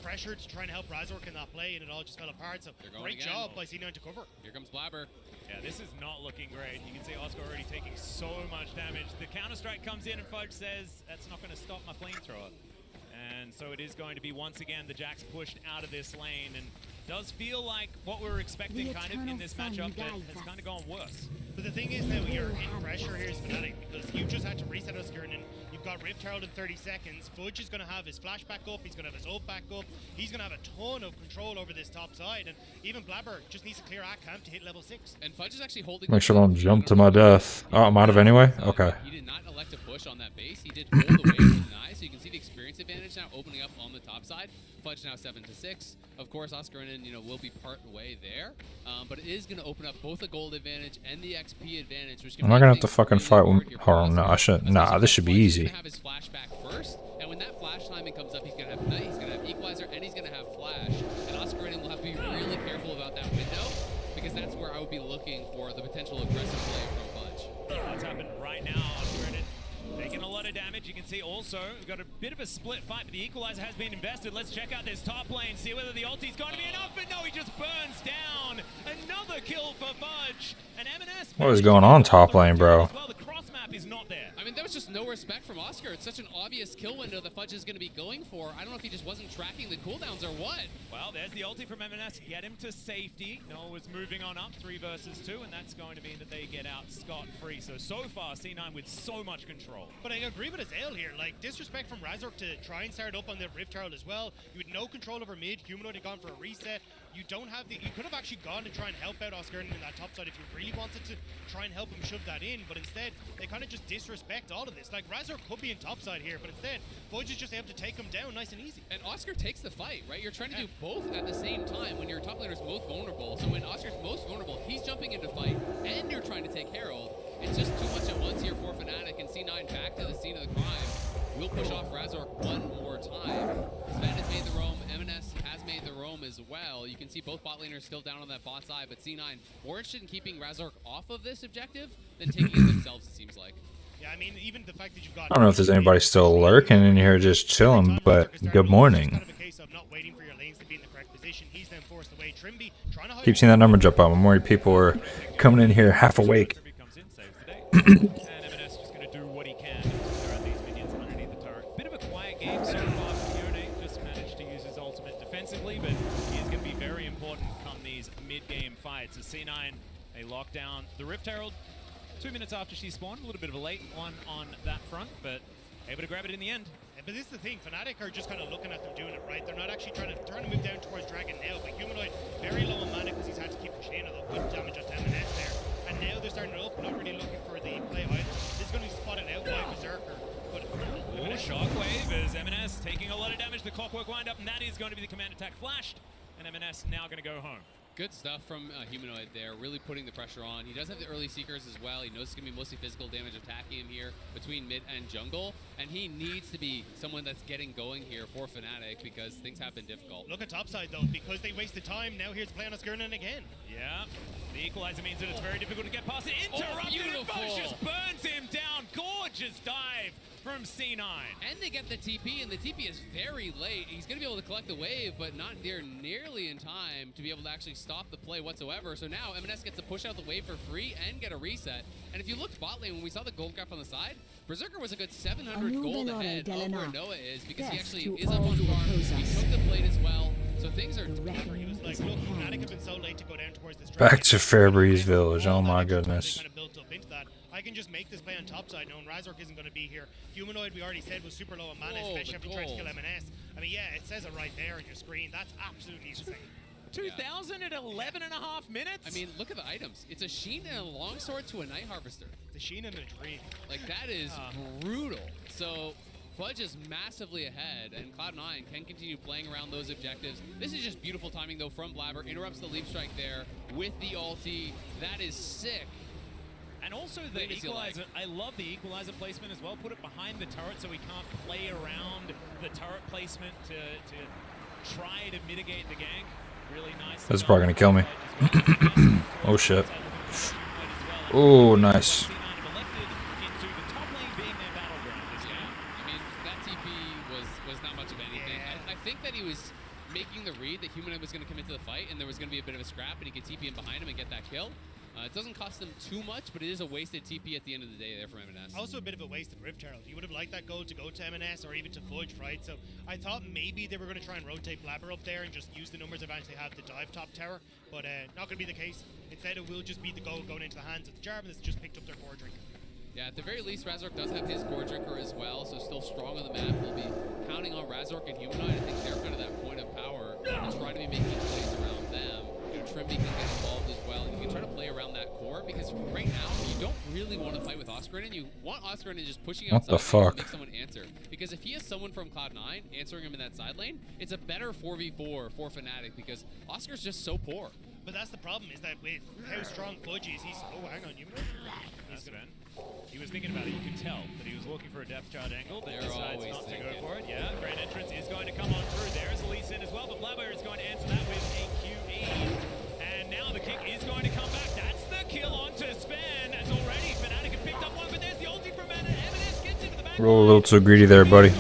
pressured to try and help Razork in that play, and it all just fell apart. So great job by C9 to cover. Here comes Blabber. Yeah, this is not looking great. You can see Oscar already taking so much damage. The Counter-Strike comes in and Fudge says, that's not going to stop my flamethrower. And so it is going to be once again the Jax pushed out of this lane, and does feel like what we were expecting kind of in this matchup that has kind of gone worse. But the thing is now you're in pressure here is Fnatic, because you just had to reset Oscarinen. You've got Rift Herald in 30 seconds. Fudge is going to have his flash back up. He's going to have his ult back up. He's going to have a ton of control over this top side. And even Blabber just needs to clear our camp to hit level 6. And Fudge is actually holding. Make sure I don't jump to my death. Oh, I'm out of anyway? Okay. He did not elect to push on that base. He did hold the wave with an eye, so you can see the experience advantage now opening up on the top side. Fudge now 7-6. Of course, Oscarinen, will be part way there. But it is going to open up both the gold advantage and the XP advantage. Which Am I going to have to fucking fight with... Hold on, no, I shouldn't. Nah, this should be easy. Have his flashback first, and when that flash timing comes up, he's going to have Knight, he's going to have Equalizer, and he's going to have Flash. And Oscarinen will have to be really careful about that window, because that's where I would be looking for the potential aggressive play from Fudge. That's happened right now. Oscarinen taking a lot of damage. You can see also we've got a bit of a split fight, but the Equalizer has been invested. Let's check out this top lane, see whether the ulti's going to be enough, but no, he just burns down. Another kill for Fudge. And M&S. What is going on top lane, bro? Well, the cross map is not there. I mean, there was just no respect from Oscar. It's such an obvious kill window that Fudge is going to be going for. I don't know if he just wasn't tracking the cooldowns or what. Well, there's the ulti from M&S. Get him to safety. Noah was moving on up 3 versus 2, and that's going to mean that they get out scot-free. So far, C9 with so much control. But I agree with Azale here. Like, disrespect from Razork to try and start up on the Rift Herald as well. You had no control over mid. Humanoid had gone for a reset. You don't have the... You could have actually gone to try and help out Oscarinen in that top side if you really wanted to try and help him shove that in, but instead, they kind of just disrespect all of this. Like, Razork could be in top side here, but instead, Fudge is just able to take him down nice and easy. And Oscar takes the fight, right? You're trying to do both at the same time when your top laner is most vulnerable. So when Oscar's most vulnerable, he's jumping into fight, and you're trying to take Herald. It's just too much at once here for Fnatic, and C9 back to the scene of the crime. We'll push off Razork one more time. Sven has made the roam, M&S has made the roam as well. You can see both bot laners still down on that bot side, but C9 more interested in keeping Razork off of this objective than taking it themselves, it seems like. Yeah, I mean, even the fact that you've got... I don't know if there's anybody still lurking in here just chilling, but good morning. Keep seeing that number jump up. I'm worried people are coming in here half awake. M&S just going to do what he can to throw out these minions underneath the turret. Bit of a quiet game so far for Yone. Just managed to use his ultimate defensively, but he is going to be very important come these mid-game fights. As C9, they lock down the Rift Herald 2 minutes after she spawned. A little bit of a late one on that front, but able to grab it in the end. But this is the thing, Fnatic are just kind of looking at them doing it right. They're not actually trying to move down towards Dragon now, but Humanoid very low on mana because he's had to keep pushing, although good damage on M&S there. And now they're starting to up, not really looking for the play either. This is going to be spotted out by Berserker. But a shockwave as M&S taking a lot of damage. The Clockwork wind up, and that is going to be the command attack flashed. And M&S now going to go home. Good stuff from Humanoid there, really putting the pressure on. He does have the early Seekers as well. He knows it's going to be mostly physical damage attacking him here between mid and jungle. And he needs to be someone that's getting going here for Fnatic because things have been difficult. Look at topside though, because they wasted time. Now here's play on Skirnan again. Yeah, the equalizer means that it's very difficult to get past it. Interrupted, and Foch just burns him down. Gorgeous dive from C9. And they get the TP, and the TP is very late. He's going to be able to collect the wave, but not there nearly in time to be able to actually stop the play whatsoever. So now M&S gets to push out the wave for free and get a reset. And if you looked bot lane, when we saw the gold graph on the side, Berserker was a good 700 gold ahead of where Noah is because he actually is up on farm. He took the plate as well. So things are... He was like, look, Fnatic have been so late to go down towards this... Back to Fairbreeze Village. Oh my goodness. Kind of built up into that. I can just make this play on top side knowing Razork isn't going to be here. Humanoid, we already said, was super low on mana, especially after trying to kill M&S. I mean, yeah, it says it right there on your screen. That's absolutely insane. 2,000 at 11.5 minutes? I mean, look at the items. It's a Sheen and a longsword to a Night Harvester. The Sheen and a Dream. Like, that is brutal. So, Fudge is massively ahead, and Cloud9 can continue playing around those objectives. This is just beautiful timing, though, from Blabber. Interrupts the leap strike there with the ulti. That is sick. And also the equalizer, I love the equalizer placement as well. Put it behind the turret so we can't play around the turret placement to try to mitigate the gank. Really nice. That's probably going to kill me. Oh shit. Oh, nice. I think that he was making the read that Humanoid was going to come into the fight and there was going to be a bit of a scrap and he could TP in behind him and get that kill. It doesn't cost them too much, but it is a wasted TP at the end of the day there from M&S. Also a bit of a wasted Rift Herald. You would have liked that goal to go to M&S or even to Fudge, right? So I thought maybe they were going to try and rotate Blabber up there and just use the numbers advantage they have to dive top tower, but not going to be the case. Instead, it will just be the goal going into the hands of the Jarvan that's just picked up their core drink. Yeah, at the very least, Razork does have his core drinker as well, so still strong on the map. We'll be counting on Razork and Humanoid. I think they're kind of that point of power to try to be making plays around them. You know, Trimby can get involved as well. You can try to play around that core because right now you don't really want to fight with Oscarinen. You want Oscarinen just pushing out to make someone answer. Because if he has someone from Cloud9 answering him in that side lane, it's a better 4v4 for Fnatic because Oscar's just so poor. But that's the problem, is that with how strong Fudge is, he's... Oh, hang on, Humanoid. He's gonna... He was thinking about it, you could tell that he was looking for a depth charge angle, but decides not to go for it. Yeah, Great Entrance is going to come on through. There's Elise in as well, but Blabber is going to answer that with a QE. And now the kick is going to come back. That's the kill onto Sven, as already Fnatic have picked up one, but there's the ulti from M&S gets into the back. Roll a little too greedy there, buddy.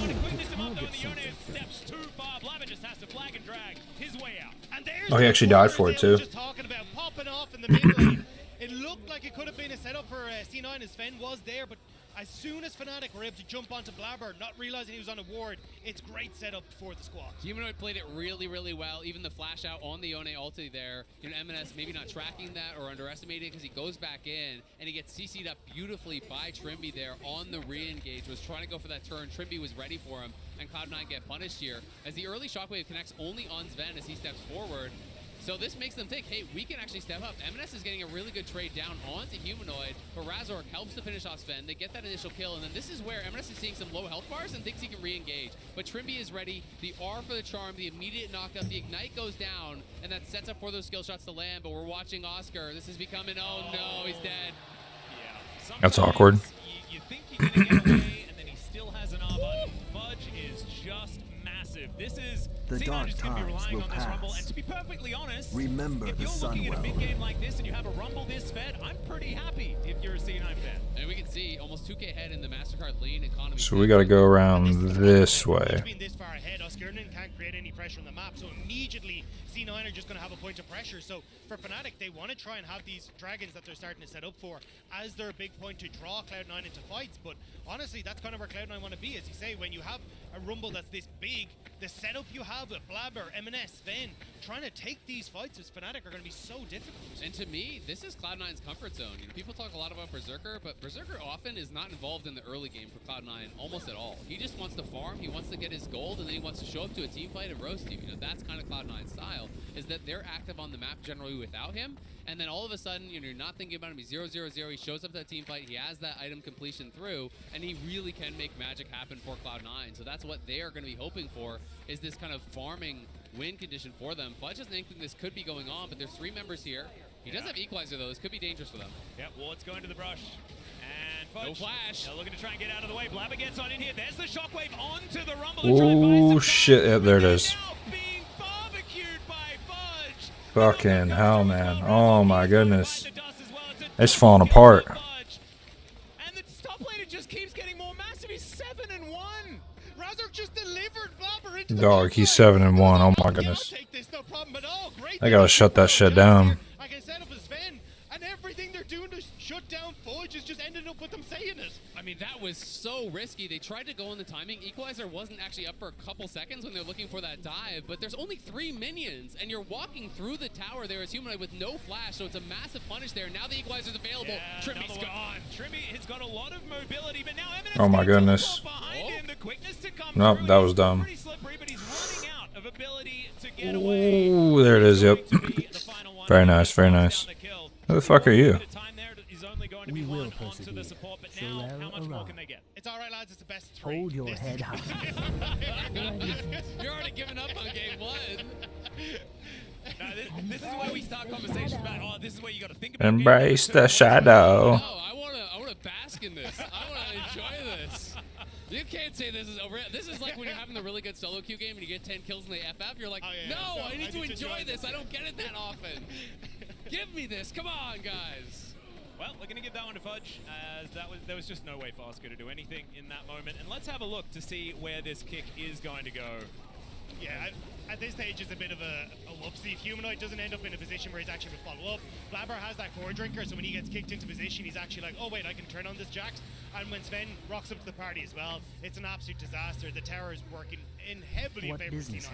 Oh, he actually died for it too. Talking about popping off in the mid lane. It looked like it could have been a setup for C9 as Sven was there, but as soon as Fnatic were able to jump onto Blabber, not realizing he was on a ward, it's great setup for the squad. Humanoid played it really, really well. Even the flash out on the Yone ulti there. You know, M&S maybe not tracking that or underestimating it because he goes back in and he gets CC'd up beautifully by Trimby there on the re-engage. Was trying to go for that turn. Trimby was ready for him, and Cloud9 get punished here as the early shockwave connects only on Sven as he steps forward. So this makes them think, hey, we can actually step up. M&S is getting a really good trade down onto Humanoid, but Razork helps to finish off Sven. They get that initial kill, and then this is where M&S is seeing some low health bars and thinks he can re-engage. But Trimby is ready. The R for the charm, the immediate knockup, the ignite goes down, and that sets up for those skill shots to land, but we're watching Oscar. This is becoming, oh no, he's dead. Yeah. That's awkward. You think you're going to get away, and then he still has an R button. Fudge is just massive. This is The dark C9 is going to be times relying will on this Rumble, and pass. to be perfectly honest, Remember if the you're sun looking at a well. big game like this and you have a Rumble this fed, I'm pretty happy if you're a C9 fan. And we can see almost 2K ahead in the MasterCard lane economy. So we got to go around this way. Being this far ahead, Oscarnan can't create any pressure on the map, so immediately C9 are just going to have a point of pressure. So for Fnatic, they want to try and have these dragons that they're starting to set up for as their big point to draw Cloud9 into fights. But honestly, that's kind of where Cloud9 want to be. As you say, when you have a Rumble that's this big, the setup you have with Blabber, M&S, Sven, trying to take these fights as Fnatic are going to be so difficult. And to me, this is Cloud9's comfort zone. You know, people talk a lot about Berserker, but Berserker often is not involved in the early game for Cloud9 almost at all. He just wants to farm, he wants to get his gold, and then he wants to show up to a team fight and roast you. You know, that's kind of Cloud9's style, is that they're active on the map generally without him, and then all of a sudden, you know, you're not thinking about him, he's 0-0-0, he shows up to that team fight, he has that item completion through, and he really can make magic happen for Cloud9. So that's what they are going to be hoping for, is this kind of farming win condition for them. Fudge doesn't think this could be going on, but there's 3 members here. He does have Equalizer though, this could be dangerous for them. Yep, Ward's going to the brush. And Fudge, no flash. They're looking to try and get out of the way. Blabber gets on in here. There's the shockwave onto the Rumble. Oh shit! Yeah, there it is. Fucking hell, man! Oh my goodness, it's falling apart. And the top laner just keeps getting more massive. He's 7-1. Razork just delivered Blabber into Dog, he's 7-1. Oh my goodness. take this, no problem at all. Great. I gotta shut that shit down. I can set up as Sven, and everything they're doing to shut down Fudge is just ended up with them saying it. I mean, that was so risky. They tried to go on the timing. Equalizer wasn't actually up for a couple seconds when they're looking for that dive, but there's only 3 minions, and you're walking through the tower there as Humanoid with no flash, so it's a massive punish there. Now the Equalizer's available. Yeah, Trimmy's gone. Trimmy has got a lot of mobility, but now M&S Oh my goodness. behind him. The quickness to come Nope, through. that was dumb. Pretty slippery, but he's running out of ability to get away. Ooh, there it is. Yep. Very nice. Very nice. Who the fuck are you? We will persevere. The support, but now, how much more can they get? It's all right, lads. It's the best 3. Hold your head high. You're already giving up on game 1. No, this is where we start conversations about, oh, this is where you got to think about Embrace the shadow. No, I want to bask in this. I want to enjoy this. You can't say this is over. This is like when you're having a really good solo queue game and you get 10 kills in the FF. You're like, no, I need to enjoy this. I don't get it that often. Give me this. Come on, guys. Well, we're going to give that one to Fudge, as there was just no way for Oscar to do anything in that moment. And let's have a look to see where this kick is going to go. Yeah, at this stage it's a bit of a whoopsie. If Humanoid doesn't end up in a position where he's actually going to follow up, Blabber has that core drinker, so when he gets kicked into position, he's actually like, oh wait, I can turn on this Jax. And when Sven rocks up to the party as well, it's an absolute disaster. The tower is working in heavily in favor of C9.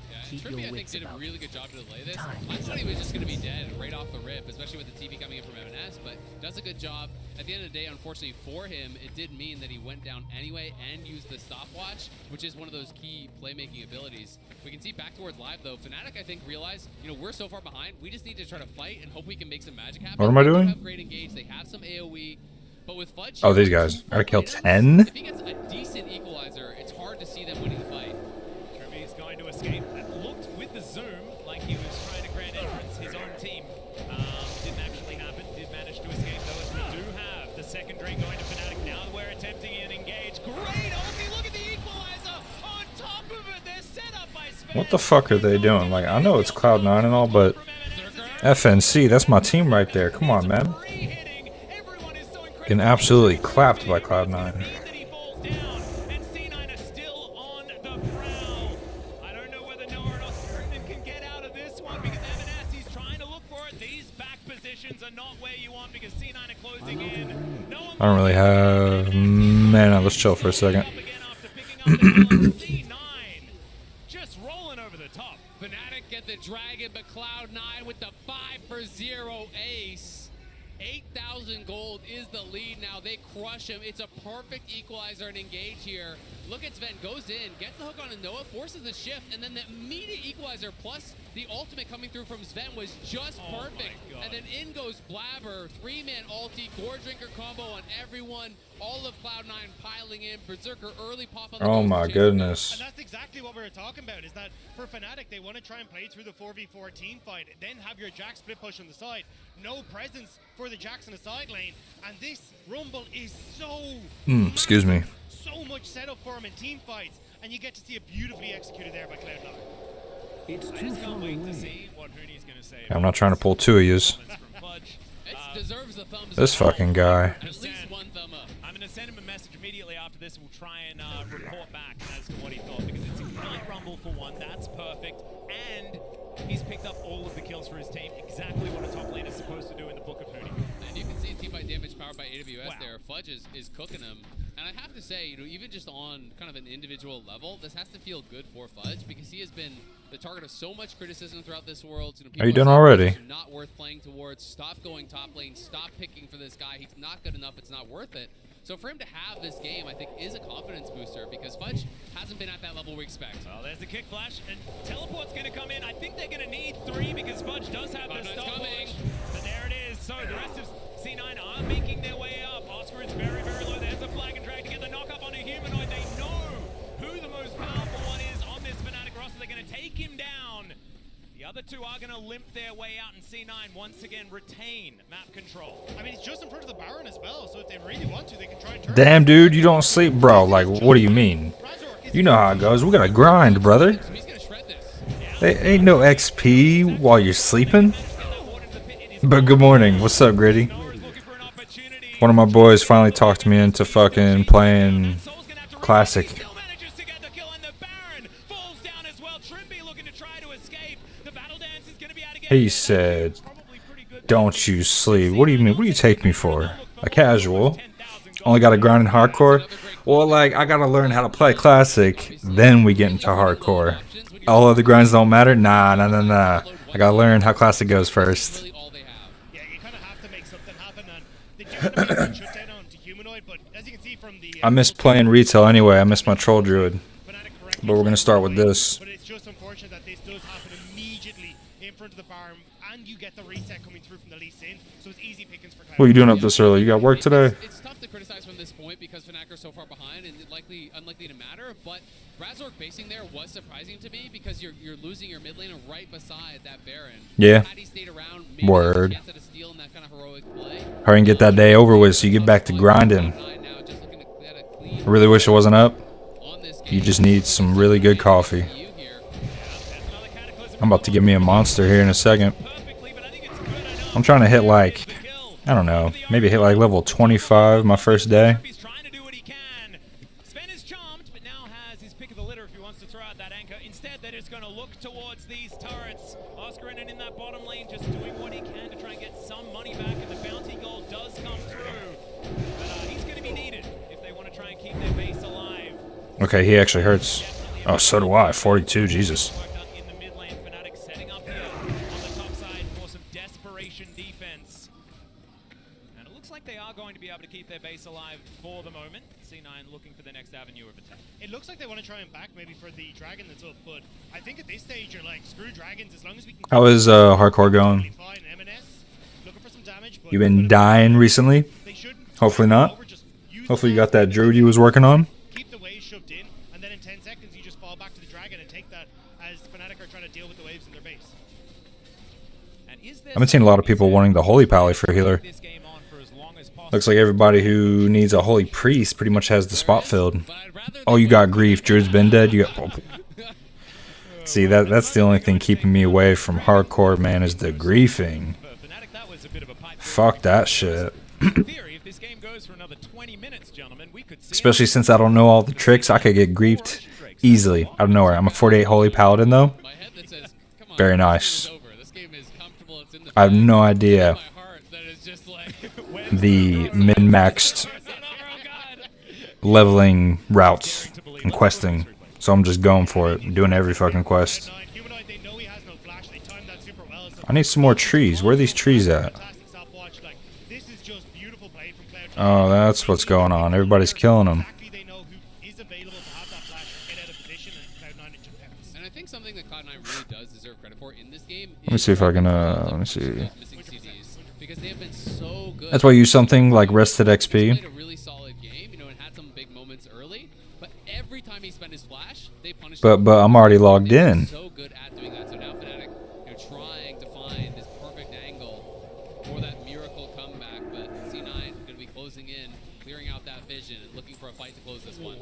Yeah, Trippy, I think, did a really good job to delay this. I thought he was just going to be dead right off the rip, especially with the TP coming in from M&S, but does a good job. At the end of the day, unfortunately for him, it did mean that he went down anyway and used the stopwatch, which is one of those key playmaking abilities. We can see back towards live, though. Fnatic, I think, realized, you know, we're so far behind, we just need to try to fight and hope we can make some magic happen. What am I doing? They have great engage, they have some AoE, but with Fudge... Oh, these guys. I gotta kill 10? If he gets a decent equalizer, it's hard to see them winning the fight. Trippy's going to escape. That looked with the zoom like he was trying to grant entrance his own team. Didn't actually happen. Did manage to escape, though, as we do have the second Drake going to Fnatic. Now we're attempting an engage. Great ulti! Look at the equalizer! On top of it, they're set up by Sven. What the fuck are they doing? Like, I know it's Cloud9 and all, but FNC, that's my team right there. Come on, man. Getting absolutely clapped by Cloud9. I don't really have mana. Let's chill for a second. Just rolling over the top. Fnatic get the dragon, but Cloud9 with the 5-0 ace. 8,000 gold is the lead now. They crush him. It's a perfect equalizer and engage here. Look at Sven, goes in, gets the hook on a Noah, forces the shift, and then the immediate equalizer plus the ultimate coming through from Sven was just perfect. And then in goes Blabber, 3-man ulti, Gore Drinker combo on everyone. All of Cloud9 piling in. Berserker early pop on the Oh Ghost my Chaser. goodness. And that's exactly what we were talking about, is that for Fnatic, they want to try and play through the 4v4 team fight, then have your Jax split push on the side. No presence for the Jax in the side lane, and this Rumble is so Excuse me. so much setup for him in team fights. and you get to see it beautifully executed there by Cloud9. It's I too just far can't wait to away. see what Hooney's going to say. I'm not trying to pull two of yous. It deserves a thumbs This up. fucking guy. At least one thumb up. I'm going to send him a message immediately after this. We'll try and report back as to what he thought, because it's Ignite Rumble for one. That's perfect. And he's picked up all of the kills for his team. Exactly what a top lane is supposed to do in the Book of Hooney. And you can see teamfight damage powered by AWS there. Fudge is cooking him. And I have to say, you know, even just on kind of an individual level, this has to feel good for Fudge, because he has been the target of so much criticism throughout this world. You know, people Are you done saying, already? "You're not worth playing towards. Stop going top lane. Stop picking for this guy. He's not good enough. It's not worth it." So for him to have this game, I think, is a confidence booster, because Fudge hasn't been at that level we expect. Well, there's the kick flash, and Teleport's going to come in. I think they're going to need 3, because Fudge does have the stopwatch. But there it is. So the rest of C9 are making their way up. Oscar is very, very low. There's a flag and drag to get the knock up on a humanoid. They know who the most powerful one is on this Fnatic roster. They're going to take him down. The other two are going to limp their way out, and C9 once again retain map control. I mean, he's just in front of the Baron as well, so if they really want to, they can try and turn. Damn, dude, you don't sleep, bro. Like, what do you mean? You know how it goes. We gotta grind, brother. There ain't no XP while you're sleeping. But good morning. What's up, Gritty? One of my boys finally talked me into fucking playing Classic. He said, "Don't you sleep." What do you mean? What do you take me for? A casual? Only got to grind in hardcore? Well, like, I gotta learn how to play Classic, then we get into hardcore. All other grinds don't matter? Nah. I gotta learn how Classic goes first. I miss playing retail anyway. I miss my Troll Druid. But we're gonna start with this. But it's just unfortunate that this does happen immediately in front of the Baron, and you get the reset coming through from the Lee Sin, so it's easy pickings for Cloud9. What are you doing up this early? You got work today? It's tough to criticize from this point because Fnatic are so far behind and unlikely to matter, but Razork basing there was surprising to me, because you're losing your mid laner right beside that Baron. Yeah. Had he stayed around, maybe Word. chance at a steal in that kind of heroic play. Hurry and get that day over with so you get back to grinding. I really wish it wasn't up. You just need some really good coffee. I'm about to get me a monster here in a second. I'm trying to hit like, I don't know, maybe hit like level 25 my first day. Sven is charmed, but now has his pick of the litter if he wants to throw out that anchor. Instead, they're just going to look towards these turrets. Oscar in that bottom lane, just doing what he can to try and get some money back, and the bounty goal does come through. But he's going to be needed if they want to try and keep their base alive. Okay, he actually hurts. Oh, so do I. 42, Jesus. In the mid lane, Fnatic setting up here on the top side for some desperation defense. And it looks like they are going to be able to keep their base alive for the moment. C9 looking for the next avenue of attack. It looks like they want to try and back maybe for the dragon that's up, but I think at this stage you're like, screw dragons, as long as we can. How is hardcore going? You been dying recently? Hopefully not. Hopefully you got that druid you was working on. Keep the waves shoved in, and then in 10 seconds you just fall back to the dragon and take that as Fnatic are trying to deal with the waves in their base. I've been seeing a lot of people wanting the Holy Pally for healer. Looks like everybody who needs a Holy Priest pretty much has the spot filled. Oh, you got grief. Druid's been dead. You got... See, that's the only thing keeping me away from hardcore, man, is the griefing. Fuck that shit. Especially since I don't know all the tricks, I could get griefed easily out of nowhere. I'm a 48 Holy Paladin, though. Very nice. I have no idea the min-maxed leveling routes and questing, so I'm just going for it. I'm doing every fucking quest. I need some more trees. Where are these trees at? Oh, that's what's going on. Everybody's killing them. And I think something that Cloud9 really does deserve credit for in this game. Let me see if I can, let me see. Because they have been so good. That's why I use something like Rested XP. Played a really solid game, you know, and had some big moments early. But every time he spent his flash, they punished him. But I'm already logged in. So good at doing that. So now Fnatic, you know, trying to find this perfect angle for that miracle comeback. But C9 going to be closing in clearing out that vision and looking for a fight to close this one.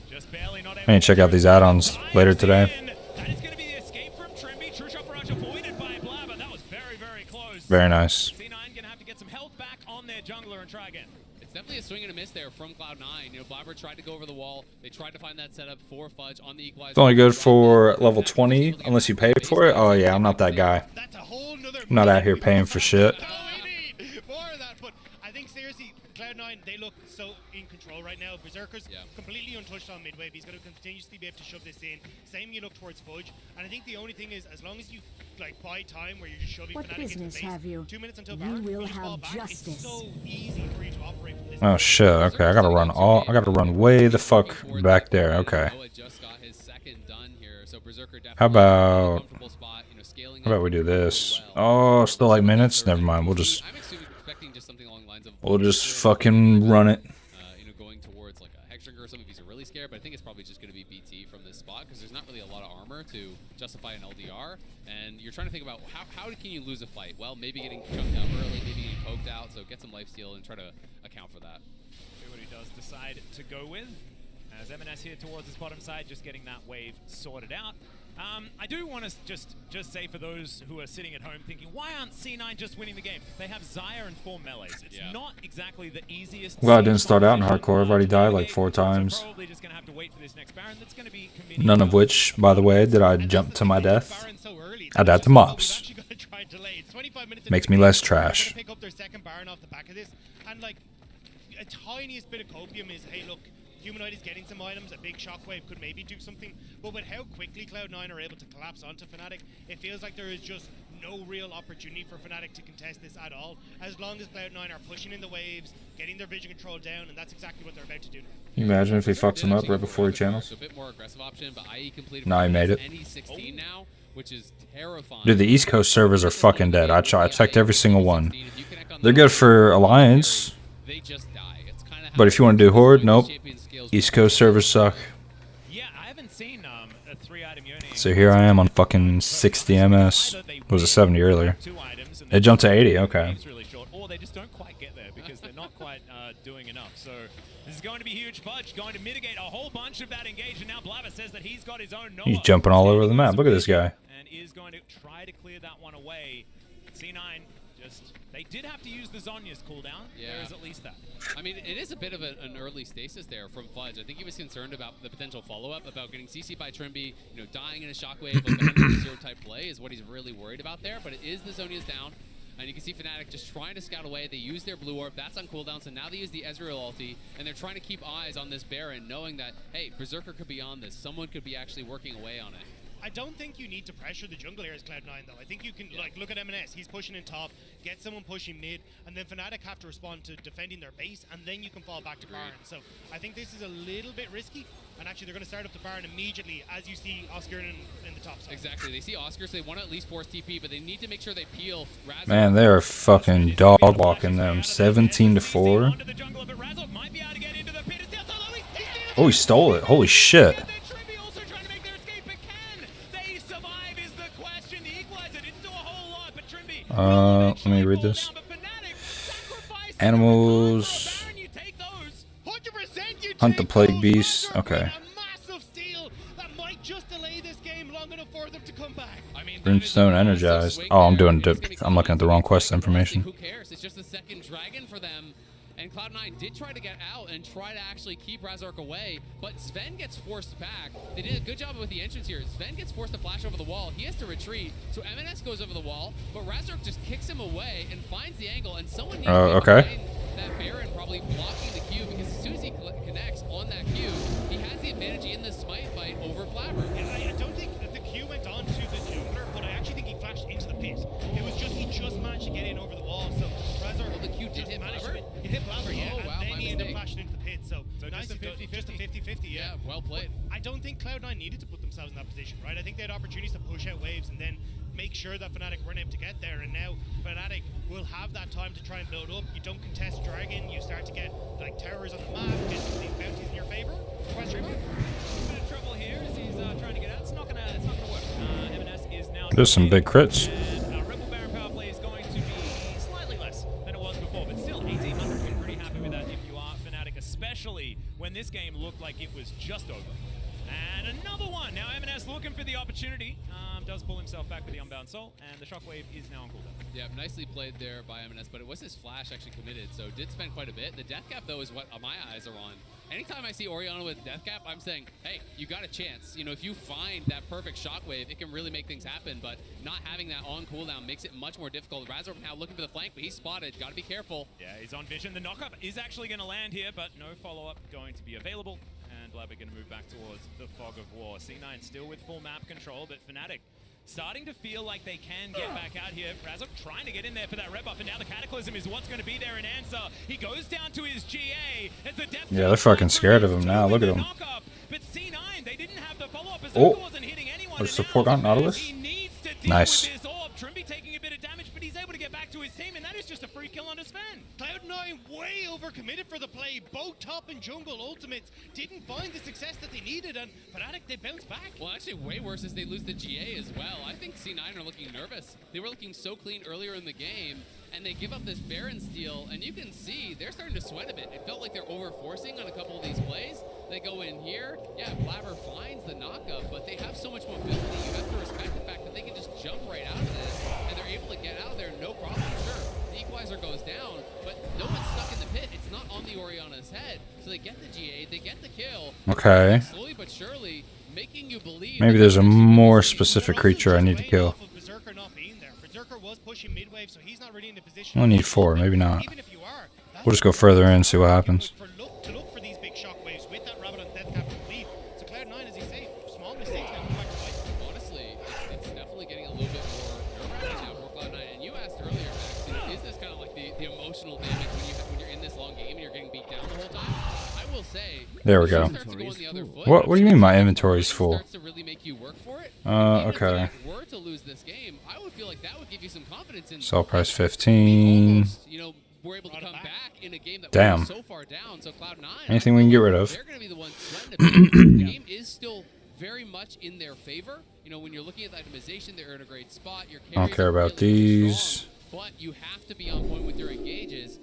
Just barely not I need to check out these add-ons later today. That is going to be the escape from Trimby. True shot barrage avoided by Blabber. That was very, very close. Very nice. C9 going to have to get some health back on their jungler and try again. It's definitely a swing and a miss there from Cloud9. You know, Blabber tried to go over the wall. They tried to find that setup for Fudge on the equalizer. It's only good for level 20 unless you pay for it. Oh yeah, I'm not that guy. I'm not out here paying for shit. I think seriously, Cloud9, they look so in control right now. Berserker's completely untouched on mid-wave. He's going to continuously be able to shove this in. Same you look towards Fudge. And I think the only thing is, as long as you like buy time where you're just shoving What Fnatic into the business base, have you? 2 minutes until You Baron, will you just fall have back. justice. It's so easy for you to operate from this. Oh shit. Okay, I gotta run way the fuck back there. Okay. How about we do this? Oh, still like minutes? Never mind. We'll just fucking run it. You know, going towards like a Hexdrinker or something if he's really scared, but I think it's probably just going to be BT from this spot because there's not really a lot of armor to justify an LDR. And you're trying to think about how can you lose a fight? Well, maybe getting chunked out early, maybe getting poked out, so get some lifesteal and try to account for that. See what he does decide to go with. As M&S here towards his bottom side, just getting that wave sorted out. I do want to just say for those who are sitting at home thinking, why aren't C9 just winning the game? They have Xayah and 4 melees. It's not exactly the easiest. Well, I didn't start out in hardcore. I've already died like 4 times. Probably just going to have to wait for this next Baron. That's going to be None of which, by the way, did I jump to my death. I died to mobs. Makes me less trash. Pick up their second Baron off the back of this, and like a tiniest bit of copium is, hey, look. Humanoid is getting some items, a big shockwave could maybe do something, but with how quickly Cloud9 are able to collapse onto Fnatic, it feels like there is just no real opportunity for Fnatic to contest this at all, as long as Cloud9 are pushing in the waves, getting their vision control down, and that's exactly what they're about to do. Can you imagine if he fucks him up right before he channels? A bit more aggressive option, but IE completed No, he made it. NE16 now, which is terrifying. Dude, the East Coast servers are fucking dead. I checked every single one. They're good for Alliance, but if you want to do Horde, nope. East Coast servers suck. Yeah, I haven't seen a 3-item Yone. So here I am on fucking 60 MS. It was a 70 earlier. It jumped to 80, okay. Really short, or they just don't quite get there because they're not quite doing enough. So this is going to be huge. Fudge going to mitigate a whole bunch of that engage, and now Blabber says that he's got his own Nova. He's jumping all over the map. Look at this guy. And is going to try to clear that one away. C9 just, they did have to use the Zhonya's cooldown. Yeah. There is at least that. I mean, it is a bit of an early stasis there from Fudge. I think he was concerned about the potential follow-up, about getting CC'd by Trimby, you know, dying in a shockwave, like the 100 type play is what he's really worried about there. But it is the Zhonya's down, and you can see Fnatic just trying to scout away. They use their blue orb, that's on cooldown, so now they use the Ezreal ulti, and they're trying to keep eyes on this Baron, knowing that, hey, Berserker could be on this. Someone could be actually working away on it. I don't think you need to pressure the jungle here as Cloud9 though. I think you can like look at M&S, he's pushing in top, get someone pushing mid, and then Fnatic have to respond to defending their base, and then you can fall back to Baron. So I think this is a little bit risky, and actually they're going to start up the Baron immediately as you see Oscar in the top side. Exactly, they see Oscar, so they want to at least force TP, but they need to make sure they peel Razor. Man, they are fucking dog walking them. 17-4. Oh, he stole it. Holy shit. Let me read this. Animals. Hunt the plague beast. Okay. Brimstone energized. Oh, I'm looking at the wrong quest information. Who cares? It's just the second dragon for them. And Cloud9 did try to get out and try to actually keep Razork away, but Sven gets forced back. They did a good job with the entrance here. Sven gets forced to flash over the wall. He has to retreat, so M&S goes over the wall, but Razork just kicks him away and finds the angle, and someone needs to find that Baron probably blocking the Q, because as soon as he connects on that Q, he has the advantage in the smite fight over Blabber. Yeah, I don't think that the Q went on to the jungler, but I actually think he flashed into the pit. It was just, he just managed to get in over the wall, so Razork... Well, the Q did hit Blabber? It hit Blabber, yeah, oh, wow, and then he ended up flashing into the pit, so nice just a 50-50, yeah. Well played. I don't think Cloud9 needed to put themselves in that position, right? I think they had opportunities to push out waves and then make sure that Fnatic weren't able to get there, and now Fnatic will have that time to try and build up. You don't contest Dragon, you start to get like towers on the map, get some of these bounties in your favor. Question mark? A bit of trouble here as he's trying to get out. It's not gonna work. M&S is now. There's some big crits. And Rebel Baron power play is going to be slightly less than it was before, but still 1800. You're pretty happy with that if you are Fnatic especially when this game looked like it was just over. And another one. Now M&S looking for the opportunity. Does pull himself back with the Unbound Soul, and the Shockwave is now on cooldown. Yeah, nicely played there by M&S, but it was his flash actually committed, so did spend quite a bit. The Death Cap, though, is what my eyes are on. Anytime I see Orianna with Death Cap, I'm saying, hey, you got a chance. You know, if you find that perfect Shockwave, it can really make things happen, but not having that on cooldown makes it much more difficult. Razork now looking for the flank, but he's spotted. Got to be careful. Yeah, he's on vision. The knockup is actually going to land here, but no follow-up going to be available. And Blabber going to move back towards the Fog of War. C9 still with full map control, but Fnatic starting to feel like they can get back out here. Razork trying to get in there for that red buff, and now the Cataclysm is what's going to be there in answer. He goes down to his GA as the depth. Yeah, they're fucking scared of him now. Look at him. But C9, they didn't have the follow-up. Oh, wasn't hitting anyone. there's support on Nautilus. Nice. Trimby taking a bit of damage, but he's able to get back to his team, and that is just a free kill on his Sven. Cloud9 way overcommitted for the play. Both top and jungle ultimates didn't find the success that they needed, and Fnatic, they bounced back. Well, actually, way worse is they lose the GA as well. I think C9 are looking nervous. They were looking so clean earlier in the game, and they give up this Baron steal, and you can see they're starting to sweat a bit. It felt like they're over-forcing on a couple of these plays. They go in here. Yeah, Blabber finds the knockup, but they have so much mobility. You have to respect the fact that they can just jump right out of this, and they're able to get out of there no problem. Sure, the equalizer goes down, but no one's stuck in the pit. It's not on the Orianna's head. So they get the GA, they get the kill. Okay. Slowly but surely, making you believe. Maybe there's a more specific creature I need to kill. Berserker not being there. Berserker was pushing mid-wave, so he's not really in a position. We'll need 4, maybe not. Even if you are, We'll just go further in and see what happens. to look for these big shockwaves with that Rabbit on Death Cap complete. So Cloud9, as you say, small mistakes now come back to life. Honestly, it's definitely getting a little bit more nerve-wracking now for Cloud9. And you asked earlier, Max, you know, is this kind of like the emotional damage when you're in this long game and you're getting beat down the whole time? I will say. There we go. What do you mean my inventory's full? Starts to really make you work for it. Okay. If you were to lose this game, I would feel like that would give you some confidence in. Sell price 15. You know, we're able to come back in a game that Damn. was so far down. So Cloud9. Anything we can get rid of. They're going to be the ones sweating the game is still very much in their favor. You know, when you're looking at the itemization, they're in a great spot. Your I don't care about these. But you have to be on point with your engages.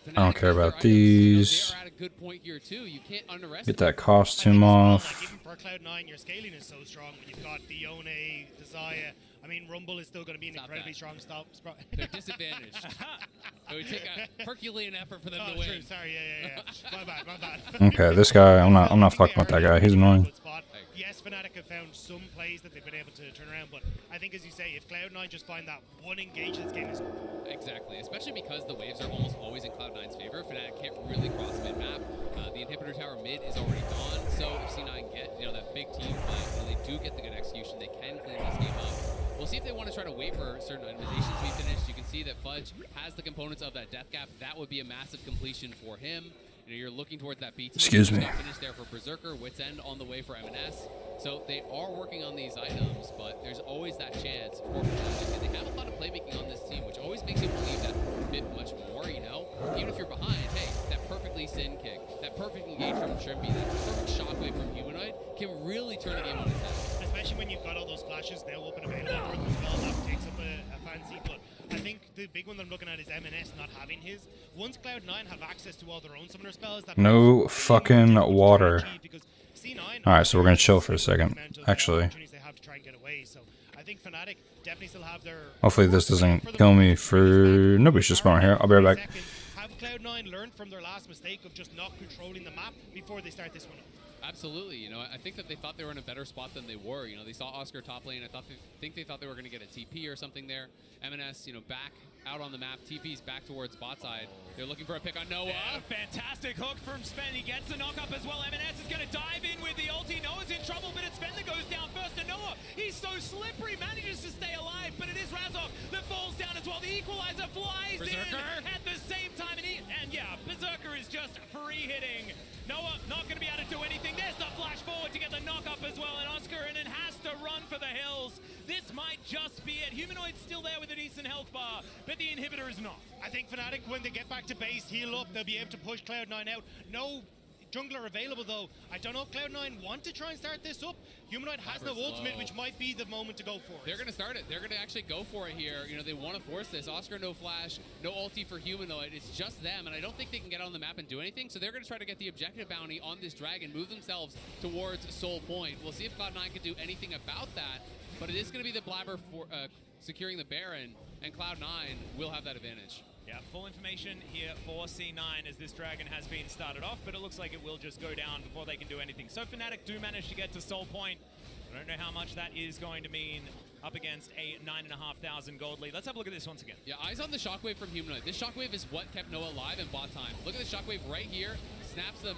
I don't care about these. Get that costume off. Even for Cloud9, your scaling is so strong when you've got Dione, Desire. I mean, Rumble is still going to be an incredibly strong stop. They're disadvantaged. It would take a Herculean effort for them to win. True. Sorry, yeah. My bad. Okay, this guy, I'm not fucking with that guy. He's annoying. Yes, Fnatic have found some plays that they've been able to turn around, but I think, as you say, if Cloud9 just find that one engage, this game is over. Exactly, especially because the waves are almost always in Cloud9's favor. Fnatic can't really cross mid-map. The inhibitor tower mid is already gone, so if C9 get that big team fight, they do get the good execution, they can clean this game up. We'll see if they want to try to wait for certain itemizations to be finished. You can see that Fudge has the components of that Death Cap. That would be a massive completion for him. You know, you're looking towards that BT. Excuse me. Finish there for Berserker. Wits End on the way for M&S. So they are working on these items, but there's always that chance for Fnatic. And they have a lot of playmaking on this team, which always makes you believe that bit much more, you know? Even if you're behind, hey, that perfectly Sin kick, that perfect engage from Trimby, that perfect shockwave from Humanoid can really turn a game on its head. Especially when you've got all those flashes now up and available for them as well. That takes up a fancy, but I think the big one that I'm looking at is M&S not having his. Once Cloud9 have access to all their own summoner spells, that No fucking water. Alright, so we're gonna chill for a second. Actually. they have to try and get away. So I think Fnatic definitely still have their. Hopefully this doesn't kill me for. Nobody's just spawn here. I'll be right back. Have Cloud9 learned from their last mistake of just not controlling the map before they start this one up? Absolutely. You know, I think that they thought they were in a better spot than they were. You know, they saw Oscar top lane. Think they thought they were going to get a TP or something there. M&S, you know, back out on the map. TP's back towards bot side. They're looking for a pick on Noah. Yeah, fantastic hook from Sven. He gets the knockup as well. M&S is going to dive in with the ulti. Noah's in trouble, but it's Sven that goes down first. And Noah, he's so slippery, manages to stay alive, but it is Razork that falls down as well. The equalizer flies in at the same time. And yeah, Berserker is just free hitting. Noah not going to be able to do anything. There's the flash forward to get the knockup as well. And Oscar and it has to run for the hills. This might just be it. Humanoid's still there with a decent health bar, but the inhibitor is not. I think Fnatic, when they get back to base, heal up, they'll be able to push Cloud9 out. No jungler available though. I don't know if Cloud9 want to try and start this up. Humanoid has no ultimate, which might be the moment to go for it. They're going to start it. They're going to actually go for it here. You know, they want to force this. Oscar, no flash, no ulti for Humanoid. It's just them, and I don't think they can get on the map and do anything, so they're going to try to get the objective bounty on this dragon, move themselves towards Soul Point. We'll see if Cloud9 can do anything about that, but it is going to be the Blabber for securing the Baron, and Cloud9 will have that advantage. Yeah, full information here for C9 as this dragon has been started off, but it looks like it will just go down before they can do anything. So Fnatic do manage to get to Soul Point. I don't know how much that is going to mean up against a 9,500 gold lead. Let's have a look at this once again. Yeah, eyes on the Shockwave from Humanoid. This Shockwave is what kept Noah alive in bot time. Look at the Shockwave right here. Snaps them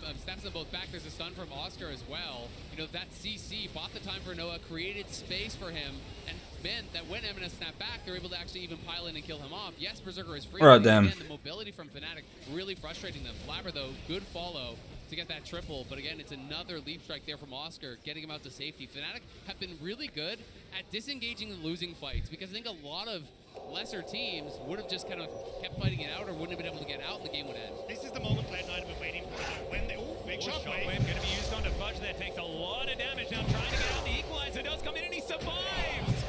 both back. There's a stun from Oscar as well. You know, that CC bought the time for Noah, created space for him, and meant that when M&S snapped back, they're able to actually even pile in and kill him off. Yes, Berserker is free. Right, Again, damn. the mobility from Fnatic really frustrating them. Blabber, though, good follow to get that triple, but again, it's another leap strike there from Oscar, getting him out to safety. Fnatic have been really good at disengaging and losing fights, because I think a lot of lesser teams would have just kind of kept fighting it out or wouldn't have been able to get out and the game would end. This is the moment Cloud9 have been waiting for. When they, big Shockwave. Shockwave going to be used onto Fudge there, takes a lot of damage now, trying to get out the equalizer, does come in and he survives!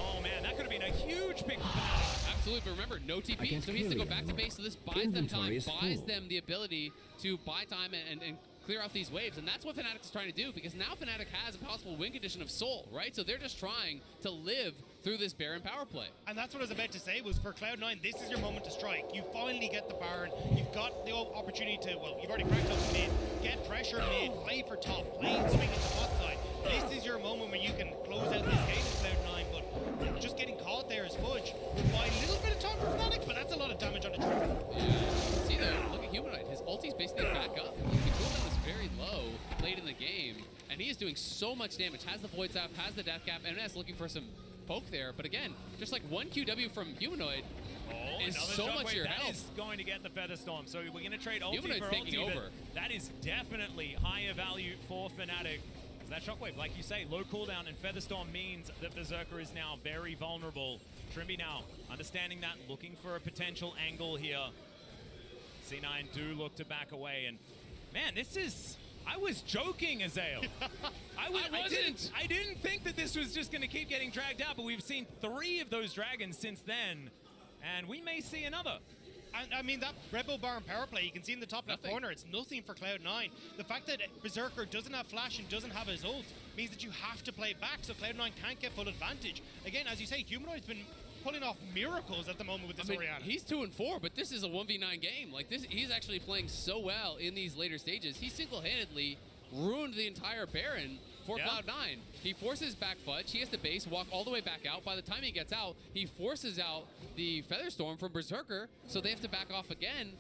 Oh man, that could have been a huge pick for Fnatic. Absolutely, but remember, no TP, so he has to go back to base, so this buys them time, buys them the ability to buy time and clear out these waves, and that's what Fnatic is trying to do, because now Fnatic has a possible win condition of Soul, right? So they're just trying to live through this Baron power play. And that's what I was about to say, was for Cloud9, this is your moment to strike. You finally get the Baron, you've got the opportunity to, well, you've already cracked up mid, get pressure mid, play for top, play and swing into bot side. This is your moment where you can close out this game with Cloud9, but just getting caught there as Fudge would buy a little bit of time for Fnatic, but that's a lot of damage on the trigger. Yeah, see there, look at Humanoid, his ulti's basically back up. He was very low late in the game, and he is doing so much damage. Has the Void Staff, has the Death Cap, M&S looking for some poke there, but again, just like one QW from Humanoid is so much your That health. is going to get the Feather Storm, so we're going to trade ulti Humanoid's for taking ulti, but over. that is definitely higher value for Fnatic. That Shockwave, like you say, low cooldown, and Featherstorm means that Berserker is now very vulnerable. Trimby now understanding that, looking for a potential angle here. C9 do look to back away, and man, this is... I was joking, Azael. I didn't think that this was just going to keep getting dragged out, but we've seen 3 of those dragons since then, and we may see another. And I mean, that Red Bull Baron power play, you can see in the top left corner, it's nothing for Cloud9. The fact that Berserker doesn't have flash and doesn't have his ult means that you have to play it back, so Cloud9 can't get full advantage. Again, as you say, Humanoid's been pulling off miracles at the moment with this Orianna. He's 2-4, but this is a 1v9 game. Like this, he's actually playing so well in these later stages. He single-handedly ruined the entire Baron for Cloud9. He forces back Fudge. He has to base, walk all the way back out. By the time he gets out, he forces out the Featherstorm from Berserker, so they have to back off again.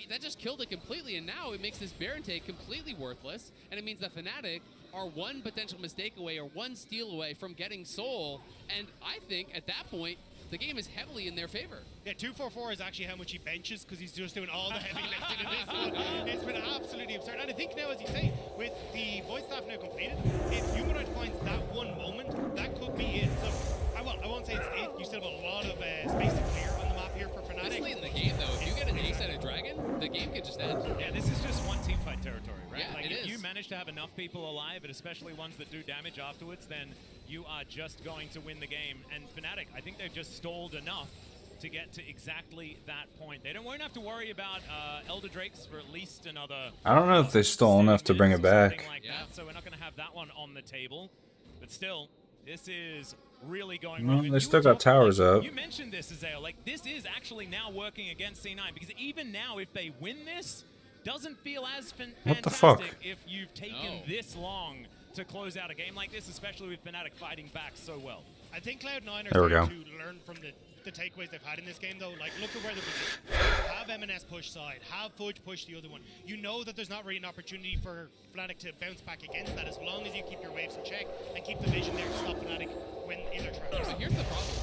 That just killed it completely, and now it makes this Baron take completely worthless, and it means that Fnatic are one potential mistake away or one steal away from getting Soul, and I think at that point, the game is heavily in their favor. Yeah, 244 is actually how much he benches, because he's just doing all the heavy lifting in this one. It's been absolutely absurd. And I think now, as you say, with the Void Staff now completed, if Humanoid finds that one moment, that could be it. So, I won't say it's it. You still have a lot of space to clear on the map here for Fnatic. This late in the game, though, if you get an ace at a dragon, the game could just end. Yeah, this is just one teamfight territory, right? Yeah, like it if is. you manage to have enough people alive, and especially ones that do damage afterwards, then you are just going to win the game. And Fnatic, I think they've just stalled enough to get to exactly that point. They won't have to worry about Elder Drakes for at least another... I don't know if they stole enough to bring it back. Like that, so we're not going to have that one on the table. But still, this is really going Well, wrong. And they you still were got talking, towers up. You mentioned this, Azael. Like, this is actually now working against C9, because even now, if they win this, doesn't feel as What the fuck? fantastic if you've taken this long to close out a game like this, especially with Fnatic fighting back so well. I think Cloud9 There are we go. starting to learn from the takeaways they've had in this game, though. Like, look at where they're positioned. Have M&S push side. Have Fudge push the other one. You know that there's not really an opportunity for Fnatic to bounce back against that, as long as you keep your waves in check and keep the vision there to stop Fnatic when in their traps. So here's the problem.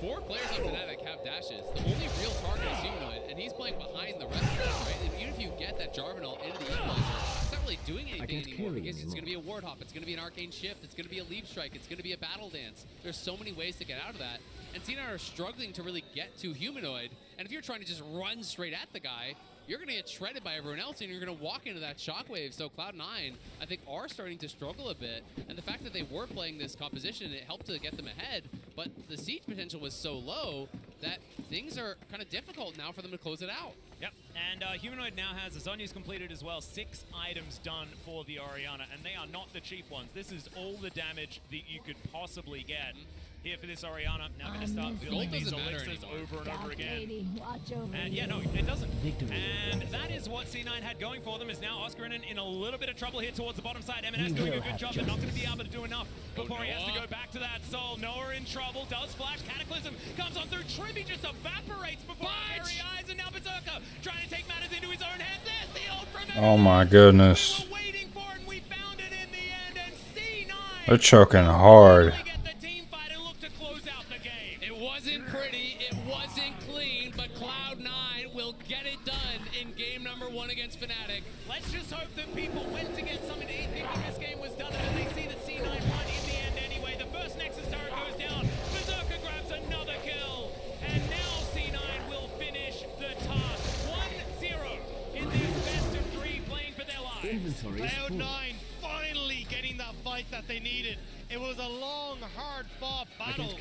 4 players on Fnatic have dashes. The only real target is Humanoid, and he's playing behind the rest of them, right? And even if you get that Jarvanel into the equalizer, it's not really doing anything anymore, because it's going to be a Ward Hop, it's going to be an Arcane Shift, it's going to be a Leap Strike, it's going to be a Battle Dance. There's so many ways to get out of that, and C9 are struggling to really get to Humanoid, and if you're trying to just run straight at the guy, you're going to get shredded by everyone else, and you're going to walk into that shockwave. So Cloud9, I think, are starting to struggle a bit, and the fact that they were playing this composition, it helped to get them ahead, but the siege potential was so low that things are kind of difficult now for them to close it out. Yep, and Humanoid now has, as Zonya's completed as well, 6 items done for the Orianna, and they are not the cheap ones. This is all the damage that you could possibly get here for this Orianna. Now going to start building these elixirs over and over again. And yeah, no, it doesn't. And that is what C9 had going for them, is now Oscarinen in a little bit of trouble here towards the bottom side. M&S doing a good job, but not going to be able to do enough before he has to go back to that soul. Noah in trouble, does flash, Cataclysm comes on through, Tribby just evaporates before very eyes, and now Berserker trying to take matters into his own hands. There's the ult from Oh my goodness. They're choking hard. It wasn't pretty, it wasn't clean, but Cloud9 will get it done in game number 1 against Fnatic. Let's just hope that people went to get something to eat thinking this game was done, and they see that C9 won in the end anyway. The first Nexus turret goes down, Berserker grabs another kill, and now C9 will finish the task. 1-0 in this best of 3 playing for their lives. Cloud9 finally getting that fight that they needed. It was a long, hard-fought battle,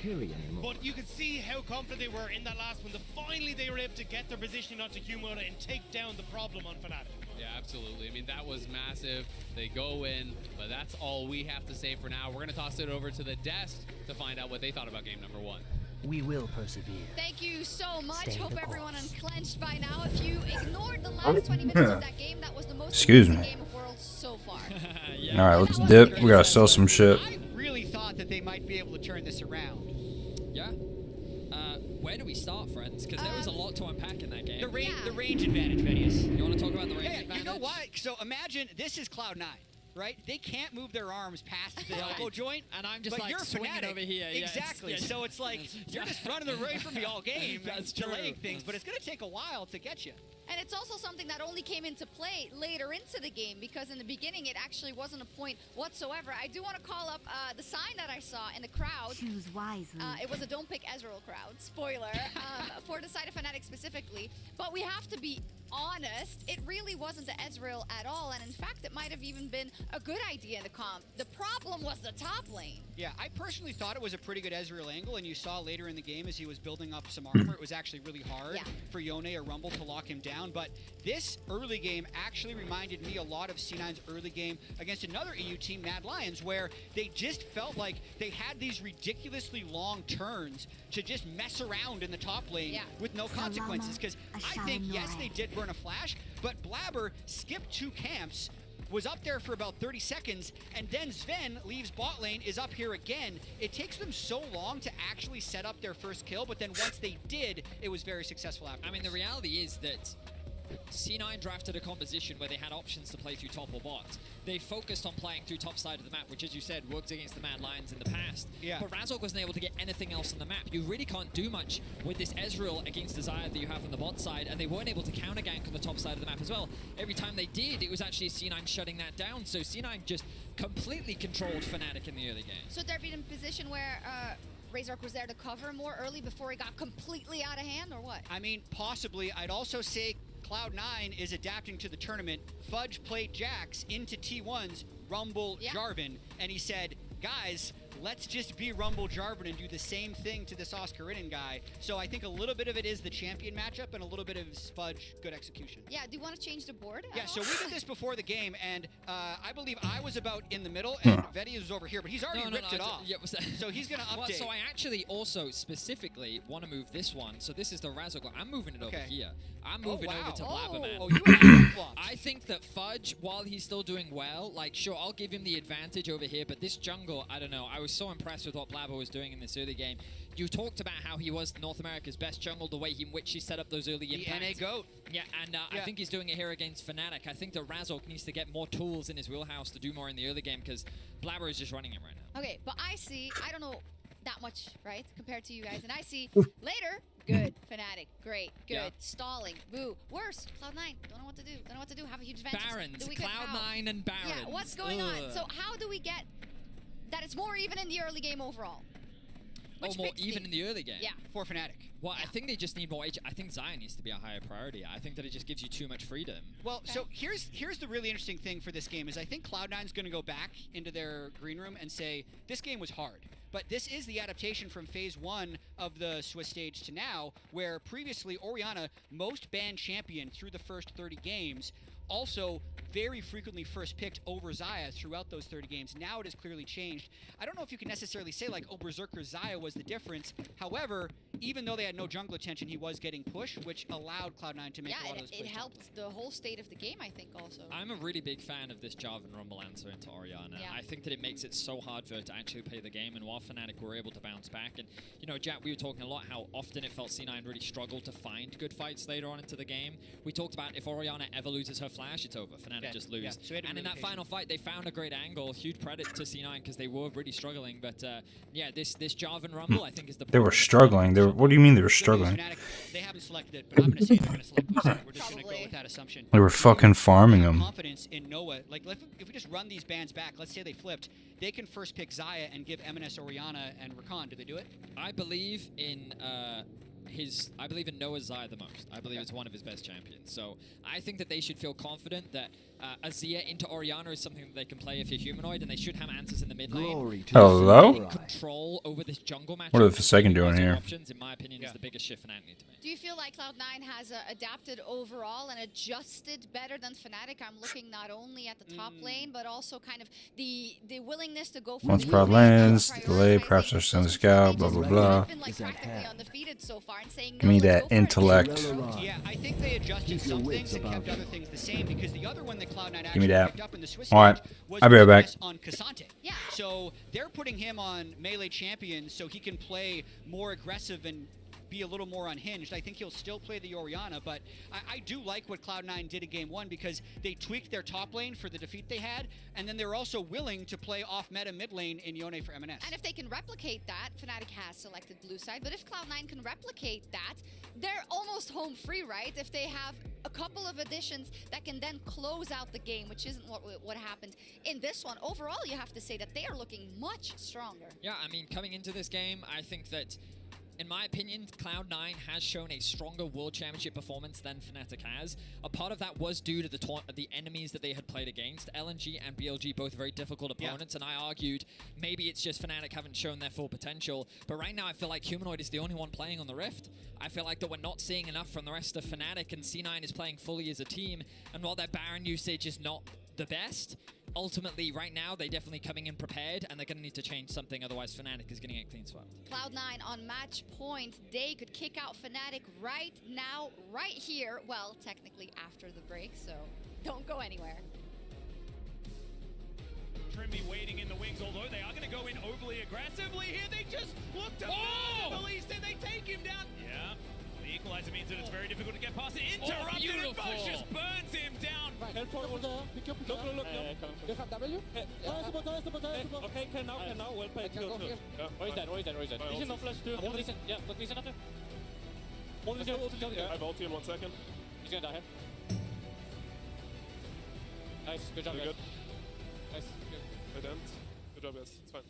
but you could see how confident they were in that last one. Finally, they were able to get their positioning onto Humanoid and take down the problem on Fnatic. Yeah, absolutely. I mean, that was massive. They go in, but that's all we have to say for now. We're going to toss it over to the desk to find out what they thought about game number 1. We will persevere. Thank you so much. Stay Hope the everyone course. unclenched by now. If you ignored the last 20 minutes of that game, that was the most Excuse amazing me. game of Worlds so far. Alright, let's dip. We gotta sell some shit. I really thought that they might be able to turn this around. Yeah. Where do we start, friends? Because there was a lot to unpack in that game. The range advantage, Venius. You want to talk about the range advantage? You know what? So imagine this is Cloud9, right? They can't move their arms past the elbow joint. And I'm just but like you're swinging Fnatic. over here. Yeah, Exactly. So it's like you're just running away from me all game, and delaying things, but it's going to take a while to get you. And it's also something that only came into play later into the game, because in the beginning it actually wasn't a point whatsoever. I do want to call up the sign that I saw in the crowd. Choose wisely. It was a Don't Pick Ezreal crowd, spoiler, for the side of Fnatic specifically. But we have to be honest, it really wasn't the Ezreal at all, and in fact it might have even been a good idea in the comp. The problem was the top lane. Yeah, I personally thought it was a pretty good Ezreal angle, and you saw later in the game as he was building up some armor, it was actually really hard for Yone or Rumble to lock him down. But this early game actually reminded me a lot of C9's early game against another EU team, Mad Lions, where they just felt like they had these ridiculously long turns to just mess around in the top lane with no consequences. Because I think, yes, they did burn a flash, but Blabber skipped 2 camps, was up there for about 30 seconds, and then Sven leaves bot lane, is up here again. It takes them so long to actually set up their first kill, but then once they did, it was very successful afterwards. I mean, the reality is that C9 drafted a composition where they had options to play through top or bot. They focused on playing through top side of the map, which, as you said, worked against the Mad Lions in the past. Yeah. But Razork wasn't able to get anything else on the map. You really can't do much with this Ezreal against Desire that you have on the bot side, and they weren't able to counter gank on the top side of the map as well. Every time they did, it was actually C9 shutting that down, so C9 just completely controlled Fnatic in the early game. So they're in a position where Razork was there to cover more early before he got completely out of hand, or what? I mean, possibly. I'd also say Cloud9 is adapting to the tournament. Fudge played Jax into T1's Rumble Jarvan, and he said, guys, let's just be Rumble Jarvan and do the same thing to this Oscarinen guy. So I think a little bit of it is the champion matchup and a little bit of Fudge good execution. Yeah, do you want to change the board? Yeah, so we did this before the game, and I believe I was about in the middle, and Vedius was over here, but he's already ripped it off. Yeah, so he's going to update. Well, so I actually also specifically want to move this one. So this is the Razork. I'm moving it over here. I'm moving over to Blabberman. Oh, you have flip-flops. I think that Fudge, while he's still doing well, like, sure, I'll give him the advantage over here, but this jungle, I don't know. I was so impressed with what Blabber was doing in this early game. You talked about how he was North America's best jungle, the way in which he set up those early impacts. The NA GOAT. Yeah, and I think he's doing it here against Fnatic. I think that Razork needs to get more tools in his wheelhouse to do more in the early game, because Blabber is just running it right now. Okay, but I don't know that much, right, compared to you guys, and I see later, good, Fnatic, great, good, stalling, boo, worse, Cloud9, don't know what to do, have a huge advantage. Barons, Cloud9 and Barons. Yeah, what's going on? So how do we get that it's more even in the early game overall? Or more even in the early game. Yeah. For Fnatic. Well, I think they just need more. I think Zion needs to be a higher priority. I think that it just gives you too much freedom. Well, so here's the really interesting thing for this game is I think Cloud9's going to go back into their green room and say this game was hard. But this is the adaptation from phase 1 of the Swiss stage to now, where previously Orianna, most banned champion through the first 30 games, also very frequently first picked over Xayah throughout those 30 games. Now it has clearly changed. I don't know if you can necessarily say like, oh, Berserker Xayah was the difference. However, even though they had no jungle attention, he was getting pushed, which allowed Cloud9 to make a lot of those it plays. helped the whole state of the game, I think, also. I'm a really big fan of this Jarvan Rumble answer into Orianna. Yeah. I think that it makes it so hard for her to actually play the game, and while Fnatic were able to bounce back, and, you know, Jack, we were talking a lot how often it felt C9 really struggled to find good fights later on into the game. We talked about if Orianna ever loses her flash, it's over. Fnatic just lose. Yeah, so we had to and be in really that final fight, they found a great angle. Huge credit to C9 because they were really struggling. But yeah, this Jarvan Rumble, I think, is the. They were struggling. They were. What do you mean they were struggling? Fnatic, they haven't selected it, but I'm going to say they're going to select Boost. We're just going to go with that assumption. They were fucking farming them. Confidence in Noah. Like, if we just run these bans back, let's say they flipped, they can first pick Xayah and give MNS Orianna and Rakan. Do they do it? I believe in Noah Xayah the most. I believe it's one of his best champions. So I think that they should feel confident that Azir into Orianna is something that they can play if you're humanoid, and they should have answers in the mid lane. Hello? Control over this jungle match. What are the Forsaken doing here? Options, in my opinion, is the biggest shift Fnatic need to make. Do you feel like Cloud9 has adapted overall and adjusted better than Fnatic? I'm looking not only at the top lane, but also kind of the willingness to go for Once the Proud mid lane, lands, delay, perhaps they're sending scout, blah blah blah. been like practically undefeated so far and saying Give me that intellect. Yeah, I think they adjusted some things and kept other things the same because the other one that Cloud9 Give me actually that. picked up in the Swiss All right, stage was I'll be right back. MNS on Cassante. Yeah. So they're putting him on melee champion so he can play more aggressive and be a little more unhinged. I think he'll still play the Orianna, but I do like what Cloud9 did in Game 1 because they tweaked their top lane for the defeat they had, and then they're also willing to play off-meta mid lane in Yone for MNS. And if they can replicate that, Fnatic has selected blue side, but if Cloud9 can replicate that, they're almost home free, right? If they have a couple of additions that can then close out the game, which isn't what happened in this one. Overall, you have to say that they are looking much stronger. Yeah, I mean, coming into this game, I think that, in my opinion, Cloud9 has shown a stronger World Championship performance than Fnatic has. A part of that was due to the enemies that they had played against. LNG and BLG, both very difficult opponents, and I argued maybe it's just Fnatic haven't shown their full potential. But right now, I feel like Humanoid is the only one playing on the Rift. I feel like that we're not seeing enough from the rest of Fnatic, and C9 is playing fully as a team. And while their Baron usage is not the best, ultimately, right now, they're definitely coming in prepared, and they're going to need to change something, otherwise Fnatic is going to get clean swept. Cloud9 on match point. They could kick out Fnatic right now, right here. Well, technically after the break, so don't go anywhere. Trimby waiting in the wings, although they are going to go in overly aggressively here. They just look to the least and they take him down. Yeah, the equalizer means that it's very difficult to get past it. Interrupted and Bosch just burns him down. Look. They have W? Okay, can now. Well played. Where is that? Is it no flash too? Yeah, look, listen after. I have ulti in 1 second. He's gonna die here. Nice, good job, guys. Good. Nice, good. I didn't. Good job, guys. It's fine.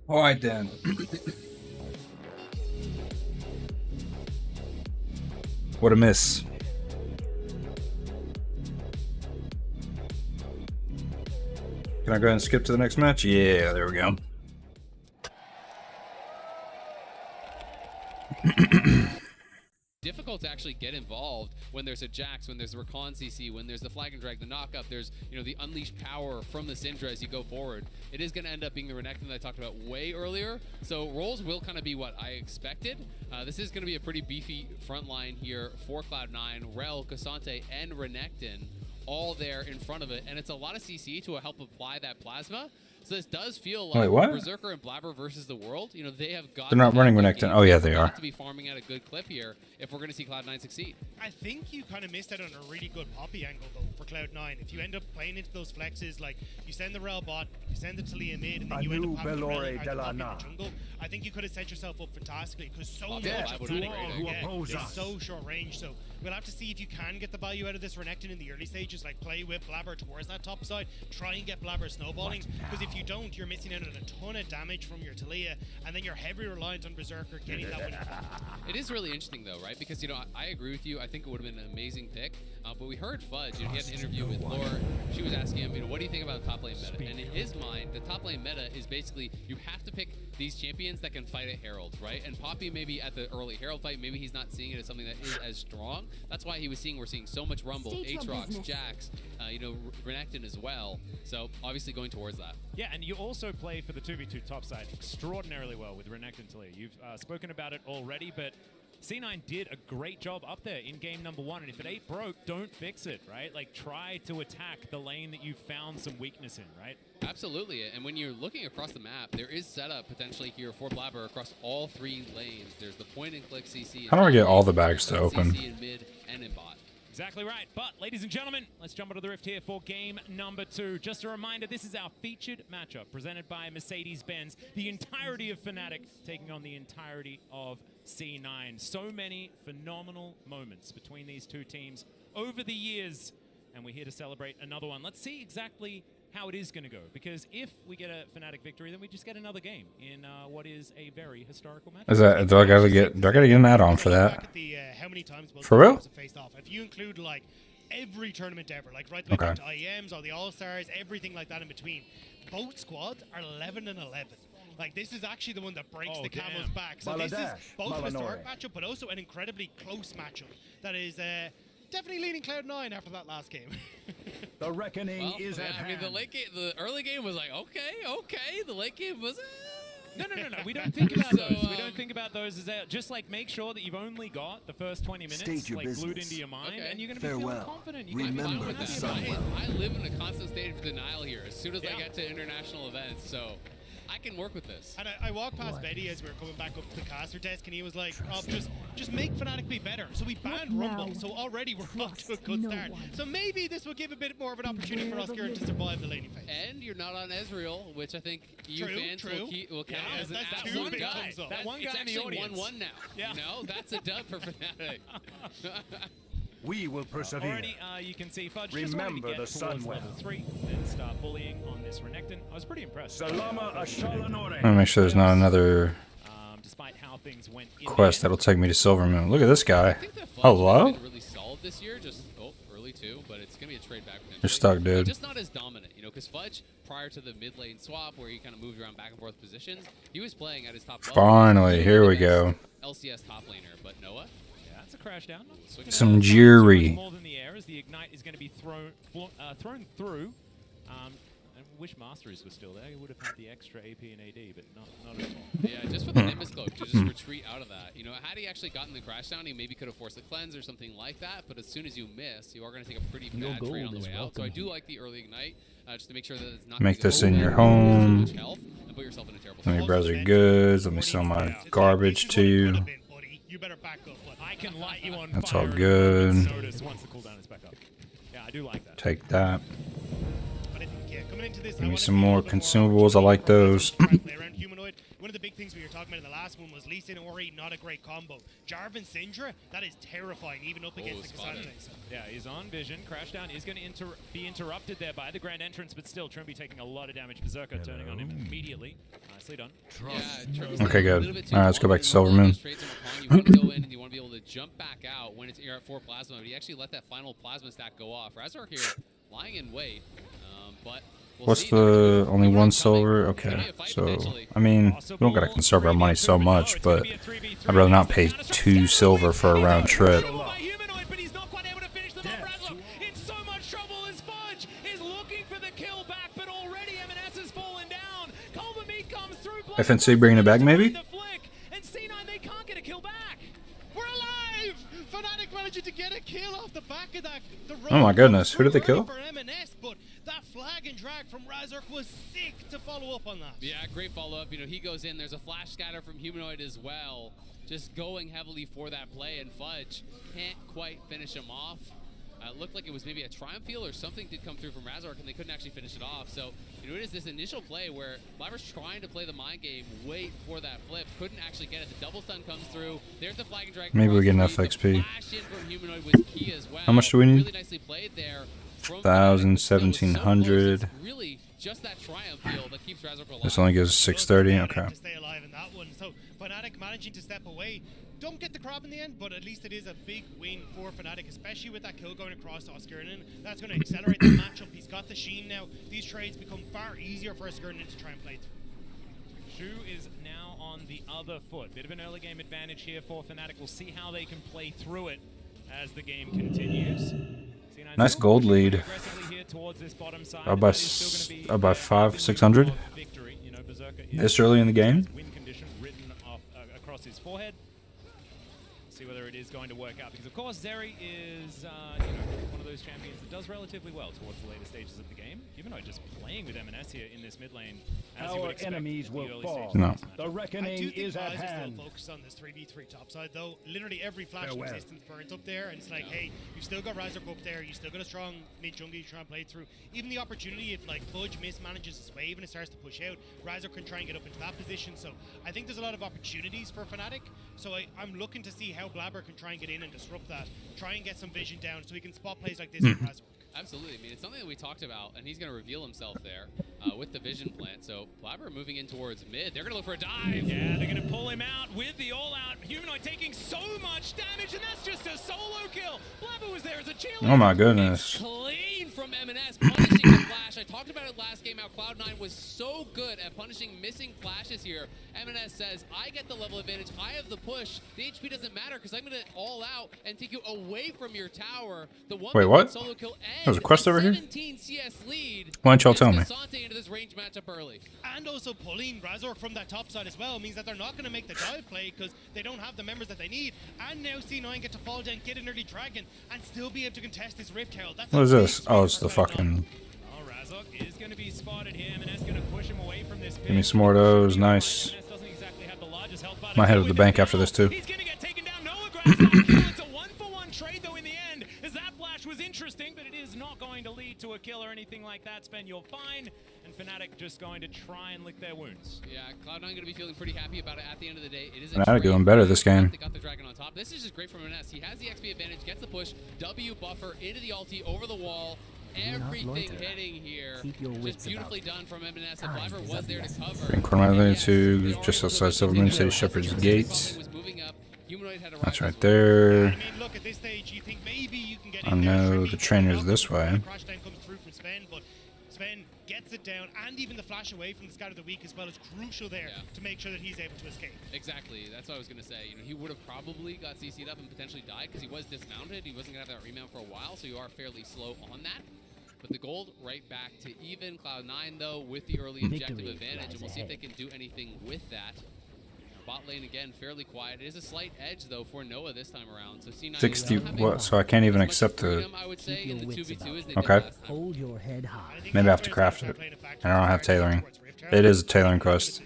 All right then. What a miss. Can I go ahead and skip to the next match? Yeah, there we go. Difficult to actually get involved when there's a Jax, when there's the Recon CC, when there's the Flag and Drag, the knockup, there's, you know, the unleashed power from the Syndra as you go forward. It is going to end up being the Renekton that I talked about way earlier. So roles will kind of be what I expected. This is going to be a pretty beefy front line here for Cloud9. Rel, Cassante, and Renekton all there in front of it. And it's a lot of CC to help apply that plasma. So this does feel like what? Berserker and Blabber versus the world. You know, they have got. They're not running Renekton. Oh yeah, they are. To be farming at a good clip here if we're going to see Cloud9 succeed. I think you kind of missed out on a really good Poppy angle though for Cloud9. If you end up playing into those flexes, like you send the Rel bot, you send the Talia mid, and then you end up having the Rel or the Poppy in the jungle, I think you could have set yourself up fantastically because so much of Fnatic is so short range. So we'll have to see if you can get the value out of this Renekton in the early stages, like play with Blabber towards that top side, try and get Blabber snowballing, because if you don't, you're missing out on a ton of damage from your Talia, and then you're heavily reliant on Berserker getting that winning. It is really interesting though, right? Because, you know, I agree with you. I think it would have been an amazing pick. But we heard Fudge, you know, he had an interview with Lore. She was asking him, you know, what do you think about the top lane meta? And in his mind, the top lane meta is basically you have to pick these champions that can fight at Herald, right? And Poppy maybe at the early Herald fight, maybe he's not seeing it as something that is as strong. That's why we're seeing so much Rumble, Aatrox, Jax, you know, Renekton as well. So obviously going towards that. Yeah, and you also play for the 2v2 top side extraordinarily well with Renekton Talia. You've spoken about it already, but C9 did a great job up there in game number 1, and if it ain't broke, don't fix it, right? Like, try to attack the lane that you've found some weakness in, right? Absolutely, and when you're looking across the map, there is setup potentially here for Blabber across all 3 lanes. There's the point-and-click CC. How do I get all the bags to open? CC in mid and in bot. Exactly right. But, ladies and gentlemen, let's jump into the Rift here for game number 2. Just a reminder, this is our featured matchup presented by Mercedes-Benz. The entirety of Fnatic taking on the entirety of C9. So many phenomenal moments between these two teams over the years, and we're here to celebrate another one. Let's see exactly how it is going to go, because if we get a Fnatic victory, then we just get another game in what is a very historical match. Is that, do I gotta get an add-on for that? How many times for real? Faced off. If you include like every tournament ever, like right the way to IEMs, all the All-Stars, everything like that in between, both squads are 11 and 11. Like, this is actually the one that breaks the camel's back. So this is both a historic matchup, but also an incredibly close matchup that is definitely leading Cloud9 after that last game. The reckoning is at hand. I mean, the late game, the early game was like, okay. The late game was. No. We don't think about those. We don't think about those as just like make sure that you've only got the first 20 minutes like glued into your mind, and you're going to be feeling confident. You Remember the sunwell. I live in a constant state of denial here. As soon as I get to international events, so I can work with this. And I walked past Betty as we were coming back up to the caster desk, and he was like, Rob, just make Fnatic be better. So we banned Rumble, so already we're off to a good start. So maybe this will give a bit more of an opportunity for us here to survive the laning phase. And you're not on Ezreal, which I think you fans will count as an absolute guy. That one guy in the audience. 1-1 now. Yeah. You know, that's a dub for Fnatic. We will persevere. Already, you can see Fudge Remember just the wanted to get towards sunwell. level 3, then start bullying on this Renekton. I was pretty impressed. Salama Ashalanore. I'm gonna make sure there's not another despite how things went in quest that'll take me to Silvermoon. Look at this guy. Hello? Really solid this year, just early too, but it's gonna be a trade back. You're stuck, dude. Just not as dominant, you know, because Fudge, prior to the mid lane swap where he kind of moved around back and forth positions, he was playing at his top level. Finally, here we go. LCS top laner, but Noah. Yeah, that's a crash down. Some jury. More than the air as the ignite is going to be thrown through. I wish Masters was still there. He would have had the extra AP and AD, but not at all. Yeah, just for the Nimbus Cloak to just retreat out of that. You know, had he actually gotten the crash down, he maybe could have forced a cleanse or something like that. But as soon as you miss, you are going to take a pretty bad trade on the way out. So I do like the early ignite, just to make sure that it's not. Make this in your home. Health and put yourself in a terrible Let me browse your goods. Let me sell my garbage too. You better back up. I can light you on That's fire all good. Notice once the cooldown is back up. Yeah, I do like that. Take that. But I think, coming into this, Give me some more consumables. I like those. around Humanoid. one of the big things we were talking about in the last one was Lee Sin Ori, not a great combo. Jarvan Syndra, that is terrifying, even up against the Cassandra. Yeah, he's on vision. Crashdown is going to be interrupted there by the Grand Entrance, but still, Trimby taking a lot of damage. Berserker turning on him immediately. Nicely done. Okay, good. All right, let's go back to Silver Moon. You want to go in and you want to be able to jump back out when you're at 4 plasma, but he actually let that final plasma stack go off. Razork here lying in wait, but What's the only one silver? Okay, so I mean, we don't gotta conserve our money so much, but I'd rather not pay 2 silver for a round trip. FNC bringing it back, maybe? Fnatic managed to get a kill off the back of that. Oh my goodness, who did they kill? But that flag and drag from Razork was sick to follow up on that. Yeah, great follow up. You know, he goes in. There's a flash scatter from Humanoid as well. Just going heavily for that play, and Fudge can't quite finish him off. It looked like it was maybe a Triumph Heal or something did come through from Razork, and they couldn't actually finish it off. So, you know, it is this initial play where Blabber's trying to play the mind game, wait for that flip, couldn't actually get it. The double stun comes through. There's the flag and drag. Maybe we get enough XP. Well. How much do we need? Really nicely played there. 1,000, 1,700. Really just that Triumph Heal that keeps Razork alive. This only gives 630. Okay. To stay alive in that one. So Fnatic managing to step away. Don't get the crop in the end, but at least it is a big win for Fnatic, especially with that kill going across to Oscarinin. That's going to accelerate the matchup. He's got the Sheen now. These trades become far easier for Oscarinin to try and play through. Shu is now on the other foot. Bit of an early game advantage here for Fnatic. We'll see how they can play through it as the game continues. Nice gold lead. Up by 500, 600. This early in the game. Win condition written off across his forehead. See whether it is going to work out, because of course Zeri is one of those champions that does relatively well towards the later stages of the game. Humanoid just playing with M&S here in this mid lane. As you would expect, enemies will fall. No. The reckoning is at hand. Still focused on this 3v3 topside though. Literally every flash of resistance burnt up there, and it's like, hey, you've still got Razork up there, you still got a strong mid jungle you try and play through. Even the opportunity if like Fudge mismanages his wave and it starts to push out, Razork can try and get up into that position. So I think there's a lot of opportunities for Fnatic. So I'm looking to see how Blabber can try and get in and disrupt that, try and get some vision down so he can spot plays like this with Razork. Absolutely. I mean, it's something that we talked about, and he's going to reveal himself there with the vision plant. So Blabber moving in towards mid. They're going to look for a dive. Yeah, they're going to pull him out with the all-out. Humanoid taking so much damage, and that's just a solo kill. Blabber was there as a cheerleader. Oh my goodness. Clean from M&S, punishing the flash. I talked about it last game, how Cloud9 was so good at punishing missing flashes here. M&S says, I get the level advantage. I have the push. The HP doesn't matter because I'm going to all out and take you away from your tower. The one Wait, what? solo kill There's a quest over here? 17 CS lead. Why don't y'all tell me? Into this range matchup early. And also pulling Razork from that top side as well means that they're not going to make the dive play because they don't have the members that they need. And now C9 get to fall down, get an early dragon, and still be able to contest this Rift Herald. That's What is this? Oh, it's the fucking... Razork is going to be spotted here. M&S going to push him away from this. Give me some more of those. Nice. Might head to the bank after this too. He's going to get taken down. Noah grabs that kill. It's a 1-for-1 trade though in the end, as that flash was interesting, but it is not going to lead to a kill or anything like that. Spen, you're fine. And Fnatic just going to try and lick their wounds. Yeah, Cloud9 going to be feeling pretty happy about it at the end of the day. It is a Fnatic doing better this game. They got the dragon on top. This is just great from M&S. He has the XP advantage, gets the push, W buffer into the ulti over the wall. Everything hitting here. Just beautifully done from M&S. The Blabber was there to cover. Bring Cornwall to just outside Silver Moon City Shepherd's Gate. That's right there. I know the trainer's this way. Sven gets it down, and even the flash away from the Scout of the Week as well is crucial there to make sure that he's able to escape. Exactly. That's what I was going to say. You know, he would have probably got CC'd up and potentially died because he was dismounted. He wasn't going to have that remount for a while, so you are fairly slow on that. But the gold right back to even. Cloud9, though, with the early objective advantage, and we'll see if they can do anything with that. Bot lane, again, fairly quiet. It is a slight edge, though, for Noah this time around. So C9 60, what? So I can't even accept the... Okay. Hold your head high. Maybe I have to craft it. And I don't have tailoring. It is a tailoring quest.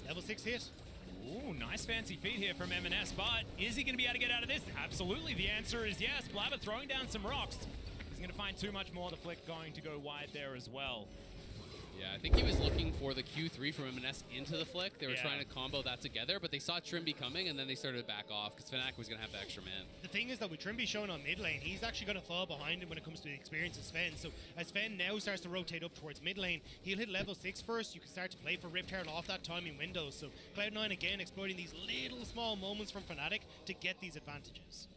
Level 6 hit. Ooh, nice fancy feat here from M&S, but is he going to be able to get out of this? Absolutely, the answer is yes. Blabber throwing down some rocks. He's going to find too much more. The flick going to go wide there as well. Yeah, I think he was looking for the Q3 from M&S into the flick. They were trying to combo that together, but they saw Trimby coming, and then they started to back off because Fnatic was going to have the extra man. The thing is that with Trimby showing on mid lane, he's actually going to fall behind him when it comes to the experience of Sven. So as Sven now starts to rotate up towards mid lane, he'll hit level 6 first. You can start to play for Rift Herald off that timing window. So Cloud9 again exploiting these little small moments from Fnatic to get these advantages.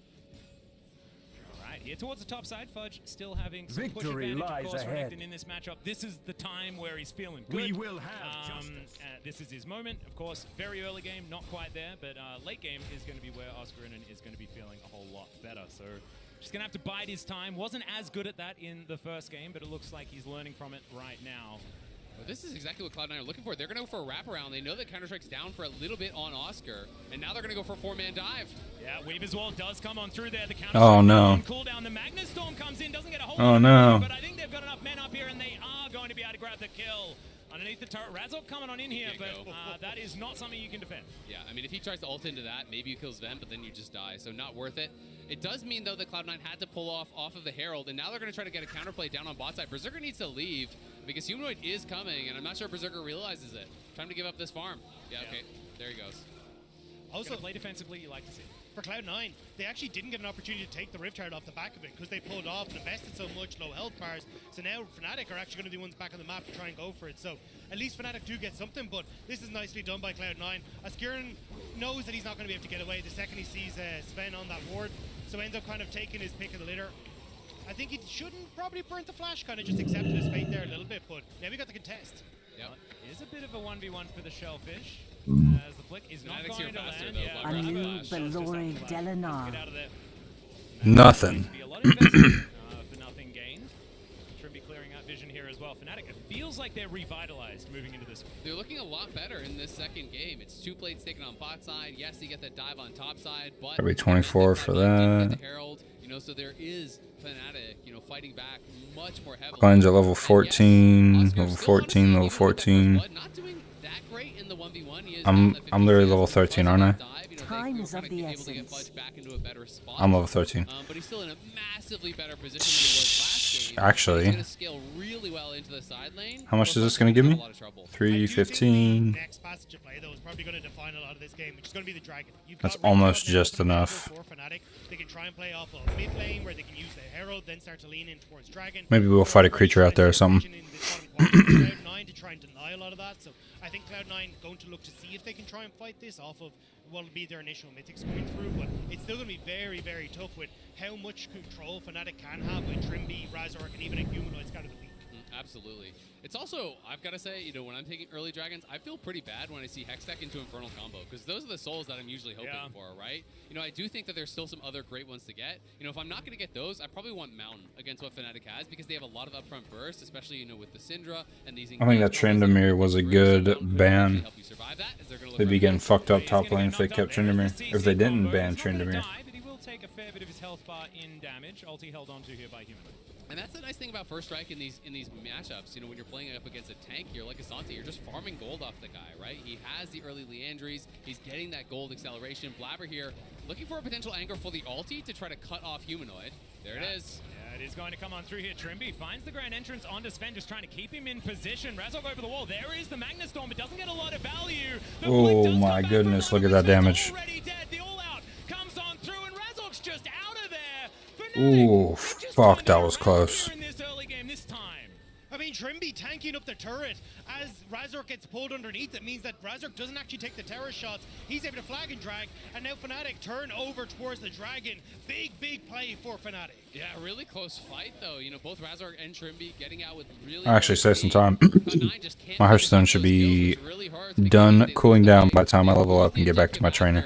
Right, here towards the top side, Fudge still having some push Victory advantage, lies of course, ahead. Renekton in this matchup. This is the time where he's feeling good. We will have justice. This is his moment, of course. Very early game, not quite there, but late game is going to be where Oscarinen is going to be feeling a whole lot better. So just going to have to bide his time. Wasn't as good at that in the first game, but it looks like he's learning from it right now. Well, this is exactly what Cloud9 are looking for. They're going to go for a wraparound. They know that Counter-Strike's down for a little bit on Oscar, and now they're going to go for a 4-man dive. Yeah, Weaver's Wall does come on through there. The Oh, no. cooldown. The Magnus Storm comes in, doesn't get a whole Oh, lot of no. damage, but I think they've got enough men up here, and they are going to be able to grab the kill. Underneath the turret, Razork coming on in here, but that is not something you can defend. Yeah, I mean, if he tries to ult into that, maybe you kill Sven, but then you just die, so not worth it. It does mean, though, that Cloud9 had to pull off of the Herald, and now they're going to try to get a counterplay down on bot side. Berserker needs to leave, because Humanoid is coming, and I'm not sure Berserker realizes it. Time to give up this farm. Yeah, okay, there he goes. Also, play defensively, you like to see. For Cloud9, they actually didn't get an opportunity to take the Rift Herald off the back of it because they pulled off and invested so much low health bars. So now Fnatic are actually going to be the ones back on the map to try and go for it. So at least Fnatic do get something, but this is nicely done by Cloud9. Ascurin knows that he's not going to be able to get away the second he sees Sven on that ward, so ends up kind of taking his pick of the litter. I think he shouldn't probably burnt the flash, kind of just accepted his fate there a little bit, but now we got the contest. Yep. It is a bit of a 1v1 for the Shellfish. As the flick is not going to land. Anu Belore Delanar. Nothing. For nothing gained. Trimby clearing out vision here as well. Fnatic, it feels like they're revitalized moving into this one. They're looking a lot better in this second game. It's 2 plates taken on bot side. Yes, you get that dive on top side, but Every 24 for that. Herald, you know, so there is Fnatic, you know, fighting back much more heavily. Klein's at level 14, level 14, level 14. I'm literally level 13, aren't I? Time is of the essence. I'm level 13. But he's still in a massively better position than he was last game. Actually, He's going to scale really well into the side lane. how much is this going to give me? 315. Next passage of play, though, is probably going to define a lot of this game, which is going to be the Dragon. That's almost just enough. For Fnatic, they can try and play off of mid lane, where they can use the Herald, then start to lean in towards Dragon. Maybe we'll fight a creature out there or something. Cloud9 to try and deny a lot of that, so I think Cloud9 going to look to see if they can try and fight this off of what will be their initial mythics going through, but it's still going to be very, very tough with how much control Fnatic can have with Trimby, Razork, and even a Humanoid Scout of the Week. Absolutely. It's also, I've got to say, you know, when I'm taking early dragons, I feel pretty bad when I see Hextech into Infernal combo, because those are the souls that I'm usually hoping for, right? You know, I do think that there's still some other great ones to get. You know, if I'm not going to get those, I probably want Mountain against what Fnatic has, because they have a lot of upfront burst, especially, you know, with the Syndra and these. I think that Tryndamere was a good ban. They'd be getting fucked up top lane if they kept Tryndamere. If they didn't ban Tryndamere. But he will take a fair bit of his health bar in damage. Ulti held onto here by Humanoid. And that's the nice thing about First Strike in these matchups. You know, when you're playing up against a tank here like Asante, you're just farming gold off the guy, right? He has the early Leandries. He's getting that gold acceleration. Blabber here looking for a potential angle for the ulti to try to cut off Humanoid. There it is. Yeah, it is going to come on through here. Trimby finds the grand entrance onto Sven, just trying to keep him in position. Razork over the wall. There is the Magnus Storm, but doesn't get a lot of value. The Oh my goodness, look at that damage. already dead. The all-out comes on through, and Razork's just out of there. Ooh, fuck, that was close. In this early game this time. I mean, Trimby tanking up the turret as Razork gets pulled underneath. It means that Razork doesn't actually take the terror shots. He's able to flag and drag, and now Fnatic turn over towards the Dragon. Big, big play for Fnatic. Yeah, really close fight, though. You know, both Razork and Trimby getting out with really... I actually saved some time. My Hearthstone should be done cooling down by the time I level up and get back to my trainer.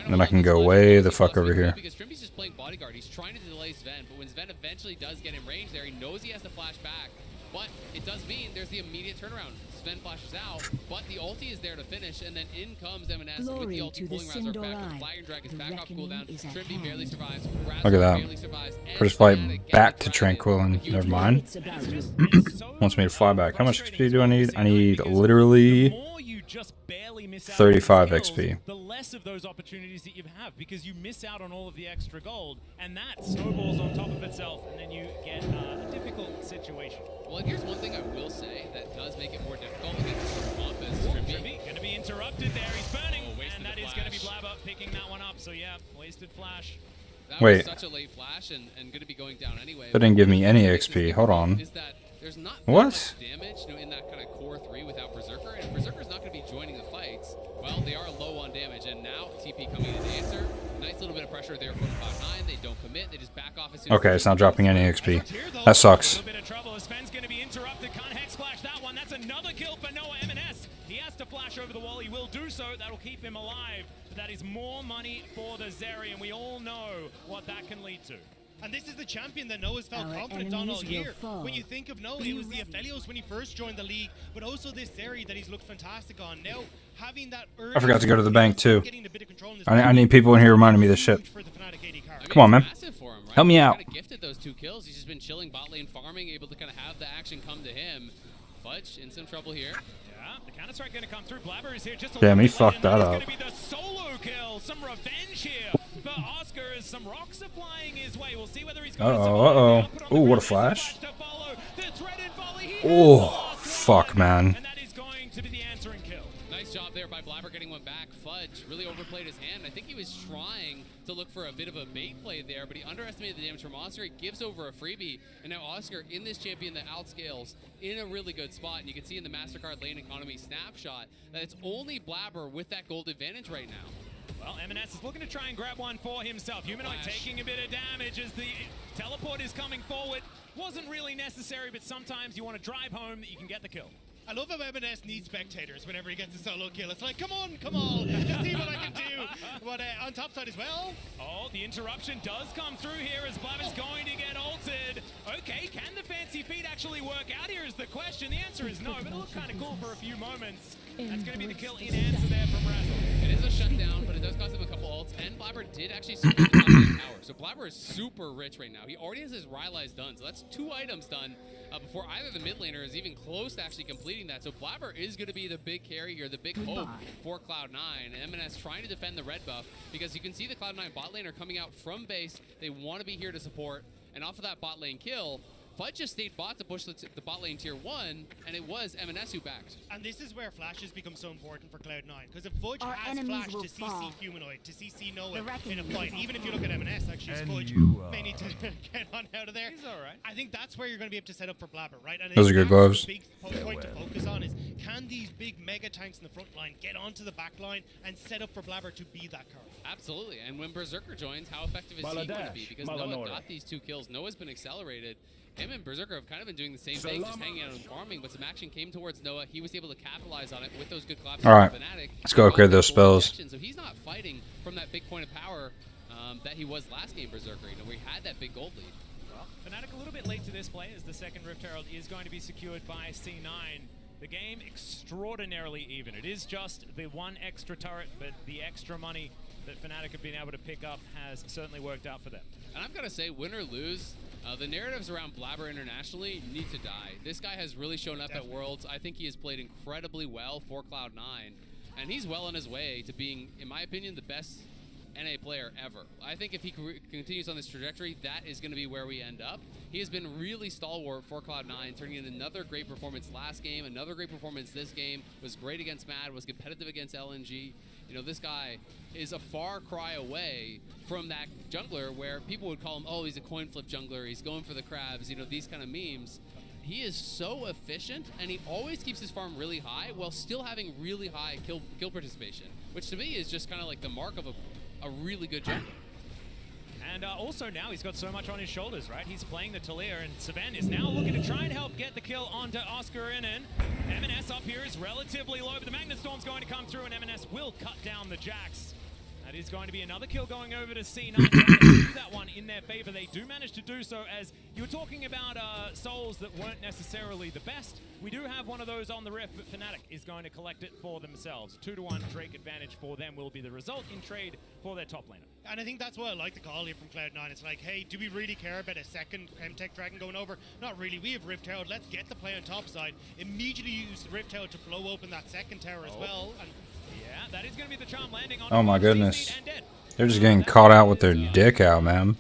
And then I can go way the fuck over here. Because Trimby's just playing bodyguard. He's trying to delay Sven, but when Sven eventually does get in range there, he knows he has to flash back. But it does mean there's the immediate turnaround. Sven flashes out, but the ulti is there to finish, and then in comes M&S with the ulti pulling Razork back. The Flag and Drag is back off cooldown. Trimby barely survives. Look at that. First flight back to Tranquillin. Never mind. Wants me to fly back. How much XP do I need? I need literally just barely miss out 35 on kills, XP. the less of those opportunities that you have, because you miss out on all of the extra gold, and that snowballs on top of itself, and then you get a difficult situation. Well, and here's one thing I will say that does make it more difficult against the comp is Trippy. Going to be interrupted there. He's burning, wasted and that the is going to be flash. Blabber picking that one up. So yeah, wasted flash. That Wait. was such a late flash and going to be going down anyway. That didn't give me any XP. Hold on. Is that there's not What? much damage, you know, in that kind of core 3 without Berserker, and if Berserker's not going to be joining the fights, well, they are low on damage, and now TP coming in to answer. Nice little bit of pressure there from Cloud9. They don't commit. They just back off as soon as Okay, it's not dropping any XP. That sucks. A little bit of trouble. Sven's going to be interrupted. Can't hex flash that one. That's another kill for Noah M&S. He has to flash over the wall. He will do so. That'll keep him alive. But that is more money for the Zeri, and we all know what that can lead to. And this is the champion that Noah's felt Our confident on all enemies will year. fall. When you think of Noah, it was the Aphelios when he first joined the league, but also this Zeri that he's looked fantastic on. Now, having that early I forgot to go to the bank too. getting a bit of control in this I need people in here reminding me of this shit. Come on, man. Massive for him, right? Help me He's out. Kind of gifted those 2 kills. He's just been chilling bot lane farming, able to kind of have the action come to him. Fudge in some trouble here. Yeah, the counter strike going to come through. Blabber is here just a Damn, little he bit late, fucked and that is up. going to be the solo kill. Some revenge here for Oscar as some rocks are flying his way. We'll see whether he's going to Uh-oh. Ooh, what a flash. Oh, fuck, man. Nice job there by Blabber getting one back. Fudge really overplayed his hand. I think he was trying to look for a bit of a bait play there, but he underestimated the damage from Oscar. He gives over a freebie, and now Oscar in this champion that outscales in a really good spot. And you can see in the MasterCard lane economy snapshot that it's only Blabber with that gold advantage right now. Well, M&S is looking to try and grab one for himself. Humanoid taking a bit of damage as the teleport is coming forward. Wasn't really necessary, but sometimes you want to drive home that you can get the kill. I love how M&S needs spectators whenever he gets a solo kill. It's like, come on, let's see what I can do. But on top side as well. Oh, the interruption does come through here as Blabber's going to get ulted. Okay, can the fancy feet actually work out here is the question. The answer is no, but it looked kind of cool for a few moments. That's going to be the kill in answer there from Razzle. It is a shutdown, but it does cost him a couple ults, and Blabber did actually secure the top lane tower. So Blabber is super rich right now. He already has his Rylai's done, so that's 2 items done before either the mid laner is even close to actually completing that. So Blabber is going to be the big carry here, the big hope for Cloud9. And M&S trying to defend the red buff because you can see the Cloud9 bot lane are coming out from base. They want to be here to support, and off of that bot lane kill, Fudge just stayed bot to push the bot lane tier 1, and it was M&S who backed. And this is where flashes become so important for Cloud9, because if Fudge Our has enemies flash will to CC fall. Humanoid, to CC Noah The reckoning in a fight, will even if you look at M&S, actually, And Fudge you, may need to get on out of there. He's all right. I think that's where you're going to be able to set up for Blabber, right? And Those are good gloves. The big point to focus on is, can these big mega tanks in the front line get onto the back line and set up for Blabber to be that card? Absolutely, and when Berserker joins, how effective is he going to be? Because Noah got these 2 kills. Noah's been accelerated. Him and Berserker have kind of been doing the same thing, just hanging out and farming, but some action came towards Noah. He was able to capitalize on it with those good collapses. All right, from Fnatic. let's go upgrade those spells. So he's not fighting from that big point of power that he was last game, Berserker. You know, where he had that big gold lead. Well, Fnatic a little bit late to this play as the second Rift Herald is going to be secured by C9. The game extraordinarily even. It is just the 1 extra turret, but the extra money that Fnatic have been able to pick up has certainly worked out for them. And I've got to say, win or lose, the narratives around Blabber internationally need to die. This guy has really shown up at Worlds. I think he has played incredibly well for Cloud9, and he's well on his way to being, in my opinion, the best NA player ever. I think if he continues on this trajectory, that is going to be where we end up. He has been really stalwart for Cloud9, turning in another great performance last game, another great performance this game, was great against Mad, was competitive against LNG. You know, this guy is a far cry away from that jungler where people would call him, oh, he's a coin flip jungler, he's going for the crabs, you know, these kind of memes. He is so efficient, and he always keeps his farm really high while still having really high kill participation, which to me is just kind of like the mark of a really good jungler. And also now he's got so much on his shoulders, right? He's playing the Talir, and Saban is now looking to try and help get the kill onto Oscar Innen. M&S up here is relatively low, but the Magnet Storm's going to come through, and M&S will cut down the Jax. That is going to be another kill going over to C9. Trying to do that one in their favor. They do manage to do so. As you were talking about souls that weren't necessarily the best, we do have one of those on the Rift, but Fnatic is going to collect it for themselves. 2-1 Drake advantage for them will be the result in trade for their top laner. And I think that's what I like the call here from Cloud9. It's like, hey, do we really care about a second Chemtech Dragon going over? Not really. We have Rift Herald. Let's get the play on top side. Immediately use the Rift Herald to blow open that second tower as well. And yeah, that is going to be the charm landing on. Oh my goodness. They're just getting caught out with their dick out, man.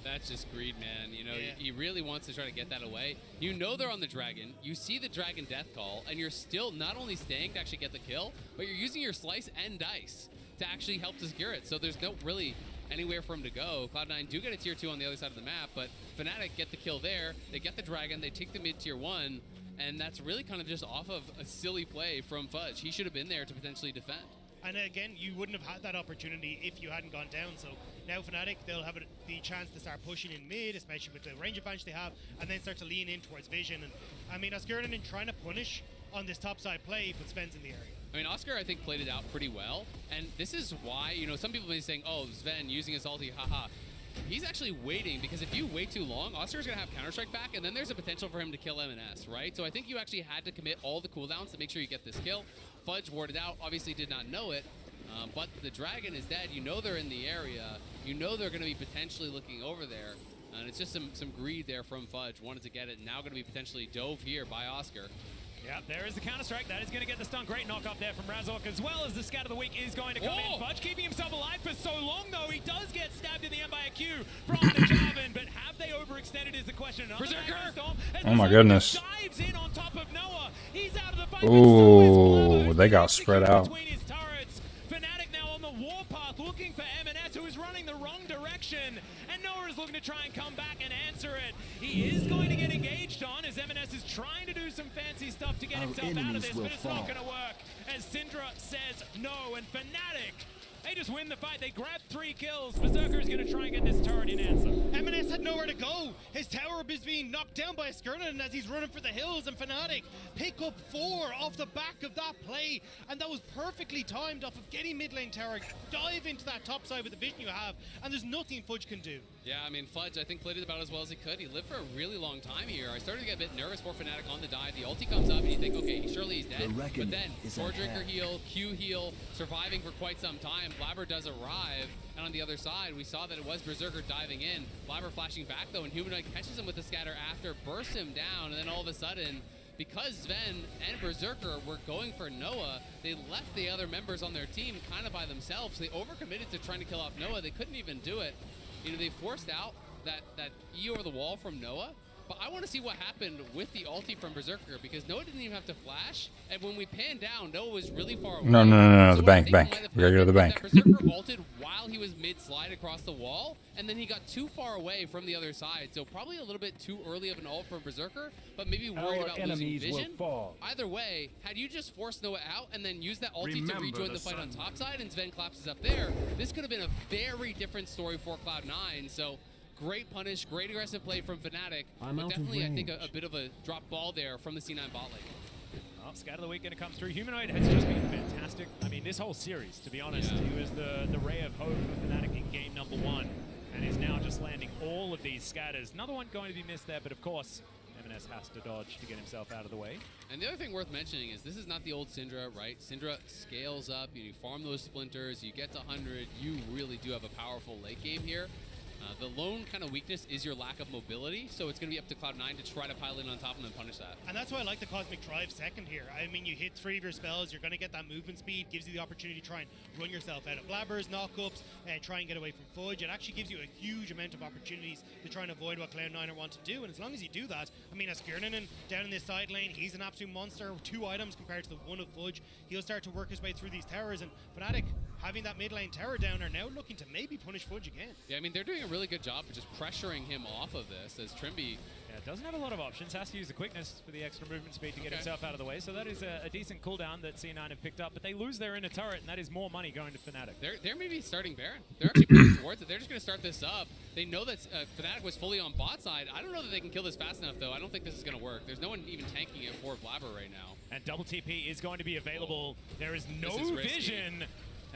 That's just greed, man. You know, he really wants to try to get that away. You know they're on the dragon. You see the dragon death call, and you're still not only staying to actually get the kill, but you're using your slice and dice to actually help to secure it. So there's no really anywhere for him to go. Cloud9 do get a tier 2 on the other side of the map, but Fnatic get the kill there. They get the dragon. They take the mid tier 1, and that's really kind of just off of a silly play from Fudge. He should have been there to potentially defend. And again, you wouldn't have had that opportunity if you hadn't gone down. So now Fnatic, they'll have the chance to start pushing in mid, especially with the range advantage they have, and then start to lean in towards Vision. And I mean, Oscarinen trying to punish on this top side play, but Sven's in the area. I mean, Oscar, I think, played it out pretty well. And this is why, you know, some people may be saying, oh, Sven using his ulti, haha. He's actually waiting, because if you wait too long, Oscar's going to have Counter-Strike back, and then there's a potential for him to kill M&S, right? So I think you actually had to commit all the cooldowns to make sure you get this kill. Fudge warded out, obviously did not know it, but the dragon is dead. You know they're in the area. You know they're going to be potentially looking over there. And it's just some greed there from Fudge. Wanted to get it, and now going to be potentially dove here by Oscar. Yeah, there is the Counter-Strike. That is going to get the stun. Great knock up there from Razork, as well as the Scat of the Week is going to come in. Fudge keeping himself alive for so long, though. He does get stabbed in the end by a Q from the Jarvan, but have they overextended is the question. Berserker! Oh my goodness. Dives in on top of Noah. He's out of the fight. Ooh, they got spread out. Fnatic now on the warpath looking for M&S, who is running the wrong direction, and Noah is looking to try and come back and answer it. He is going to get engaged on as M&S is trying to do some fancy stuff to get himself out of this, but it's not going to work as Syndra says no, and Fnatic, they just win the fight. They grab 3 kills. Berserker is going to try and get this turret in answer. M&S had nowhere to go. His tower is being knocked down by Skirnan as he's running for the hills, and Fnatic pick up 4 off the back of that play, and that was perfectly timed off of getting mid lane tower, dive into that top side with the vision you have, and there's nothing Fudge can do. Yeah, I mean, Fudge, I think, played it about as well as he could. He lived for a really long time here. I started to get a bit nervous for Fnatic on the dive. The ulti comes up, and you think, okay, surely he's dead. But then, Swordbreaker heal, Q heal, surviving for quite some time. Blabber does arrive, and on the other side, we saw that it was Berserker diving in. Blabber flashing back, though, and Humanoid catches him with the scatter after, bursts him down, and then all of a sudden, because Sven and Berserker were going for Noah, they left the other members on their team kind of by themselves. They overcommitted to trying to kill off Noah. They couldn't even do it. You know, they forced out that E over the wall from Noah, but I want to see what happened with the ulti from Berserker, because Noah didn't even have to flash, and when we panned down, Noah was really far away. No, So the what I bank. think We gotta go to the bank. that Berserker ulted while he was mid-slide across the wall, and then he got too far away from the other side, so probably a little bit too early of an ult for Berserker, but maybe worried about losing vision. Either way, had you just forced Noah out and then used that ulti to rejoin the fight on top side and Sven collapses up there, this could have been a very different story for Cloud9, so great punish, great aggressive play from Fnatic, but definitely, I think, a bit of a drop ball there from the C9 bot lane. Well, Scat of the Week going to come through. Humanoid has just been fantastic. I mean, this whole series, to be honest, he was the ray of hope for Fnatic in game number 1, and is now just landing all of these scatters. Another one going to be missed there, but of course, M&S has to dodge to get himself out of the way. And the other thing worth mentioning is this is not the old Syndra, right? Syndra scales up, you farm those splinters, you get to 100, you really do have a powerful late game here. The lone kind of weakness is your lack of mobility, so it's going to be up to Cloud9 to try to pile in on top and then punish that. And that's why I like the Cosmic Drive second here. I mean, you hit 3 of your spells, you're going to get that movement speed, gives you the opportunity to try and run yourself out of blabbers, knockups, and try and get away from Fudge. It actually gives you a huge amount of opportunities to try and avoid what Cloud9 want to do, and as long as you do that, I mean, as Skirnan down in this side lane, he's an absolute monster. 2 items compared to the 1 of Fudge. He'll start to work his way through these towers, and Fnatic, having that mid lane tower down, are now looking to maybe punish Fudge again. Yeah, I mean, they're doing a really good job of just pressuring him off of this, as Trimby... Yeah, doesn't have a lot of options. Has to use the quickness for the extra movement speed to get himself out of the way. So that is a decent cooldown that C9 have picked up. But they lose their inner turret, and that is more money going to Fnatic. They're maybe starting Baron. They're actually pushing towards it. They're just going to start this up. They know that Fnatic was fully on bot side. I don't know that they can kill this fast enough, though. I don't think this is going to work. There's no one even tanking it for Blabber right now. And double TP is going to be available. There is no vision.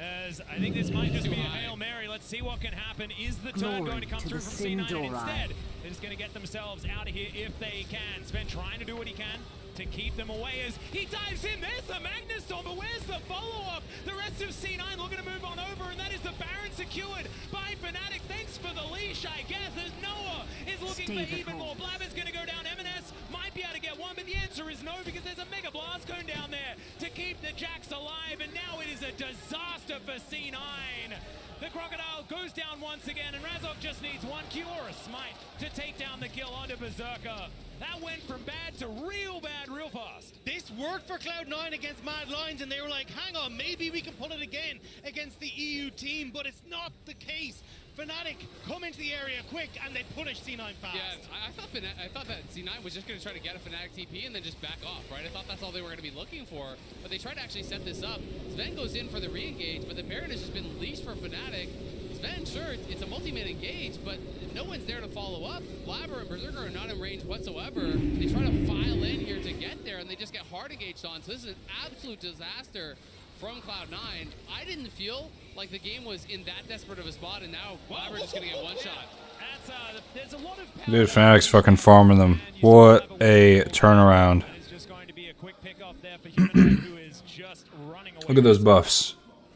As I think this might just be a Hail Mary. Let's see what can happen. Is the turn going to come through from C9? And instead, they're just going to get themselves out of here if they can. Sven trying to do what he can to keep them away as he dives in. There's the Magnus Storm, but where's the follow-up? The rest of C9 looking to move on over, and that is the Baron secured by Fnatic. Thanks for the leash, I guess, as Noah is looking for even more. Blabber's going to go down. M&S might be able to get one, but the answer is no, because there's a Mega Blast Cone down there to keep the Jax alive, and now it is a disaster for C9. The Crocodile goes down once again, and Razok just needs one Q or a smite to take down the kill onto Berserker. That went from bad to real bad real fast. This worked for Cloud9 against Mad Lions, and they were like, hang on, maybe we can pull it again against the EU team, but it's not the case. Fnatic come into the area quick, and they punish C9 fast. Yeah, I thought that C9 was just going to try to get a Fnatic TP and then just back off, right? I thought that's all they were going to be looking for, but they tried to actually set this up. Sven goes in for the re-engage, but the Baron has just been leashed for Fnatic. Sven, sure, it's a multi-man engage, but no one's there to follow up. Blabber and Berserker are not in range whatsoever. They try to file in here to get there, and they just get hard engaged on, so this is an absolute disaster from Cloud9. I didn't feel like the game was in that desperate of a spot, and now Blabber just going to get one shot. There's a lot of Dude, Fnatic's fucking farming them. What a turnaround. Look at those buffs.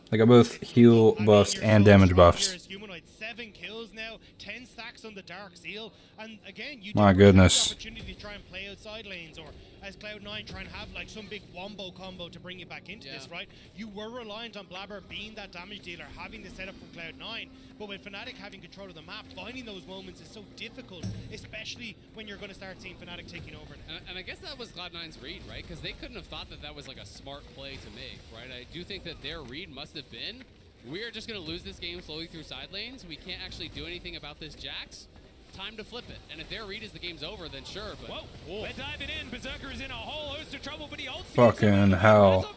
They got both heal buffs and damage buffs. Humanoid 7 kills now, 10 stacks on the Dark Seal, and again, you My do goodness. have the opportunity to try and play outside lanes, or as Cloud9 try and have like some big wombo combo to bring you back into this, right? You were reliant on Blabber being that damage dealer, having the setup from Cloud9, but with Fnatic having control of the map, finding those moments is so difficult, especially when you're going to start seeing Fnatic taking over now. And I guess that was Cloud9's read, right? Because they couldn't have thought that that was like a smart play to make, right? I do think that their read must have been, we are just going to lose this game slowly through side lanes. We can't actually do anything about this Jax. Time to flip it. And if their read is the game's over, then sure, but... Whoa, they're diving in. Berserker is in a whole host of trouble, but he ults. Fucking hell.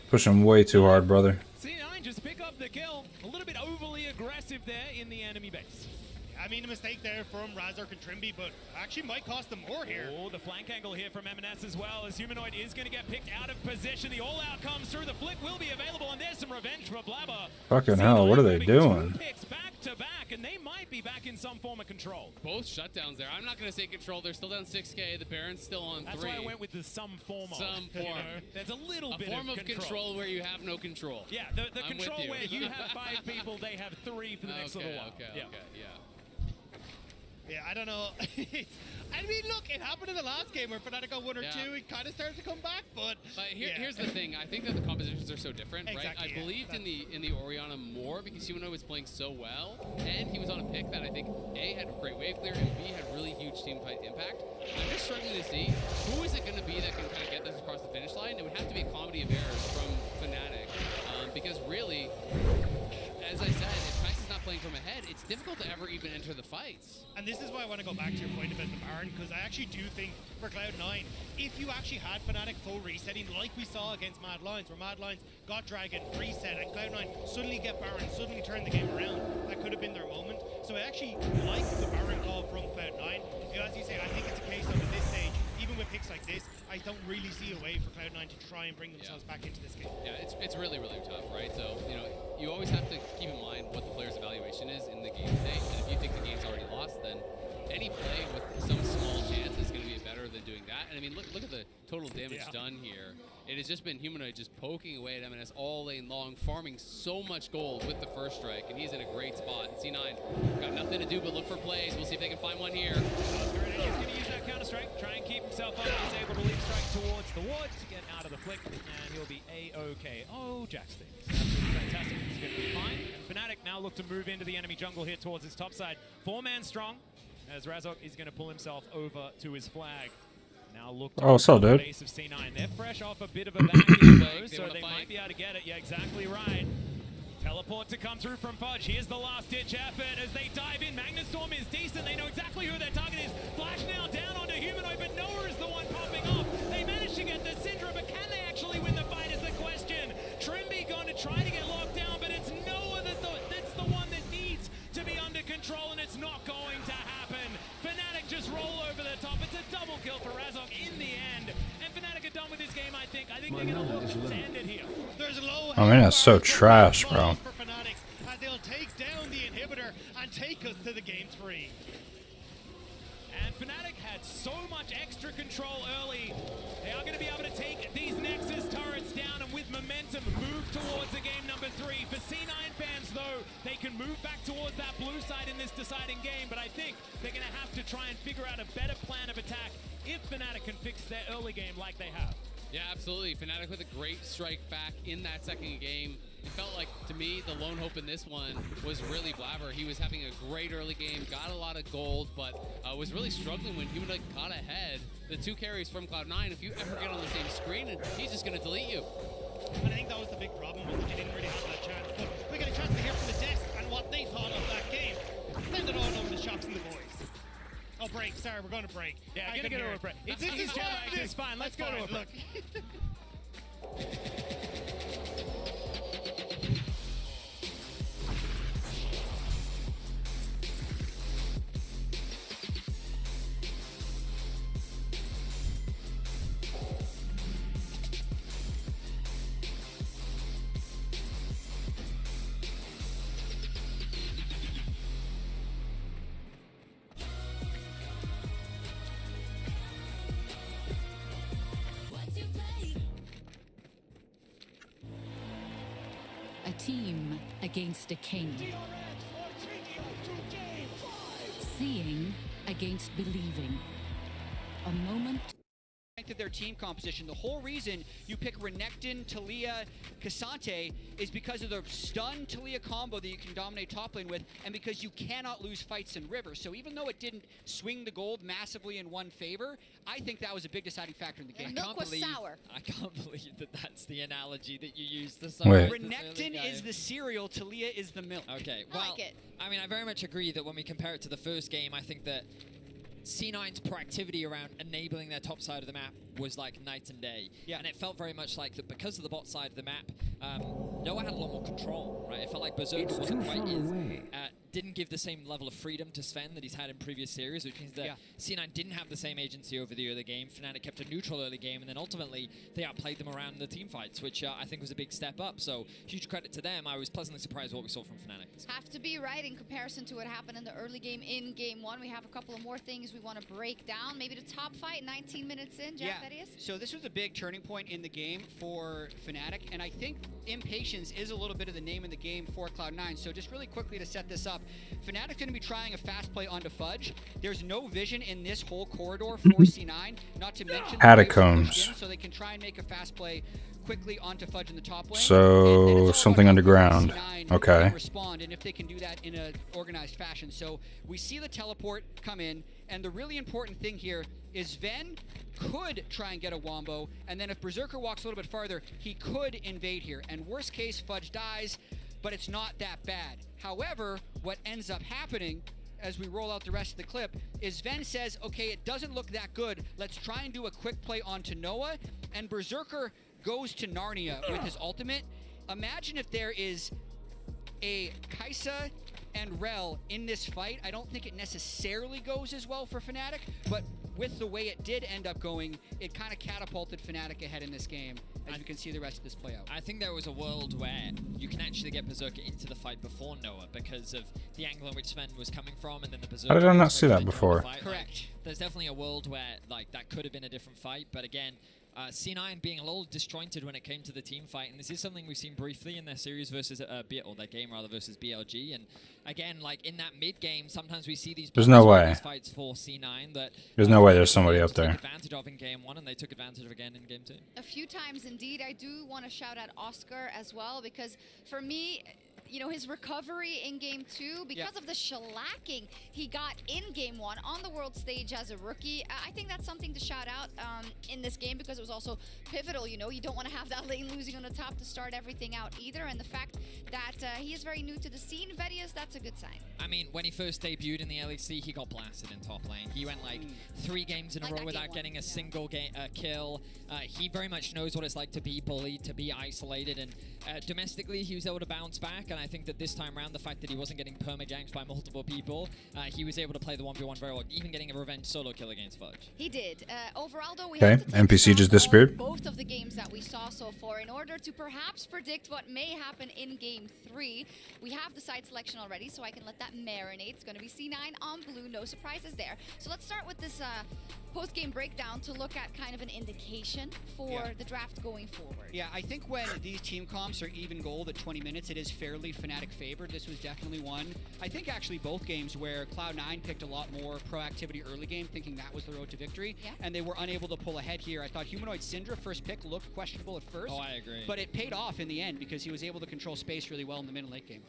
Pushing way too hard, brother. C9 just pick up the kill. A little bit overly aggressive there in the enemy base. I mean, a mistake there from Razork and Trimby, but actually might cost them more here. Oh, the flank angle here from M&S as well, as Humanoid is going to get picked out of position. The all-out comes through. The flick will be available, and there's some revenge for Blabber. Fucking hell, what are they doing? Picks back to back, and they might be back in some form of control. Both shutdowns there. I'm not going to say control. They're still down 6K. The Baron's still on 3. That's why I went with the some form of. Some form. You know, there's a little bit form of control where you have no control. Yeah, the control where you have 5 people, they have 3 for the next little while. Okay. Yeah, I don't know. I mean, look, it happened in the last game where Fnatic got 1 or 2. It kind of started to come back, but here's the thing. I think that the compositions are so different, Exactly, right? I believed in the Orianna more because Humanoid was playing so well, and he was on a pick that I think A, had great wave clear, and B, had really huge team fight impact. I'm just struggling to see who is it going to be that can kind of get this across the finish line. It would have to be a comedy of errors from Fnatic, because really, as I said, if Kai's not playing from ahead, it's difficult to ever even enter the fights. And this is why I want to go back to your point about the Baron, because I actually do think for Cloud9, if you actually had Fnatic full resetting like we saw against Mad Lions, where Mad Lions got Dragon, reset, and Cloud9 suddenly get Baron, suddenly turn the game around, that could have been their moment. So I actually like the Baron call from Cloud9. As you say, I think it's a case of at this stage, even with picks like this, I don't really see a way for Cloud9 to try and bring themselves back into this game. Yeah, it's really, really tough, right? So, you know, you always have to keep in mind what the player's evaluation is in the game state, and if you think the game's already lost, then any play with some small chance is going to be better than doing that. And I mean, look at the total damage done here. It has just been Humanoid just poking away at M&S all lane long, farming so much gold with the first strike, and he's in a great spot. And C9 got nothing to do but look for plays. We'll see if they can find one here. He's going to use that counter-strike, try and keep himself up. He's able to leap strike towards the ward to get out of the flick, and he'll be A-OK. Oh, Jax things. Absolutely fantastic. He's going to be fine. And Fnatic now look to move into the enemy jungle here towards his top side. 4-man strong, as Razok is going to pull himself over to his flag. Now look to the base of C9. They're fresh off a bit of a bang though, so they might be able to get it. Yeah, exactly right. Teleport to come through from Fudge. Here's the last ditch effort as they dive in. Magnus Storm is decent. They know exactly who their target is. Flash now down onto Humanoid, but Noah is the one popping off. They managed to get the Syndra, but can they actually win the fight is the question. Trimby going to try to get locked down, but it's Noah that's the one that needs to be under control, and it's not going to happen. Fnatic just roll over the top. It's a double kill for Razok in the end, and Fnatic are done with this game, I think. I think they're going to look to end it here. There's low I mean, that's so trash, bro. for Fanatics as they'll take down the inhibitor and take us to the game 3. And Fnatic had so much extra control early. They are going to be able to take these Nexus turrets down and with momentum move towards the game number 3. For C9 fans, though, they can move back towards that blue side in this deciding game, but I think they're going to have to try and figure out a better plan of attack if Fnatic can fix their early game like they have. Yeah, absolutely. Fnatic with a great strike back in that second game. It felt like, to me, the lone hope in this one was really Blabber. He was having a great early game, got a lot of gold, but was really struggling when Humanoid got ahead. The 2 carries from Cloud9, if you ever get on the same screen, he's just going to delete you. And I think that was the big problem, was that they didn't really have that chance. But we got a chance to hear from the desk and what they thought of that game. Send it on over to Shox and the boys. Oh, break. Sorry, we're going to break. Yeah, I gonna can get hear over it. break. This It's is fine. it's fine. Let's go to a break. Look. A team against a king. Seeing against believing. A moment. Of their team composition. The whole reason you pick Renekton, Taliyah, K'Sante is because of the stun Taliyah combo that you can dominate top lane with, and because you cannot lose fights in River. So even though it didn't swing the gold massively in one favor, I think that was a big deciding factor in the game. And milk was sour. I can't believe that that's the analogy that you used to Wait. Renekton is the cereal, Taliyah is the milk. Okay, I well, like it. I mean, I very much agree that when we compare it to the first game, I think that C9's proactivity around enabling their top side of the map was like night and day. Yeah. And it felt very much like that because of the bot side of the map, Noah had a lot more control, right? It felt like Berserker wasn't quite didn't give the same level of freedom to Sven that he's had in previous series, which means that C9 didn't have the same agency over the early game. Fnatic kept a neutral early game, and then ultimately they outplayed them around the team fights, which I think was a big step up. So huge credit to them. I was pleasantly surprised what we saw from Fnatic. Have to be right in comparison to what happened in the early game in game 1. We have a couple of more things we want to break down. Maybe the top fight, 19 minutes in, Jeff, that is? So this was a big turning point in the game for Fnatic, and I think impatience is a little bit of the name in the game for Cloud9. So just really quickly to set this up, Fnatic's going to be trying a fast play onto Fudge. There's no vision in this whole corridor for C9, not to mention Catacombs. so they can try and make a fast play quickly onto Fudge in the top lane. So something underground. Okay. Respond, and if they can do that in an organized fashion. So we see the teleport come in, and the really important thing here is Ven could try and get a wombo, and then if Berserker walks a little bit farther, he could invade here. And worst case, Fudge dies, but it's not that bad. However, what ends up happening as we roll out the rest of the clip is Ven says, okay, it doesn't look that good. Let's try and do a quick play onto Noah, and Berserker goes to Narnia with his ultimate. Imagine if there is a Kai'Sa and Rel in this fight. I don't think it necessarily goes as well for Fnatic, but with the way it did end up going, it kind of catapulted Fnatic ahead in this game, as you can see the rest of this play out. I think there was a world where you can actually get Berserker into the fight before Noah because of the angle in which Sven was coming from, and then the Berserker. How did I not see that before? Correct. There's definitely a world where like that could have been a different fight, but again, C9 being a little disjointed when it came to the team fight, and this is something we've seen briefly in their series versus or their game rather versus BLG. And again, like in that mid game, sometimes we see these. There's no way. These fights for C9 that. There's no way there's somebody up there. Advantage of in game 1, and they took advantage of again in game 2. A few times indeed. I do want to shout out Oscar as well, because for me, you know, his recovery in game 2 because of the shellacking he got in game 1 on the world stage as a rookie. I think that's something to shout out in this game, because it was also pivotal. You know, you don't want to have that lane losing on the top to start everything out either, and the fact that he is very new to the scene, Vedius, that's a good sign. I mean, when he first debuted in the LEC, he got blasted in top lane. He went like 3 games in a row without getting a single kill. He very much knows what it's like to be bullied, to be isolated, and domestically he was able to bounce back. And I think that this time around, the fact that he wasn't getting perma-ganked by multiple people, he was able to play the 1v1 very well, even getting a revenge solo kill against Fudge. He did. Overall, though, we have to NPC just disappeared. Both of the games that we saw so far, in order to perhaps predict what may happen in Game 3, we have the side selection already, so I can let that marinate. It's going to be C9 on blue, no surprises there. So let's start with this post-game breakdown to look at kind of an indication for the draft going forward. Yeah, I think when these team comps are even gold at 20 minutes, it is fairly Fnatic favored. This was definitely one. I think actually both games where Cloud9 picked a lot more proactivity early game, thinking that was the road to victory, and they were unable to pull ahead here. I thought Humanoid Syndra first pick looked questionable at first. Oh, I agree. But it paid off in the end because he was able to control space really well in the mid and late game.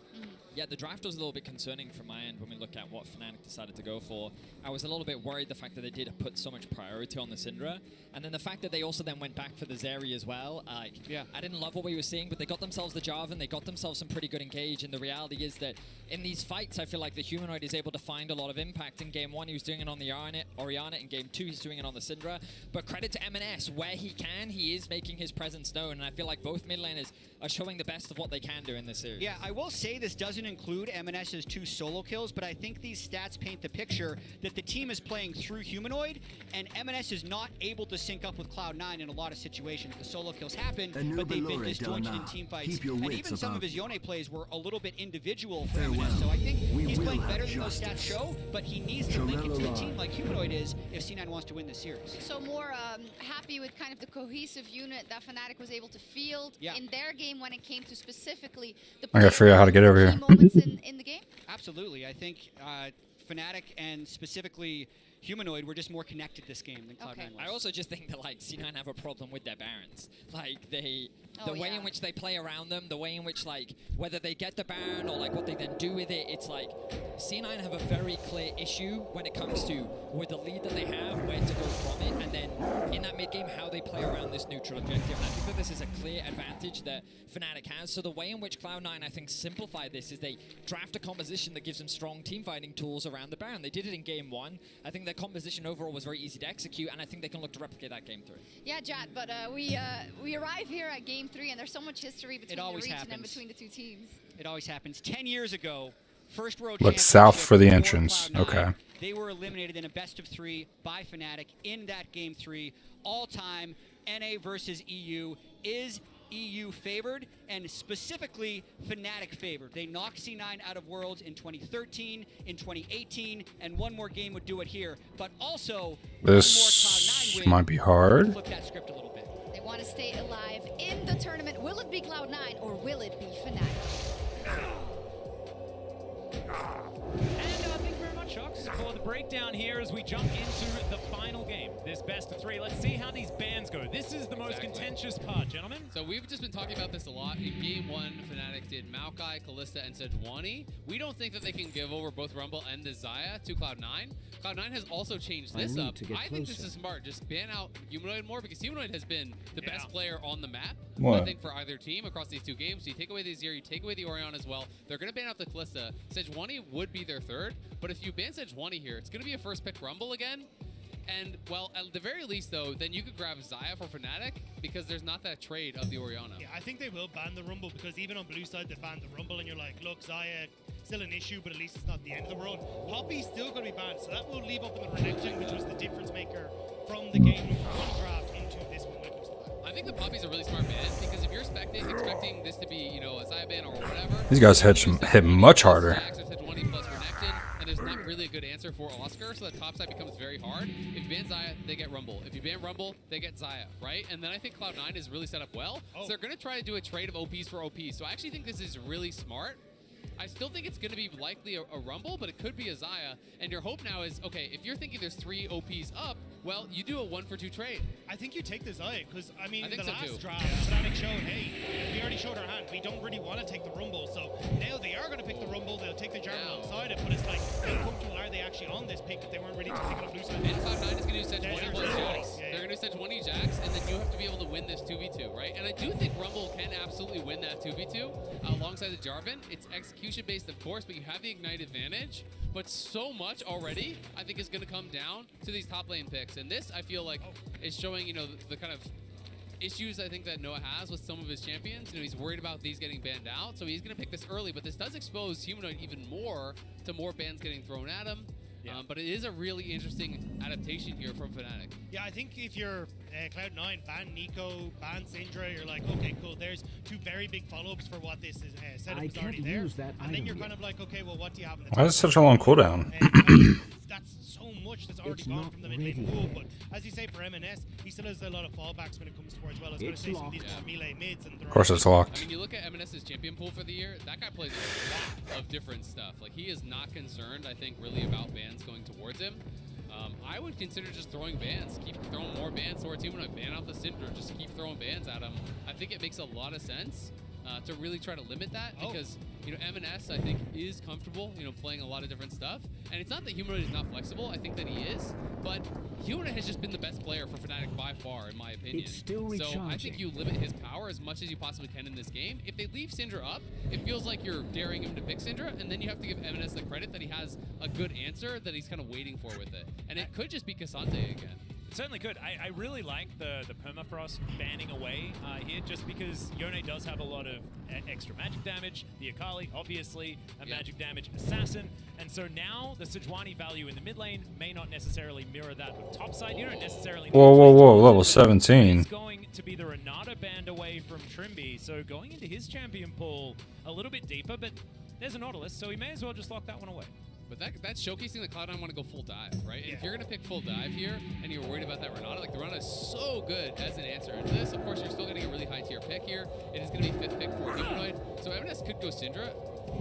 Yeah, the draft was a little bit concerning from my end when we look at what Fnatic decided to go for. I was a little bit worried the fact that they did put so much priority on the Syndra, and then the fact that they also then went back for the Zeri as well. I didn't love what we were seeing, but they got themselves the Jarvan, they got themselves some pretty good engage, and the reality is that in these fights, I feel like the Humanoid is able to find a lot of impact. In Game 1, he was doing it on the Orianna. In Game 2, he's doing it on the Syndra. But credit to M&S, where he can, he is making his presence known, and I feel like both mid laners are showing the best of what they can do in this series. Yeah, I will say this doesn't include M&S's 2 solo kills, but I think these stats paint the picture that the team is playing through Humanoid, and M&S is not able to sync up with Cloud9 in a lot of situations. The solo kills happen, but they've been disjointed in team fights. And even some of his Yone plays were a little bit individual for M&S, so I think he's playing better than those stats show, but he needs to link into a team like Humanoid is if C9 wants to win this series. So more happy with kind of the cohesive unit that Fnatic was able to field in their game when it came to specifically the I gotta figure out how to get over here. moments in the game? Absolutely. I think Fnatic and specifically Humanoid were just more connected this game than Cloud9 was. I also just think that like C9 have a problem with their Barons. Like the way in which they play around them, the way in which like whether they get the Baron or like what they then do with it, it's like C9 have a very clear issue when it comes to with the lead that they have, where to go from it, and then in that mid game how they play around this neutral objective. And I think that this is a clear advantage that Fnatic has. So the way in which Cloud9 I think simplified this is they draft a composition that gives them strong team fighting tools around the Baron. They did it in Game 1. I think their composition overall was very easy to execute, and I think they can look to replicate that Game 3. Yeah, Jad, but we arrive here at Game 3, and there's so much history between the region and between the two teams. It always happens. 10 years ago, first World Look Championship south for the before entrance. Cloud9, Okay. They were eliminated in a best-of-3 by Fnatic in that Game 3. All-time, NA versus EU. Is EU favored, and specifically Fnatic favored? They knocked C9 out of Worlds in 2013, in 2018, and one more game would do it here. But also, This might be hard. flip that script a little bit. They want to stay alive in the tournament. Will it be Cloud9 or will it be Fnatic? And thank you very much, Shux, for the breakdown here as we jump into the final game. This best of 3. Let's see how these bans go. This is the most contentious part, gentlemen. So we've just been talking about this a lot. In Game 1, Fnatic did Maokai, Kalista, and Sejuani. We don't think that they can give over both Rumble and the Xayah to Cloud9. Cloud9 has also changed this up. I think this is smart. Just ban out Humanoid more because Humanoid has been the best player on the map. What? I think for either team across these two games. So you take away the Azir, you take away the Orion as well. They're going to ban out the Kalista. Sejuani would be their third, but if you ban Sejuani here, it's going to be a first pick Rumble again. And, well, at the very least, though, then you could grab Xayah for Fnatic because there's not that trade of the Orianna. Yeah, I think they will ban the Rumble because even on blue side, they banned the Rumble, and you're like, look, Xayah, still an issue, but at least it's not the end of the world. Poppy's still going to be banned, so that will leave up in the Renekton, which was the difference maker from the Game 1 draft into this one when it comes to that. I think the Poppy's a really smart ban because if you're expecting this to be, you know, a Xayah ban or whatever. These guys hit much harder. There's not really a good answer for Oscar, so the top side becomes very hard. If you ban Xayah, they get Rumble. If you ban Rumble, they get Xayah, right? And then I think Cloud9 is really set up well. So they're going to try to do a trade of OPs for OPs. So I actually think this is really smart. I still think it's going to be likely a Rumble, but it could be a Xayah. And your hope now is, okay, if you're thinking there's 3 OPs up, well, you do a 1-for-2 trade. I think you take the Xayah, because, I mean, I in think the so last too. draft, Fnatic showed, hey, we already showed our hand. We don't really want to take the Rumble, so now they are going to pick the Rumble. They'll take the Jarvan alongside it, but it's like, how comfortable are they actually on this pick if they weren't ready to pick it up blue side? And Cloud9 is going to do Sejuani plus Jax. Yeah. They're going to do Sejuani Jax, and then you have to be able to win this 2v2, right? And I do think Rumble can absolutely win that 2v2 alongside the Jarvan. It's execution based, of course, but you have the Ignite advantage. But so much already, I think, is going to come down to these top lane picks. And this, I feel like, is showing, you know, the kind of issues I think that Noah has with some of his champions. You know, he's worried about these getting banned out, so he's going to pick this early. But this does expose Humanoid even more to more bans getting thrown at him. But it is a really interesting adaptation here from Fnatic. Yeah, I think if you're Cloud9, ban Nico, ban Syndra, you're like, okay, cool, there's two very big follow-ups for what this is setup is already there. And then you're kind of like, okay, well, what do you have in the Why is it such a long cooldown? That's so much that's already gone from the mid lane pool, but as you say, for MNS, he still has a lot of fallbacks when it comes towards, well, I was going to say some of these melee mids. And of course it's locked. I mean, you look at M&S's champion pool for the year, that guy plays a lot of different stuff. Like, he is not concerned, I think, really about bans going towards him. I would consider just throwing bans. Keep throwing more bans towards him. When I ban out the Syndra, just keep throwing bans at him. I think it makes a lot of sense to really try to limit that because, you know, M&S, I think, is comfortable, you know, playing a lot of different stuff. And it's not that Humanoid is not flexible. I think that he is. But Humanoid has just been the best player for Fnatic by far, in my opinion. It's still so I think you limit his power as much as you possibly can in this game. If they leave Syndra up, it feels like you're daring him to pick Syndra, and then you have to give M&S the credit that he has a good answer that he's kind of waiting for with it. And it could just be Cassante again. It certainly could. I really like the Permafrost banning away here just because Yone does have a lot of extra magic damage, the Akali, obviously, a magic damage assassin, and so now the Sejuani value in the mid lane may not necessarily mirror that with topside. You don't necessarily Whoa, level 17. He's going to be the Renata band away from Trimby, so going into his champion pool a little bit deeper, but there's a Nautilus, so he may as well just lock that one away. But that's showcasing that Cloud9 want to go full dive, right? And if you're going to pick full dive here and you're worried about that Renata, like the Renata is so good as an answer to this. Of course, you're still getting a really high tier pick here. It is going to be 5th pick for Humanoid. So M&S could go Syndra.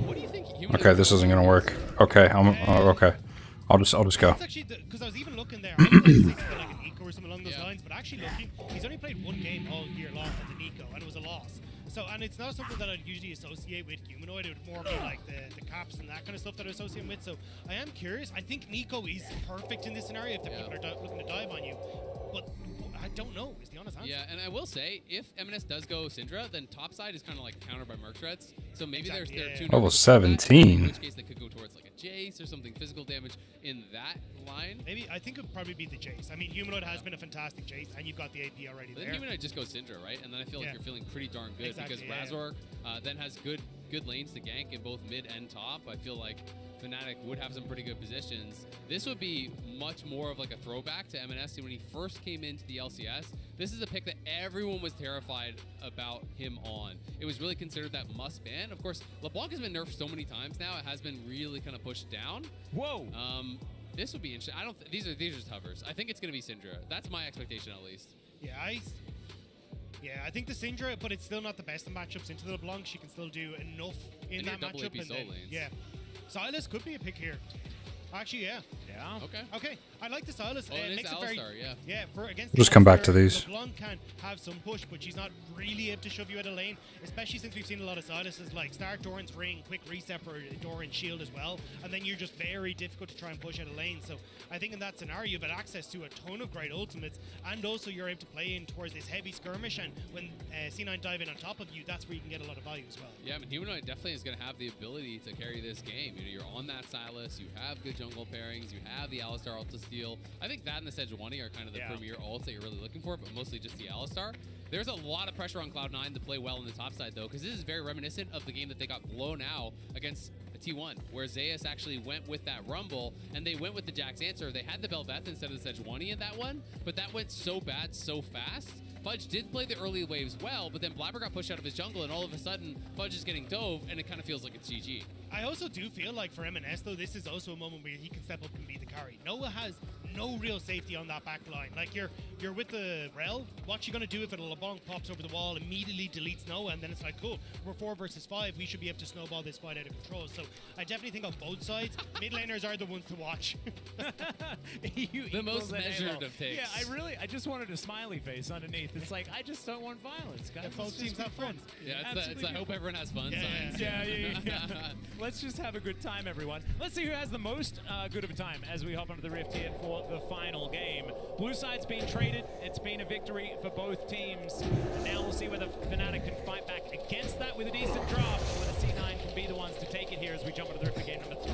What do you think Humanoid... Okay, this isn't going to work. Okay, okay. I'll just go. That's actually because I was even looking there. I was like an Eco or something along those lines, but actually looking, he's only played one game all year long as an Eco, and it was a loss. So, and it's not something that I'd usually associate with Humanoid. It would more be like the caps and that kind of stuff that I associate him with. So I am curious. I think Nico is perfect in this scenario if the people are looking to dive on you. But I don't know is the honest answer. Yeah, and I will say, if M&S does go Syndra, then topside is kind of like countered by Merc Threads. So maybe there's two level 17. In which case they could go towards like a Jace or something physical damage in that line. Maybe I think it would probably be the Jace. I mean, Humanoid has been a fantastic Jace, and you've got the AP already Then there. Humanoid just goes Syndra, right? And then I feel like you're feeling pretty darn good because Razork then has good lanes to gank in both mid and top. I feel like Fnatic would have some pretty good positions. This would be much more of like a throwback to M&S when he first came into the LCS. This is a pick that everyone was terrified about him on. It was really considered that must ban. Of course, LeBlanc has been nerfed so many times now. It has been really kind of pushed down. Whoa. This would be interesting. I don't. These are just hovers. I think it's going to be Syndra. That's my expectation at least. Yeah, I think the Syndra, but it's still not the best of matchups into the LeBlanc. She can still do enough in that matchup. And then, yeah, Sylas could be a pick here. Actually, yeah. Okay. I like the Sylas. It makes Alistar, it very, yeah. For against Just come back to these. LeBlanc can have some push, but she's not really able to shove you out of lane, especially since we've seen a lot of Sylases like start Doran's ring, quick reset for Doran's shield as well, and then you're just very difficult to try and push out of lane. So I think in that scenario, you've got access to a ton of great ultimates, and also you're able to play in towards this heavy skirmish, and when C9 dive in on top of you, that's where you can get a lot of value as well. Yeah, I mean, Humanoid definitely is going to have the ability to carry this game. You know, you're on that Sylas, you have good jungle pairings, you have the Alistar ult to steal. I think that and the Sejuani are kind of the premier ults that you're really looking for, but mostly just the Alistar. There's a lot of pressure on Cloud9 to play well in the top side, though, because this is very reminiscent of the game that they got blown out against T1, where Zeus actually went with that Rumble, and they went with the Jax answer. They had the Bel'Veth instead of the Sejuani in that one, but that went so bad so fast. Fudge did play the early waves well, but then Blabber got pushed out of his jungle, and all of a sudden, Fudge is getting dove, and it kind of feels like it's GG. I also do feel like for M&S, though, this is also a moment where he can step up and be the carry. Noah has no real safety on that back line. Like, you're with the Rel, what you gonna do if a LeBlanc pops over the wall, immediately deletes Noah, and then it's like, cool, we're 4 versus 5, we should be able to snowball this fight out of control. So I definitely think on both sides, mid laners are the ones to watch. The most measured of takes. Yeah, I just wanted a smiley face underneath. It's like, I just don't want violence, guys. Both teams have fun. Yeah, it's I hope everyone has fun signs. Yeah. Let's just have a good time, everyone. Let's see who has the most good of a time as we hop onto the Rift here for the final game. Blue side's been traded. It's been a victory for both teams. And now we'll see whether Fnatic can fight back against that with a decent draft, or whether C9 can be the ones to take it here as we jump into the Rift for game number 3.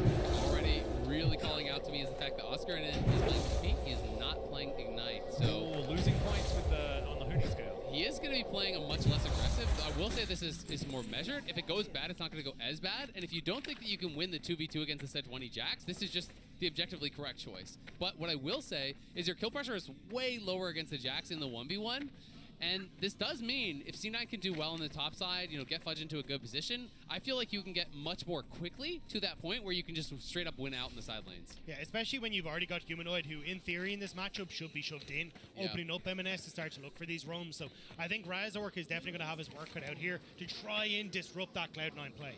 Already really calling out to me is the fact that Oscar is playing Peak. He is not playing Ignite. So losing points with on the Hootie scale. He is going to be playing a much less aggressive. I will say this is more measured. If it goes bad, it's not going to go as bad. And if you don't think that you can win the 2v2 against the Sejuani Jax, this is just the objectively correct choice. But what I will say is your kill pressure is way lower against the Jax in the 1v1. And this does mean if C9 can do well on the top side, you know, get Fudge into a good position, I feel like you can get much more quickly to that point where you can just straight up win out in the side lanes. Yeah, especially when you've already got Humanoid, who in theory in this matchup should be shoved in, opening up M&S to start to look for these roams. So I think Razork is definitely going to have his work cut out here to try and disrupt that Cloud9 play.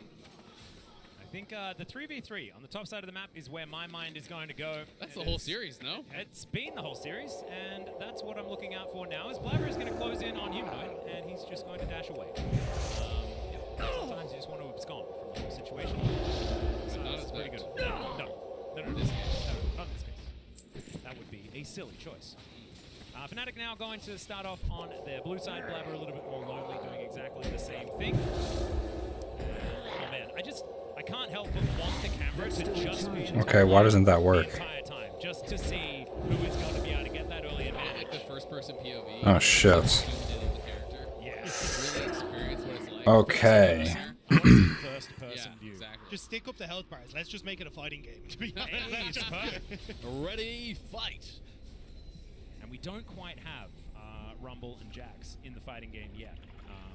I think the 3v3 on the top side of the map is where my mind is going to go. That's the whole series, no? It's been the whole series, and that's what I'm looking out for now. As Blabber is going to close in on Humanoid, and he's just going to dash away. Sometimes you just want to abscond from the whole situation. So Not this is as pretty bad. good. No, in this case. No, not in this case. That would be a silly choice. Fnatic now going to start off on their blue side. Blabber a little bit more lonely, doing exactly the same thing. Oh man, I can't help but want the camera to just be Okay, why doesn't that work? the entire time, just to see who is going to be able to get that early advantage. Like the first person POV. Oh shit. Yeah. Really experience what it's like. Okay. First person view. Exactly. Just stick up the health bars. Let's just make it a fighting game. To be Hey, it's perfect. Ready, fight. And we don't quite have Rumble and Jax in the fighting game yet,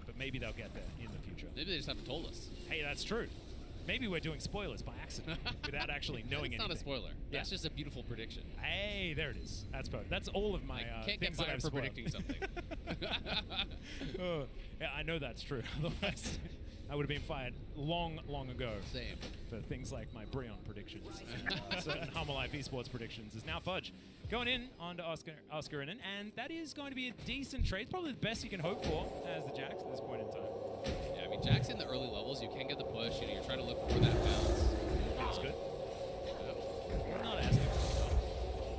but maybe they'll get there in the future. Maybe they just haven't told us. Hey, that's true. Maybe we're doing spoilers by accident without actually knowing It's anything. not a spoiler. Yeah. That's just a beautiful prediction. Hey, there it is. That's perfect. That's all of my Can't get things that fired I've for spoiled. predicting something. Yeah, I know that's true. Otherwise, I would have been fired long ago. Same. For things like my Breon predictions. Certain Humble Life Esports predictions. Is now Fudge going in onto Oscarinen, and that is going to be a decent trade. Probably the best you can hope for as the Jax at this point in time. Yeah, I mean, Jax in the early levels, you can get the push, and you're trying to look for that bounce. That's good. Not as good.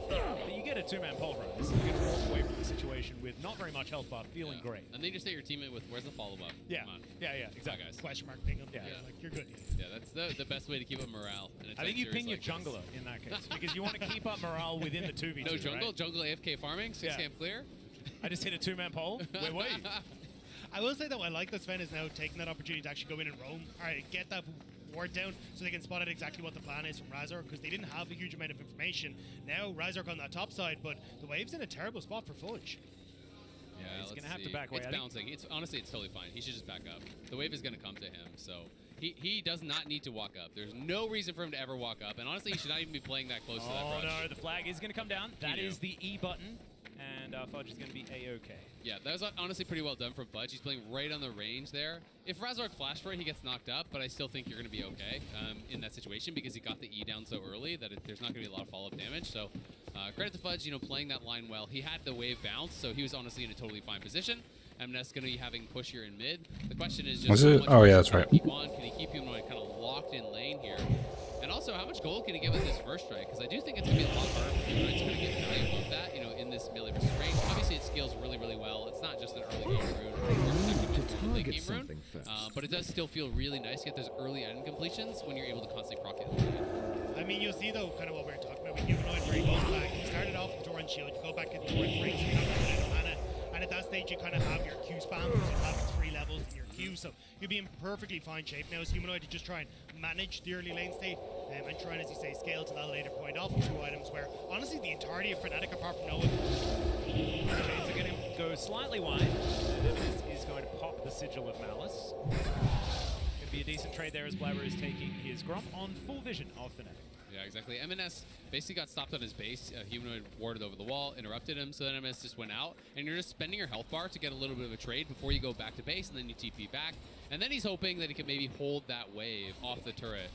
But you get a two-man pulverize. You get to walk away from the situation with not very much health bar, feeling great. And then you just hit your teammate with, where's the follow-up? Yeah. Come on. Yeah, exactly. Guys. Question mark ping him. Yeah. Like, you're good. Yeah, that's the best way to keep up morale. In a I think tight you series ping your like this. jungler in that case because you want to keep up morale within the 2v2. No jungle, right? jungle AFK farming, 6 Yeah. camp clear. I just hit a two-man pole. Where were you? I will say, though, I like that Sven is now taking that opportunity to actually go in and roam. All right, get that ward down so they can spot out exactly what the plan is from Razork, because they didn't have a huge amount of information. Now, Razork on that top side, but the wave's in a terrible spot for Fudge. Yeah, he's let's gonna have to see. back away. It's I think- bouncing. It's honestly, it's totally fine. He should just back up. The wave is going to come to him, so he does not need to walk up. There's no reason for him to ever walk up, and honestly, he should not even be playing that close to that Oh brush. no, the flag is going to come down. That do. is the E button, and Fudge is going to be A-OK. Yeah, that was honestly pretty well done from Fudge. He's playing right on the range there. If Razork flashed for it, he gets knocked up, but I still think you're going to be okay in that situation because he got the E down so early that there's not going to be a lot of follow-up damage. So credit to Fudge, playing that line well. He had the wave bounce, so he was honestly in a totally fine position. MNES going to be having push here in mid. The question is just Was how it? much Oh, yeah, push that's can right. he keep on? Can he keep him kind of locked in lane here? And also, how much gold can he get with his first strike? Because I do think it's going to be a lot harder for him. It's going to get value above that, in this melee versus range. Obviously, it scales really, really well. It's not just an early game rune or late game rune, but it does still feel really nice to get those early item completions when you're able to constantly proc it. I mean, you'll see, though, kind of what we were talking about with Humanoid, where he goes back. He started off with Doran Shield. You go back into Doran's range, you have a bit of mana. And at that stage, you kind of have your Q spam, because you have 3 levels in your Q. So you'll be in perfectly fine shape now as Humanoid to just try and manage the early lane state and try and, as you say, scale to that later point off of 2 items where, honestly, the entirety of Fnatic, apart from Noah, Shades are going to go slightly wide. This is going to pop the Sigil of Malice. Going to be a decent trade there as Blabber is taking his Gromp on full vision of Fnatic. Yeah, exactly. MNS basically got stopped on his base. Humanoid warded over the wall, interrupted him, so then MNS just went out. And you're just spending your health bar to get a little bit of a trade before you go back to base, and then you TP back. And then he's hoping that he can maybe hold that wave off the turret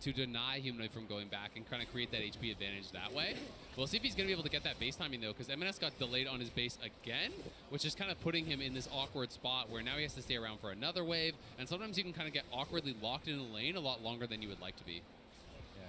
to deny Humanoid from going back and kind of create that HP advantage that way. We'll see if he's going to be able to get that base timing, though, because MNS got delayed on his base again, which is kind of putting him in this awkward spot where now he has to stay around for another wave. And sometimes you can kind of get awkwardly locked in a lane a lot longer than you would like to be.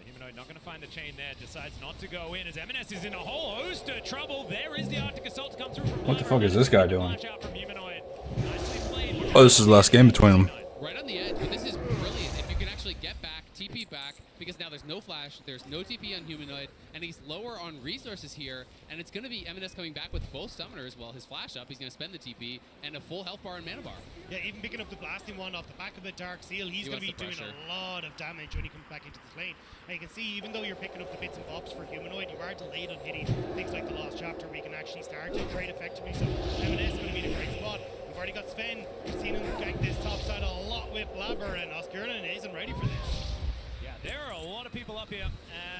Humanoid not going to find the chain there, decides not to go in as MNS is in a whole host of trouble. There is the Arctic Assault to come through from What the Blabber. fuck is this guy doing? Launch out from Humanoid. Nicely played. Oh, this is the last game between them. Right on the edge, but this is brilliant. If you can actually get back, TP back, because because now there's no flash, there's no TP on Humanoid, and he's lower on resources here, and it's going to be M&S coming back with both summoners. Well, his flash up, he's going to spend the TP, and a full health bar and mana bar. Yeah, even picking up the blasting one off the back of the Dark Seal, he's going to be doing a lot of damage when he comes back into the lane. And you can see, even though you're picking up the bits and bobs for Humanoid, you are delayed on hitting things like the Lost Chapter, where you can actually start to trade effectively. So M&S is going to be in a great spot. We've already got Sven. We've seen him gank this top side a lot with Blabber, and Oscarina isn't ready for this. Yeah, there are a lot of people up here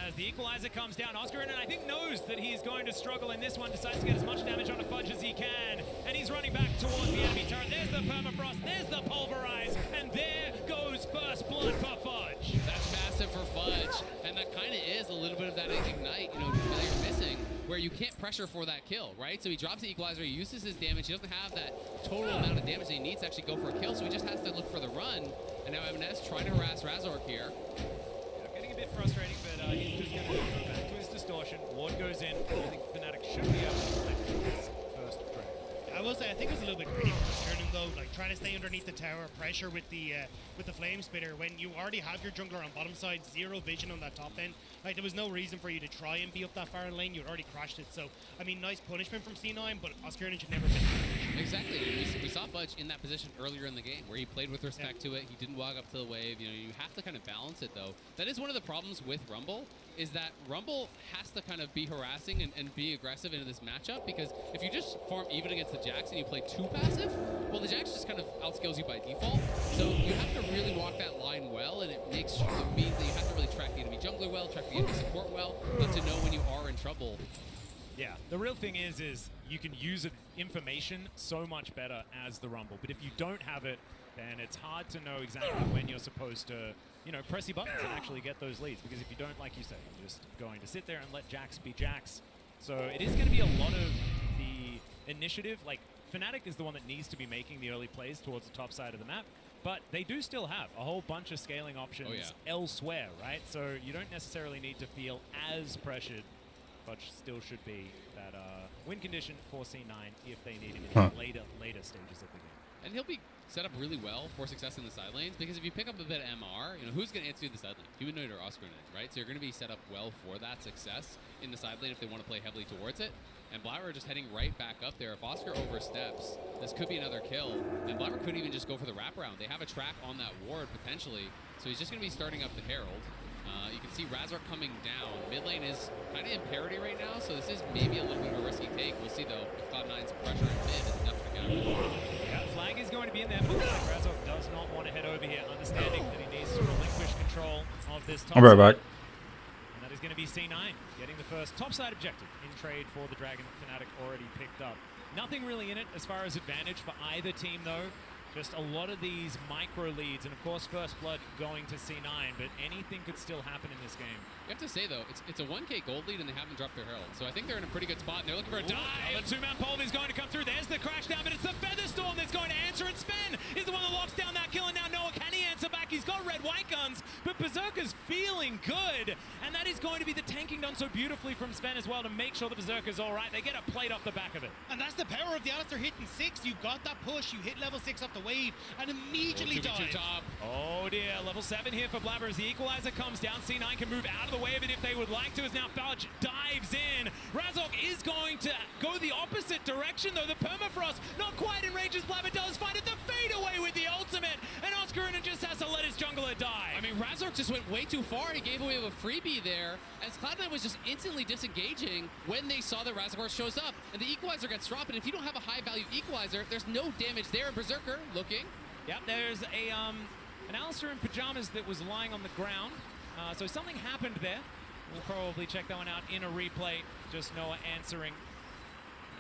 as the equalizer comes down. Oscarina, I think, knows that he's going to struggle in this one, decides to get as much damage onto Fudge as he can, and he's running back towards the enemy turret. There's the permafrost, there's the pulverize, and there goes first blood for Fudge. That's massive for Fudge, and that kind of is a little bit of that ignite, you know, that you're missing, where you can't pressure for that kill, right? So he drops the equalizer, he uses his damage, he doesn't have that total amount of damage that he needs to actually go for a kill, so he just has to look for the run, and now M&S trying to harass Razork here. Getting a bit frustrating, but he's just going to go back to his distortion. Ward goes in. I think Fnatic should be able to collect his first drag. I will say, I think it was a little bit greedy for Skirnin though, like trying to stay underneath the tower, pressure with the flame spitter when you already have your jungler on bottom side, zero vision on that top end. Like there was no reason for you to try and be up that far in lane. You'd already crashed it. So I mean, nice punishment from C9, but Skirnin should never miss. Exactly. We saw Fudge in that position earlier in the game, where he played with respect to it. He didn't walk up to the wave. You know, you have to kind of balance it though. That is one of the problems with Rumble, is that Rumble has to kind of be harassing and be aggressive into this matchup, because if you just farm even against the Jax and you play too passive, well, the Jax just kind of outskills you by default. So you have to really walk that line well, and it means that you have to really track the enemy jungler well, track the enemy support well, but to know when you are in trouble. Yeah, the real thing is you can use information so much better as the Rumble, but if you don't have it, then it's hard to know exactly when you're supposed to, you know, press your buttons and actually get those leads, because if you don't, like you said, you're just going to sit there and let Jax be Jax. So it is going to be a lot of the initiative. Like, Fnatic is the one that needs to be making the early plays towards the top side of the map, but they do still have a whole bunch of scaling options elsewhere, right? So you don't necessarily need to feel as pressured, but still should be that win condition for C9 if they need it in the later stages of the game. And he'll be set up really well for success in the side lanes, because if you pick up a bit of MR, you know, who's going to answer the side lane? Humanoid or Oscarina, right? So you're going to be set up well for that success in the side lane if they want to play heavily towards it. And Blabber just heading right back up there. If Oscar oversteps, this could be another kill. And Blabber could even just go for the wraparound. They have a track on that ward, potentially. So he's just going to be starting up the Herald. You can see Razork coming down. Mid lane is kind of in parity right now, so this is maybe a little bit of a risky take. We'll see, though, if Cloud9's pressure in mid is enough to get him. Yeah, flag is going to be in there, but Razork does not want to head over here, understanding that he needs to relinquish control of this top I'll be right side. back. And that is going to be C9 getting the first topside objective in trade for the Dragon that Fnatic already picked up. Nothing really in it as far as advantage for either team, though. Just a lot of these micro leads, and of course first blood going to C9, but anything could still happen in this game. You have to say, though, it's a 1k gold lead, and they haven't dropped their Herald. So I think they're in a pretty good spot, and they're looking for a dive. The two-man pole is going to come through. There's the crash down, but it's the Featherstorm that's going to answer, and Sven is the one that locks down that kill, and now Noah, can he answer back? He's got red-white guns, but Berserker's feeling good, and that is going to be the tanking done so beautifully from Sven as well to make sure the Berserker's all right. They get a plate off the back of it. And that's the power of the Alistar hitting 6. You got that push, you hit level 6 off the wave, and immediately dive. Oh dear, level 7 here for Blabber as the equalizer comes down. C9 can move out of the way of it if they would like to, as now Fudge dives in. Razork is going to go the opposite direction, though. The permafrost not quite in range as Blabber does find it. The fade away with the ultimate, and Oscarina just has to let his jungler die. I mean, Razork just went way too far. He gave away a freebie there, as Cloud9 was just instantly disengaging when they saw that Razork shows up, and the equalizer gets dropped. And if you don't have a high-value equalizer, there's no damage there. And Berserker looking. Yep, there's an Alistar in pajamas that was lying on the ground. So something happened there. We'll probably check that one out in a replay. Just Noah answering.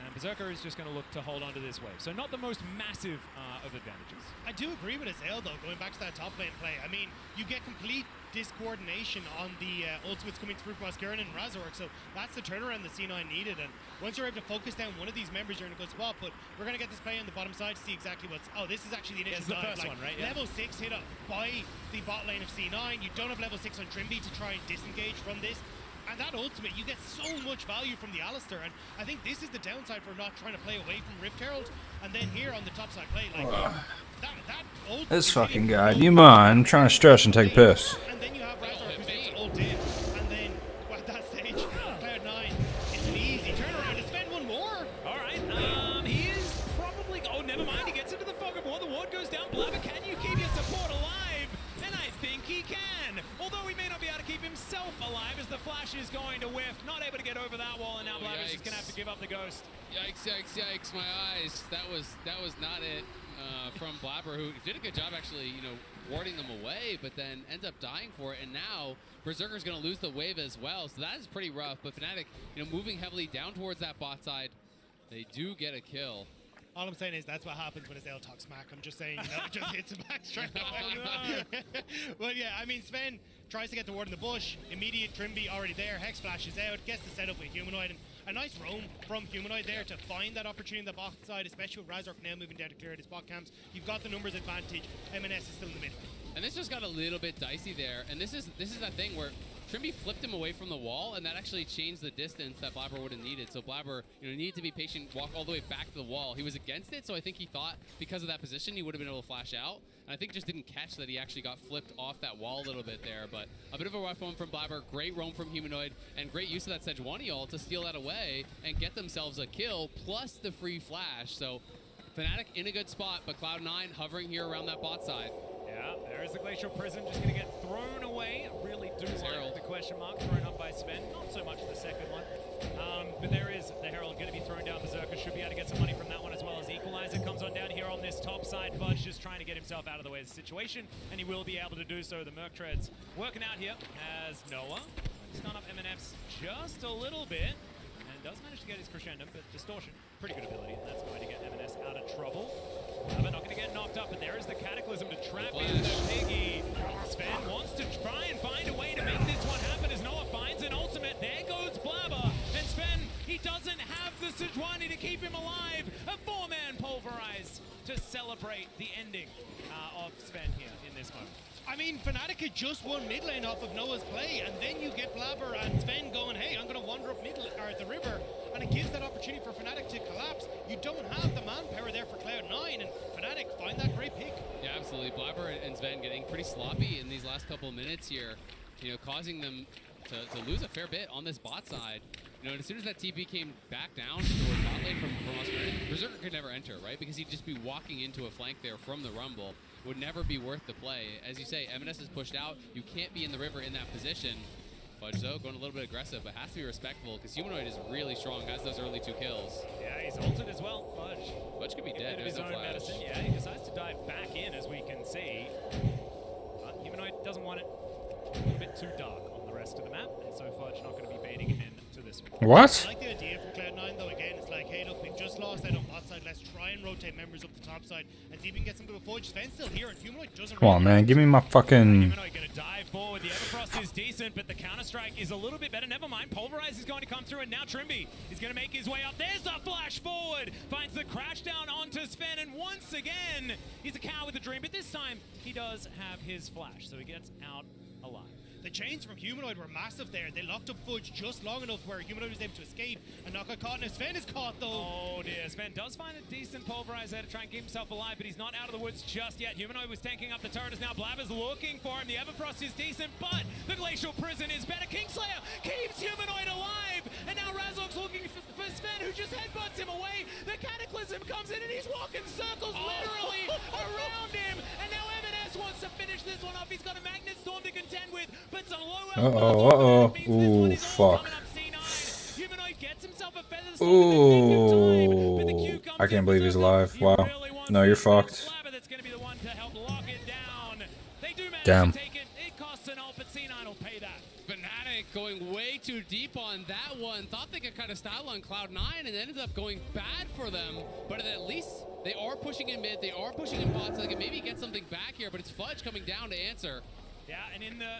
And Berserker is just going to look to hold on to this wave. So not the most massive of advantages. I do agree with Azael, though, going back to that top lane play. I mean, you get complete discoordination on the ultimates coming through from Oscarina and Razork, so that's the turnaround that C9 needed. And once you're able to focus down one of these members, you're in a good spot. But we're going to get this play on the bottom side to see exactly what's... Oh, this is actually the initial the first one, right? Level 6 hit up by the bot lane of C9. You don't have level 6 on Trimby to try and disengage from this. And that ultimate, you get so much value from the Alistar, and I think this is the downside for not trying to play away from Rift Herald. And then here on the top side play, like that ultimate... This fucking guy, do you mind? I'm trying to stretch and take a piss. And then you have Razork who's able to flash is going to whiff. Not able to get over that wall, and now Blabber's just going to have to give up the ghost. Yikes, yikes, yikes, my eyes. That was not it from Blabber, who did a good job actually, you know, warding them away, but then ends up dying for it. And now Berserker's going to lose the wave as well, so that is pretty rough. But Fnatic, you know, moving heavily down towards that bot side, they do get a kill. All I'm saying is that's what happens when his L talk smack. I'm just saying, you know, it just hits him back straight away. But yeah, I mean, Sven tries to get the ward in the bush. Immediate Trimby already there. Hex flashes out, gets the setup with Humanoid, and a nice roam from Humanoid there to find that opportunity on the bot side, especially with Razork now moving down to clear his bot camps. You've got the numbers advantage. MNS is still in the middle. And this just got a little bit dicey there. And this is that thing where Trimby flipped him away from the wall, and that actually changed the distance that Blabber would have needed. So Blabber, you know, needed to be patient, walk all the way back to the wall. He was against it, so I think he thought because of that position he would have been able to flash out. And I think just didn't catch that he actually got flipped off that wall a little bit there. But a bit of a rough one from Blabber, great roam from Humanoid, and great use of that Sejuani ult to steal that away and get themselves a kill, plus the free flash. So Fnatic in a good spot, but Cloud9 hovering here around that bot side. Yeah, there is the Glacial Prison just going to get thrown away. I really do like the question mark thrown up by Sven. Not so much the second one. But there is the Herald going to be thrown down. Berserker should be able to get some money from that one as well as Equalizer comes on down here on this top side. Fudge just trying to get himself out of the way of the situation, and he will be able to do so. The Merc Treads working out here as Noah. Stun up MNFs just a little bit. Does manage to get his crescendo, but Distortion, pretty good ability. That's going to get MNS out of trouble. But not going to get knocked up, but there is the Cataclysm to trap in the Piggy. Sven wants to try and find a way to make this one happen as Noah finds an ultimate. There goes Blabber, and Sven, he doesn't have the Sejuani to keep him alive. A four-man Pulverize to celebrate the ending of Sven here in this moment. I mean, Fnatic had just won mid lane off of Noah's play, and then you get Blabber and Sven going, hey, I'm going to wander up or the river, and it gives that opportunity for Fnatic to collapse. You don't have the manpower there for Cloud9, and Fnatic find that great pick. Yeah, absolutely. Blabber and Sven getting pretty sloppy in these last couple of minutes here, you know, causing them to lose a fair bit on this bot side. You know, and as soon as that TP came back down towards bot lane from Australia, Berserker could never enter, right? Because he'd just be walking into a flank there from the Rumble. Would never be worth the play. As you say, MNS is pushed out. You can't be in the river in that position. Fudge, though, going a little bit aggressive, but has to be respectful because Humanoid is really strong, has those early 2 kills. Yeah, he's ulted as well, Fudge. Fudge could be dead. There's no flash. Medicine. Yeah, he decides to dive back in, as we can see. But Humanoid doesn't want it a little bit too dark on the rest of the map, and so Fudge not going to be baiting him into this one. What? I like the idea from Cloud9, though. Again, it's like, hey, look, we've just lost out on bot side. Let's try and rotate members up the top side and see if we can get some good Fudge. Sven's still here, and Humanoid doesn't. Come on, man. Give me my fucking. Humanoid going to dive forward. The Everfrost is decent, but the Counter-Strike is a little bit better. Never mind. Pulverize is going to come through, and now Trimby is going to make his way up. There's the flash forward. Finds the crash down onto Sven, and once again, he's a cow with a dream, but this time he does have his flash, so he gets out alive. The chains from Humanoid were massive there. They locked up Fudge just long enough where Humanoid was able to escape and not get caught. Now Sven is caught, though. Oh dear, Sven does find a decent Pulverize there to try and keep himself alive, but he's not out of the woods just yet. Humanoid was tanking up the turret as now Blabber's looking for him. The Everfrost is decent, but the Glacial Prison is better. Kingslayer keeps Humanoid alive, and now Razork's looking for Sven, who just headbutts him away. The Cataclysm comes in, and he's walking circles literally around him, and now MNS wants to finish this one off. He's got a Magnet Storm to contend with, but some low Ooh, fuck. Humanoid gets himself a feather storm. Ooh. I can't believe he's alive. Wow. No, you're fucked. That's going to be the one to help lock it down. They do manage Damn. to take it. It costs an ult, but C9 will pay that. Fnatic going way too deep on that one. Thought they could kind of style on Cloud9 and ended up going bad for them. But at least they are pushing in mid. They are pushing in bot, so they can maybe get something back here. But it's Fudge coming down to answer. Yeah, and in the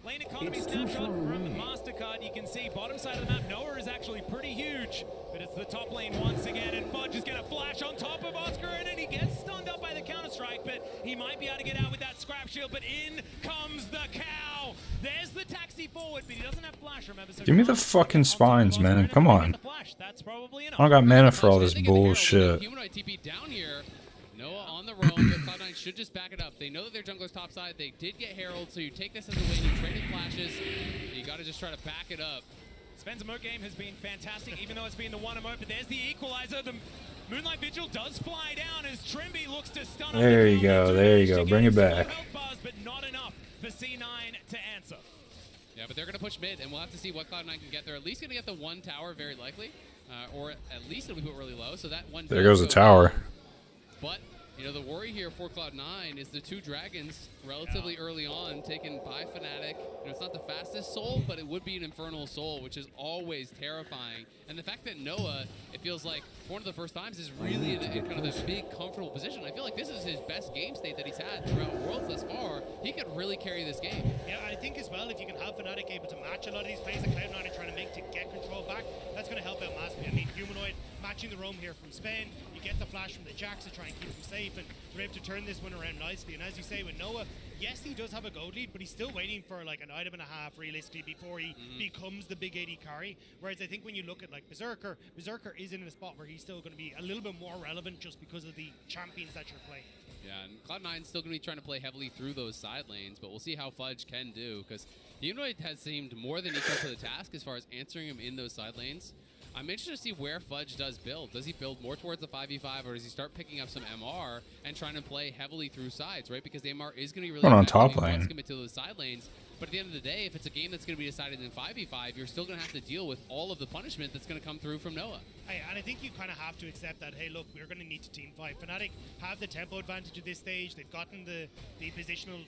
lane economy snapshot from MasterCard, you can see bottom side of the map, Noah is actually pretty huge, but it's the top lane once again, and Fudge is going to flash on top of Oscar, and he gets stunned up by the Counter-Strike, but he might be able to get out with that scrap shield, but in comes the cow. There's the taxi forward, but he doesn't have flash, remember. So Give me the fucking spines, man. Come on. That's probably enough. I don't got mana for all this bullshit. Humanoid TP down here. Noah on the roam, but Cloud9 should just back it up. They know that their jungler's topside. They did get Herald, so you take this as a win. You traded flashes. You got to just try to back it up. Sven's emote game has been fantastic, even though it's been the one emote, but there's the equalizer. The Moonlight Vigil does fly down as Trimby looks to stun. There you go. There you go. Bring it back. Health bars, but not enough for C9 to answer. Yeah, but they're going to push mid, and we'll have to see what Cloud9 can get. They're at least going to get the one tower, very likely. Or at least it'll be put really low, so that one... There goes the tower. But, you know, the worry here for Cloud9 is the two dragons relatively early on taken by Fnatic. You know, it's not the fastest soul, but it would be an infernal soul, which is always terrifying. And the fact that Noah, it feels like, for one of the first times, is really in kind of this big, comfortable position. I feel like this is his best game state that he's had throughout Worlds thus far. He could really carry this game. Yeah, I think as well, if you can have Fnatic able to match a lot of these plays that Cloud9 are trying to make to get control back, that's going to help out massively. I mean, Humanoid matching the roam here from Spain, you get the flash from the Jax to try and keep him safe, and they're able to turn this one around nicely. And as you say, with Noah, yes, he does have a gold lead, but he's still waiting for like an item and a half realistically before he becomes the big AD carry. Whereas I think when you look at like Berserker is in a spot where he's still going to be a little bit more relevant just because of the champions that you're playing. Yeah, and Cloud9's still going to be trying to play heavily through those side lanes, but we'll see how Fudge can do, because Humanoid has seemed more than equal to the task as far as answering him in those side lanes. I'm interested to see where Fudge does build. Does he build more towards the 5v5, or does he start picking up some MR and trying to play heavily through sides, right? Because the MR is going to be really on effective. top He wants lane. to commit to those side lanes. But at the end of the day, if it's a game that's going to be decided in 5v5, you're still going to have to deal with all of the punishment that's going to come through from Noah. Hey, and I think you kind of have to accept that, hey, look, we're going to need to team fight. Fnatic have the tempo advantage at this stage. They've gotten the positional,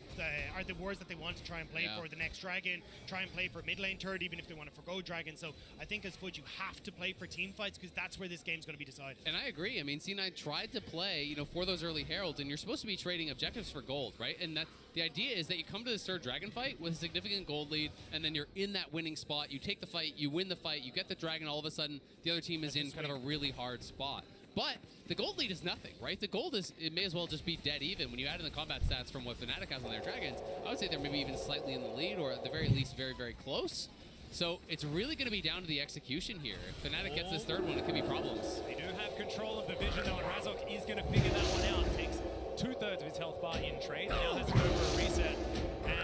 are the wards that they want to try and play for the next Dragon, try and play for mid lane turret, even if they want to forgo Dragon. So I think as Fudge, you have to play for team fights, because that's where this game's going to be decided. And I agree. I mean, C9 tried to play, you know, for those early heralds, and you're supposed to be trading objectives for gold, right? And that the idea is that you come to this third dragon fight with a significant gold lead, and then you're in that winning spot. You take the fight, you win the fight, you get the dragon. All of a sudden, the other team is in kind of a really hard spot. But the gold lead is nothing, right? The gold is, it may as well just be dead even. When you add in the combat stats from what Fnatic has on their dragons, I would say they're maybe even slightly in the lead, or at the very least very, very close. So it's really going to be down to the execution here. If Fnatic gets this third one, it could be problems. They do have control of the vision though, and Razok is going to figure that one out. Takes 2/3 of his health bar in trade, now has to go for a reset.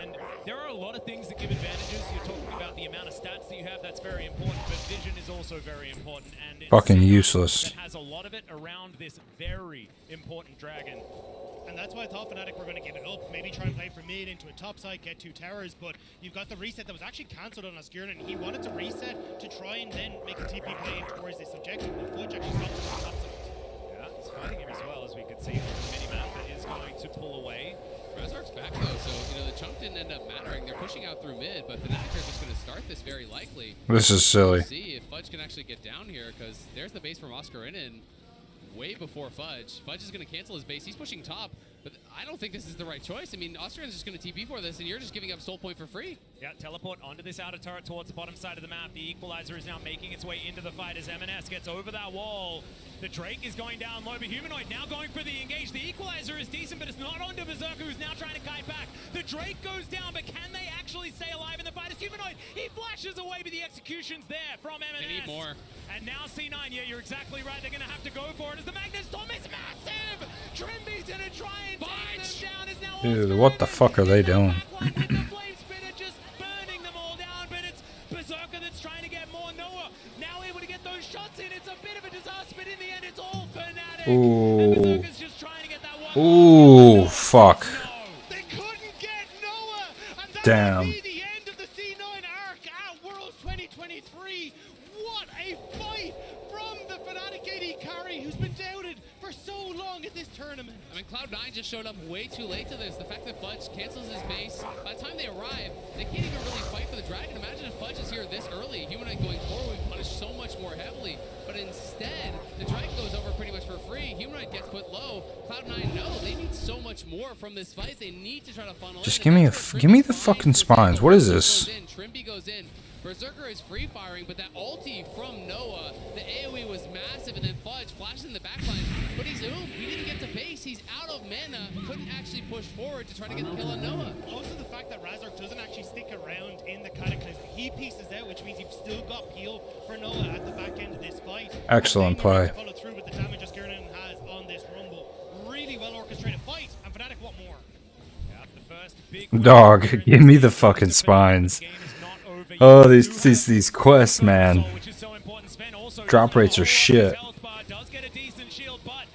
And there are a lot of things that give advantages. You're talking about the amount of stats that you have, that's very important, but vision is also very important. And it's Fucking C9 useless. that has a lot of it around this very important dragon. And that's why I thought Fnatic were going to give it up. Maybe try and play for mid into a top side, get 2 towers. But you've got the reset that was actually cancelled on Oscurin. He wanted to reset to try and then make a TP play in towards this objective. But Fudge actually stopped him on the top side. Yeah, it's fighting him as well, as we could see from the minimap that is going to pull away. Razork's back though, so you know the chunk didn't end up mattering. They're pushing out through mid, but Fnatic are just going to start this very likely. This is silly. Let's see if Fudge can actually get down here, because there's the base from Oscarinin way before Fudge. Fudge is going to cancel his base. He's pushing top, but I don't think this is the right choice. I mean, Oscarin's just going to TP for this, and you're just giving up soul point for free. Yeah, teleport onto this outer turret towards the bottom side of the map. The Equalizer is now making its way into the fight as M&S gets over that wall. The Drake is going down low, but Humanoid now going for the engage. The Equalizer is decent, but it's not onto Berserker, who's now trying to kite back. The Drake goes down, but can they actually stay alive in the fight? As Humanoid, he flashes away, but the execution's there from M&S. They need more. And now C9, yeah, you're exactly right. They're going to have to go for it as the Magnus Storm is massive. Trimby's going to try and take them down. Is now Dude, what the fuck are they doing? Flame Spitter just burning them all down, but it's Berserker that's trying to get more. Noah now able to get those shots in. It's a bit of a disaster, but in the end, it's all Fnatic. And Ooh. Berserker's just trying to get that one. Ooh, fuck. They couldn't get Noah, and that Damn. would be the end of the C9 arc at Worlds 2023. What a fight from the Fnatic AD carry, who's been doubted for so long at this tournament. I mean, Cloud9 just showed up way too late to this. The fact that Fudge cancels his base, by the time they arrive, they can't even really fight for the dragon. Imagine if Fudge is here this early. Humanoid going forward would punish so much more heavily. But instead, the dragon goes over pretty much for free. Humanoid gets put low. Cloud9 no, they need so much more from this fight. They need to try to funnel Just in. give me the fucking spines. What is this? Trimby goes in. Berserker is free firing, but that ulti from Noah, the AoE was massive, and then Fudge flashes in the backline. But he's oom. He didn't get to base. He's out of mana. Couldn't actually push forward to try to get the kill on Noah. Also the fact that Razork doesn't actually stick around in the Cataclysm. He pieces out, which means you've still got peel for Noah at the back end of this fight. Excellent play. Follow through with the damage Oscurin has on this rumble. Really well orchestrated fight, and Fnatic want more. Yeah, the first big Dog, give me the fucking spines. Oh, these quests, man. Drop rates are shit. Does get a decent shield, but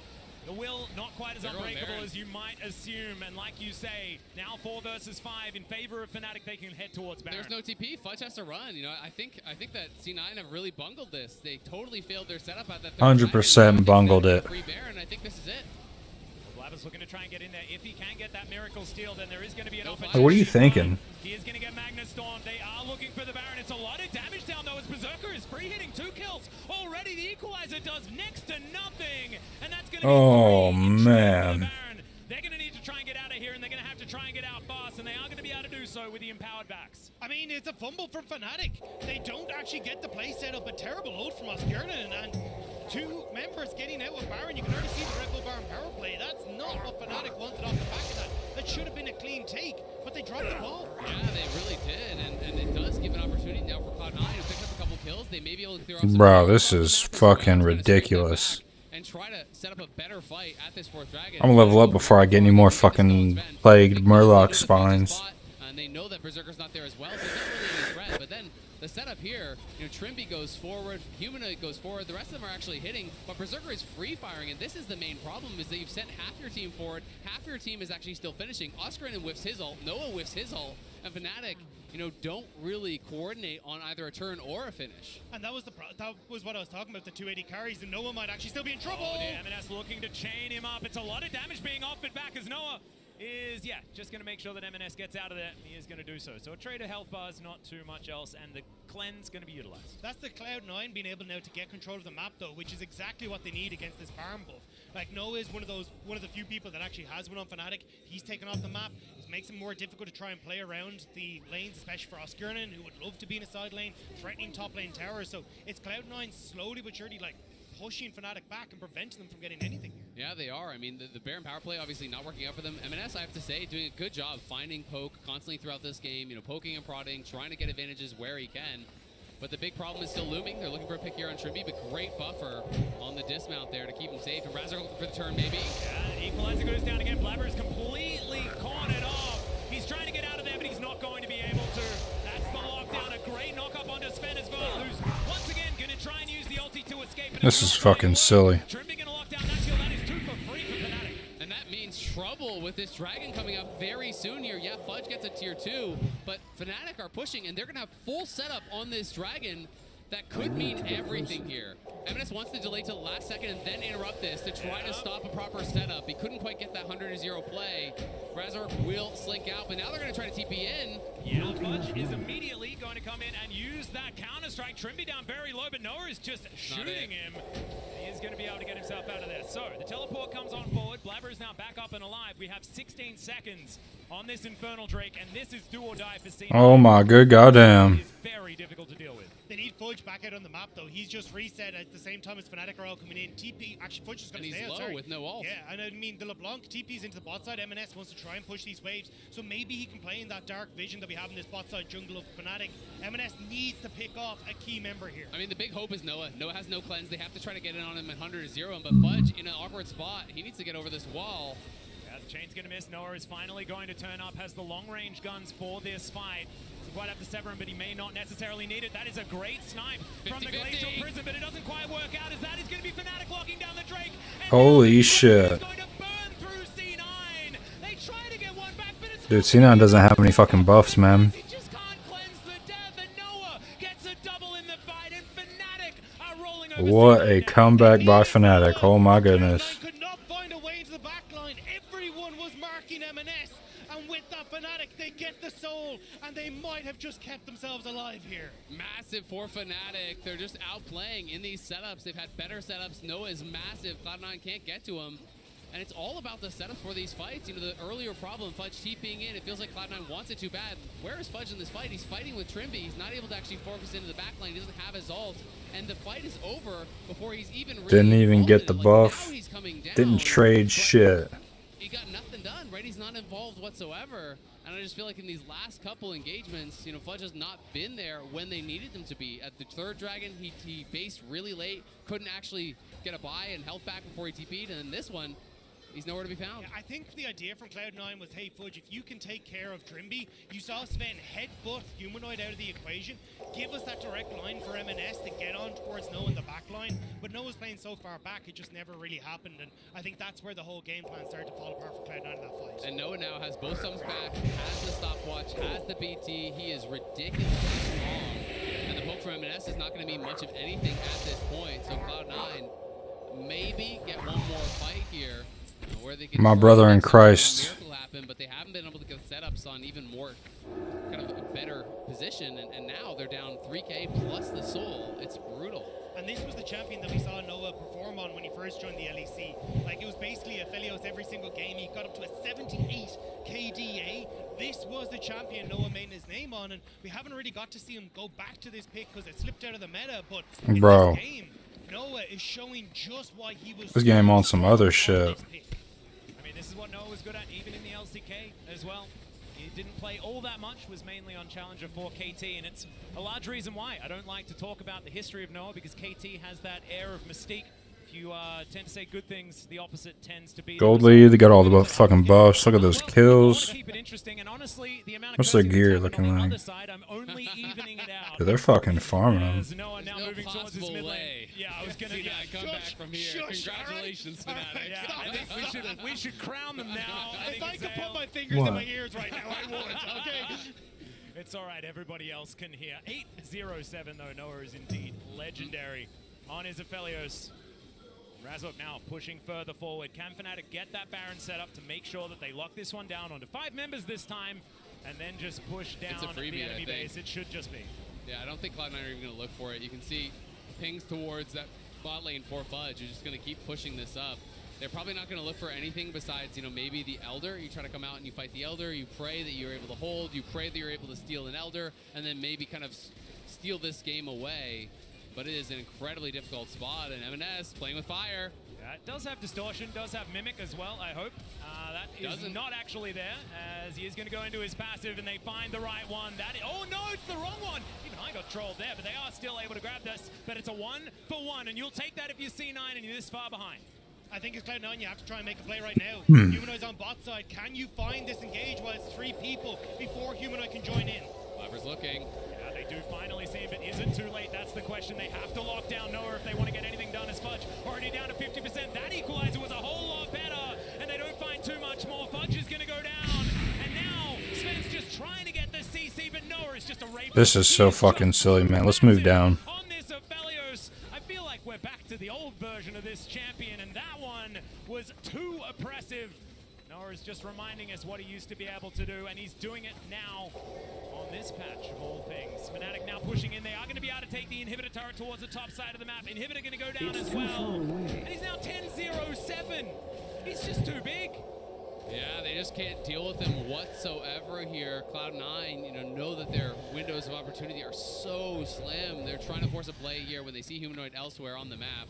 the will not not quite as unbreakable as you might assume. And like you say, now 4 versus 5 in favor of Fnatic. They can head towards Baron. There's no TP. Fudge has to run. You know, I think that C9 have really bungled this. They totally failed their setup at that. 100% bungled it. Free Baron. I think this is it. Blabber's looking to try and get in there. If he can get that miracle steal, then there is going to be an Like, what are you thinking? He is going to get Magnus Storm. They are looking for the Baron. It's a lot of damage down though as Berserker is free-hitting 2 kills. Already the Equalizer does next to nothing. And that's going to Oh, man. They're going to need to try and get out of here, and they're going to have to try and get out fast, and they are going to be able to do so with the empowered backs. I mean, it's a fumble from Fnatic. They don't actually get the play set up. A terrible ult from Osgurnin, and 2 members getting out with Baron. You can already see the Red Bull Baron power play. That's not what Fnatic wanted off the back of that. That should have been a clean take, but they dropped the ball. Yeah, they really did, and it does give an opportunity now for Cloud9 to pick up a couple kills. They may be able to clear off some Bro, this is fucking ridiculous. and try to set up a better fight at this 4th dragon. I'm gonna level up before I get any more fucking plagued Murloc spines. And they know that Berserker's not there as well, so it's not really any threat. But then the setup here, you know, Trimby goes forward, Humanoid goes forward, the rest of them are actually hitting, but Berserker is free firing, and this is the main problem, is that you've sent half your team forward, half your team is actually still finishing. Osgurnin whiffs his ult, Noah whiffs his ult, and Fnatic, you know, don't really coordinate on either a turn or a finish. And that was what I was talking about, the 280 carries, and Noah might actually still be in trouble. Oh, yeah, M&S looking to chain him up. It's a lot of damage being offered back as Noah is, yeah, just going to make sure that M&S gets out of there. He is going to do so. So a trade of health bars, not too much else, and the cleanse going to be utilized. That's the Cloud9 being able now to get control of the map, though, which is exactly what they need against this Baron buff. Like, Noah is one of the few people that actually has one on Fnatic. He's taken off the map. It makes it more difficult to try and play around the lanes, especially for Osgurnin, who would love to be in a side lane, threatening top lane tower. So it's Cloud9 slowly but surely, like, pushing Fnatic back and preventing them from getting anything here. Yeah, they are. I mean, the Baron power play obviously not working out for them. M&S, I have to say, doing a good job finding poke constantly throughout this game, you know, poking and prodding, trying to get advantages where he can. But the big problem is still looming. They're looking for a pick here on Trimby, but great buffer on the dismount there to keep him safe. And Razor looking for the turn, maybe. Yeah, Equalizer goes down again. Blabber is completely cornered off. He's trying to get out of there, but he's not going to be able to. That's the lockdown. A great knock up onto Sven as well, who's once again going to try and use the ulti to escape. This is fucking silly. Trimby going to lock down that kill. That is 2 for free for Fnatic. And that means trouble with this dragon coming up very soon here. Yeah, Fudge gets a tier 2, but Fnatic are pushing, and they're going to have full setup on this dragon. That could mean everything here. M&S wants to delay till the last second and then interrupt this to try to stop a proper setup. He couldn't quite get that 100-0 play. Razor will slink out, but now they're going to try to TP in. Yeah, Fudge is immediately going to come in and use that counter-strike. Trimby down very low, but Noah is just shooting him. He is going to be able to get himself out of there. So, the teleport comes on forward. Blabber is now back up and alive. We have 16 seconds on this Infernal Drake, and this is do or die for C9. Oh my good goddamn. It's very difficult to deal with. They need Fudge back out on the map, though. He's just reset at the same time as Fnatic are all coming in. TP, actually, Fudge is going to stay out. And he's low with no ult. Yeah, and I mean, the LeBlanc TP's into the bot side. M&S wants to try and push these waves, so maybe he can play in that dark vision that we have in this bot side jungle of Fnatic. M&S needs to pick off a key member here. I mean, the big hope is Noah. Noah has no cleanse. They have to try to get in on him at 100-0, but Fudge in an awkward spot. He needs to get over this wall. Yeah, the chain's going to miss. Noah is finally going to turn up, has the long-range guns for this fight. He quite have to sever him, but he may not necessarily need it. That is a great snipe from the Glacial Prison, but it doesn't quite work out as that is going to be Fnatic locking down the Drake. Holy shit. Dude, C9 doesn't have any fucking buffs, man. What a comeback by Fnatic. Oh my goodness. Could not find a way into the back line. Everyone was marking M&S, and with that Fnatic, they get the soul, and they might have just kept themselves alive here. Massive for Fnatic. They're just outplaying in these setups. They've had better setups. Noah is massive. Cloud9 can't get to him. And it's all about the setup for these fights. You know, the earlier problem, Fudge TPing in, it feels like Cloud9 wants it too bad. Where is Fudge in this fight? He's fighting with Trimby. He's not able to actually focus into the backline. He doesn't have his ult. And the fight is over before he's even really Didn't even get the buff. Down, Didn't trade shit. He got nothing done, right? He's not involved whatsoever. And I just feel like in these last couple engagements, you know, Fudge has not been there when they needed him to be. At the 3rd dragon, he based really late, couldn't actually get a buy and health back before he TP'd. And then this one, he's nowhere to be found. Yeah, I think the idea from Cloud9 was, hey, Fudge, if you can take care of Trimby, you saw Sven headbutt Humanoid out of the equation, give us that direct line for MNS to get on towards Noah in the back line, but Noah's playing so far back, it just never really happened, and I think that's where the whole game plan started to fall apart for Cloud9 in that fight. And Noah now has both thumbs back, has the stopwatch, has the BT, he is ridiculously strong, and the poke from MNS is not going to mean much of anything at this point, so Cloud9 maybe get one more fight here where they can My brother in Christ. miracle happen, but they haven't been able to get setups on even more kind of a better position, and now they're down 3K plus the soul. It's brutal. And this was the champion that we saw Noah perform on when he first joined the LEC. Like, it was basically a Aphelios every single game. He got up to a 78 KDA. This was the champion Noah made his name on, and we haven't really got to see him go back to this pick because it slipped out of the meta, but in Bro. this game, Noah is showing just why he was This game on some other shit. I mean, this is what Noah was good at, even in the LCK as well. He didn't play all that much, was mainly on Challenger for KT, and it's a large reason why. I don't like to talk about the history of Noah because KT has that air of mystique. If you tend to say good things, the opposite tends to be. Gold lead, they got all the fucking buffs. Look at those kills. Keep it interesting, and honestly, the amount of What's their cursing gear that's looking happened on like? the other side, I'm only evening it out. Dude, they're fucking farming them. As Noah now moving towards his mid lane. Yeah, I was gonna come back from here. Congratulations, Fnatic. Yeah, I think we should crown them now. If I could put my fingers in my ears right now, I would, okay? It's all right, everybody else can hear. 8-0-7 though, Noah is indeed legendary on his Aphelios. Razok now pushing further forward. Can Fnatic get that Baron set up to make sure that they lock this one down onto 5 members this time and then just push down It's a freebie, the I enemy think. base? It should just be. Yeah, I don't think Cloud9 are even going to look for it. You can see pings towards that bot lane for Fudge. You're just going to keep pushing this up. They're probably not going to look for anything besides, you know, maybe the Elder. You try to come out and you fight the Elder. You pray that you're able to hold. You pray that you're able to steal an Elder, and then maybe kind of steal this game away. But it is an incredibly difficult spot, and MNS playing with fire. Yeah, it does have distortion, does have mimic as well, I hope. That is not actually there, as he is going to go into his passive, and they find the right one. Oh no, it's the wrong one! Even I got trolled there, but they are still able to grab this. But it's a 1-for-1, and you'll take that if you're C9 and you're this far behind. I think it's Cloud9, you have to try and make a play right now. Hmm. Humanoid's on bot side. Can you find this engage while it's 3 people before Humanoid can join in? Clever's looking. Yeah, they do finally see him, but is it too late? That's the question. They have to lock down Noah if they want to get anything done as Fudge. Already down to 50%. That equalizer was a whole lot better, and they don't find too much more. Fudge is going to go down, and now Sven's just trying to get the CC, but Noah is just a rape. This is so fucking silly, man. Let's move down. On this Aphelios, I feel like we're back to the old version of this champion, and that one was too oppressive. Noah is just reminding us what he used to be able to do, and he's doing it now on this patch of all things. Fnatic now pushing in. They are going to be able to take the Inhibitor turret towards the top side of the map. Inhibitor going to go down as well. And he's now 10-0-7. He's just too big. Yeah, they just can't deal with him whatsoever here. Cloud9, know that their windows of opportunity are so slim. They're trying to force a play here when they see Humanoid elsewhere on the map.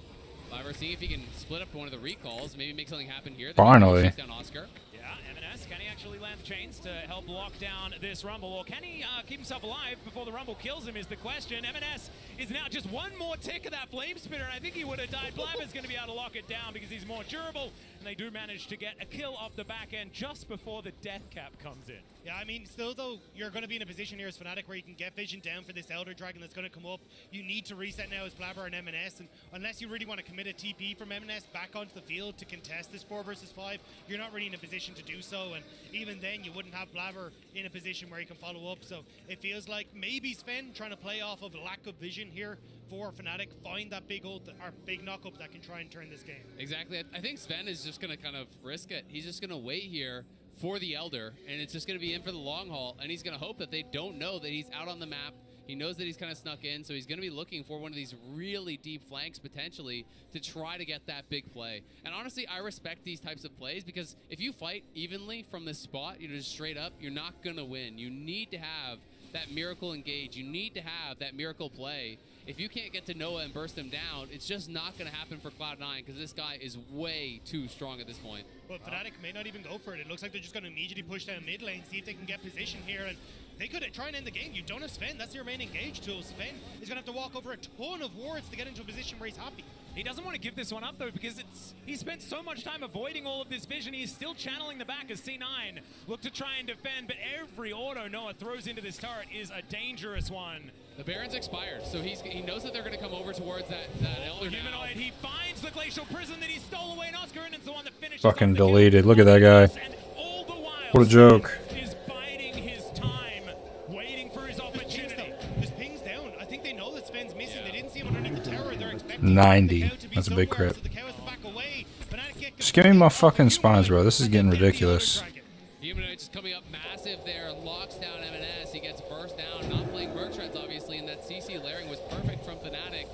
However, seeing if he can split up one of the recalls, maybe make something happen here. Finally. Chase down Oscar. Yeah, MNS, can he actually land the chains to help lock down this Rumble? Or can he keep himself alive before the Rumble kills him is the question. MNS is now just one more tick of that Flame Spitter, and I think he would have died. Blabber's going to be able to lock it down because he's more durable, and they do manage to get a kill off the back end just before the death cap comes in. Yeah, I mean, still though, you're going to be in a position here as Fnatic where you can get vision down for this Elder Dragon that's going to come up. You need to reset now as Blabber and MNS, and unless you really want to commit a TP from MNS back onto the field to contest this 4 versus 5, you're not really in a position to do so, and even then you wouldn't have Blabber in a position where he can follow up, so it feels like maybe Sven trying to play off of lack of vision here for Fnatic, find that big ult or big knock-up that can try and turn this game. Exactly. I think Sven is just going to kind of risk it. He's just going to wait here for the Elder, and it's just going to be in for the long haul, and he's going to hope that they don't know that he's out on the map. He knows that he's kind of snuck in, so he's going to be looking for one of these really deep flanks potentially to try to get that big play. And honestly, I respect these types of plays because if you fight evenly from this spot, just straight up, you're not going to win. You need to have that miracle engage. You need to have that miracle play. If you can't get to Noah and burst him down, it's just not going to happen for Cloud9 because this guy is way too strong at this point. But Fnatic may not even go for it. It looks like they're just going to immediately push down mid lane, see if they can get position here, and they could try and end the game. You don't have Sven. That's your main engage tool. Sven is going to have to walk over a ton of wards to get into a position where he's happy. He doesn't want to give this one up though because he spent so much time avoiding all of this vision. He's still channeling the back as C9 look to try and defend, but every auto Noah throws into this turret is a dangerous one. The Baron's expired, so he knows that they're going to come over towards that Elder Humanoid, he finds the Glacial Prison that he stole away, and Oscar Innan's the one that finishes Fucking deleted. Look at that guy. What a joke. is biding his time, waiting for his opportunity. His ping's down. I think they know that Sven's missing. They didn't see him underneath the tower. They're expecting 90. That's a big crit. Just give me my fucking spines, bro. This is getting ridiculous. Humanoid just coming up massive there, locks down M&S. He gets burst down, not playing Bertrand's obviously, and that CC layering was perfect from Fnatic.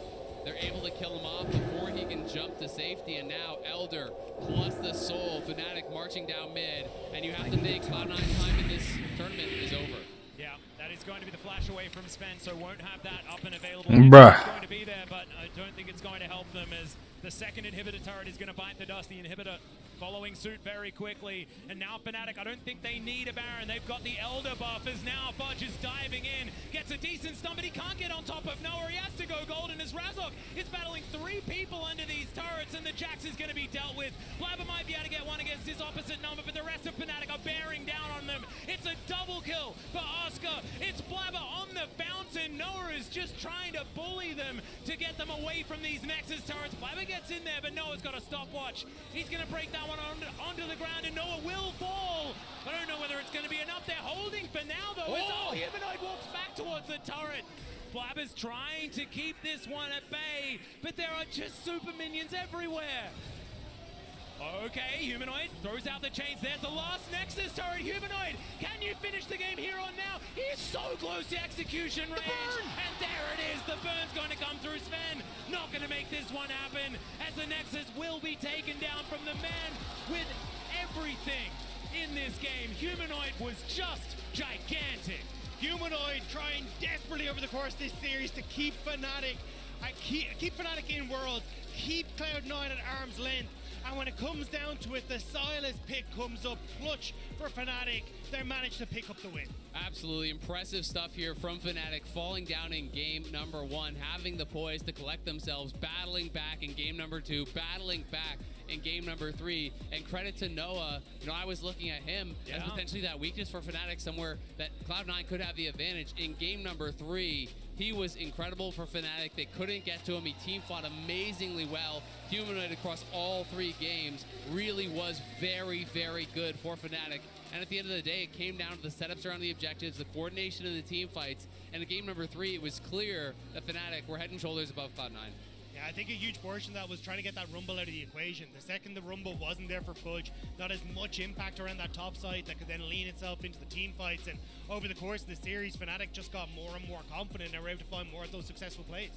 They're able to kill him off before he can jump to safety, and now Elder plus the Soul, Fnatic marching down mid, and you have to think Cloud9's time in this tournament is over. Yeah, that is going to be the flash away from Sven, so won't have that up and available. Bruh. It's going to be there, but I don't think it's going to help them as the second inhibitor turret is going to bite the dust. The inhibitor following suit very quickly, and now Fnatic, I don't think they need a Baron. They've got the Elder buff as now Fudge is diving in, gets a decent stun, but he can't get on top of Noah. He has to go golden as Razok is battling 3 people under these turrets, and the Jax is going to be dealt with. Blabber might be able to get one against his opposite number, but the rest of Fnatic are bearing down on them. It's a double kill for Oscar. It's Blabber on the fountain. Noah is just trying to bully them to get them away from these Nexus turrets. Blabber gets in there, but Noah's got a stopwatch. He's going to break that one onto the ground, and Noah will fall. I don't know whether it's going to be enough. They're holding for now, though. Oh, Humanoid walks back towards the turret. Blabber's trying to keep this one at bay, but there are just super minions everywhere. Okay, Humanoid throws out the chains. There's the last Nexus turret. Humanoid, can you finish the game here on now? He is so close to execution range. And there it is. The burn's going to come through Sven. Not going to make this one happen, as the Nexus will be taken down from the man with everything in this game. Humanoid was just gigantic. Humanoid trying desperately over the course of this series to keep Fnatic, keep Fnatic in Worlds, keep Cloud9 at arm's length. And when it comes down to it, the Silas pick comes up clutch for Fnatic. They managed to pick up the win. Absolutely impressive stuff here from Fnatic, falling down in game number 1, having the poise to collect themselves, battling back in game number 2, battling back in game number 3, and credit to Noah. You know, I was looking at him as potentially that weakness for Fnatic, somewhere that Cloud9 could have the advantage. In game number 3, he was incredible for Fnatic. They couldn't get to him. He team fought amazingly well. Humanoid across all 3 games really was very, very good for Fnatic. And at the end of the day, it came down to the setups around the objectives, the coordination of the team fights. And in game number 3, it was clear that Fnatic were head and shoulders above Cloud9. Yeah, I think a huge portion of that was trying to get that Rumble out of the equation. The second the Rumble wasn't there for Fudge, not as much impact around that top side that could then lean itself into the team fights. And over the course of the series, Fnatic just got more and more confident and were able to find more of those successful plays.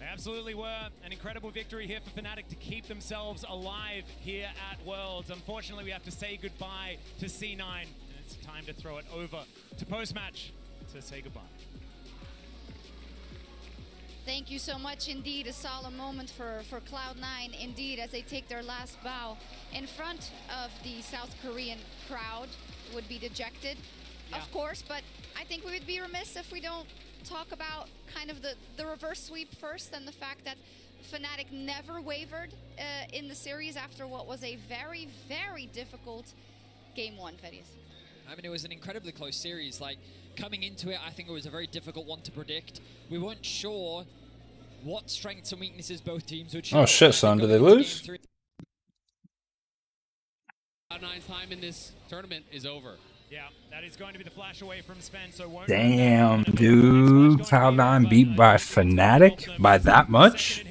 They absolutely were. An incredible victory here for Fnatic to keep themselves alive here at Worlds. Unfortunately, we have to say goodbye to C9, and it's time to throw it over to post-match to say goodbye. Thank you so much indeed. A solemn moment for Cloud9 indeed, as they take their last bow in front of the South Korean crowd. Would be dejected, of course, but I think we would be remiss if we don't talk about kind of the reverse sweep first, and the fact that Fnatic never wavered in the series after what was a very, very difficult game 1, Fedius. I mean, it was an incredibly close series. Like, coming into it, I think it was a very difficult one to predict. We weren't sure what strengths and weaknesses both teams would show. Oh shit, son, did they lose? Cloud9's time in this tournament is over. Yeah, that is going to be the flash away from Sven, so won't... Damn, dude. Cloud9 beat by Fnatic by that much?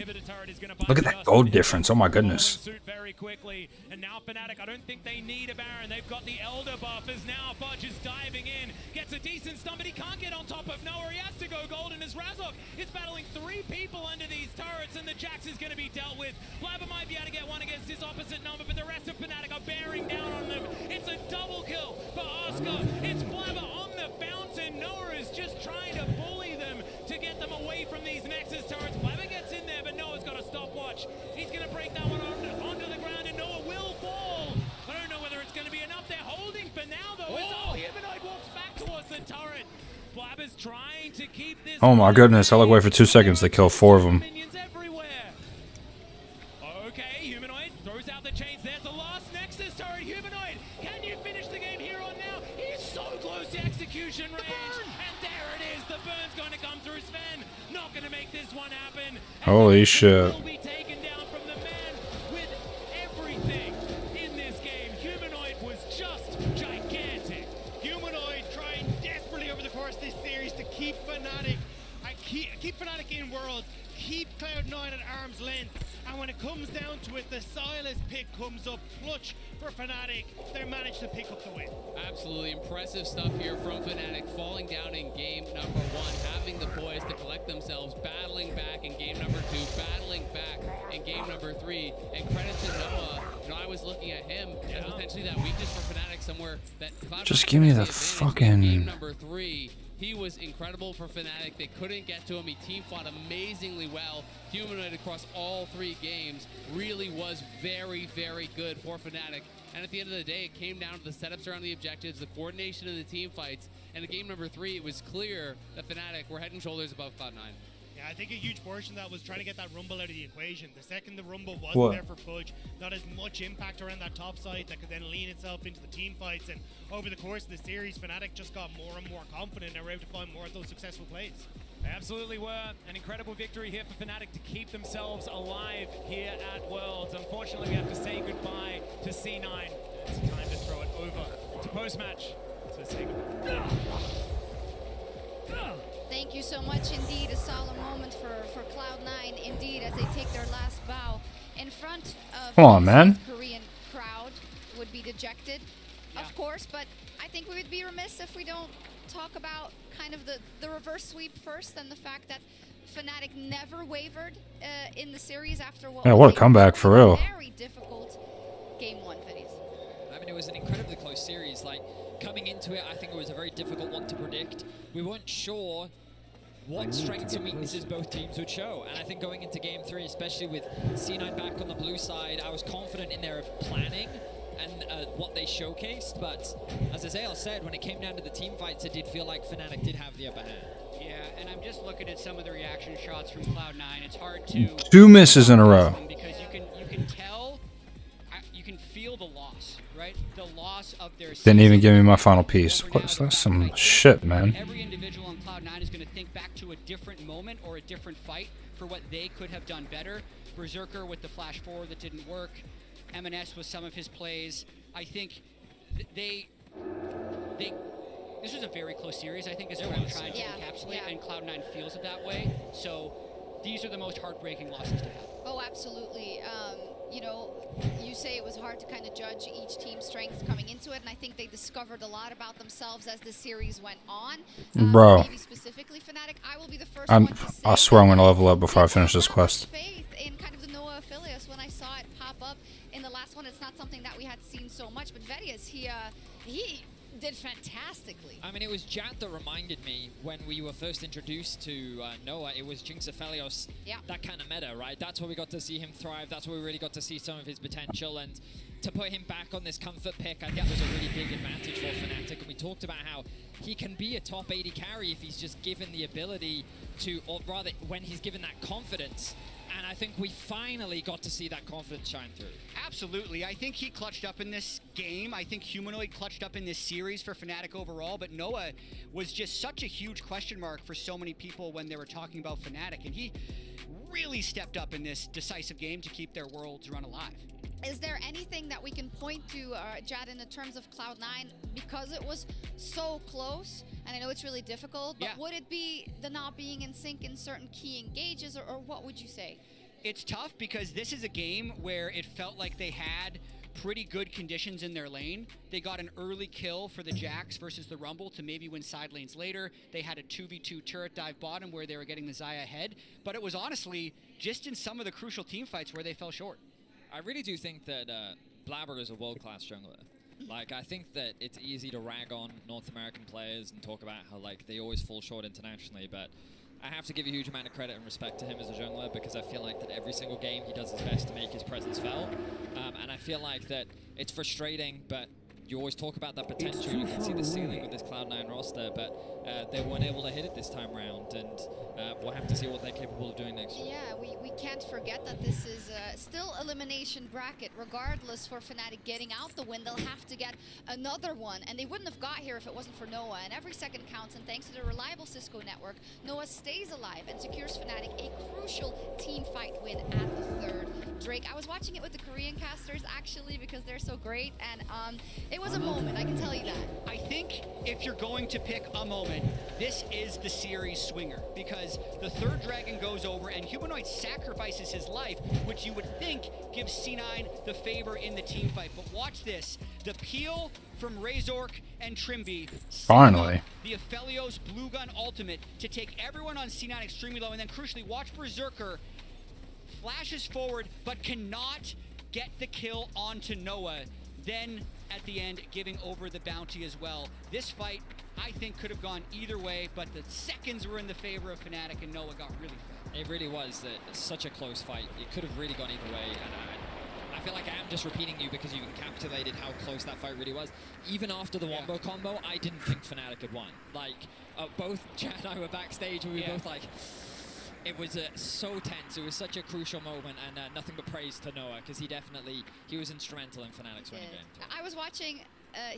Look at that gold difference. Oh my goodness. Very quickly, and now Fnatic, I don't think they need a Baron. They've got the Elder buff, as now Fudge is diving in, gets a decent stun, but he can't get on top of Noah. He has to go golden as Razok is battling 3 people under these turrets, and the Jax is going to be dealt with. Blabber might be able to get one against his opposite number, but the rest of Fnatic are bearing down on them. It's a double kill for Oscar. It's Blabber on the fountain. Noah is just trying to bully them to get them away from these Nexus turrets. Blabber gets in there, but Noah's got a stopwatch. He's going to break that one onto the ground, and Noah will fall. I don't know whether it's going to be enough. They're holding for now, though. Oh, Humanoid walks back towards the turret. Blabber's trying to keep this. Oh my goodness, I look away for 2 seconds. They kill 4 of them. execution range, and there it is. The burn's going to come through Sven. Not going to make this one happen. Holy shit. Will be taken down from the man with everything in this game. Humanoid was just gigantic. Humanoid trying desperately over the course of this series to keep Fnatic, keep Fnatic in Worlds, keep Cloud9 at arm's length. And when it comes down to it, the Silas pick comes up clutch for Fnatic. They managed to pick up the win. Absolutely impressive stuff here from Fnatic, falling down in game number 1, having the poise to collect themselves, battling back in game number 2, battling back in game number 3, and credit to Noah. You know, I was looking at him as potentially that weakness for Fnatic somewhere that Cloud9 Just give me the fucking... Game number 3. He was incredible for Fnatic. They couldn't get to him. He team fought amazingly well. Humanoid across all 3 games really was very, very good for Fnatic. And at the end of the day, it came down to the setups around the objectives, the coordination of the team fights. And in game number 3, it was clear that Fnatic were head and shoulders above Cloud9. Yeah, I think a huge portion of that was trying to get that Rumble out of the equation. The second the Rumble wasn't What? there for Fudge, not as much impact around that top side that could then lean itself into the team fights. And over the course of the series, Fnatic just got more and more confident and were able to find more of those successful plays. They absolutely were. An incredible victory here for Fnatic to keep themselves alive here at Worlds. Unfortunately, we have to say goodbye to C9. It's time to throw it over to post-match. So say goodbye. Thank you so much indeed. A solemn moment for Cloud9 indeed as they take their last bow in front of Come on, man. the Korean crowd would be dejected, of course, but I think we would be remiss if we don't talk about kind of the reverse sweep first and the fact that Fnatic never wavered in the series after what Yeah, was what a comeback for real. very difficult game 1, Fiddies. I mean, it was an incredibly close series. Like, coming into it, I think it was a very difficult one to predict. We weren't sure what strengths and weaknesses both teams would show. And I think going into game 3, especially with C9 back on the blue side, I was confident in their planning and what they showcased. But as Azael said, when it came down to the team fights, it did feel like Fnatic did have the upper hand. Yeah, and I'm just looking at some of the reaction shots from Cloud9. It's hard to 2 misses in a row. because you can tell, you can feel the loss, right? The loss of their Didn't even give me my final piece. What's that? Some shit, man. Every individual on Cloud9 is going to think back to a different moment or a different fight for what they could have done better. Berserker with the flash forward that didn't work. M&S with some of his plays. I think this was a very close series, I think, is what I'm trying to encapsulate, and Cloud9 feels it that way. So these are the most heartbreaking losses to have. Oh, absolutely. You know, you say it was hard to kind of judge each team's strengths coming into it, and I think they discovered a lot about themselves as the series went on. Bro. Maybe specifically Fnatic, I will be the first one to say I swear I'm gonna level up before I finish this quest. faith in kind of the Noah Aphelios when I saw it pop up in the last one. It's not something that we had seen so much, but Vedius, he did fantastically. I mean, it was Jad that reminded me when we were first introduced to Noah. It was Jinx Aphelios, that kind of meta, right? That's where we got to see him thrive. That's where we really got to see some of his potential. And to put him back on this comfort pick, I think was a really big advantage for Fnatic. And we talked about how he can be a top 80 carry if he's just given the ability to, or rather, when he's given that confidence. And I think we finally got to see that confidence shine through. Absolutely. I think he clutched up in this game. I think Humanoid clutched up in this series for Fnatic overall, but Noah was just such a huge question mark for so many people when they were talking about Fnatic, and he really stepped up in this decisive game to keep their worlds run alive. Is there anything that we can point to, Jad, in the terms of Cloud9, because it was so close, and I know it's really difficult, but would it be the not being in sync in certain key engages, or what would you say? It's tough because this is a game where it felt like they had pretty good conditions in their lane. They got an early kill for the Jax versus the Rumble to maybe win side lanes later. They had a 2v2 turret dive bottom where they were getting the Xayah ahead, but it was honestly just in some of the crucial team fights where they fell short. I really do think that Blabber is a world-class jungler. Like, I think that it's easy to rag on North American players and talk about how, like, they always fall short internationally, but I have to give a huge amount of credit and respect to him as a jungler because I feel like that every single game he does his best to make his presence felt. And I feel like that it's frustrating, but you always talk about that potential. You can see the ceiling with this Cloud9 roster, but they weren't able to hit it this time round, and we'll have to see what they're capable of doing next. Yeah, we can't forget that this is still elimination bracket. Regardless, for Fnatic getting out the win, they'll have to get another one, and they wouldn't have got here if it wasn't for Noah, and every second counts, and thanks to the reliable Cisco network, Noah stays alive and secures Fnatic a crucial team fight win at the third. Drake, I was watching it with the Korean casters actually because they're so great, and it was a moment, I can tell you that. I think if you're going to pick a moment, this is the series swinger, because the third dragon goes over and Humanoid sacrifices his life, which you would think gives C9 the favor in the team fight. But watch this, the peel from Razork and Trimby. Finally. The Aphelios Blue Gun ultimate to take everyone on C9 extremely low, and then crucially watch Berserker flashes forward but cannot get the kill onto Noah. Then at the end giving over the bounty as well. This fight I think could have gone either way, but the seconds were in the favor of Fnatic and Noah got really fed. It really was such a close fight. It could have really gone either way, and I feel like I am just repeating you because you encapsulated how close that fight really was. Even after the Wombo combo, I didn't think Fnatic had won. Like, both Chad and I were backstage and we were both like, it was so tense. It was such a crucial moment, and nothing but praise to Noah because he was instrumental in Fnatic's winning game. I was watching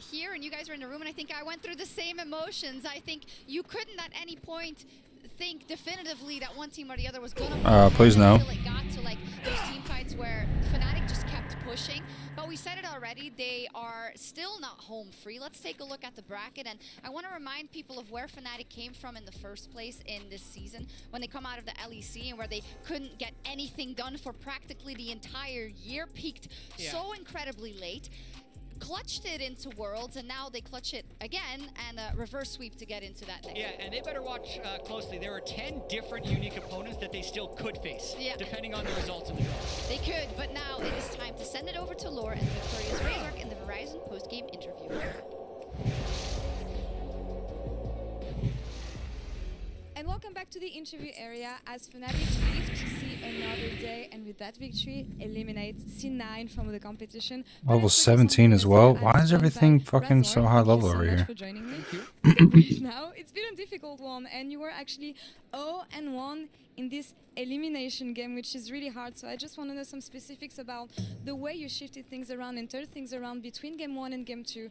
here, and you guys were in the room, and I think I went through the same emotions. I think you couldn't at any point think definitively that one team or the other was gonna please no. Until it got to like those team fights where Fnatic just kept pushing. But we said it already, they are still not home free. Let's take a look at the bracket, and I want to remind people of where Fnatic came from in the first place in this season when they come out of the LEC and where they couldn't get anything done for practically the entire year, peaked so incredibly late. Clutched it into Worlds, and now they clutch it again and reverse sweep to get into that next. Yeah, and they better watch closely. There are 10 different unique opponents that they still could face, depending on the results of the draw. They could, but now it is time to send it over to Lore and the victorious Razork in the Verizon post-game interview. And welcome back to the interview area as Fnatic live to see another day, and with that victory eliminates C9 from the competition. Level 17 as well. Why is everything fucking so high level over here? For joining me. Now it's been a difficult one, and you were actually 0-1 in this elimination game, which is really hard. So I just want to know some specifics about the way you shifted things around and turned things around between game 1 and game 2.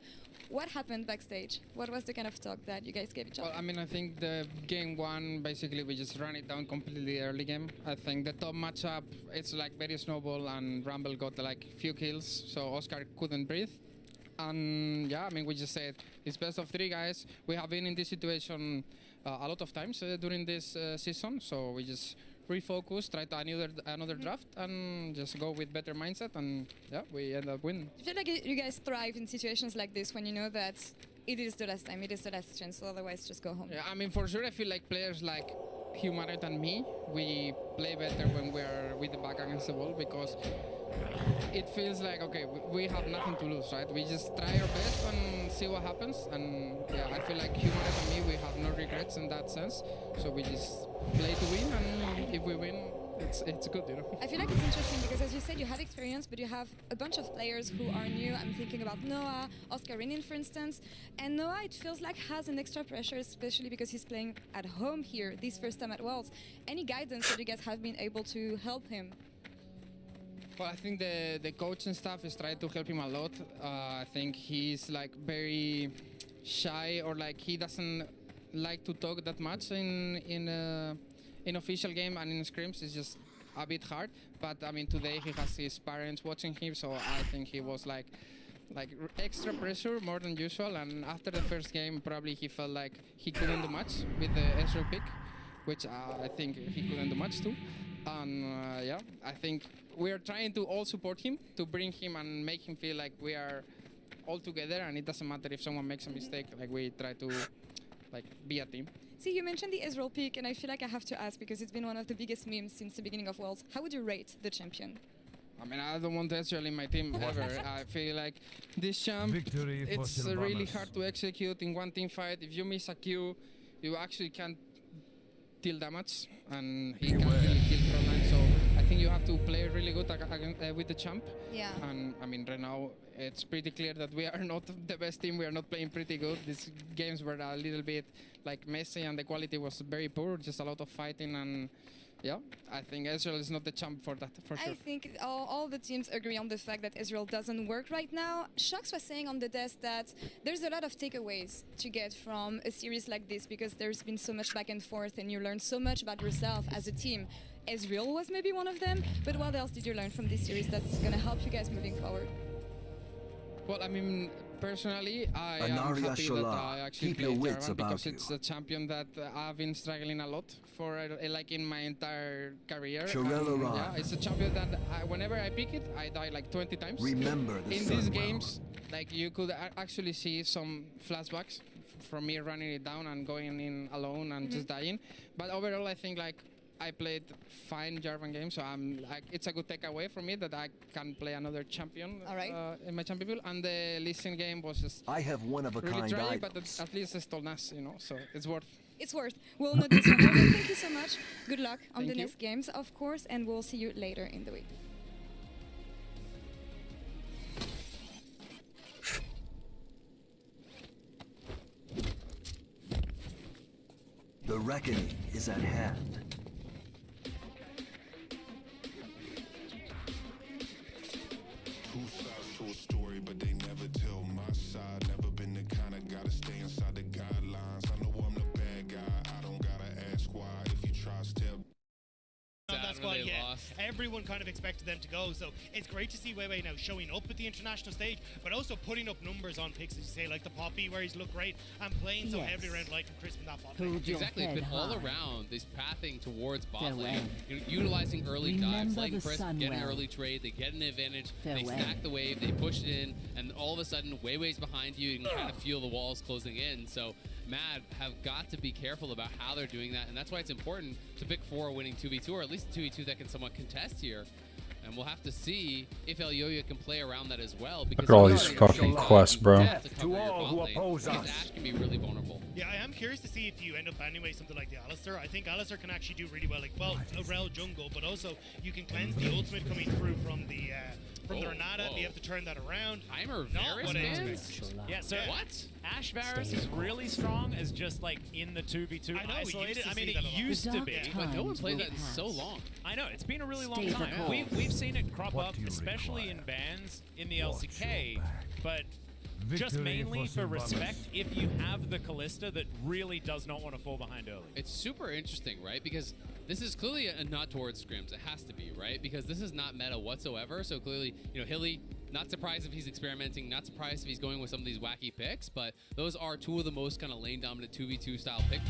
What happened backstage? What was the kind of talk that you guys gave each other? Well, I mean, I think the game 1, basically we just ran it down completely early game. I think the top matchup, it's like very snowball, and Rumble got like few kills, so Oscar couldn't breathe. And yeah, I mean, we just said it's best of 3 guys. We have been in this situation a lot of times during this season, so we just refocus, try to another draft, and just go with better mindset, and yeah, we end up winning. I feel like you guys thrive in situations like this when you know that it is the last time, it is the last chance, so otherwise just go home. Yeah, I mean, for sure, I feel like players like Humanoid and me, we play better when we are with the back against the wall, because it feels like, okay, we have nothing to lose, right? We just try our best and see what happens, and yeah, I feel like Humanoid and me, we have no regrets in that sense, so we just play to win, and if we win, it's good, you know. I feel like it's interesting because, as you said, you have experience, but you have a bunch of players who are new. I'm thinking about Noah, Oscar Renin, for instance. And Noah, it feels like, has an extra pressure, especially because he's playing at home here, this first time at Worlds. Any guidance that you guys have been able to help him? Well, I think the coach and staff is trying to help him a lot. I think he's like very shy, or like he doesn't like to talk that much in official game, and in scrims it's just a bit hard. But I mean, today he has his parents watching him, so I think he was like extra pressure more than usual. And after the first game, probably he felt like he couldn't do much with the Ezreal pick, which I think he couldn't do much too. And yeah, I think we are trying to all support him, to bring him and make him feel like we are all together, and it doesn't matter if someone makes a mistake. Like, we try to like be a team. See, you mentioned the Ezreal pick, and I feel like I have to ask because it's been one of the biggest memes since the beginning of Worlds. How would you rate the champion? I mean, I don't want Ezreal in my team ever. I feel like this champ, it's really hard to execute in one team fight. If you miss a Q, you actually can't deal damage, and he can't really kill frontline. So I think think you have to play really good with the champ. Yeah. And I mean, right now it's pretty clear that we are not the best team. We are not playing pretty good. These games were a little bit like messy, and the quality was very poor. Just a lot of fighting, and yeah, I think Ezreal is not the champ for that, for sure. I think all the teams agree on the fact that Ezreal doesn't work right now. Shox was saying on the desk that there's a lot of takeaways to get from a series like this because there's been so much back and forth and you learn so much about yourself as a team. Ezreal was maybe one of them, but what else did you learn from this series that's going to help you guys moving forward? Well, I mean, personally, I am happy that I actually played Jarvan because it's a champion that I've been struggling a lot for, like in my entire career. Yeah, it's a champion that whenever I pick it, I die like 20 times. Remember the in sun these well. games, like you could actually see some flashbacks from me running it down and going in alone and just dying. But overall, I think like I played fine Jarvan games, so I'm like it's a good takeaway for me that I can play another champion in my champion pool. And the Lee Sin game was just I have one of a really kind tragic, but items. at least it's still nice, you know, so it's worth. It's worth. We'll note this one. Well, thank you so much. Good luck on Thank the you. next games, of course, and we'll see you later in the week. The reckoning is at hand. Two sides to a story, but they never tell my side. Never been the kind of guy to stay inside the guidelines. I know I'm the bad guy. I don't gotta ask why. If you try, step. That's why, yeah, everyone kind of expected them to go. So it's great to see Weiwei now showing up at the international stage, but also putting up numbers on picks, as you say, like the Poppy, where he's looked great, and playing so heavily around Life and Crisp in that bot lane. Exactly, but all around this pathing towards bot lane, utilizing early dives, Light and Crisp get an early trade, they get an advantage, they stack the wave, they push it in, and all of a sudden, Weiwei's behind you, you can kind of feel the walls closing in. So Mad have got to be careful about how they're doing that, and that's why it's important to pick 4 winning 2v2, or at least a 2v2 that can somewhat contest here. And we'll have to see if Elyoya can play around that as well. Because Look at all these fucking quests, bro. To all who oppose us. Ash can be really vulnerable. Yeah, I am curious to see if you end up anyway something like the Alistar. I think Alistar can actually do really well, like, well, Rel jungle, but also you can cleanse the ultimate coming through from the Renata, be able to turn that around. Timer Not what I expected. Yeah, so what? Ash Varus is really strong as just like in the 2v2 I know, isolated. I mean, it used to be. But no one played that in so long. I know, it's been a really long time. We've seen it crop up, especially in bans in the LCK, but just mainly for respect if you have the Kalista that really does not want to fall behind early. It's super interesting, right? Because this is clearly a nod towards scrims. It has to be, right? Because this is not meta whatsoever. So clearly, you know, Hilly, not surprised if he's experimenting, not surprised if he's going with some of these wacky picks, but those are two of the most kind of lane dominant 2v2 style picks.